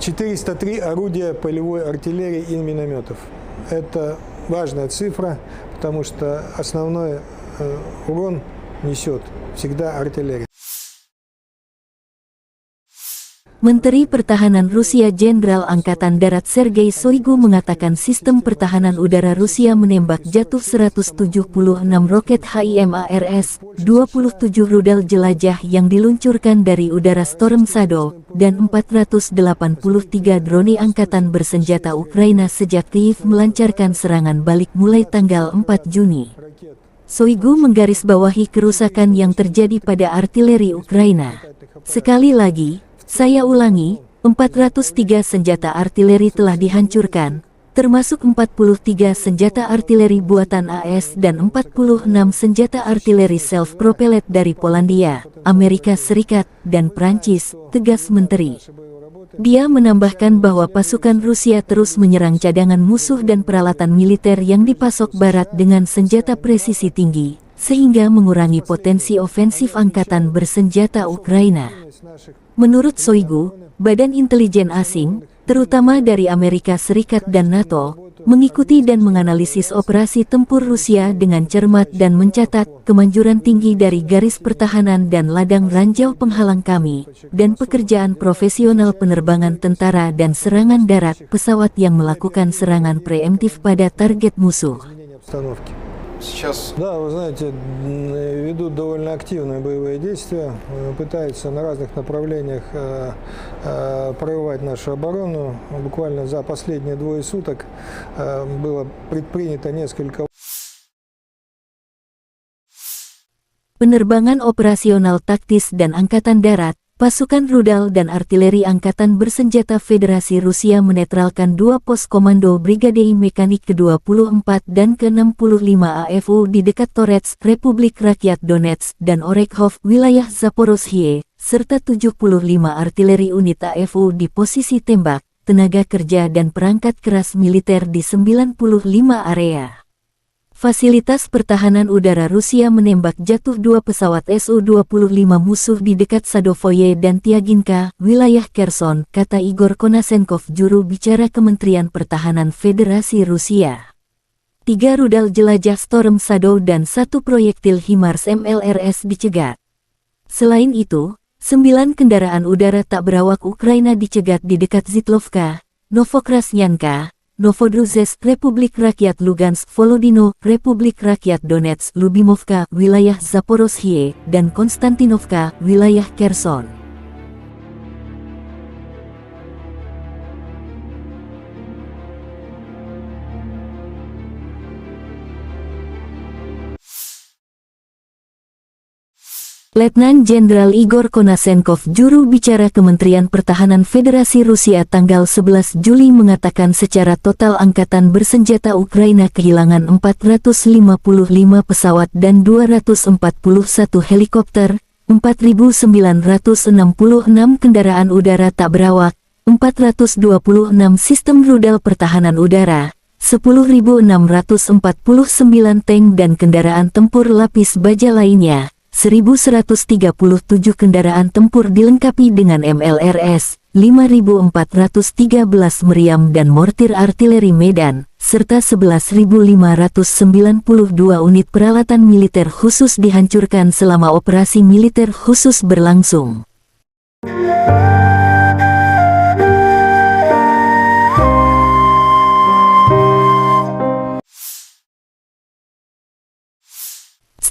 403 орудия полевой артиллерии и минометов. Это важная цифра, потому что основной урон несет всегда артиллерия. Menteri Pertahanan Rusia Jenderal Angkatan Darat Sergei Shoigu mengatakan sistem pertahanan udara Rusia menembak jatuh 176 roket HIMARS, 27 rudal jelajah yang diluncurkan dari udara Storm Shadow, dan 483 drone angkatan bersenjata Ukraina sejak Kyiv melancarkan serangan balik mulai tanggal 4 Juni. Shoigu menggarisbawahi kerusakan yang terjadi pada artileri Ukraina. Sekali lagi, saya ulangi, 403 senjata artileri telah dihancurkan, termasuk 43 senjata artileri buatan AS dan 46 senjata artileri self-propelled dari Polandia, Amerika Serikat, dan Prancis, tegas Menteri. Dia menambahkan bahwa pasukan Rusia terus menyerang cadangan musuh dan peralatan militer yang dipasok Barat dengan senjata presisi tinggi, sehingga mengurangi potensi ofensif angkatan bersenjata Ukraina. Menurut Shoigu, badan intelijen asing, terutama dari Amerika Serikat dan NATO, mengikuti dan menganalisis operasi tempur Rusia dengan cermat dan mencatat kemanjuran tinggi dari garis pertahanan dan ladang ranjau penghalang kami, dan pekerjaan profesional penerbangan tentara dan serangan darat pesawat yang melakukan serangan preemptif pada target musuh. Да, вы знаете, ведут довольно активные боевые действия, пытаются на разных направлениях прорывать нашу оборону. Буквально за последние 2 суток было предпринято несколько. Penerbangan operasional taktis dan angkatan darat, pasukan rudal dan artileri Angkatan Bersenjata Federasi Rusia menetralkan 2 pos komando Brigade Mekanik ke-24 dan ke-65 AFU di dekat Torets, Republik Rakyat Donetsk, dan Orekhov, wilayah Zaporozhye, serta 75 artileri unit AFU di posisi tembak, tenaga kerja dan perangkat keras militer di 95 area. Fasilitas pertahanan udara Rusia menembak jatuh 2 pesawat Su-25 musuh di dekat Sadovoye dan Tiaginka, wilayah Kherson, kata Igor Konasenkov, juru bicara Kementerian Pertahanan Federasi Rusia. 3 rudal jelajah Storm Shadow dan 1 proyektil HIMARS MLRS dicegat. Selain itu, 9 kendaraan udara tak berawak Ukraina dicegat di dekat Zitlovka, Novokrasnyanka, Novodruzhsk, Republik Rakyat Lugansk, Volodino, Republik Rakyat Donetsk, Lubimovka, wilayah Zaporozhye, dan Konstantinovka, wilayah Kherson. Letnan Jenderal Igor Konasenkov, juru bicara Kementerian Pertahanan Federasi Rusia tanggal 11 Juli mengatakan secara total Angkatan Bersenjata Ukraina kehilangan 455 pesawat dan 241 helikopter, 4.966 kendaraan udara tak berawak, 426 sistem rudal pertahanan udara, 10.649 tank dan kendaraan tempur lapis baja lainnya, 1.137 kendaraan tempur dilengkapi dengan MLRS, 5.413 meriam dan mortir artileri Medan, serta 11.592 unit peralatan militer khusus dihancurkan selama operasi militer khusus berlangsung.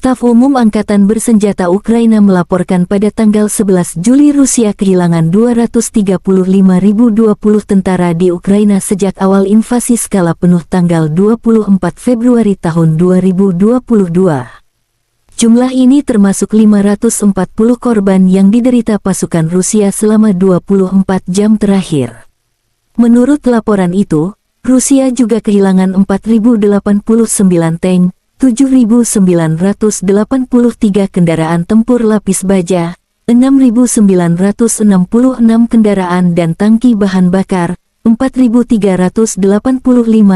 Staf Umum Angkatan Bersenjata Ukraina melaporkan pada tanggal 11 Juli Rusia kehilangan 235.020 tentara di Ukraina sejak awal invasi skala penuh tanggal 24 Februari tahun 2022. Jumlah ini termasuk 540 korban yang diderita pasukan Rusia selama 24 jam terakhir. Menurut laporan itu, Rusia juga kehilangan 4.089 tank, 7.983 kendaraan tempur lapis baja, 6.966 kendaraan dan tangki bahan bakar, 4.385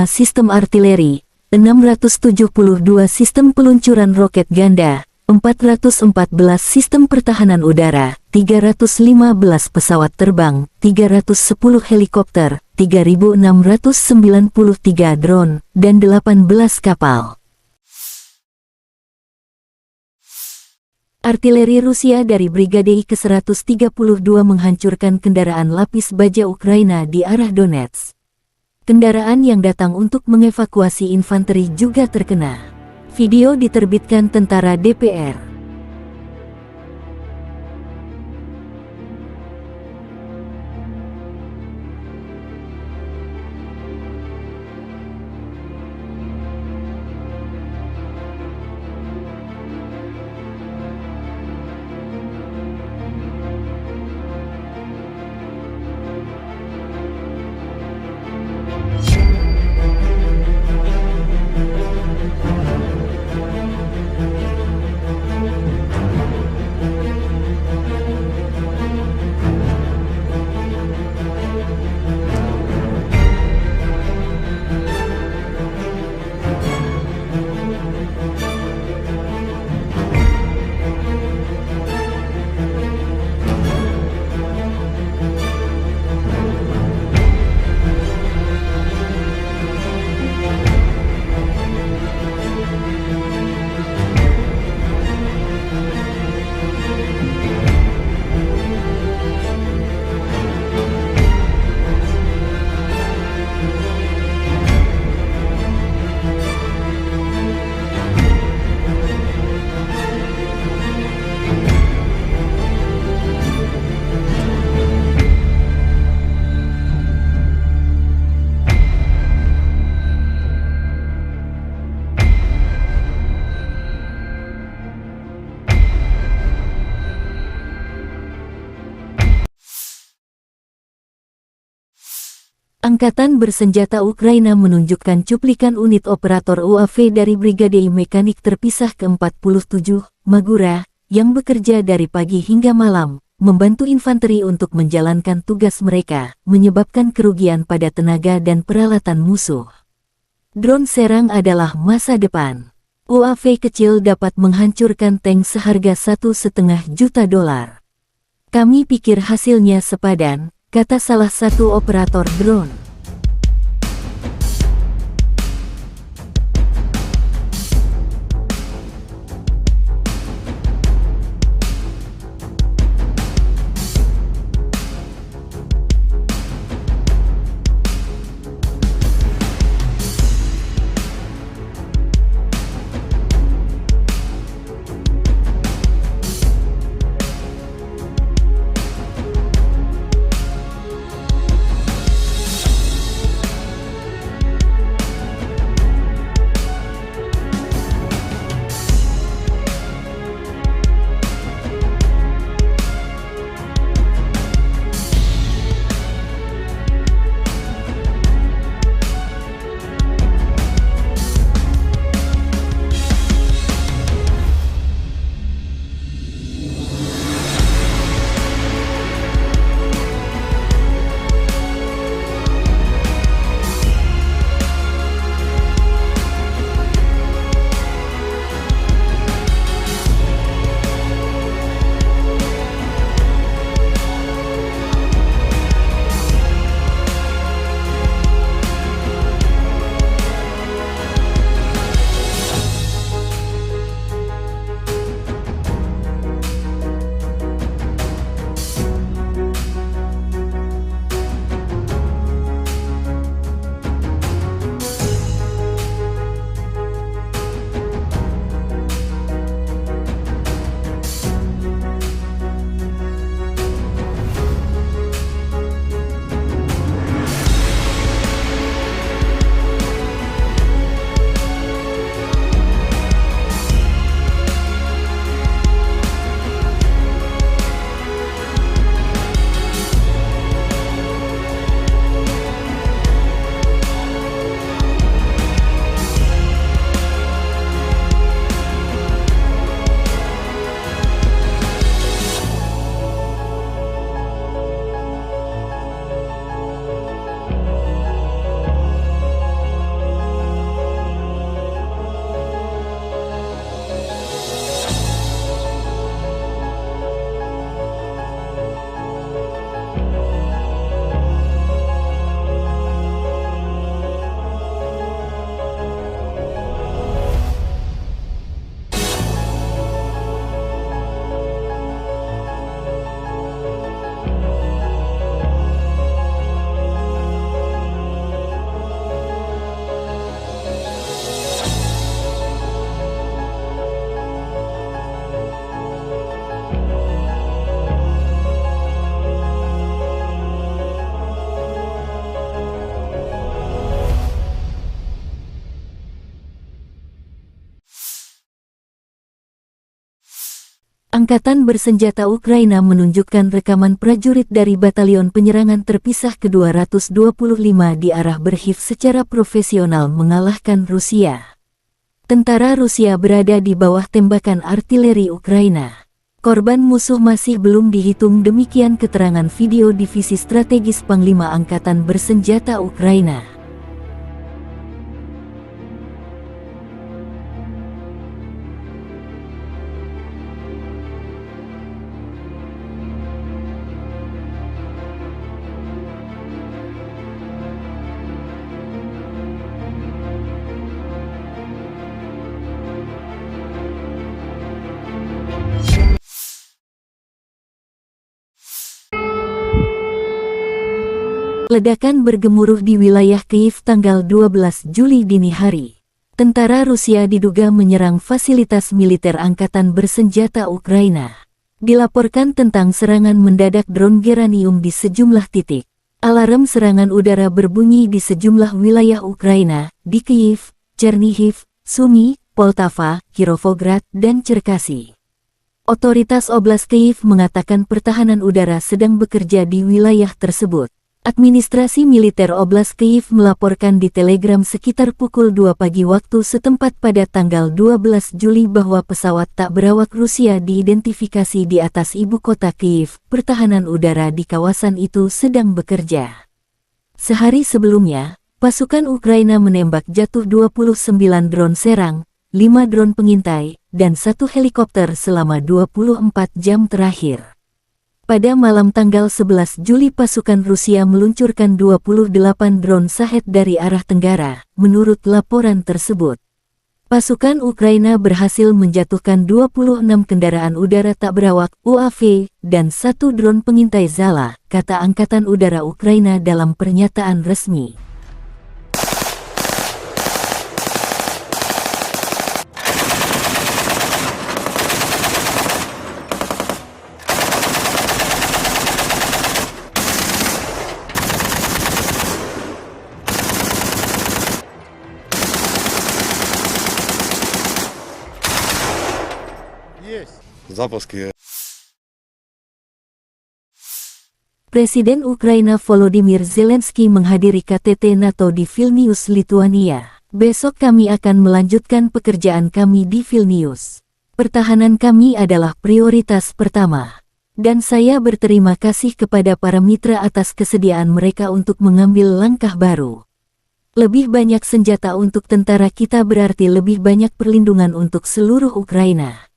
sistem artileri, 672 sistem peluncuran roket ganda, 414 sistem pertahanan udara, 315 pesawat terbang, 310 helikopter, 3.693 drone, dan 18 kapal. Artileri Rusia dari Brigade ke-132 menghancurkan kendaraan lapis baja Ukraina di arah Donetsk. Kendaraan yang datang untuk mengevakuasi infanteri juga terkena. Video diterbitkan tentara DPR. Angkatan Bersenjata Ukraina menunjukkan cuplikan unit operator UAV dari Brigade Mekanik Terpisah ke-47, Magura, yang bekerja dari pagi hingga malam, membantu infanteri untuk menjalankan tugas mereka, menyebabkan kerugian pada tenaga dan peralatan musuh. Drone serang adalah masa depan. UAV kecil dapat menghancurkan tank seharga $1,5 juta. Kami pikir hasilnya sepadan, kata salah satu operator drone. Angkatan bersenjata Ukraina menunjukkan rekaman prajurit dari Batalion Penyerangan Terpisah ke-225 di arah Berkhiv secara profesional mengalahkan Rusia. Tentara Rusia berada di bawah tembakan artileri Ukraina. Korban musuh masih belum dihitung, demikian keterangan video Divisi Strategis Panglima Angkatan Bersenjata Ukraina. Ledakan bergemuruh di wilayah Kyiv tanggal 12 Juli dini hari. Tentara Rusia diduga menyerang fasilitas militer angkatan bersenjata Ukraina. Dilaporkan tentang serangan mendadak drone geranium di sejumlah titik. Alarm serangan udara berbunyi di sejumlah wilayah Ukraina, di Kyiv, Chernihiv, Sumy, Poltava, Kirovograd, dan Cherkasy. Otoritas Oblast Kyiv mengatakan pertahanan udara sedang bekerja di wilayah tersebut. Administrasi militer Oblast Kyiv melaporkan di Telegram sekitar pukul 2 pagi waktu setempat pada tanggal 12 Juli bahwa pesawat tak berawak Rusia diidentifikasi di atas ibu kota Kyiv. Pertahanan udara di kawasan itu sedang bekerja. Sehari sebelumnya, pasukan Ukraina menembak jatuh 29 drone serang, 5 drone pengintai, dan 1 helikopter selama 24 jam terakhir. Pada malam tanggal 11 Juli pasukan Rusia meluncurkan 28 drone Shahed dari arah tenggara, menurut laporan tersebut. Pasukan Ukraina berhasil menjatuhkan 26 kendaraan udara tak berawak UAV dan 1 drone pengintai Zala, kata Angkatan Udara Ukraina dalam pernyataan resmi. Запуски. Presiden Ukraina Volodymyr Zelensky menghadiri KTT NATO di Vilnius, Lituania. Besok kami akan melanjutkan pekerjaan kami di Vilnius. Pertahanan kami adalah prioritas pertama. Dan saya berterima kasih kepada para mitra atas kesediaan mereka untuk mengambil langkah baru. Lebih banyak senjata untuk tentara kita berarti lebih banyak perlindungan untuk seluruh Ukraina.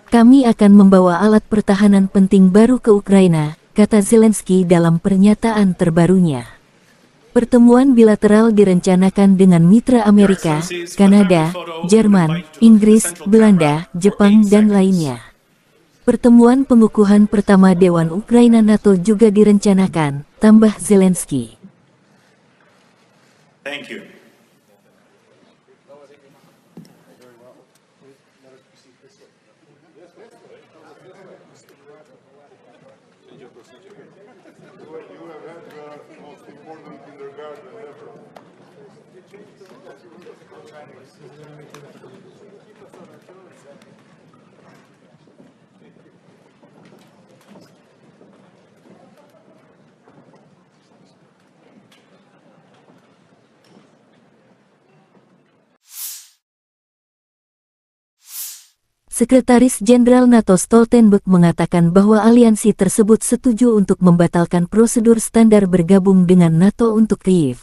Kami akan membawa alat pertahanan penting baru ke Ukraina, kata Zelensky dalam pernyataan terbarunya. Pertemuan bilateral direncanakan dengan mitra Amerika, Kanada, Jerman, Inggris, Belanda, Jepang, dan lainnya. Pertemuan pengukuhan pertama Dewan Ukraina NATO juga direncanakan, tambah Zelensky. Thank you. Sekretaris Jenderal NATO Stoltenberg mengatakan bahwa aliansi tersebut setuju untuk membatalkan prosedur standar bergabung dengan NATO untuk Kyiv.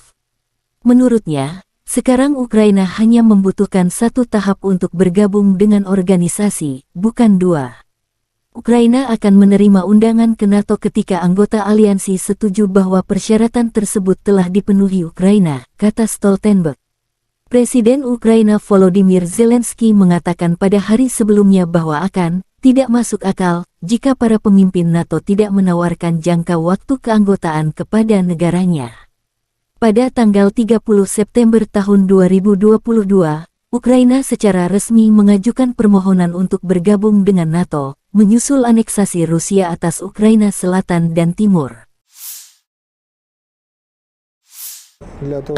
Menurutnya, sekarang Ukraina hanya membutuhkan 1 tahap untuk bergabung dengan organisasi, bukan 2. Ukraina akan menerima undangan ke NATO ketika anggota aliansi setuju bahwa persyaratan tersebut telah dipenuhi Ukraina, kata Stoltenberg. Presiden Ukraina Volodymyr Zelensky mengatakan pada hari sebelumnya bahwa tidak masuk akal jika para pemimpin NATO tidak menawarkan jangka waktu keanggotaan kepada negaranya. Pada tanggal 30 September tahun 2022, Ukraina secara resmi mengajukan permohonan untuk bergabung dengan NATO, menyusul aneksasi Rusia atas Ukraina Selatan dan Timur.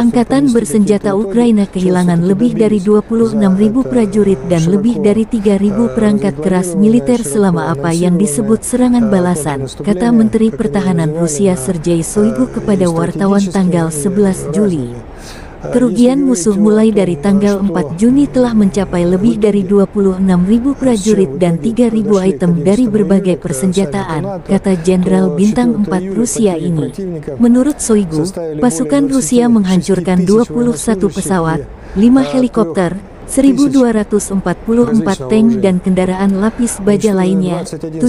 Angkatan bersenjata Ukraina kehilangan lebih dari 26.000 prajurit dan lebih dari 3.000 perangkat keras militer selama apa yang disebut serangan balasan, kata Menteri Pertahanan Rusia Sergei Shoigu kepada wartawan tanggal 11 Juli. Kerugian musuh mulai dari tanggal 4 Juni telah mencapai lebih dari 26.000 prajurit dan 3.000 item dari berbagai persenjataan, kata Jenderal Bintang 4 Rusia ini. Menurut Shoigu, pasukan Rusia menghancurkan 21 pesawat, 5 helikopter, 1.244 tank dan kendaraan lapis baja lainnya, 17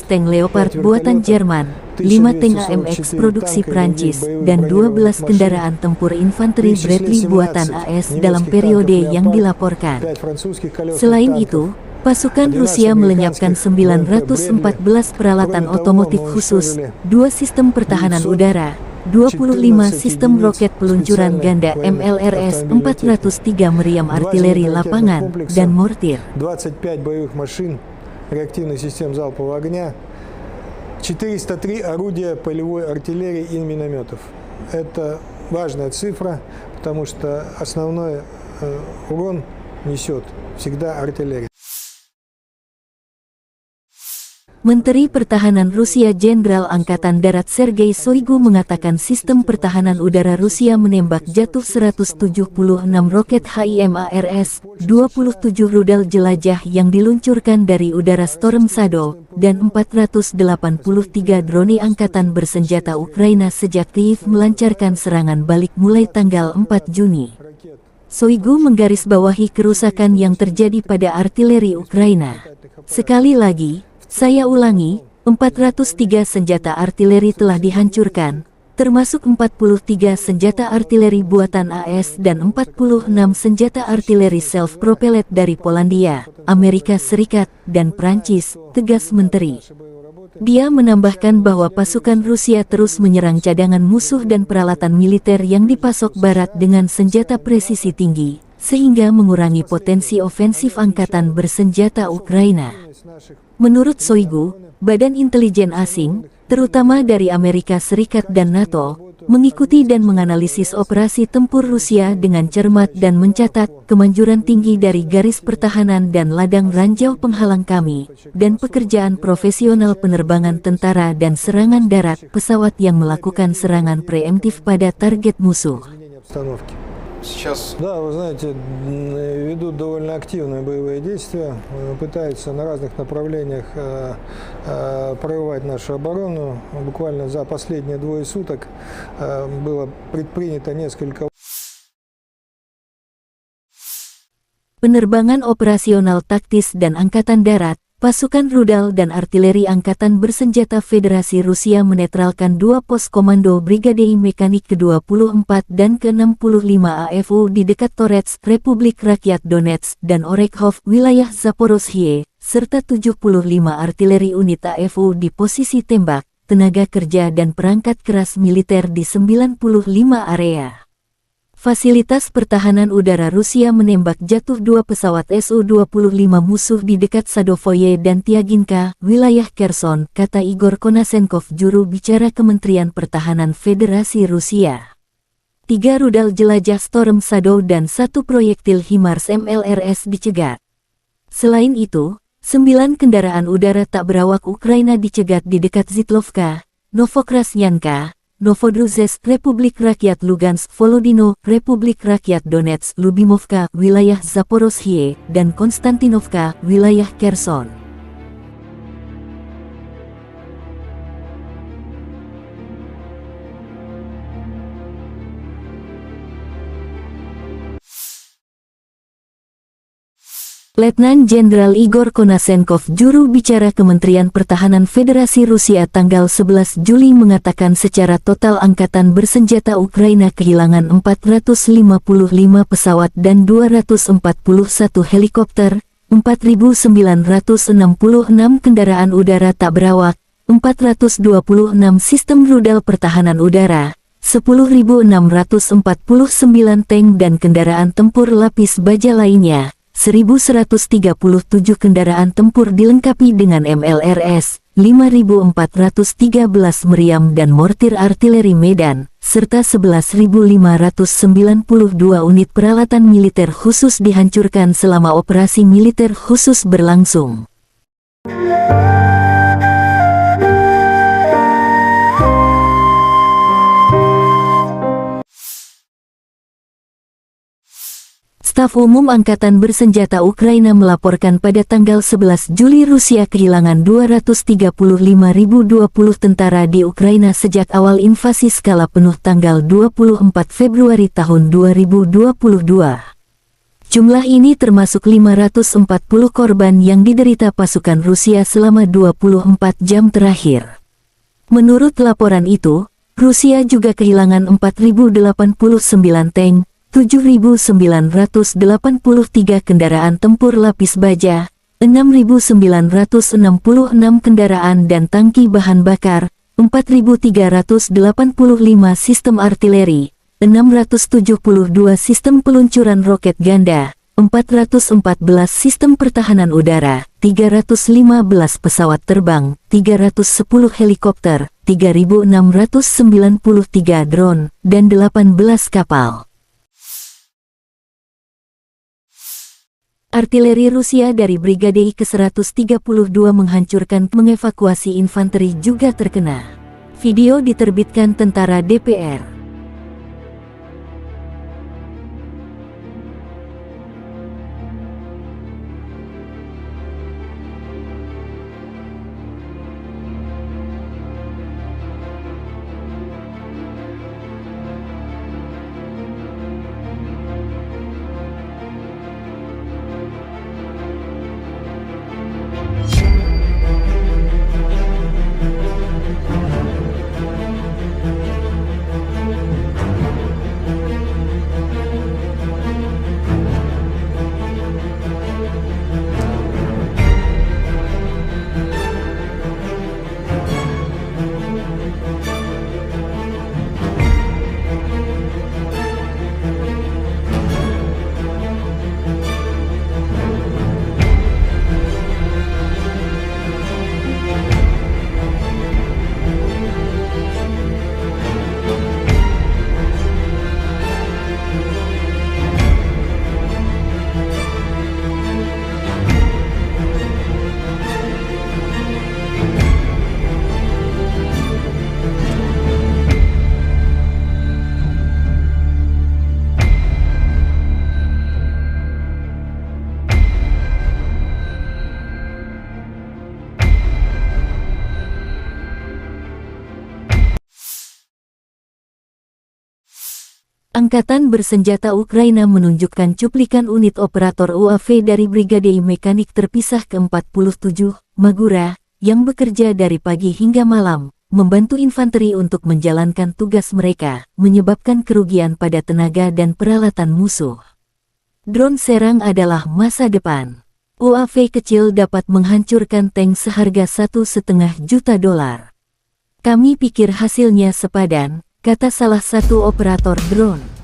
tank Leopard buatan Jerman, 5 tank AMX produksi Prancis, dan 12 kendaraan tempur infanteri Bradley buatan AS dalam periode yang dilaporkan. Selain itu, pasukan Rusia melenyapkan 914 peralatan otomotif khusus, 2 sistem pertahanan udara, 25 sistem roket peluncuran ganda MLRS, 403 meriam artileri lapangan, dan mortir. 25 боевых машин реактивных систем залпового огня, 403 орудия полевой артиллерии и минометов. Это важная цифра, потому что основной урон несет всегда артиллерия. Menteri Pertahanan Rusia Jenderal Angkatan Darat Sergei Shoigu mengatakan sistem pertahanan udara Rusia menembak jatuh 176 roket HIMARS, 27 rudal jelajah yang diluncurkan dari udara Storm Shadow, dan 483 drone angkatan bersenjata Ukraina sejak Kyiv melancarkan serangan balik mulai tanggal 4 Juni. Shoigu menggarisbawahi kerusakan yang terjadi pada artileri Ukraina. Sekali lagi, saya ulangi, 403 senjata artileri telah dihancurkan, termasuk 43 senjata artileri buatan AS dan 46 senjata artileri self-propelled dari Polandia, Amerika Serikat, dan Prancis, tegas Menteri. Dia menambahkan bahwa pasukan Rusia terus menyerang cadangan musuh dan peralatan militer yang dipasok Barat dengan senjata presisi tinggi, sehingga mengurangi potensi ofensif angkatan bersenjata Ukraina. Menurut Shoigu, badan intelijen asing, terutama dari Amerika Serikat dan NATO, mengikuti dan menganalisis operasi tempur Rusia dengan cermat dan mencatat kemanjuran tinggi dari garis pertahanan dan ladang ranjau penghalang kami, dan pekerjaan profesional penerbangan tentara dan serangan darat pesawat yang melakukan serangan preemptif pada target musuh. Да, вы знаете, ведут довольно активные боевые действия, пытаются на разных направлениях прорывать нашу оборону. Буквально за последние 2 суток было предпринято несколько. Penerbangan operasional taktis dan angkatan darat, pasukan rudal dan artileri Angkatan Bersenjata Federasi Rusia menetralkan 2 pos komando Brigade Mekanik ke-24 dan ke-65 AFU di dekat Torets, Republik Rakyat Donetsk, dan Orekhov, wilayah Zaporozhye, serta 75 artileri unit AFU di posisi tembak, tenaga kerja dan perangkat keras militer di 95 area. Fasilitas pertahanan udara Rusia menembak jatuh 2 pesawat Su-25 musuh di dekat Sadovoye dan Tiaginka, wilayah Kherson, kata Igor Konasenkov, juru bicara Kementerian Pertahanan Federasi Rusia. 3 rudal jelajah Storm Shadow dan 1 proyektil HIMARS MLRS dicegat. Selain itu, 9 kendaraan udara tak berawak Ukraina dicegat di dekat Zitlovka, Novokrasnyanka, Novodruzhsk, Republik Rakyat Lugansk, Volodino, Republik Rakyat Donetsk, Lubimovka, wilayah Zaporozhye, dan Konstantinovka, wilayah Kherson. Letnan Jenderal Igor Konasenkov, juru bicara Kementerian Pertahanan Federasi Rusia tanggal 11 Juli mengatakan secara total Angkatan Bersenjata Ukraina kehilangan 455 pesawat dan 241 helikopter, 4.966 kendaraan udara tak berawak, 426 sistem rudal pertahanan udara, 10.649 tank dan kendaraan tempur lapis baja lainnya, 1.137 kendaraan tempur dilengkapi dengan MLRS, 5.413 meriam dan mortir artileri Medan, serta 11.592 unit peralatan militer khusus dihancurkan selama operasi militer khusus berlangsung. Staf Umum Angkatan Bersenjata Ukraina melaporkan pada tanggal 11 Juli Rusia kehilangan 235.020 tentara di Ukraina sejak awal invasi skala penuh tanggal 24 Februari tahun 2022. Jumlah ini termasuk 540 korban yang diderita pasukan Rusia selama 24 jam terakhir. Menurut laporan itu, Rusia juga kehilangan 4.089 tank, 7.983 kendaraan tempur lapis baja, 6.966 kendaraan dan tangki bahan bakar, 4.385 sistem artileri, 672 sistem peluncuran roket ganda, 414 sistem pertahanan udara, 315 pesawat terbang, 310 helikopter, 3.693 drone, dan 18 kapal. Artileri Rusia dari Brigade ke-132 mengevakuasi infanteri juga terkena. Video diterbitkan tentara DPR. Angkatan Bersenjata Ukraina menunjukkan cuplikan unit operator UAV dari Brigade Mekanik Terpisah ke-47, Magura, yang bekerja dari pagi hingga malam, membantu infanteri untuk menjalankan tugas mereka, menyebabkan kerugian pada tenaga dan peralatan musuh. Drone serang adalah masa depan. UAV kecil dapat menghancurkan tank seharga $1,5 juta. Kami pikir hasilnya sepadan, kata salah satu operator drone.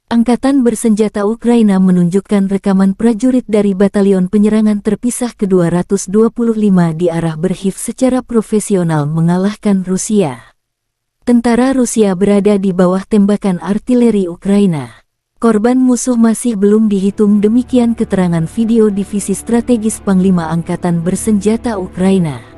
Angkatan bersenjata Ukraina menunjukkan rekaman prajurit dari Batalion Penyerangan Terpisah ke-225 di arah Berkhiv secara profesional mengalahkan Rusia. Tentara Rusia berada di bawah tembakan artileri Ukraina. Korban musuh masih belum dihitung, demikian keterangan video Divisi Strategis Panglima Angkatan Bersenjata Ukraina.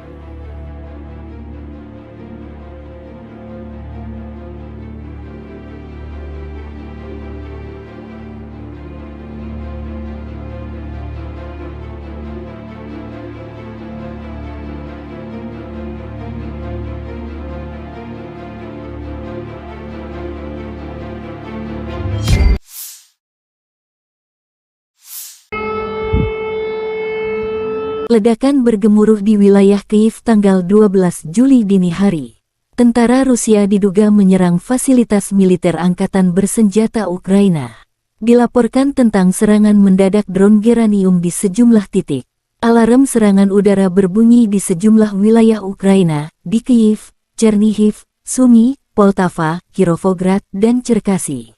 Ledakan bergemuruh di wilayah Kyiv tanggal 12 Juli dini hari. Tentara Rusia diduga menyerang fasilitas militer angkatan bersenjata Ukraina. Dilaporkan tentang serangan mendadak drone Geranium di sejumlah titik. Alarm serangan udara berbunyi di sejumlah wilayah Ukraina, di Kyiv, Chernihiv, Sumy, Poltava, Kirovograd, dan Cherkasy.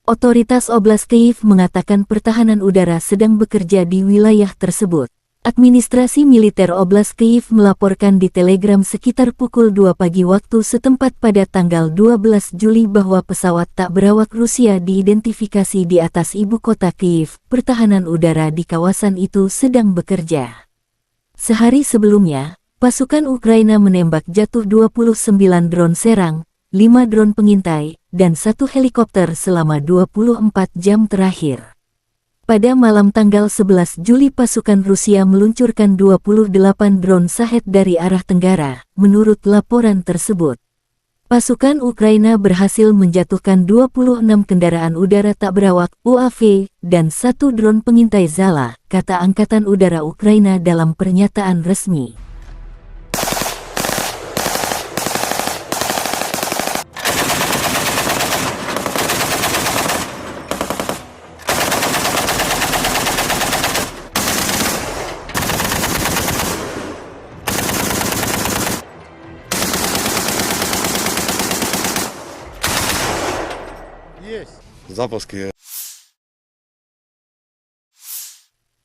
Otoritas Oblast Kyiv mengatakan pertahanan udara sedang bekerja di wilayah tersebut. Administrasi militer Oblast Kyiv melaporkan di Telegram sekitar pukul 2 pagi waktu setempat pada tanggal 12 Juli bahwa pesawat tak berawak Rusia diidentifikasi di atas ibu kota Kyiv. Pertahanan udara di kawasan itu sedang bekerja. Sehari sebelumnya, pasukan Ukraina menembak jatuh 29 drone serang, 5 drone pengintai, dan 1 helikopter selama 24 jam terakhir. Pada malam tanggal 11 Juli pasukan Rusia meluncurkan 28 drone Shahed dari arah tenggara, menurut laporan tersebut. Pasukan Ukraina berhasil menjatuhkan 26 kendaraan udara tak berawak UAV dan 1 drone pengintai Zala, kata Angkatan Udara Ukraina dalam pernyataan resmi. Запуски.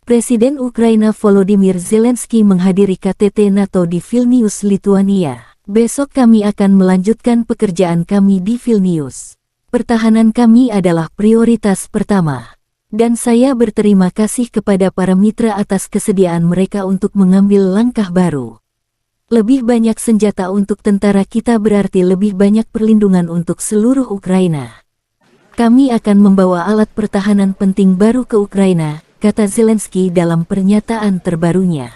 Presiden Ukraina Volodymyr Zelensky menghadiri KTT NATO di Vilnius, Lituania. Besok kami akan melanjutkan pekerjaan kami di Vilnius. Pertahanan kami adalah prioritas pertama. Dan saya berterima kasih kepada para mitra atas kesediaan mereka untuk mengambil langkah baru. Lebih banyak senjata untuk tentara kita berarti lebih banyak perlindungan untuk seluruh Ukraina. Kami akan membawa alat pertahanan penting baru ke Ukraina, kata Zelensky dalam pernyataan terbarunya.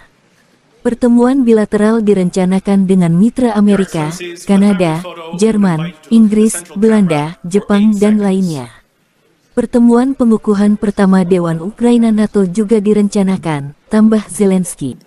Pertemuan bilateral direncanakan dengan mitra Amerika, Kanada, Jerman, Inggris, Belanda, Jepang, dan lainnya. Pertemuan pengukuhan pertama Dewan Ukraina NATO juga direncanakan, tambah Zelensky.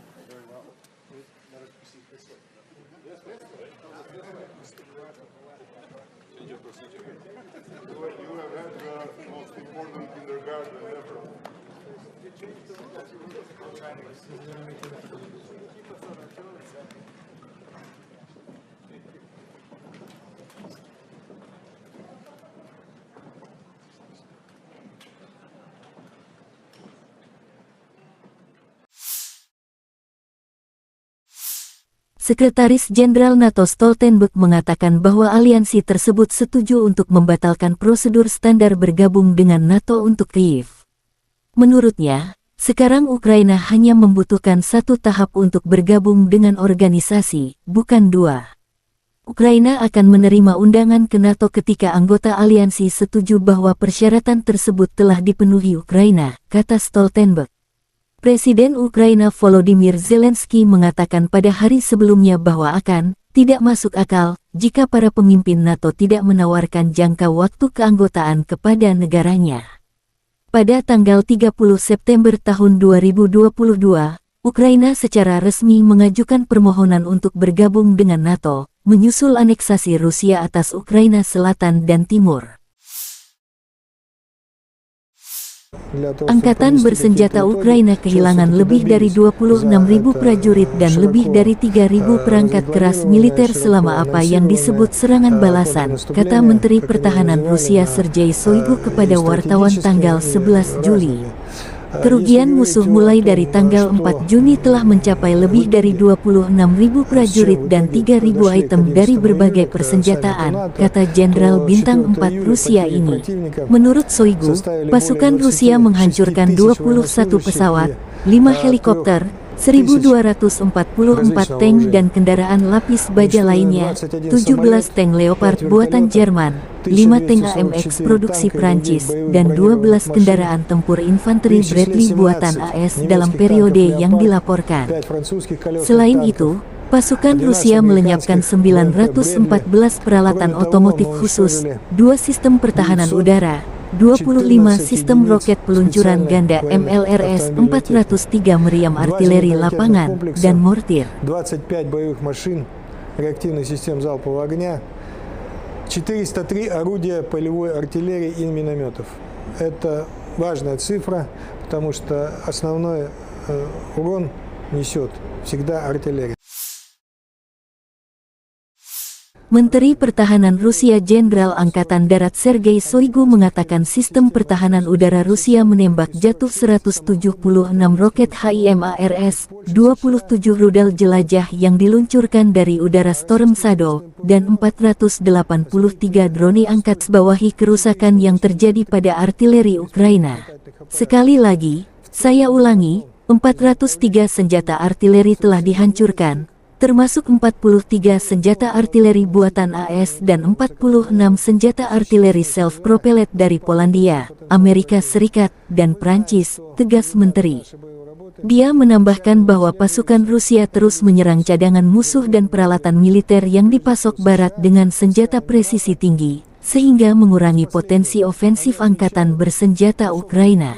Sekretaris Jenderal NATO Stoltenberg mengatakan bahwa aliansi tersebut setuju untuk membatalkan prosedur standar bergabung dengan NATO untuk Kyiv. Menurutnya, sekarang Ukraina hanya membutuhkan 1 tahap untuk bergabung dengan organisasi, bukan 2. Ukraina akan menerima undangan ke NATO ketika anggota aliansi setuju bahwa persyaratan tersebut telah dipenuhi Ukraina, kata Stoltenberg. Presiden Ukraina Volodymyr Zelensky mengatakan pada hari sebelumnya bahwa tidak masuk akal jika para pemimpin NATO tidak menawarkan jangka waktu keanggotaan kepada negaranya. Pada tanggal 30 September tahun 2022, Ukraina secara resmi mengajukan permohonan untuk bergabung dengan NATO, menyusul aneksasi Rusia atas Ukraina Selatan dan Timur. Angkatan bersenjata Ukraina kehilangan lebih dari 26.000 prajurit dan lebih dari 3.000 perangkat keras militer selama apa yang disebut serangan balasan, kata Menteri Pertahanan Rusia Sergei Shoigu kepada wartawan tanggal 11 Juli. Kerugian musuh mulai dari tanggal 4 Juni telah mencapai lebih dari 26.000 prajurit dan 3.000 item dari berbagai persenjataan, kata Jenderal Bintang 4 Rusia ini. Menurut Shoigu, pasukan Rusia menghancurkan 21 pesawat, 5 helikopter, 1.244 tank dan kendaraan lapis baja lainnya, 17 tank Leopard buatan Jerman, 5 tank AMX produksi Prancis, dan 12 kendaraan tempur infanteri Bradley buatan AS dalam periode yang dilaporkan. Selain itu, pasukan Rusia melenyapkan 914 peralatan otomotif khusus, 2 sistem pertahanan udara, 25 sistem roket peluncuran ganda MLRS 403 meriam artileri lapangan, dan mortir. 25 боевых машин реактивных систем залпового огня, 403 орудия полевой артиллерии и минометов. Это важная цифра, потому что основной урон несет всегда артиллерия. Menteri Pertahanan Rusia Jenderal Angkatan Darat Sergei Shoigu mengatakan sistem pertahanan udara Rusia menembak jatuh 176 roket HIMARS, 27 rudal jelajah yang diluncurkan dari udara Storm Shadow, dan 483 drone angkat bawahi kerusakan yang terjadi pada artileri Ukraina. Sekali lagi, saya ulangi, 403 senjata artileri telah dihancurkan, termasuk 43 senjata artileri buatan AS dan 46 senjata artileri self-propelled dari Polandia, Amerika Serikat, dan Prancis, tegas Menteri. Dia menambahkan bahwa pasukan Rusia terus menyerang cadangan musuh dan peralatan militer yang dipasok Barat dengan senjata presisi tinggi, sehingga mengurangi potensi ofensif angkatan bersenjata Ukraina.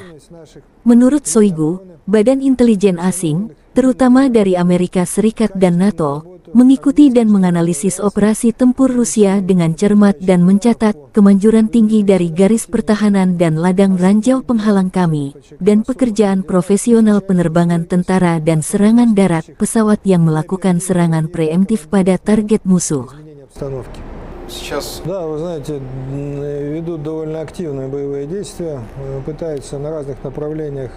Menurut Shoigu, Badan Intelijen Asing, terutama dari Amerika Serikat dan NATO, mengikuti dan menganalisis operasi tempur Rusia dengan cermat dan mencatat kemanjuran tinggi dari garis pertahanan dan ladang ranjau penghalang kami, dan pekerjaan profesional penerbangan tentara dan serangan darat pesawat yang melakukan serangan preemptif pada target musuh. Да, вы знаете, ведут довольно активные боевые действия, пытаются на разных направлениях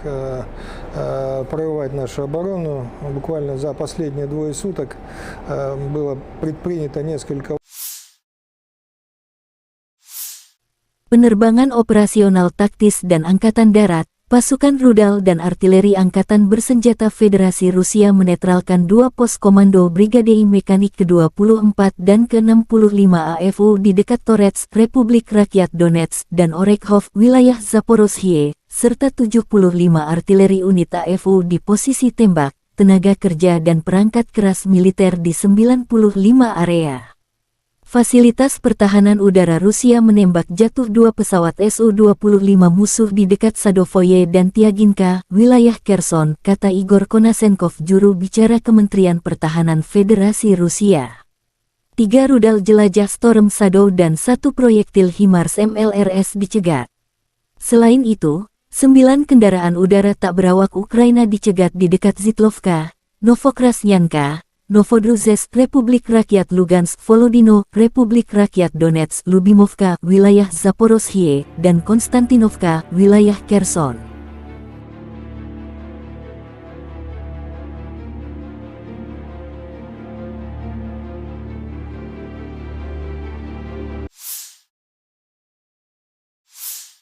прорывать нашу оборону. Буквально за последние 2 суток было предпринято несколько. Penerbangan operasional taktis dan angkatan darat, pasukan rudal dan artileri Angkatan Bersenjata Federasi Rusia menetralkan 2 pos komando Brigade Mekanik ke-24 dan ke-65 AFU di dekat Torets, Republik Rakyat Donetsk, dan Orekhov, wilayah Zaporozhye, serta 75 artileri unit AFU di posisi tembak, tenaga kerja dan perangkat keras militer di 95 area. Fasilitas pertahanan udara Rusia menembak jatuh 2 pesawat Su-25 musuh di dekat Sadovoye dan Tiaginka, wilayah Kherson, kata Igor Konasenkov, juru bicara Kementerian Pertahanan Federasi Rusia. 3 rudal jelajah Storm Shadow dan 1 proyektil HIMARS MLRS dicegat. Selain itu, 9 kendaraan udara tak berawak Ukraina dicegat di dekat Zitlovka, Novokrasnyanka, Novodruzhsk, Republik Rakyat Lugansk, Volodino, Republik Rakyat Donetsk, Lubimovka, wilayah Zaporozhye, dan Konstantinovka, wilayah Kherson.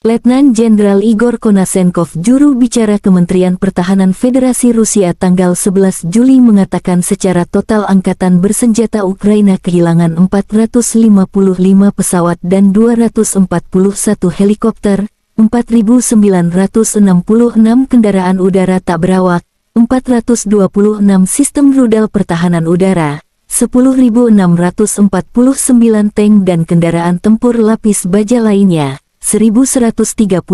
Letnan Jenderal Igor Konasenkov, juru bicara Kementerian Pertahanan Federasi Rusia tanggal 11 Juli mengatakan secara total Angkatan Bersenjata Ukraina kehilangan 455 pesawat dan 241 helikopter, 4.966 kendaraan udara tak berawak, 426 sistem rudal pertahanan udara, 10.649 tank dan kendaraan tempur lapis baja lainnya, 1.137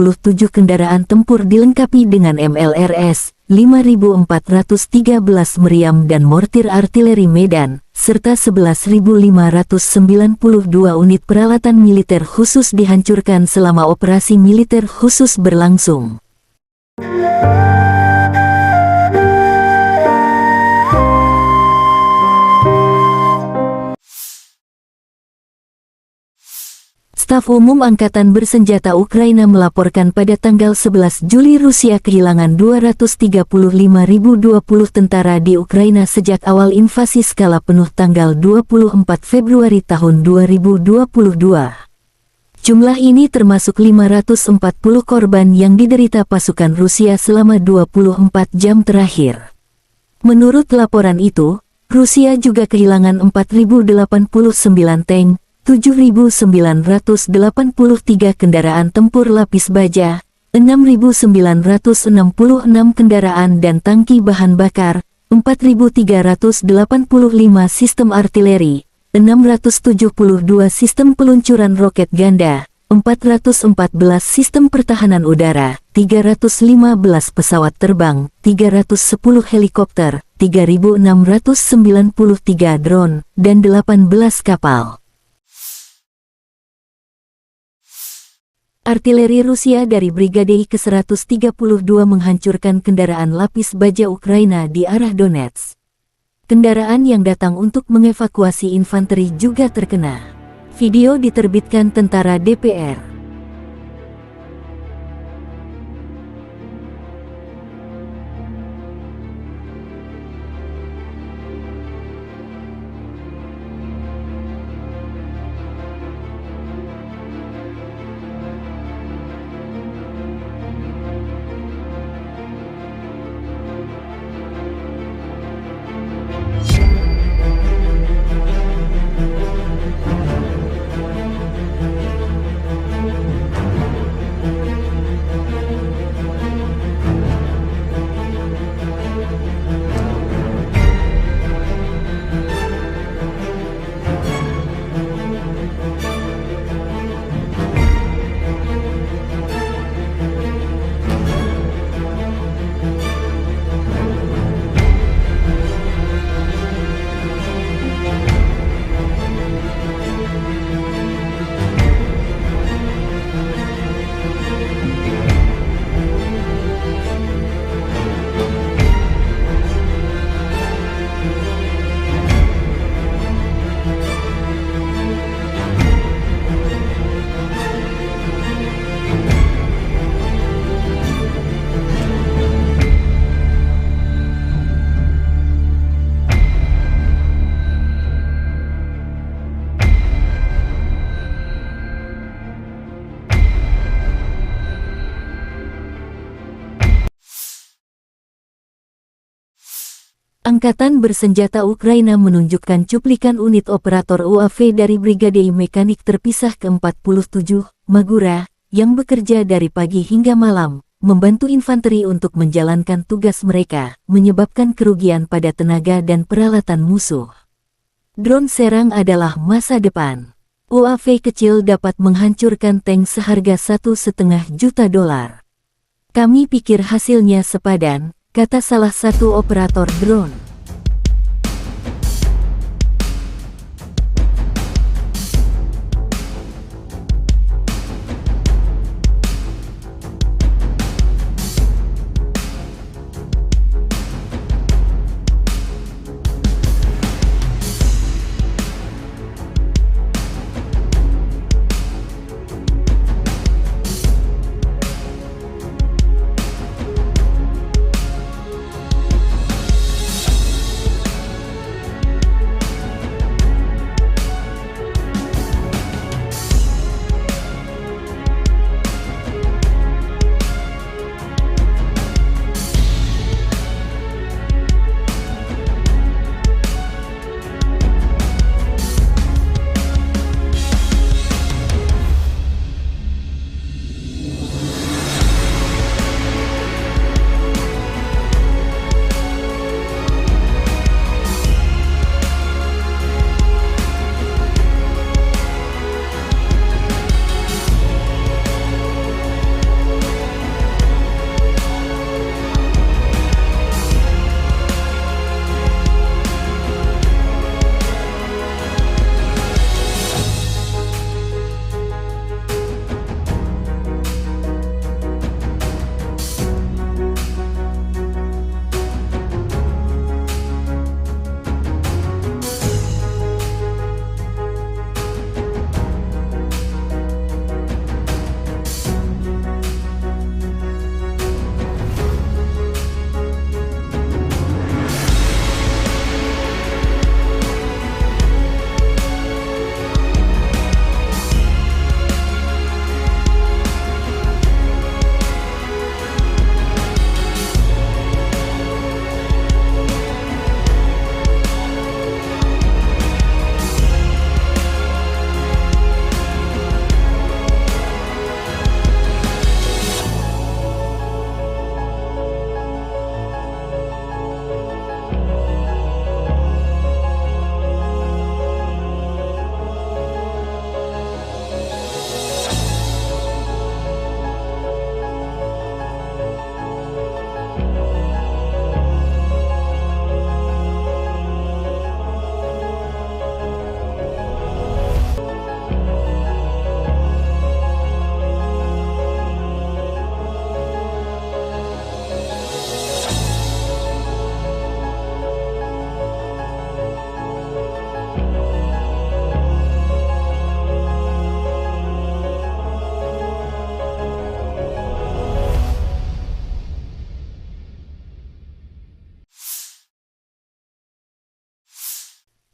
kendaraan tempur dilengkapi dengan MLRS, 5.413 meriam dan mortir artileri medan, serta 11.592 unit peralatan militer khusus dihancurkan selama operasi militer khusus berlangsung. Staf Umum Angkatan Bersenjata Ukraina melaporkan pada tanggal 11 Juli Rusia kehilangan 235.020 tentara di Ukraina sejak awal invasi skala penuh tanggal 24 Februari tahun 2022. Jumlah ini termasuk 540 korban yang diderita pasukan Rusia selama 24 jam terakhir. Menurut laporan itu, Rusia juga kehilangan 4.089 tank, 7.983 kendaraan tempur lapis baja, 6.966 kendaraan dan tangki bahan bakar, 4.385 sistem artileri, 672 sistem peluncuran roket ganda, 414 sistem pertahanan udara, 315 pesawat terbang, 310 helikopter, 3.693 drone, dan 18 kapal. Artileri Rusia dari Brigade ke-132 menghancurkan kendaraan lapis baja Ukraina di arah Donetsk. Kendaraan yang datang untuk mengevakuasi infanteri juga terkena. Video diterbitkan tentara DPR. Angkatan Bersenjata Ukraina menunjukkan cuplikan unit operator UAV dari Brigade Mekanik Terpisah ke-47, Magura, yang bekerja dari pagi hingga malam, membantu infanteri untuk menjalankan tugas mereka, menyebabkan kerugian pada tenaga dan peralatan musuh. Drone serang adalah masa depan. UAV kecil dapat menghancurkan tank seharga $1,5 juta. Kami pikir hasilnya sepadan, kata salah satu operator drone.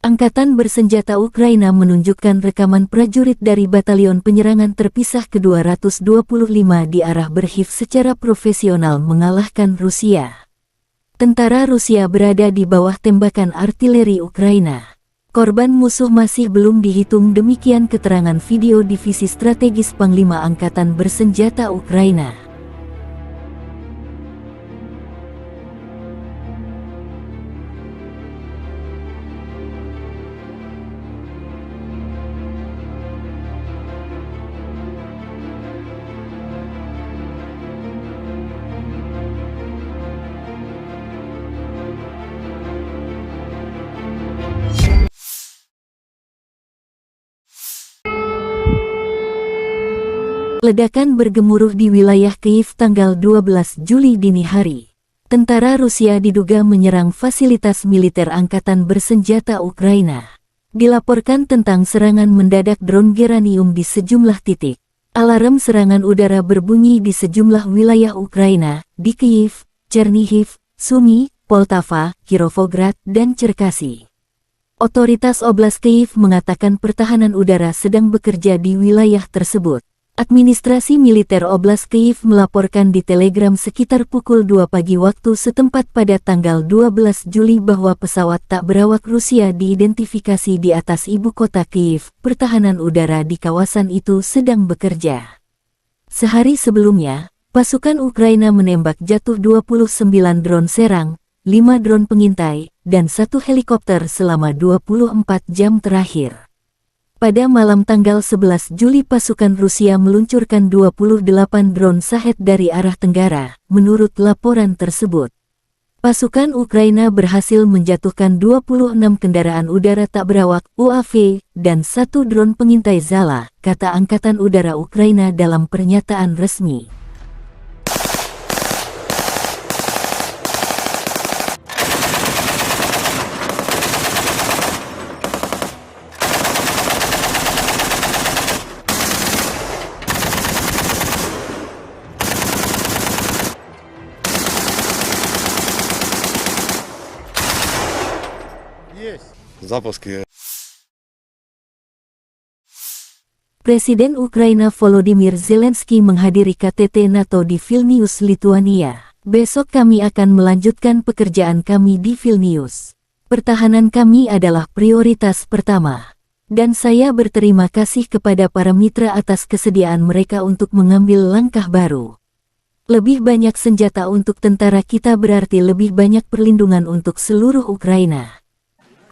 Angkatan bersenjata Ukraina menunjukkan rekaman prajurit dari Batalion Penyerangan Terpisah ke-225 di arah Berhiv secara profesional mengalahkan Rusia. Tentara Rusia berada di bawah tembakan artileri Ukraina. Korban musuh masih belum dihitung, demikian keterangan video Divisi Strategis Panglima Angkatan Bersenjata Ukraina. Ledakan bergemuruh di wilayah Kyiv tanggal 12 Juli dini hari. Tentara Rusia diduga menyerang fasilitas militer angkatan bersenjata Ukraina. Dilaporkan tentang serangan mendadak drone Geranium di sejumlah titik. Alarm serangan udara berbunyi di sejumlah wilayah Ukraina, di Kyiv, Chernihiv, Sumy, Poltava, Kirovograd, dan Cherkasy. Otoritas Oblast Kyiv mengatakan pertahanan udara sedang bekerja di wilayah tersebut. Administrasi militer Oblast Kyiv melaporkan di Telegram sekitar pukul 2 pagi waktu setempat pada tanggal 12 Juli bahwa pesawat tak berawak Rusia diidentifikasi di atas ibu kota Kyiv. Pertahanan udara di kawasan itu sedang bekerja. Sehari sebelumnya, pasukan Ukraina menembak jatuh 29 drone serang, 5 drone pengintai, dan 1 helikopter selama 24 jam terakhir. Pada malam tanggal 11 Juli pasukan Rusia meluncurkan 28 drone Shahed dari arah tenggara, menurut laporan tersebut. Pasukan Ukraina berhasil menjatuhkan 26 kendaraan udara tak berawak UAV dan 1 drone pengintai Zala, kata Angkatan Udara Ukraina dalam pernyataan resmi. Запуски. Presiden Ukraina Volodymyr Zelensky menghadiri KTT NATO di Vilnius, Lituania. Besok kami akan melanjutkan pekerjaan kami di Vilnius. Pertahanan kami adalah prioritas pertama. Dan saya berterima kasih kepada para mitra atas kesediaan mereka untuk mengambil langkah baru. Lebih banyak senjata untuk tentara kita berarti lebih banyak perlindungan untuk seluruh Ukraina.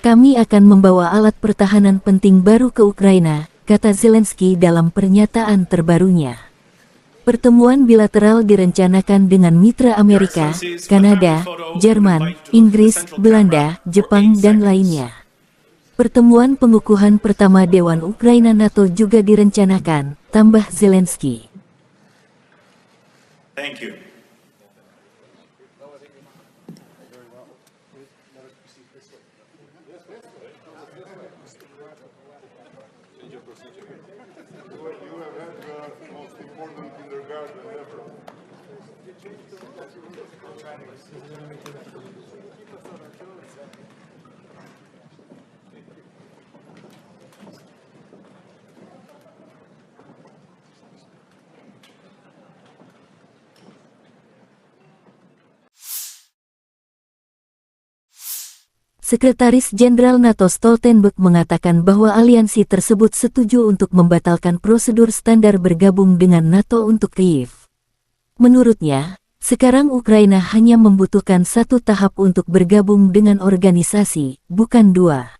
Kami akan membawa alat pertahanan penting baru ke Ukraina, kata Zelensky dalam pernyataan terbarunya. Pertemuan bilateral direncanakan dengan mitra Amerika, Kanada, Jerman, Inggris, Belanda, Jepang, dan lainnya. Pertemuan pengukuhan pertama Dewan Ukraina NATO juga direncanakan, tambah Zelensky. Thank you. Sekretaris Jenderal NATO Stoltenberg mengatakan bahwa aliansi tersebut setuju untuk membatalkan prosedur standar bergabung dengan NATO untuk Kyiv. Menurutnya, sekarang Ukraina hanya membutuhkan 1 tahap untuk bergabung dengan organisasi, bukan 2.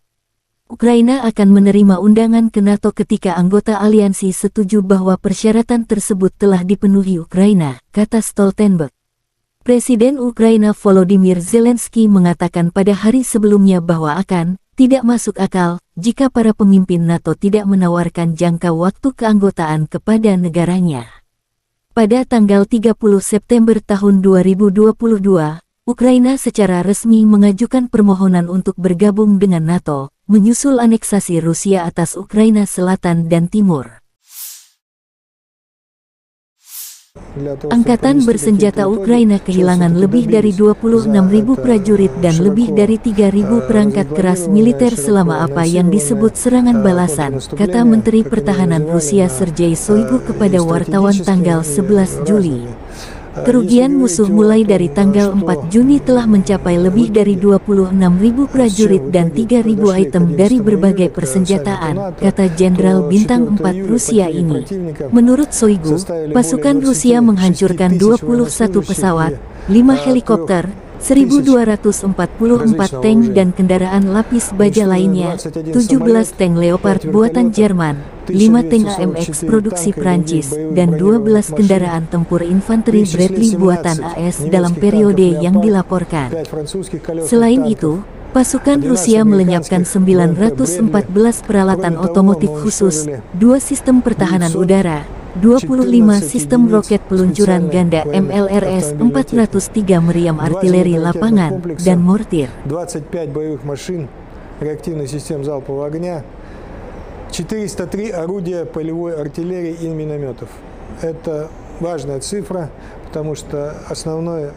Ukraina akan menerima undangan ke NATO ketika anggota aliansi setuju bahwa persyaratan tersebut telah dipenuhi Ukraina, kata Stoltenberg. Presiden Ukraina Volodymyr Zelensky mengatakan pada hari sebelumnya bahwa tidak masuk akal jika para pemimpin NATO tidak menawarkan jangka waktu keanggotaan kepada negaranya. Pada tanggal 30 September tahun 2022, Ukraina secara resmi mengajukan permohonan untuk bergabung dengan NATO, menyusul aneksasi Rusia atas Ukraina Selatan dan Timur. Angkatan bersenjata Ukraina kehilangan lebih dari 26.000 prajurit dan lebih dari 3.000 perangkat keras militer selama apa yang disebut serangan balasan, kata Menteri Pertahanan Rusia Sergei Shoigu kepada wartawan tanggal 11 Juli. Kerugian musuh mulai dari tanggal 4 Juni telah mencapai lebih dari 26.000 prajurit dan 3.000 item dari berbagai persenjataan, kata Jenderal Bintang 4 Rusia ini. Menurut Shoigu, pasukan Rusia menghancurkan 21 pesawat, 5 helikopter, 1.244 tank dan kendaraan lapis baja lainnya, 17 tank Leopard buatan Jerman, 5 tank AMX produksi Prancis, dan 12 kendaraan tempur infanteri Bradley buatan AS dalam periode yang dilaporkan. Selain itu, pasukan Rusia melenyapkan 914 peralatan otomotif khusus, 2 sistem pertahanan udara, 25 sistem roket peluncuran ganda MLRS, 403 meriam artileri lapangan, dan mortir. 25 боевых машин реактивных систем залпового огня, 403 орудия полевой артиллерии и минометов. Это важная цифра, потому что основной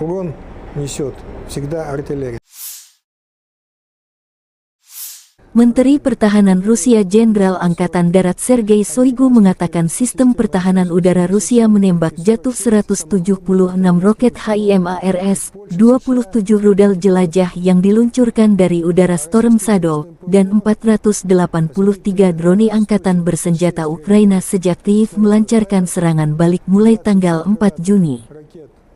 урон несет всегда артиллерия. Menteri Pertahanan Rusia Jenderal Angkatan Darat Sergei Shoigu mengatakan sistem pertahanan udara Rusia menembak jatuh 176 roket HIMARS, 27 rudal jelajah yang diluncurkan dari udara Storm Shadow, dan 483 drone angkatan bersenjata Ukraina sejak Kyiv melancarkan serangan balik mulai tanggal 4 Juni.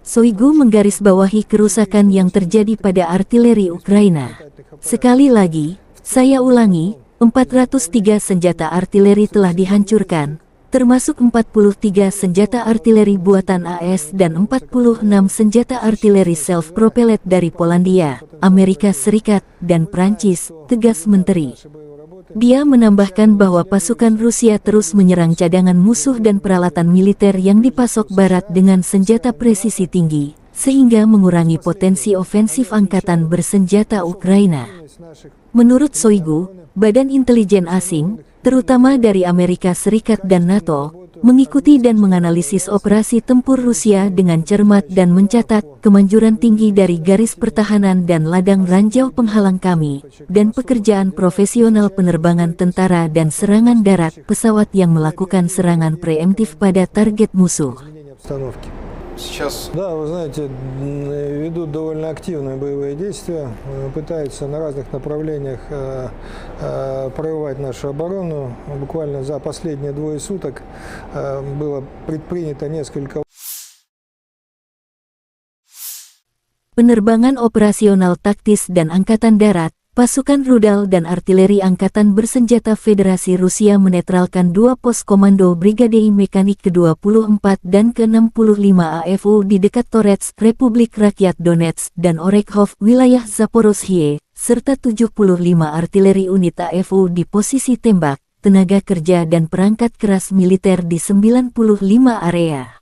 Shoigu menggarisbawahi kerusakan yang terjadi pada artileri Ukraina. Sekali lagi, saya ulangi, 403 senjata artileri telah dihancurkan, termasuk 43 senjata artileri buatan AS dan 46 senjata artileri self-propelled dari Polandia, Amerika Serikat, dan Prancis, tegas Menteri. Dia menambahkan bahwa pasukan Rusia terus menyerang cadangan musuh dan peralatan militer yang dipasok Barat dengan senjata presisi tinggi, sehingga mengurangi potensi ofensif angkatan bersenjata Ukraina. Menurut Shoigu, badan intelijen asing, terutama dari Amerika Serikat dan NATO, mengikuti dan menganalisis operasi tempur Rusia dengan cermat dan mencatat kemanjuran tinggi dari garis pertahanan dan ladang ranjau penghalang kami, dan pekerjaan profesional penerbangan tentara dan serangan darat pesawat yang melakukan serangan preemptif pada target musuh. Да, вы знаете, ведут довольно активные боевые действия, пытаются на разных направлениях прорывать нашу оборону. Буквально за последние 2 суток было предпринято несколько. Penerbangan operasional taktis dan angkatan darat, pasukan rudal dan artileri angkatan bersenjata Federasi Rusia menetralkan 2 pos komando Brigade Mekanik ke-24 dan ke-65 AFU di dekat Torets, Republik Rakyat Donetsk, dan Orekhov, wilayah Zaporozhye, serta 75 artileri unit AFU di posisi tembak, tenaga kerja dan perangkat keras militer di 95 area.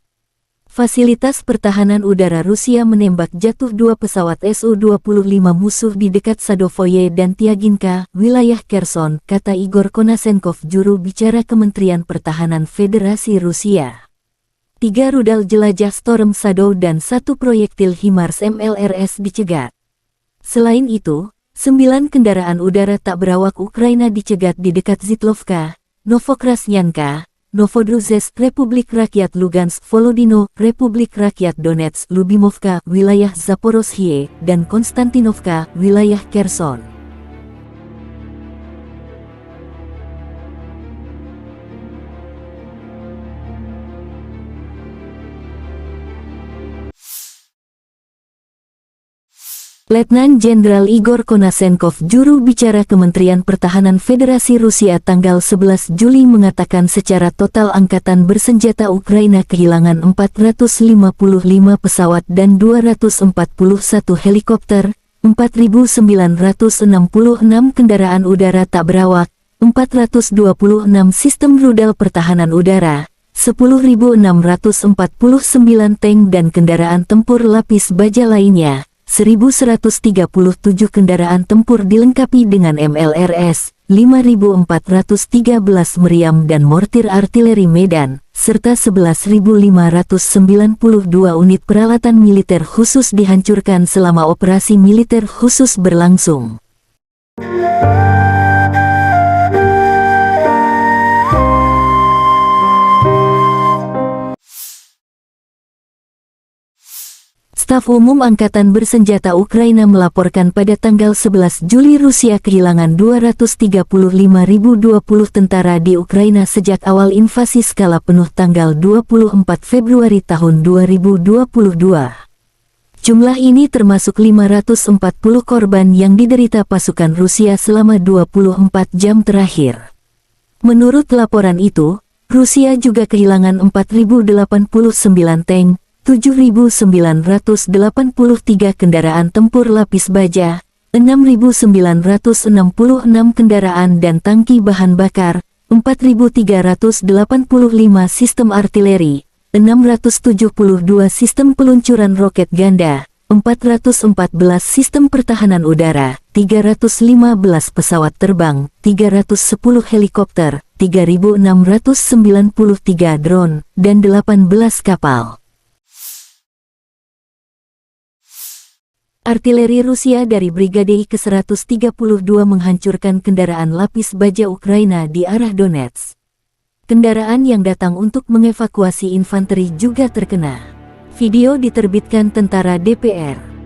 Fasilitas pertahanan udara Rusia menembak jatuh 2 pesawat Su-25 musuh di dekat Sadovoye dan Tiaginka, wilayah Kherson, kata Igor Konasenkov, juru bicara Kementerian Pertahanan Federasi Rusia. 3 rudal jelajah Storm Shadow dan 1 proyektil HIMARS MLRS dicegat. Selain itu, 9 kendaraan udara tak berawak Ukraina dicegat di dekat Zitlovka, Novokrasnyanka, Novodruzhsk, Republik Rakyat Lugansk, Volodino, Republik Rakyat Donetsk, Lubimovka, wilayah Zaporozhye, dan Konstantinovka, wilayah Kherson. Letnan Jenderal Igor Konasenkov, juru bicara Kementerian Pertahanan Federasi Rusia tanggal 11 Juli mengatakan secara total angkatan bersenjata Ukraina kehilangan 455 pesawat dan 241 helikopter, 4.966 kendaraan udara tak berawak, 426 sistem rudal pertahanan udara, 10.649 tank dan kendaraan tempur lapis baja lainnya, 1.137 kendaraan tempur dilengkapi dengan MLRS, 5.413 meriam dan mortir artileri Medan, serta 11.592 unit peralatan militer khusus dihancurkan selama operasi militer khusus berlangsung. Staf Umum Angkatan Bersenjata Ukraina melaporkan pada tanggal 11 Juli Rusia kehilangan 235.020 tentara di Ukraina sejak awal invasi skala penuh tanggal 24 Februari tahun 2022. Jumlah ini termasuk 540 korban yang diderita pasukan Rusia selama 24 jam terakhir. Menurut laporan itu, Rusia juga kehilangan 4.089 tank, 7.983 kendaraan tempur lapis baja, 6.966 kendaraan dan tangki bahan bakar, 4.385 sistem artileri, 672 sistem peluncuran roket ganda, 414 sistem pertahanan udara, 315 pesawat terbang, 310 helikopter, 3.693 drone, dan 18 kapal. Artileri Rusia dari Brigade ke-132 menghancurkan kendaraan lapis baja Ukraina di arah Donetsk. Kendaraan yang datang untuk mengevakuasi infanteri juga terkena. Video diterbitkan tentara DPR.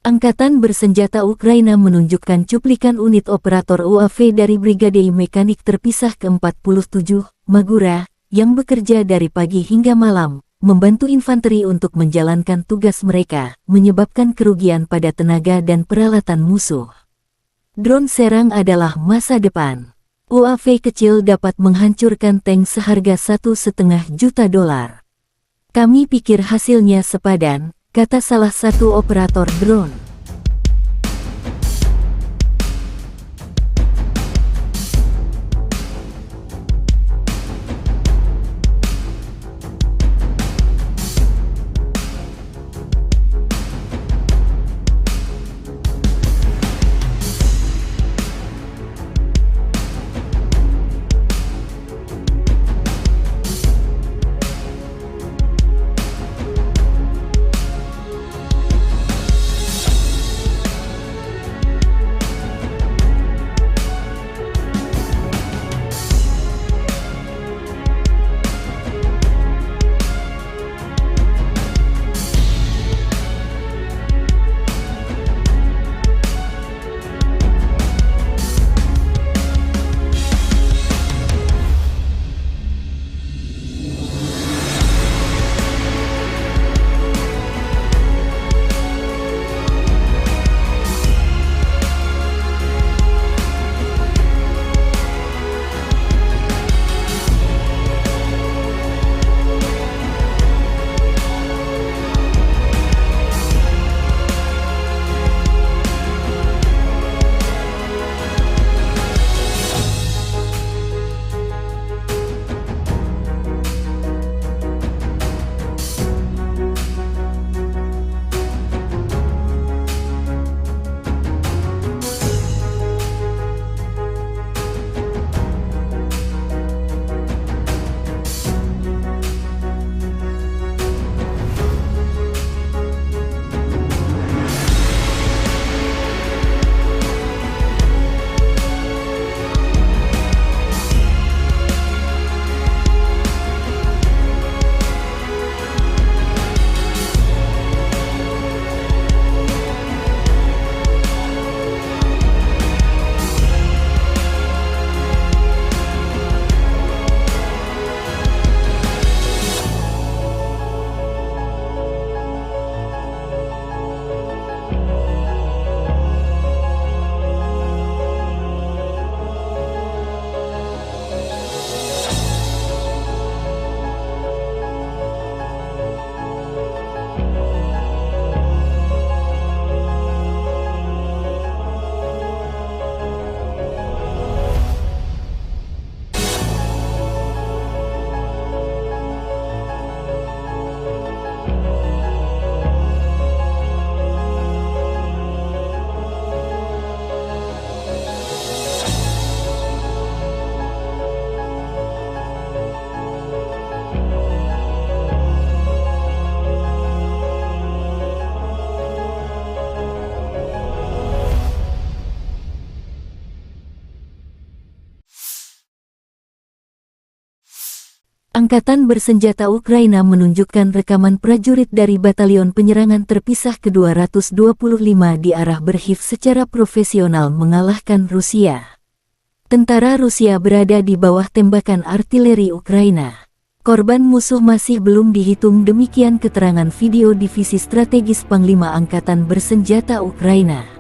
Angkatan Bersenjata Ukraina menunjukkan cuplikan unit operator UAV dari Brigade Mekanik Terpisah ke-47, Magura, yang bekerja dari pagi hingga malam, membantu infanteri untuk menjalankan tugas mereka, menyebabkan kerugian pada tenaga dan peralatan musuh. Drone serang adalah masa depan. UAV kecil dapat menghancurkan tank seharga $1,5 juta. Kami pikir hasilnya sepadan, kata salah satu operator drone. Angkatan bersenjata Ukraina menunjukkan rekaman prajurit dari Batalion Penyerangan Terpisah ke-225 di arah Berhiv secara profesional mengalahkan Rusia. Tentara Rusia berada di bawah tembakan artileri Ukraina. Korban musuh masih belum dihitung, demikian keterangan video Divisi Strategis Panglima Angkatan Bersenjata Ukraina.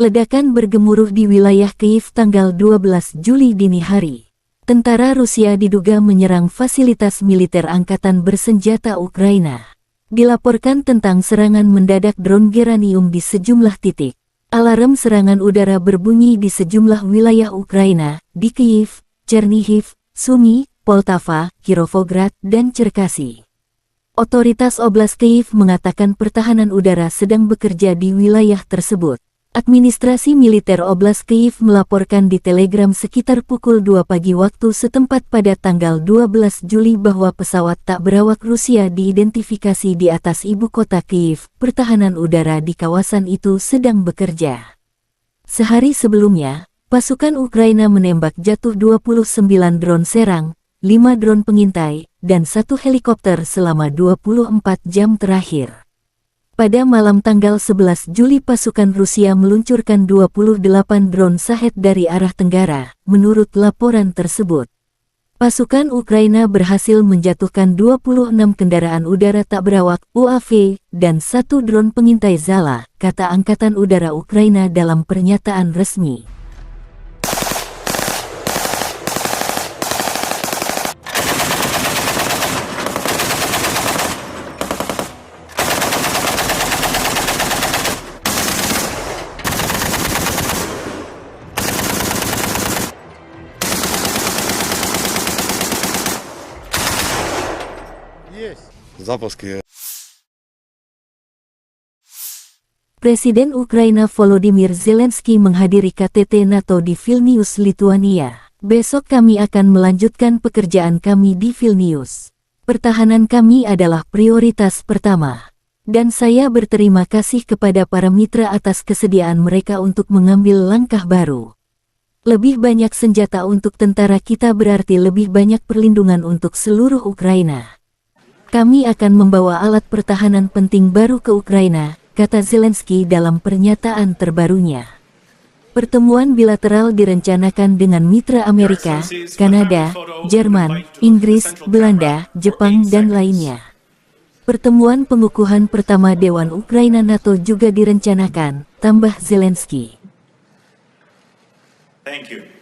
Ledakan bergemuruh di wilayah Kyiv tanggal 12 Juli dini hari. Tentara Rusia diduga menyerang fasilitas militer angkatan bersenjata Ukraina. Dilaporkan tentang serangan mendadak drone Geranium di sejumlah titik. Alarm serangan udara berbunyi di sejumlah wilayah Ukraina, di Kyiv, Chernihiv, Sumy, Poltava, Kirovograd, dan Cherkasy. Otoritas Oblast Kyiv mengatakan pertahanan udara sedang bekerja di wilayah tersebut. Administrasi militer Oblast Kyiv melaporkan di Telegram sekitar pukul 2 pagi waktu setempat pada tanggal 12 Juli bahwa pesawat tak berawak Rusia diidentifikasi di atas ibu kota Kyiv. Pertahanan udara di kawasan itu sedang bekerja. Sehari sebelumnya, pasukan Ukraina menembak jatuh 29 drone serang, 5 drone pengintai, dan 1 helikopter selama 24 jam terakhir. Pada malam tanggal 11 Juli pasukan Rusia meluncurkan 28 drone Shahed dari arah tenggara, menurut laporan tersebut. Pasukan Ukraina berhasil menjatuhkan 26 kendaraan udara tak berawak UAV dan 1 drone pengintai Zala, kata Angkatan Udara Ukraina dalam pernyataan resmi. Запуски. Presiden Ukraina Volodymyr Zelensky menghadiri KTT NATO di Vilnius, Lituania. Besok kami akan melanjutkan pekerjaan kami di Vilnius. Pertahanan kami adalah prioritas pertama. Dan saya berterima kasih kepada para mitra atas kesediaan mereka untuk mengambil langkah baru. Lebih banyak senjata untuk tentara kita berarti lebih banyak perlindungan untuk seluruh Ukraina. Kami akan membawa alat pertahanan penting baru ke Ukraina, kata Zelensky dalam pernyataan terbarunya. Pertemuan bilateral direncanakan dengan mitra Amerika, Kanada, Jerman, Inggris, Belanda, Jepang, dan lainnya. Pertemuan pengukuhan pertama Dewan Ukraina NATO juga direncanakan, tambah Zelensky. Thank you.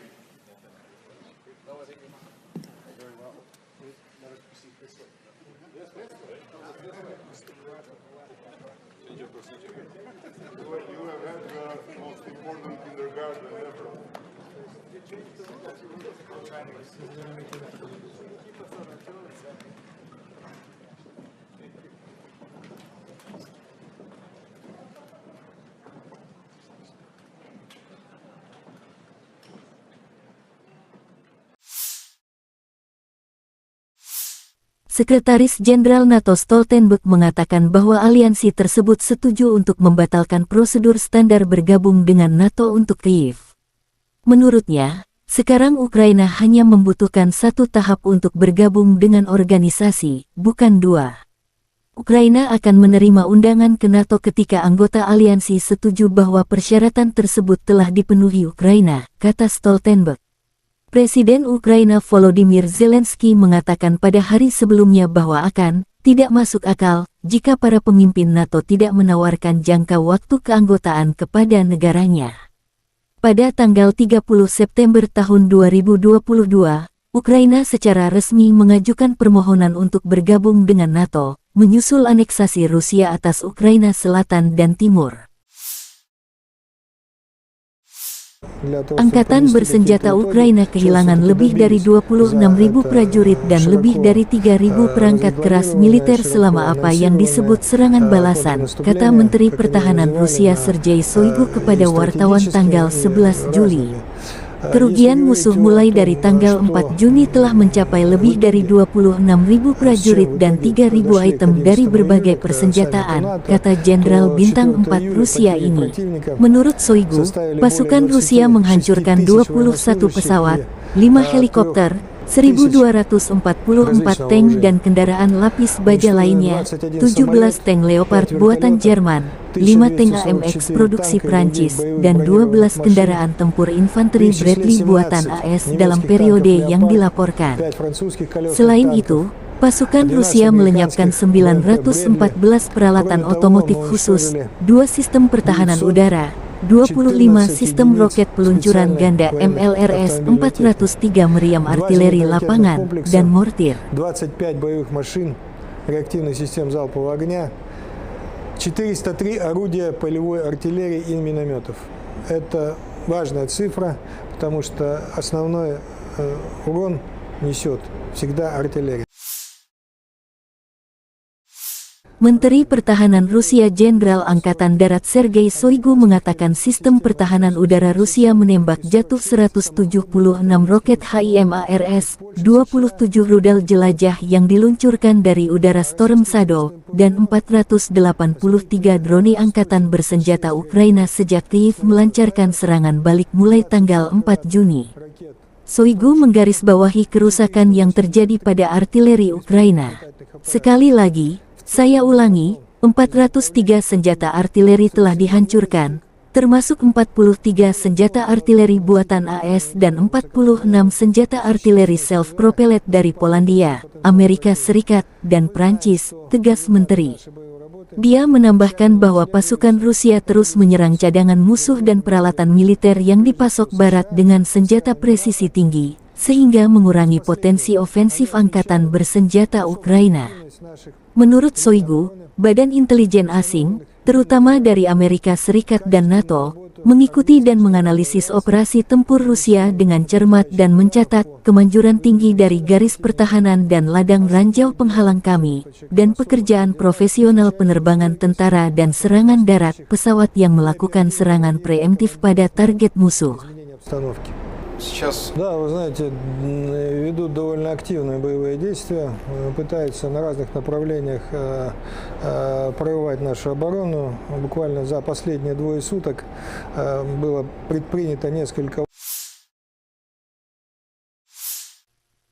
Sekretaris Jenderal NATO Stoltenberg mengatakan bahwa aliansi tersebut setuju untuk membatalkan prosedur standar bergabung dengan NATO untuk Kyiv. Menurutnya, sekarang Ukraina hanya membutuhkan 1 tahap untuk bergabung dengan organisasi, bukan 2. Ukraina akan menerima undangan ke NATO ketika anggota aliansi setuju bahwa persyaratan tersebut telah dipenuhi Ukraina, kata Stoltenberg. Presiden Ukraina Volodymyr Zelensky mengatakan pada hari sebelumnya bahwa tidak masuk akal jika para pemimpin NATO tidak menawarkan jangka waktu keanggotaan kepada negaranya. Pada tanggal 30 September tahun 2022, Ukraina secara resmi mengajukan permohonan untuk bergabung dengan NATO, menyusul aneksasi Rusia atas Ukraina Selatan dan Timur. Angkatan bersenjata Ukraina kehilangan lebih dari 26.000 prajurit dan lebih dari 3.000 perangkat keras militer selama apa yang disebut serangan balasan, kata Menteri Pertahanan Rusia Sergei Shoigu kepada wartawan tanggal 11 Juli. Kerugian musuh mulai dari tanggal 4 Juni telah mencapai lebih dari 26.000 prajurit dan 3.000 item dari berbagai persenjataan, kata Jenderal Bintang 4 Rusia ini. Menurut Shoigu, pasukan Rusia menghancurkan 21 pesawat, 5 helikopter, 1.244 tank dan kendaraan lapis baja lainnya, 17 tank Leopard buatan Jerman, 5 tank AMX produksi Prancis, dan 12 kendaraan tempur infanteri Bradley buatan AS dalam periode yang dilaporkan. Selain itu, pasukan Rusia melenyapkan 914 peralatan otomotif khusus, 2 sistem pertahanan udara, 25 sistem roket peluncuran ganda MLRS, 403 meriam artileri lapangan, dan mortir. 25 боевых машин реактивных систем залпового огня, 403 орудия полевой артиллерии и минометов. Это важная цифра, потому что основной урон несет всегда артиллерия. Menteri Pertahanan Rusia Jenderal Angkatan Darat Sergei Shoigu mengatakan sistem pertahanan udara Rusia menembak jatuh 176 roket HIMARS, 27 rudal jelajah yang diluncurkan dari udara Storm Shadow, dan 483 drone angkatan bersenjata Ukraina sejak Kyiv melancarkan serangan balik mulai tanggal 4 Juni. Shoigu menggarisbawahi kerusakan yang terjadi pada artileri Ukraina. Sekali lagi, saya ulangi, 403 senjata artileri telah dihancurkan, termasuk 43 senjata artileri buatan AS dan 46 senjata artileri self-propelled dari Polandia, Amerika Serikat, dan Prancis, tegas Menteri. Dia menambahkan bahwa pasukan Rusia terus menyerang cadangan musuh dan peralatan militer yang dipasok Barat dengan senjata presisi tinggi, sehingga mengurangi potensi ofensif angkatan bersenjata Ukraina. Menurut Shoigu, badan intelijen asing, terutama dari Amerika Serikat dan NATO, mengikuti dan menganalisis operasi tempur Rusia dengan cermat dan mencatat kemanjuran tinggi dari garis pertahanan dan ladang ranjau penghalang kami, dan pekerjaan profesional penerbangan tentara dan serangan darat pesawat yang melakukan serangan preemptif pada target musuh. Да, вы знаете, ведут довольно активные боевые действия, пытаются на разных направлениях прорывать нашу оборону. Буквально за последние двое суток было предпринято несколько.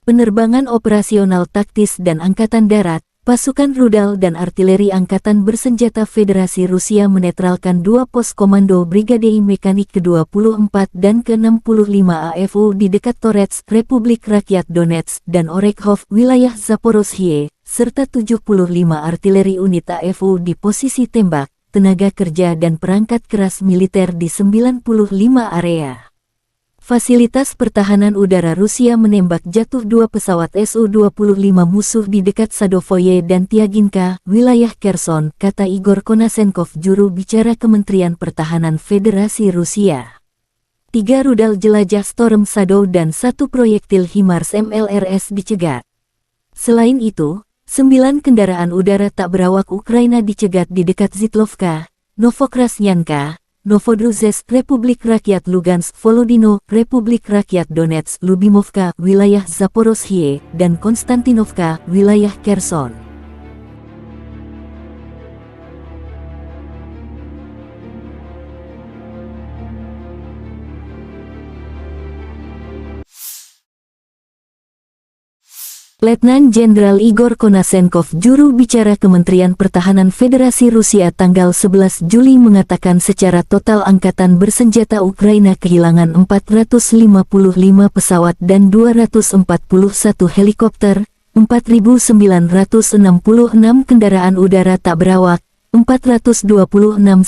Penerbangan operasional taktis dan angkatan darat, pasukan rudal dan artileri angkatan bersenjata Federasi Rusia menetralkan 2 pos komando Brigade Mekanik ke-24 dan ke-65 AFU di dekat Torets, Republik Rakyat Donetsk, dan Orekhov, wilayah Zaporozhye, serta 75 artileri unit AFU di posisi tembak, tenaga kerja dan perangkat keras militer di 95 area. Fasilitas pertahanan udara Rusia menembak jatuh 2 pesawat Su-25 musuh di dekat Sadovoye dan Tiaginka, wilayah Kherson, kata Igor Konasenkov, juru bicara Kementerian Pertahanan Federasi Rusia. 3 rudal jelajah Storm Shadow dan 1 proyektil HIMARS MLRS dicegat. Selain itu, 9 kendaraan udara tak berawak Ukraina dicegat di dekat Zitlovka, Novokrasnyanka, Novodruzhsk, Republik Rakyat Lugansk, Volodino, Republik Rakyat Donetsk, Lubimovka, wilayah Zaporozhye, dan Konstantinovka, wilayah Kherson. Letnan Jenderal Igor Konasenkov, juru bicara Kementerian Pertahanan Federasi Rusia tanggal 11 Juli mengatakan secara total angkatan bersenjata Ukraina kehilangan 455 pesawat dan 241 helikopter, 4.966 kendaraan udara tak berawak, 426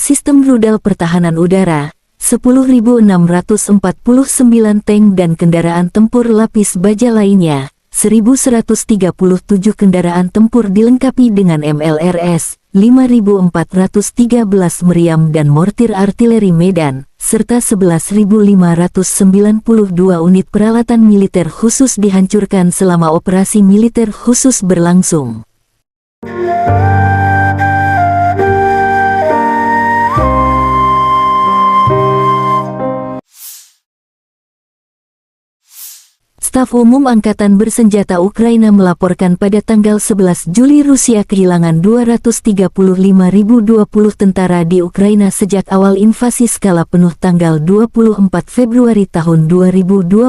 sistem rudal pertahanan udara, 10.649 tank dan kendaraan tempur lapis baja lainnya, 1.137 kendaraan tempur dilengkapi dengan MLRS, 5.413 meriam dan mortir artileri Medan, serta 11.592 unit peralatan militer khusus dihancurkan selama operasi militer khusus berlangsung. Staf Umum Angkatan Bersenjata Ukraina melaporkan pada tanggal 11 Juli Rusia kehilangan 235.020 tentara di Ukraina sejak awal invasi skala penuh tanggal 24 Februari tahun 2022.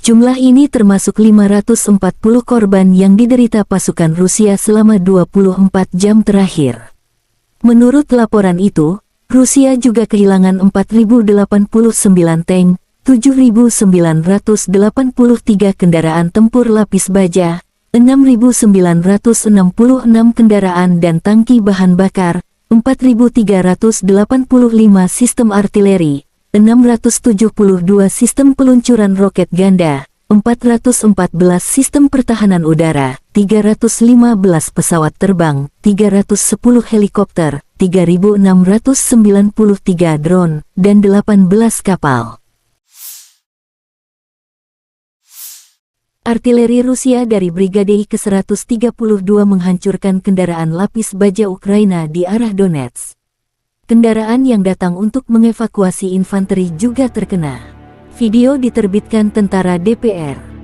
Jumlah ini termasuk 540 korban yang diderita pasukan Rusia selama 24 jam terakhir. Menurut laporan itu, Rusia juga kehilangan 4.089 tank, 7.983 kendaraan tempur lapis baja, 6.966 kendaraan dan tangki bahan bakar, 4.385 sistem artileri, 672 sistem peluncuran roket ganda, 414 sistem pertahanan udara, 315 pesawat terbang, 310 helikopter, 3.693 drone, dan 18 kapal. Artileri Rusia dari Brigade ke-132 menghancurkan kendaraan lapis baja Ukraina di arah Donetsk. Kendaraan yang datang untuk mengevakuasi infanteri juga terkena. Video diterbitkan tentara DPR.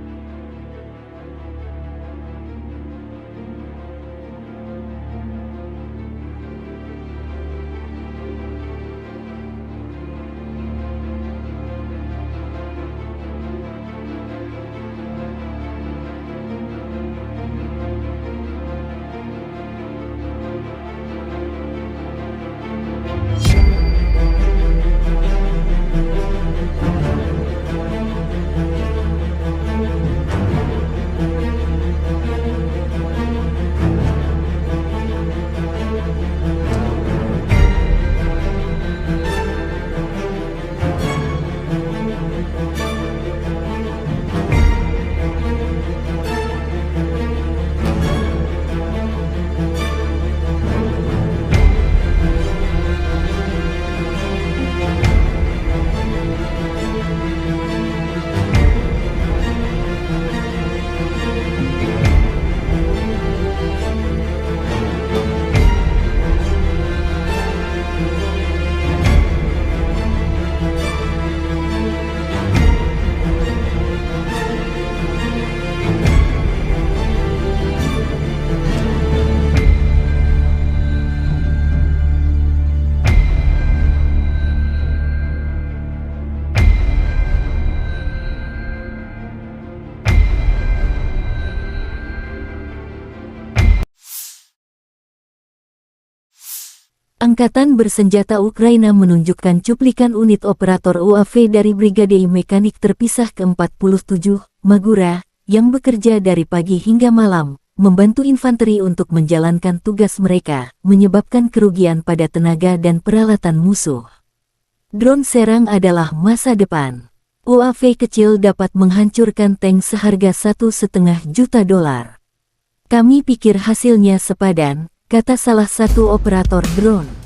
Angkatan Bersenjata Ukraina menunjukkan cuplikan unit operator UAV dari Brigade Mekanik Terpisah ke-47, Magura, yang bekerja dari pagi hingga malam, membantu infanteri untuk menjalankan tugas mereka, menyebabkan kerugian pada tenaga dan peralatan musuh. Drone serang adalah masa depan. UAV kecil dapat menghancurkan tank seharga $1,5 juta. Kami pikir hasilnya sepadan, kata salah satu operator drone.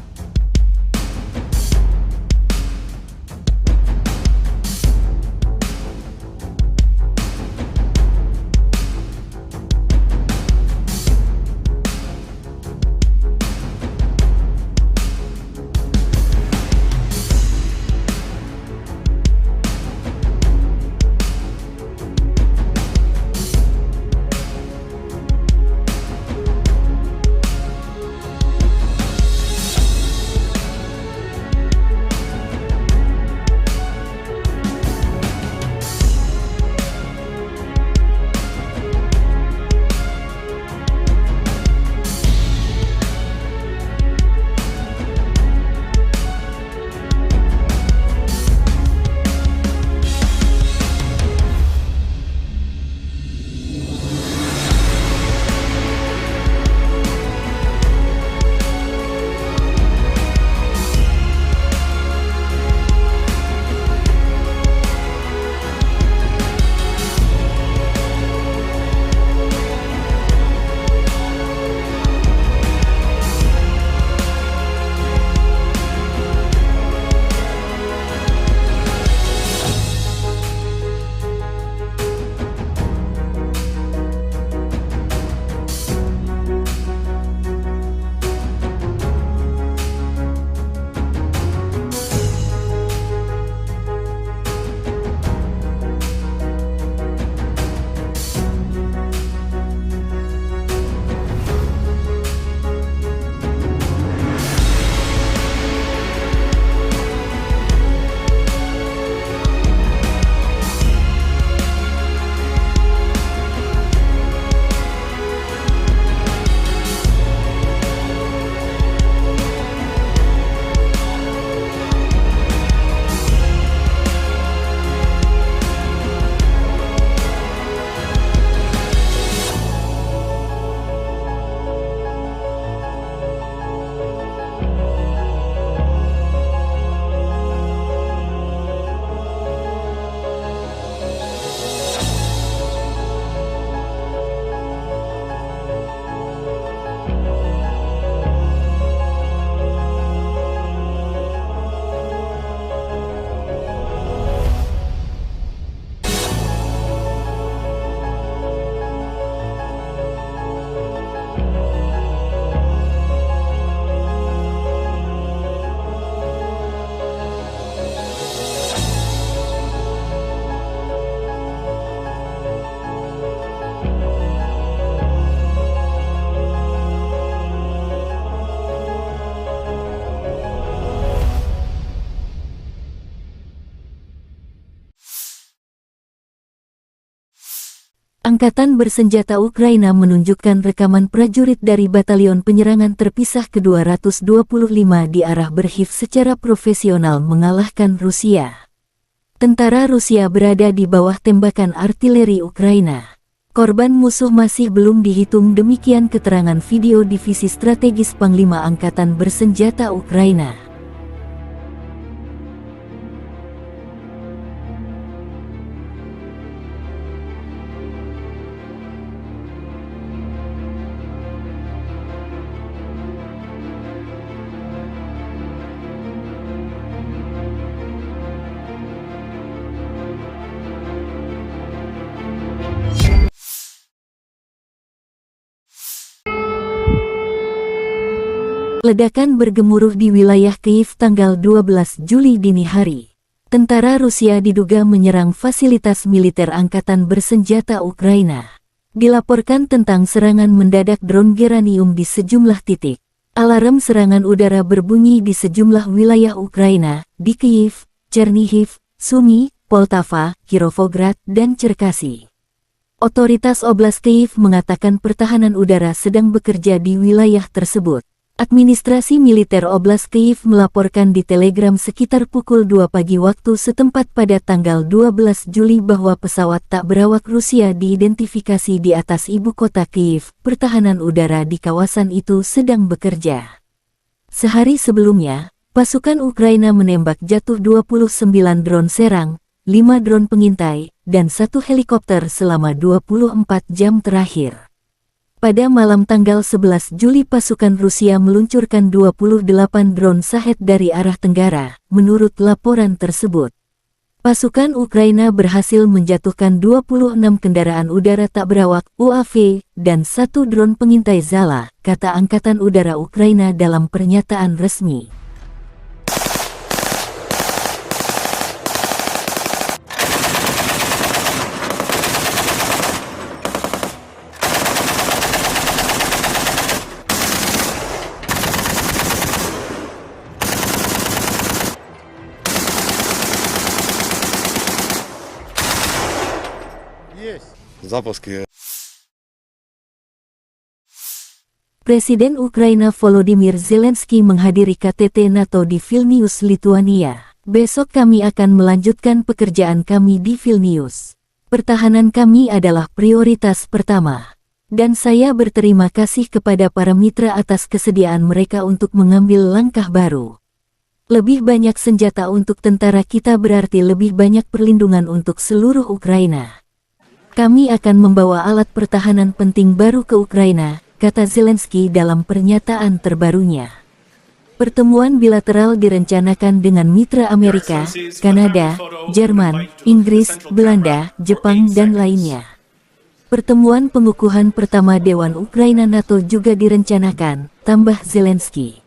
Angkatan bersenjata Ukraina menunjukkan rekaman prajurit dari Batalion Penyerangan Terpisah ke-225 di arah Berhiv secara profesional mengalahkan Rusia. Tentara Rusia berada di bawah tembakan artileri Ukraina. Korban musuh masih belum dihitung, demikian keterangan video Divisi Strategis Panglima Angkatan Bersenjata Ukraina. Ledakan bergemuruh di wilayah Kyiv tanggal 12 Juli dini hari. Tentara Rusia diduga menyerang fasilitas militer angkatan bersenjata Ukraina. Dilaporkan tentang serangan mendadak drone Geranium di sejumlah titik. Alarm serangan udara berbunyi di sejumlah wilayah Ukraina, di Kyiv, Chernihiv, Sumy, Poltava, Kirovograd, dan Cherkasy. Otoritas Oblast Kyiv mengatakan pertahanan udara sedang bekerja di wilayah tersebut. Administrasi militer Oblast Kyiv melaporkan di Telegram sekitar pukul 2 pagi waktu setempat pada tanggal 12 Juli bahwa pesawat tak berawak Rusia diidentifikasi di atas ibu kota Kyiv. Pertahanan udara di kawasan itu sedang bekerja. Sehari sebelumnya, pasukan Ukraina menembak jatuh 29 drone serang, 5 drone pengintai, dan 1 helikopter selama 24 jam terakhir. Pada malam tanggal 11 Juli pasukan Rusia meluncurkan 28 drone Shahed dari arah tenggara, menurut laporan tersebut. Pasukan Ukraina berhasil menjatuhkan 26 kendaraan udara tak berawak UAV dan 1 drone pengintai Zala, kata Angkatan Udara Ukraina dalam pernyataan resmi. Запуски. Presiden Ukraina Volodymyr Zelensky menghadiri KTT NATO di Vilnius, Lituania. Besok kami akan melanjutkan pekerjaan kami di Vilnius. Pertahanan kami adalah prioritas pertama. Dan saya berterima kasih kepada para mitra atas kesediaan mereka untuk mengambil langkah baru. Lebih banyak senjata untuk tentara kita berarti lebih banyak perlindungan untuk seluruh Ukraina. Kami akan membawa alat pertahanan penting baru ke Ukraina, kata Zelensky dalam pernyataan terbarunya. Pertemuan bilateral direncanakan dengan mitra Amerika, Kanada, Jerman, Inggris, Belanda, Jepang, dan lainnya. Pertemuan pengukuhan pertama Dewan Ukraina NATO juga direncanakan, tambah Zelensky.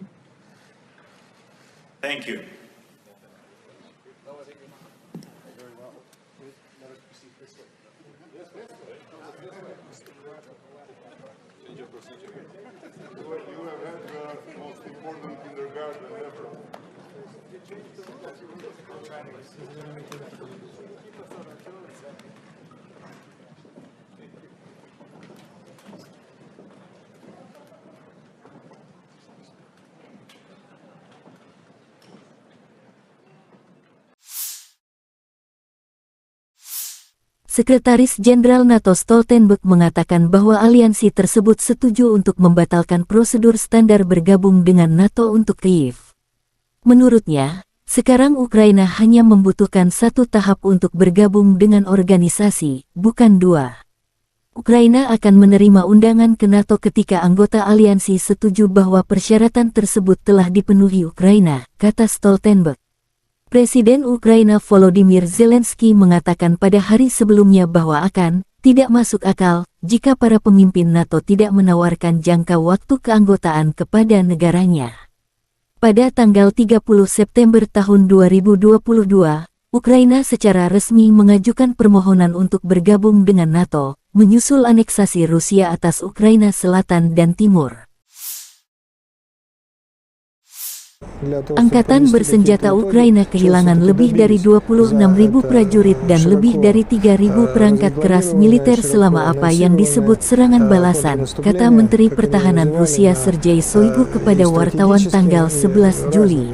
Thank you. Sekretaris Jenderal NATO Stoltenberg mengatakan bahwa aliansi tersebut setuju untuk membatalkan prosedur standar bergabung dengan NATO untuk Kyiv. Menurutnya, sekarang Ukraina hanya membutuhkan 1 tahap untuk bergabung dengan organisasi, bukan 2. Ukraina akan menerima undangan ke NATO ketika anggota aliansi setuju bahwa persyaratan tersebut telah dipenuhi Ukraina, kata Stoltenberg. Presiden Ukraina Volodymyr Zelensky mengatakan pada hari sebelumnya bahwa tidak masuk akal jika para pemimpin NATO tidak menawarkan jangka waktu keanggotaan kepada negaranya. Pada tanggal 30 September tahun 2022, Ukraina secara resmi mengajukan permohonan untuk bergabung dengan NATO, menyusul aneksasi Rusia atas Ukraina Selatan dan Timur. Angkatan bersenjata Ukraina kehilangan lebih dari 26.000 prajurit dan lebih dari 3.000 perangkat keras militer selama apa yang disebut serangan balasan, kata Menteri Pertahanan Rusia Sergei Shoigu kepada wartawan tanggal 11 Juli.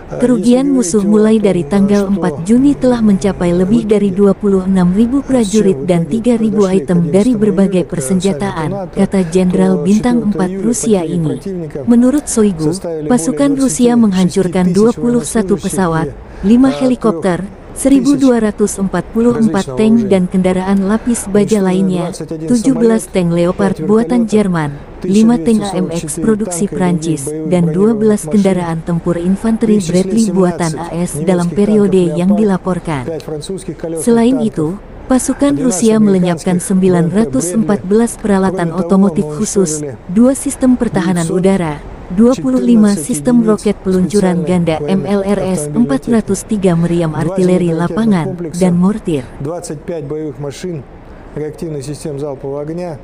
Kerugian musuh mulai dari tanggal 4 Juni telah mencapai lebih dari 26.000 prajurit dan 3.000 item dari berbagai persenjataan, kata Jenderal Bintang 4 Rusia ini. Menurut Shoigu, pasukan Rusia menghancurkan 21 pesawat, 5 helikopter, 1.244 tank dan kendaraan lapis baja lainnya, 17 tank Leopard buatan Jerman, 5 tank AMX produksi Prancis, dan 12 kendaraan tempur infanteri Bradley buatan AS dalam periode yang dilaporkan. Selain itu, pasukan Rusia melenyapkan 914 peralatan otomotif khusus, 2 sistem pertahanan udara, 25 sistem roket peluncuran ganda MLRS, 403 meriam artileri lapangan, dan mortir. 25 боевых машин реактивных систем залпового огня,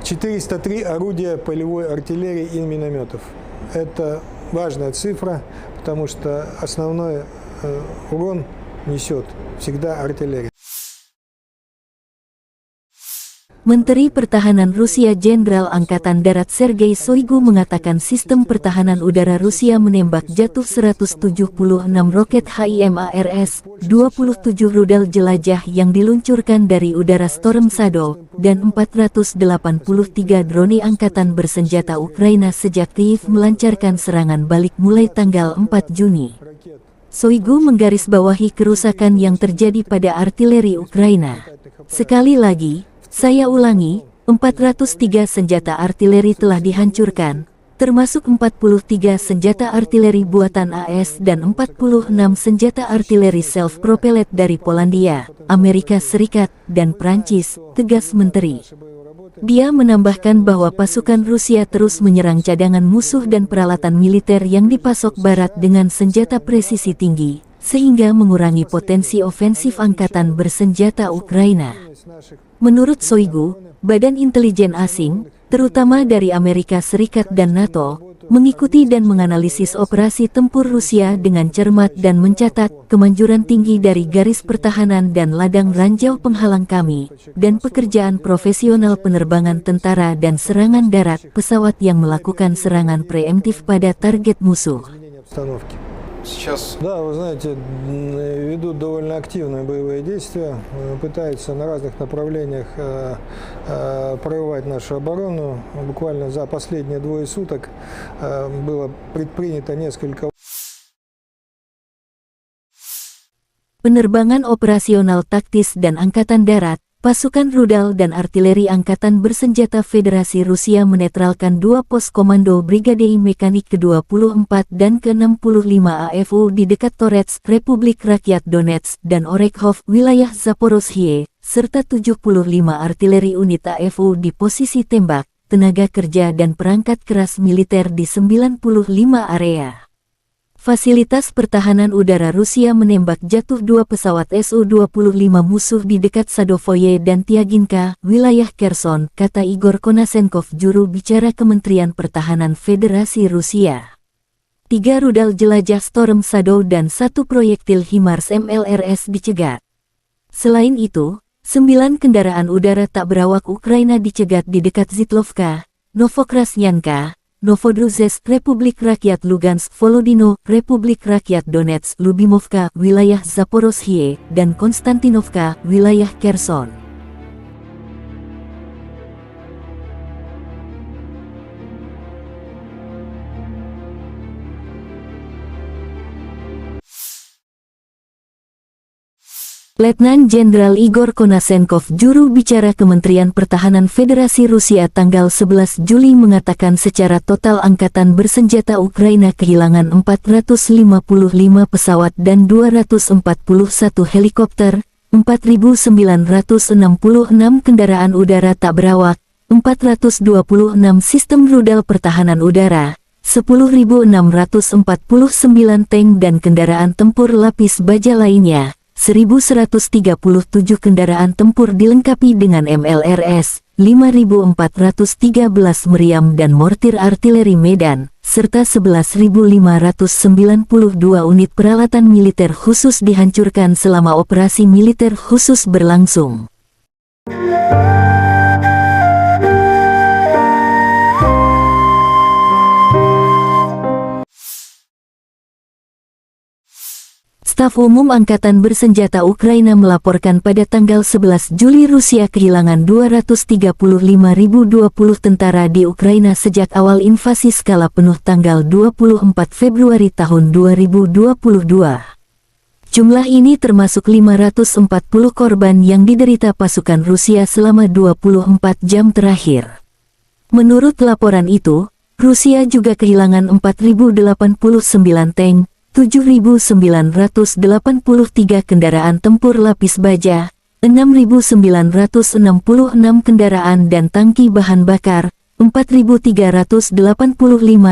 403 орудия полевой артиллерии и минометов. Это важная цифра, потому что основной урон несет всегда артиллерия. Menteri Pertahanan Rusia Jenderal Angkatan Darat Sergei Shoigu mengatakan sistem pertahanan udara Rusia menembak jatuh 176 roket HIMARS, 27 rudal jelajah yang diluncurkan dari udara Storm Shadow, dan 483 drone angkatan bersenjata Ukraina sejak Kyiv melancarkan serangan balik mulai tanggal 4 Juni. Shoigu menggarisbawahi kerusakan yang terjadi pada artileri Ukraina. Sekali lagi, saya ulangi, 403 senjata artileri telah dihancurkan, termasuk 43 senjata artileri buatan AS dan 46 senjata artileri self-propelled dari Polandia, Amerika Serikat, dan Prancis, tegas Menteri. Dia menambahkan bahwa pasukan Rusia terus menyerang cadangan musuh dan peralatan militer yang dipasok Barat dengan senjata presisi tinggi, sehingga mengurangi potensi ofensif angkatan bersenjata Ukraina. Menurut Shoigu, badan intelijen asing, terutama dari Amerika Serikat dan NATO, mengikuti dan menganalisis operasi tempur Rusia dengan cermat dan mencatat kemanjuran tinggi dari garis pertahanan dan ladang ranjau penghalang kami, dan pekerjaan profesional penerbangan tentara dan serangan darat pesawat yang melakukan serangan preemptif pada target musuh. Да, вы знаете, ведут довольно активные боевые действия, пытаются на разных направлениях прорывать нашу оборону. Буквально за последние 2 суток было предпринято несколько. Penerbangan operasional taktis dan angkatan darat, pasukan rudal dan artileri angkatan bersenjata Federasi Rusia menetralkan 2 pos komando Brigade Mekanik ke-24 dan ke-65 AFU di dekat Torets, Republik Rakyat Donetsk, dan Orekhov, wilayah Zaporozhye, serta 75 artileri unit AFU di posisi tembak, tenaga kerja dan perangkat keras militer di 95 area. Fasilitas pertahanan udara Rusia menembak jatuh 2 pesawat Su-25 musuh di dekat Sadovoye dan Tiaginka, wilayah Kherson, kata Igor Konasenkov, juru bicara Kementerian Pertahanan Federasi Rusia. 3 rudal jelajah Storm Shadow dan 1 proyektil HIMARS MLRS dicegat. Selain itu, 9 kendaraan udara tak berawak Ukraina dicegat di dekat Zitlovka, Novokrasnyanka, Novodruzhsk, Republik Rakyat Lugansk, Volodino, Republik Rakyat Donetsk, Lubimovka, wilayah Zaporozhye, dan Konstantinovka, wilayah Kherson. Letnan Jenderal Igor Konasenkov, juru bicara Kementerian Pertahanan Federasi Rusia tanggal 11 Juli mengatakan secara total angkatan bersenjata Ukraina kehilangan 455 pesawat dan 241 helikopter, 4.966 kendaraan udara tak berawak, 426 sistem rudal pertahanan udara, 10.649 tank dan kendaraan tempur lapis baja lainnya, 1.137 kendaraan tempur dilengkapi dengan MLRS, 5.413 meriam dan mortir artileri Medan, serta 11.592 unit peralatan militer khusus dihancurkan selama operasi militer khusus berlangsung. Staf Umum Angkatan Bersenjata Ukraina melaporkan pada tanggal 11 Juli Rusia kehilangan 235.020 tentara di Ukraina sejak awal invasi skala penuh tanggal 24 Februari tahun 2022. Jumlah ini termasuk 540 korban yang diderita pasukan Rusia selama 24 jam terakhir. Menurut laporan itu, Rusia juga kehilangan 4.089 tank, 7.983 kendaraan tempur lapis baja, 6.966 kendaraan dan tangki bahan bakar, 4.385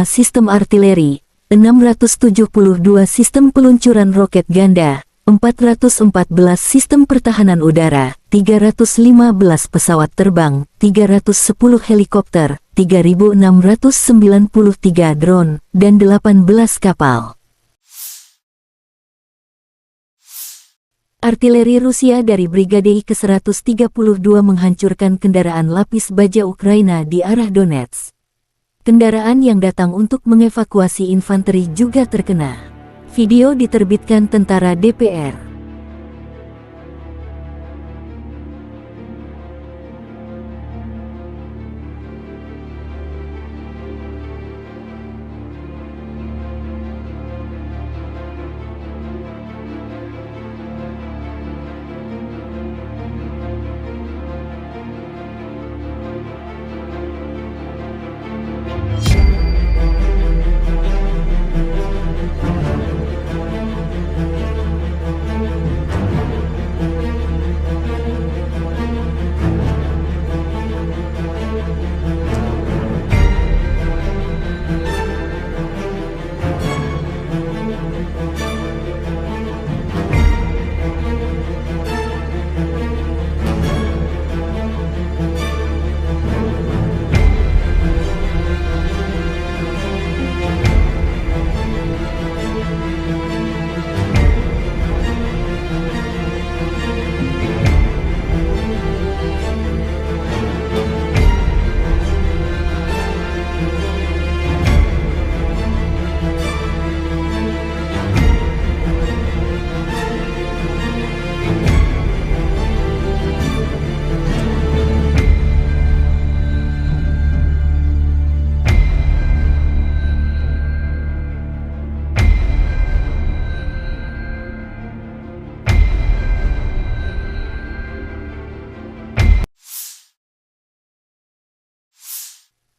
sistem artileri, 672 sistem peluncuran roket ganda, 414 sistem pertahanan udara, 315 pesawat terbang, 310 helikopter, 3.693 drone, dan 18 kapal. Artileri Rusia dari Brigade ke-132 menghancurkan kendaraan lapis baja Ukraina di arah Donetsk. Kendaraan yang datang untuk mengevakuasi infanteri juga terkena. Video diterbitkan tentara DPR.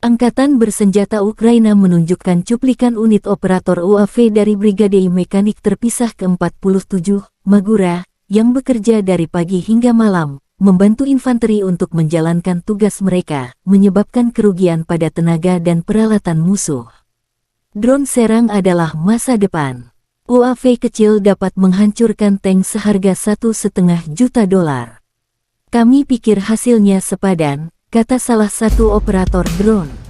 Angkatan Bersenjata Ukraina menunjukkan cuplikan unit operator UAV dari Brigade Mekanik Terpisah ke-47, Magura, yang bekerja dari pagi hingga malam, membantu infanteri untuk menjalankan tugas mereka, menyebabkan kerugian pada tenaga dan peralatan musuh. Drone serang adalah masa depan. UAV kecil dapat menghancurkan tank seharga $1,5 juta. Kami pikir hasilnya sepadan, kata salah satu operator drone.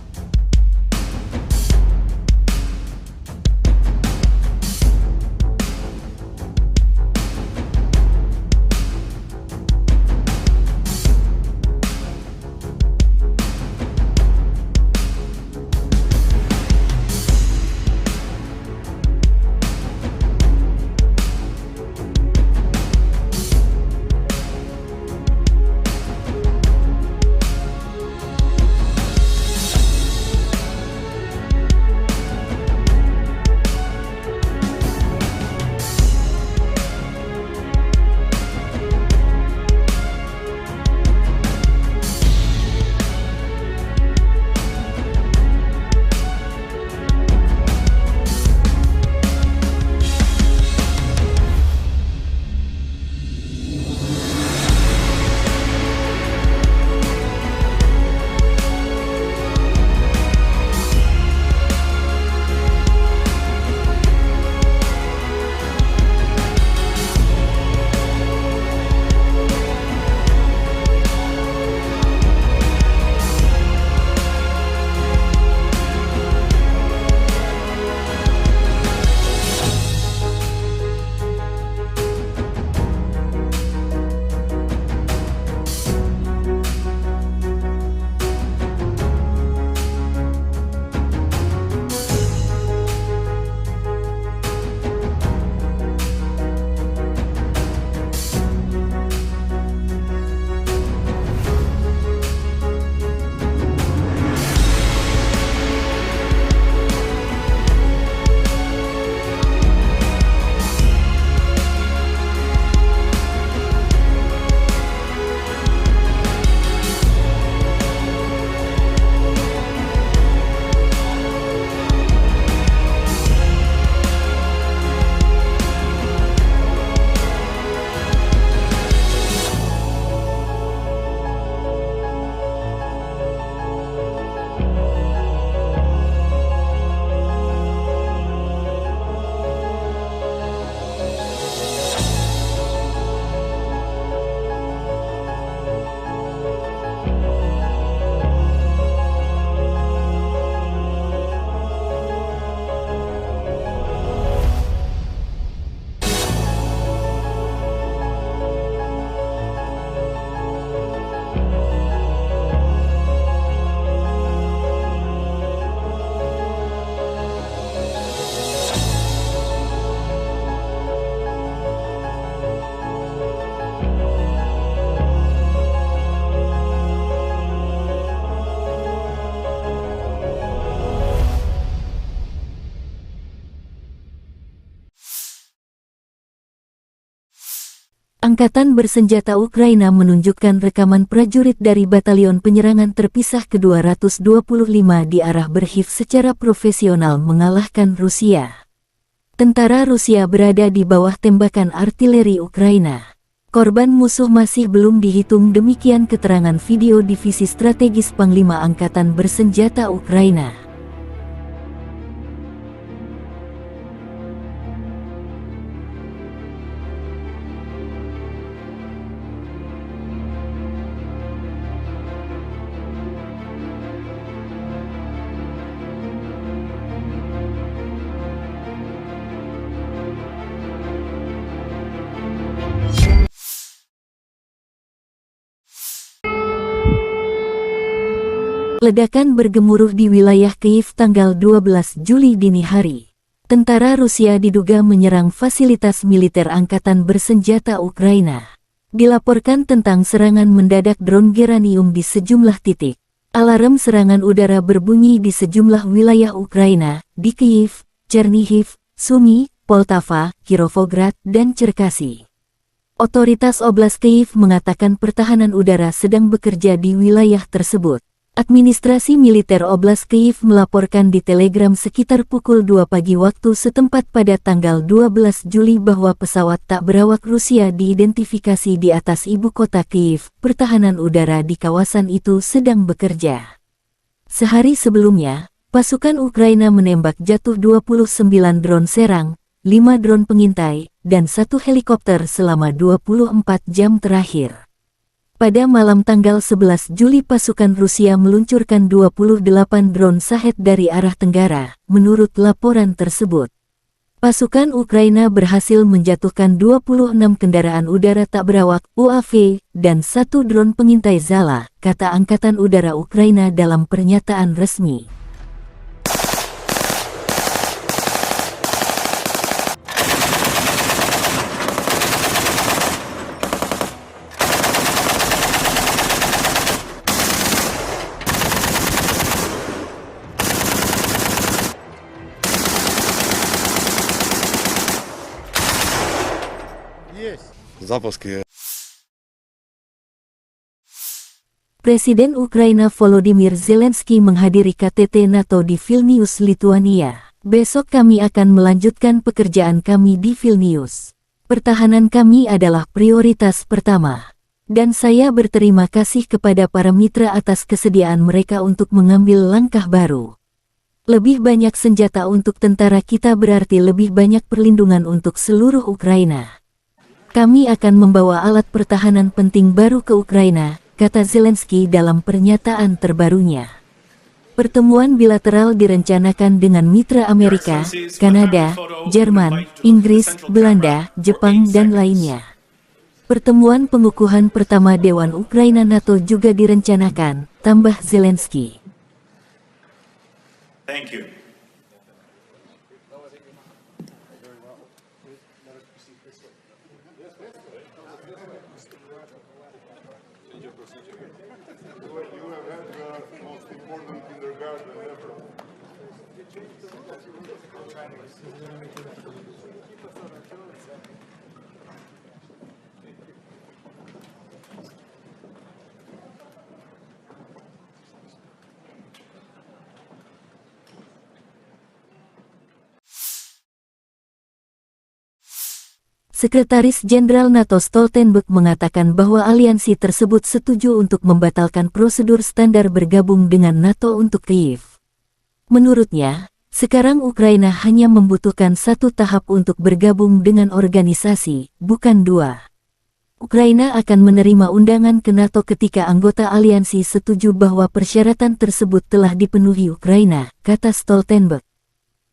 Angkatan bersenjata Ukraina menunjukkan rekaman prajurit dari Batalion Penyerangan Terpisah ke-225 di arah Berhiv secara profesional mengalahkan Rusia. Tentara Rusia berada di bawah tembakan artileri Ukraina. Korban musuh masih belum dihitung, demikian keterangan video Divisi Strategis Panglima Angkatan Bersenjata Ukraina. Ledakan bergemuruh di wilayah Kyiv tanggal 12 Juli dini hari. Tentara Rusia diduga menyerang fasilitas militer angkatan bersenjata Ukraina. Dilaporkan tentang serangan mendadak drone Geranium di sejumlah titik. Alarm serangan udara berbunyi di sejumlah wilayah Ukraina, di Kyiv, Chernihiv, Sumy, Poltava, Kirovograd, dan Cherkasy. Otoritas Oblast Kyiv mengatakan pertahanan udara sedang bekerja di wilayah tersebut. Administrasi militer Oblast Kyiv melaporkan di Telegram sekitar pukul 2 pagi waktu setempat pada tanggal 12 Juli bahwa pesawat tak berawak Rusia diidentifikasi di atas ibu kota Kyiv. Pertahanan udara di kawasan itu sedang bekerja. Sehari sebelumnya, pasukan Ukraina menembak jatuh 29 drone serang, 5 drone pengintai, dan 1 helikopter selama 24 jam terakhir. Pada malam tanggal 11 Juli pasukan Rusia meluncurkan 28 drone Shahed dari arah tenggara, menurut laporan tersebut. Pasukan Ukraina berhasil menjatuhkan 26 kendaraan udara tak berawak UAV dan 1 drone pengintai Zala, kata Angkatan Udara Ukraina dalam pernyataan resmi. Запуски. Presiden Ukraina Volodymyr Zelensky menghadiri KTT NATO di Vilnius, Lituania. Besok kami akan melanjutkan pekerjaan kami di Vilnius. Pertahanan kami adalah prioritas pertama. Dan saya berterima kasih kepada para mitra atas kesediaan mereka untuk mengambil langkah baru. Lebih banyak senjata untuk tentara kita berarti lebih banyak perlindungan untuk seluruh Ukraina. Kami akan membawa alat pertahanan penting baru ke Ukraina, kata Zelensky dalam pernyataan terbarunya. Pertemuan bilateral direncanakan dengan mitra Amerika, Kanada, Jerman, Inggris, Belanda, Jepang, dan lainnya. Pertemuan pengukuhan pertama Dewan Ukraina NATO juga direncanakan, tambah Zelensky. Thank you. Sekretaris Jenderal NATO Stoltenberg mengatakan bahwa aliansi tersebut setuju untuk membatalkan prosedur standar bergabung dengan NATO untuk Kyiv. Menurutnya, sekarang Ukraina hanya membutuhkan 1 tahap untuk bergabung dengan organisasi, bukan 2. Ukraina akan menerima undangan ke NATO ketika anggota aliansi setuju bahwa persyaratan tersebut telah dipenuhi Ukraina, kata Stoltenberg.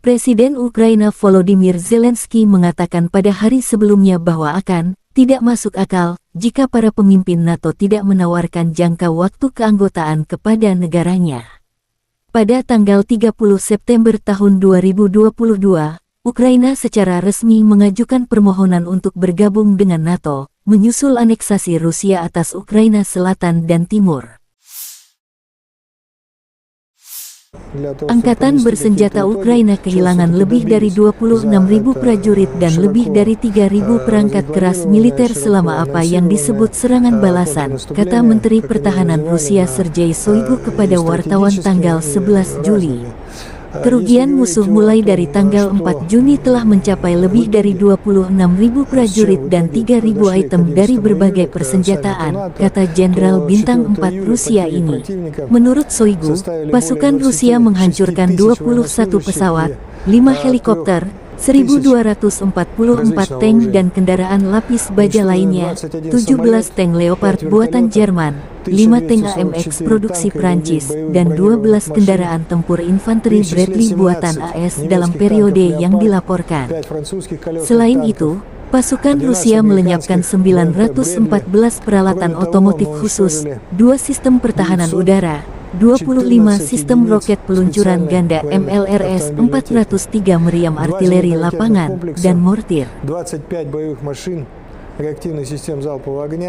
Presiden Ukraina Volodymyr Zelensky mengatakan pada hari sebelumnya bahwa tidak masuk akal jika para pemimpin NATO tidak menawarkan jangka waktu keanggotaan kepada negaranya. Pada tanggal 30 September tahun 2022, Ukraina secara resmi mengajukan permohonan untuk bergabung dengan NATO, menyusul aneksasi Rusia atas Ukraina Selatan dan Timur. Angkatan bersenjata Ukraina kehilangan lebih dari 26.000 prajurit dan lebih dari 3.000 perangkat keras militer selama apa yang disebut serangan balasan, kata Menteri Pertahanan Rusia Sergei Shoigu kepada wartawan tanggal 11 Juli. Kerugian musuh mulai dari tanggal 4 Juni telah mencapai lebih dari 26.000 prajurit dan 3.000 item dari berbagai persenjataan, kata Jenderal Bintang 4 Rusia ini. Menurut Shoigu, pasukan Rusia menghancurkan 21 pesawat, 5 helikopter, 1.244 tank dan kendaraan lapis baja lainnya, 17 tank Leopard buatan Jerman, 5 tank AMX produksi Prancis, dan 12 kendaraan tempur infanteri Bradley buatan AS dalam periode yang dilaporkan. Selain itu, pasukan Rusia melenyapkan 914 peralatan otomotif khusus, 2 sistem pertahanan udara, 25 sistem roket peluncuran ganda MLRS-403 meriam artileri lapangan, dan mortir. 25 боевых машин реактивных систем залпового огня.